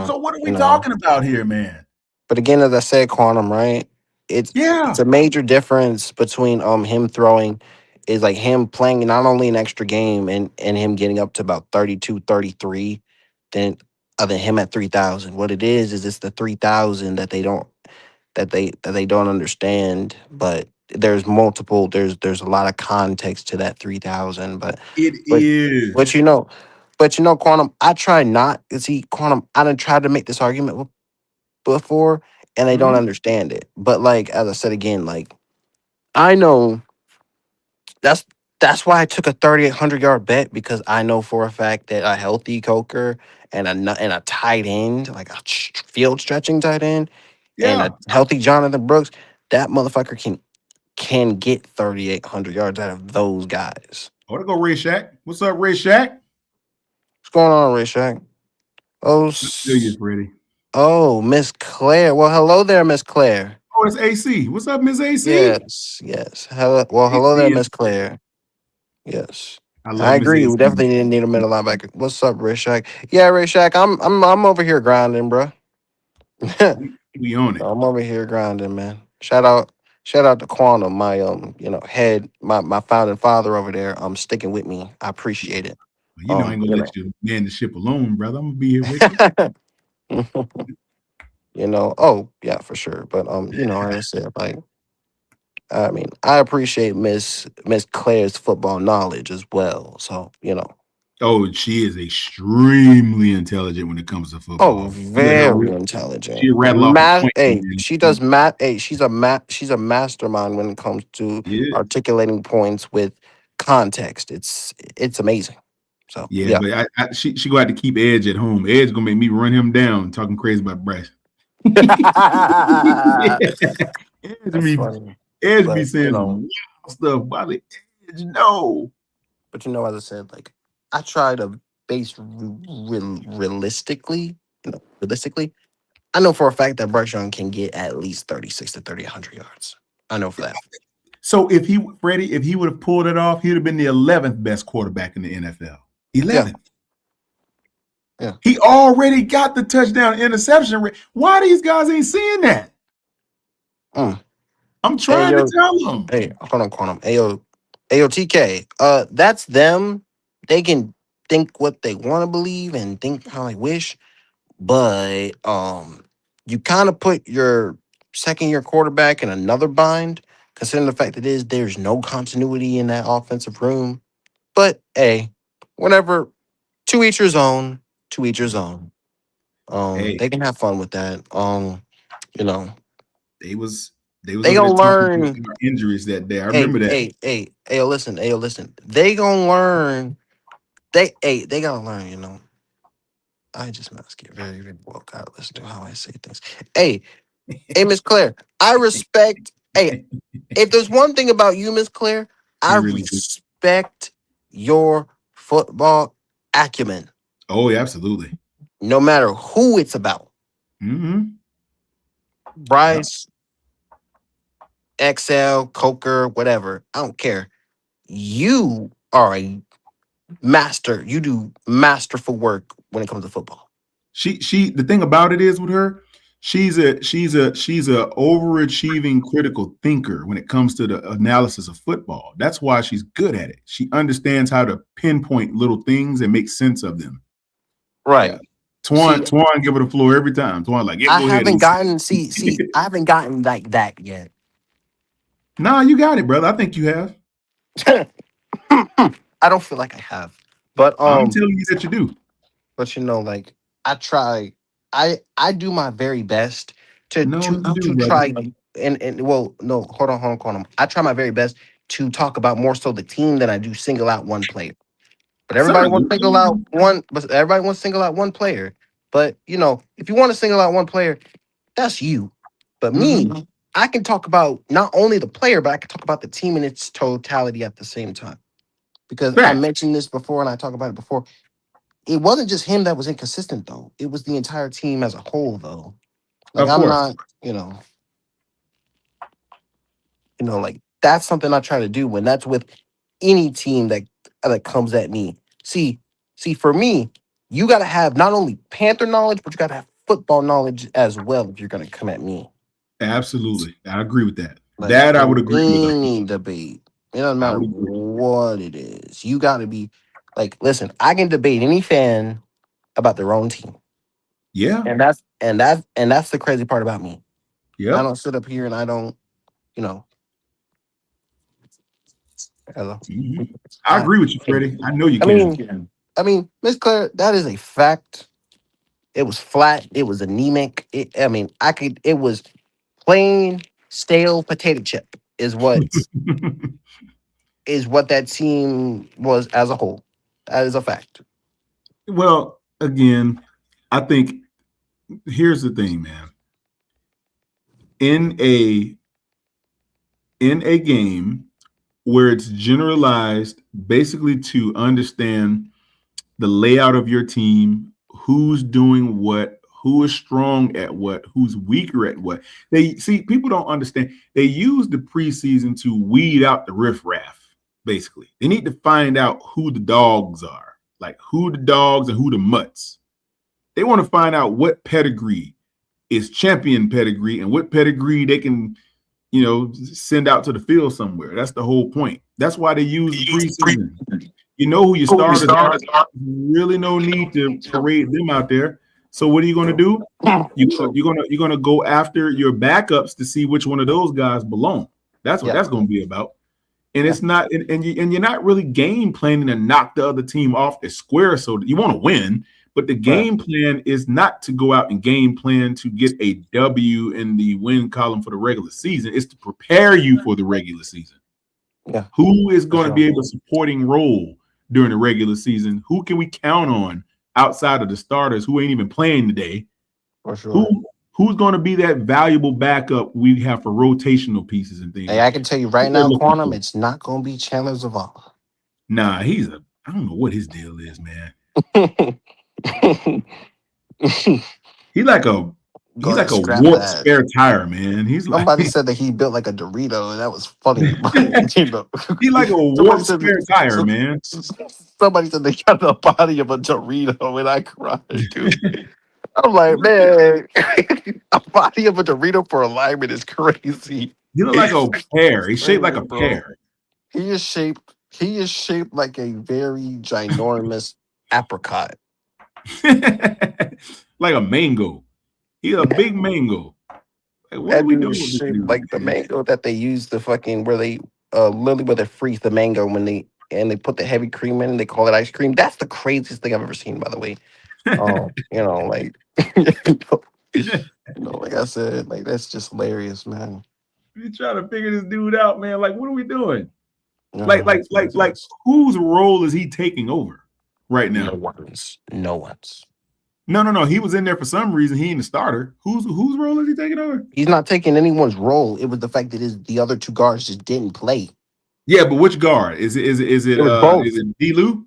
So what are we You know, talking about here, man? but again, as I said, quantum, right? It's Yeah. a major difference between him throwing is like him playing not only an extra game and him getting up to about 32, 33, than other him at 3,000. What it is it's the 3,000 that they don't understand, but there's multiple there's a lot of context to that 3,000, It but is. but you know quantum, I try not to see quantum. I done tried to make this argument before and they don't Mhm. understand it, but like as I said again, like I know that's that's why I took a 3,800 yard bet, because I know for a fact that a healthy Coker and a tight end, like a field stretching tight end, and a Yeah. healthy Jonathan Brooks, that motherfucker can get 3,800 yards out of those guys. Oh, there go Ray Shack. What's up, Ray Shack? What's going on, Ray Shack? Oh, Feel you, Freddie. Miss Claire. Well, hello there, Miss Claire. Oh, it's AC. What's up, Miss AC? Yes. Hello. Well, hello AC there, is. Miss Claire. Yes. I I love Miss agree. We AC. definitely didn't need a middle linebacker. What's up, Ray Shack? Yeah, Ray Shack. I'm over here grinding, bro. We on it. I'm over here grinding, man. Shout out to Quantum, my head, my founding father over there. Sticking with me. I appreciate it. Well, you know I ain't gonna You let you man the ship alone, brother. I'm gonna be here with you. know. Oh yeah, for sure. But as I said, like, I mean, I appreciate Miss Claire's football knowledge as well. So, Oh, she is extremely intelligent when it comes to oh, football. You let her very rip. intelligent. She rattle off a Math, point, hey, man. she does math. Hey, she's a mastermind when it comes to Yeah. articulating points with context. It's amazing. So Yeah, yeah. but she gonna have to keep Edge at home. Edge gonna make me run him down talking crazy about Bryce. That's be funny. Edge be But saying some wild stuff about the Edge. No. But as I said, like, I try to base realistically, realistically. I know for a fact that Bryce Young can get at least 36 to 3,800 yards. I know for that. So if he would have pulled it off, he'd have been the 11th best quarterback in the NFL. 11th. Yeah. He already got the touchdown interception rate. Why these guys ain't seeing that? I'm Hey trying to yo, tell them. hey, hold on, Quantum. Ayo, TK. That's them. They can think what they want to believe and think how they wish, but you kind of put your second year quarterback in another bind, considering the fact that there's no continuity in that offensive room. But hey, whatever. To each his own. To each his own. Hey, They can have fun with that. You know, they was they over there gonna talking about learn. our injuries that day. I Hey, remember that. hey, yo, listen. They gonna learn. They gotta learn. I just must get very, very well. God, listen to how I say things. Hey, Miss Claire. I respect. Hey, if there's one thing about you, Miss Claire, I You really do. respect your football acumen. Oh, yeah, absolutely. No matter who it's about. Mm-hmm. Yep. Bryce, XL, Coker, whatever. I don't care. You are a master. You do masterful work when it comes to football. She the thing about it is with her, she's a overachieving critical thinker when it comes to the analysis of football. That's why she's good at it. She understands how to pinpoint little things and make sense of them. Yeah. Right. See, Twan give her the floor every time. Twan like, yeah, I go ahead, haven't AC. gotten I haven't gotten like that yet. Nah, you got it, brother. I think you have. I don't feel like I have. But I'm telling you that you do. like, I try. I do my very best to No, to you do, to brother. try and well, no, hold on. I try my very best to talk about more so the team than I do single out one player. But everybody Certainly. wants to single out one. But everybody wants to single out one player. But if you want to single out one player, that's you. But me, Mm-hmm. I can talk about not only the player, but I can talk about the team in its totality at the same time. Because I Fact. mentioned this before and I talked about it before. It wasn't just him that was inconsistent though. It was the entire team as a whole though. Like Of I'm course. not, like that's something I try to do when that's with any team that comes at me. See, See, for me, you got to have not only Panther knowledge, but you got to have football knowledge as well if you're going to come at me. Absolutely. I agree with that. Like That I would in agree with. any debate, it doesn't I matter would agree. what it is. You got to be like, listen, I can debate any fan about their own team, Yeah. and that's the crazy part about me. I Yep. don't sit up here and I don't, you know, hello. I agree with you, Freddie. I know you I can. mean, Miss Claire, that is a fact. It was flat. It was anemic. It was plain stale potato chip. Is what that team was as a whole. That is a fact. Well, again, I think here's the thing, man. In a game where it's generalized basically to understand the layout of your team, who's doing what, who is strong at what, who's weaker at what. They see people don't understand. They use the preseason to weed out the riffraff. Basically, they need to find out who the dogs are, like who the dogs and who the mutts. They want to find out what pedigree is champion pedigree and what pedigree they can, send out to the field somewhere. That's the whole point. That's why they use the preseason. You know who your starters are. Really no need to parade them out there. So what are you going to do? You're gonna go after your backups to see which one of those guys belong. That's what that's going to be about. And it's not, and you're not really game planning to knock the other team off the square. So you want to win, but the game plan is not to go out and game plan to get a W in the win column for the regular season. It's to prepare you for the regular season. Yeah. Who is going to be able to supporting role during the regular season? Who can we count on outside of the starters who ain't even playing today? For sure. Who's going to be that valuable backup we have for rotational pieces and things? Hey, I can tell you right now, Quantum, it's not going to be Chandler Zavala. Nah, I don't know what his deal is, man. He's like a warped spare tire, man. Somebody said that he built like a Dorito, and that was funny. He's like a warped spare tire, man. Somebody said they got the body of a Dorito, and I cried, dude. I'm like, man, a body of a Dorito for a lineman is crazy. He look like a pear. He's shaped like a pear. He is shaped like a very ginormous apricot. Like a mango. He's a big mango. Like, what are we doing with this dude? Like the mango that they use the fucking where they literally where they freeze the mango when they put the heavy cream in and they call it ice cream. That's the craziest thing I've ever seen, by the way. Like like I said, like that's just hilarious, man. You trying to figure this dude out, man. Like, what are we doing? Like, whose role is he taking over right now? No one's. No. He was in there for some reason. He ain't the starter. Whose role is he taking over? He's not taking anyone's role. It was the fact that the other two guards just didn't play. Yeah, but which guard? Is it D-Lou?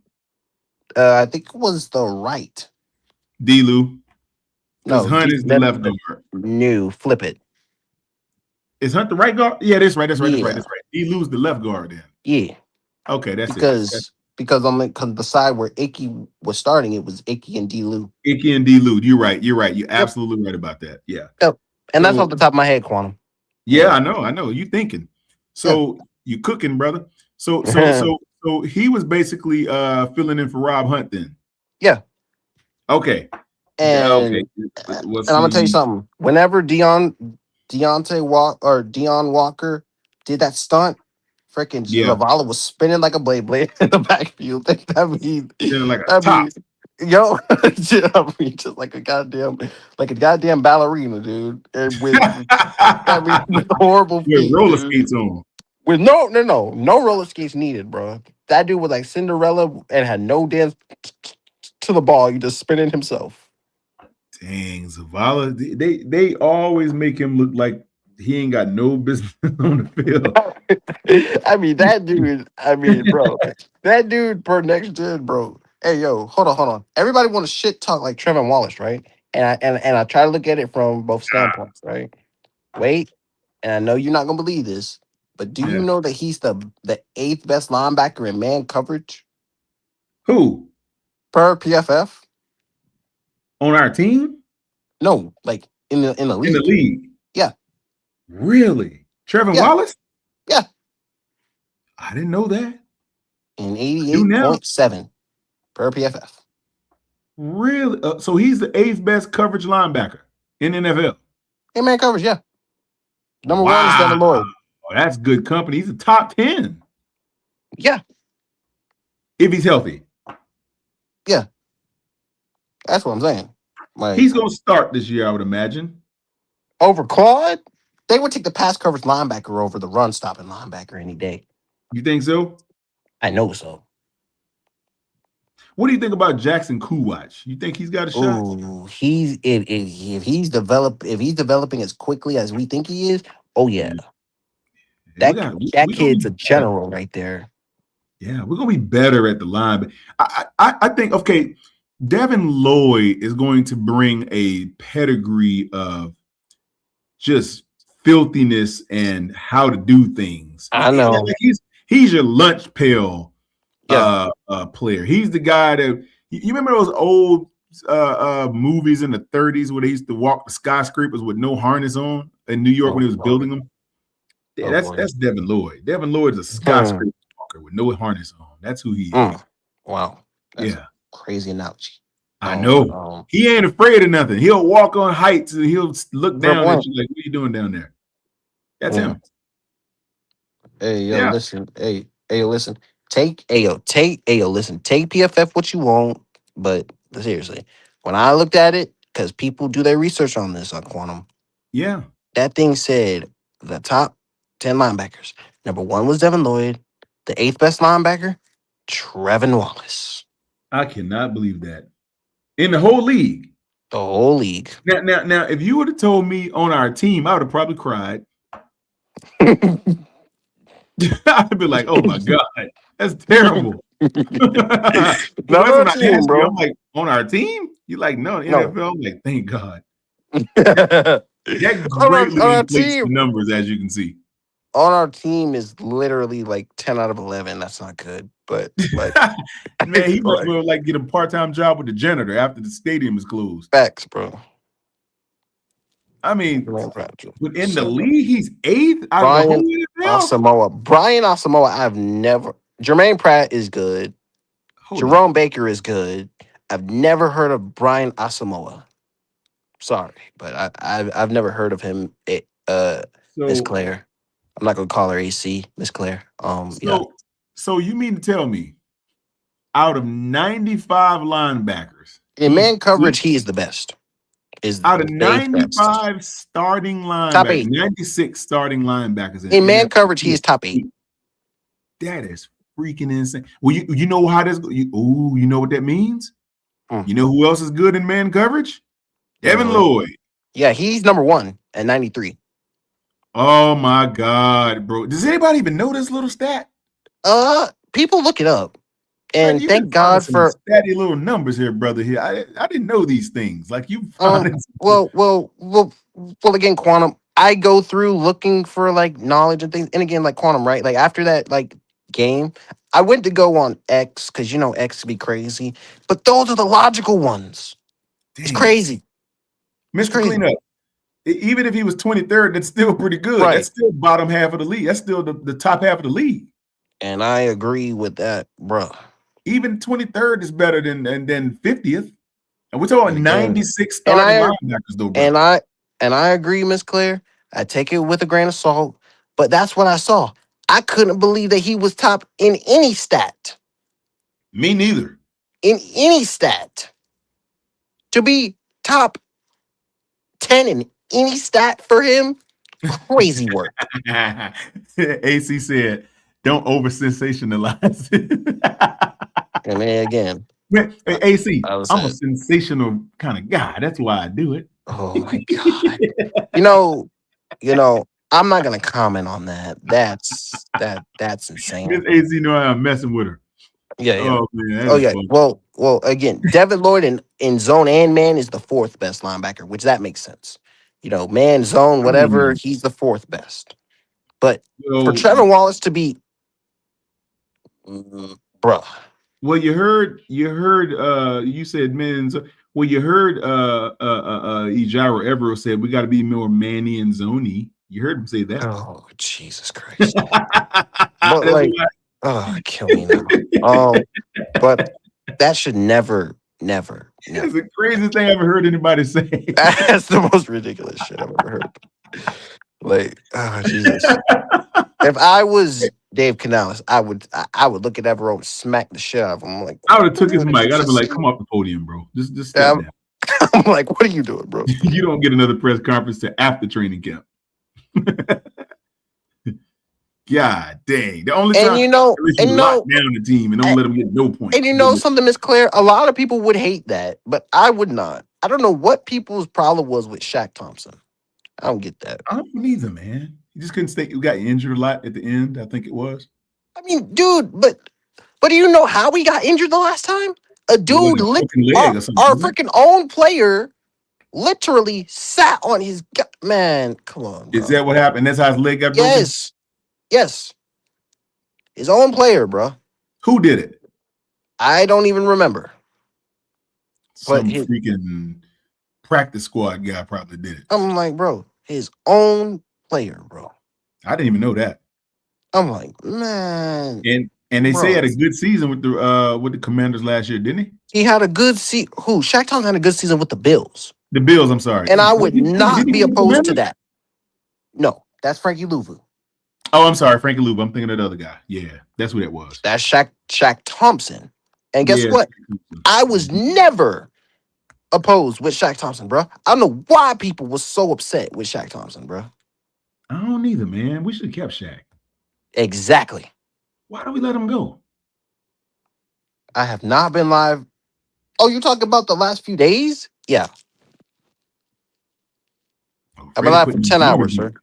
I think it was the right. D-Lou. No, Hunt is the left guard. No, flip it. Is Hunt the right guard? Yeah, that's right. D-Lou's the left guard then. Yeah. Okay, that's because on the side where Icky was starting, it was Icky and D-Lou. Icky and D-Lou. You're right. You're absolutely right about that. Yeah. Yep. And that's off the top of my head, Quantum. Yeah, I know. You thinking. So you cooking, brother. So he was basically filling in for Rob Hunt then. Yeah. Okay. And I'm gonna tell you something. Whenever Dion Walker did that stunt, freaking Zavala was spinning like a blade in the backfield. Just like a goddamn ballerina, dude. And with horrible feet, roller skates on. With no roller skates needed, bro. That dude was like Cinderella and had no dance to the ball. You just spinning himself. Dang, Zavala. They always make him look like he ain't got no business on the field. Bro. That dude per next gen, bro. Hey, yo, hold on. Everybody want to shit talk like Trevor Wallace, right? And I try to look at it from both standpoints, right? Wait, and I know you're not gonna believe this, but do you know that he's the 8th best linebacker in man coverage? Who? per PFF. On our team? No, like in the In the league. league. Yeah. Really? Trevor Yeah. Wallace? Yeah. I didn't know that. In Do now? 88.7 per PFF. Really? So he's the 8th best coverage linebacker in the NFL. Hey man, coverage, yeah. Number one is Wow. Devin Lloyd. That's good company. He's a top 10. Yeah. If he's healthy. Yeah. That's what I'm saying. Like, he's going to start this year, I would imagine. Over Claude, they would take the pass coverage linebacker over the run stopping linebacker any day. You think so? I know so. What do you think about Jackson Kuwatch? You think he's got a shot? Ooh, if he's developing as quickly as we think he is, oh yeah. That kid's a general right there. Yeah, we're gonna be better at the line. But I think okay, Devin Lloyd is going to bring a pedigree of just filthiness and how to do things. I know. Like he's your lunch pail player. He's the guy that you remember those old movies in the 30s where they used to walk the skyscrapers with no harness on in New York when he was building them. Yeah, that's Devin Lloyd. Devin Lloyd is a skyscraper walker with no harness on. That's who he is. Wow. That's a crazy analogy. I know. He ain't afraid of nothing. He'll walk on heights and he'll look down at you like, what are you doing down there? That's him. Hey, yo, listen. Hey, listen. Take PFF what you want, but seriously, when I looked at it, because people do their research on this on Quantum. Yeah. That thing said the top 10 linebackers. Number 1 was Devin Lloyd. The 8th best linebacker, Trevin Wallace. I cannot believe that. In the whole league. The whole league. Now, if you would have told me on our team, I would have probably cried. I'd be like, oh my God, that's terrible. Not on our team, bro. I'm like, on our team? You like, no, NFL? I'm like, thank God. That greatly inflates the numbers, as you can see. On our team is literally like 10 out of 11. That's not good, but man, he must well like get a part-time job with the janitor after the stadium is closed. Facts, bro. I mean, within the league, he's 8th out of the whole NFL. Brian Asamoah, I've never. Jermaine Pratt is good. Jerome Baker is good. I've never heard of Brian Asamoah. Sorry, but I've never heard of him. Miss Claire. I'm not gonna call her AC, Miss Claire. So you mean to tell me, out of 95 linebackers, in man coverage, he is the best. Out of 95 starting linebackers, 96 starting linebackers in man coverage, he is top 8. That is freaking insane. Well, you know how this? You know what that means? You know who else is good in man coverage? Devin Lloyd. Yeah, he's number 1 at 93. Oh my God, bro! Does anybody even know this little stat? People look it up, and thank God for statty little numbers here, brother. Here, I didn't know these things. Like you. Well. Again, Quantum. I go through looking for like knowledge and things, and again, like Quantum, right? Like after that, like game, I went to go on X because X can be crazy, but those are the logical ones. Damn. It's crazy. Mr. Cleanup. Even if he was 23rd, that's still pretty good. Right. That's still bottom half of the league. That's still the top half of the league. And I agree with that, bro. Even 23rd is better than 50th. And we're talking 96 starting linebackers, though, bro. And I agree, Miss Claire. I take it with a grain of salt, but that's what I saw. I couldn't believe that he was top in any stat. Me neither. In any stat. To be top 10 in any stat for him, crazy work. AC said, don't over sensationalize it. And then again, hey, AC, I'm a sensational kind of guy. That's why I do it. Oh my God. I'm not gonna comment on that. That's insane. Miss AC know I'm messing with her. Yeah. Oh man. Fun. Well, again, Devin Lloyd in zone and man is the 4th best linebacker, which that makes sense. Man, zone, whatever, he's the 4th best. But for Trevor Wallace to be, bruh. Well, you said men's. Well, you heard Ejiro Evero said we got to be more manny and zony. You heard him say that. Oh, Jesus Christ. But That's like, why. oh, kill me now. But that should never. That's the craziest thing I've ever heard anybody say. That's the most ridiculous shit I've ever heard. Like, oh Jesus. If I was Dave Canales, I would look at Evero and smack the shit out of him. I'm like, I would have took his mic. I'd have been like, "Come off the podium, bro. Just step down." I'm like, what are you doing, bro? You don't get another press conference till after training camp. God dang. The only time lock down the team and don't let them get no points. And something is clear. A lot of people would hate that, but I would not. I don't know what people's problem was with Shaq Thompson. I don't get that. I don't either, man. You just couldn't stay. You got injured a lot at the end, I think it was. I mean, dude, but do you know how he got injured the last time? A dude, our freaking own player, literally sat on his man. Come on, bro. Is that what happened? That's how his leg got broken? Yes. His own player, bro. Who did it? I don't even remember. Some freaking practice squad guy probably did it. I'm like, bro, his own player, bro. I didn't even know that. I'm like, man. And they say he had a good season with the Commanders last year, didn't he? He had a good season. Who? Shaq Thompson had a good season with the Bills. The Bills, I'm sorry. And I would not be opposed to that. No, that's Frankie Louvu. Oh, I'm sorry, Frankie Louvu. I'm thinking of the other guy. Yeah, that's who that was. That's Shaq Thompson. And guess what? I was never opposed with Shaq Thompson, bro. I don't know why people were so upset with Shaq Thompson, bro. I don't either, man. We should have kept Shaq. Exactly. Why don't we let him go? I have not been live. Oh, you talking about the last few days? Yeah. I've been live for 10 hours, sir.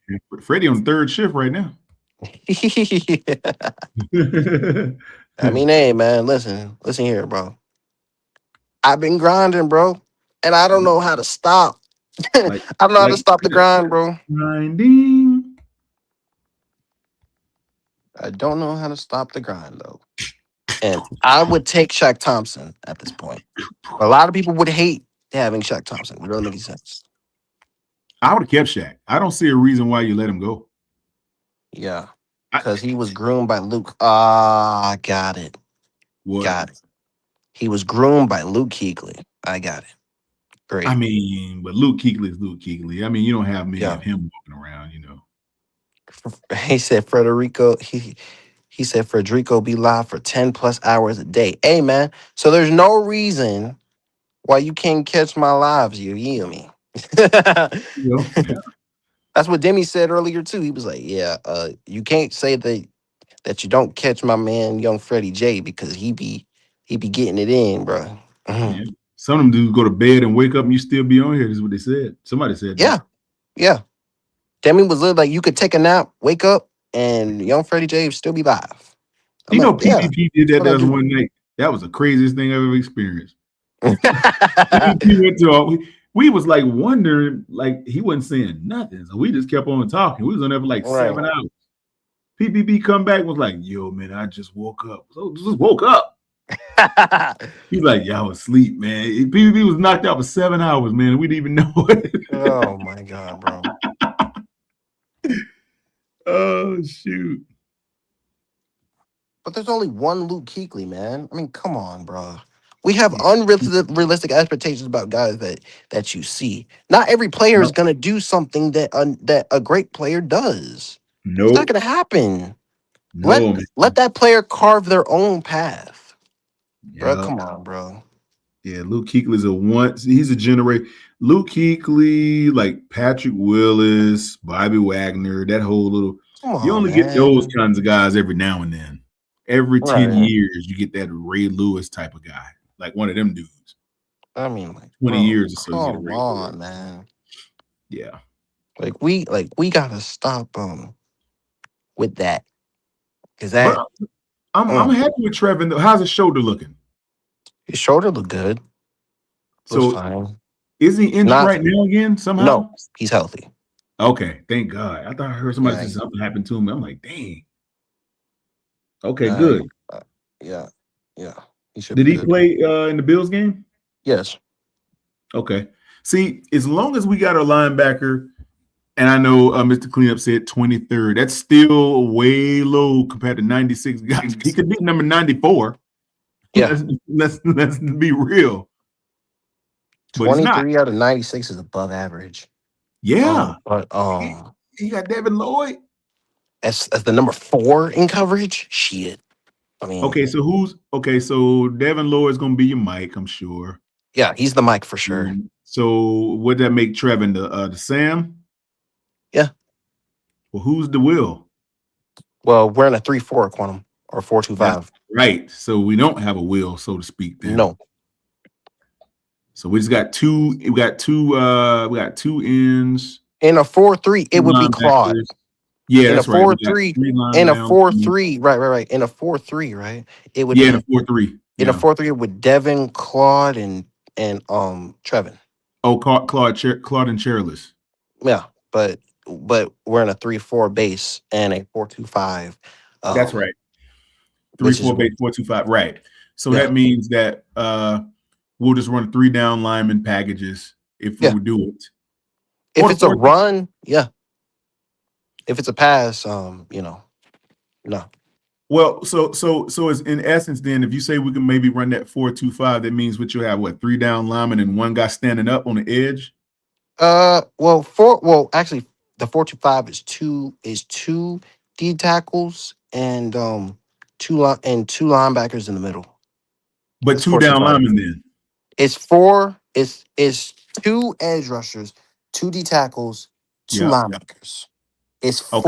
Freddie on third shift right now. I mean, hey, man, listen here, bro. I've been grinding, bro, and I don't know how to stop. I don't know how to stop the grind, bro. Grinding. I don't know how to stop the grind, though. And I would take Shaq Thompson at this point. A lot of people would hate having Shaq Thompson. It doesn't make sense. I would have kept Shaq. I don't see a reason why you let him go. Yeah, because he was groomed by Luke. I got it. What? Got it. He was groomed by Luke Kuechly. I got it. Great. I mean, but Luke Kuechly is Luke Kuechly. I mean, you don't have many of him walking around, you know. He said Federico. He said Federico be live for 10 plus hours a day. Hey, man. So there's no reason why you can't catch my lives. You hear me? That's what Demi said earlier too. He was like, "Yeah, you can't say that you don't catch my man, young Freddie J, because he be getting it in, bro." Yeah. Some of them dudes go to bed and wake up and you still be on here. Is what they said. Somebody said that. Yeah. Demi was literally like, you could take a nap, wake up, and young Freddie J would still be live. PvP did that the other one night. That was the craziest thing I've ever experienced. We was like wondering, like he wasn't saying nothing, so we just kept on talking. We was on there for like 7 hours. PPP come back was like, "Yo, man, I just woke up." So just woke up. He's like, "Y'all was asleep, man." PPP was knocked out for 7 hours, man. We didn't even know it. Oh my god, bro. Oh shoot. But there's only one Luke Kuechly, man. I mean, come on, bro. We have unrealistic expectations about guys that you see. Not every player is gonna do something that a great player does. No, it's not gonna happen. No, let that player carve their own path. Bro, come on, bro. Yeah, Luke Kuechly's he's a generation. Luke Kuechly, like Patrick Willis, Bobby Wagner, that whole little. You only get those kinds of guys every now and then. Every 10 years, you get that Ray Lewis type of guy, like one of them dudes. I mean, like 20 years or so. Come on, man. Yeah, like we gotta stop with that, because that. I'm happy with Trevin though. How's his shoulder looking? His shoulder looked good. So fine. Is he injured right now again somehow? No, he's healthy. Okay, thank God. I thought I heard somebody say something happened to him. I'm like, dang. Okay, good. Yeah. He should Did be he good. play in the Bills game? Yes. Okay. See, as long as we got a linebacker, and I know Mr. Cleanup said 23rd, that's still way low compared to 96 guys. He could be number 94. Yeah. Let's be real. But he's not. 23 out of 96 is above average. Yeah. But he got Devin Lloyd. as the number 4 in coverage, shit. I mean, Okay, so Devin Lloyd's gonna be your Mike, I'm sure. yeah, he's the Mike for sure. So would that make Trevin the Sam? Yeah. Well, who's the Will? Well, we're in a 3-4 quantum or 4-2-5. Right. So we don't have a Will, so to speak. Then no. So we just got two. We got two ends. In a 4-3, it would be Claude. Yeah, in that's a right. 4-3, in a 4-3, right. In a 4-3, right? It would be in a 4-3. In a 4-3 with Devin, Claude, and Trevin. Oh, Claude and Chairless. Yeah, but we're in a 3-4 base and a 4-2-5. That's right. 3-4 base, 4-2-5. Right. So that means that we'll just run 3 down lineman packages if we would do it. If it's a run, yeah. If it's a pass, no. Well, so it's in essence, then if you say we can maybe run that 4-2-5, that means what you have 3 down linemen and 1 guy standing up on the edge. Actually, the 4-2-5 is two D tackles and two linebackers in the middle. But it's 2 down linemen then. It's 4. It's 2 edge rushers, 2 D tackles, 2 linebackers. It's 4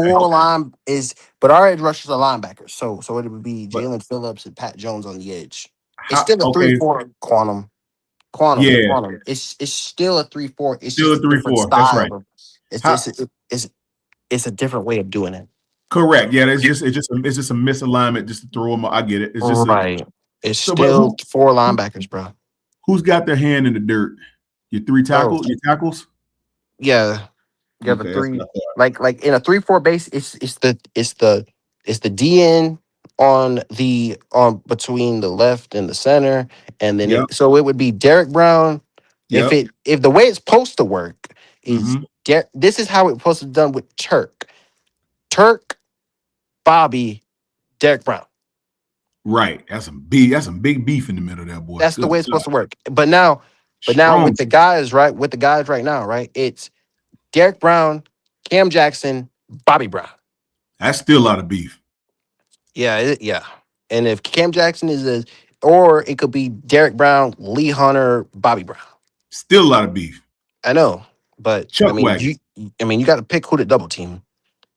but our edge rushers are linebackers. So it would be Jalen Phillips and Pat Jones on the edge. It's still a 3-4 quantum. Yeah. Quantum. It's still a 3-4. It's still just a 3-4. That's right. It's a different way of doing it. Correct. Yeah, it's just a misalignment just to throw them. I get it. It's just right. It's still 4 linebackers, bro. Who's got their hand in the dirt? Your 3 tackles? Your tackles? Yeah. Yeah, the 3 like in a 3-4 base, it's the DN on the between the left and the center, and then so it would be Derek Brown. If the way it's supposed to work is this is how it's supposed to be done with Turk, Bobby, Derek Brown. Right. That's some big beef in the middle there, boy. That's the way it's supposed to work. But now with the guys, right? With the guys right now, right? It's Derek Brown, Cam Jackson, Bobby Brown. That's still a lot of beef. Yeah, yeah. And if Cam Jackson or it could be Derek Brown, Lee Hunter, Bobby Brown. Still a lot of beef. I know, but you got to pick who to double team.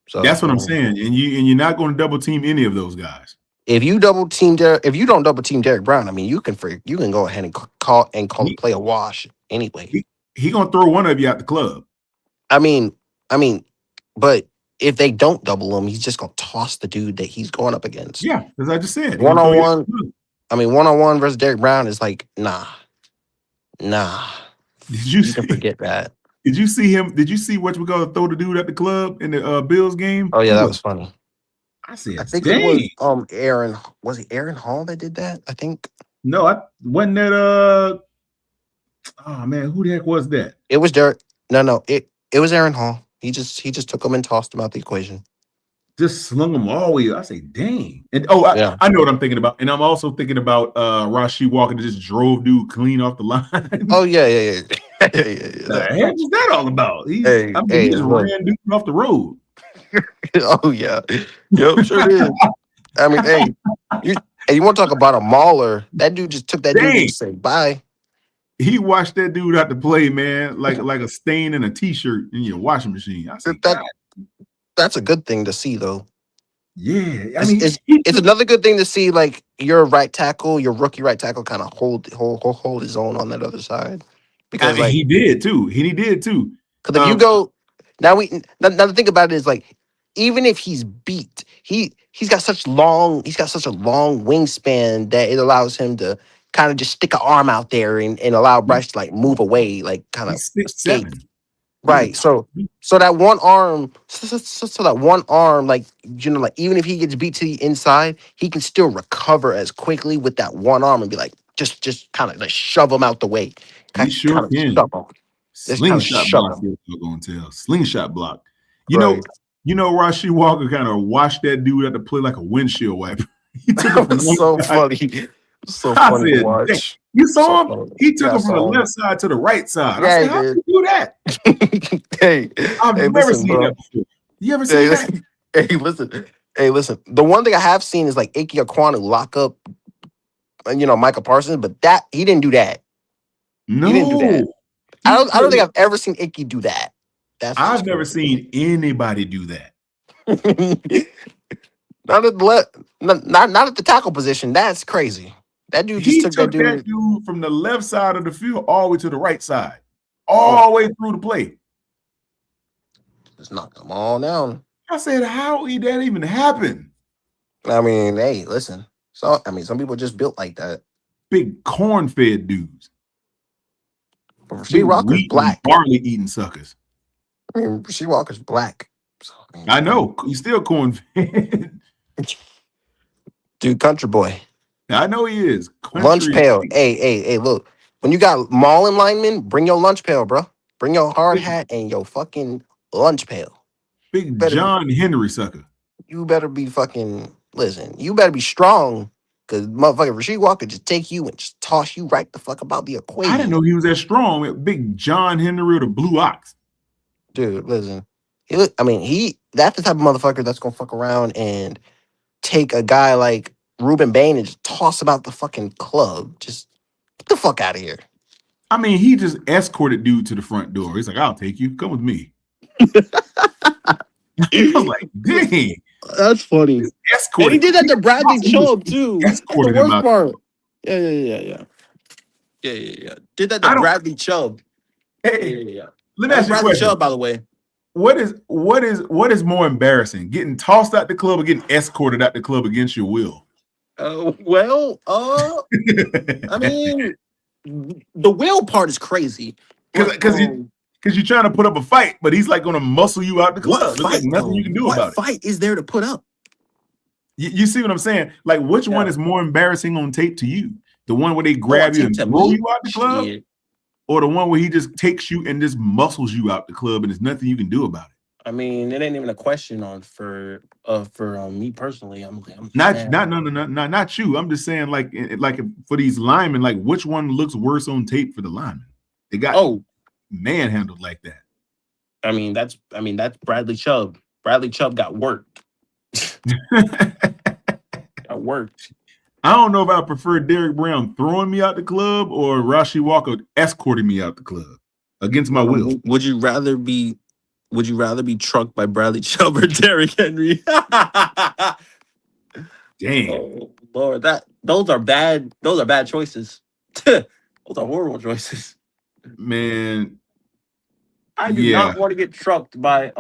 So that's what I'm saying, and you're not going to double team any of those guys. If you don't double team Derek Brown, I mean, you can go ahead and call play a wash anyway. He gonna throw one of you out the club. I mean, but if they don't double him, he's just gonna toss the dude that he's going up against. Yeah, as I just said, 1-on-1. I mean, 1-on-1 versus Derek Brown is like nah. You can forget that. Did you see him? Did you see what we gonna throw the dude at the club in the Bills game? Oh yeah, that was funny. I said, I think it was Aaron. Was it Aaron Hall that did that? I think. No, I wasn't that. Oh man, who the heck was that? It was Derek. No, it was Aaron Hall. He just took him and tossed him out the equation. Just slung him all the way. I say, dang. And I know what I'm thinking about. And I'm also thinking about Rasheed Walker that just drove dude clean off the line. Oh yeah. What the heck was that all about? He just ran dude off the road. Oh yeah. Yep, sure did. I mean, you want to talk about a mauler? That dude just took that dude and said bye. He washed that dude out to play, man, like a stain in a t-shirt in your washing machine. I said, that's a good thing to see, though. Yeah, I mean, it's another good thing to see. Like your rookie right tackle, kind of hold his own on that other side. Because he did too. He did too. Because if you go now, the thing about it is like, even if he's beat, he's got such a long wingspan that it allows him to kind of just stick an arm out there and allow Bryce to like move away, like kind of escape. Right. So that one arm, so that one arm, like like even if he gets beat to the inside, he can still recover as quickly with that one arm and be like, just kind of like shove him out the way, He kind sure of can. shove him, just kind of Slingshot shove block, him. you're gonna tell. Slingshot block. You know, Right. Rasheed Walker kind of washed that dude at the play like a windshield wiper. He took it That from was one so side. funny. So I funny to said, dang. watch. You So saw him? funny. He took Yeah, I it from the saw him. left side to the right side. I Yeah, said, he how did. did you do that? hey, I've hey, never listen, seen that bro. before. You ever Hey, seen that? hey, listen. Hey, listen. The one thing I have seen is like Ike Aquanu lock up, Micah Parsons, but that he didn't do that. He didn't do that. No. I don't think I've ever seen Icky do that. That's what's I've never crazy. seen anybody do that. not at the tackle position. That's crazy. That dude just He took that took that dude. dude from the left side of the field all the way to the right side, Oh, all the way through the play. just knocked them all down. I said, how did that even happen? I mean, hey, listen. So some people just built like that. Big corn-fed dudes. But Rasheed Big Walker's wheat and black. barley eating suckers. I mean, Rasheed Walker's black. So, I know. He's still corn-fed. Dude, country boy. I know he is. Lunch Country. pail. Hey, look. When you got mall and linemen, bring your lunch pail, bro. Bring your hard hat and your fucking lunch pail. Big John Henry sucker. You better be fucking, listen, you better be strong, because motherfucking Rasheed Walker just take you and just toss you right the fuck about the equation. I didn't know he was that strong. Big John Henry or the Blue Ox. Dude, listen. That's the type of motherfucker that's gonna fuck around and take a guy like Ruben Bain and just toss him out the fucking club. Just get the fuck out of here. I mean, he just escorted dude to the front door. He's like, I'll take you. Come with me. I was like, dang. That's funny. And he did that to Bradley Chubb too. That's the worst part. Yeah. Did that to Bradley Chubb. Hey, yeah. Let me ask you a question. Chubb, by the way. What is more embarrassing? Getting tossed out the club or getting escorted out the club against your will? I mean, the will part is crazy. Because you're trying to put up a fight, but he's like going to muscle you out the club. There's like nothing you can do about it. What fight is there to put up? You see what I'm saying? Like, which one is more embarrassing on tape to you? The one where they grab you and throw you out the club? Shit. Or the one where he just takes you and just muscles you out the club and there's nothing you can do about it? I mean, it ain't even a question for me personally. Not you. I'm just saying, like for these linemen, like which one looks worse on tape for the linemen? They got manhandled like that. I mean, that's Bradley Chubb. Bradley Chubb got worked. Got worked. I don't know if I prefer Derrick Brown throwing me out the club or Rasheed Walker escorting me out the club against my will. Would you rather be trucked by Bradley Chubb or Derrick Henry? Damn. Oh, Lord, those are bad choices. Those are horrible choices. Man. I do not want to get trucked by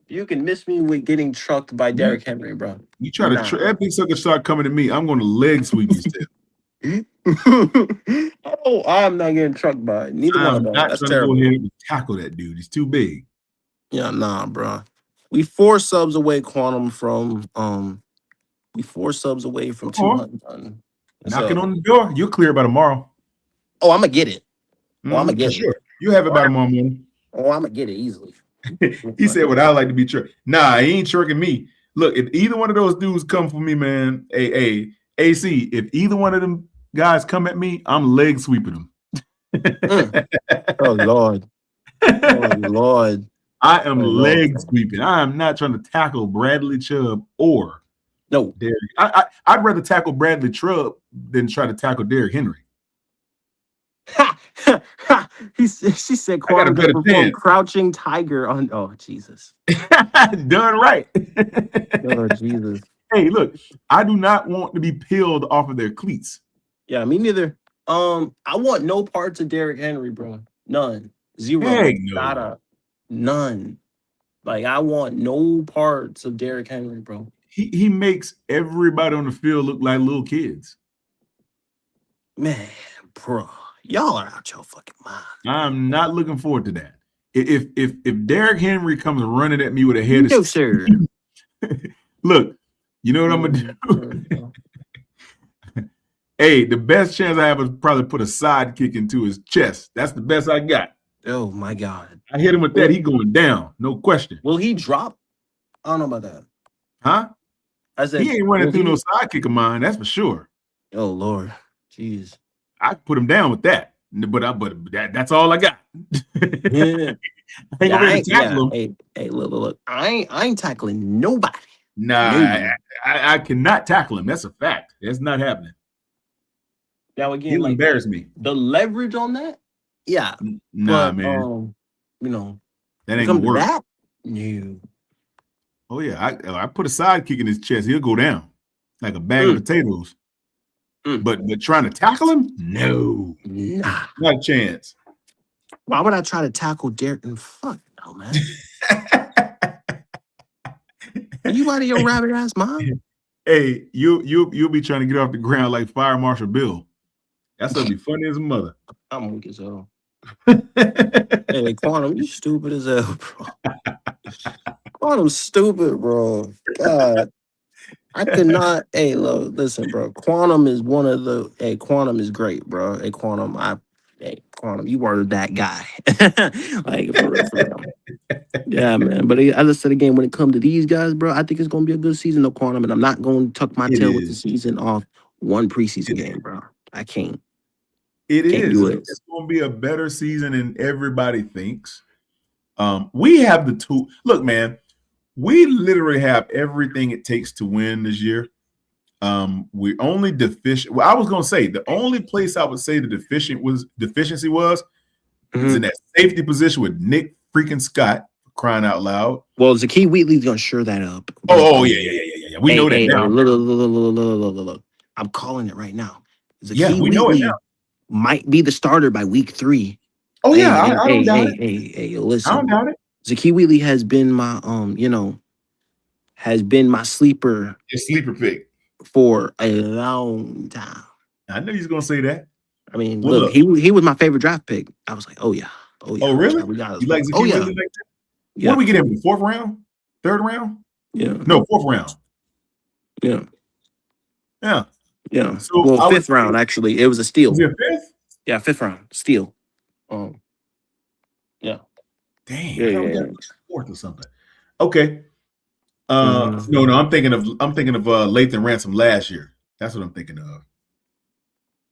you can miss me with getting trucked by Derrick Henry, bro. You try to that big sucker start coming to me, I'm going to leg sweep you still. Oh, I'm not getting trucked by neither one of them. That's terrible. Go ahead and tackle that dude. He's too big. Yeah, nah, bro. We 4 subs away, Quantum, from 200. Knocking on the door. You'll clear by tomorrow. Oh, I'm gonna get it. I'm gonna get it. Sure. You have it by tomorrow morning. Oh, I'm gonna get it easily. He said, "What I like to be tricked." Nah, he ain't tricking me. Look, if either one of those dudes come for me, man, AC, if either one of them guys come at me, I'm leg sweeping them. Oh Lord. I am leg sweeping. I am not trying to tackle Bradley Chubb or Derrick. I'd rather tackle Bradley Chubb than try to tackle Derrick Henry. She said, "Quantum perform crouching tiger on." Oh Jesus! Done right. Oh Jesus! Hey, look, I do not want to be peeled off of their cleats. Yeah, me neither. I want no parts of Derrick Henry, bro. None. Zero. Heck no. None. Like I want no parts of Derrick Henry, bro. He makes everybody on the field look like little kids. Man, bro. Y'all are out your fucking mind. I'm not looking forward to that. If Derrick Henry comes running at me with a head No, of sir. look, you know what I'm gonna do? Hey, the best chance I have is probably put a sidekick into his chest. That's the best I got. Oh my God! I hit him with that. He going down, no question. Will he drop? I don't know about that. Huh? I said He ain't running through no sidekick of mine. That's for sure. Oh Lord, jeez. I put him down with that, but that's all I got. Yeah. I ain't gonna be able to tackle him. Hey, look. I ain't tackling nobody. Nah, I cannot tackle him. That's a fact. That's not happening. Now again, He'll like embarrass me. the leverage on that, yeah. Nah, But man. you know, that ain't gonna work. That, no. Oh yeah, I put a sidekick in his chest. He'll go down like a bag of potatoes. But trying to tackle him, no, nah, not a chance. Why would I try to tackle Derek? Fuck no, man. Are you out of your rabbit ass mind? Hey, you'll be trying to get off the ground like Fire Marshal Bill. That's gonna be funny as a mother. I'm weak as hell. Hey, Quantum, you stupid as hell, bro. Quantum stupid, bro. God. I could not. Hey, look, listen, bro. Quantum is one of the. Hey, Quantum is great, bro. Hey, Quantum, Quantum, you were that guy. Like for real. Yeah, man. But as I said again, when it comes to these guys, bro, I think it's gonna be a good season of Quantum, and I'm not going to tuck my tail with the season off one preseason game, bro. I can't. It can't is. Do it. It's gonna be a better season than everybody thinks. We have the tool. Look, man. We literally have everything it takes to win this year. We only deficient. Well, I was gonna say the only place I would say the deficiency was is in that safety position with Nick freaking Scott, crying out loud. Well, Zakee Wheatley's gonna sure that up. Oh yeah. We know that now. Look. I'm calling it right now. Zakee Wheatley might be the starter by week 3. Oh yeah, I don't doubt it. Hey, listen. I don't doubt it. Zakee Wheatley has been my has been my sleeper. Your sleeper pick for a long time. I knew he was gonna say that. I mean, look, he was my favorite draft pick. I was like, oh yeah. Oh really? You like Zakee Wheatley like that? Yeah. What do we get him in the 4th round? 3rd round? Yeah. No, 4th round. Yeah. So well, 5th round actually. It was a steal. Was it 5th? Yeah, 5th round steal. Yeah. Dang. Yeah. 4th or something. Okay. No. I'm thinking of Lathan Ransom last year. That's what I'm thinking of.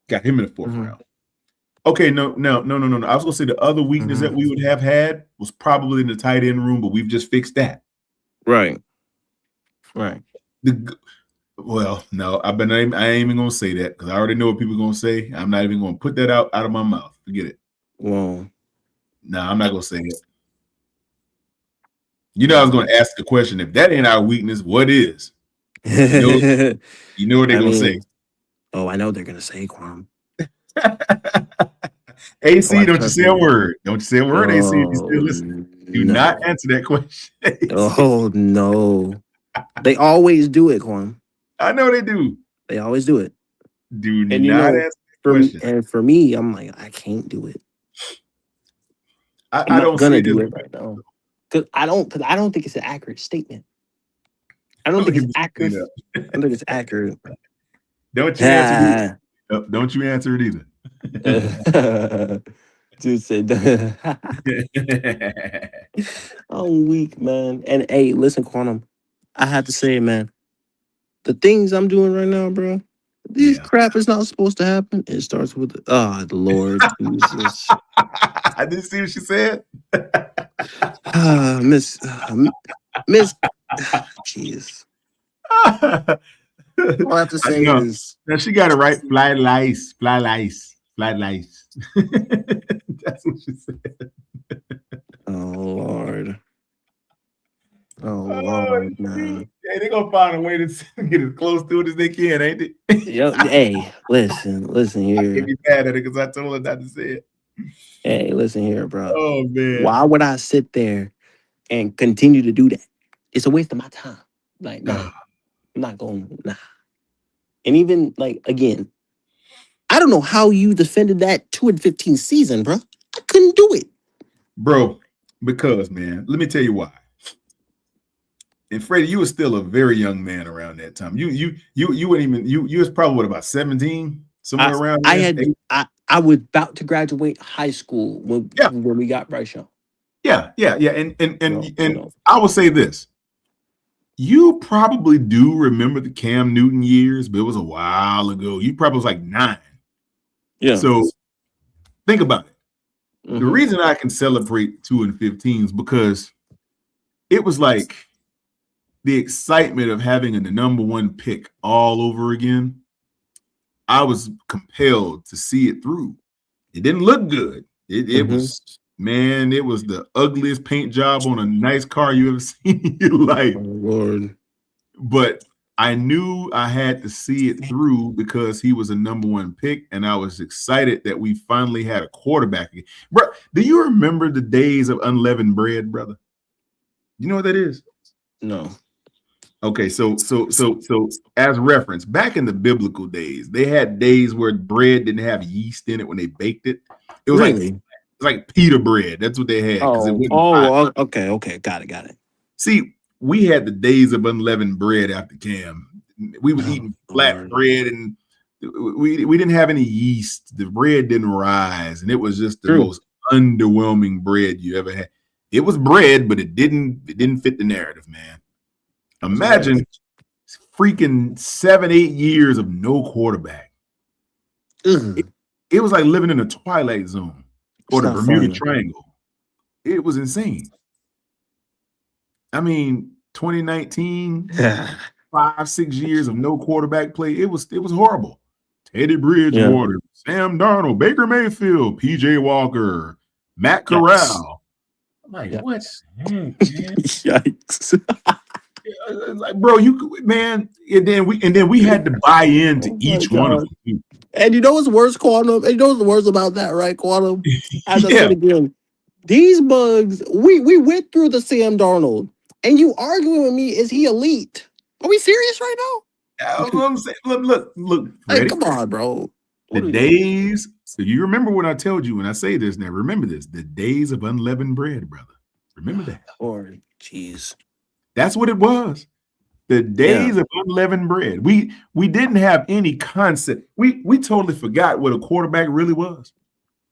Got him in the 4th round. Okay, no. I was gonna say the other weakness that we would have had was probably in the tight end room, but we've just fixed that. Right. Well, no, I ain't even gonna say that because I already know what people are gonna say. I'm not even gonna put that out of my mouth. Forget it. Well, no, I'm not gonna say it. You know, I was gonna ask the question: if that ain't our weakness, what is? You know what they're gonna say? Oh, I know they're gonna say Quantum. AC, don't you say a word. Don't you say a word, AC, if you still listen. Do not answer that question. Oh, no. They always do it, Quantum. I know they do. They always do it. Do not answer that question. And for me, I'm like, I can't do it. I don't gonna do it right now. Because I don't think it's an accurate statement. I don't think it's accurate. I don't think it's accurate. Don't you answer it. Don't you answer it either. Dude said I'm weak, man. And hey, listen, Quantum, I have to say, man, the things I'm doing right now, bro, this crap is not supposed to happen. It starts with the Lord Jesus. I didn't see what she said. Miss jeez. All I have to say is now she got it right. Fly lice. That's what she said. Oh Lord, man. Hey, they're gonna find a way to get as close to it as they can, ain't it? Hey, listen here. I can't be mad at it because I told her not to say it. Hey, listen here, bro. Oh man, why would I sit there and continue to do that? It's a waste of my time. Like, nah, I'm not going. Nah. And even like again, I don't know how you defended that 2-15 season, bro. I couldn't do it, bro. Because, man, let me tell you why. And Freddie, you were still a very young man around that time. You wouldn't even you was probably what, about 17, somewhere around there. I was about to graduate high school when we got Bryce Young. Yeah. And I will say this. You probably do remember the Cam Newton years, but it was a while ago. You probably was like 9. Yeah. So think about it. Mm-hmm. The reason I can celebrate 2 and 15 is because it was like the excitement of having the number 1 pick all over again. I was compelled to see it through. It didn't look good. It was, man, it was the ugliest paint job on a nice car you ever seen in your life. Oh, Lord. But I knew I had to see it through because he was a number 1 pick, and I was excited that we finally had a quarterback again. Bro, do you remember the days of unleavened bread, brother? You know what that is? No. Okay, so as reference, back in the biblical days, they had days where bread didn't have yeast in it when they baked it. It was like pita bread. That's what they had. Okay. Got it. See, we had the days of unleavened bread after Cam. We was eating flat bread, and we didn't have any yeast. The bread didn't rise, and it was just the most underwhelming bread you ever had. It was bread, but it didn't fit the narrative, man. Imagine freaking 7-8 years of no quarterback. It was like living in a Twilight Zone or the Bermuda Triangle. It was insane. I mean, 2019, 5-6 years of no quarterback play. It was horrible. Teddy Bridgewater, Sam Darnold, Baker Mayfield, PJ Walker, Matt Corral. I'm like, what the heck, man? Yikes. Like, bro, man, and then we had to buy into each one of them. And you know what's worse, Quantum? And you know what's worse about that, right, Quantum? As I said again, these bugs, we went through the Sam Darnold, and you arguing with me, is he elite? Are we serious right now? I'm saying, look, hey, come on, bro. The days, so you remember what I told you when I say this now, remember this, the days of unleavened bread, brother. Remember that. Oh, jeez. That's what it was. The days of unleavened bread. We didn't have any concept. We totally forgot what a quarterback really was.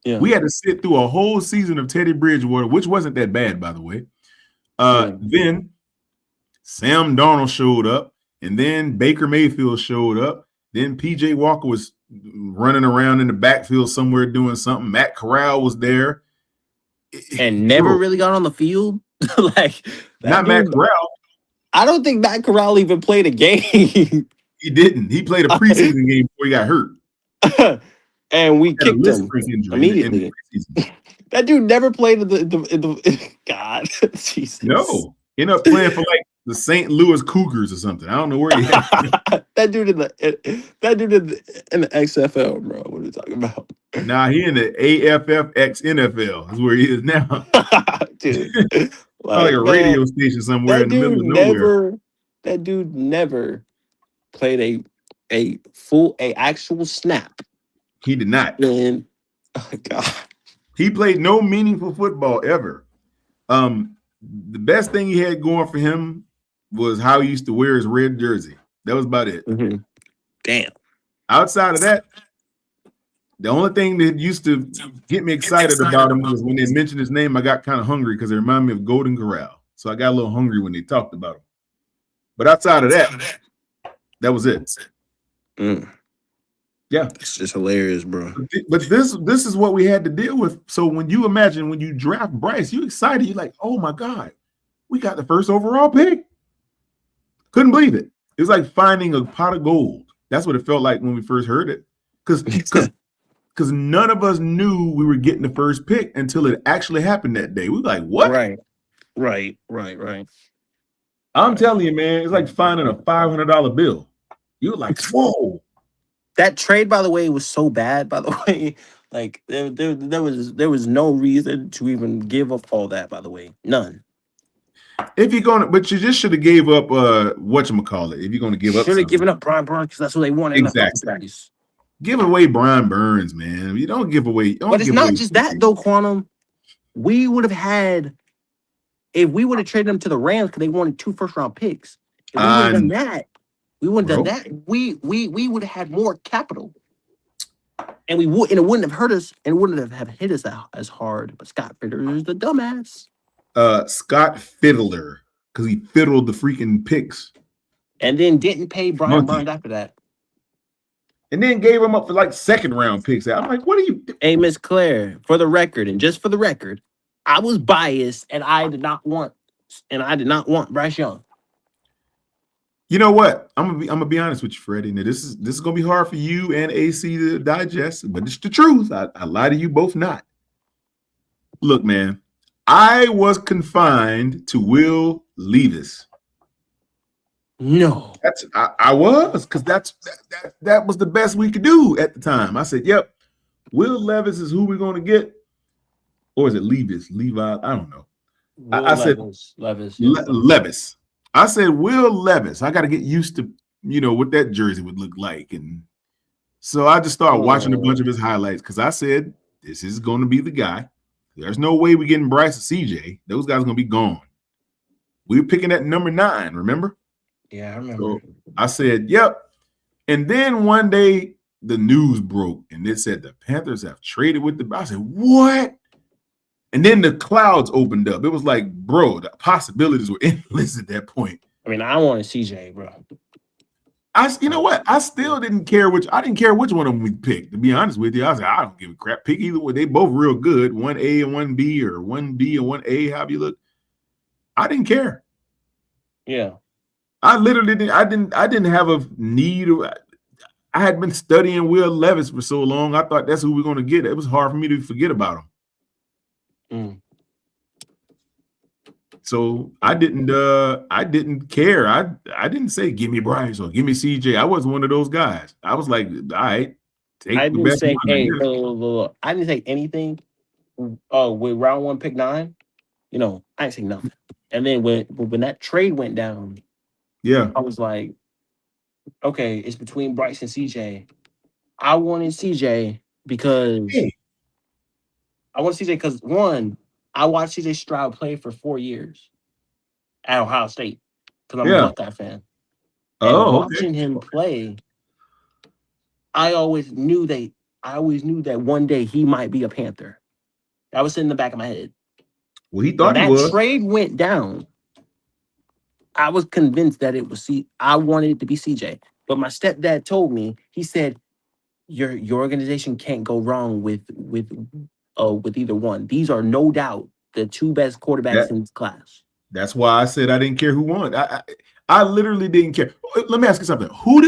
Yeah. We had to sit through a whole season of Teddy Bridgewater, which wasn't that bad, by the way. Then Sam Darnold showed up, and then Baker Mayfield showed up. Then PJ Walker was running around in the backfield somewhere doing something. Matt Corral was there. And never really got on the field? Like not Matt Corral. I don't think Matt Corral even played a game. He didn't. He played a preseason game before he got hurt. And we kicked him immediately. That dude never played in the God. Jesus. No. He ended up playing for like the St. Louis Cougars or something. I don't know where he had. That dude in the XFL, bro. What are you talking about? Nah, he in the AFFX NFL is where he is now. Dude. Like a radio station somewhere in the middle of nowhere. That dude never played a actual snap. He did not. And oh God. He played no meaningful football ever. The best thing he had going for him was how he used to wear his red jersey. That was about it. Mm-hmm. Damn. Outside of that, the only thing that used to get me excited about him was when they mentioned his name, I got kind of hungry because it reminded me of Golden Corral. So I got a little hungry when they talked about him. But outside of that, that was it. Yeah. It's just hilarious, bro. But this is what we had to deal with. So when you imagine when you draft Bryce, you excited. You're like, oh my God, we got the first overall pick. Couldn't believe it. It was like finding a pot of gold. That's what it felt like when we first heard it. Because none of us knew we were getting the first pick until it actually happened that day. We were like, what? Right. I'm telling you, man, it's like finding a $500 bill. You're like, whoa. That trade, by the way, was so bad, by the way. Like, there was no reason to even give up all that, by the way. None. If you're gonna, but you just should have gave up whatchamacallit. If you're gonna give up, should have given up Brian Burns because that's what they wanted. Exactly. Give away Brian Burns, man. You don't give away. But it's not just that though, Quantum. We would have had if we would have traded him to the Rams because they wanted 2 first-round picks, if we would have done that, we would have had more capital. And it wouldn't have hurt us, and it wouldn't have hit us as hard. But Scott Fiddler is the dumbass. Scott Fiddler, because he fiddled the freaking picks. And then didn't pay Brian Burns after that. And then gave him up for like 2nd-round picks. I'm like, what are you doing? Hey, Miss Claire, for the record, and just for the record, I was biased, and I did not want Bryce Young. You know what? I'm gonna be honest with you, Freddie. Now this is gonna be hard for you and AC to digest, but it's the truth. I lie to you both not. Look, man, I was confined to Will Levis. No, I was, because that was the best we could do at the time. I said, "Yep, Will Levis is who we're gonna get," or is it Levis? Levi? I don't know. I said Levis. I said Will Levis. I got to get used to what that jersey would look like, and so I just started watching a bunch of his highlights because I said this is going to be the guy. There's no way we're getting Bryce or CJ. Those guys are going to be gone. We were picking at number 9. Remember? Yeah, I remember. So I said, "Yep." And then one day the news broke, and it said the Panthers have traded with the. I said, "What?" And then the clouds opened up. It was like, bro, the possibilities were endless at that point. I mean, I wanted CJ, bro. You know what? I still didn't care which one of them we picked. To be honest with you, I was like, I don't give a crap. Pick either one. They both real good. 1A and 1B, or 1B and 1A, however you look. I didn't care. Yeah. I literally didn't. I didn't have a need. I had been studying Will Levis for so long. I thought that's who we're going to get. It was hard for me to forget about him. So I didn't care. I didn't say give me Bryce or give me CJ. I wasn't one of those guys. I was like, all right, I didn't say I didn't say anything. With round 1, pick 9, I didn't say nothing. And then when that trade went down, yeah, I was like, okay, it's between Bryce and CJ. I wanted CJ because one, I watched CJ Stroud play for 4 years at Ohio State because I'm a Buckeye fan. And watching him play, I always knew that one day he might be a Panther. That was in the back of my head. Well, he thought he was. That trade went down. I was convinced that it was I wanted it to be CJ. But my stepdad told me, he said, your organization can't go wrong with either one. These are no doubt the 2 best quarterbacks in this class. That's why I said I didn't care who won. I literally didn't care. Let me ask you something. Who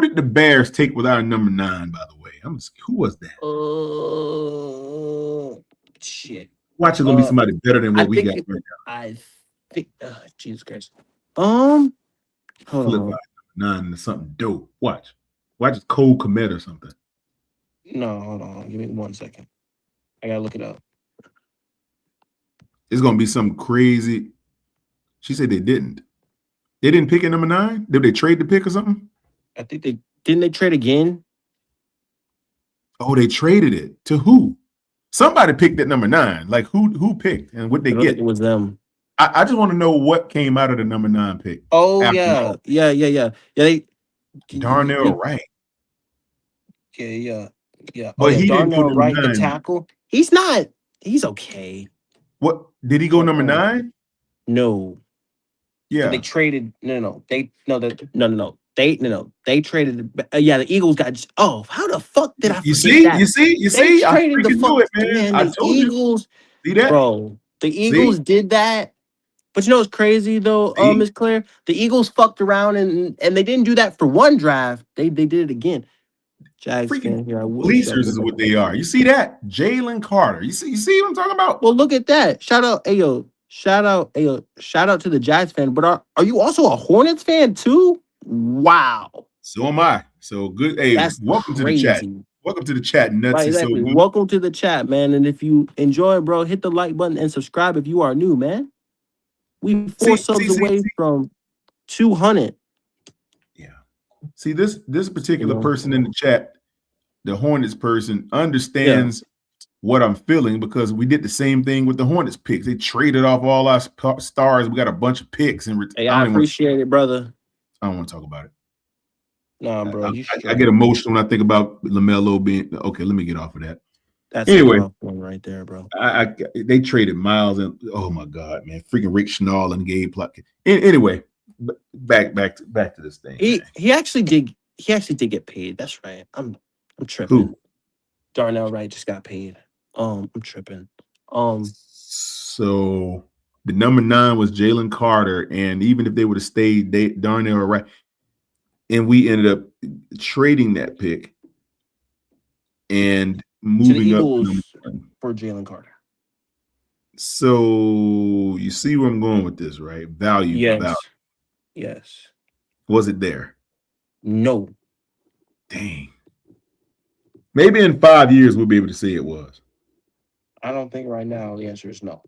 did the Bears take without a number 9, by the way? Who was that? Shit. Watch, it's gonna be somebody better than what we got right now. I think Jesus Christ. Hold Flip on. 9 into something dope. Watch it's Cole Kmet or something. No, hold on. Give me 1 second. I gotta look it up. It's gonna be something crazy. She said they didn't. They didn't pick at number 9? Did they trade the pick or something? I think didn't they trade again? Oh, they traded it to who? Somebody picked at number 9. Like who picked and what they get? It was them. I just want to know what came out of the number 9 pick. Oh yeah. They Darnell Wright. Yeah. But he didn't go Darnell number Wright, 9. the tackle. He's not. He's okay. What did he go number 9? No. Yeah. They traded. No. They traded. The Eagles got. Oh, how the fuck did I forget that? You see. I freaking knew it, man. I told Eagles, you. See that, bro? The Eagles did that. But you know what's crazy though, Miss Claire? The Eagles fucked around and they didn't do that for one draft. They did it again. Jags fan here. Fleecers is what they are. You see that? Jalen Carter. You see what I'm talking about? Well, look at that. Shout out to the Jags fan. But are you also a Hornets fan too? Wow. So am I. So good. Hey, welcome crazy. To the chat. Welcome to the chat, Nutsy. Right, exactly. So welcome to the chat, man. And if you enjoy, bro, hit the like button and subscribe if you are new, man. We 4 subs away from 200. Yeah. See, this particular person in the chat, the Hornets person, understands what I'm feeling, because we did the same thing with the Hornets picks. They traded off all our stars. We got a bunch of picks, and Hey, I appreciate it, brother. I don't want to talk about it. Nah, bro, I get emotional when I think about LaMelo being okay. Let me get off of that. That's anyway, a rough one right there, bro. They traded Miles, and oh my god, man, freaking Rick Schnall and Gabe Pluck. Anyway, back to this thing. He actually did get paid. That's right. I'm tripping. Who? Darnell Wright just got paid. I'm tripping. So the number 9 was Jalen Carter, and even if they would have stayed, Darnell Wright, and we ended up trading that pick and moving up for Jalen Carter. So you see where I'm going with this, right? Value. Yes. Was it there? No. Dang. Maybe in 5 years we'll be able to say it was. I don't think right now the answer is no.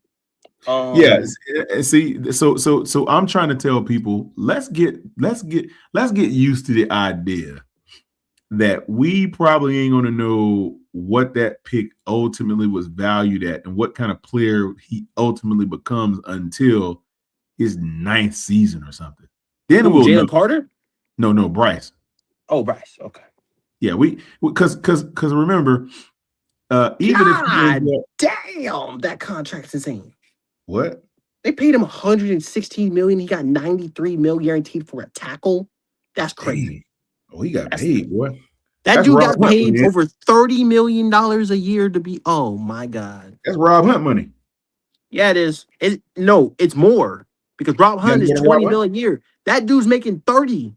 Yeah. See, so I'm trying to tell people, let's get used to the idea that we probably ain't gonna know what that pick ultimately was valued at and what kind of player he ultimately becomes until his 9th season or something. Then we'll know. Jalen Carter? No, Bryce. Oh, Bryce. Okay. Yeah, because remember, even if damn, that contract's insane. What? They paid him $116 million. He got $93 million guaranteed for a tackle. That's crazy. Oh, he got paid, boy. That dude got paid over $30 million a year to be. Oh my God. That's Rob Hunt money. Yeah, it is. No, it's more because Rob Hunt is $20 million a year. That dude's making 30.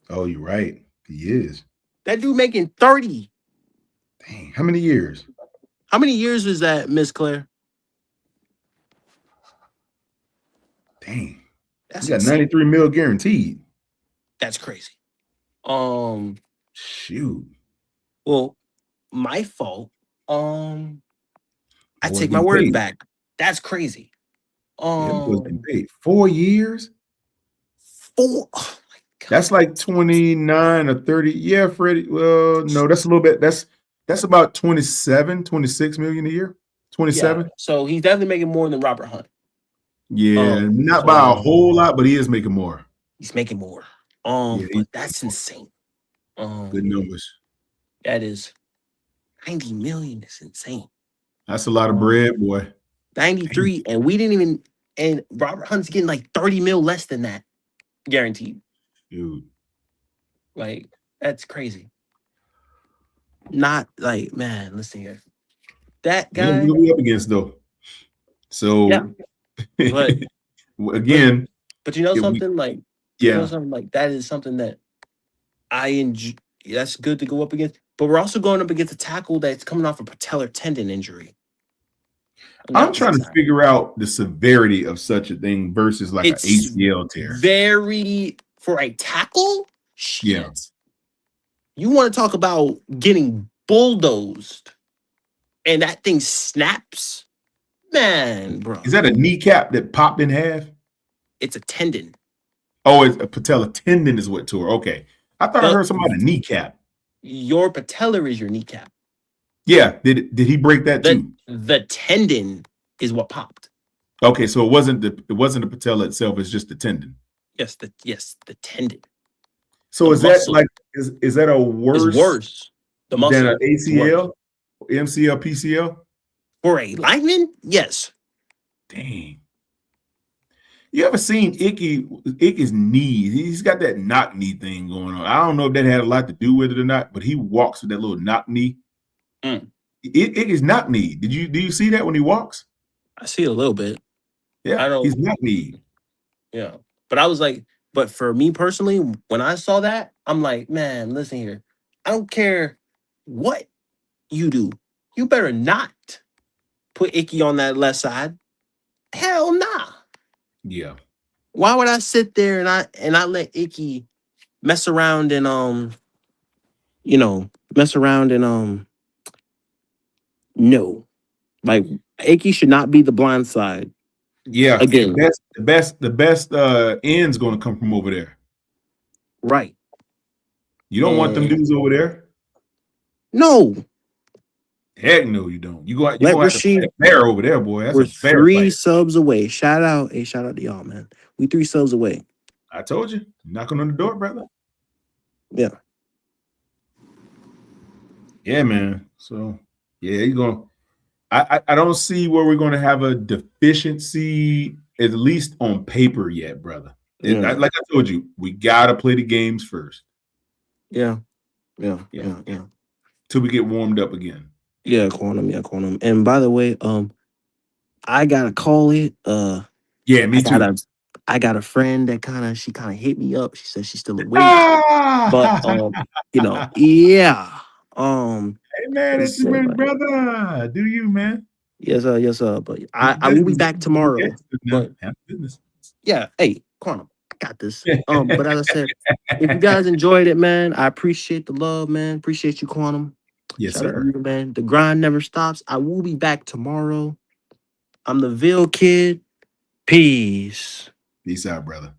Oh, you're right. He is. That dude making 30. Dang, how many years? How many years is that, Miss Claire? Dang. He got $93 million guaranteed. That's crazy. Shoot. Well, my fault. I take my words back. That's crazy. Paid 4 years. 4. Oh my God. That's like 29 or 30. Yeah, Freddie. Well, no, that's a little bit. That's about 26 million a year. 27. Yeah, so he's definitely making more than Robert Hunt. Yeah, not by a whole lot, but he is making more. He's making more. But that's insane. Good numbers. That is 90 million is insane. That's a lot of bread, boy. 93, and we didn't even. And Robert Hunt's getting like 30 mil less than that, guaranteed. Dude, like that's crazy. Not like, man. Listen here, that guy. Who we up against though? So, yeah. But again, but you know something like, yeah, you know something like that is something that I enjoy. That's good to go up against. But we're also going up against a tackle that's coming off a patellar tendon injury. I'm trying to figure out the severity of such a thing versus like an ACL tear. Very for a tackle. Shit. Yeah. You want to talk about getting bulldozed and that thing snaps? Man, bro. Is that a kneecap that popped in half? It's a tendon. Oh, it's a patella tendon is what tore. Okay. I thought I heard something about a kneecap. Your patella is your kneecap. Yeah. Did he break that too? The tendon is what popped. Okay, so it wasn't the patella itself, it's just the tendon. Yes, the tendon. So is muscle. That like is that a worse the muscle than an ACL, MCL, PCL? For a lineman? Yes. Dang. You ever seen Icky's knees? He's got that knock knee thing going on. I don't know if that had a lot to do with it or not, but he walks with that little knock knee. Icky's knock knee. Do you see that when he walks? I see it a little bit. Yeah, he's knock knee. Yeah, but I was like, but for me personally, when I saw that, I'm like, man, listen here. I don't care what you do. You better not put Icky on that left side. Hell nah. Yeah. Why would I sit there and I let Icky mess around and no. Like Icky should not be the blind side. Yeah. Again. The best end's gonna come from over there. Right. You don't want them dudes over there? No. Heck no, you don't. You Let gonna have to Rasheed. pay a bear over there, boy. That's We're a bear 3 fight. subs away. Shout out to y'all, man. We 3 subs away. I told you, knocking on the door, brother. Yeah. Yeah, man. So yeah, you gonna. I don't see where we're gonna have a deficiency, at least on paper yet, brother. Like I told you, we gotta play the games first. Yeah. Till we get warmed up again. Yeah, quantum. And by the way, I gotta call it. Yeah, me too. I got a friend that she kind of hit me up. She said she's still awake, but Ah! yeah. Hey man, it's your big brother. Do you, man? Yes, sir. But I will be back tomorrow. But business. Yeah, hey, Quantum, I got this. But as I said, if you guys enjoyed it, man, I appreciate the love, man. Appreciate you, Quantum. Yes, Shout out sir. to you, man. The grind never stops. I will be back tomorrow. I'm the Ville Kid. Peace. Peace out, brother.